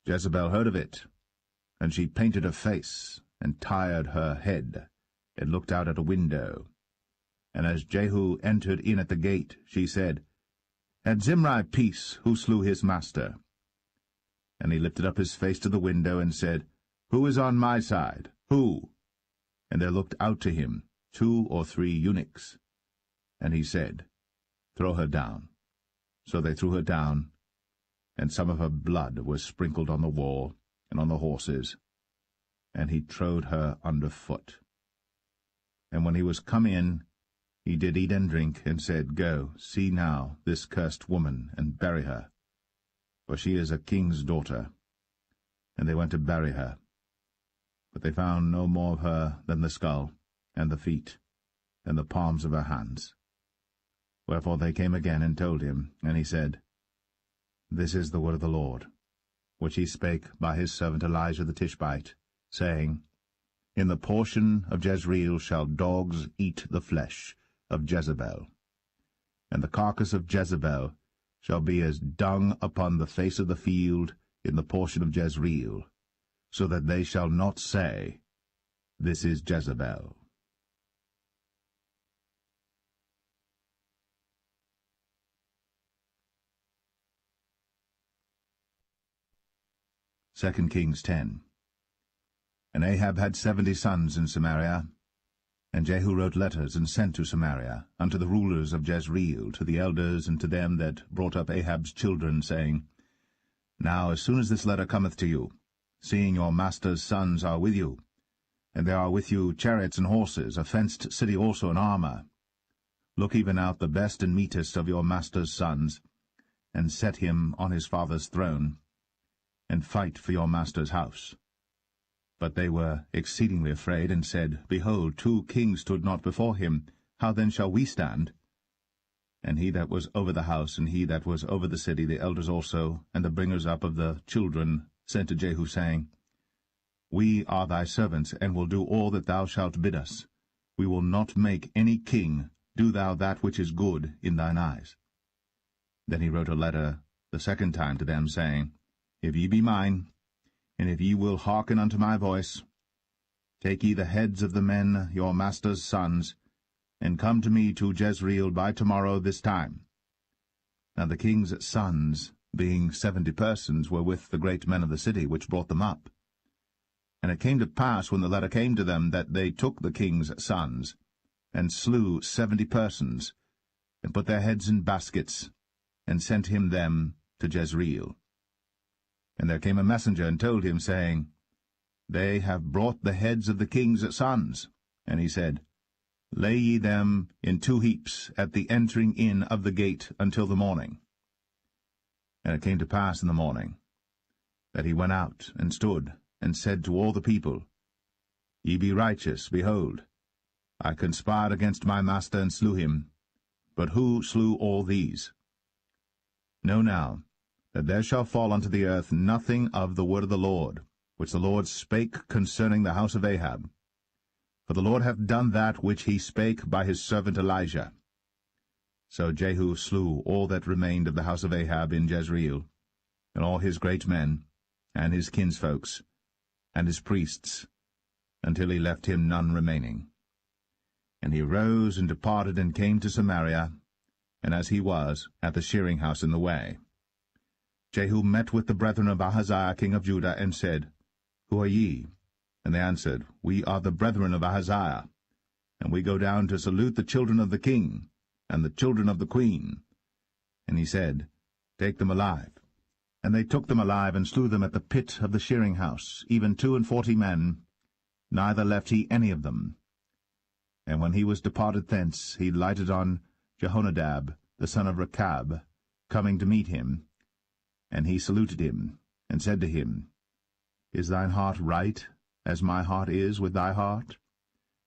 S1: Jezebel heard of it, and she painted her face, and tired her head, and looked out at a window. And as Jehu entered in at the gate, she said, Had Zimri peace, who slew his master? And he lifted up his face to the window, and said, Who is on my side? Who? And there looked out to him 2 or 3 eunuchs. And he said, Throw her down. So they threw her down, and some of her blood was sprinkled on the wall and on the horses, and he trode her under foot. And when he was come in, he did eat and drink, and said, Go, see now this cursed woman, and bury her, for she is a king's daughter. And they went to bury her. But they found no more of her than the skull, and the feet, and the palms of her hands. Wherefore they came again and told him, and he said, This is the word of the Lord, which he spake by his servant Elijah the Tishbite, saying, In the portion of Jezreel shall dogs eat the flesh of Jezebel, and the carcass of Jezebel shall be as dung upon the face of the field in the portion of Jezreel, so that they shall not say, This is Jezebel. Second Kings 10. And Ahab had 70 sons in Samaria, And Jehu wrote letters, and sent to Samaria, unto the rulers of Jezreel, to the elders, and to them that brought up Ahab's children, saying, Now as soon as this letter cometh to you, seeing your master's sons are with you, and there are with you chariots and horses, a fenced city also in armour, look even out the best and meetest of your master's sons, and set him on his father's throne, and fight for your master's house. But they were exceedingly afraid, and said, Behold, 2 kings stood not before him. How then shall we stand? And he that was over the house, and he that was over the city, the elders also, and the bringers up of the children, sent to Jehu, saying, We are thy servants, and will do all that thou shalt bid us. We will not make any king. Do thou that which is good in thine eyes. Then he wrote a letter the second time to them, saying, If ye be mine, and if ye will hearken unto my voice, take ye the heads of the men your master's sons, and come to me to Jezreel by tomorrow this time. Now the king's sons, being 70 persons, were with the great men of the city, which brought them up. And it came to pass, when the letter came to them, that they took the king's sons, and slew 70 persons, and put their heads in baskets, and sent him them to Jezreel. And there came a messenger, and told him, saying, They have brought the heads of the king's sons. And he said, Lay ye them in 2 heaps at the entering in of the gate until the morning. And it came to pass in the morning, that he went out, and stood, and said to all the people, Ye be righteous, behold, I conspired against my master, and slew him. But who slew all these? Know now, that there shall fall unto the earth nothing of the word of the Lord, which the Lord spake concerning the house of Ahab. For the Lord hath done that which he spake by his servant Elijah. So Jehu slew all that remained of the house of Ahab in Jezreel, and all his great men, and his kinsfolks, and his priests, until he left him none remaining. And he rose and departed, and came to Samaria, and as he was, at the shearing house in the way. Jehu met with the brethren of Ahaziah king of Judah, and said, Who are ye? And they answered, We are the brethren of Ahaziah, and we go down to salute the children of the king, and the children of the queen. And he said, Take them alive. And they took them alive, and slew them at the pit of the shearing house, even 42 men, neither left he any of them. And when he was departed thence, he lighted on Jehonadab, the son of Rechab, coming to meet him. And he saluted him, and said to him, Is thine heart right, as my heart is with thy heart?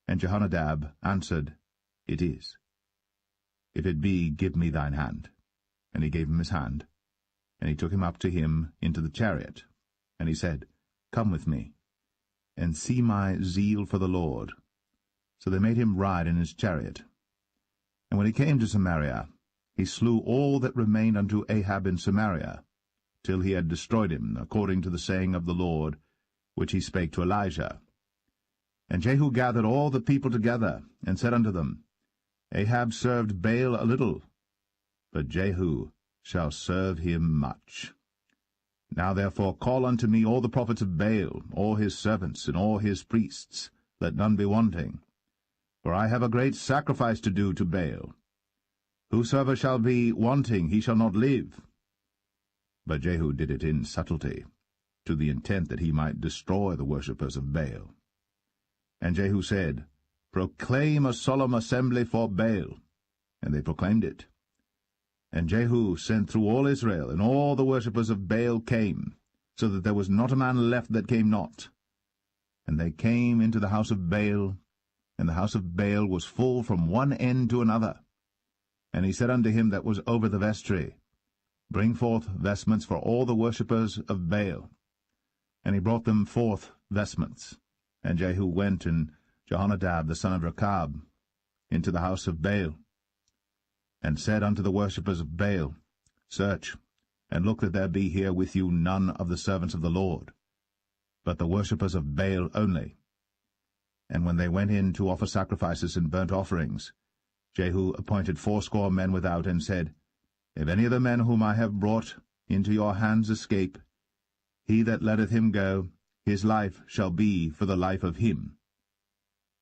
S1: And Jehonadab answered, It is. If it be, give me thine hand. And he gave him his hand. And he took him up to him into the chariot. And he said, Come with me, and see my zeal for the Lord. So they made him ride in his chariot. And when he came to Samaria, he slew all that remained unto Ahab in Samaria, till he had destroyed him, according to the saying of the Lord, which he spake to Elijah. And Jehu gathered all the people together, and said unto them, Ahab served Baal a little, but Jehu shall serve him much. Now therefore call unto me all the prophets of Baal, all his servants, and all his priests, let none be wanting. For I have a great sacrifice to do to Baal. Whosoever shall be wanting, he shall not live. But Jehu did it in subtlety, to the intent that he might destroy the worshippers of Baal. And Jehu said, Proclaim a solemn assembly for Baal. And they proclaimed it. And Jehu sent through all Israel, and all the worshippers of Baal came, so that there was not a man left that came not. And they came into the house of Baal, and the house of Baal was full from one end to another. And he said unto him that was over the vestry, Bring forth vestments for all the worshippers of Baal. And he brought them forth vestments. And Jehu went, and Jehonadab the son of Rechab, into the house of Baal, and said unto the worshippers of Baal, Search, and look that there be here with you none of the servants of the Lord, but the worshippers of Baal only. And when they went in to offer sacrifices and burnt offerings, Jehu appointed 80 men without, and said, If any of the men whom I have brought into your hands escape, he that letteth him go, his life shall be for the life of him.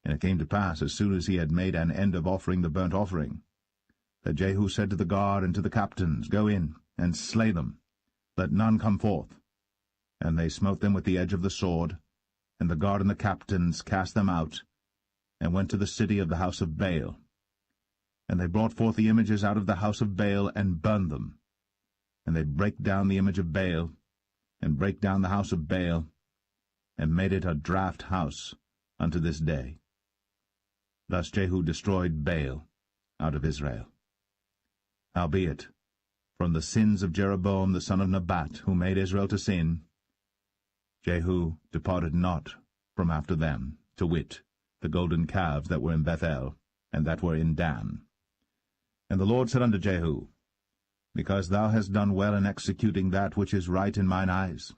S1: And it came to pass, as soon as he had made an end of offering the burnt offering, that Jehu said to the guard and to the captains, Go in, and slay them, let none come forth. And they smote them with the edge of the sword, and the guard and the captains cast them out, and went to the city of the house of Baal. And they brought forth the images out of the house of Baal, and burned them. And they brake down the image of Baal, and brake down the house of Baal, and made it a draught house unto this day. Thus Jehu destroyed Baal out of Israel. Howbeit, from the sins of Jeroboam the son of Nebat, who made Israel to sin, Jehu departed not from after them, to wit, the golden calves that were in Bethel, and that were in Dan. And the Lord said unto Jehu, Because thou hast done well in executing that which is right in mine eyes,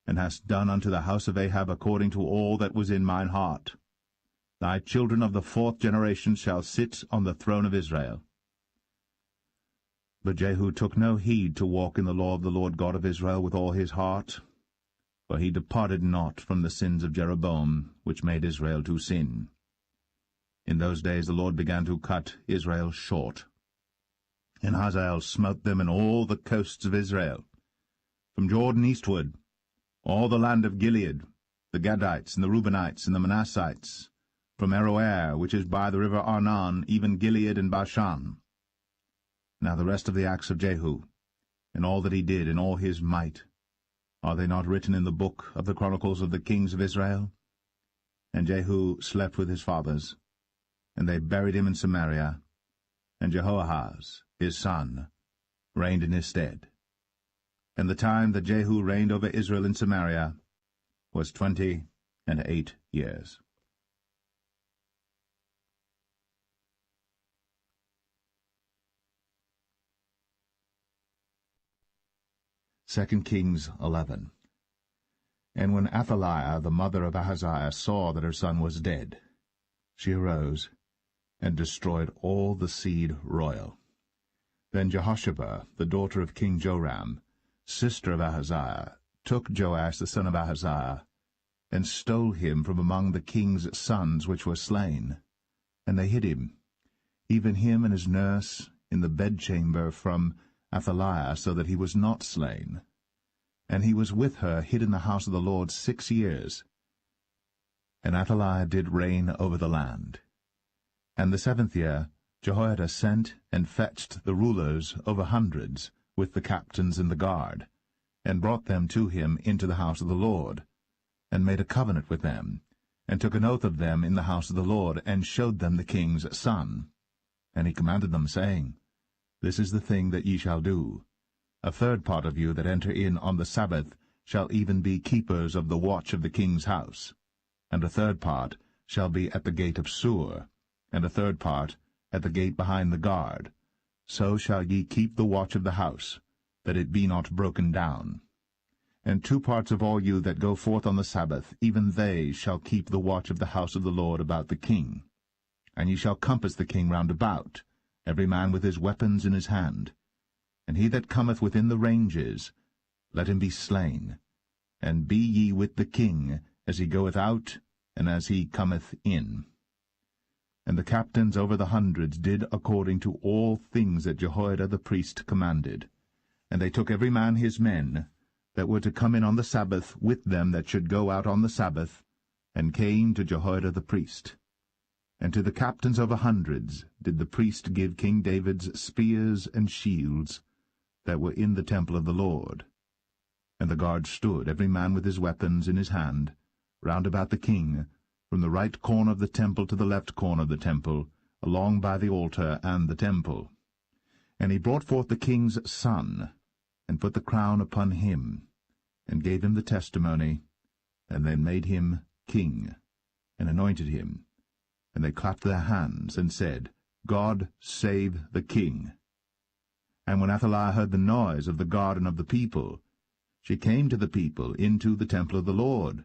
S1: and hast done unto the house of Ahab according to all that was in mine heart, thy children of the 4th generation shall sit on the throne of Israel. But Jehu took no heed to walk in the law of the Lord God of Israel with all his heart, for he departed not from the sins of Jeroboam, which made Israel to sin. In those days the Lord began to cut Israel short. And Hazael smote them in all the coasts of Israel, from Jordan eastward, all the land of Gilead, the Gadites, and the Reubenites, and the Manassites, from Aroer, which is by the river Arnon, even Gilead and Bashan. Now the rest of the acts of Jehu, and all that he did in all his might, are they not written in the book of the chronicles of the kings of Israel? And Jehu slept with his fathers, and they buried him in Samaria, and Jehoahaz, his son, reigned in his stead. And the time that Jehu reigned over Israel in Samaria was 28 years. Second Kings 11. And when Athaliah, the mother of Ahaziah, saw that her son was dead, she arose and destroyed all the seed royal. Then Jehosheba, the daughter of King Joram, sister of Ahaziah, took Joash the son of Ahaziah, and stole him from among the king's sons which were slain. And they hid him, even him and his nurse, in the bedchamber from Athaliah, so that he was not slain. And he was with her hid in the house of the Lord 6 years. And Athaliah did reign over the land. And the 7th year Jehoiada sent and fetched the rulers over hundreds, with the captains and the guard, and brought them to him into the house of the Lord, and made a covenant with them, and took an oath of them in the house of the Lord, and showed them the king's son. And he commanded them, saying, This is the thing that ye shall do. A third part of you that enter in on the Sabbath shall even be keepers of the watch of the king's house, and a third part shall be at the gate of Sur, and a third part at the gate behind the guard. So shall ye keep the watch of the house, that it be not broken down. And 2 parts of all you that go forth on the Sabbath, even they shall keep the watch of the house of the Lord about the king. And ye shall compass the king round about, every man with his weapons in his hand. And he that cometh within the ranges, let him be slain. And be ye with the king, as he goeth out, and as he cometh in. And the captains over the hundreds did according to all things that Jehoiada the priest commanded. And they took every man his men, that were to come in on the Sabbath, with them that should go out on the Sabbath, and came to Jehoiada the priest. And to the captains over hundreds did the priest give King David's spears and shields, that were in the temple of the Lord. And the guard stood, every man with his weapons in his hand, round about the king, from the right corner of the temple to the left corner of the temple, along by the altar and the temple. And he brought forth the king's son, and put the crown upon him, and gave him the testimony, and then made him king, and anointed him. And they clapped their hands, and said, God save the king. And when Athaliah heard the noise of the guard and of the people, she came to the people into the temple of the Lord.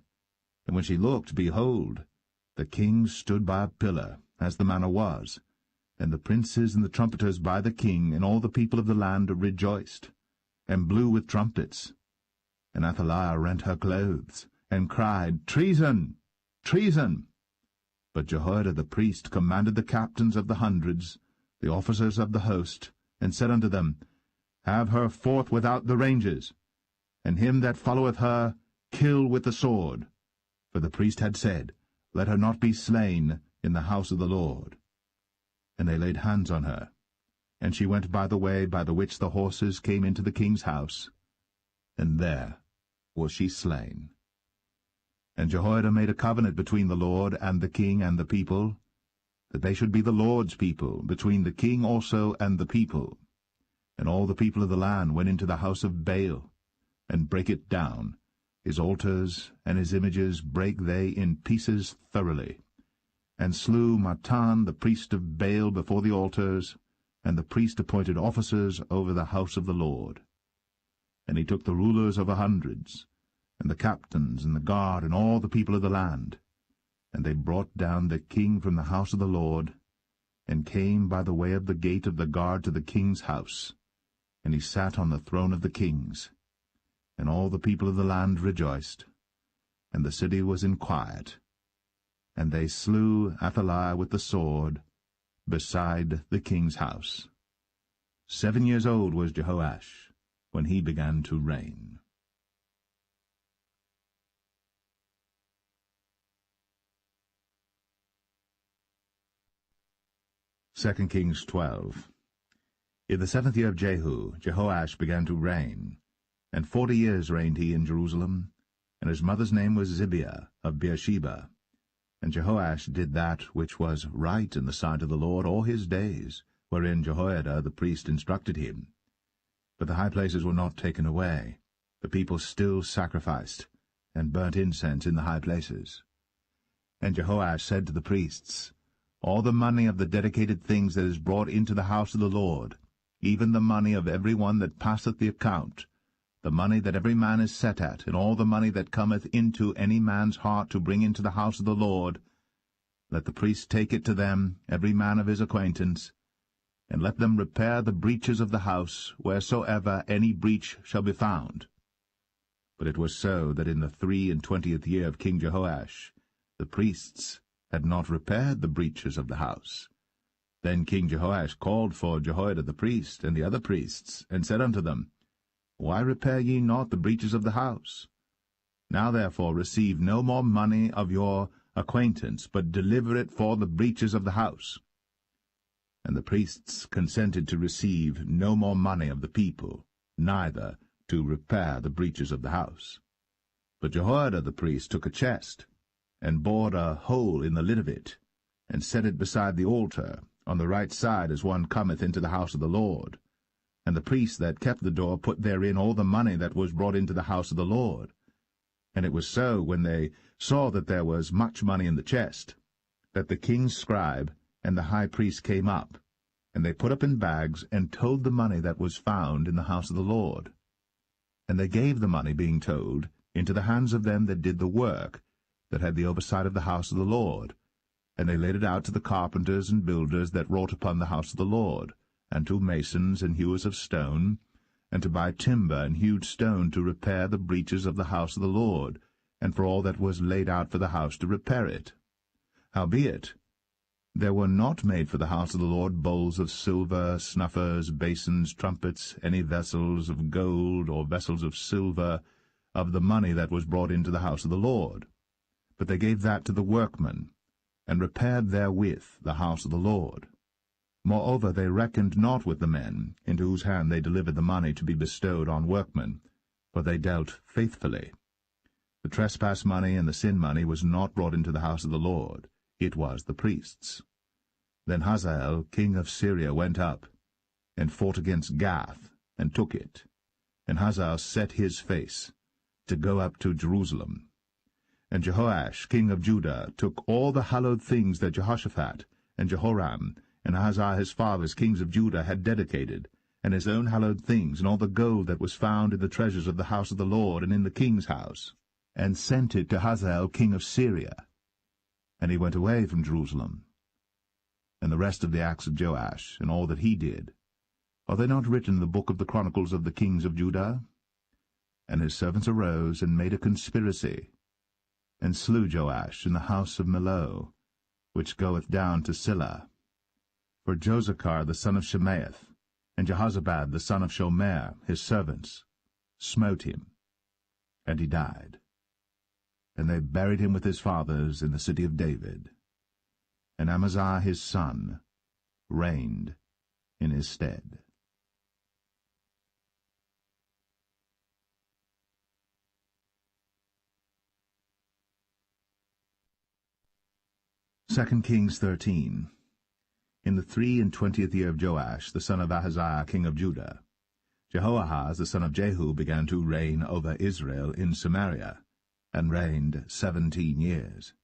S1: And when she looked, behold, the king stood by a pillar, as the manner was, and the princes and the trumpeters by the king, and all the people of the land rejoiced, and blew with trumpets. And Athaliah rent her clothes, and cried, Treason! Treason! But Jehoiada the priest commanded the captains of the hundreds, the officers of the host, and said unto them, Have her forth without the ranges, and him that followeth her kill with the sword. For the priest had said, Let her not be slain in the house of the Lord. And they laid hands on her, and she went by the way by the which the horses came into the king's house, and there was she slain. And Jehoiada made a covenant between the Lord and the king and the people, that they should be the Lord's people, between the king also and the people. And all the people of the land went into the house of Baal, and brake it down. His altars and his images brake they in pieces thoroughly, and slew Mattan the priest of Baal before the altars, and the priest appointed officers over the house of the Lord. And he took the rulers of 100s, and the captains, and the guard, and all the people of the land. And they brought down the king from the house of the Lord, and came by the way of the gate of the guard to the king's house. And he sat on the throne of the kings. And all the people of the land rejoiced, and the city was in quiet. And they slew Athaliah with the sword, beside the king's house. 7 years old was Jehoash when he began to reign. 2 Kings 12. In the 7th year of Jehu, Jehoash began to reign, and 40 years reigned he in Jerusalem, and his mother's name was Zibiah of Beersheba. And Jehoash did that which was right in the sight of the Lord all his days, wherein Jehoiada the priest instructed him. But the high places were not taken away. The people still sacrificed, and burnt incense in the high places. And Jehoash said to the priests, All the money of the dedicated things that is brought into the house of the Lord, even the money of every one that passeth the account, the money that every man is set at, and all the money that cometh into any man's heart to bring into the house of the Lord, let the priests take it to them, every man of his acquaintance, and let them repair the breaches of the house, wheresoever any breach shall be found. But it was so that in the 23 year of King Jehoash, the priests had not repaired the breaches of the house. Then King Jehoash called for Jehoiada the priest and the other priests, and said unto them, Why repair ye not the breaches of the house? Now therefore receive no more money of your acquaintance, but deliver it for the breaches of the house. And the priests consented to receive no more money of the people, neither to repair the breaches of the house. But Jehoiada the priest took a chest, and bored a hole in the lid of it, and set it beside the altar, on the right side as one cometh into the house of the Lord. And the priests that kept the door put therein all the money that was brought into the house of the Lord. And it was so, when they saw that there was much money in the chest, that the king's scribe and the high priest came up, and they put up in bags, and told the money that was found in the house of the Lord. And they gave the money, being told, into the hands of them that did the work, that had the oversight of the house of the Lord. And they laid it out to the carpenters and builders that wrought upon the house of the Lord, and to masons and hewers of stone, and to buy timber and hewed stone to repair the breaches of the house of the Lord, and for all that was laid out for the house to repair it. Howbeit, there were not made for the house of the Lord bowls of silver, snuffers, basins, trumpets, any vessels of gold or vessels of silver, of the money that was brought into the house of the Lord. But they gave that to the workmen, and repaired therewith the house of the Lord. Moreover, they reckoned not with the men, into whose hand they delivered the money to be bestowed on workmen, for they dealt faithfully. The trespass money and the sin money was not brought into the house of the Lord, it was the priests. Then Hazael king of Syria went up, and fought against Gath, and took it. And Hazael set his face, to go up to Jerusalem. And Jehoash king of Judah took all the hallowed things that Jehoshaphat, and Jehoram, and Ahaziah his fathers, kings of Judah, had dedicated, and his own hallowed things, and all the gold that was found in the treasures of the house of the Lord and in the king's house, and sent it to Hazael king of Syria. And he went away from Jerusalem. And the rest of the acts of Joash, and all that he did, are they not written in the book of the chronicles of the kings of Judah? And his servants arose, and made a conspiracy, and slew Joash in the house of Millo, which goeth down to Silla. For Josachar the son of Shemaeth, and Jehozabad the son of Shomer, his servants, smote him, and he died. And they buried him with his fathers in the city of David. And Amaziah his son reigned in his stead. Second Kings 13. In the 23 year of Joash, the son of Ahaziah, king of Judah, Jehoahaz, the son of Jehu, began to reign over Israel in Samaria, and reigned 17 years.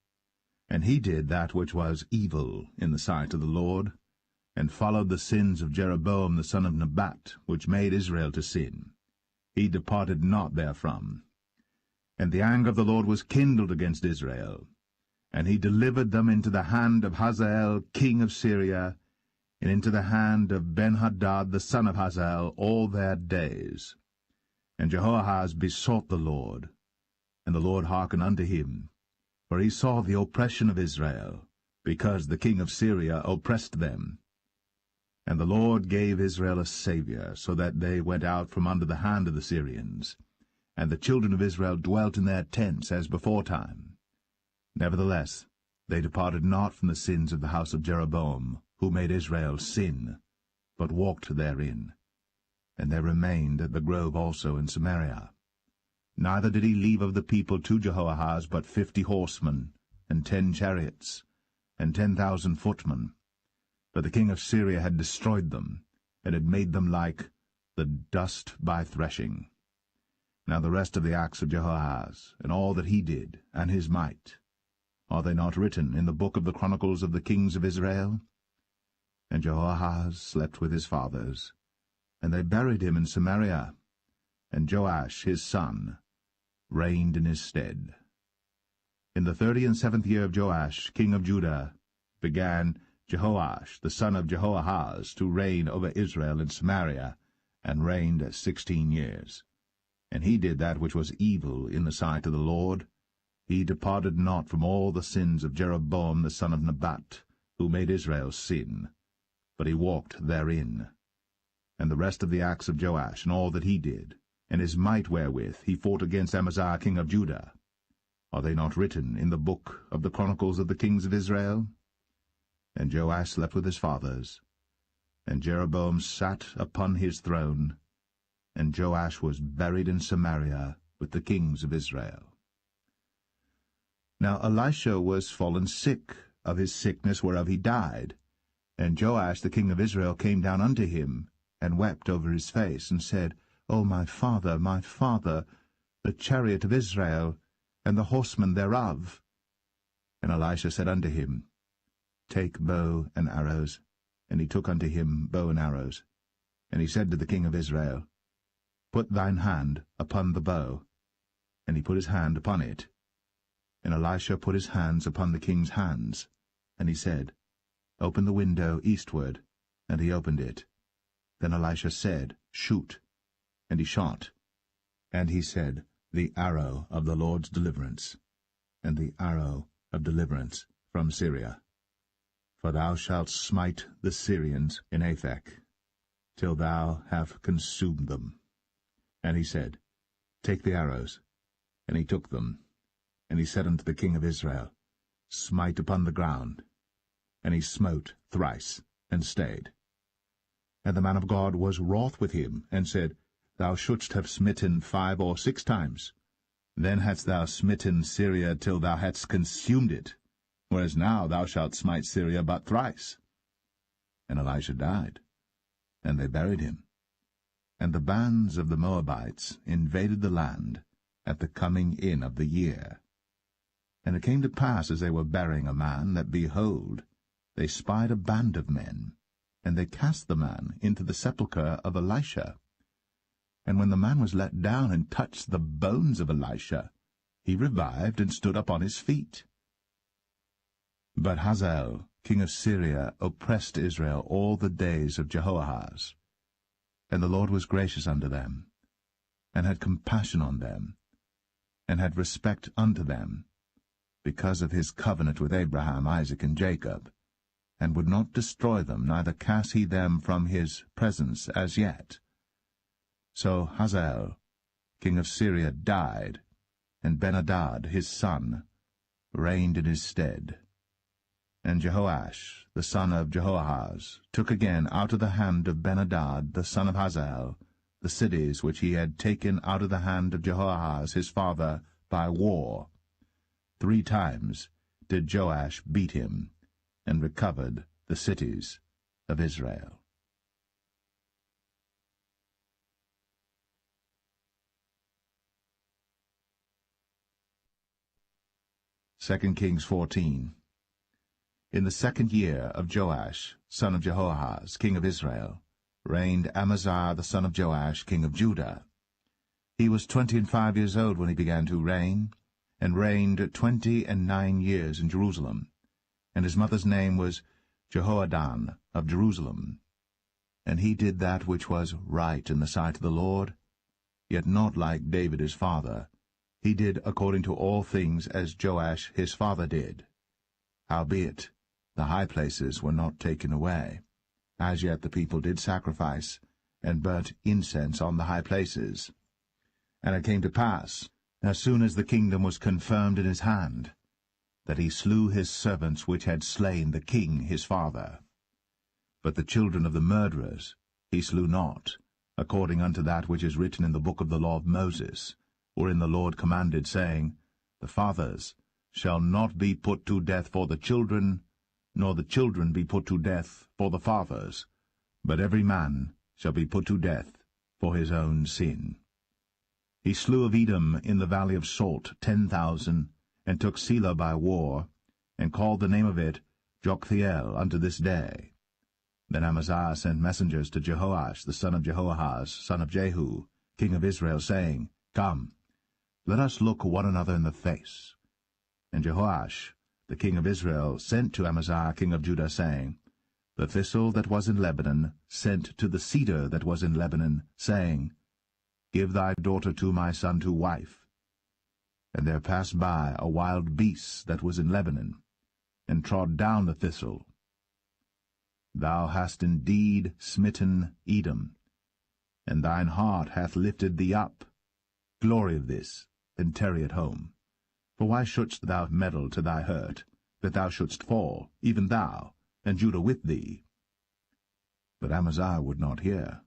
S1: And he did that which was evil in the sight of the Lord, and followed the sins of Jeroboam the son of Nebat, which made Israel to sin. He departed not therefrom. And the anger of the Lord was kindled against Israel, and he delivered them into the hand of Hazael king of Syria, and into the hand of Benhadad the son of Hazael all their days. And Jehoahaz besought the Lord, and the Lord hearkened unto him, for he saw the oppression of Israel, because the king of Syria oppressed them. And the Lord gave Israel a Saviour, so that they went out from under the hand of the Syrians, and the children of Israel dwelt in their tents as beforetime. Nevertheless, they departed not from the sins of the house of Jeroboam, who made Israel sin, but walked therein. And there remained at the grove also in Samaria. Neither did he leave of the people to Jehoahaz but 50 horsemen, and 10 chariots, and 10,000 footmen. For the king of Syria had destroyed them, and had made them like the dust by threshing. Now the rest of the acts of Jehoahaz, and all that he did, and his might, are they not written in the book of the Chronicles of the kings of Israel? And Jehoahaz slept with his fathers, and they buried him in Samaria, and Joash his son reigned in his stead. In the 37th year of Joash king of Judah began Jehoash the son of Jehoahaz to reign over Israel in Samaria, and reigned 16 years. And he did that which was evil in the sight of the Lord. He departed not from all the sins of Jeroboam the son of Nebat, who made Israel sin, but he walked therein. And the rest of the acts of Joash, and all that he did, and his might wherewith he fought against Amaziah king of Judah, are they not written in the book of the Chronicles of the kings of Israel? And Joash slept with his fathers, and Jeroboam sat upon his throne, and Joash was buried in Samaria with the kings of Israel. Now Elisha was fallen sick of his sickness whereof he died. And Joash the king of Israel came down unto him, and wept over his face, and said, O my father, the chariot of Israel, and the horsemen thereof. And Elisha said unto him, Take bow and arrows. And he took unto him bow and arrows. And he said to the king of Israel, Put thine hand upon the bow. And he put his hand upon it. And Elisha put his hands upon the king's hands. And he said, Open the window eastward. And he opened it. Then Elisha said, Shoot. And he shot. And he said, The arrow of the Lord's deliverance, and the arrow of deliverance from Syria. For thou shalt smite the Syrians in Aphek, till thou have consumed them. And he said, Take the arrows. And he took them. And he said unto the king of Israel, Smite upon the ground. And he smote thrice, and stayed. And the man of God was wroth with him, and said, Thou shouldst have smitten 5 or 6 times. Then hadst thou smitten Syria till thou hadst consumed it, whereas now thou shalt smite Syria but thrice. And Elisha died, and they buried him. And the bands of the Moabites invaded the land at the coming in of the year. And it came to pass, as they were burying a man, that, behold, they spied a band of men, and they cast the man into the sepulchre of Elisha. And when the man was let down and touched the bones of Elisha, he revived and stood up on his feet. But Hazael, king of Syria, oppressed Israel all the days of Jehoahaz. And the Lord was gracious unto them, and had compassion on them, and had respect unto them, because of his covenant with Abraham, Isaac, and Jacob, and would not destroy them, neither cast he them from his presence as yet. So Hazael, king of Syria, died, and Ben-Hadad his son reigned in his stead. And Jehoash, the son of Jehoahaz, took again out of the hand of Ben-Hadad the son of Hazael the cities which he had taken out of the hand of Jehoahaz his father by war. 3 times did Joash beat him, and recovered the cities of Israel. Second Kings 14. In the 2nd year of Joash, son of Jehoahaz, king of Israel, reigned Amaziah the son of Joash, king of Judah. He was 25 years old when he began to reign, and reigned 29 years in Jerusalem. And his mother's name was Jehoadan of Jerusalem. And he did that which was right in the sight of the Lord, yet not like David his father. He did according to all things as Joash his father did. Howbeit, the high places were not taken away. As yet the people did sacrifice, and burnt incense on the high places. And it came to pass, as soon as the kingdom was confirmed in his hand, that he slew his servants which had slain the king his father. But the children of the murderers he slew not, according unto that which is written in the book of the law of Moses, wherein the Lord commanded, saying, The fathers shall not be put to death for the children, nor the children be put to death for the fathers, but every man shall be put to death for his own sin. He slew of Edom in the valley of Salt 10,000, and took Selah by war, and called the name of it Joktheel unto this day. Then Amaziah sent messengers to Jehoash the son of Jehoahaz, son of Jehu, king of Israel, saying, Come, let us look one another in the face. And Jehoash the king of Israel sent to Amaziah king of Judah, saying, The thistle that was in Lebanon sent to the cedar that was in Lebanon, saying, Give thy daughter to my son to wife. And there passed by a wild beast that was in Lebanon, and trod down the thistle. Thou hast indeed smitten Edom, and thine heart hath lifted thee up. Glory of this, and tarry at home. For why shouldst thou meddle to thy hurt, that thou shouldst fall, even thou, and Judah with thee? But Amaziah would not hear.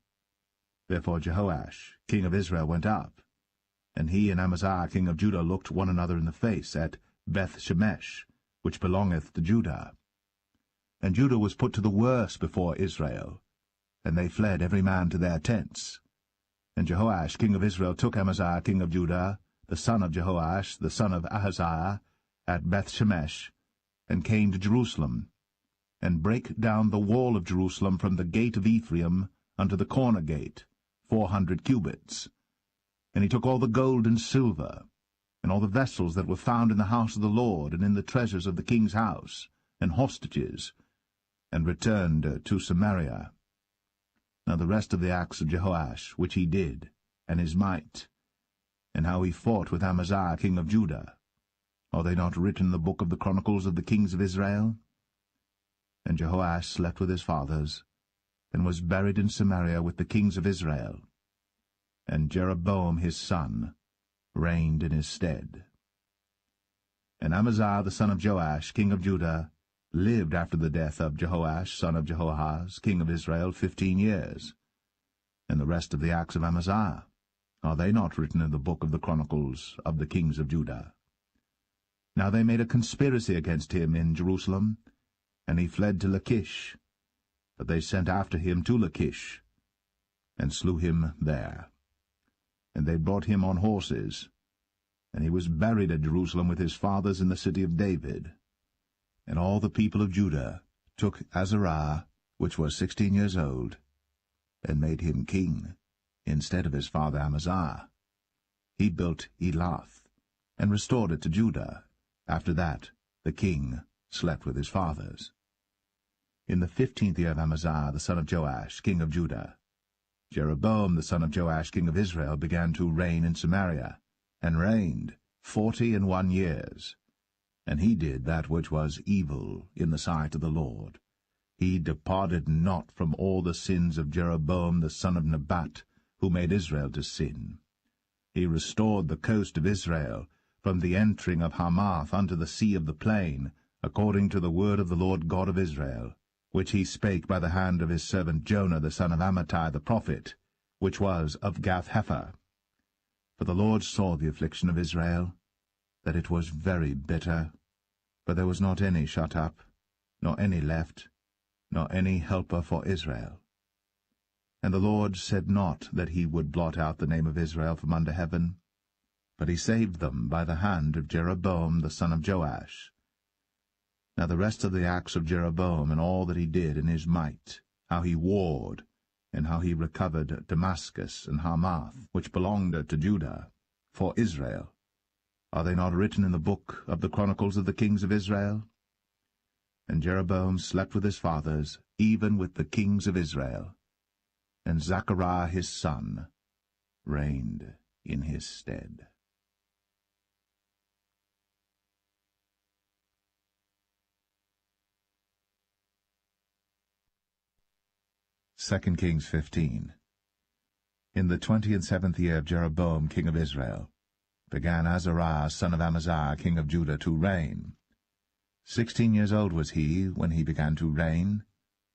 S1: Therefore Jehoash, king of Israel, went up, and he and Amaziah, king of Judah, looked one another in the face at Beth-shemesh, which belongeth to Judah. And Judah was put to the worse before Israel, and they fled every man to their tents. And Jehoash, king of Israel, took Amaziah, king of Judah, the son of Jehoash, the son of Ahaziah, at Beth-shemesh, and came to Jerusalem, and brake down the wall of Jerusalem from the gate of Ephraim unto the corner gate, 400 cubits. And he took all the gold and silver, and all the vessels that were found in the house of the Lord, and in the treasures of the king's house, and hostages, and returned to Samaria. Now the rest of the acts of Jehoash, which he did, and his might, and how he fought with Amaziah king of Judah, are they not written in the book of the chronicles of the kings of Israel? And Jehoash slept with his fathers, and was buried in Samaria with the kings of Israel. And Jeroboam his son reigned in his stead. And Amaziah the son of Joash, king of Judah, lived after the death of Jehoash son of Jehoahaz, king of Israel, 15 years. And the rest of the acts of Amaziah, are they not written in the book of the chronicles of the kings of Judah? Now they made a conspiracy against him in Jerusalem, and he fled to Lachish. But they sent after him to Lachish, and slew him there. And they brought him on horses, and he was buried at Jerusalem with his fathers in the city of David. And all the people of Judah took Azariah, which was 16 years old, and made him king, instead of his father Amaziah. He built Elath, and restored it to Judah. After that the king slept with his fathers. In the 15th year of Amaziah the son of Joash, king of Judah, Jeroboam the son of Joash, king of Israel, began to reign in Samaria, and reigned 41 years. And he did that which was evil in the sight of the Lord. He departed not from all the sins of Jeroboam the son of Nebat, who made Israel to sin. He restored the coast of Israel, from the entering of Hamath unto the sea of the plain, according to the word of the Lord God of Israel, which he spake by the hand of his servant Jonah the son of Amittai the prophet, which was of Gath-hepher. For the Lord saw the affliction of Israel, that it was very bitter, for there was not any shut up, nor any left, nor any helper for Israel. And the Lord said not that he would blot out the name of Israel from under heaven, but he saved them by the hand of Jeroboam the son of Joash. Now the rest of the acts of Jeroboam, and all that he did in his might, how he warred, and how he recovered Damascus and Hamath, which belonged to Judah, for Israel, are they not written in the book of the Chronicles of the kings of Israel? And Jeroboam slept with his fathers, even with the kings of Israel. And Zechariah his son reigned in his stead. 2 Kings 15. In the 27th year of Jeroboam king of Israel, began Azariah son of Amaziah king of Judah to reign. 16 years old was he when he began to reign,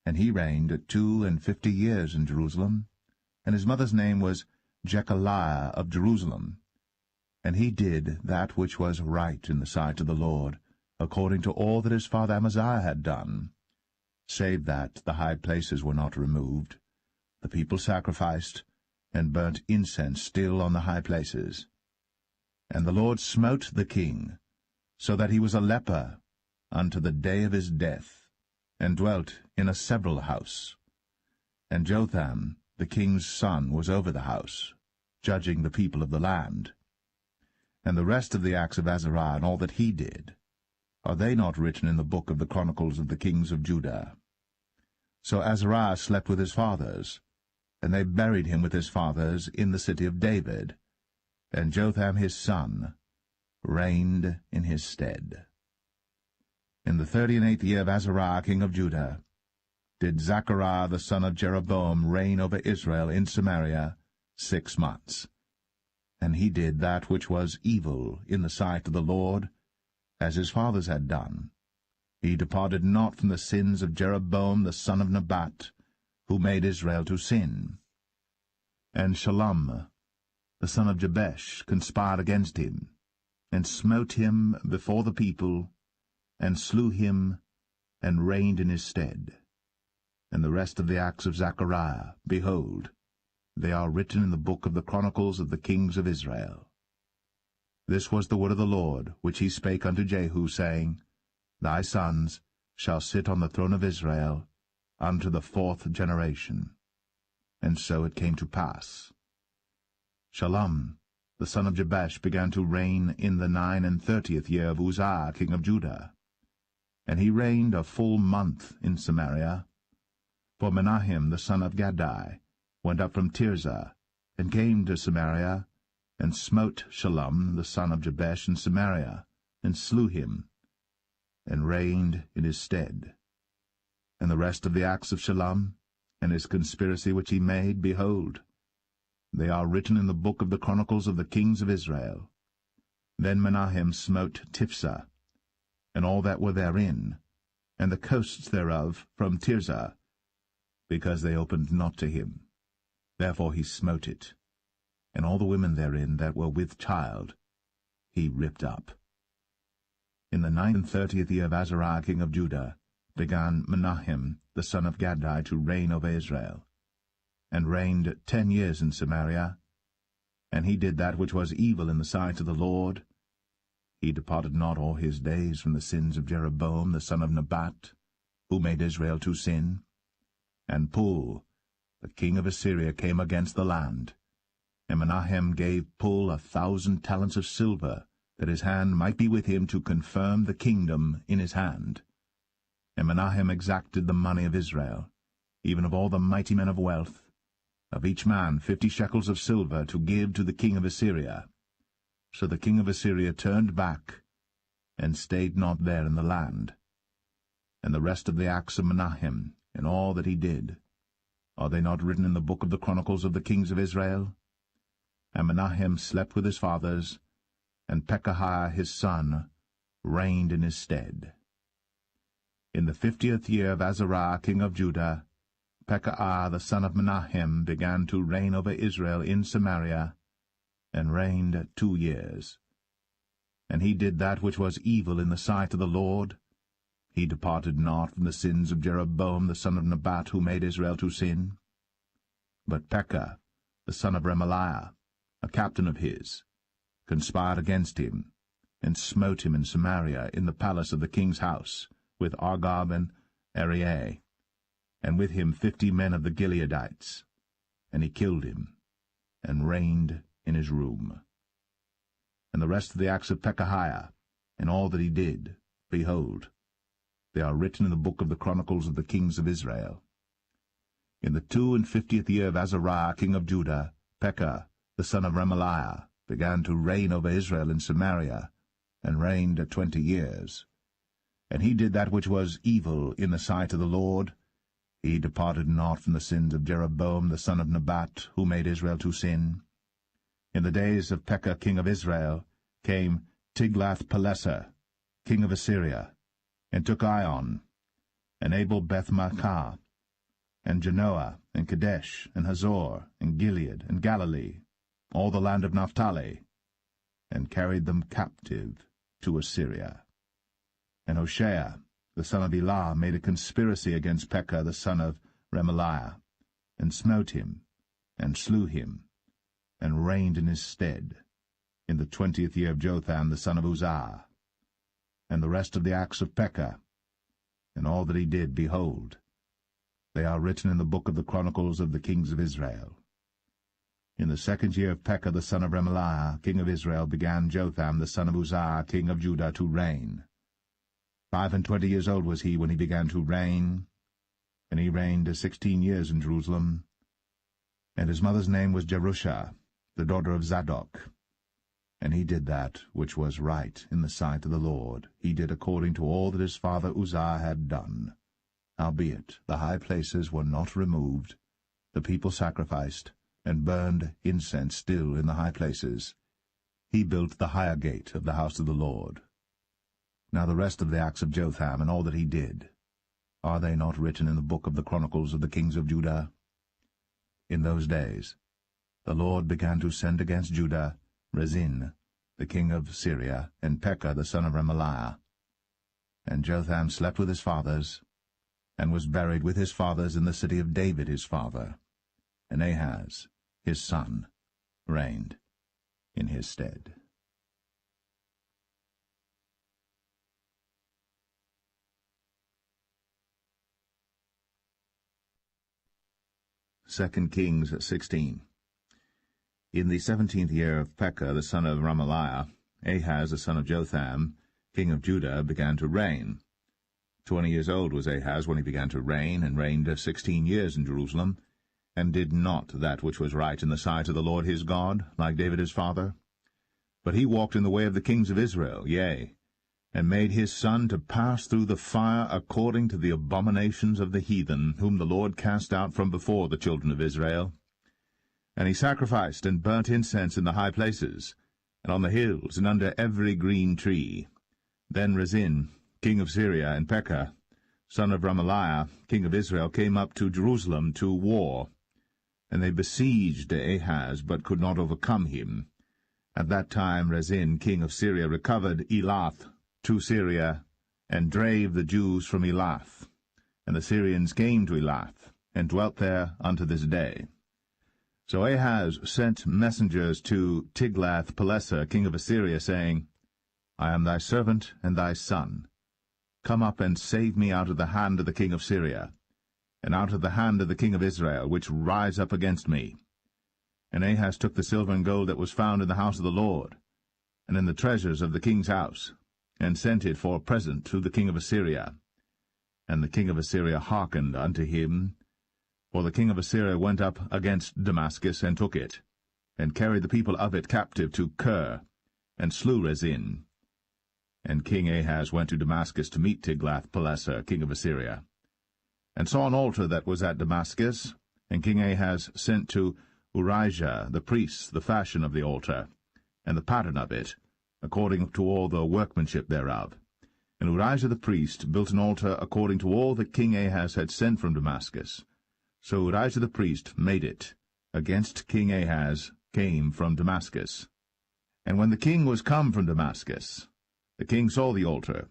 S1: and he reigned 52 years in Jerusalem, and his mother's name was Jechaliah of Jerusalem. And he did that which was right in the sight of the Lord, according to all that his father Amaziah had done, save that the high places were not removed. The people sacrificed, and burnt incense still on the high places. And the Lord smote the king, so that he was a leper unto the day of his death, and dwelt in a several house. And Jotham the king's son was over the house, judging the people of the land. And the rest of the acts of Azariah and all that he did, are they not written in the book of the Chronicles of the kings of Judah? So Azariah slept with his fathers, and they buried him with his fathers in the city of David, and Jotham his son reigned in his stead. In the 38th year of Azariah king of Judah did Zechariah the son of Jeroboam reign over Israel in Samaria 6 months. And he did that which was evil in the sight of the Lord, as his fathers had done. He departed not from the sins of Jeroboam the son of Nebat, who made Israel to sin. And Shallum the son of Jabesh conspired against him, and smote him before the people, and slew him, and reigned in his stead. And the rest of the acts of Zechariah, behold, they are written in the book of the Chronicles of the kings of Israel. This was the word of the Lord, which he spake unto Jehu, saying, Thy sons shall sit on the throne of Israel unto the 4th generation. And so it came to pass. Shallum the son of Jabesh began to reign in the 39th year of Uzziah king of Judah. And he reigned a full month in Samaria. For Menahem the son of Gadai went up from Tirzah, and came to Samaria, and smote Shallum the son of Jabesh in Samaria, and slew him, and reigned in his stead. And the rest of the acts of Shallum, and his conspiracy which he made, behold, they are written in the book of the Chronicles of the kings of Israel. Then Menahem smote Tiphsah, and all that were therein, and the coasts thereof from Tirzah, because they opened not to him. Therefore he smote it, and all the women therein that were with child he ripped up. In the 39th year of Azariah king of Judah began Menahem the son of Gadai to reign over Israel, and reigned 10 years in Samaria. And he did that which was evil in the sight of the Lord. He departed not all his days from the sins of Jeroboam the son of Nebat, who made Israel to sin. And Pul, the king of Assyria, came against the land. And Menahem gave Pul 1,000 talents of silver, that his hand might be with him to confirm the kingdom in his hand. And Menahem exacted the money of Israel, even of all the mighty men of wealth, of each man 50 shekels of silver, to give to the king of Assyria. So the king of Assyria turned back, and stayed not there in the land. And the rest of the acts of Menahem, and all that he did, are they not written in the book of the chronicles of the kings of Israel? And Menahem slept with his fathers, and Pekahiah his son reigned in his stead. In the 50th year of Azariah king of Judah, Pekahiah the son of Menahem began to reign over Israel in Samaria, and reigned 2 years. And he did that which was evil in the sight of the Lord. He departed not from the sins of Jeroboam the son of Nebat, who made Israel to sin. But Pekah the son of Remaliah, a captain of his, conspired against him, and smote him in Samaria in the palace of the king's house, with Argob and Arieh, and with him 50 men of the Gileadites. And he killed him, and reigned in his room. And the rest of the acts of Pekahiah, and all that he did, behold, they are written in the book of the chronicles of the kings of Israel. In the 52nd year of Azariah king of Judah, Pekah the son of Remaliah began to reign over Israel in Samaria, and reigned 20 years. And he did that which was evil in the sight of the Lord. He departed not from the sins of Jeroboam the son of Nebat, who made Israel to sin. In the days of Pekah king of Israel came Tiglath-Pileser, king of Assyria, and took Ion, and Abel-Beth-Maachah, and Genoa, and Kadesh, and Hazor, and Gilead, and Galilee, all the land of Naphtali, and carried them captive to Assyria. And Hoshea, the son of Elah, made a conspiracy against Pekah the son of Remaliah, and smote him, and slew him, and reigned in his stead, in the 20th year of Jotham the son of Uzziah. And the rest of the acts of Pekah, and all that he did, behold, they are written in the book of the chronicles of the kings of Israel. In the 2nd year of Pekah the son of Remaliah, king of Israel, began Jotham the son of Uzziah, king of Judah, to reign. 25 years old was he when he began to reign, and he reigned 16 years in Jerusalem. And his mother's name was Jerusha, the daughter of Zadok. And he did that which was right in the sight of the Lord. He did according to all that his father Uzziah had done. Howbeit the high places were not removed. The people sacrificed, and burned incense still in the high places. He built the higher gate of the house of the Lord. Now the rest of the acts of Jotham, and all that he did, are they not written in the book of the chronicles of the kings of Judah? In those days the Lord began to send against Judah Rezin, the king of Syria, and Pekah the son of Remaliah. And Jotham slept with his fathers, and was buried with his fathers in the city of David his father. And Ahaz, his son, reigned in his stead. Second Kings 16. In the 17th year of Pekah the son of Remaliah, Ahaz the son of Jotham, king of Judah, began to reign. 20 years old was Ahaz when he began to reign, and reigned 16 years in Jerusalem, and did not that which was right in the sight of the Lord his God, like David his father. But he walked in the way of the kings of Israel, yea, and made his son to pass through the fire according to the abominations of the heathen, whom the Lord cast out from before the children of Israel. And he sacrificed and burnt incense in the high places, and on the hills, and under every green tree. Then Rezin, king of Syria, and Pekah, son of Remaliah, king of Israel, came up to Jerusalem to war. And they besieged Ahaz, but could not overcome him. At that time Rezin, king of Syria, recovered Elath to Syria, and drave the Jews from Elath. And the Syrians came to Elath, and dwelt there unto this day. So Ahaz sent messengers to Tiglath-Pileser, king of Assyria, saying, I am thy servant and thy son. Come up and save me out of the hand of the king of Syria, and out of the hand of the king of Israel, which rise up against me. And Ahaz took the silver and gold that was found in the house of the Lord, and in the treasures of the king's house, and sent it for a present to the king of Assyria. And the king of Assyria hearkened unto him, for the king of Assyria went up against Damascus, and took it, and carried the people of it captive to Kir, and slew Rezin. And King Ahaz went to Damascus to meet Tiglath-Pileser, king of Assyria, and saw an altar that was at Damascus. And King Ahaz sent to Urijah the priest the fashion of the altar, and the pattern of it, according to all the workmanship thereof. And Urijah the priest built an altar according to all that King Ahaz had sent from Damascus. So Urijah the priest made it, against King Ahaz came from Damascus. And when the king was come from Damascus, the king saw the altar,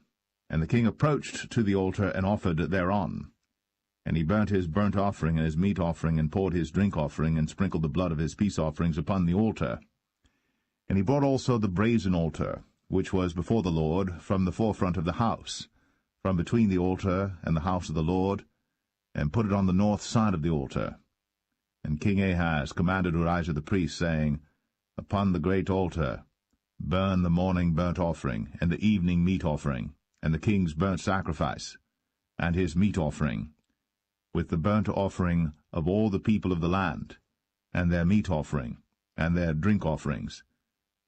S1: and the king approached to the altar and offered thereon. And he burnt his burnt offering and his meat offering, and poured his drink offering, and sprinkled the blood of his peace offerings upon the altar. And he brought also the brazen altar, which was before the Lord, from the forefront of the house, from between the altar and the house of the Lord, and put it on the north side of the altar. And King Ahaz commanded Urijah the priest, saying, Upon the great altar burn the morning burnt offering, and the evening meat offering, and the king's burnt sacrifice, and his meat offering, with the burnt offering of all the people of the land, and their meat offering, and their drink offerings,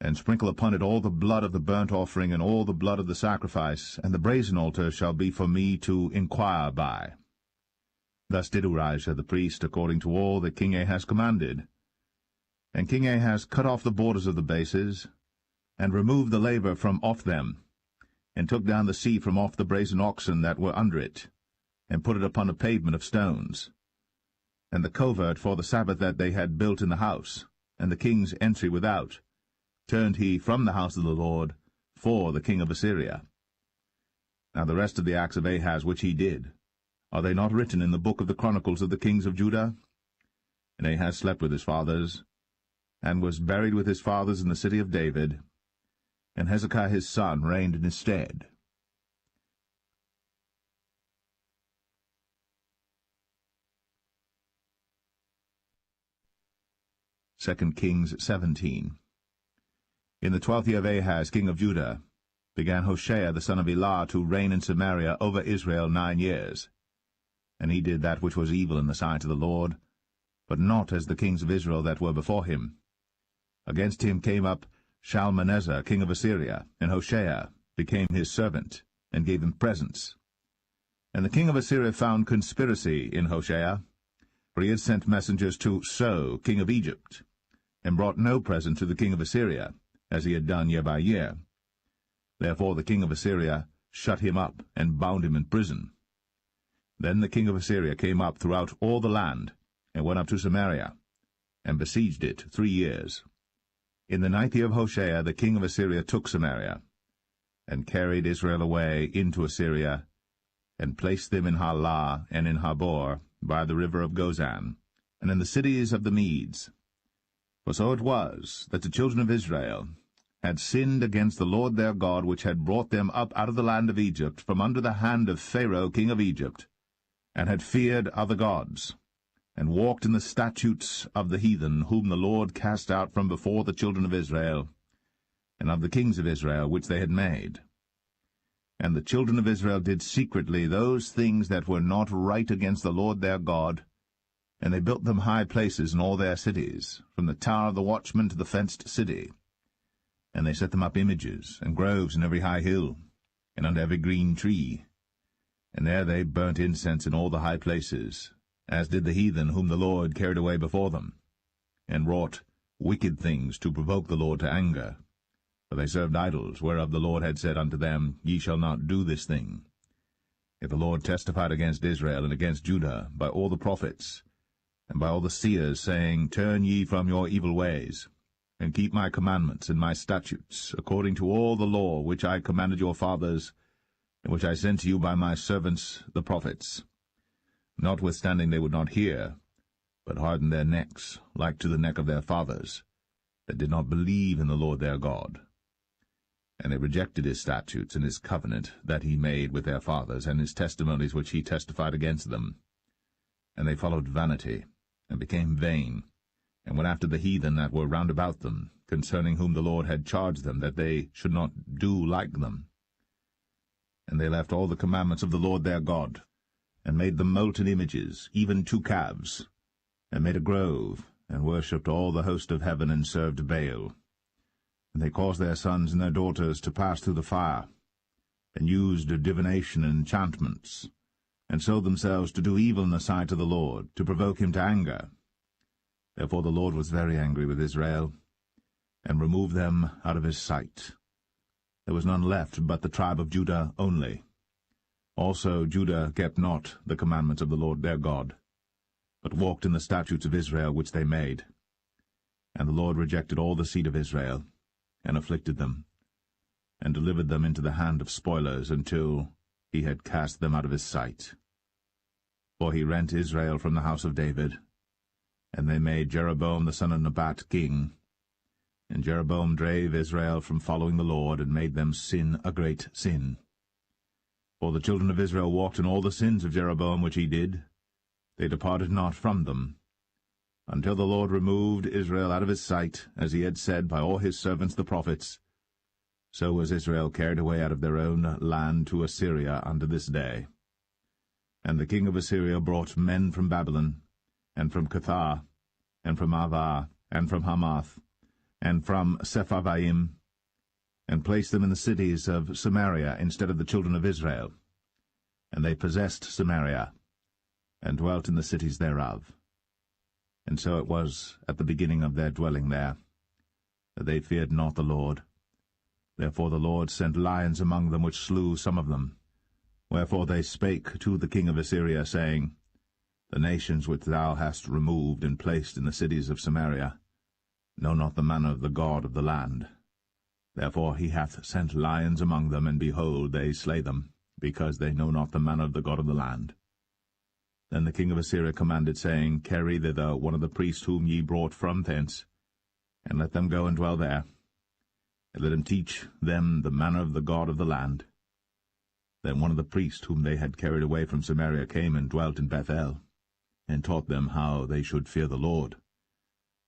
S1: and sprinkle upon it all the blood of the burnt offering, and all the blood of the sacrifice, and the brazen altar shall be for me to inquire by. Thus did Urijah the priest, according to all that King Ahaz commanded. And King Ahaz cut off the borders of the bases, and removed the laver from off them, and took down the sea from off the brazen oxen that were under it, and put it upon a pavement of stones. And the covert for the Sabbath that they had built in the house, and the king's entry without, turned he from the house of the Lord for the king of Assyria. Now the rest of the acts of Ahaz which he did, are they not written in the book of the Chronicles of the kings of Judah? And Ahaz slept with his fathers, and was buried with his fathers in the city of David, and Hezekiah his son reigned in his stead. 2 Kings 17. In the 12th year of Ahaz, king of Judah, began Hoshea the son of Elah to reign in Samaria over Israel 9 years. And he did that which was evil in the sight of the Lord, but not as the kings of Israel that were before him. Against him came up Shalmaneser, king of Assyria, and Hoshea became his servant, and gave him presents. And the king of Assyria found conspiracy in Hoshea, for he had sent messengers to So, king of Egypt, and brought no present to the king of Assyria, as he had done year by year. Therefore the king of Assyria shut him up, and bound him in prison. Then the king of Assyria came up throughout all the land, and went up to Samaria, and besieged it 3 years. In the 9th year of Hoshea the king of Assyria took Samaria, and carried Israel away into Assyria, and placed them in Halah and in Habor, by the river of Gozan, and in the cities of the Medes. For so it was, that the children of Israel had sinned against the Lord their God, which had brought them up out of the land of Egypt, from under the hand of Pharaoh king of Egypt, and had feared other gods, and walked in the statutes of the heathen, whom the Lord cast out from before the children of Israel, and of the kings of Israel which they had made. And the children of Israel did secretly those things that were not right against the Lord their God, and they built them high places in all their cities, from the tower of the watchman to the fenced city. And they set them up images, and groves in every high hill, and under every green tree. And there they burnt incense in all the high places, as did the heathen whom the Lord carried away before them, and wrought wicked things to provoke the Lord to anger. For they served idols, whereof the Lord had said unto them, Ye shall not do this thing. Yet the Lord testified against Israel and against Judah by all the prophets, and by all the seers, saying, Turn ye from your evil ways, and keep my commandments and my statutes, according to all the law which I commanded your fathers, and which I sent to you by my servants the prophets. Notwithstanding they would not hear, but hardened their necks, like to the neck of their fathers, that did not believe in the Lord their God. And they rejected his statutes and his covenant that he made with their fathers, and his testimonies which he testified against them. And they followed vanity, and became vain, and went after the heathen that were round about them, concerning whom the Lord had charged them that they should not do like them. And they left all the commandments of the Lord their God, and made them molten images, even 2 calves, and made a grove, and worshipped all the host of heaven, and served Baal. And they caused their sons and their daughters to pass through the fire, and used divination and enchantments, and sold themselves to do evil in the sight of the Lord, to provoke him to anger. Therefore the Lord was very angry with Israel, and removed them out of his sight. There was none left but the tribe of Judah only. Also Judah kept not the commandments of the Lord their God, but walked in the statutes of Israel which they made. And the Lord rejected all the seed of Israel, and afflicted them, and delivered them into the hand of spoilers, until he had cast them out of his sight. For he rent Israel from the house of David, and they made Jeroboam the son of Nebat king. And Jeroboam drave Israel from following the Lord, and made them sin a great sin. For the children of Israel walked in all the sins of Jeroboam which he did. They departed not from them, until the Lord removed Israel out of his sight, as he had said by all his servants the prophets. So was Israel carried away out of their own land to Assyria unto this day. And the king of Assyria brought men from Babylon, and from Cuthah, and from Avah, and from Hamath, and from Sepharvaim, and placed them in the cities of Samaria instead of the children of Israel. And they possessed Samaria, and dwelt in the cities thereof. And so it was at the beginning of their dwelling there, that they feared not the Lord. Therefore the Lord sent lions among them, which slew some of them. Wherefore they spake to the king of Assyria, saying, The nations which thou hast removed and placed in the cities of Samaria know not the manner of the God of the land. Therefore he hath sent lions among them, and behold, they slay them, because they know not the manner of the God of the land. Then the king of Assyria commanded, saying, Carry thither one of the priests whom ye brought from thence, and let them go and dwell there, and let him teach them the manner of the God of the land. Then one of the priests whom they had carried away from Samaria came and dwelt in Bethel, and taught them how they should fear the Lord.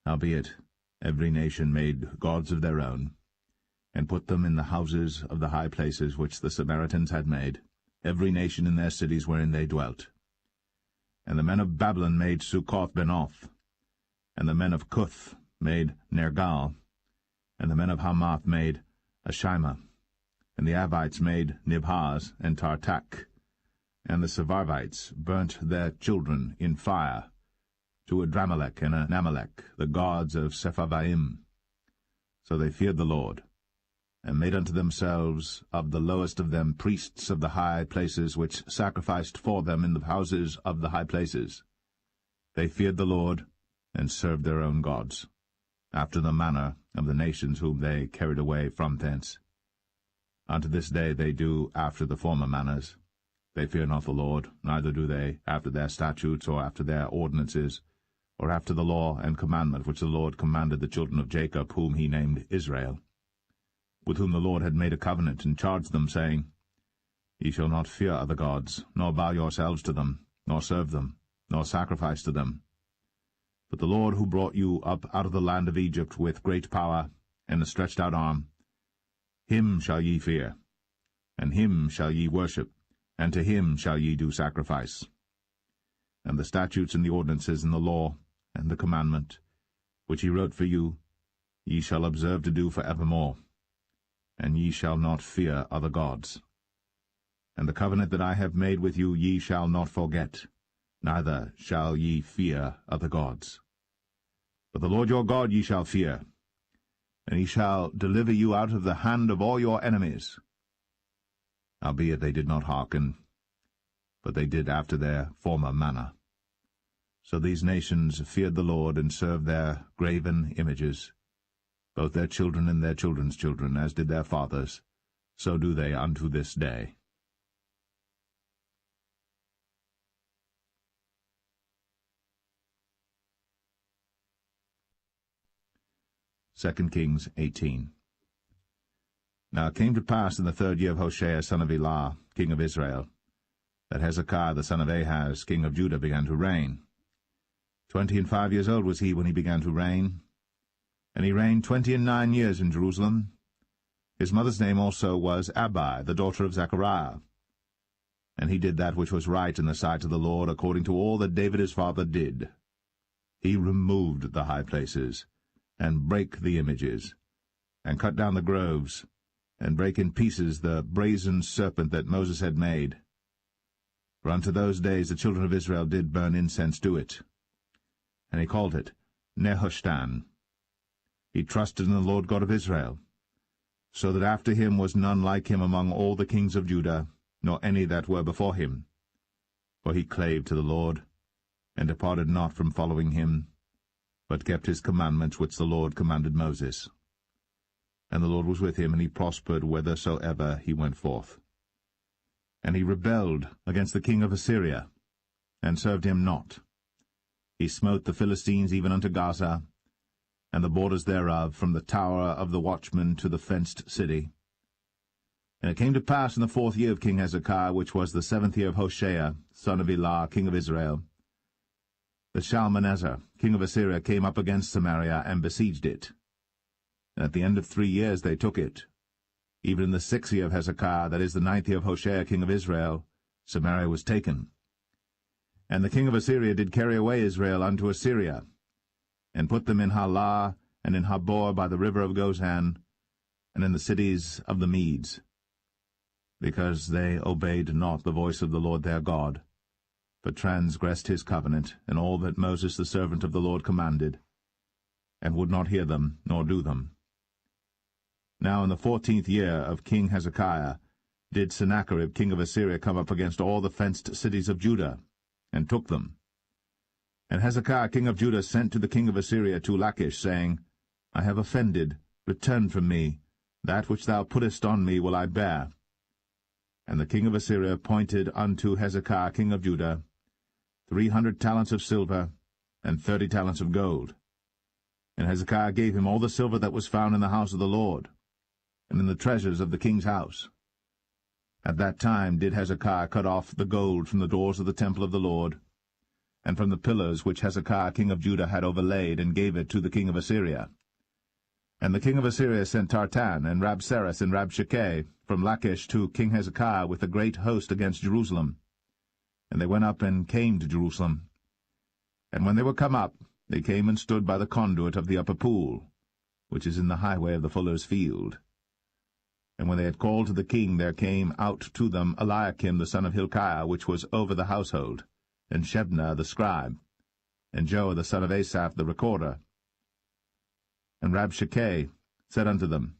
S1: Howbeit every nation made gods of their own, and put them in the houses of the high places which the Samaritans had made, every nation in their cities wherein they dwelt. And the men of Babylon made Succoth-Benoth, and the men of Cuth made Nergal, and the men of Hamath made Ashima, and the Avites made Nibhaz and Tartak, and the Sepharvites burnt their children in fire, to Adramelech and Anamelech, the gods of Sepharvaim. So they feared the Lord, and made unto themselves of the lowest of them priests of the high places, which sacrificed for them in the houses of the high places. They feared the Lord, and served their own gods, after the manner of the nations whom they carried away from thence. Unto this day they do after the former manners. They fear not the Lord, neither do they after their statutes, or after their ordinances, or after the law and commandment which the Lord commanded the children of Jacob, whom he named Israel, with whom the Lord had made a covenant, and charged them, saying, Ye shall not fear other gods, nor bow yourselves to them, nor serve them, nor sacrifice to them. But the Lord, who brought you up out of the land of Egypt with great power and a stretched out arm, him shall ye fear, and him shall ye worship, and to him shall ye do sacrifice. And the statutes and the ordinances and the law and the commandment, which he wrote for you, ye shall observe to do for evermore, and ye shall not fear other gods. And the covenant that I have made with you ye shall not forget, neither shall ye fear other gods. But the Lord your God ye shall fear, and he shall deliver you out of the hand of all your enemies. Howbeit they did not hearken, but they did after their former manner. So these nations feared the Lord, and served their graven images, both their children and their children's children, as did their fathers, so do they unto this day. 2 Kings 18. Now it came to pass in the 3rd year of Hoshea son of Elah, king of Israel, that Hezekiah the son of Ahaz, king of Judah, began to reign. 25 years old was he when he began to reign, and he reigned 29 years in Jerusalem. His mother's name also was Abi, the daughter of Zechariah. And he did that which was right in the sight of the Lord, according to all that David his father did. He removed the high places, and brake the images, and cut down the groves, and break in pieces the brazen serpent that Moses had made. For unto those days the children of Israel did burn incense to it. And he called it Nehushtan. He trusted in the Lord God of Israel, so that after him was none like him among all the kings of Judah, nor any that were before him. For he clave to the Lord, and departed not from following him, but kept his commandments which the Lord commanded Moses. And the Lord was with him, and he prospered whithersoever he went forth. And he rebelled against the king of Assyria, and served him not. He smote the Philistines even unto Gaza, and the borders thereof, from the tower of the watchman to the fenced city. And it came to pass in the 4th year of King Hezekiah, which was the 7th year of Hoshea, son of Elah, king of Israel, that Shalmaneser, king of Assyria, came up against Samaria, and besieged it. And at the end of 3 years they took it. Even in the 6th year of Hezekiah, that is the 9th year of Hoshea, king of Israel, Samaria was taken. And the king of Assyria did carry away Israel unto Assyria, and put them in Halah, and in Habor by the river of Gozan, and in the cities of the Medes, because they obeyed not the voice of the Lord their God, but transgressed his covenant, and all that Moses the servant of the Lord commanded, and would not hear them, nor do them. Now in the 14th year of King Hezekiah did Sennacherib king of Assyria come up against all the fenced cities of Judah, and took them. And Hezekiah king of Judah sent to the king of Assyria to Lachish, saying, I have offended, return from me, that which thou puttest on me will I bear. And the king of Assyria appointed unto Hezekiah king of Judah 300 talents of silver, and 30 talents of gold. And Hezekiah gave him all the silver that was found in the house of the Lord, and in the treasures of the king's house. At that time did Hezekiah cut off the gold from the doors of the temple of the Lord, and from the pillars which Hezekiah king of Judah had overlaid, and gave it to the king of Assyria. And the king of Assyria sent Tartan, and Rabsaris, and Rabshakeh from Lachish to King Hezekiah with a great host against Jerusalem. And they went up and came to Jerusalem. And when they were come up, they came and stood by the conduit of the upper pool, which is in the highway of the fuller's field. And when they had called to the king, there came out to them Eliakim the son of Hilkiah, which was over the household, and Shebna the scribe, and Joah the son of Asaph the recorder. And Rabshakeh said unto them,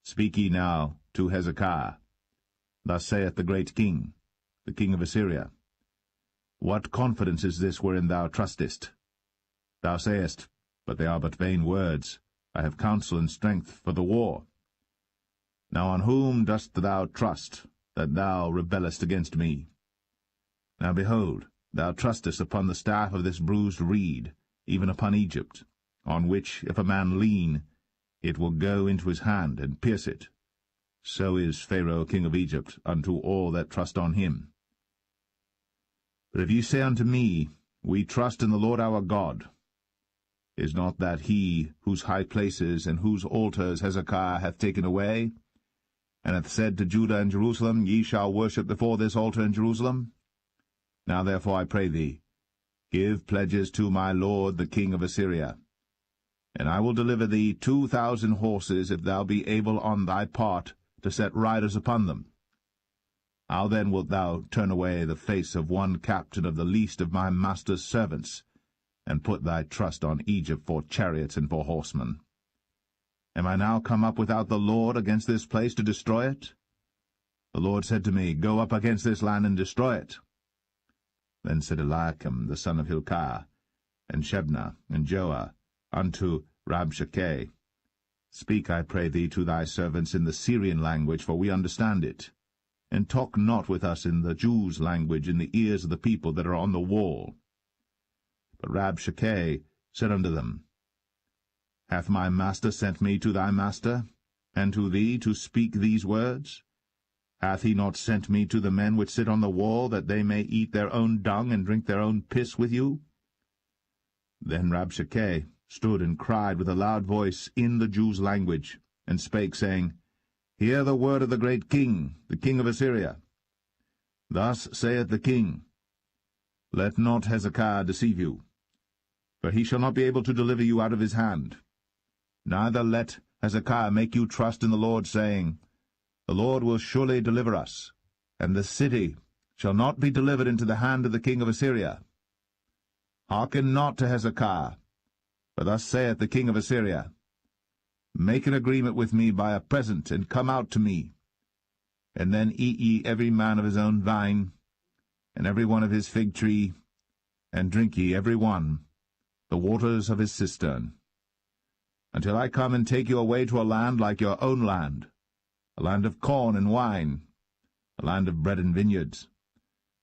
S1: Speak ye now to Hezekiah. Thus saith the great king, the king of Assyria, What confidence is this wherein thou trustest? Thou sayest, but they are but vain words, I have counsel and strength for the war. Now on whom dost thou trust, that thou rebellest against me? Now behold, thou trustest upon the staff of this bruised reed, even upon Egypt, on which if a man lean, it will go into his hand, and pierce it. So is Pharaoh king of Egypt unto all that trust on him. But if ye say unto me, We trust in the Lord our God, is not that he whose high places and whose altars Hezekiah hath taken away, and hath said to Judah and Jerusalem, Ye shall worship before this altar in Jerusalem? Now therefore I pray thee, give pledges to my lord the king of Assyria, and I will deliver thee 2,000 horses, if thou be able on thy part to set riders upon them. How then wilt thou turn away the face of one captain of the least of my master's servants, and put thy trust on Egypt for chariots and for horsemen? Am I now come up without the Lord against this place to destroy it? The Lord said to me, Go up against this land and destroy it. Then said Eliakim the son of Hilkiah, and Shebna, and Joah, unto Rabshakeh, Speak, I pray thee, to thy servants in the Syrian language, for we understand it, and talk not with us in the Jews' language in the ears of the people that are on the wall. But Rabshakeh said unto them, Hath my master sent me to thy master, and to thee to speak these words? Hath he not sent me to the men which sit on the wall, that they may eat their own dung and drink their own piss with you? Then Rabshakeh stood and cried with a loud voice in the Jews' language, and spake, saying, Hear the word of the great king, the king of Assyria. Thus saith the king, Let not Hezekiah deceive you, for he shall not be able to deliver you out of his hand. Neither let Hezekiah make you trust in the Lord, saying, The Lord will surely deliver us, and the city shall not be delivered into the hand of the king of Assyria. Hearken not to Hezekiah, for thus saith the king of Assyria, Make an agreement with me by a present, and come out to me. And then eat ye every man of his own vine, and every one of his fig tree, and drink ye every one the waters of his cistern, until I come and take you away to a land like your own land, a land of corn and wine, a land of bread and vineyards,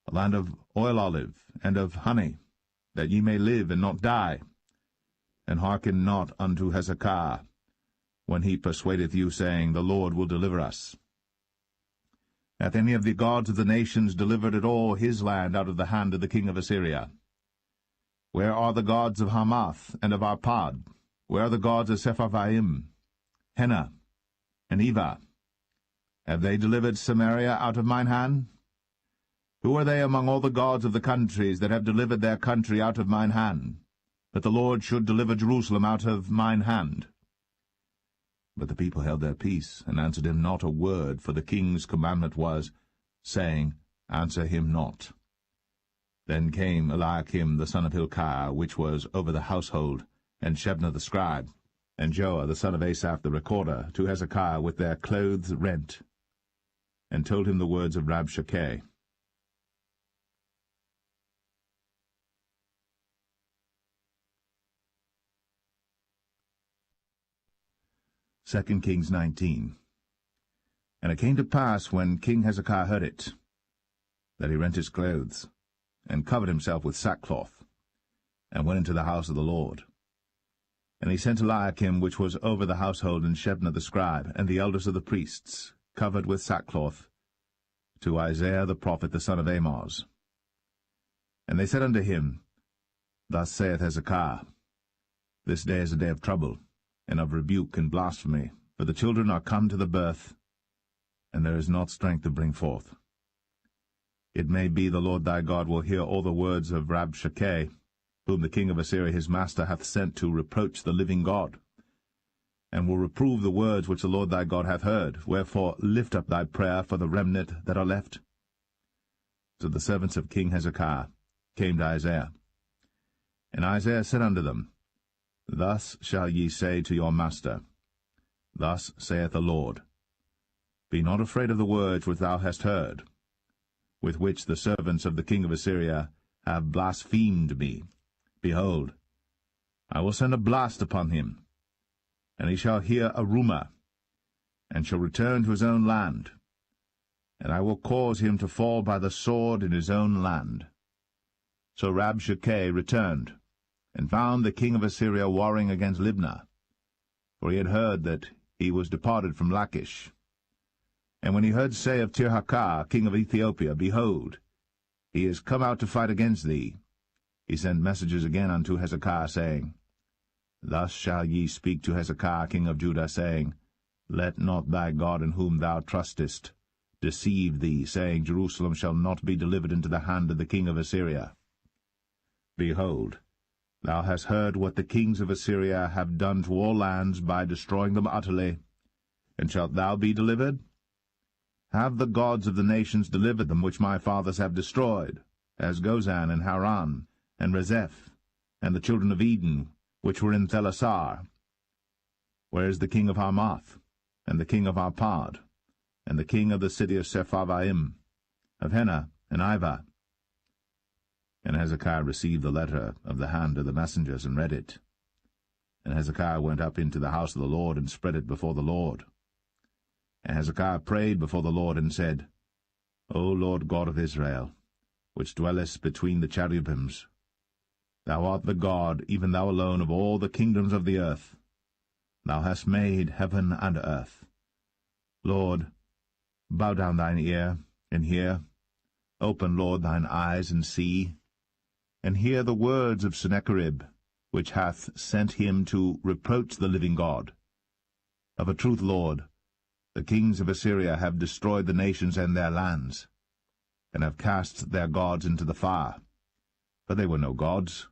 S1: a land of oil olive and of honey, that ye may live and not die. And hearken not unto Hezekiah, when he persuadeth you, saying, The Lord will deliver us. Hath any of the gods of the nations delivered at all his land out of the hand of the king of Assyria? Where are the gods of Hamath and of Arpad? Where are the gods of Sepharvaim, Hena, and Eva? Have they delivered Samaria out of mine hand? Who are they among all the gods of the countries that have delivered their country out of mine hand, that the Lord should deliver Jerusalem out of mine hand? But the people held their peace, and answered him not a word, for the king's commandment was, saying, Answer him not. Then came Eliakim the son of Hilkiah, which was over the household, and Shebna the scribe, and Joah the son of Asaph the recorder, to Hezekiah with their clothes rent, and told him the words of Rabshakeh. Second Kings 19. And it came to pass, when King Hezekiah heard it, that he rent his clothes, and covered himself with sackcloth, and went into the house of the Lord. And he sent Eliakim, which was over the household, and Shebna the scribe, and the elders of the priests, covered with sackcloth, to Isaiah the prophet, the son of Amoz. And they said unto him, Thus saith Hezekiah, This day is a day of trouble, and of rebuke and blasphemy, for the children are come to the birth, and there is not strength to bring forth. It may be the Lord thy God will hear all the words of Rabshakeh, whom the king of Assyria his master hath sent to reproach the living God, and will reprove the words which the Lord thy God hath heard. Wherefore lift up thy prayer for the remnant that are left. So the servants of King Hezekiah came to Isaiah. And Isaiah said unto them, Thus shall ye say to your master, Thus saith the Lord, Be not afraid of the words which thou hast heard, with which the servants of the king of Assyria have blasphemed me. Behold, I will send a blast upon him, and he shall hear a rumour, and shall return to his own land, and I will cause him to fall by the sword in his own land. So Rabshakeh returned, and found the king of Assyria warring against Libnah, for he had heard that he was departed from Lachish. And when he heard say of Tirhakah, king of Ethiopia, Behold, he is come out to fight against thee, he sent messages again unto Hezekiah, saying, Thus shall ye speak to Hezekiah king of Judah, saying, Let not thy God in whom thou trustest deceive thee, saying, Jerusalem shall not be delivered into the hand of the king of Assyria. Behold, thou hast heard what the kings of Assyria have done to all lands by destroying them utterly, and shalt thou be delivered? Have the gods of the nations delivered them which my fathers have destroyed, as Gozan and Haran, and Rezeph, and the children of Eden, which were in Thelasar? Where is the king of Hamath, and the king of Arpad, and the king of the city of Sepharvaim, of Hena and Ivah? And Hezekiah received the letter of the hand of the messengers, and read it. And Hezekiah went up into the house of the Lord, and spread it before the Lord. And Hezekiah prayed before the Lord, and said, O Lord God of Israel, which dwellest between the cherubims, thou art the God, even thou alone, of all the kingdoms of the earth. Thou hast made heaven and earth. Lord, bow down thine ear, and hear. Open, Lord, thine eyes, and see. And hear the words of Sennacherib, which hath sent him to reproach the living God. Of a truth, Lord, the kings of Assyria have destroyed the nations and their lands, and have cast their gods into the fire. For they were no gods,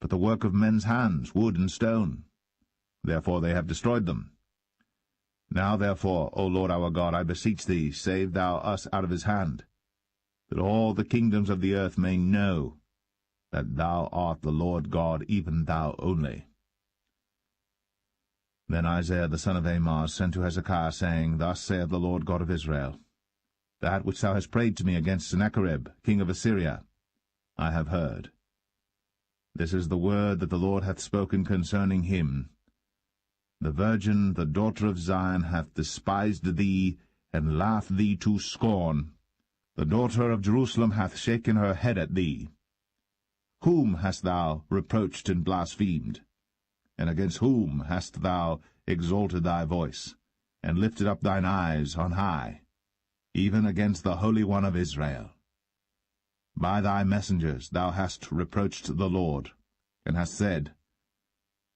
S1: but the work of men's hands, wood and stone. Therefore they have destroyed them, Now therefore, O Lord our God, I beseech thee, save thou us out of his hand, that all the kingdoms of the earth may know that thou art the Lord God, even thou only. Then Isaiah the son of Amoz sent to Hezekiah, saying, Thus saith the Lord God of Israel, That which thou hast prayed to me against Sennacherib, king of Assyria, I have heard. This is the word that the Lord hath spoken concerning him. The virgin, the daughter of Zion, hath despised thee, and laughed thee to scorn. The daughter of Jerusalem hath shaken her head at thee. Whom hast thou reproached and blasphemed? And against whom hast thou exalted thy voice, and lifted up thine eyes on high? Even against the Holy One of Israel. By thy messengers thou hast reproached the Lord, and hast said,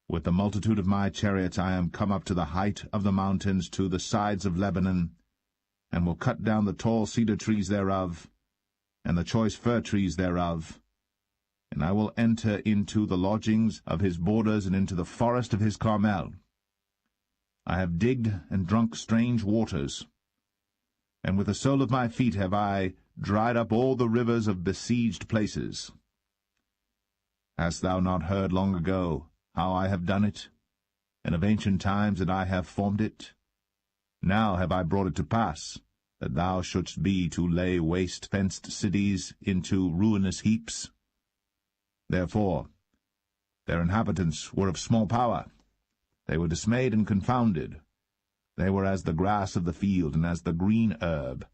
S1: With the multitude of my chariots I am come up to the height of the mountains, to the sides of Lebanon, and will cut down the tall cedar trees thereof, and the choice fir trees thereof, and I will enter into the lodgings of his borders, and into the forest of his Carmel. I have digged and drunk strange waters, and with the sole of my feet have I dried up all the rivers of besieged places. Hast thou not heard long ago how I have done it, and of ancient times that I have formed it? Now have I brought it to pass, that thou shouldst be to lay waste fenced cities into ruinous heaps. Therefore their inhabitants were of small power. They were dismayed and confounded. They were as the grass of the field, and as the green herb,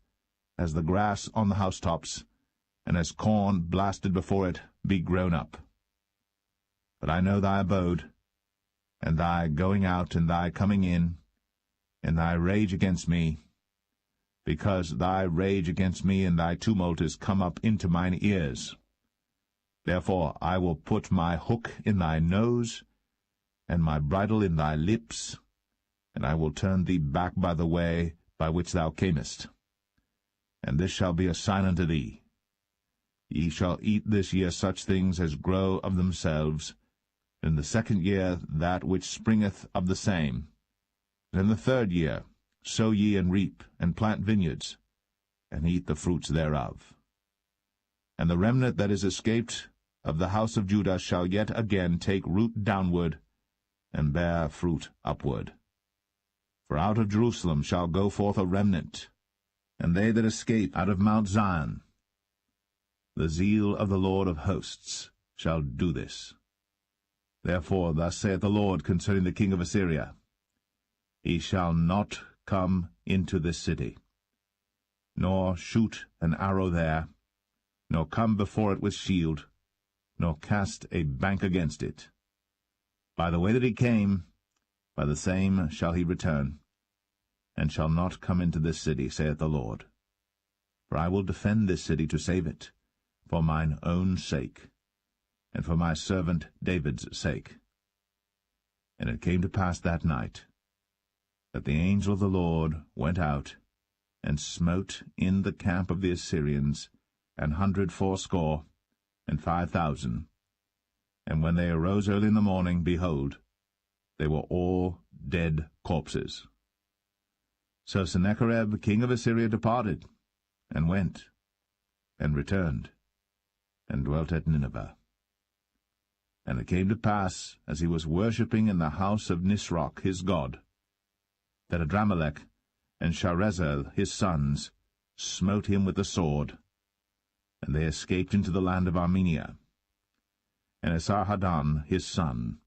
S1: as the grass on the housetops, and as corn blasted before it be grown up. But I know thy abode, and thy going out, and thy coming in, and thy rage against me, because thy rage against me and thy tumult is come up into mine ears. Therefore I will put my hook in thy nose, and my bridle in thy lips, and I will turn thee back by the way by which thou camest. And this shall be a sign unto thee. Ye shall eat this year such things as grow of themselves, in the second year that which springeth of the same. And in the third year sow ye and reap, and plant vineyards, and eat the fruits thereof. And the remnant that is escaped of the house of Judah shall yet again take root downward, and bear fruit upward. For out of Jerusalem shall go forth a remnant, and they that escape out of Mount Zion. The zeal of the Lord of hosts shall do this. Therefore thus saith the Lord concerning the king of Assyria, He shall not come into this city, nor shoot an arrow there, nor come before it with shield, nor cast a bank against it. By the way that he came, by the same shall he return, and shall not come into this city, saith the Lord. For I will defend this city to save it, for mine own sake, and for my servant David's sake. And it came to pass that night, that the angel of the Lord went out, and smote in the camp of the Assyrians 180 and 5,000. And when they arose early in the morning, behold, they were all dead corpses. So Sennacherib king of Assyria departed, and went, and returned, and dwelt at Nineveh. And it came to pass, as he was worshipping in the house of Nisroch his god, that Adramelech and Sharezer his sons smote him with the sword, and they escaped into the land of Armenia. And Esarhaddon his son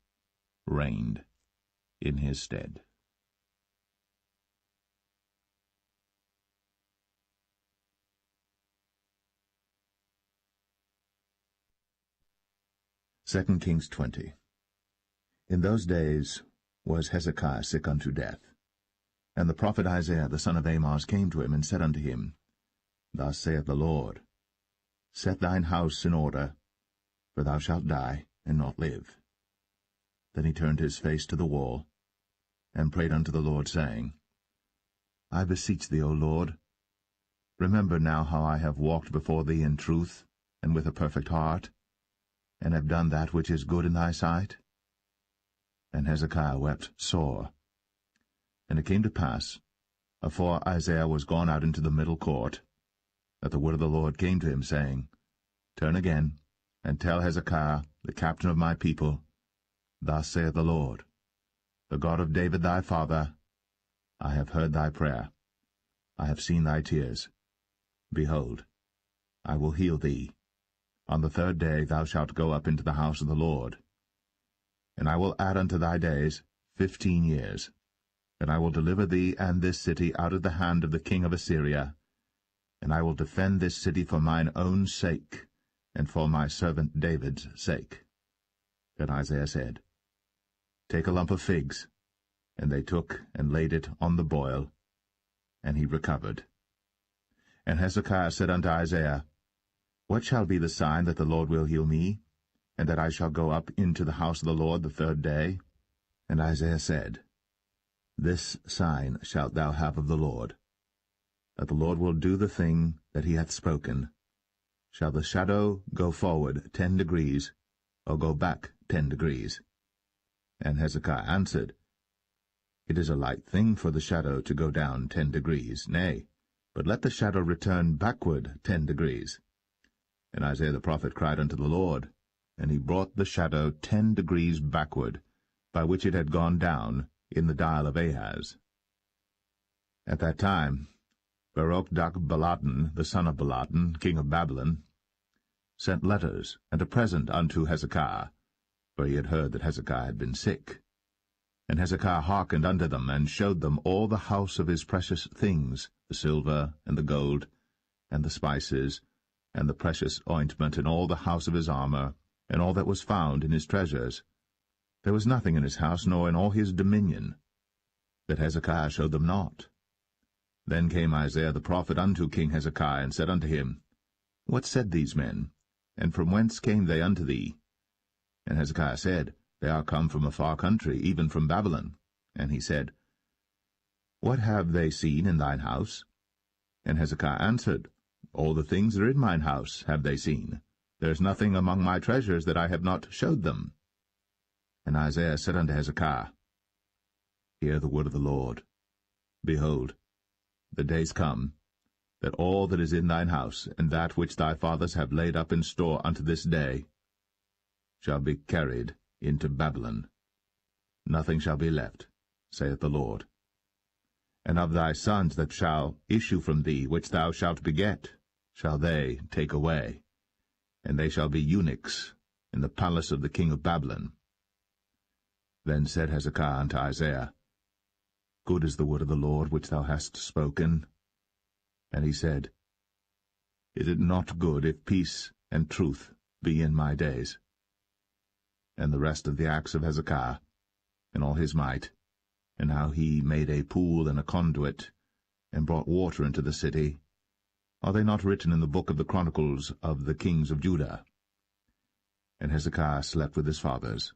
S1: reigned in his stead. Second Kings 20. In those days was Hezekiah sick unto death. And the prophet Isaiah the son of Amoz came to him, and said unto him, Thus saith the Lord, Set thine house in order, for thou shalt die, and not live. Then he turned his face to the wall, and prayed unto the Lord, saying, I beseech thee, O Lord, remember now how I have walked before thee in truth, and with a perfect heart, and have done that which is good in thy sight. And Hezekiah wept sore. And it came to pass, afore Isaiah was gone out into the middle court, that the word of the Lord came to him, saying, Turn again, and tell Hezekiah, the captain of my people, Thus saith the Lord, the God of David thy father, I have heard thy prayer, I have seen thy tears. Behold, I will heal thee. On the 3rd day thou shalt go up into the house of the Lord. And I will add unto thy days 15 years. And I will deliver thee and this city out of the hand of the king of Assyria. And I will defend this city for mine own sake, and for my servant David's sake. Then Isaiah said, Take a lump of figs. And they took and laid it on the boil, and he recovered. And Hezekiah said unto Isaiah, What shall be the sign that the Lord will heal me, and that I shall go up into the house of the Lord the 3rd day? And Isaiah said, This sign shalt thou have of the Lord, that the Lord will do the thing that he hath spoken. Shall the shadow go forward 10 degrees, or go back 10 degrees? And Hezekiah answered, It is a light thing for the shadow to go down 10 degrees, nay, but let the shadow return backward 10 degrees. And Isaiah the prophet cried unto the Lord, and he brought the shadow 10 degrees backward, by which it had gone down in the dial of Ahaz. At that time Berodach-Baladan, the son of Baladan, king of Babylon, sent letters and a present unto Hezekiah, for he had heard that Hezekiah had been sick. And Hezekiah hearkened unto them, and showed them all the house of his precious things, the silver, and the gold, and the spices, and the precious ointment, and all the house of his armor, and all that was found in his treasures. There was nothing in his house, nor in all his dominion, that Hezekiah showed them not. Then came Isaiah the prophet unto King Hezekiah, and said unto him, What said these men? And from whence came they unto thee? And Hezekiah said, They are come from a far country, even from Babylon. And he said, What have they seen in thine house? And Hezekiah answered, All the things that are in mine house have they seen. There is nothing among my treasures that I have not showed them. And Isaiah said unto Hezekiah, Hear the word of the Lord. Behold, the days come, that all that is in thine house, and that which thy fathers have laid up in store unto this day, shall be carried into Babylon. Nothing shall be left, saith the Lord. And of thy sons that shall issue from thee, which thou shalt beget, shall they take away, and they shall be eunuchs in the palace of the king of Babylon. Then said Hezekiah unto Isaiah, Good is the word of the Lord which thou hast spoken. And he said, Is it not good if peace and truth be in my days? And the rest of the acts of Hezekiah, and all his might, and how he made a pool and a conduit, and brought water into the city, are they not written in the book of the Chronicles of the kings of Judah? And Hezekiah slept with his fathers,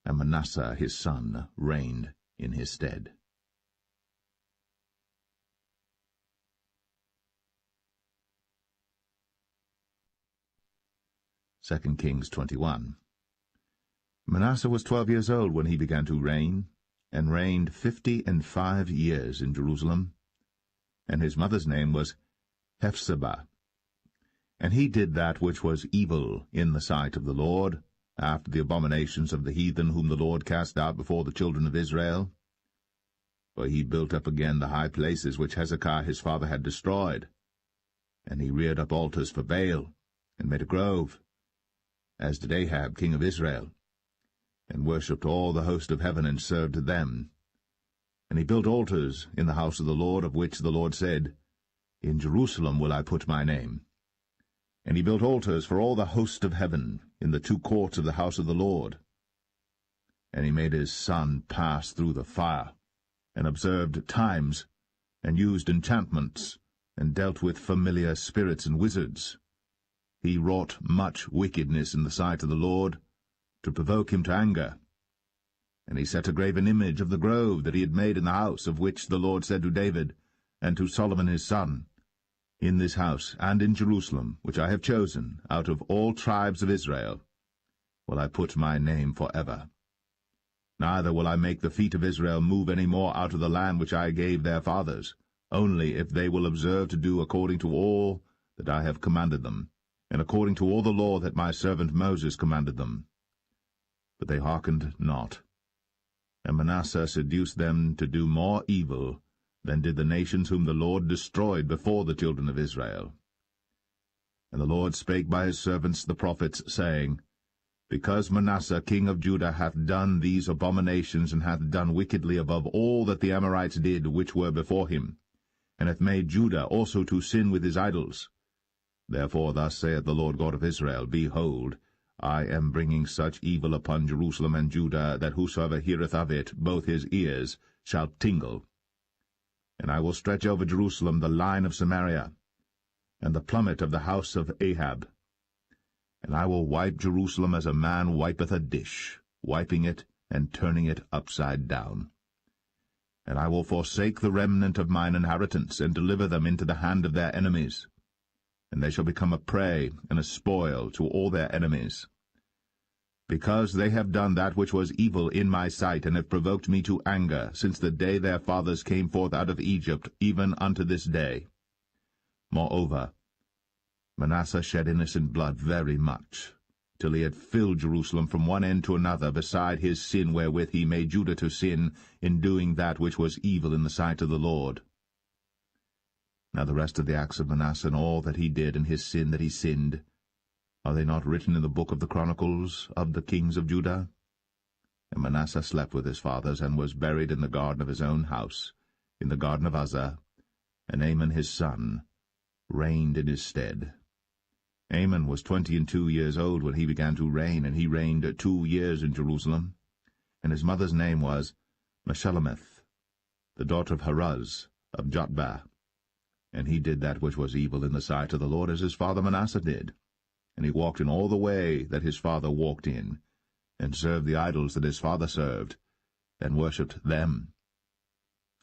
S1: and Manasseh his son reigned in his stead. 2 Kings 21. Manasseh was 12 years old when he began to reign, and reigned 55 years in Jerusalem. And his mother's name was Hephzibah. And he did that which was evil in the sight of the Lord, after the abominations of the heathen whom the Lord cast out before the children of Israel. For he built up again the high places which Hezekiah his father had destroyed. And he reared up altars for Baal, and made a grove, as did Ahab king of Israel, and worshipped all the host of heaven, and served them. And he built altars in the house of the Lord, of which the Lord said, In Jerusalem will I put my name. And he built altars for all the host of heaven in the 2 courts of the house of the Lord. And he made his son pass through the fire, and observed times, and used enchantments, and dealt with familiar spirits and wizards. He wrought much wickedness in the sight of the Lord, to provoke him to anger. And he set a graven image of the grove that he had made in the house, of which the Lord said to David, and to Solomon his son, In this house and in Jerusalem, which I have chosen, out of all tribes of Israel, will I put my name forever. Neither will I make the feet of Israel move any more out of the land which I gave their fathers, only if they will observe to do according to all that I have commanded them, and according to all the law that my servant Moses commanded them. But they hearkened not. And Manasseh seduced them to do more evil than did the nations whom the Lord destroyed before the children of Israel. And the Lord spake by his servants the prophets, saying, Because Manasseh king of Judah hath done these abominations, and hath done wickedly above all that the Amorites did which were before him, and hath made Judah also to sin with his idols. Therefore thus saith the Lord God of Israel, Behold, I am bringing such evil upon Jerusalem and Judah, that whosoever heareth of it, both his ears shall tingle. And I will stretch over Jerusalem the line of Samaria, and the plummet of the house of Ahab. And I will wipe Jerusalem as a man wipeth a dish, wiping it and turning it upside down. And I will forsake the remnant of mine inheritance, and deliver them into the hand of their enemies. And they shall become a prey and a spoil to all their enemies. Because they have done that which was evil in my sight, and have provoked me to anger, since the day their fathers came forth out of Egypt, even unto this day. Moreover, Manasseh shed innocent blood very much, till he had filled Jerusalem from one end to another, beside his sin wherewith he made Judah to sin, in doing that which was evil in the sight of the Lord. Now the rest of the acts of Manasseh, and all that he did, and his sin that he sinned, are they not written in the book of the Chronicles of the kings of Judah? And Manasseh slept with his fathers, and was buried in the garden of his own house, in the garden of Uzzah, and Amon his son reigned in his stead. Amon was 22 years old when he began to reign, and he reigned 2 years in Jerusalem. And his mother's name was Meshullemeth, the daughter of Haruz of Jotbah. And he did that which was evil in the sight of the Lord, as his father Manasseh did. And he walked in all the way that his father walked in, and served the idols that his father served, and worshipped them.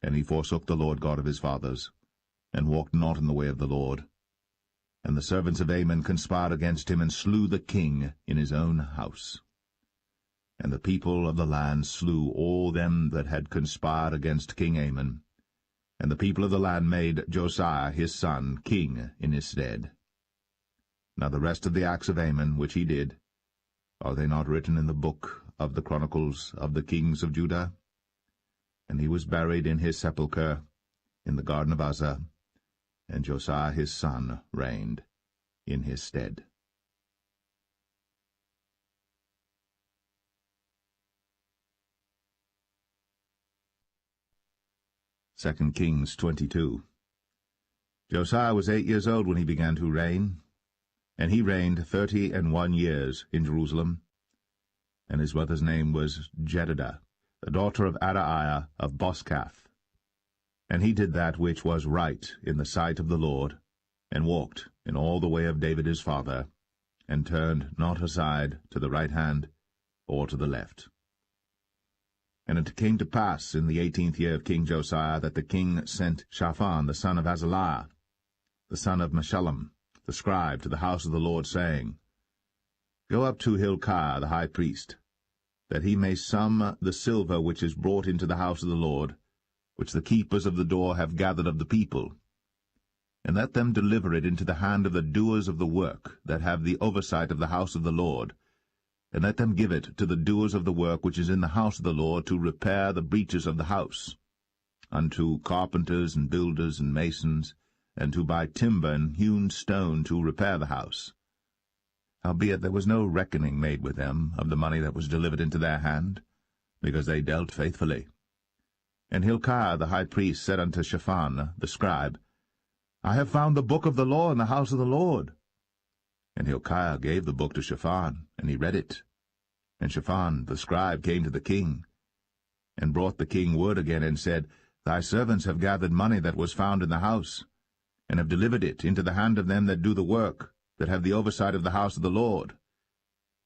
S1: And he forsook the Lord God of his fathers, and walked not in the way of the Lord. And the servants of Amon conspired against him, and slew the king in his own house. And the people of the land slew all them that had conspired against King Amon. And the people of the land made Josiah his son king in his stead. Now the rest of the acts of Amon which he did, are they not written in the book of the Chronicles of the kings of Judah? And he was buried in his sepulchre in the garden of Uzzah, and Josiah his son reigned in his stead. Second Kings 22. Josiah was 8 years old when he began to reign, and he reigned 31 years in Jerusalem. And his mother's name was Jedidah, the daughter of Adaiah of Boscath. And he did that which was right in the sight of the Lord, and walked in all the way of David his father, and turned not aside to the right hand or to the left. And it came to pass in the 18th year of King Josiah that the king sent Shaphan the son of Azaliah, the son of Meshullam, the scribe, to the house of the Lord, saying, Go up to Hilkiah the high priest, that he may sum the silver which is brought into the house of the Lord, which the keepers of the door have gathered of the people, and let them deliver it into the hand of the doers of the work that have the oversight of the house of the Lord, and let them give it to the doers of the work which is in the house of the Lord, to repair the breaches of the house, unto carpenters and builders and masons, and to buy timber and hewn stone to repair the house. Howbeit there was no reckoning made with them of the money that was delivered into their hand, because they dealt faithfully. And Hilkiah the high priest said unto Shaphan the scribe, I have found the book of the law in the house of the Lord. And Hilkiah gave the book to Shaphan, and he read it. And Shaphan the scribe came to the king, and brought the king word again, and said, Thy servants have gathered money that was found in the house, and have delivered it into the hand of them that do the work, that have the oversight of the house of the Lord.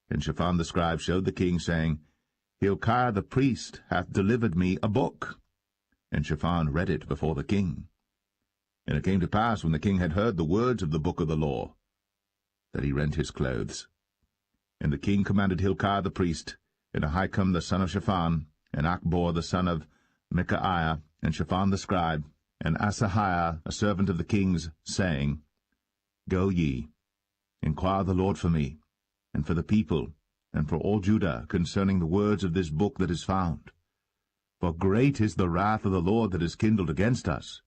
S1: And Shaphan the scribe showed the king, saying, Hilkiah the priest hath delivered me a book. And Shaphan read it before the king. And it came to pass, when the king had heard the words of the book of the law, that he rent his clothes. And the king commanded Hilkiah the priest, and Ahikam the son of Shaphan, and Achbor the son of Micaiah, and Shaphan the scribe, and Asahiah a servant of the king's, saying, Go ye, inquire the Lord for me, and for the people, and for all Judah, concerning the words of this book that is found. For great is the wrath of the Lord that is kindled against us,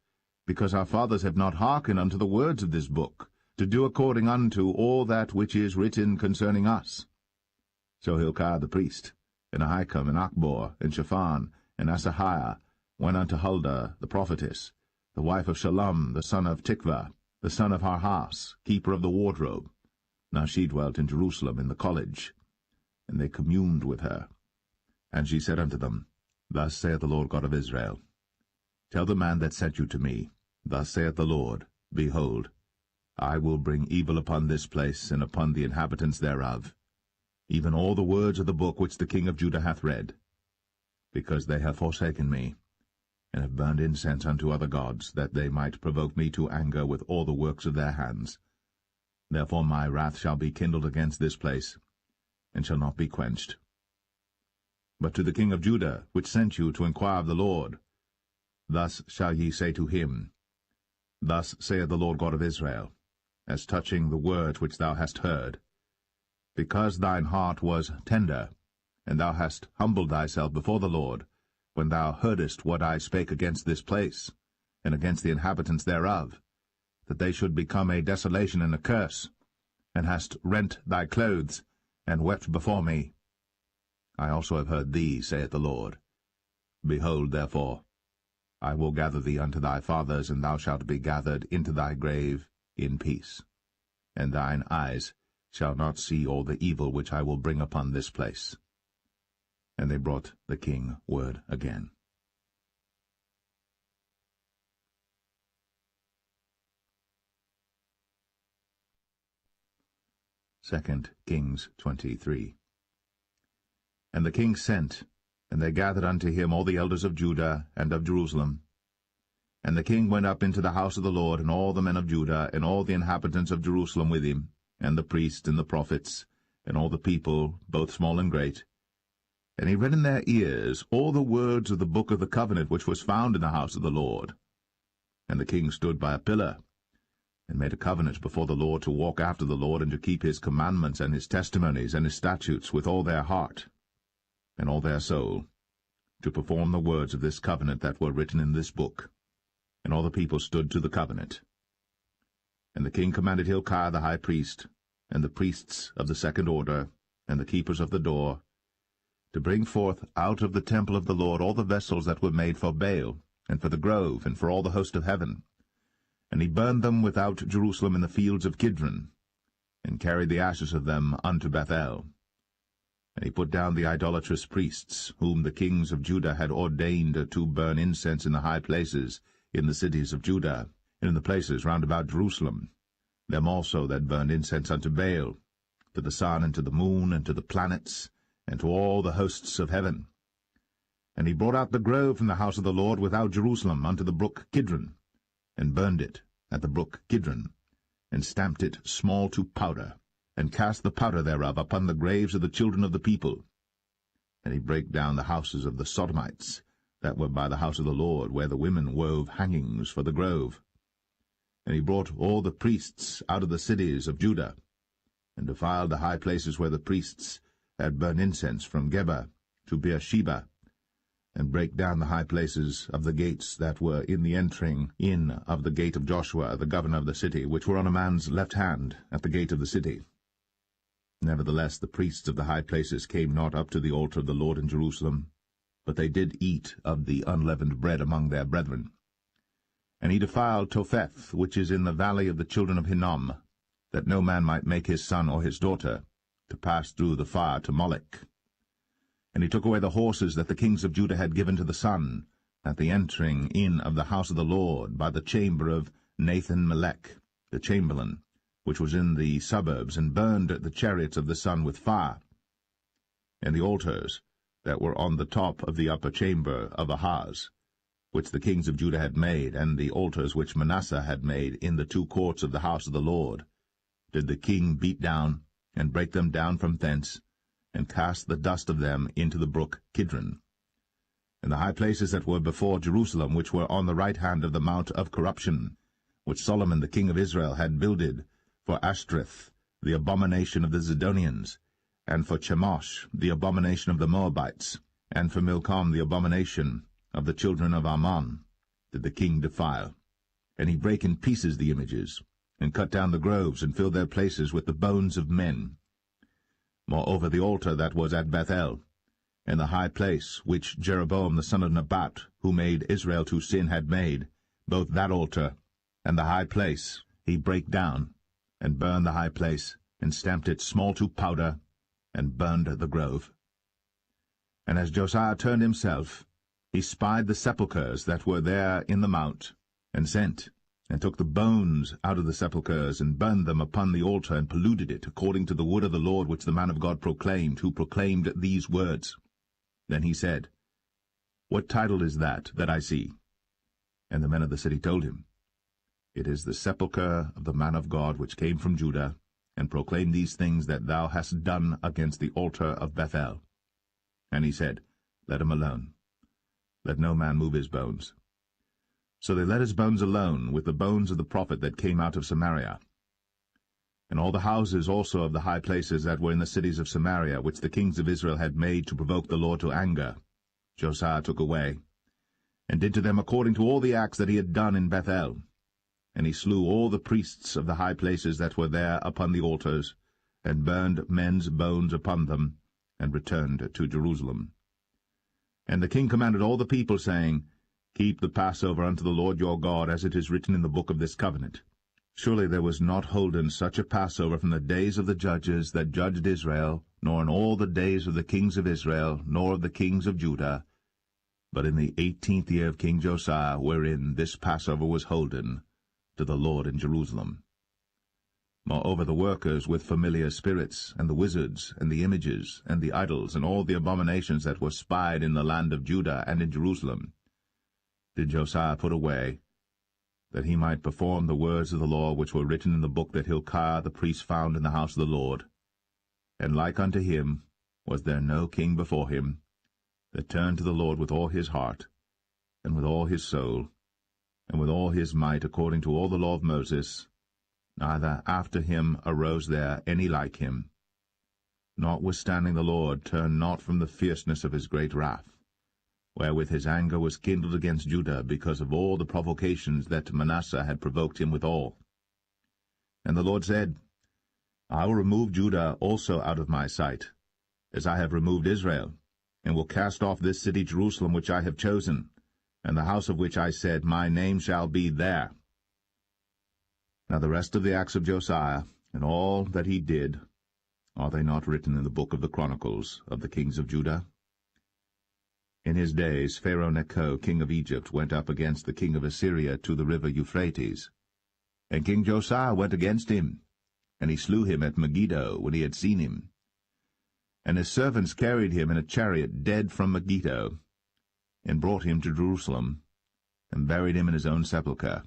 S1: because our fathers have not hearkened unto the words of this book, to do according unto all that which is written concerning us. So Hilkiah the priest, and Ahikam, and Achbor, and Shaphan, and Asahiah went unto Huldah the prophetess, the wife of Shallum the son of Tikvah, the son of Harhas, keeper of the wardrobe. Now she dwelt in Jerusalem in the college, and they communed with her. And she said unto them, Thus saith the Lord God of Israel, Tell the man that sent you to me, Thus saith the Lord, Behold, I will bring evil upon this place, and upon the inhabitants thereof, even all the words of the book which the king of Judah hath read, because they have forsaken me, and have burned incense unto other gods, that they might provoke me to anger with all the works of their hands. Therefore my wrath shall be kindled against this place, and shall not be quenched. But to the king of Judah, which sent you to inquire of the Lord, thus shall ye say to him, Thus saith the Lord God of Israel, as touching the words which thou hast heard, because thine heart was tender, and thou hast humbled thyself before the Lord, when thou heardest what I spake against this place, and against the inhabitants thereof, that they should become a desolation and a curse, and hast rent thy clothes, and wept before me. I also have heard thee, saith the Lord. Behold, therefore, I will gather thee unto thy fathers, and thou shalt be gathered into thy grave in peace. And thine eyes shall not see all the evil which I will bring upon this place. And they brought the king word again. 2 Kings 23. And the king sent, and they gathered unto him all the elders of Judah and of Jerusalem. And the king went up into the house of the Lord, and all the men of Judah, and all the inhabitants of Jerusalem with him, and the priests and the prophets, and all the people, both small and great. And he read in their ears all the words of the book of the covenant which was found in the house of the Lord. And the king stood by a pillar, and made a covenant before the Lord to walk after the Lord, and to keep his commandments and his testimonies and his statutes with all their heart and all their soul, to perform the words of this covenant that were written in this book. And all the people stood to the covenant. And the king commanded Hilkiah the high priest, and the priests of the second order, and the keepers of the door, to bring forth out of the temple of the Lord all the vessels that were made for Baal, and for the grove, and for all the host of heaven. And he burned them without Jerusalem in the fields of Kidron, and carried the ashes of them unto Bethel. And he put down the idolatrous priests, whom the kings of Judah had ordained to burn incense in the high places, in the cities of Judah, and in the places round about Jerusalem, them also that burned incense unto Baal, to the sun, and to the moon, and to the planets, and to all the hosts of heaven. And he brought out the grove from the house of the Lord without Jerusalem unto the brook Kidron, and burned it at the brook Kidron, and stamped it small to powder, and cast the powder thereof upon the graves of the children of the people. And he brake down the houses of the Sodomites, that were by the house of the Lord, where the women wove hangings for the grove. And he brought all the priests out of the cities of Judah, and defiled the high places where the priests had burned incense, from Geba to Beersheba, and brake down the high places of the gates that were in the entering in of the gate of Joshua, the governor of the city, which were on a man's left hand at the gate of the city. Nevertheless the priests of the high places came not up to the altar of the Lord in Jerusalem, but they did eat of the unleavened bread among their brethren. And he defiled Topheth, which is in the valley of the children of Hinnom, that no man might make his son or his daughter to pass through the fire to Molech. And he took away the horses that the kings of Judah had given to the sun, at the entering in of the house of the Lord, by the chamber of Nathan-Melech, the chamberlain, which was in the suburbs, and burned the chariots of the sun with fire. And the altars that were on the top of the upper chamber of Ahaz, which the kings of Judah had made, and the altars which Manasseh had made in the two courts of the house of the Lord, did the king beat down, and break them down from thence, and cast the dust of them into the brook Kidron. and the high places that were before Jerusalem, which were on the right hand of the mount of corruption, which Solomon the king of Israel had builded for Ashtoreth, the abomination of the Zidonians, and for Chemosh, the abomination of the Moabites, and for Milcom, the abomination of the children of Ammon, did the king defile. And he brake in pieces the images, and cut down the groves, and filled their places with the bones of men. Moreover, the altar that was at Bethel, and the high place which Jeroboam the son of Nebat, who made Israel to sin, had made, both that altar and the high place he brake down, and burned the high place, and stamped it small to powder, and burned the grove. And as Josiah turned himself, he spied the sepulchres that were there in the mount, and sent, and took the bones out of the sepulchres, and burned them upon the altar, and polluted it, according to the word of the Lord which the man of God proclaimed, who proclaimed these words. Then he said, What title is that I see? And the men of the city told him, It is the sepulchre of the man of God which came from Judah, and proclaimed these things that thou hast done against the altar of Bethel. And he said, Let him alone. Let no man move his bones. So they let his bones alone, with the bones of the prophet that came out of Samaria. And all the houses also of the high places that were in the cities of Samaria, which the kings of Israel had made to provoke the Lord to anger, Josiah took away, and did to them according to all the acts that he had done in Bethel. And he slew all the priests of the high places that were there upon the altars, and burned men's bones upon them, and returned to Jerusalem. And the king commanded all the people, saying, Keep the Passover unto the Lord your God, as it is written in the book of this covenant. Surely there was not holden such a Passover from the days of the judges that judged Israel, nor in all the days of the kings of Israel, nor of the kings of Judah, but in the 18th year of King Josiah, wherein this Passover was holden to the Lord in Jerusalem. Moreover, the workers with familiar spirits, and the wizards, and the images, and the idols, and all the abominations that were spied in the land of Judah and in Jerusalem, did Josiah put away, that he might perform the words of the law which were written in the book that Hilkiah the priest found in the house of the Lord. And like unto him was there no king before him, that turned to the Lord with all his heart, and with all his soul, and with all his might, according to all the law of Moses, neither after him arose there any like him. Notwithstanding the Lord turned not from the fierceness of his great wrath, wherewith his anger was kindled against Judah, because of all the provocations that Manasseh had provoked him withal. And the Lord said, I will remove Judah also out of my sight, as I have removed Israel, and will cast off this city Jerusalem which I have chosen, and the house of which I said, My name shall be there. Now the rest of the acts of Josiah, and all that he did, are they not written in the book of the Chronicles of the kings of Judah? In his days Pharaoh Necho, king of Egypt, went up against the king of Assyria to the river Euphrates. And King Josiah went against him, and he slew him at Megiddo when he had seen him. And his servants carried him in a chariot dead from Megiddo, and brought him to Jerusalem, and buried him in his own sepulchre.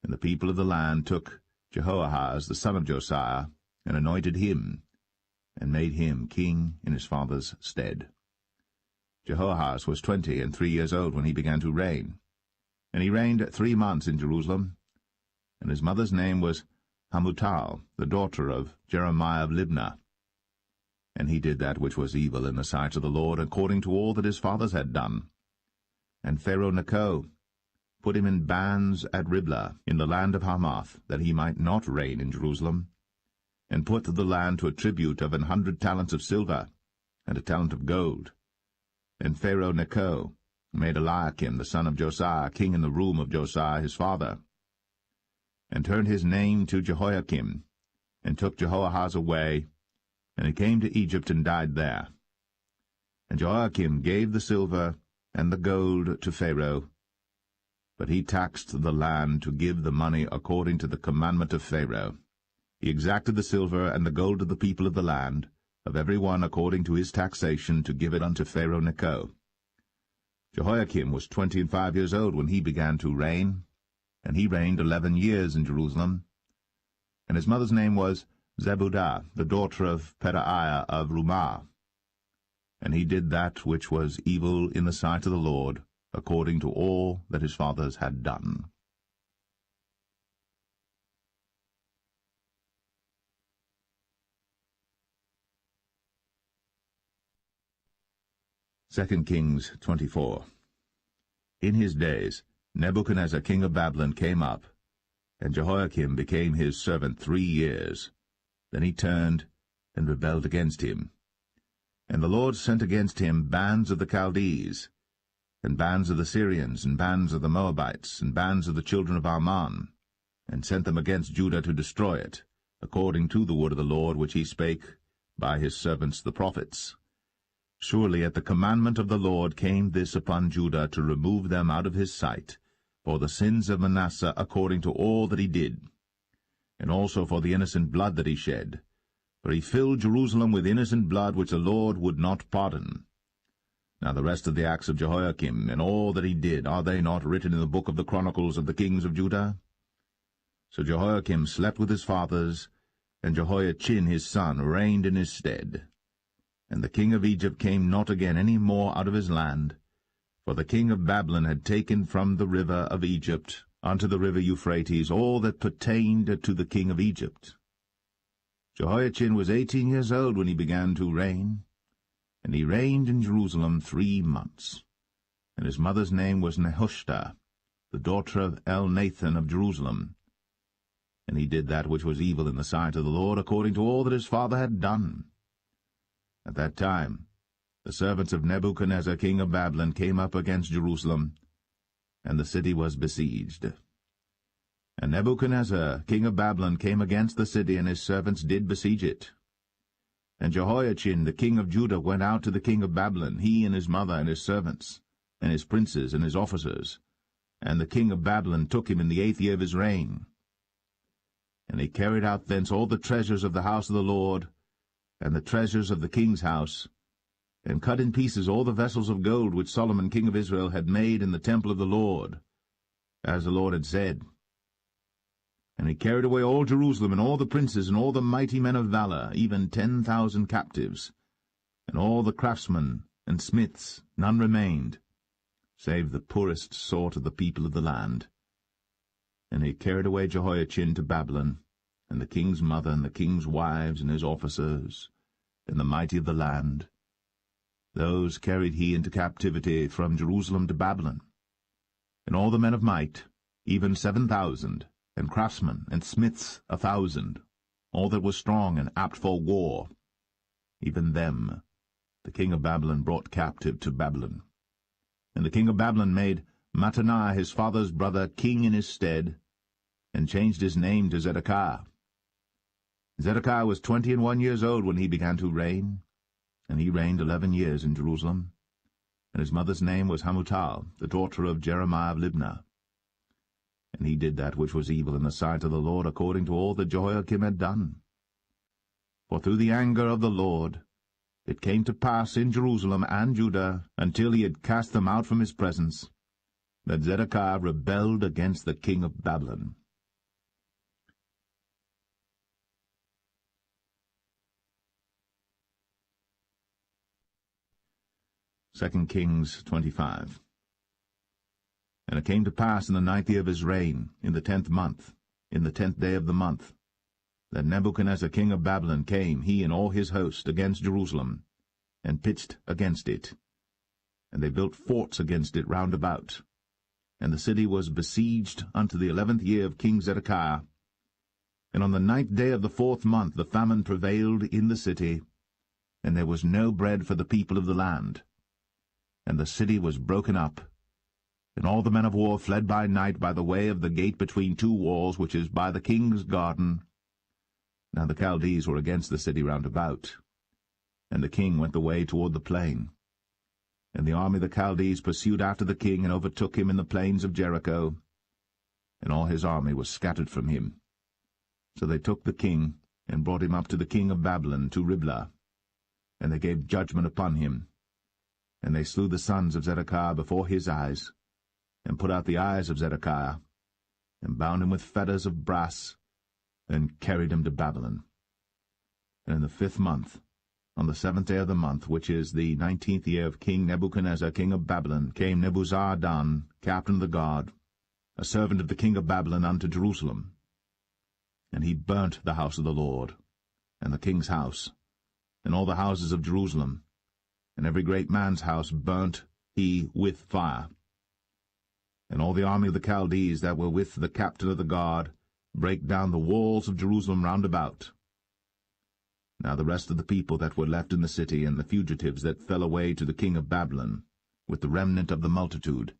S1: And the people of the land took Jehoahaz the son of Josiah, and anointed him, and made him king in his father's stead. Jehoahaz was 23 years old when he began to reign, and he reigned 3 months in Jerusalem. And his mother's name was Hamutal, the daughter of Jeremiah of Libnah. And he did that which was evil in the sight of the Lord, according to all that his fathers had done. And Pharaoh Necho put him in bands at Riblah, in the land of Hamath, that he might not reign in Jerusalem, and put the land to a tribute of 100 talents of silver, and a talent of gold. And Pharaoh Necho made Eliakim the son of Josiah king in the room of Josiah his father, and turned his name to Jehoiakim, and took Jehoahaz away, and he came to Egypt and died there. And Jehoiakim gave the silver and the gold to Pharaoh, but he taxed the land to give the money according to the commandment of Pharaoh. He exacted the silver and the gold of the people of the land, of every one according to his taxation, to give it unto Pharaoh Necho. Jehoiakim was 25 years old when he began to reign, and he reigned 11 years in Jerusalem. And his mother's name was Zebudah, the daughter of Pedaiah of Rumah. And he did that which was evil in the sight of the Lord, according to all that his fathers had done. Second Kings 24. In his days Nebuchadnezzar king of Babylon came up, and Jehoiakim became his servant 3 years. Then he turned and rebelled against him. And the Lord sent against him bands of the Chaldees, and bands of the Syrians, and bands of the Moabites, and bands of the children of Ammon, and sent them against Judah to destroy it, according to the word of the Lord which he spake by his servants the prophets. Surely at the commandment of the Lord came this upon Judah, to remove them out of his sight, for the sins of Manasseh, according to all that he did, and also for the innocent blood that he shed. For he filled Jerusalem with innocent blood, which the Lord would not pardon. Now the rest of the acts of Jehoiakim, and all that he did, are they not written in the book of the Chronicles of the kings of Judah? So Jehoiakim slept with his fathers, and Jehoiachin his son reigned in his stead. And the king of Egypt came not again any more out of his land, for the king of Babylon had taken from the river of Egypt unto the river Euphrates all that pertained to the king of Egypt. Jehoiachin was 18 years old when he began to reign, and he reigned in Jerusalem 3 months. And his mother's name was Nehushta, the daughter of Elnathan of Jerusalem. And he did that which was evil in the sight of the Lord, according to all that his father had done. At that time the servants of Nebuchadnezzar king of Babylon came up against Jerusalem, and the city was besieged. And Nebuchadnezzar king of Babylon came against the city, and his servants did besiege it. And Jehoiachin the king of Judah went out to the king of Babylon, he and his mother and his servants, and his princes and his officers. And the king of Babylon took him in the 8th year of his reign. And he carried out thence all the treasures of the house of the Lord, and the treasures of the king's house, and cut in pieces all the vessels of gold which Solomon king of Israel had made in the temple of the Lord, as the Lord had said. And he carried away all Jerusalem, and all the princes, and all the mighty men of valor, even 10,000 captives, and all the craftsmen and smiths, none remained, save the poorest sort of the people of the land. And he carried away Jehoiachin to Babylon, and the king's mother, and the king's wives, and his officers, and the mighty of the land. Those carried he into captivity from Jerusalem to Babylon. And all the men of might, even 7,000, and craftsmen and smiths 1,000, all that was strong and apt for war, even them the king of Babylon brought captive to Babylon. And the king of Babylon made Mattaniah his father's brother king in his stead, and changed his name to Zedekiah. Zedekiah was 21 years old when he began to reign, and he reigned 11 years in Jerusalem. And his mother's name was Hamutal, the daughter of Jeremiah of Libnah. And he did that which was evil in the sight of the Lord, according to all that Jehoiakim had done. For through the anger of the Lord it came to pass in Jerusalem and Judah, until he had cast them out from his presence, that Zedekiah rebelled against the king of Babylon. Second Kings 25. And it came to pass in the 9th year of his reign, in the 10th month, in the 10th day of the month, that Nebuchadnezzar king of Babylon came, he and all his host, against Jerusalem, and pitched against it. And they built forts against it round about. And the city was besieged unto the 11th year of King Zedekiah. And on the 9th day of the 4th month the famine prevailed in the city, and there was no bread for the people of the land. And the city was broken up, and all the men of war fled by night by the way of the gate between 2 walls, which is by the king's garden. Now the Chaldees were against the city round about, and the king went the way toward the plain. And the army of the Chaldees pursued after the king, and overtook him in the plains of Jericho, and all his army was scattered from him. So they took the king, and brought him up to the king of Babylon, to Riblah, and they gave judgment upon him. And they slew the sons of Zedekiah before his eyes, and put out the eyes of Zedekiah, and bound him with fetters of brass, and carried him to Babylon. And in the 5th month On the 7th day of the month, which is the 19th year of King Nebuchadnezzar, king of Babylon, came Nebuzaradan, captain of the guard, a servant of the king of Babylon, unto Jerusalem. And he burnt the house of the Lord, and the king's house, and all the houses of Jerusalem, and every great man's house burnt he with fire. And all the army of the Chaldees that were with the captain of the guard brake down the walls of Jerusalem round about. Now the rest of the people that were left in the city, and the fugitives that fell away to the king of Babylon, with the remnant of the multitude,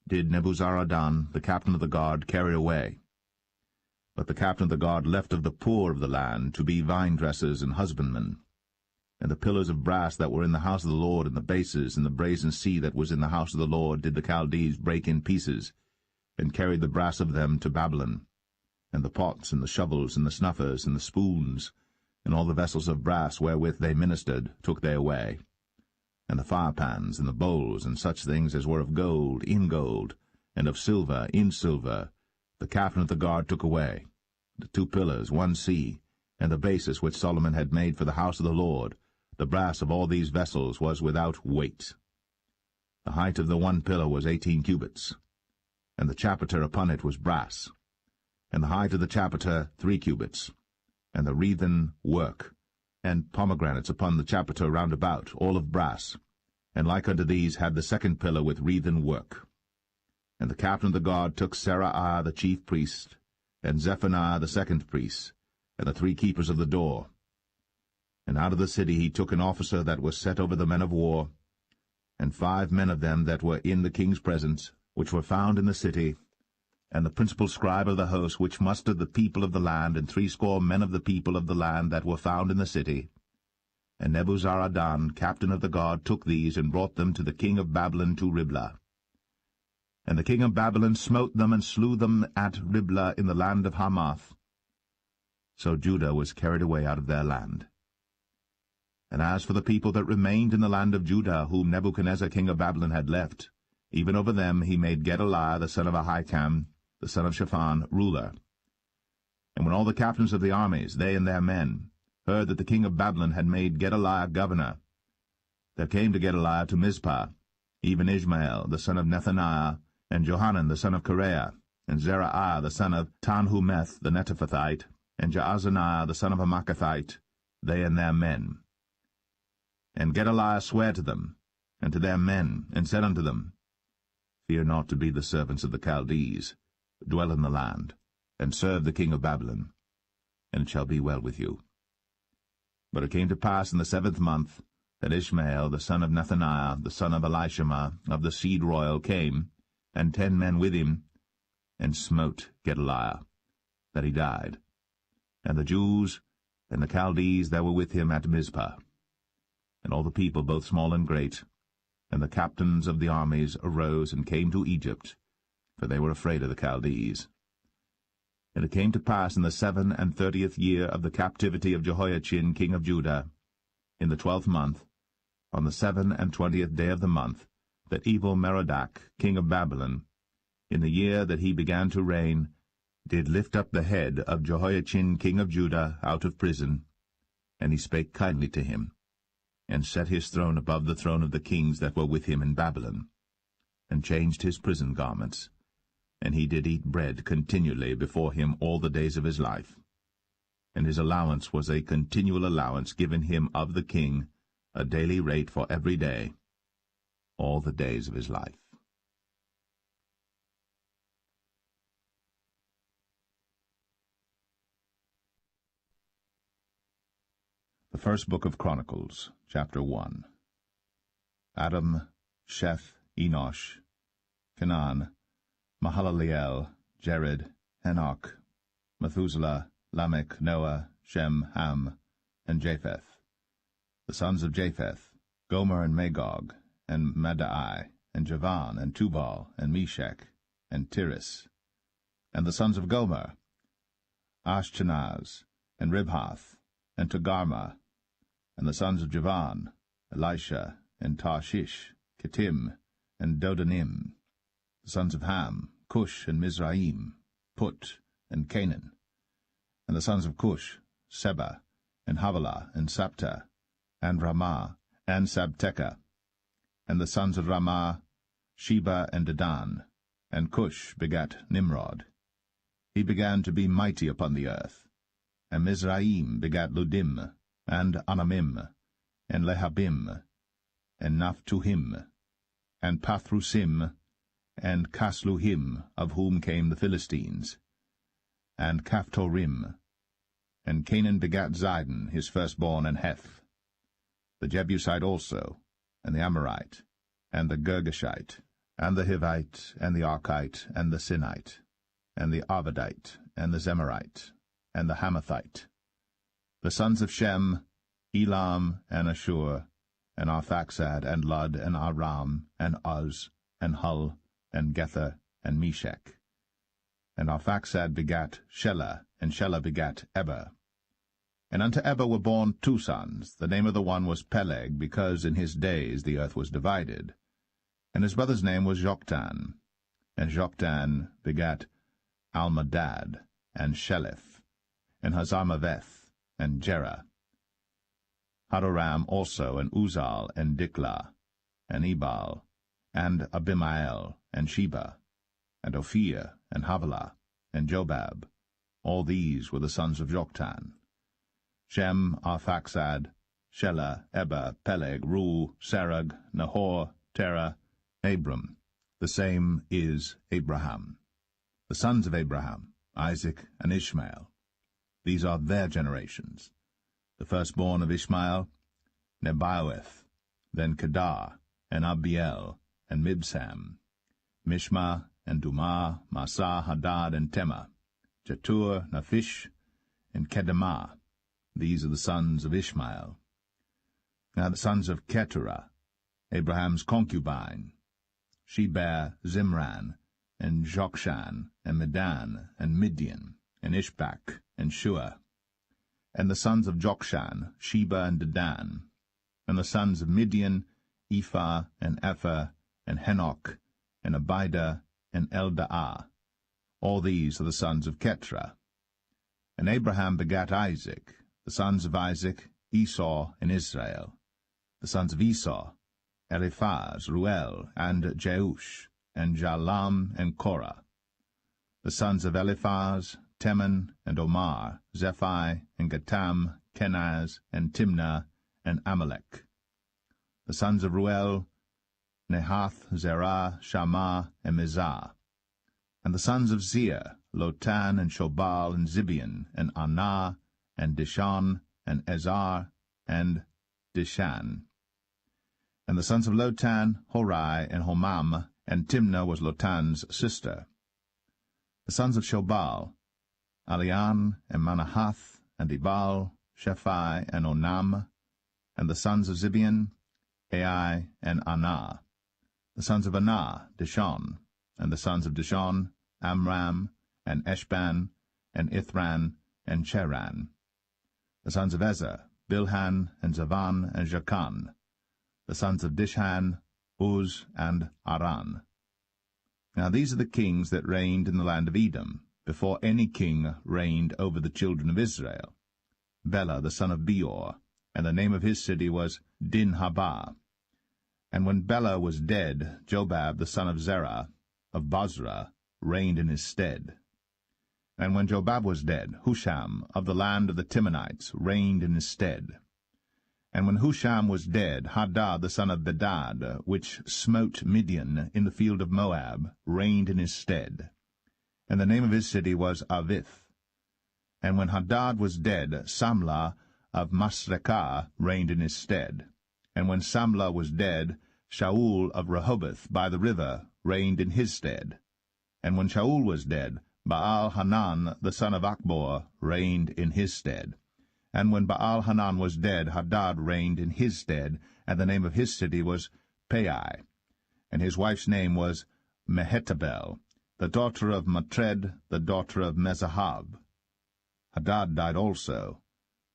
S1: did Nebuzaradan, the captain of the guard, carry away. But the captain of the guard left of the poor of the land to be vine-dressers and husbandmen. And the pillars of brass that were in the house of the Lord, and the bases, and the brazen sea that was in the house of the Lord, did the Chaldees break in pieces, and carried the brass of them to Babylon. And the pots, and the shovels, and the snuffers, and the spoons, and all the vessels of brass wherewith they ministered, took they away. And the firepans, and the bowls, and such things as were of gold, in gold, and of silver, in silver, the captain of the guard took away. The 2 pillars, 1 sea, and the basis which Solomon had made for the house of the Lord, the brass of all these vessels was without weight. The height of the 1 pillar was 18 cubits, and the chapiter upon it was brass, and the height of the chapiter 3 cubits, and the wreathen work, and pomegranates upon the chapiter round about, all of brass, and like unto these had the 2nd pillar with wreathen work. And the captain of the guard took Seraiah the chief priest, and Zephaniah the 2nd priest, and the 3 keepers of the door. And out of the city he took an officer that was set over the men of war, and 5 men of them that were in the king's presence, which were found in the city, and the principal scribe of the host, which mustered the people of the land, and 60 men of the people of the land that were found in the city. And Nebuzaradan, captain of the guard, took these, and brought them to the king of Babylon to Riblah. And the king of Babylon smote them, and slew them at Riblah in the land of Hamath. So Judah was carried away out of their land. And as for the people that remained in the land of Judah, whom Nebuchadnezzar king of Babylon had left, even over them he made Gedaliah the son of Ahikam, the son of Shaphan, ruler. And when all the captains of the armies, they and their men, heard that the king of Babylon had made Gedaliah governor, there came to Gedaliah to Mizpah, even Ishmael the son of Nethaniah, and Johanan the son of Kareah, and Zeraiah the son of Tanhumeth the Netophathite, and Jaazaniah the son of a Maacathite, they and their men. And Gedaliah sware to them, and to their men, and said unto them, Fear not to be the servants of the Chaldees, dwell in the land, and serve the king of Babylon, and it shall be well with you. But it came to pass in the 7th month, that Ishmael the son of Nethaniah, the son of Elishama, of the seed royal, came, and 10 men with him, and smote Gedaliah, that he died, and the Jews and the Chaldees that were with him at Mizpah. And all the people, both small and great, and the captains of the armies, arose and came to Egypt, for they were afraid of the Chaldees. And it came to pass in the 37th year of the captivity of Jehoiachin king of Judah, in the 12th month, on the 27th day of the month, that Evil-Merodach king of Babylon, in the year that he began to reign, did lift up the head of Jehoiachin king of Judah out of prison, and he spake kindly to him, and set his throne above the throne of the kings that were with him in Babylon, and changed his prison garments, and he did eat bread continually before him all the days of his life. And his allowance was a continual allowance given him of the king, a daily rate for every day, all the days of his life. The first book of Chronicles, chapter 1. Adam, Sheth, Enosh, Canaan, Mahalaleel, Jared, Enoch, Methuselah, Lamech, Noah, Shem, Ham, and Japheth. The sons of Japheth, Gomer and Magog, and Madai, and Javan, and Tubal, and Meshach, and Tiras. And the sons of Gomer, Ashchenaz, and Ribhath, and Togarmah. And the sons of Javan, Elisha, and Tarshish, Kittim, and Dodanim. The sons of Ham, Cush, and Mizraim, Put, and Canaan. And the sons of Cush, Seba, and Havilah, and Sapta, and Ramah, and Sabteca. And the sons of Ramah, Sheba and Dedan. And Cush begat Nimrod. He began to be mighty upon the earth. And Mizraim begat Ludim, and Anamim, and Lehabim, and Naphtuhim, and Pathrusim, and Casluhim, of whom came the Philistines, and Caphtorim. And Canaan begat Zidon, his firstborn, and Heth, the Jebusite also, and the Amorite, and the Girgashite, and the Hivite, and the Archite, and the Sinite, and the Arvadite, and the Zemarite, and the Hamathite. The sons of Shem, Elam, and Ashur, and Arphaxad, and Lud, and Aram, and Uz, and Hul, and Gether, and Meshech. And Arphaxad begat Shelah, and Shelah begat Eber. And unto Eber were born 2 sons. The name of the one was Peleg, because in his days the earth was divided. And his brother's name was Joktan. And Joktan begat Almadad, and Sheleth, and Hazarmaveth, and Jerah. Hadoram also, and Uzal, and Diklah, and Ebal, and Abimael, and Sheba, and Ophir, and Havilah, and Jobab. All these were the sons of Joktan. Shem, Arphaxad, Shelah, Eber, Peleg, Reu, Serug, Nahor, Terah, Abram. The same is Abraham. The sons of Abraham, Isaac, and Ishmael. These are their generations. The firstborn of Ishmael, Nebaioth, then Kedar, and Abiel, and Mibsam, Mishma, and Dumah, Massa, Hadad, and Tema, Jetur, Naphish, and Kedemah. These are the sons of Ishmael. Now the sons of Keturah, Abraham's concubine. She bare Zimran, and Jokshan, and Medan, and Midian, and Ishbak, and Shua. And the sons of Jokshan, Sheba and Dedan. And the sons of Midian, Ephah, and Epher, and Henoch, and Abida, and Eldaah. All these are the sons of Keturah. And Abraham begat Isaac. The sons of Isaac, Esau and Israel. The sons of Esau, Eliphaz, Ruel, and Jeush, and Jalam, and Korah. The sons of Eliphaz, Teman, and Omar, Zephi, and Gatam, Kenaz, and Timnah, and Amalek. The sons of Ruel, Nehath, Zerah, Shammah, and Mizah. And the sons of Zia, Lotan, and Shobal, and Zibeon, and Anah, and Dishan, and Ezar, and Dishan. And the sons of Lotan, Horai, and Homam, and Timnah was Lotan's sister. The sons of Shobal, Alian, and Manahath, and Ebal, Shephi, and Onam. And the sons of Zibeon, Ai, and Anah. The sons of Anah, Dishon. And the sons of Dishon, Amram, and Eshban, and Ithran, and Cheran. The sons of Ezer, Bilhan, and Zavan, and Jachan. The sons of Dishan, Uz, and Aran. Now these are the kings that reigned in the land of Edom, before any king reigned over the children of Israel. Bela the son of Beor, and the name of his city was Dinhabah. And when Bela was dead, Jobab the son of Zerah, of Bozrah, reigned in his stead. And when Jobab was dead, Husham of the land of the Timonites reigned in his stead. And when Husham was dead, Hadad the son of Bedad, which smote Midian in the field of Moab, reigned in his stead. And the name of his city was Avith. And when Hadad was dead, Samlah of Masrekah reigned in his stead. And when Samlah was dead, Shaul of Rehoboth by the river reigned in his stead. And when Shaul was dead, Baal-Hanan the son of Achbor reigned in his stead. And when Baal-Hanan was dead, Hadad reigned in his stead, and the name of his city was Pai. And his wife's name was Mehetabel, the daughter of Matred, the daughter of Mezahab. Hadad died also.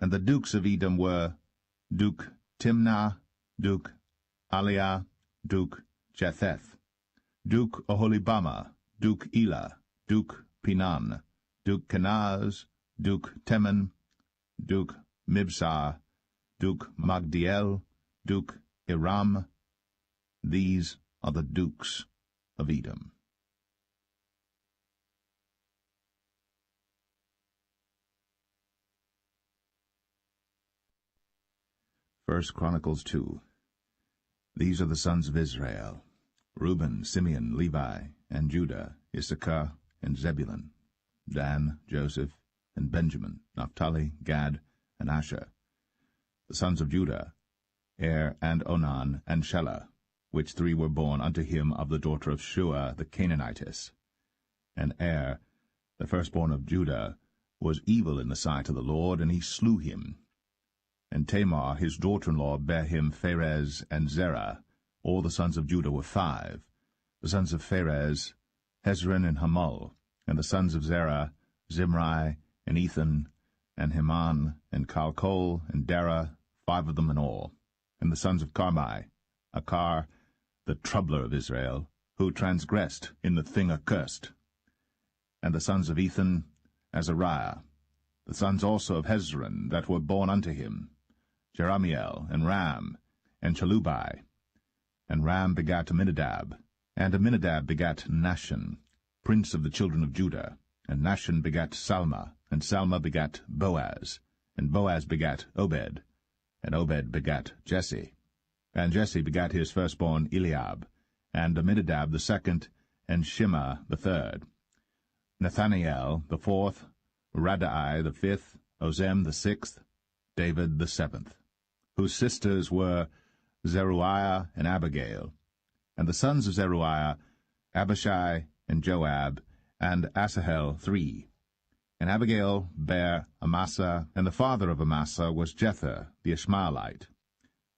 S1: And the dukes of Edom were Duke Timnah, Duke Aliah, Duke Jetheth, Duke Oholibamah, Duke Elah, Duke Pinan, Duke Kenaz, Duke Teman, Duke Mibsar, Duke Magdiel, Duke Iram. These are the dukes of Edom. 1 Chronicles 2. These are the sons of Israel: Reuben, Simeon, Levi, and Judah, Issachar, and Zebulun, Dan, Joseph, and Benjamin, Naphtali, Gad, and Asher. The sons of Judah, and Onan, and Shelah, which three were born unto him of the daughter of Shua the Canaanitess. And the firstborn of Judah, was evil in the sight of the Lord, and he slew him. And Tamar his daughter-in-law bare him Pharez and Zerah. All the sons of Judah were 5. The sons of Pharez, Hezron and Hamul. And the sons of Zerah, Zimri, and Ethan, and Heman, and Calcol, and Dara, 5 of them in all. And the sons of Carmi, Achar, the troubler of Israel, who transgressed in the thing accursed. And the sons of Ethan, Azariah. The sons also of Hezron that were born unto him, Jerahmeel, and Ram, and Chelubai. And Ram begat Aminadab, and Aminadab begat Nahshon, prince of the children of Judah. And Nahshon begat Salma, and Salma begat Boaz, and Boaz begat Obed, and Obed begat Jesse. And Jesse begat his firstborn Eliab, and Aminadab the second, and Shema the third, Nathaniel the fourth, Raddai the fifth, Ozem the sixth, David the seventh, whose sisters were Zeruiah and Abigail. And the sons of Zeruiah, Abishai and Joab, and Asahel 3. And Abigail bare Amasa, and the father of Amasa was Jether the Ishmaelite.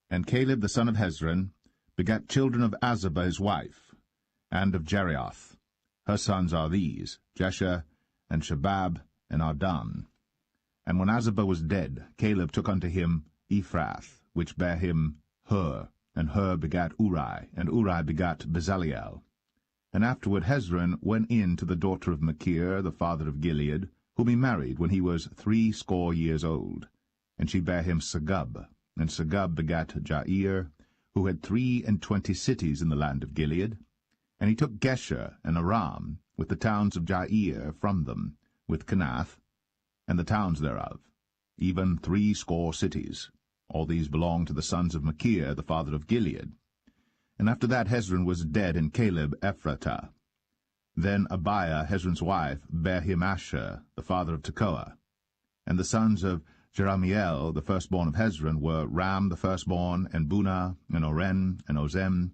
S1: And Caleb the son of Hezron begat children of Azabah his wife, and of Jerioth. Her sons are these, Jesher, and Shabab, and Ardan. And when Azabah was dead, Caleb took unto him Ephrath, which bare him Hur, and Hur begat Uri, and Uri begat Bezaleel. And afterward Hezron went in to the daughter of Machir, the father of Gilead, whom he married when he was 60 years old. And she bare him Segub, and Segub begat Jair, who had 23 cities in the land of Gilead. And he took Gesher and Aram, with the towns of Jair from them, with Kenath, and the towns thereof, even 60 cities. All these belonged to the sons of Machir, the father of Gilead. And after that Hezron was dead, and Caleb Ephratah. Then Abiah, Hezron's wife, bare him Asher, the father of Tekoa. And the sons of Jerahmeel, the firstborn of Hezron, were Ram the firstborn, and Bunah, and Oren, and Ozem,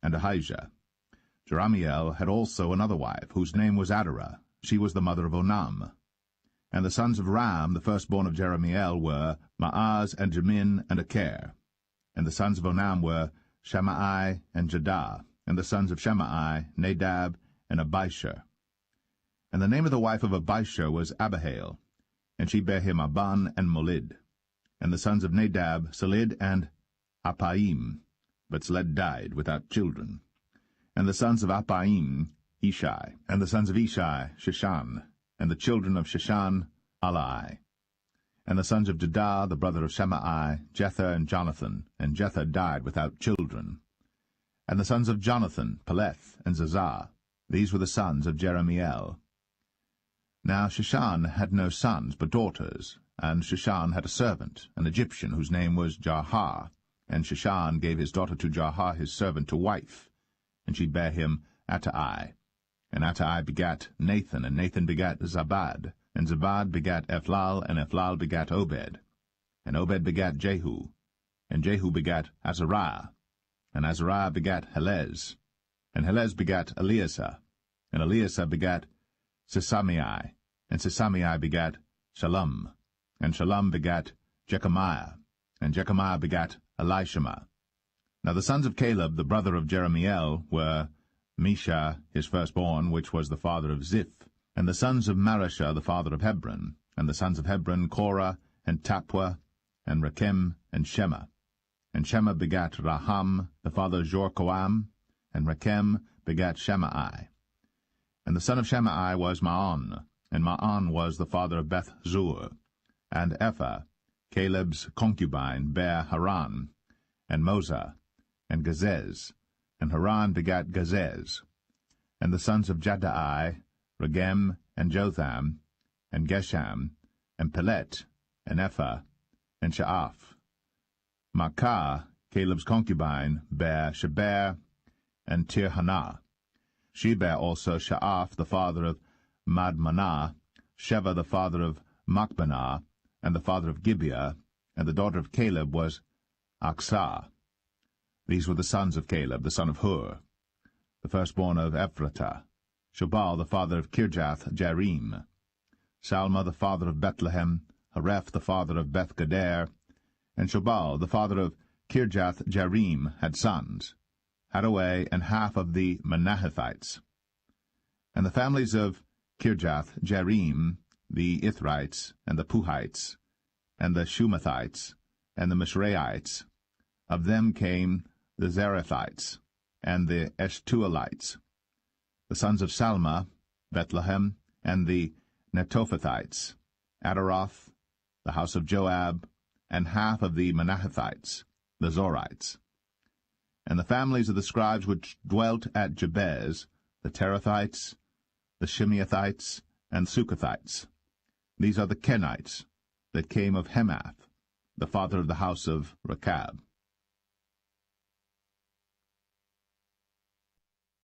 S1: and Ahijah. Jerahmeel had also another wife, whose name was Adarah. She was the mother of Onam. And the sons of Ram, the firstborn of Jerahmeel, were Maaz, and Jamin, and Acher. And the sons of Onam were Shammai, and Jadah. And the sons of Shammai, Nadab, and Abishur. And the name of the wife of Abishur was Abihail, and she bare him Aban and Molid. And the sons of Nadab, Seled, and Appaim. But Seled died without children. And the sons of Appaim, Ishai. And the sons of Ishai, Sheshan. And the children of Sheshan, Alai. And the sons of Judah, the brother of Shammai, Jether and Jonathan. And Jether died without children. And the sons of Jonathan, Paulett and Zazah. These were the sons of Jerahmeel. Now Sheshan had no sons but daughters, and Sheshan had a servant, an Egyptian, whose name was Jarha. And Sheshan gave his daughter to Jarha his servant to wife, and she bare him Attai. And Attai begat Nathan, and Nathan begat Zabad, and Zabad begat Ephlal, and Ephlal begat Obed. And Obed begat Jehu, and Jehu begat Azariah, and Azariah begat Helez, and Helez begat Eleasah, and Eleasah begat Sesamei, and Sesamei begat Shallum, and Shallum begat Jechamiah, and Jechamiah begat Elishama. Now the sons of Caleb, the brother of Jerahmeel, were Mesha, his firstborn, which was the father of Ziph, and the sons of Mareshah, the father of Hebron, and the sons of Hebron, Korah, and Tapua, and Rechem, and Shema. And Shema begat Raham, the father of Jorkoam, and Rechem begat Shemai. And the son of Shemai was Maon, and Maon was the father of Beth-zur, and Ephah, Caleb's concubine bare Haran, and Moza, and Gazez, and Haran begat Gazez. And the sons of Jaddai, Regem, and Jotham, and Gesham, and Paulett, and Ephah, and Shaaph. Maachah, Caleb's concubine, bare Sheber, and Tirhanah. She bare also Shaaph, the father of Madmanah, Sheva, the father of Machbenah, and the father of Gibeah, and the daughter of Caleb was Aksah. These were the sons of Caleb, the son of Hur, the firstborn of Ephratah. Shobal, the father of Kirjath-Jearim. Salma, the father of Bethlehem. Hareph, the father of Beth-Gader. And Shobal, the father of Kirjath-Jearim, had sons, Haraway, and half of the Manahethites. And the families of Kirjath-Jearim, the Ithrites, and the Puhites, and the Shumathites, and the Misraites. Of them came the Zarethites, and the Eshtuelites. The sons of Salma, Bethlehem, and the Netophathites, Adaroth, the house of Joab, and half of the Manahethites, the Zorites. And the families of the scribes which dwelt at Jabez, the Terathites, the Shimeathites, and Sukathites. These are the Kenites that came of Hemath, the father of the house of Rechab.